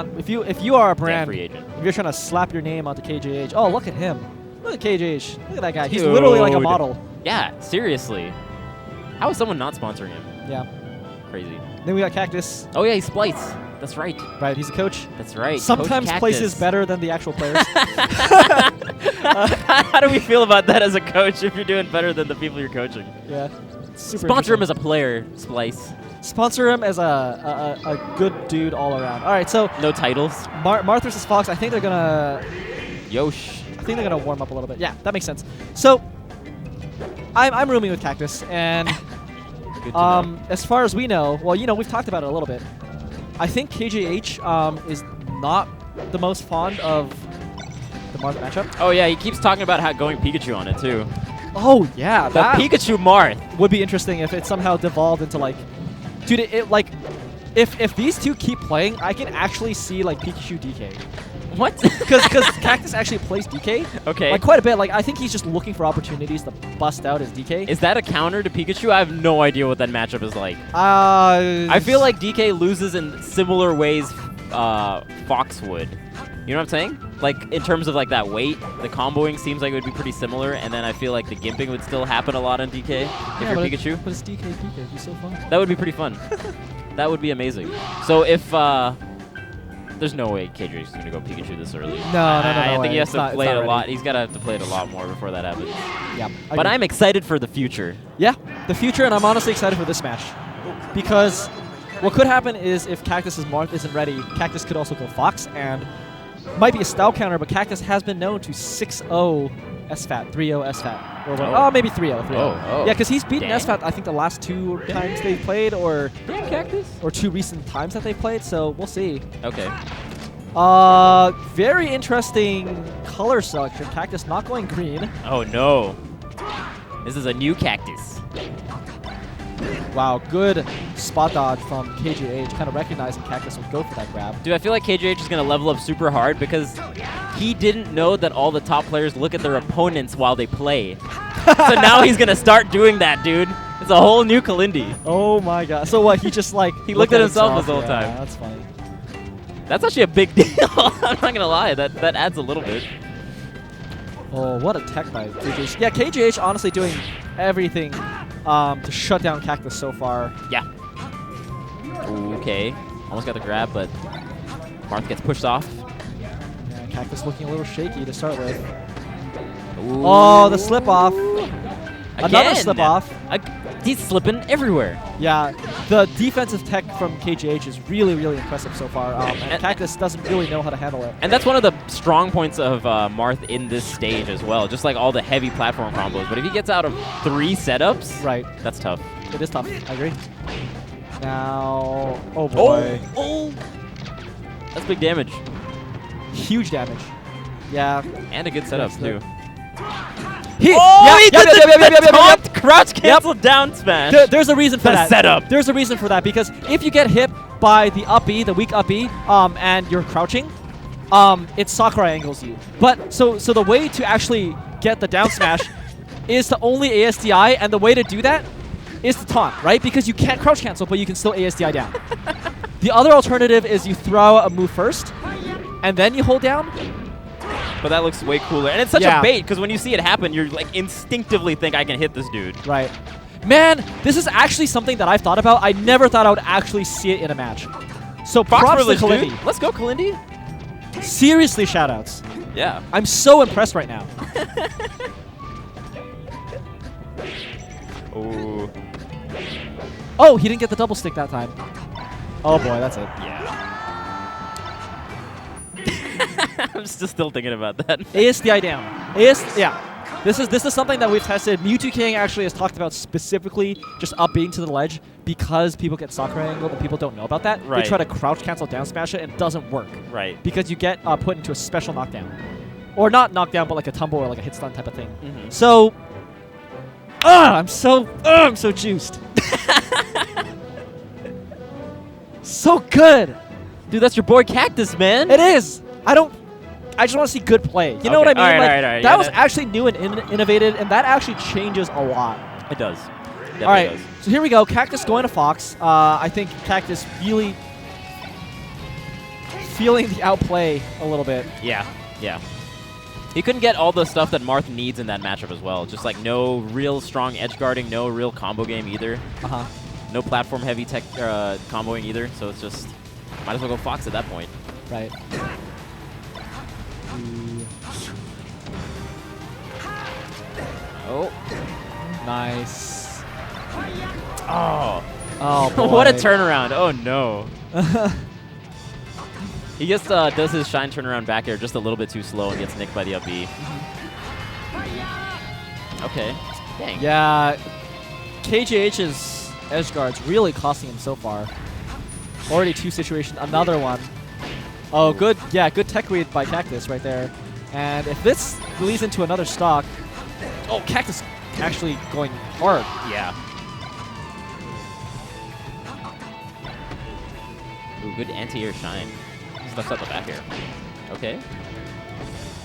are a brand, free agent. if you're trying to slap your name onto KJH. Oh, look at him. Look at KJH. Look at that guy. He's literally like a Dude. model. Yeah, seriously. How is someone not sponsoring him? Yeah. Crazy. Then we got Cactus. Oh yeah, he splites. That's right. Right, he's a coach. That's right. Sometimes Coach places Cactus. better than the actual players. How do we feel about that as a coach if you're doing better than the people you're coaching? Yeah. Super Sponsor him interesting. as a player, Splice. Sponsor him as a good dude all around. All right, so no titles. Marth versus Fox. I think they're gonna. Yosh. I think they're gonna warm up a little bit. Yeah, that makes sense. So I'm rooming with Cactus, and as far as we know, well, we've talked about it a little bit. I think KJH is not the most fond of the Marth matchup. Oh yeah, he keeps talking about how going Pikachu on it too. Oh yeah, The that Pikachu Marth would be interesting if it somehow devolved into like, dude, if these two keep playing, I can actually see like Pikachu DK. What? Because Cactus actually plays DK. Okay. Like quite a bit. Like I think he's just looking for opportunities to bust out his DK. Is that a counter to Pikachu? I have no idea what that matchup is like. I feel like DK loses in similar ways Fox would. You know what I'm saying? Like, in terms of, like, that weight, the comboing seems like it would be pretty similar, and then I feel like the gimping would still happen a lot on DK if you're Pikachu. But it's DK Pika. It'd be so fun. That would be pretty fun. That would be amazing. So if, there's no way KJ is going to go Pikachu this early. No I way. think he has It's to not- play it's it not a lot. ready. He's got to have to play it a lot more before that happens. Yeah. But I'm excited for the future. Yeah, the future, and I'm honestly excited for this match. Because what could happen is if Cactus's Marth isn't ready, Cactus could also go Fox, and might be a style counter, but Cactus has been known to 6-0 SFAT, 3-0 SFAT. Or maybe 3-0. Oh. Yeah, because he's beaten Dang. SFAT, I think, the last two times they've played, or two recent times that they've played, so we'll see. Okay. Very interesting color selection. Cactus not going green. Oh, no. This is a new Cactus. Wow, good spot dodge from KJH, kind of recognizing Cactus would go for that grab. Dude, I feel like KJH is going to level up super hard because he didn't know that all the top players look at their opponents while they play. So now he's going to start doing that, dude. It's a whole new Kalindi. Oh my god. So what, he just like... He looked at himself this whole Yeah, time. That's funny. That's actually a big deal. I'm not going to lie. That adds a little bit. Oh, what a tech by KJH. Yeah, KJH honestly doing everything to shut down Cactus so far. Yeah. Okay. Almost got the grab, but Marth gets pushed off. Yeah, Cactus looking a little shaky to start with. Ooh. Oh, the slip off. Another Again. slip off. He's slipping everywhere. Yeah, the defensive tech from KJH is really, really impressive so far. And Cactus doesn't really know how to handle it. And that's one of the strong points of Marth in this stage as well, just like all the heavy platform combos. But if he gets out of 3 setups, right, that's tough. It is tough. I agree. Now, oh boy. Oh! That's big damage. Huge damage. Yeah. And a good setup, too. He did the taunt crouch cancel down smash. There's a reason for The that. setup. There's a reason for that because if you get hit by the up B, the weak up B, and you're crouching, it Sakurai angles you. But so the way to actually get the down smash is to only ASDI, and the way to do that is to taunt, right? Because you can't crouch cancel, but you can still ASDI down. The other alternative is you throw a move first, and then you hold down. But that looks way cooler. And it's such Yeah. a bait, because when you see it happen, you're like instinctively think I can hit this dude. Right. Man, this is actually something that I've thought about. I never thought I would actually see it in a match. So Fox props to Privilege, Kalindi. dude. Let's go, Kalindi. Seriously, shoutouts. Yeah. I'm so impressed right now. Oh. Oh, he didn't get the double stick that time. Oh boy, that's it. Yeah. I'm still thinking about that. ASDI down. Yeah. This is something that we've tested. Mewtwo King actually has talked about specifically just up being to the ledge because people get Sakurai angled and people don't know about that. Right. They try to crouch cancel down smash it and it doesn't work. Right. Because you get put into a special knockdown. Or not knockdown, but like a tumble or like a hit stun type of thing. Mhm. So, I'm so juiced. So good. Dude, that's your boy Cactus, man. It is. I just want to see good play. You know what I mean? All right, like, all right. That was actually new and innovative, and that actually changes a lot. It does. All right, so here we go. Cactus going to Fox. I think Cactus really feeling the outplay a little bit. Yeah. He couldn't get all the stuff that Marth needs in that matchup as well. Just like no real strong edge guarding, no real combo game either. No platform heavy tech comboing either. So it's just might as well go Fox at that point. Right. Oh, nice. Oh boy. What a turnaround. Oh no. He just does his shine turnaround back air just a little bit too slow and gets nicked by the up B. Okay. Dang. Yeah, KJH's edge guard's really costing him so far. Already 2 situations, another one. Oh, good. Yeah, good tech read by Cactus right there. And if this leads into another stock, oh, Cactus actually going hard. Yeah. Ooh, good anti-air shine. Stuff's up the back air. Okay.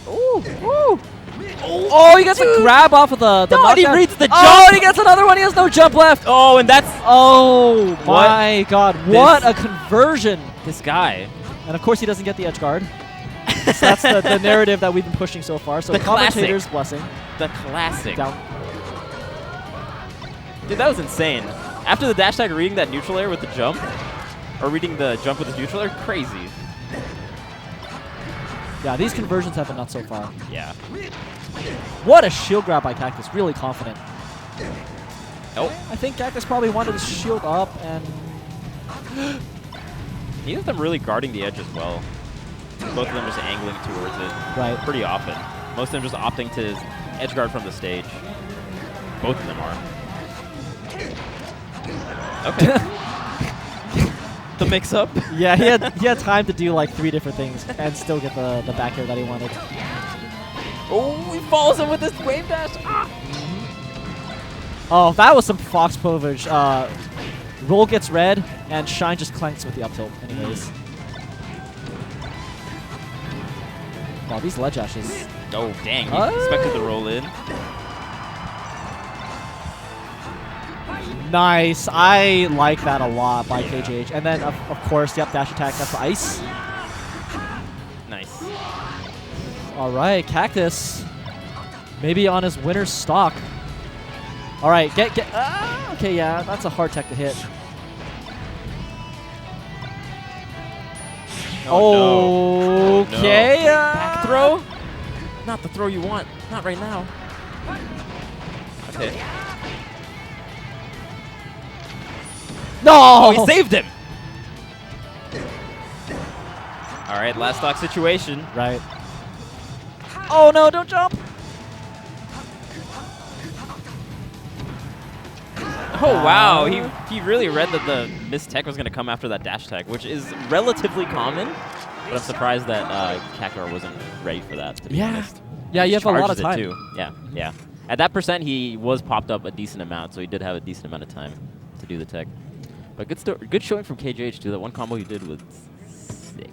Ooh, ooh. Oh, he gets a grab off of the No, and he knockdown. reads the jump. Oh, and he gets another one. He has no jump left. Oh, and that's... Oh, my God. What a conversion. This guy. And, of course, he doesn't get the edge guard. So that's the narrative that we've been pushing so far. So The commentator's classic. blessing. The classic. Down. Dude, that was insane. After the dash tag reading that neutral air with the jump, or reading the jump with his neutral air, crazy. Yeah, these conversions have been nuts so far. Yeah. What a shield grab by Cactus. Really confident. Oh. I think Cactus probably wanted to shield up and... He has them really guarding the edge as well. Both of them just angling towards it. Right. Pretty often. Most of them just opting to edge guard from the stage. Both of them are. Okay. The mix-up. Yeah, he had time to do like 3 different things and still get the back air that he wanted. Oh, he follows him with this wave dash. Ah! Oh, that was some Fox Povage. Roll gets red, and Shine just clanks with the up tilt anyways. Wow, these ledge dashes. Oh, dang. He expected the roll in. Nice. I like that a lot by KJH. And then, of course, yep, dash attack. That's the ice. Nice. All right, Cactus. Maybe on his winner's stock. All right, get. Okay, yeah, that's a hard tech to hit. Oh, no. Okay. No. Back throw? Not the throw you want. Not right now. Okay. No! Oh, he saved him! All right, last stock situation. Right. Oh, no, don't jump! Oh, wow. He really read that the missed tech was going to come after that dash tech, which is relatively common. But I'm surprised that Kakar wasn't ready for that, to be honest. Yeah, you have a lot of Charges it time. too. Yeah, yeah. At that percent, he was popped up a decent amount, so he did have a decent amount of time to do the tech. But good showing from KJH, too. That one combo he did was sick.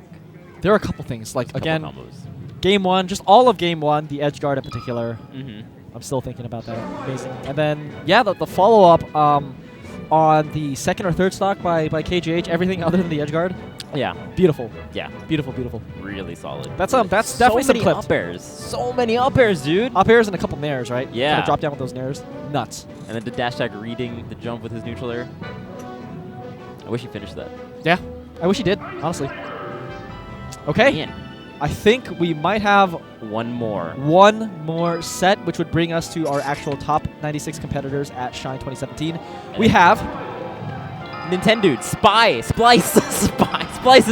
There are a couple things. Like, again, combos. Game 1, just all of Game 1, the edge guard in particular. Mm-hmm. I'm still thinking about that. Amazing. And then, yeah, the follow-up on the second or third stock by KGH, everything other than the edge guard. Yeah. Beautiful. Yeah. Beautiful, beautiful. Really solid. That's definitely some clips. up airs. So many up airs, dude. Up airs and a couple nairs, right? Yeah. Kinda drop down with those nairs. Nuts. And then the dash tag reading the jump with his neutral air. I wish he finished that. Yeah. I wish he did, honestly. Okay. Man. I think we might have one more set, which would bring us to our actual top 96 competitors at Shine 2017. We have Nintendo, Splice is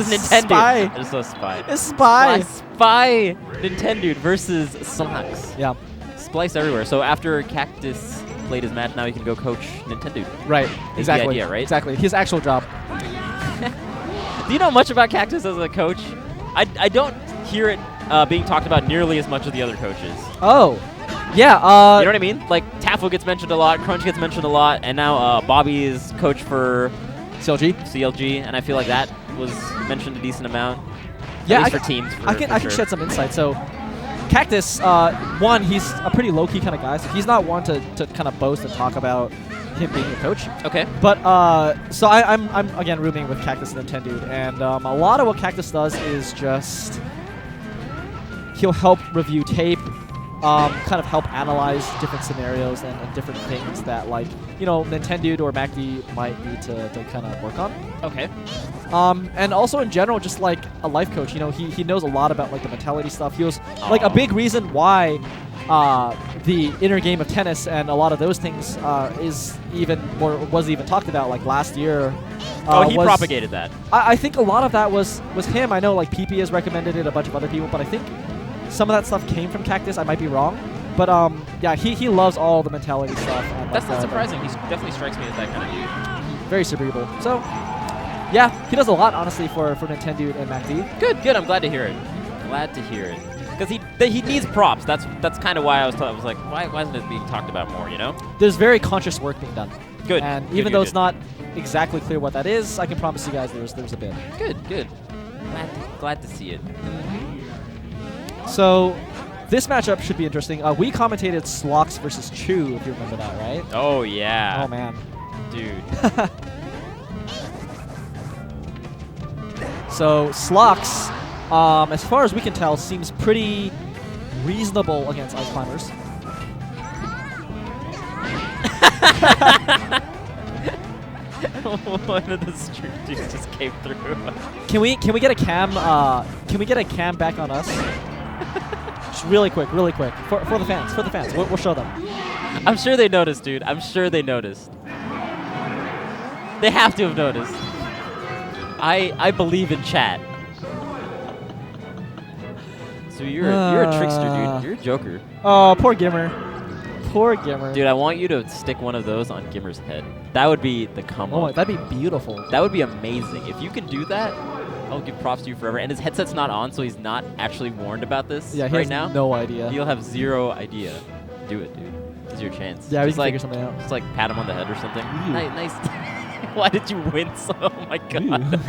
Nintendo. Spy. I just saw Spy. It's Spy. Spy Nintendo versus Sonax. Yeah. Splice everywhere. So after Cactus played his match, now he can go coach Nintendo. Right. Exactly. The idea, right? Exactly. His actual job. Do you know much about Cactus as a coach? I don't hear it being talked about nearly as much as the other coaches. Oh. Yeah. You know what I mean? Like, Taffo gets mentioned a lot, Crunch gets mentioned a lot, and now Bobby is coach for CLG, and I feel like that was mentioned a decent amount. Yeah, at least for teams. I can shed some insight. So, Cactus, one, he's a pretty low-key kind of guy, so he's not one to kind of boast and talk about him being a coach. Okay. But so I'm again rooming with Cactus and Nintendo, and a lot of what Cactus does is just he'll help review tape, kind of help analyze different scenarios and different things that, like, you know, Nintendo or MacD might need to kind of work on. Okay. And also in general, just like a life coach, you know, he knows a lot about like the mentality stuff. He was like a big reason why the inner game of tennis and a lot of those things was even talked about like last year. He propagated that. I think a lot of that was him. I know like PP has recommended it, a bunch of other people, but I think some of that stuff came from Cactus. I might be wrong. But yeah, he loves all the mentality stuff. And, that's not surprising. He definitely strikes me as that kind of dude. Very cerebral. So, yeah, he does a lot, honestly, for Nintendo and MacD. Good. I'm glad to hear it. Glad to hear it. Because he needs props. That's kind of why I was like, why isn't it being talked about more, you know? There's very conscious work being done. Good. And good, even though good. it's not exactly clear what that is, I can promise you guys there's a bit. Good. Glad to see it. So, this matchup should be interesting. We commentated Slox versus Chu, if you remember that, right? Oh, yeah. Oh, man. Dude. So, Slox, as far as we can tell, seems pretty reasonable against Ice Climbers. One of the street dudes just came through. Can we get a cam? Can we get a cam back on us? Just really quick, for the fans. We'll show them. I'm sure they noticed, dude. I'm sure they noticed. They have to have noticed. I believe in chat. So you're a trickster, dude. You're a joker. Oh, poor Gimmer. Poor Gimmer. Dude, I want you to stick one of those on Gimmer's head. That would be the come Oh, up. that'd be beautiful. That would be amazing. If you can do that, I'll give props to you forever. And his headset's not on, so he's not actually warned about this Yeah, he right has now. no idea. He'll have zero idea. Do it, dude. This is your chance. Yeah, we just can like, figure something out. Just like pat him on the head or something. Ew. Nice. Why did you wince? Oh my god.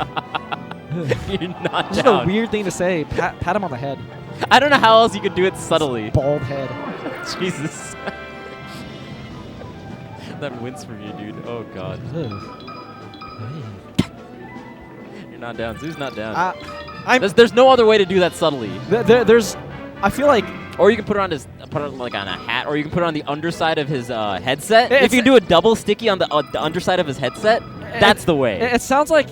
You're not Just down. a weird thing to say. Pat him on the head. I don't know how else you could do it subtly. Bald head. Jesus. That wince from you, dude. Oh god. You're not down. Zoo's not down. There's no other way to do that subtly. There's, I feel like, or you can put it on like on a hat, or you can put it on the underside of his headset. If you can do a double sticky on the underside of his headset, that's the way. It sounds like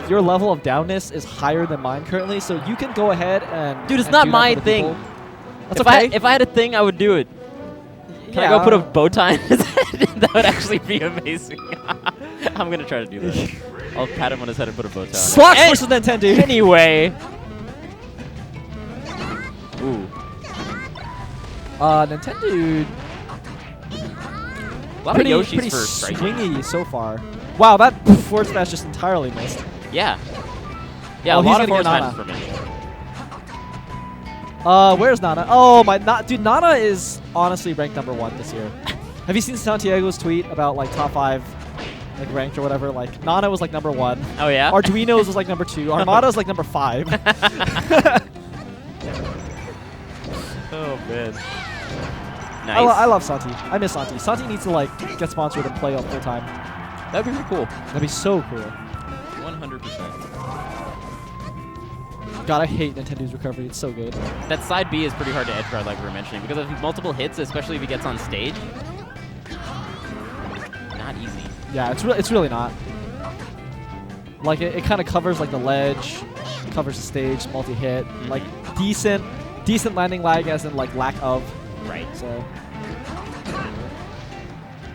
your level of downness is higher than mine currently, so you can go ahead and. Dude, it's and not do my that for the thing. people. That's okay. If I had a thing, I would do it. Can I go put a bow tie on his head? That would actually be amazing. I'm gonna try to do that. I'll pat him on his head and put a bow tie on. Slox versus Nintendo. Anyway. Ooh. Nintendo. A lot pretty, of Yoshis pretty for striking. swingy so far. Wow, that forward smash just entirely missed. Yeah. Yeah, Oh, a he's lot of gonna forward get smashes for me. Where's Nana? Oh my, dude, Nana is honestly ranked #1 this year. Have you seen Santiago's tweet about like top 5, like ranked or whatever? Like Nana was like #1. Oh yeah. Arduino's was like #2. Armada's like #5. Oh man. Nice. I love Santi. I miss Santi. Santi needs to like get sponsored and play all full time. That'd be really cool. That'd be so cool. 100%. God, I hate Nintendo's recovery. It's so good. That side B is pretty hard to edge guard, like we were mentioning, because of multiple hits, especially if he gets on stage. Not easy. Yeah, it's really not. Like it kind of covers like the ledge, covers the stage, multi-hit, like decent landing lag as in like lack of. Right. So.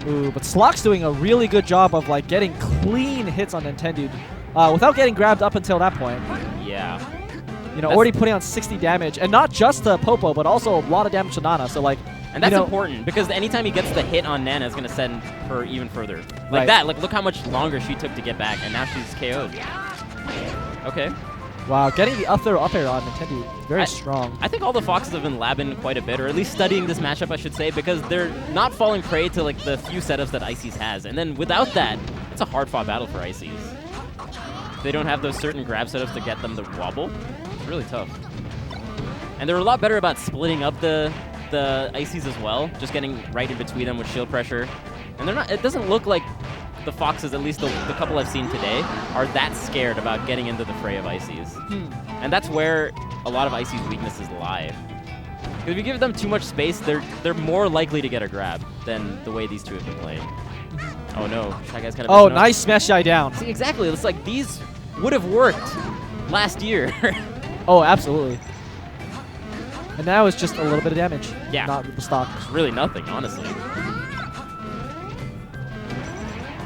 Ooh, but Slock's doing a really good job of like getting clean hits on Nintendo, without getting grabbed up until that point. Yeah. You know, already putting on 60 damage, and not just to Popo, but also a lot of damage to Nana. So like, and that's you know, important because anytime he gets the hit on Nana, it's gonna send her even further. Like Right. that. Like look how much longer she took to get back, and now she's KO'd. Okay. Wow, getting the up air on Nintendo, very strong. I think all the Foxes have been labbing quite a bit, or at least studying this matchup, I should say, because they're not falling prey to like the few setups that Ices has. And then without that, it's a hard-fought battle for Ices. they don't have those certain grab setups to get them to wobble. It's really tough. And they're a lot better about splitting up the ices as well, just getting right in between them with shield pressure. And they're not. It doesn't look like the Foxes, at least the couple I've seen today, are that scared about getting into the fray of ices. And that's where a lot of ices' weaknesses lie. Because if you give them too much space, they're more likely to get a grab than the way these two have been playing. Oh no, Shy Guy's kind of. Oh, nice smash Shy down. See, exactly. It's like these would have worked last year. Oh, absolutely. And now it's just a little bit of damage. Yeah. Not with the stock. It's really nothing, honestly.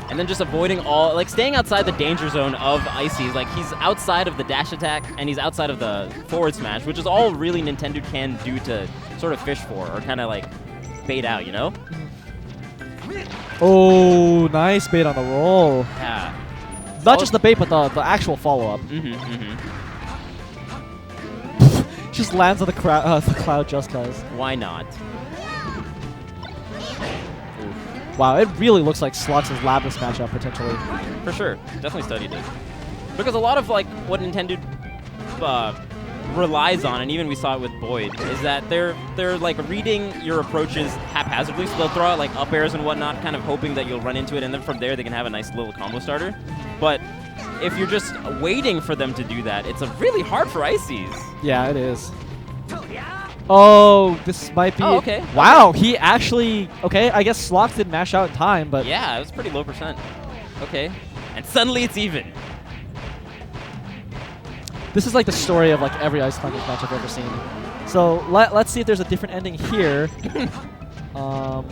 And then just avoiding all, like staying outside the danger zone of Ices. Like he's outside of the dash attack and he's outside of the forward smash, which is all really Nintendo can do to sort of fish for or kind of like bait out, you know? Oh, nice bait on the roll. Yeah. Not just the bait, but the actual follow-up. Just lands on the cloud just cause. Why not? Wow, it really looks like Slox' Lapis matchup potentially. For sure, definitely studied it. Because a lot of like what Nintendo relies on, and even we saw it with Boyd, is that they're like reading your approaches haphazardly. So they'll throw out like up airs and whatnot, kind of hoping that you'll run into it, and then from there they can have a nice little combo starter. But if you're just waiting for them to do that, it's really hard for Ices. Yeah, it is. Oh, this might be. Oh, okay. Wow, he actually. Okay, I guess Slox didn't mash out in time, but. Yeah, it was pretty low percent. Okay, and suddenly it's even. This is like the story of like every Ice Climbers match I've ever seen. So let's see if there's a different ending here. Oh,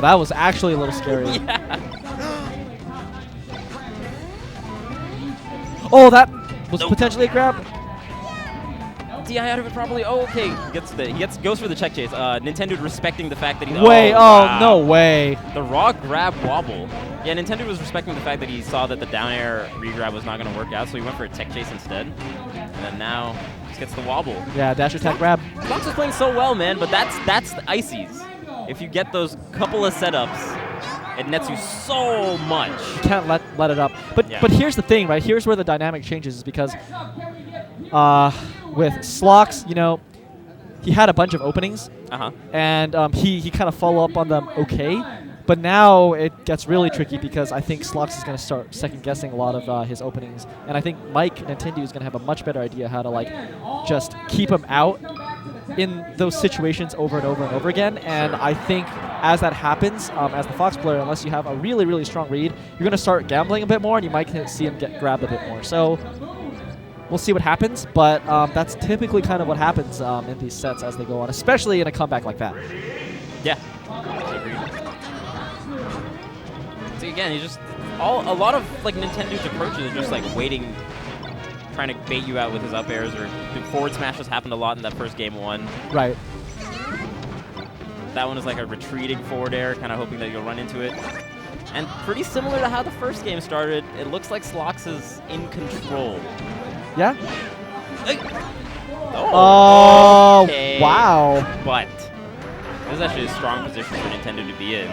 that was actually a little scary. Yeah. Oh, that was potentially a grab. DI out of it properly. Oh, okay. Goes for the check chase. Nintendo respecting the fact that he. Wait, wow. No way. The raw grab wobble. Yeah, Nintendo was respecting the fact that he saw that the down air regrab was not going to work out, so he went for a tech chase instead. And then now just gets the wobble. Yeah, dash attack grab. Fox is playing so well, man, but that's the Ices. If you get those couple of setups, it nets you so much. You can't let it up. But here's the thing, right? Here's where the dynamic changes, is because with Slox, you know, he had a bunch of openings, and he kind of follow up on them okay. But now it gets really tricky because I think Slox is going to start second-guessing a lot of his openings. And I think Mike Nintendo is going to have a much better idea how to like just keep him out in those situations over and over and over again. And I think as that happens, as the Fox player, unless you have a really, really strong read, you're going to start gambling a bit more, and you might see him get grabbed a bit more. So we'll see what happens, but that's typically kind of what happens in these sets as they go on, especially in a comeback like that. Yeah. So again, a lot of like Nintendo's approaches are just like waiting, trying to bait you out with his up airs, or the forward smashes happened a lot in that first game one. Right. That one is like a retreating forward air, kind of hoping that you'll run into it. And pretty similar to how the first game started, it looks like Slox is in control. Yeah? Oh, okay. Wow. But this is actually a strong position for Nintendo to be in.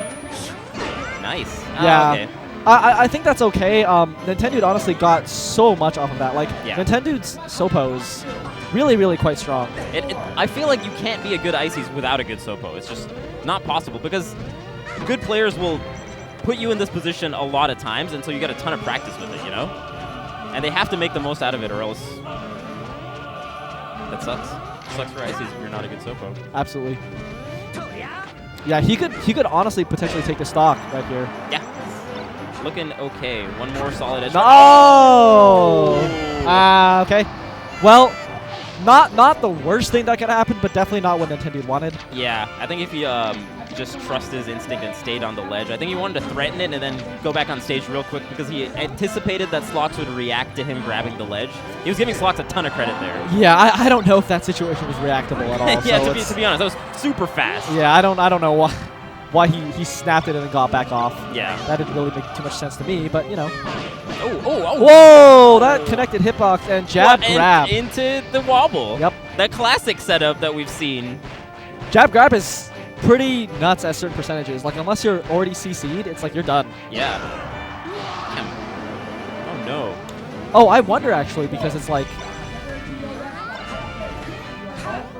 Nice. Yeah. Okay. I think that's okay. Nintendo honestly got so much off of that. Like, Yeah. Nintendo's Sopo is really, really quite strong. I feel like you can't be a good Ices without a good Sopo. It's just not possible, because good players will put you in this position a lot of times, and so you get a ton of practice with it, you know? And they have to make the most out of it, or else that sucks. It sucks for Ices if you're not a good Sopo. Absolutely. Yeah, he could honestly potentially take the stock right here. Yeah. Looking okay. One more solid edge. No! Okay. Well, not the worst thing that could happen, but definitely not what Nintendo wanted. Yeah, I think if he just trusted his instinct and stayed on the ledge, I think he wanted to threaten it and then go back on stage real quick, because he anticipated that Slox would react to him grabbing the ledge. He was giving Slox a ton of credit there. Yeah, I don't know if that situation was reactable at all. Yeah, so to be honest, that was super fast. Yeah, I don't know why he snapped it and then got back off. Yeah. That didn't really make too much sense to me, but you know. Oh. Whoa, that connected hitbox and jab grab. Into the wobble. Yep. That classic setup that we've seen. Jab grab is pretty nuts at certain percentages. Like, unless you're already CC'd, it's like you're done. Yeah. Damn. Oh, no. Oh, I wonder actually because it's like.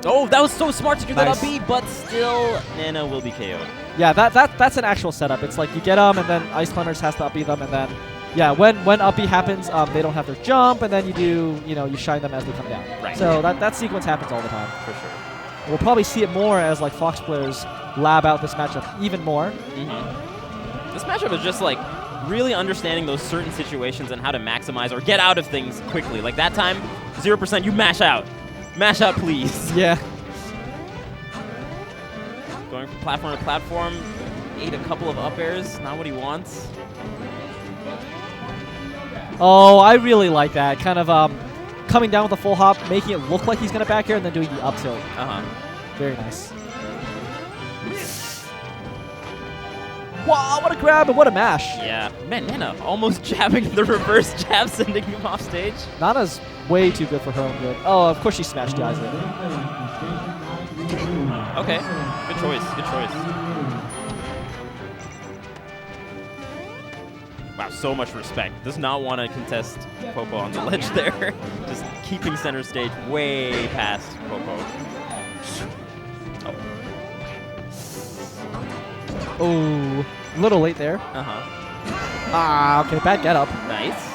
Oh, that was so smart to do that Nice. up B, but still, Nana will be KO'd. Yeah, that's an actual setup. It's like you get them, and then Ice Climbers has to up B them, and then yeah, when up B happens, they don't have their jump, and then you shine them as they come down. Right. So that sequence happens all the time. For sure. We'll probably see it more as like Fox players lab out this matchup even more. This matchup is just like really understanding those certain situations and how to maximize or get out of things quickly. Like that time, 0%, you mash out. Mash out, please. Yeah. Going from platform to platform, ate a couple of up airs, not what he wants. Oh, I really like that. Kind of coming down with a full hop, making it look like he's going to back air, and then doing the up tilt. Very nice. Wow, what a grab and what a mash. Yeah. Man, Nana almost jabbing the reverse jab, sending him off stage. Nana's way too good for her own good. Oh, of course she smashed the eyes in. Okay. Good choice. Good choice. Wow, so much respect. Does not want to contest Popo on the ledge there. Just keeping center stage way past Popo. Oh, a little late there. Ah, okay, bad get up. Nice.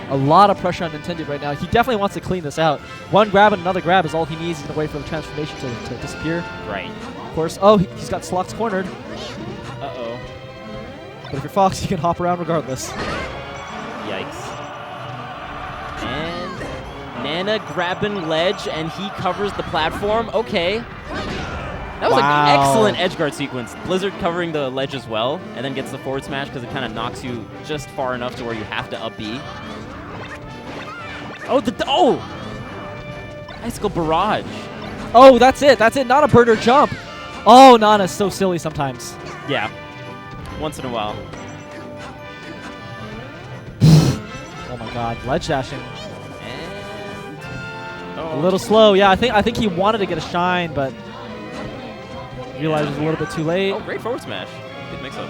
A lot of pressure on Nintendo right now. He definitely wants to clean this out. One grab and another grab is all he needs. He's going to wait for the transformation to disappear. Right. Of course. Oh, he's got Slox cornered. Uh-oh. But if you're Fox, you can hop around regardless. Yikes. And Nana grabbing ledge, and he covers the platform. Okay. That was an excellent edge guard sequence. Blizzard covering the ledge as well, and then gets the forward smash because it kind of knocks you just far enough to where you have to up B. Oh, Icicle Barrage. Oh, that's it. That's it. Not a bird or jump. Oh, Nana's so silly sometimes. Yeah. Once in a while. Oh my god, ledge dashing. A little slow. Yeah, I think he wanted to get a shine, but realized it was a little bit too late. Oh, great forward smash. Good mix up.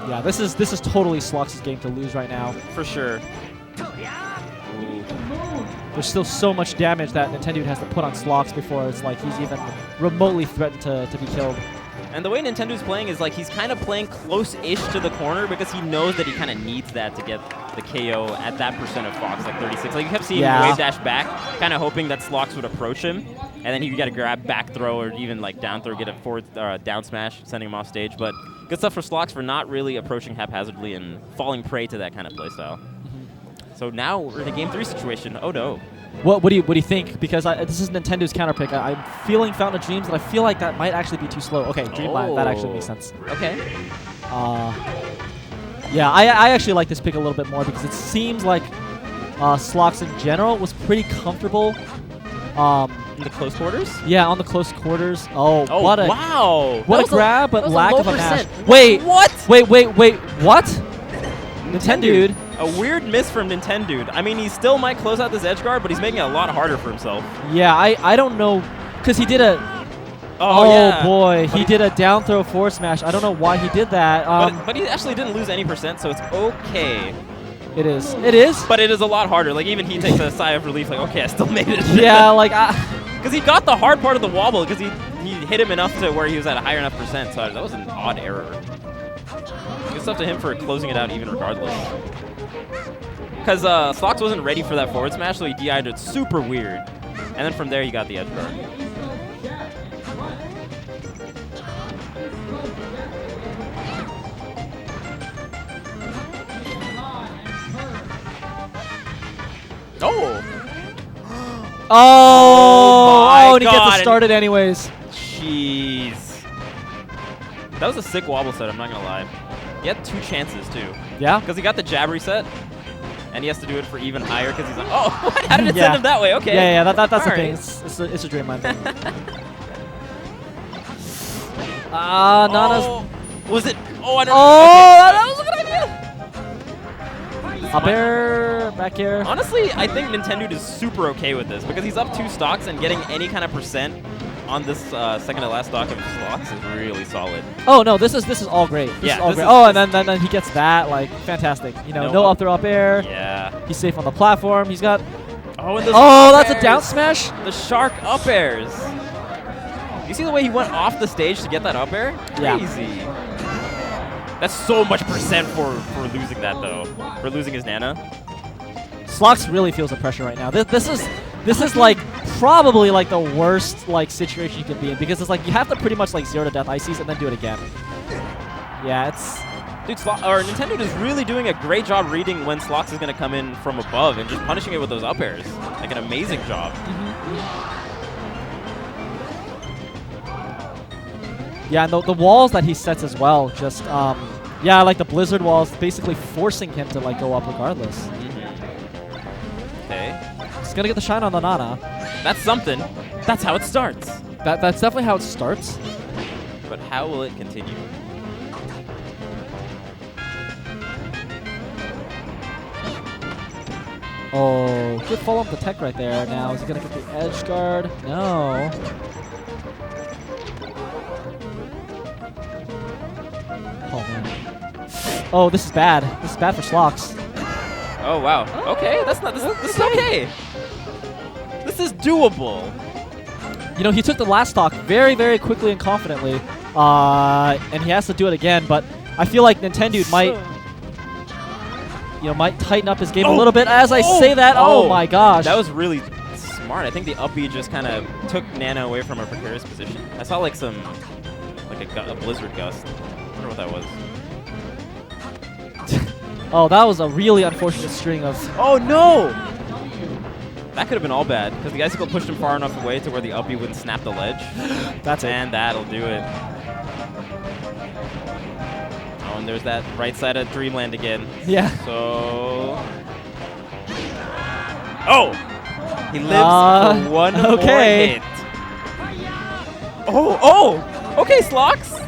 Yeah, this is totally Slox's game to lose right now. For sure. There's still so much damage that Nintendo has to put on Slox before it's like he's even remotely threatened to be killed. And the way Nintendo's playing is like he's kind of playing close-ish to the corner because he knows that he kind of needs that to get the KO at that percent of Fox, like 36. Like you kept seeing wave dash back, kind of hoping that Slox would approach him, and then he would get a grab, back throw, or even like down throw, get a forward down smash, sending him off stage. But good stuff for Slox for not really approaching haphazardly and falling prey to that kind of playstyle. So now we're in a game 3 situation. Oh no. What do you think? Because this is Nintendo's counter pick. I'm feeling Fountain of Dreams, and I feel like that might actually be too slow. Okay, Dreamland. That actually makes sense. Okay. Yeah, I actually like this pick a little bit more because it seems like Slox in general was pretty comfortable. In the close quarters? Yeah, on the close quarters. Oh what a wow! What a grab, but lack of a mash. Wait, what? Wait, what? Nintendude. A weird miss from Nintendude. I mean, he still might close out this edge guard, but he's making it a lot harder for himself. Yeah, I don't know, because he did a... yeah. Boy, he did a down throw forward smash. I don't know why he did that. But he actually didn't lose any percent, so it's okay. It is. It is? But it is a lot harder. Like, even he takes a sigh of relief, like, okay, I still made it. Yeah, like... Because he got the hard part of the wobble, because he hit him enough to where he was at a higher enough percent, so that was an odd error. Good stuff to him for closing it out even regardless. Because Slox wasn't ready for that forward smash, so he DI'd it super weird. And then from there, he got the edge guard. Oh, and he God. gets it started anyways. Jeez. That was a sick wobble set, I'm not going to lie. He had 2 chances, too. Yeah? Because he got the jab reset, and he has to do it for even higher because he's like, oh, how did it send him that way? Okay. Yeah, that's the right. thing. It's a Dreamland thing. Nana's... Was it? Oh, I don't know. That was a good idea. Up air, back air. Honestly, I think Nintendo is super okay with this because he's up 2 stocks and getting any kind of percent on this second to last stock of Slox is really solid. Oh no, this is all great. This is all great. Oh, and then he gets that, like, fantastic. You know, no up throw up air. Yeah. He's safe on the platform. He's got. Oh, and that's a down smash. The shark up airs. You see the way he went off the stage to get that up air? Yeah. Crazy. That's so much percent for losing that though. For losing his Nana. Slox really feels the pressure right now. This is like probably like the worst like situation you can be in, because it's like you have to pretty much like 0 to death ICs and then do it again. Yeah, it's. Dude, Nintendo is really doing a great job reading when Slox is going to come in from above and just punishing it with those up airs. Like an amazing job. Yeah, and the walls that he sets as well, just, yeah, like the Blizzard walls, basically forcing him to, like, go up regardless. Okay. He's gonna get the shine on the Nana. That's something. That's how it starts. That's definitely how it starts. But how will it continue? Oh, good follow up the tech right there. Now, is he gonna get the edge guard? No. Oh, man. Oh, this is bad. This is bad for Slox. Oh, wow. Okay, that's not. This is okay. This is doable. You know, he took the last stock very, very quickly and confidently, and he has to do it again. But I feel like Nintendo might tighten up his game a little bit. As I say that, oh my gosh, that was really smart. I think the up B just kind of took Nana away from her precarious position. I saw like a Blizzard Gust. I wonder what that was. Oh, that was a really unfortunate string of. Oh no! That could have been all bad, because the icicle pushed him far enough away to where the up B wouldn't snap the ledge. That's it. And that'll do it. Oh, and there's that right side of Dreamland again. Yeah. So. Oh! He lives for one more hit. Oh! Okay, Slox!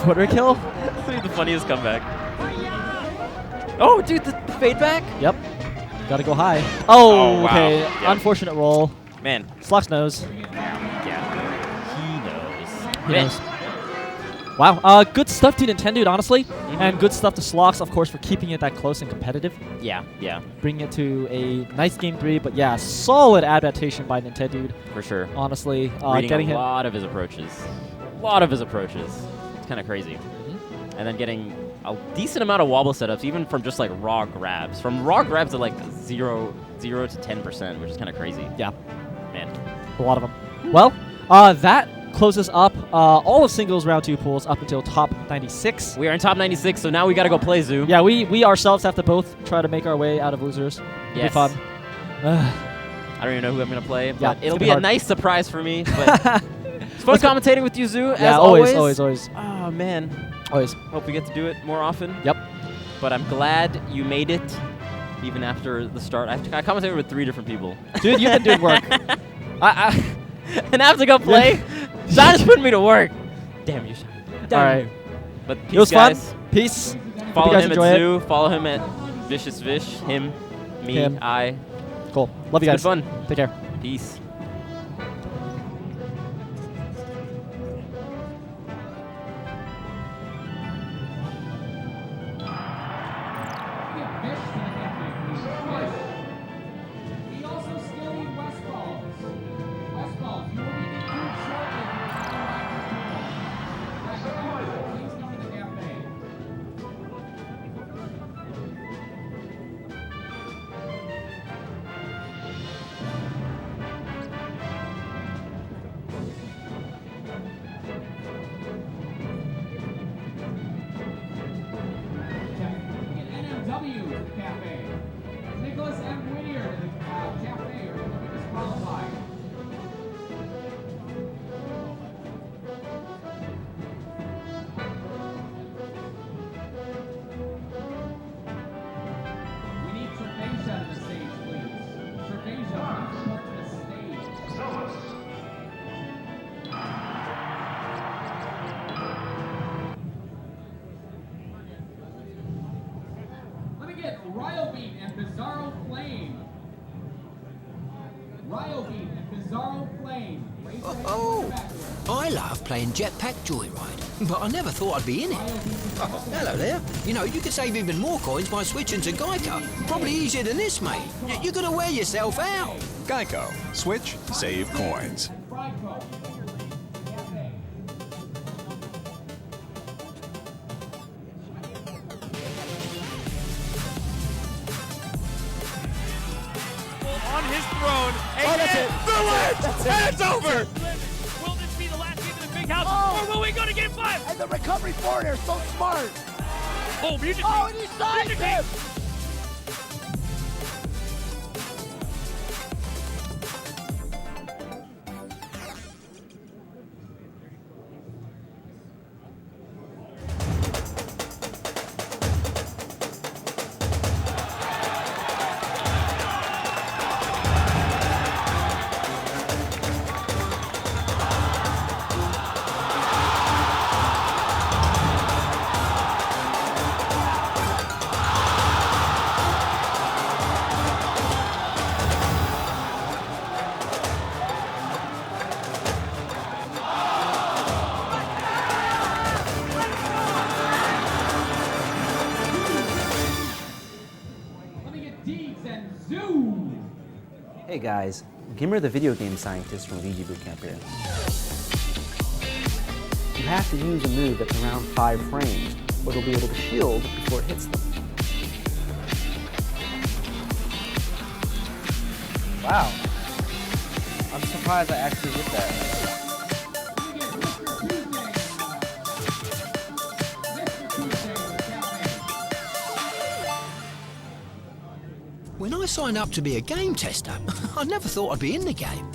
Footer kill? This will be the funniest comeback. Oh, dude, the fade back? Yep. Gotta go high. Oh, wow. okay. Yep. Unfortunate roll. Man. Slox knows. Yeah. He knows. Wow. Good stuff to Nintendo, honestly. And good stuff to Slox, of course, for keeping it that close and competitive. Yeah. Bringing it to a nice game 3. But yeah, solid adaptation by Nintendo. For sure. Honestly. Reading getting a lot of his approaches. It's kind of crazy. And then getting a decent amount of wobble setups, even from just like raw grabs. From raw grabs to like 0 to 10%, which is kind of crazy. Yeah. Man. A lot of them. Well, that closes up all of singles round 2 pools up until top 96. We are in top 96, so now we got to go play Zoo. Yeah, we ourselves have to both try to make our way out of losers. It'll be fun. I don't even know who I'm going to play, but yeah, it'll be a nice surprise for me. But it's fun commentating with you, Zoo, as always. Oh, man. Always. Hope we get to do it more often. Yep. But I'm glad you made it, even after the start. I commentated with 3 different people. Dude, you've been doing work. And I have to go play. Shine is putting me to work. Damn you, Shine. All right. But peace, it was guys. fun. Peace. Follow him at Zoo. Follow him at Vicious Vish. Him. Me. Him. I. Cool. Love you guys. It's been fun. Take care. Peace. We also still need West Balls. West Balls, you will be included shortly. Please come to the cafe. NMW Cafe. Nicholas M. Whittier to the cafe, or he will be disqualified. We need Trevasia to the stage, please. Trevasia, please report to the stage. Let me get Royal Beat and Bizarro Flame. Ryobeat and Bizarro Flame. Race ahead Oh, and back. I love playing Jetpack Joyride, but I never thought I'd be in it. Oh, hello there. You know, you could save even more coins by switching to Geico. Probably easier than this, mate. You're gonna wear yourself out. Geico. Switch, save coins. On his throne. And that's it. The ledge! That's it. And it's That's over! it. Will this be the last game in the big house? Or will we go to game 5? And the recovery forwarder is so smart. Oh, music. Oh, and he signed him. Hey guys, Gimmer the video game scientist from VG Bootcamp here. You have to use a move that's around 5 frames, or it'll be able to shield before it hits them. Wow. I'm surprised I actually hit that. When I signed up to be a game tester, I never thought I'd be in the game.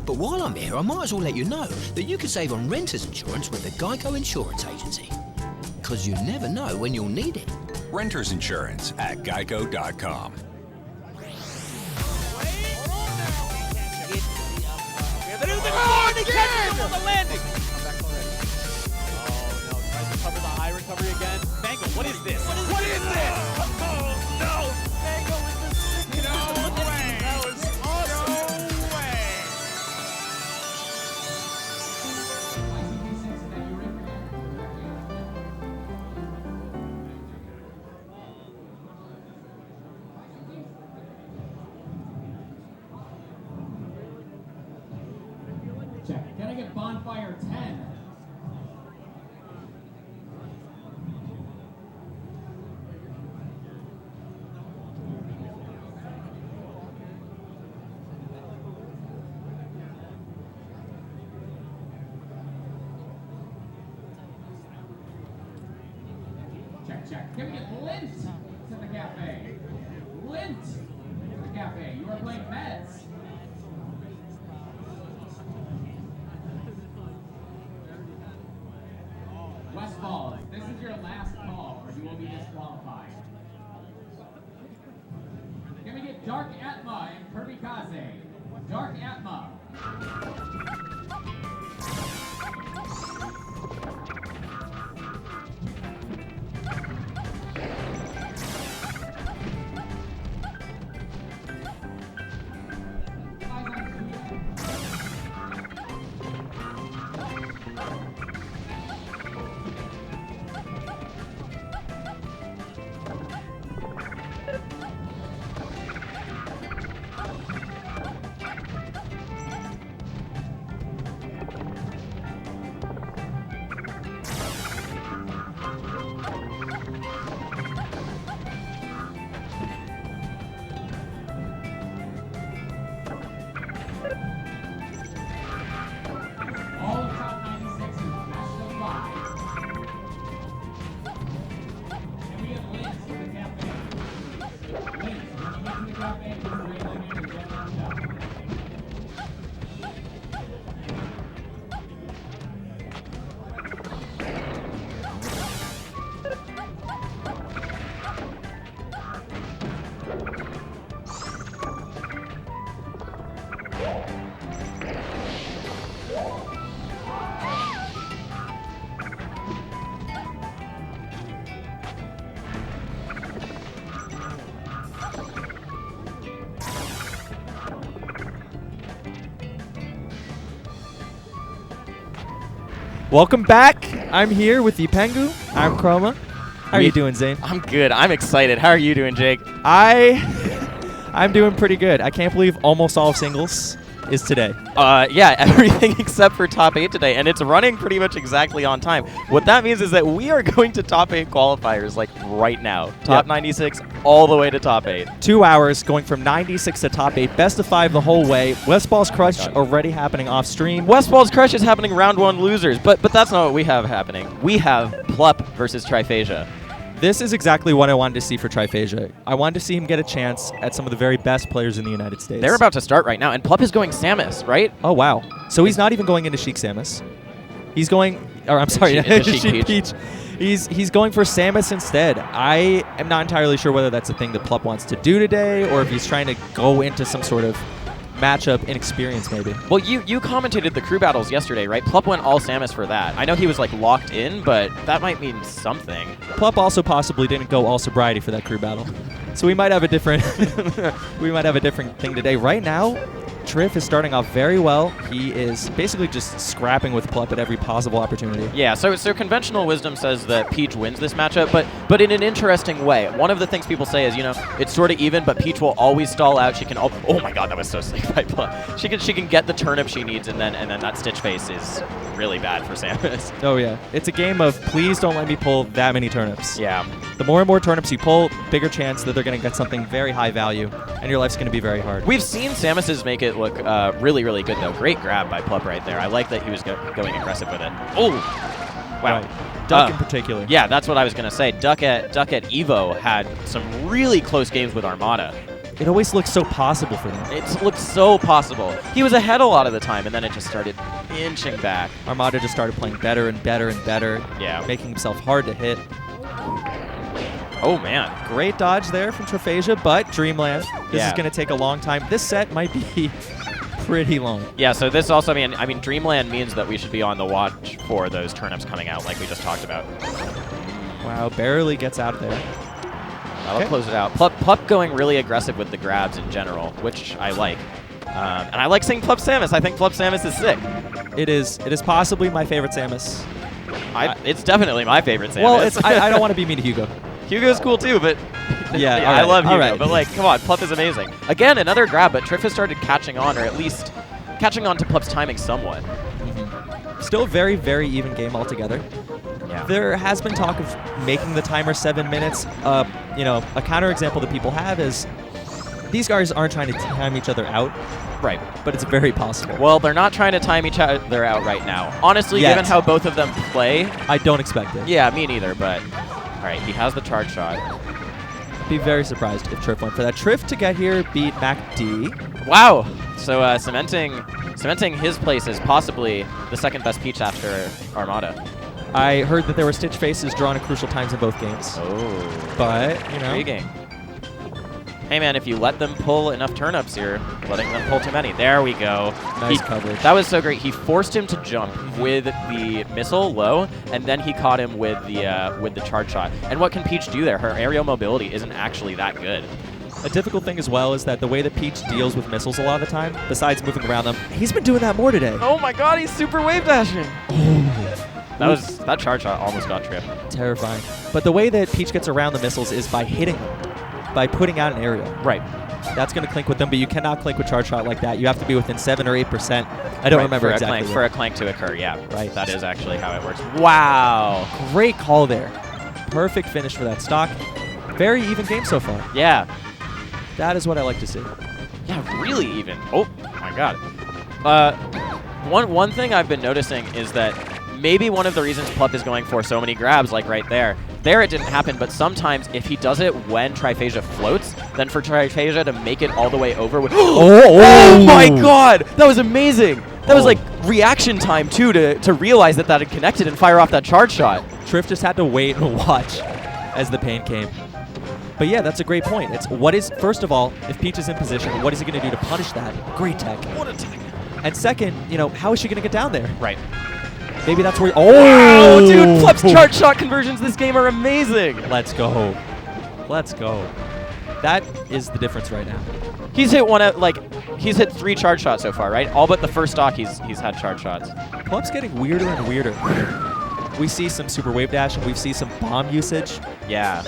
But while I'm here, I might as well let you know that you can save on renter's insurance with the Geico Insurance Agency. Because you never know when you'll need it. Renter's insurance at geico.com. Oh, and he catches him on the landing! Oh, no, tries to cover the high recovery again. Mango, what is this? What is this? Oh, no! Mango with the sick. No way! That was awesome! No way! Check. Can I get Bonfire 10? Check. Can we get Lint to the cafe? Lint to the cafe. You are playing Meds. Westfall, this is your last call, or you will be disqualified. Can we get Dark Atma and Kirby Kaze? Dark Atma. All of top 96 is National 5. And we have links to the cafe. Links. When you get to the cafe, just raise your hand and get them down. Welcome back. I'm here with the Pengu. I'm Chroma. How are you doing, Zane? I'm good. I'm excited. How are you doing, Jake? I'm doing pretty good. I can't believe almost all of singles is today. Yeah, everything except for top 8 today, and it's running pretty much exactly on time. What that means is that we are going to top 8 qualifiers like right now. Top 96 all the way to top 8. 2 hours going from 96 to top 8, best of 5 the whole way. Westball's Crush already happening off stream. Westball's Crush is happening round 1 losers, but that's not what we have happening. We have Plup versus Triphasia. This is exactly what I wanted to see for Triphasia. I wanted to see him get a chance at some of the very best players in the United States. They're about to start right now, and Plup is going Samus, right? Oh, wow. So he's not even going into Sheik Samus. He's going, or I'm sorry, Sheik Peach. He's going for Samus instead. I am not entirely sure whether that's a thing that Plup wants to do today, or if he's trying to go into some sort of matchup inexperience, maybe. Well, you commentated the crew battles yesterday, right? Plup went all Samus for that. I know he was like locked in, but that might mean something. Plup also possibly didn't go all sobriety for that crew battle, so we might have a different thing today. Right now, Triff is starting off very well. He is basically just scrapping with Plup at every possible opportunity. Yeah, so conventional wisdom says that Peach wins this matchup, but in an interesting way. One of the things people say is, it's sort of even, but Peach will always stall out. She can oh my god, that was so slick by Plup. She can get the turnip she needs, and then that Stitch Face is really bad for Samus. Oh yeah, it's a game of please don't let me pull that many turnips. Yeah. The more and more turnips you pull, bigger chance that they're going to get something very high value, and your life's going to be very hard. We've seen Samus's make it look really, really good, though. Great grab by Plup right there. I like that he was going aggressive with it. Oh! Wow. Right. Duck in particular. Yeah, that's what I was going to say. Duck at EVO had some really close games with Armada. It always looks so possible for them. It looked so possible. He was ahead a lot of the time, and then it just started inching back. Armada just started playing better and better and better. Yeah. Making himself hard to hit. Oh, man. Great dodge there from Triphasia, but Dreamland. This is going to take a long time. This set might be pretty long. Yeah, so this also mean Dreamland means that we should be on the watch for those turnips coming out like we just talked about. Wow, barely gets out of there. That'll close it out. Plup going really aggressive with the grabs in general, which I like. And I like seeing Plup Samus. I think Plup Samus is sick. It is possibly my favorite Samus. It's definitely my favorite Samus. Well, I don't want to be mean to Hugo. Hugo's cool too, but yeah, I love Hugo. But come on, Plup is amazing. Again, another grab, but Triff has started catching on, or at least catching on to Plup's timing somewhat. Still very, very even game altogether. Yeah. There has been talk of making the timer 7 minutes. A counterexample that people have is these guys aren't trying to time each other out. Right. But it's very possible. Well, they're not trying to time each other out right now. Honestly, given how both of them play, I don't expect it. Yeah, me neither, but all right, he has the charge shot. Be very surprised if Triff went for that. Triff to get here beat MacD. Wow. So cementing his place as possibly the second best Peach after Armada. I heard that there were Stitch Faces drawn at crucial times in both games. Oh. But, intriguing. Hey, man, if you let them pull enough turnips, you're letting them pull too many. There we go. Nice coverage. That was so great. He forced him to jump with the missile low, and then he caught him with the charge shot. And what can Peach do there? Her aerial mobility isn't actually that good. A difficult thing as well is that the way that Peach deals with missiles a lot of the time, besides moving around them, he's been doing that more today. Oh my god, he's super wave dashing. That charge shot almost got tripped. Terrifying. But the way that Peach gets around the missiles is by hitting them, by putting out an aerial. Right. That's going to clink with them, but you cannot clink with charge shot like that. You have to be within 7 or 8%. I don't remember exactly. For a clank to occur, yeah. Right. That is actually how it works. Wow. Great call there. Perfect finish for that stock. Very even game so far. Yeah. That is what I like to see. Yeah, really even. Oh my god. One thing I've been noticing is that maybe one of the reasons Plup is going for so many grabs, like right there, it didn't happen, but sometimes if he does it when Triphasia floats, then for Triphasia to make it all the way over with oh my god! That was amazing! That was like reaction time too to realize that had connected and fire off that charge shot. Triff just had to wait and watch as the pain came. But yeah, that's a great point. It's first of all, if Peach is in position, what is he going to do to punish that? Great tech. What a tech. And second, how is she going to get down there? Right. Maybe that's where. Wow, dude! Plup's charge shot conversions this game are amazing. Let's go. Let's go. That is the difference right now. He's hit he's hit 3 charge shots so far, right? All but the first stock he's had charge shots. Plup's getting weirder and weirder. We see some super wave dash, and we see some bomb usage. Yeah.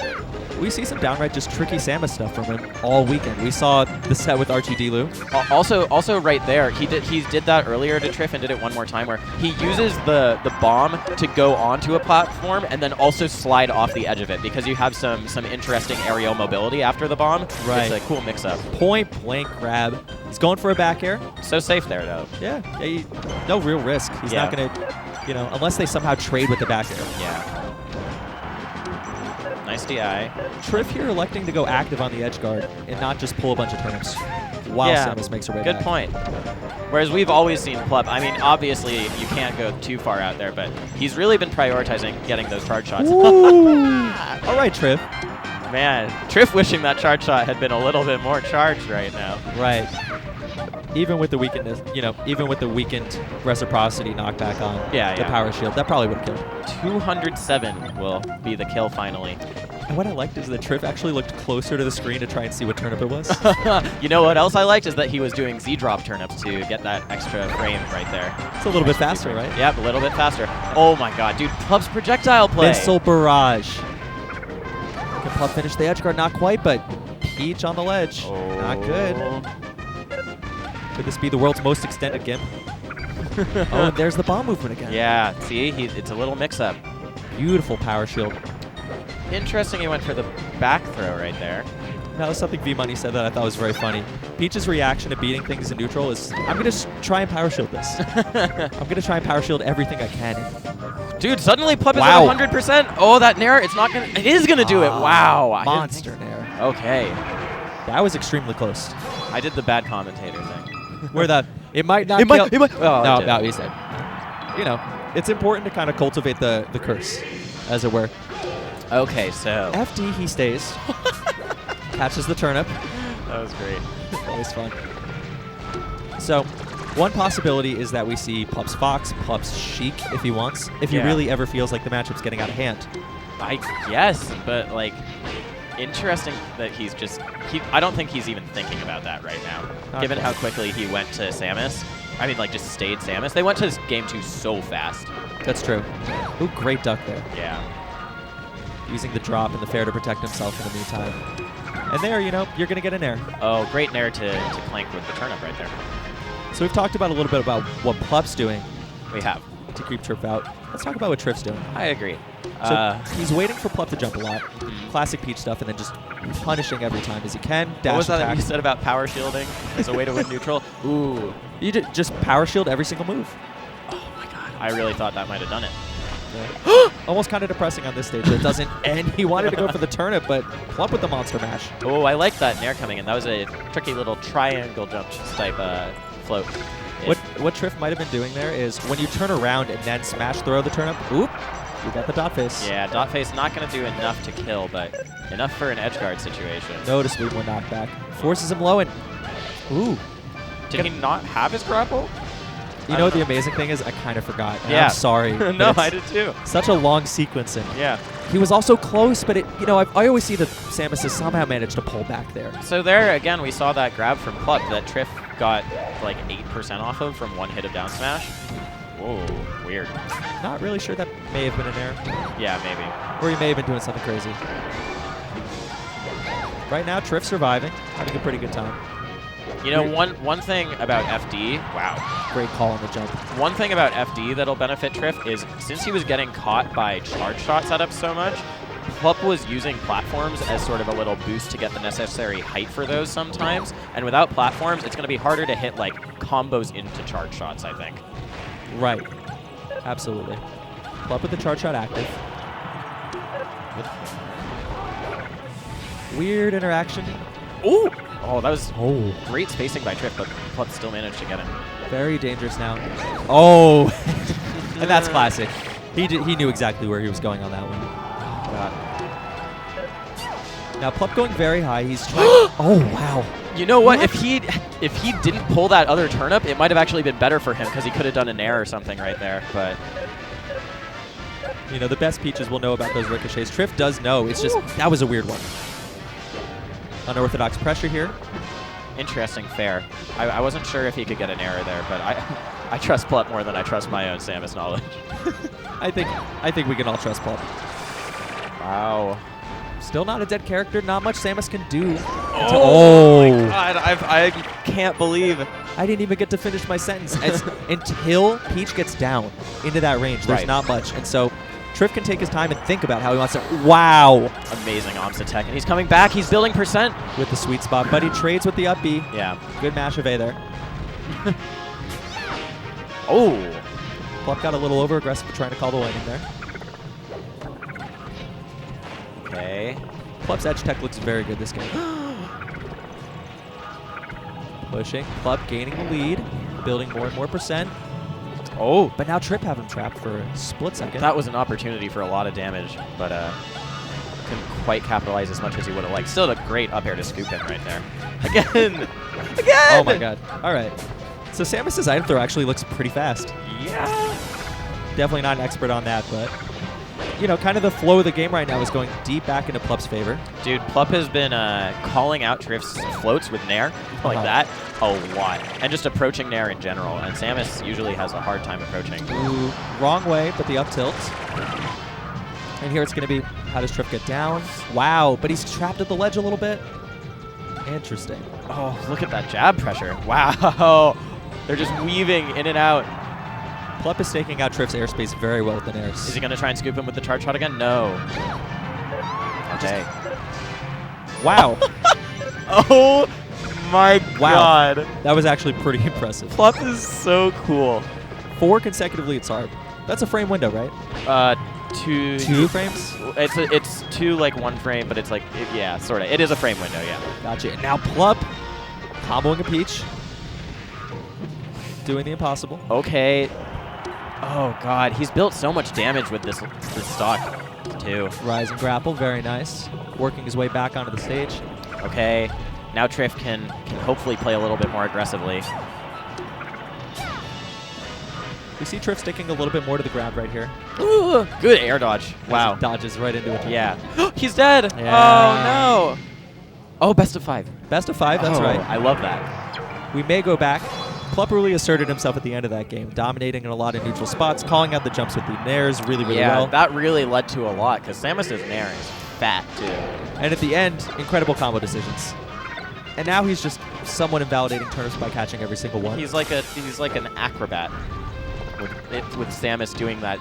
We see some downright just tricky Samus stuff from him all weekend. We saw the set with R2D-Lu. Also right there, he did that earlier to Triff and did it one more time where he uses the bomb to go onto a platform and then also slide off the edge of it because you have some interesting aerial mobility after the bomb. Right. It's a cool mix-up. Point blank grab. He's going for a back air. So safe there, though. Yeah. No real risk. He's not going to, unless they somehow trade with the back air. Yeah. Nice DI. Triff here electing to go active on the edge guard and not just pull a bunch of turnips while Samus makes her way Good back. point. Whereas we've always seen Plup, I mean, obviously you can't go too far out there, but he's really been prioritizing getting those charge shots. All right, Triff. Man, Triff wishing that charge shot had been a little bit more charged right now. Right. Even with the weakness, even with the weakened reciprocity knockback on the power shield, that probably would have killed. 207 will be the kill finally. And what I liked is that Triff actually looked closer to the screen to try and see what turnip it was. You know what else I liked is that he was doing Z-drop turnips to get that extra frame right there. It's a little bit faster, right? Yep, a little bit faster. Oh my god, dude, Plup's projectile play. Missile barrage. Can Plup finish the edge guard? Not quite, but Peach on the ledge. Not good. Could this be the world's most extended gimp? Oh, and there's the bomb movement again. Yeah, see, it's a little mix-up. Beautiful power shield. Interesting he went for the back throw right there. That was something V-Money said that I thought was very funny. Peach's reaction to beating things in neutral is, I'm going to try and power shield this. I'm going to try and power shield everything I can. Dude, suddenly Plup is at 100%. Oh, that Nair, it is going to do it. Wow. Monster Nair. Okay. That was extremely close. I did the bad commentator thing. Where it might not kill. Oh, no, he said. It's important to kind of cultivate the curse, as it were. Okay, so. FD, he stays. Catches the turnip. That was great. Always fun. So, one possibility is that we see Plup's Fox, Plup's Sheik if he wants, if he really ever feels like the matchup's getting out of hand. I guess, but interesting that he's just, I don't think he's even thinking about that right now, given how quickly he went to Samus. I mean, just stayed Samus. They went to this game 2 so fast. That's true. Ooh, great duck there. Yeah. Using the drop and the fair to protect himself in the meantime. And there, you're going to get an air. Oh, great nair to clank with the turnip right there. So we've talked about a little bit about what Plup's doing. We have. To keep Triff out. Let's talk about what Triff's doing. I agree. So he's waiting for Plup to jump a lot. Classic Peach stuff, and then just punishing every time as he can. Dash what was that attack. you said about power shielding as a way to win neutral? Ooh. You just power shield every single move. Oh my god. I really thought that might have done it. Yeah. Almost kind of depressing on this stage. It doesn't end. He wanted to go for the turnip, but Plup with the monster mash. Oh, I like that nair coming in. That was a tricky little triangle jump type float. What Triff might have been doing there is when you turn around and then smash throw the turnip, oop, you got the dot face. Yeah, dot face not going to do enough to kill, but enough for an edge guard situation. Noticeably more knockback. Forces him low and, ooh. Did he not have his grapple? You know what the amazing thing is? I kind of forgot. Yeah. I'm sorry. No, I did too. Such a long sequencing. Yeah. He was also close, but I always see that Samus has somehow managed to pull back there. So there, again, we saw that grab from Plup that Triff got 8% off of from one hit of down smash. Whoa, weird. Not really sure that may have been an error. Yeah, maybe. Or he may have been doing something crazy. Right now, Triff surviving, having a pretty good time. You know, one thing about FD, wow. Great call on the jump. One thing about FD that'll benefit Triff is since he was getting caught by charge shot setups so much, Plup was using platforms as sort of a little boost to get the necessary height for those sometimes. And without platforms, it's going to be harder to hit combos into charge shots, I think. Right. Absolutely. Plup with the charge shot active. Weird interaction. Ooh! Oh, that was great spacing by Triff, but Plup still managed to get him. Very dangerous now. Oh! And that's classic. He knew exactly where he was going on that one. Now Plup going very high. He's trying. Oh wow! You know what? If he didn't pull that other turnip, it might have actually been better for him because he could have done an air or something right there. But the best Peaches will know about those ricochets. Triff does know. It's just that was a weird one. Unorthodox pressure here. Interesting fair. I wasn't sure if he could get an error there, but I trust Plup more than I trust my own Samus knowledge. I think we can all trust Plup. Wow. Still not a dead character. Not much Samus can do. Oh my God! I can't believe I didn't even get to finish my sentence. Until Peach gets down into that range, there's not much. And so Triff can take his time and think about how he wants to. Wow. Amazing Omsa tech. And he's coming back. He's building percent. With the sweet spot. But he trades with the up B. Yeah. Good mash of A there. Oh. Plup got a little over aggressive trying to call the landing there. Okay. Plup's edge tech looks very good this game. Pushing. Plup gaining the lead. Building more and more percent. Oh. But now Tripp have him trapped for a split second. That was an opportunity for a lot of damage, but couldn't quite capitalize as much as he would have liked. Still a great up air to scoop him right there. Again! Again! Oh my god. All right. So Samus's item throw actually looks pretty fast. Yeah. Definitely not an expert on that, but you know, kind of the flow of the game right now is going deep back into Plup's favor. Dude, Plup has been calling out Triff's floats with Nair like that a lot. And just approaching Nair in general. And Samus usually has a hard time approaching. Ooh, wrong way, but the up tilt. And here it's going to be, how does Triff get down? Wow, but he's trapped at the ledge a little bit. Interesting. Oh, look at that jab pressure. Wow. They're just weaving in and out. Plup is staking out Triff's airspace very well with the Nairs. Is he going to try and scoop him with the charge shot again? No. Okay. Wow. Oh my god. That was actually pretty impressive. Plup is so cool. 4 consecutive leads hard. That's a frame window, right? 2 frames? It's 2 like 1 frame, but it's like, yeah, sort of. It is a frame window, yeah. Gotcha. And now Plup comboing a Peach. Doing the impossible. Okay. Oh god, he's built so much damage with this stock too. Rise and grapple, very nice. Working his way back onto the stage. Okay. Now Triff can hopefully play a little bit more aggressively. We see Triff sticking a little bit more to the ground right here. Ooh, good air dodge. Wow. Dodges right into it. Yeah. He's dead. Yeah. Oh no. Oh, best of 5. Best of 5, that's right. I love that. We may go back. Plup really asserted himself at the end of that game, dominating in a lot of neutral spots, calling out the jumps with the Nairs really well. Yeah, that really led to a lot, because Samus's Nair is fat, too. And at the end, incredible combo decisions. And now he's just somewhat invalidating turnips by catching every single one. He's like an acrobat, with Samus doing that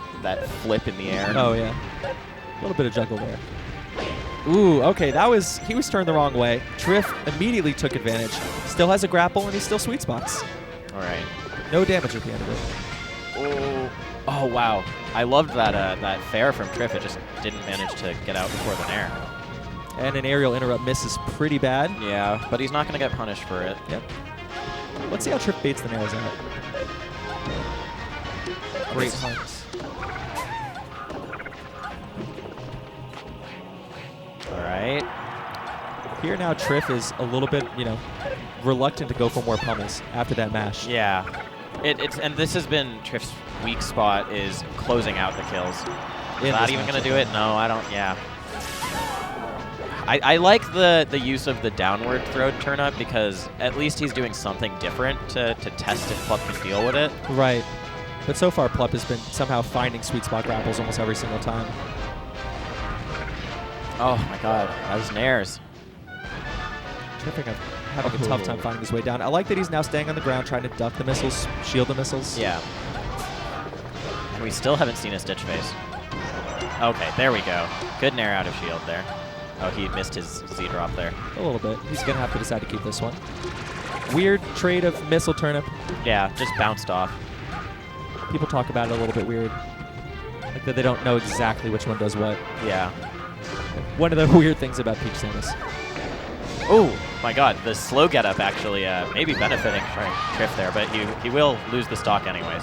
flip in the air. Oh, yeah. A little bit of juggle there. Ooh, okay, he was turned the wrong way. Triff immediately took advantage. Still has a grapple, and he still sweet spots. All right. No damage at the end of it. Oh, wow. I loved that fair from Triff. It just didn't manage to get out before the Nair. And an aerial interrupt misses pretty bad. Yeah, but he's not going to get punished for it. Yep. Let's see how Triff baits the Nairs out. Great hunts. All right. Here now Triff is a little bit, reluctant to go for more pummels after that mash. Yeah. And this has been Triff's weak spot, is closing out the kills. Not even going to do it? No, I don't. Yeah. I like the use of the downward throw turn up, because at least he's doing something different to test if Plup can deal with it. Right. But so far, Plup has been somehow finding sweet spot grapples almost every single time. Oh my god, those Nairs. Tripping having a tough time finding his way down. I like that he's now staying on the ground, trying to duck the missiles, shield the missiles. Yeah. And we still haven't seen a Stitch face. Okay, there we go. Good Nair out of shield there. Oh, he missed his Z drop there. A little bit. He's going to have to decide to keep this one. Weird trade of missile turnip. Yeah, just bounced off. People talk about it a little bit weird. Like that they don't know exactly which one does what. Yeah. One of the weird things about Peach Samus. Oh my god, the slow get-up actually maybe benefiting Triff there, but he will lose the stock anyways.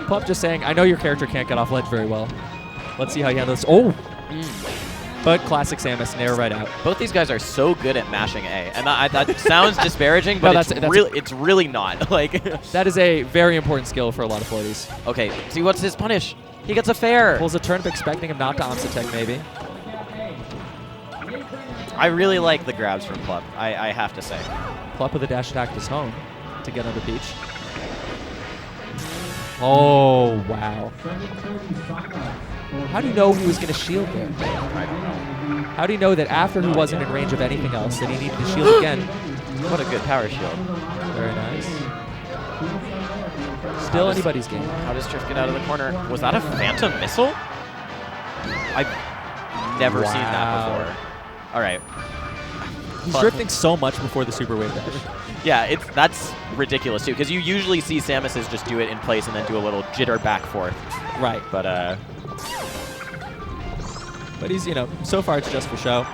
Plup just saying, I know your character can't get off ledge very well. Let's see how he handles this. Oh! But classic Samus, Nair right out. Both these guys are so good at mashing A, and that sounds disparaging, but it's really not. Like that is a very important skill for a lot of floaties. Okay, see what's his punish? He gets a fair. Pulls a turnip expecting him not to Omsa tech maybe. I really like the grabs from Plup, I have to say. Plup with a dash attack to his home to get under Peach. Oh, wow. How do you know he was going to shield there? How do you know that after he wasn't in range of anything else, that he needed to shield again? What a good power shield. Very nice. Still anybody's game. How does Drift get out of the corner? Was that a Phantom Missile? I've never seen that before. All right. He's drifting so much before the super wave dash. Yeah, that's ridiculous too, because you usually see Samuses just do it in place and then do a little jitter back forth. Right. But he's, so far it's just for show.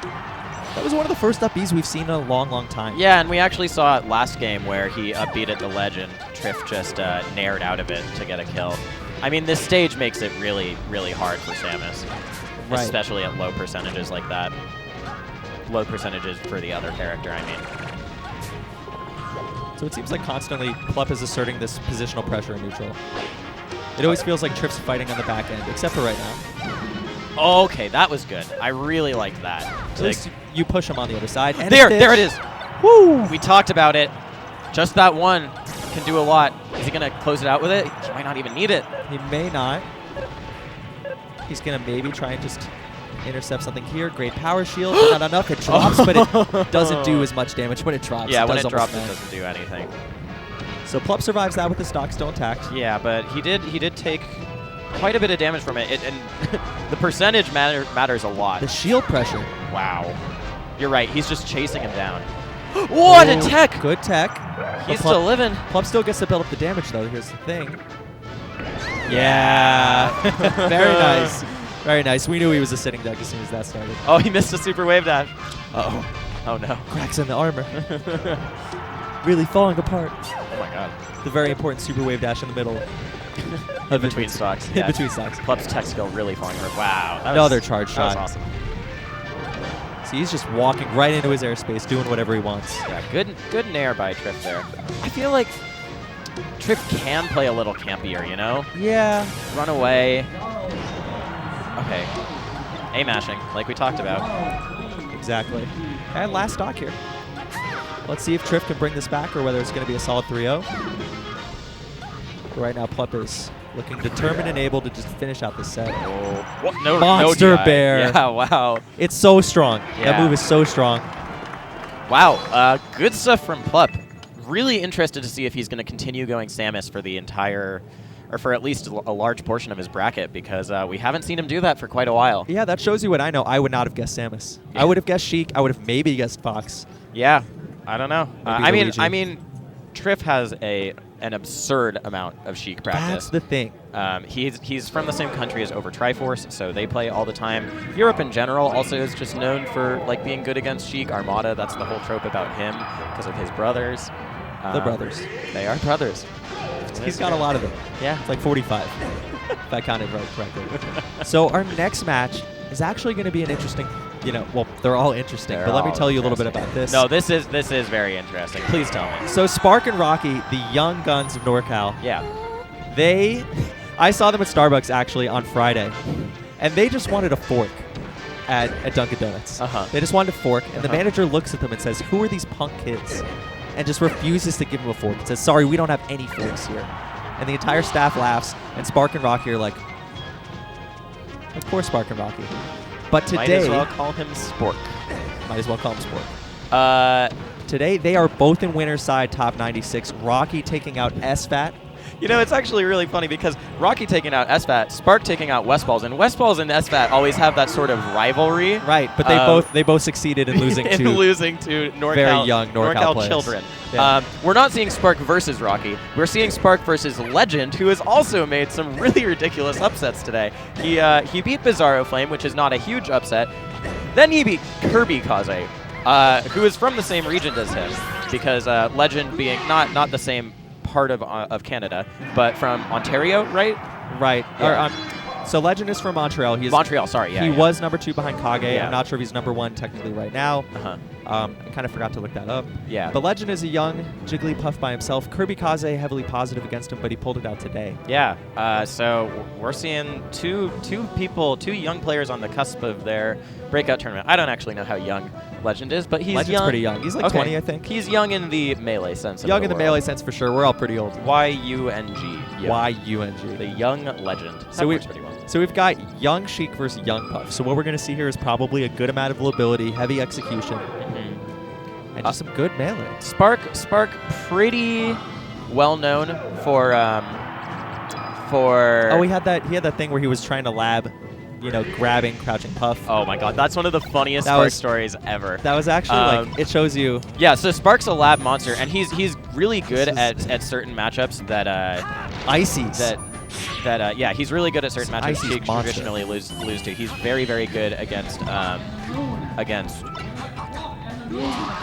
That was one of the first up Bs we've seen in a long, long time. Yeah, and we actually saw it last game where he upbeat at the Legend. Triff just nared out of it to get a kill. I mean, this stage makes it really, really hard for Samus, especially at low percentages like that. Low percentages for the other character, I mean. So it seems like constantly Plup is asserting this positional pressure in neutral. It always feels like Triff's fighting on the back end, except for right now. Okay, that was good. I really liked that. At least you push him on the other side. And there it is. Woo! We talked about it. Just that one can do a lot. Is he going to close it out with it? He might not even need it. He may not. He's going to maybe try and just intercept something here. Great power shield. Not enough. It drops, but it doesn't do as much damage when it drops. Yeah, when it drops, it doesn't do anything. So Plup survives that with the stock still intact. Yeah, but he did take quite a bit of damage from it, and the percentage matters a lot. The shield pressure. Wow. You're right. He's just chasing him down. What a tech! Good tech. He's still living. Plup still gets to build up the damage, though. Here's the thing. Yeah. Very nice. Very nice. We knew he was a sitting duck as soon as that started. Oh, he missed a super wave dash. Uh-oh. Oh, no. Cracks in the armor. Really falling apart. Oh, my God. The very important super wave dash in the middle. In between stocks. In between stocks. Plup's tech skill really falling apart. Wow. Another charge shot. That was awesome. So he's just walking right into his airspace, doing whatever he wants. Yeah, good nair by Triff there. I feel like Triff can play a little campier, you know? Yeah. Run away. Okay. A-mashing, like we talked about. Exactly. And last stock here. Let's see if Triff can bring this back or whether it's going to be a solid 3-0. But right now, Plup is looking determined and able to just finish out the set. Oh, what? No, Monster no DI. Bear. Yeah, wow. It's so strong. Yeah. That move is so strong. Wow. Good stuff from Plup. Really interested to see if he's going to continue going Samus for the entire, or for at least a large portion of his bracket, because we haven't seen him do that for quite a while. Yeah, that shows you what I know. I would not have guessed Samus. Yeah. I would have guessed Sheik. I would have maybe guessed Fox. Yeah. I don't know. I mean, Triff has an absurd amount of Sheik practice. That's the thing. He's from the same country as Over Triforce, so they play all the time. Europe in general also is just known for being good against Sheik. Armada, that's the whole trope about him because of his brothers. The brothers. They are brothers. He's got a lot of them. Yeah. It's like 45, if I counted right correctly. So our next match is actually going to be an interesting, well, they're all interesting, but let me tell you a little bit about this. No, this is very interesting. Please tell me. So Spark and Rocky, the young guns of NorCal. Yeah. I saw them at Starbucks actually on Friday, and they just wanted a fork at Dunkin' Donuts. They just wanted a fork, and the manager looks at them and says, "Who are these punk kids?" and just refuses to give him a fork. It says, "Sorry, we don't have any forks here." And the entire staff laughs, and Spark and Rocky are like, of course Spark and Rocky. But today... Might as well call him Spork. Might as well call him Spork. Today, they are both in winner's side, top 96. Rocky taking out SFAT. It's actually really funny because Rocky taking out SFAT, Spark taking out Westballs, and Westballs and SFAT always have that sort of rivalry. Right, but they both succeeded in losing to NorCal, very young NorCal children. Yeah. We're not seeing Spark versus Rocky. We're seeing Spark versus Legend, who has also made some really ridiculous upsets today. He beat Bizarro Flame, which is not a huge upset. Then he beat Kirby Kaze, who is from the same region as him, because Legend being not the same part of Canada, but from Ontario, right? Right. Yeah. So Legend is from Montreal. Montreal, sorry. Yeah, he was number 2 behind Kage. Yeah. I'm not sure if he's number 1 technically right now. I kind of forgot to look that up. Yeah. But Legend is a young Jigglypuff by himself. Kirby Kaze heavily positive against him, but he pulled it out today. Yeah. So we're seeing two young players on the cusp of their breakout tournament. I don't actually know how young Legend is, but he's Legend's young. pretty young. He's like 20, I think. He's young in the melee sense. Young in the world. melee sense for sure. We're all pretty old. Y-U-N-G. Y-U-N-G. The young legend. So, That works pretty well. so we've got young Sheik versus young Puff. So what we're going to see here is probably a good amount of ability, heavy execution, and just some good melee. Spark, pretty well known for. Oh, he had that thing where he was trying to lab, grabbing crouching Puff. Oh my God, that's one of the funniest That Spark was- stories ever. That was actually it shows you. Yeah, so Spark's a lab monster, and he's really good at certain matchups that Ices. Yeah, he's really good at certain matchups Icy's he monster. traditionally lose to. He's very, very good against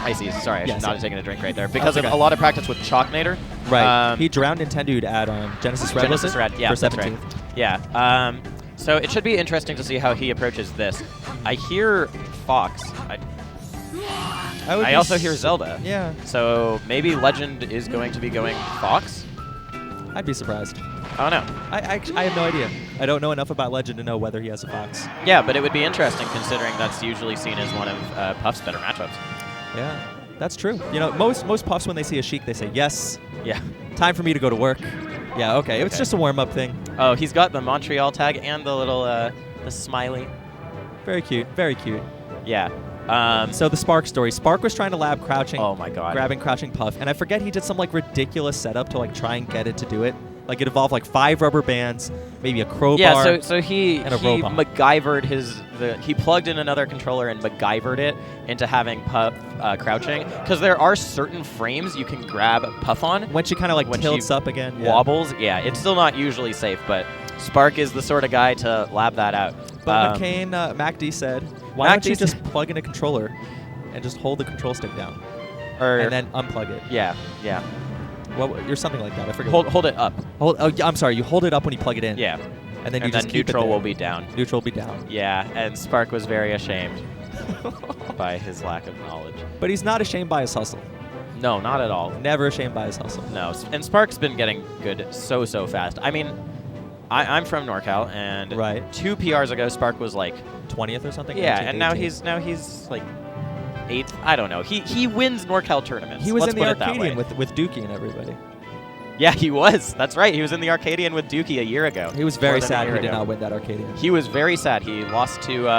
Ices. Sorry, I should not have taken a drink right there because of okay. a lot of practice with Chalknator. Right. He drowned Nintendude at Genesis Red. Genesis was it? Red, yeah, For that's 17th. right. Yeah. So it should be interesting to see how he approaches this. I hear Fox. I also hear Zelda. Yeah. So maybe Legend is going to be going Fox? I'd be surprised. I don't know. I have no idea. I don't know enough about Legend to know whether he has a Fox. Yeah, but it would be interesting considering that's usually seen as one of Puff's better matchups. Yeah, that's true. Most Puffs, when they see a Sheik, they say, yes. Yeah. Time for me to go to work. Yeah, okay. It was just a warm-up thing. Oh, he's got the Montreal tag and the little the smiley. Very cute. Very cute. Yeah. So the Spark story. Spark was trying to lab crouching. Oh my God. Grabbing crouching Puff, and I forget he did some ridiculous setup to try and get it to do it. Like it involved 5 rubber bands, maybe a crowbar. Yeah, so he and a robot. MacGyvered he plugged in another controller and MacGyvered it into having Puff crouching, because there are certain frames you can grab Puff on when she kind of tilts up again, wobbles. Yeah, it's still not usually safe, but Spark is the sort of guy to lab that out. But McCain, MacD said, why don't you just plug in a controller and just hold the control stick down, and then unplug it? Yeah. Well, you're something like that. I forget. Hold it up. I'm sorry. You hold it up when you plug it in. Yeah. And then you just keep neutral it there. will be down. Neutral will be down. Yeah, and Spark was very ashamed by his lack of knowledge. But he's not ashamed by his hustle. No, not at all. Never ashamed by his hustle. No, and Spark's been getting good so fast. I mean, I'm from NorCal, and 2 PRs ago, Spark was 20th or something. Yeah, and now he's 8th. I don't know. He wins NorCal tournaments. He was Let's in the put it that way. Arcadian with Dookie and everybody. Yeah, he was. That's right. He was in the Arcadian with Dookie a year ago. He was very sad he did not win that Arcadian. He was very sad. He lost to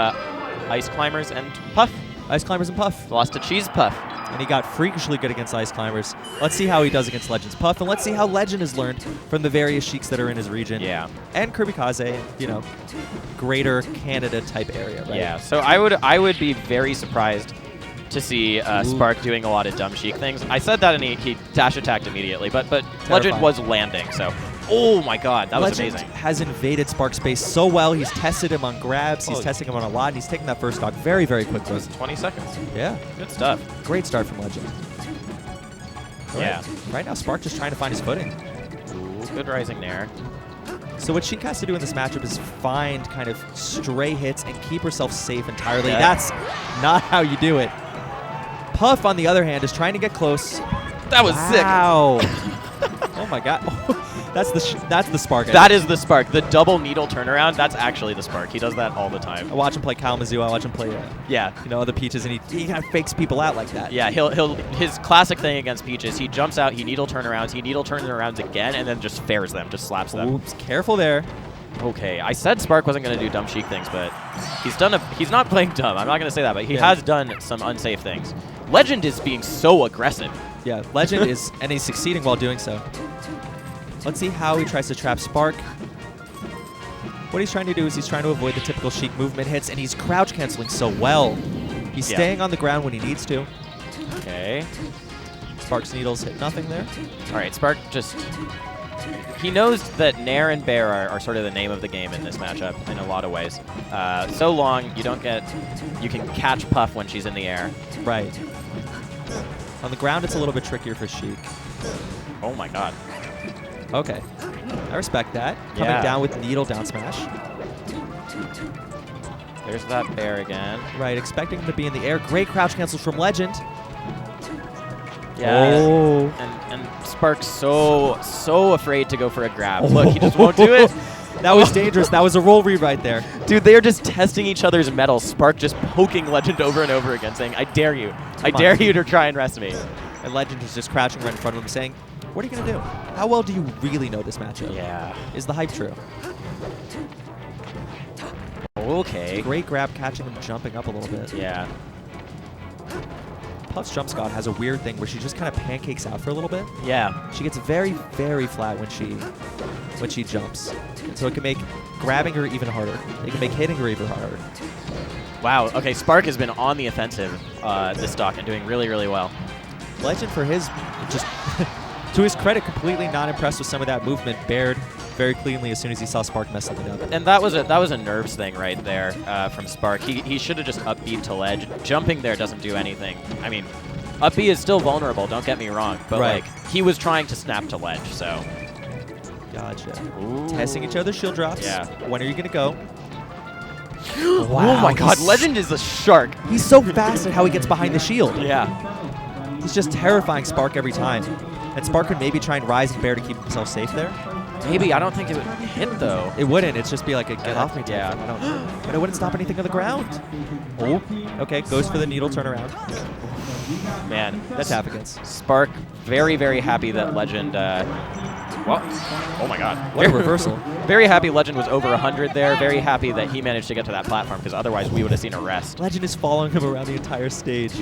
Ice Climbers and Puff. Ice Climbers and Puff. Lost to Cheese Puff. And he got freakishly good against Ice Climbers. Let's see how he does against Legend's Puff, and let's see how Legend has learned from the various Sheiks that are in his region. Yeah. And Kirby Kaze, greater Canada type area, right? Yeah. So I would be very surprised to see Spark doing a lot of dumb Sheik things. I said that and he dash attacked immediately, but Legend was landing, so oh my God, that was Legend amazing. has invaded Spark space so well. He's tested him on grabs, he's testing him on a lot, and he's taking that first stock very, very quickly. 20 seconds. Yeah. Good stuff. Great start from Legend. Yeah. Right now, Spark just trying to find his footing. Ooh, good rising there. So what Sheik has to do in this matchup is find kind of stray hits and keep herself safe entirely. Yeah. That's not how you do it. Puff, on the other hand, is trying to get close. That was sick. Wow. Oh my God. That's the Spark. That is the Spark. The double needle turnaround, that's actually the Spark. He does that all the time. I watch him play Kalamazoo. I watch him play other Peaches, and he kind of fakes people out like that. Yeah, his classic thing against Peaches, he jumps out, he needle turns around again, and then just fairs them, just slaps them. Oops, careful there. Okay, I said Spark wasn't going to do dumb Sheik things, but he's not playing dumb. I'm not going to say that, but he has done some unsafe things. Legend is being so aggressive. Yeah, Legend is, and he's succeeding while doing so. Let's see how he tries to trap Spark. What he's trying to do is he's trying to avoid the typical Sheik movement hits, and he's crouch canceling so well. He's staying on the ground when he needs to. Okay. Spark's needles hit nothing there. All right, Spark just... He knows that Nair and Bear are sort of the name of the game in this matchup in a lot of ways. So long, you can catch Puff when she's in the air. Right. On the ground, it's a little bit trickier for Sheik. Oh my God. Okay. I respect that. Coming down with needle down smash. There's that Bear again. Right, expecting him to be in the air. Great crouch cancels from Legend. Yeah. Oh. And Spark's so afraid to go for a grab. Look, he just won't do it. That was dangerous. That was a roll read right there. Dude, they are just testing each other's mettle. Spark just poking Legend over and over again, saying, I dare you. I dare you to try and rest me. And Legend is just crouching right in front of him saying, what are you going to do? How well do you really know this matchup? Yeah. Is the hype true? Okay. Great grab, catching him jumping up a little bit. Yeah. Puff's jump Scott has a weird thing where she just kind of pancakes out for a little bit. Yeah. She gets very, very flat when she jumps. And so it can make grabbing her even harder. It can make hitting her even harder. Wow. Okay, Spark has been on the offensive this stock and doing really, really well. Legend, for his, just to his credit, completely not impressed with some of that movement. Bared very cleanly as soon as he saw Spark mess something up. And that was a nerves thing right there from Spark. He should have just up B to ledge. Jumping there doesn't do anything. I mean, up B is still vulnerable, don't get me wrong, but right. like he was trying to snap to ledge, so. Gotcha. Ooh. Testing each other's shield drops. Yeah. When are you going to go? Wow, oh my god, Legend is a shark. He's so fast at how he gets behind the shield. Yeah. He's just terrifying Spark every time. And Spark could maybe try and rise and bear to keep himself safe there. Maybe. I don't think it would hit, though. It wouldn't. It'd just be like a get off me. Yeah. I don't, but it wouldn't stop anything on the ground. Oh. Okay, goes for the needle turnaround. Man. That's half against. Spark, very, very happy that Legend... well, oh my god. What a reversal. Very happy Legend was over 100 there. Very happy that he managed to get to that platform, because otherwise we would have seen a rest. Legend is following him around the entire stage.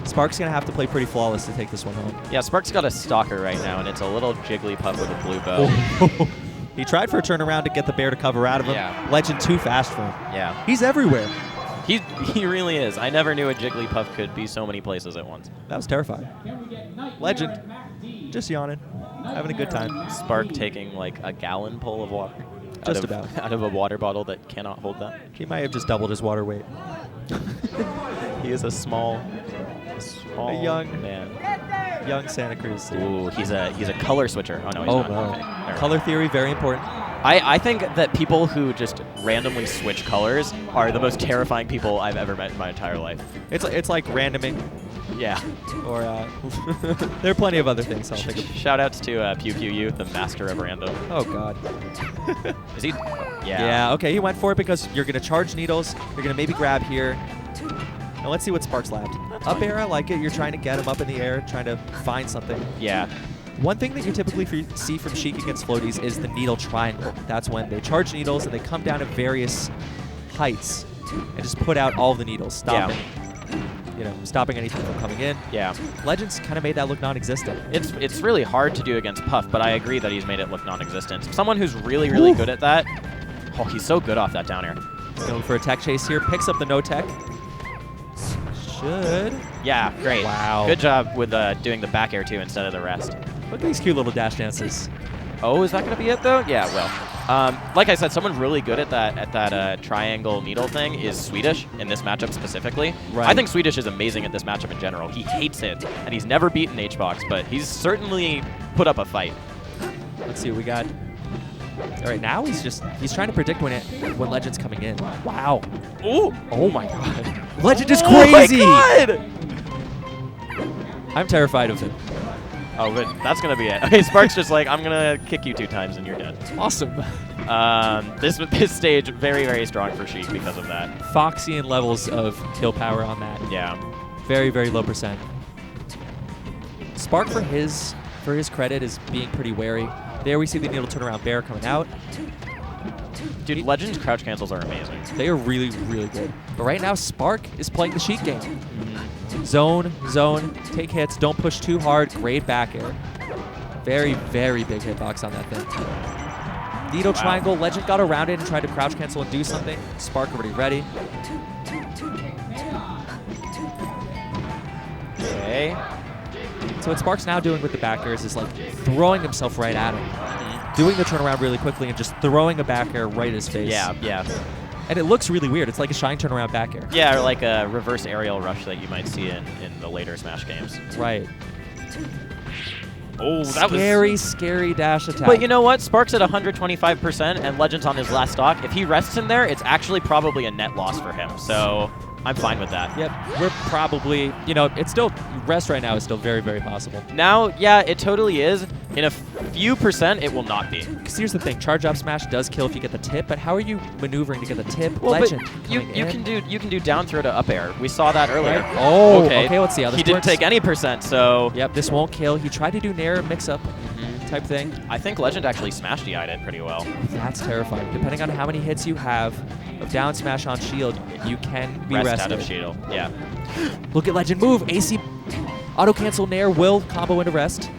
Spark's going to have to play pretty flawless to take this one home. Yeah, Spark's got a stalker right now, and it's a little Jigglypuff with a blue bow. He tried for a turnaround to get the bear to cover out of him. Yeah. Legend too fast for him. Yeah. He's everywhere. He really is. I never knew a Jigglypuff could be so many places at once. That was terrifying. Legend, just yawning, having a good time. Spark taking like a gallon full of water. Just about. Out of a water bottle that cannot hold that. He might have just doubled his water weight. He is a small young man. Young Santa Cruz. Ooh, he's a color switcher. Oh no, he's not. No. Okay. Color theory, very important. I think that people who just randomly switch colors are the most terrifying people I've ever met in my entire life. It's like randoming. Yeah. Or there are plenty of other things I'll think of. Shout outs to Pew Pew Youth, the master of random. Oh god. Is he? Yeah. Yeah. Okay, he went for it because you're gonna charge needles. You're gonna maybe grab here. Now let's see what Sparks labbed. Up air, I like it. You're trying to get him up in the air, trying to find something. Yeah. One thing that you typically see from Sheik against floaties is the needle triangle. That's when they charge needles and they come down at various heights and just put out all of the needles, stopping, stopping anything from coming in. Yeah. Legends kind of made that look non-existent. It's really hard to do against Puff, but I agree that he's made it look non-existent. Someone who's really, really good at that. Oh, he's so good off that down air. Going for a tech chase here, picks up the no tech. Should. Yeah, great. Wow. Good job with doing the back air too instead of the rest. Look at these cute little dash dances. Oh, is that going to be it though? Yeah, well. Like I said, someone really good at that triangle needle thing is Swedish in this matchup specifically. Right. I think Swedish is amazing at this matchup in general. He hates it, and he's never beaten HBox, but he's certainly put up a fight. Let's see what we got. All right, now he's trying to predict when Legend's coming in. Wow. Ooh. Oh my god. Legend is crazy. Oh my god. I'm terrified of him. Oh, good. That's going to be it. Okay, Spark's just like, I'm going to kick you 2 times and you're dead. Awesome. This stage, very, very strong for Sheik because of that. Foxian levels of kill power on that. Yeah. Very, very low percent. Spark, for his credit, is being pretty wary. There we see the needle turnaround bear coming out. Dude, Legend's crouch cancels are amazing. They are really, really good. But right now, Spark is playing the Sheik game. Zone, take hits, don't push too hard, great back air. Very, very big hitbox on that thing. Needle triangle, Legend got around it and tried to crouch cancel and do something. Spark already ready. Okay. So what Spark's now doing with the back airs is like throwing himself right at him. Doing the turnaround really quickly and just throwing a back air right in his face. Yeah. And it looks really weird. It's like a Shine turnaround back air. Yeah, or like a reverse aerial rush that you might see in the later Smash games. Right. Oh, that was scary dash attack. But you know what? Spark's at 125% and Legend's on his last stock. If he rests in there, it's actually probably a net loss for him. So I'm fine with that. Yep, we're probably, you know, it's still, rest right now is still very, very possible. Now, yeah, it totally is. In a few percent, it will not be. Because here's the thing, charge up smash does kill if you get the tip, but how are you maneuvering to get the tip? Well, Legend but you coming in. can do down throw to up air. We saw that earlier. Right. Oh, okay, let's see how this He didn't works. take any percent, so... Yep, this won't kill. He tried to do Nair mix-up type thing. I think Legend actually smash DI'd it pretty well. That's terrifying. Depending on how many hits you have of down smash on shield, you can be Rest rested. out of shield, yeah. Look at Legend move. AC auto-cancel Nair will combo into rest.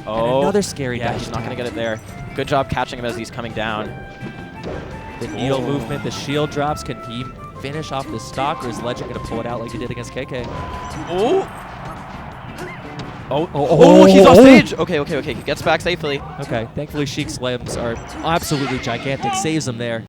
Oh, and another scary yeah, dash he's not going to attack. get it there. Good job catching him as he's coming down. The heel movement, the shield drops. Can he finish off the stock, or is Legend going to pull it out like he did against KK? Oh, he's off stage. Okay. He gets back safely. Okay, thankfully Sheik's limbs are absolutely gigantic. Saves him there.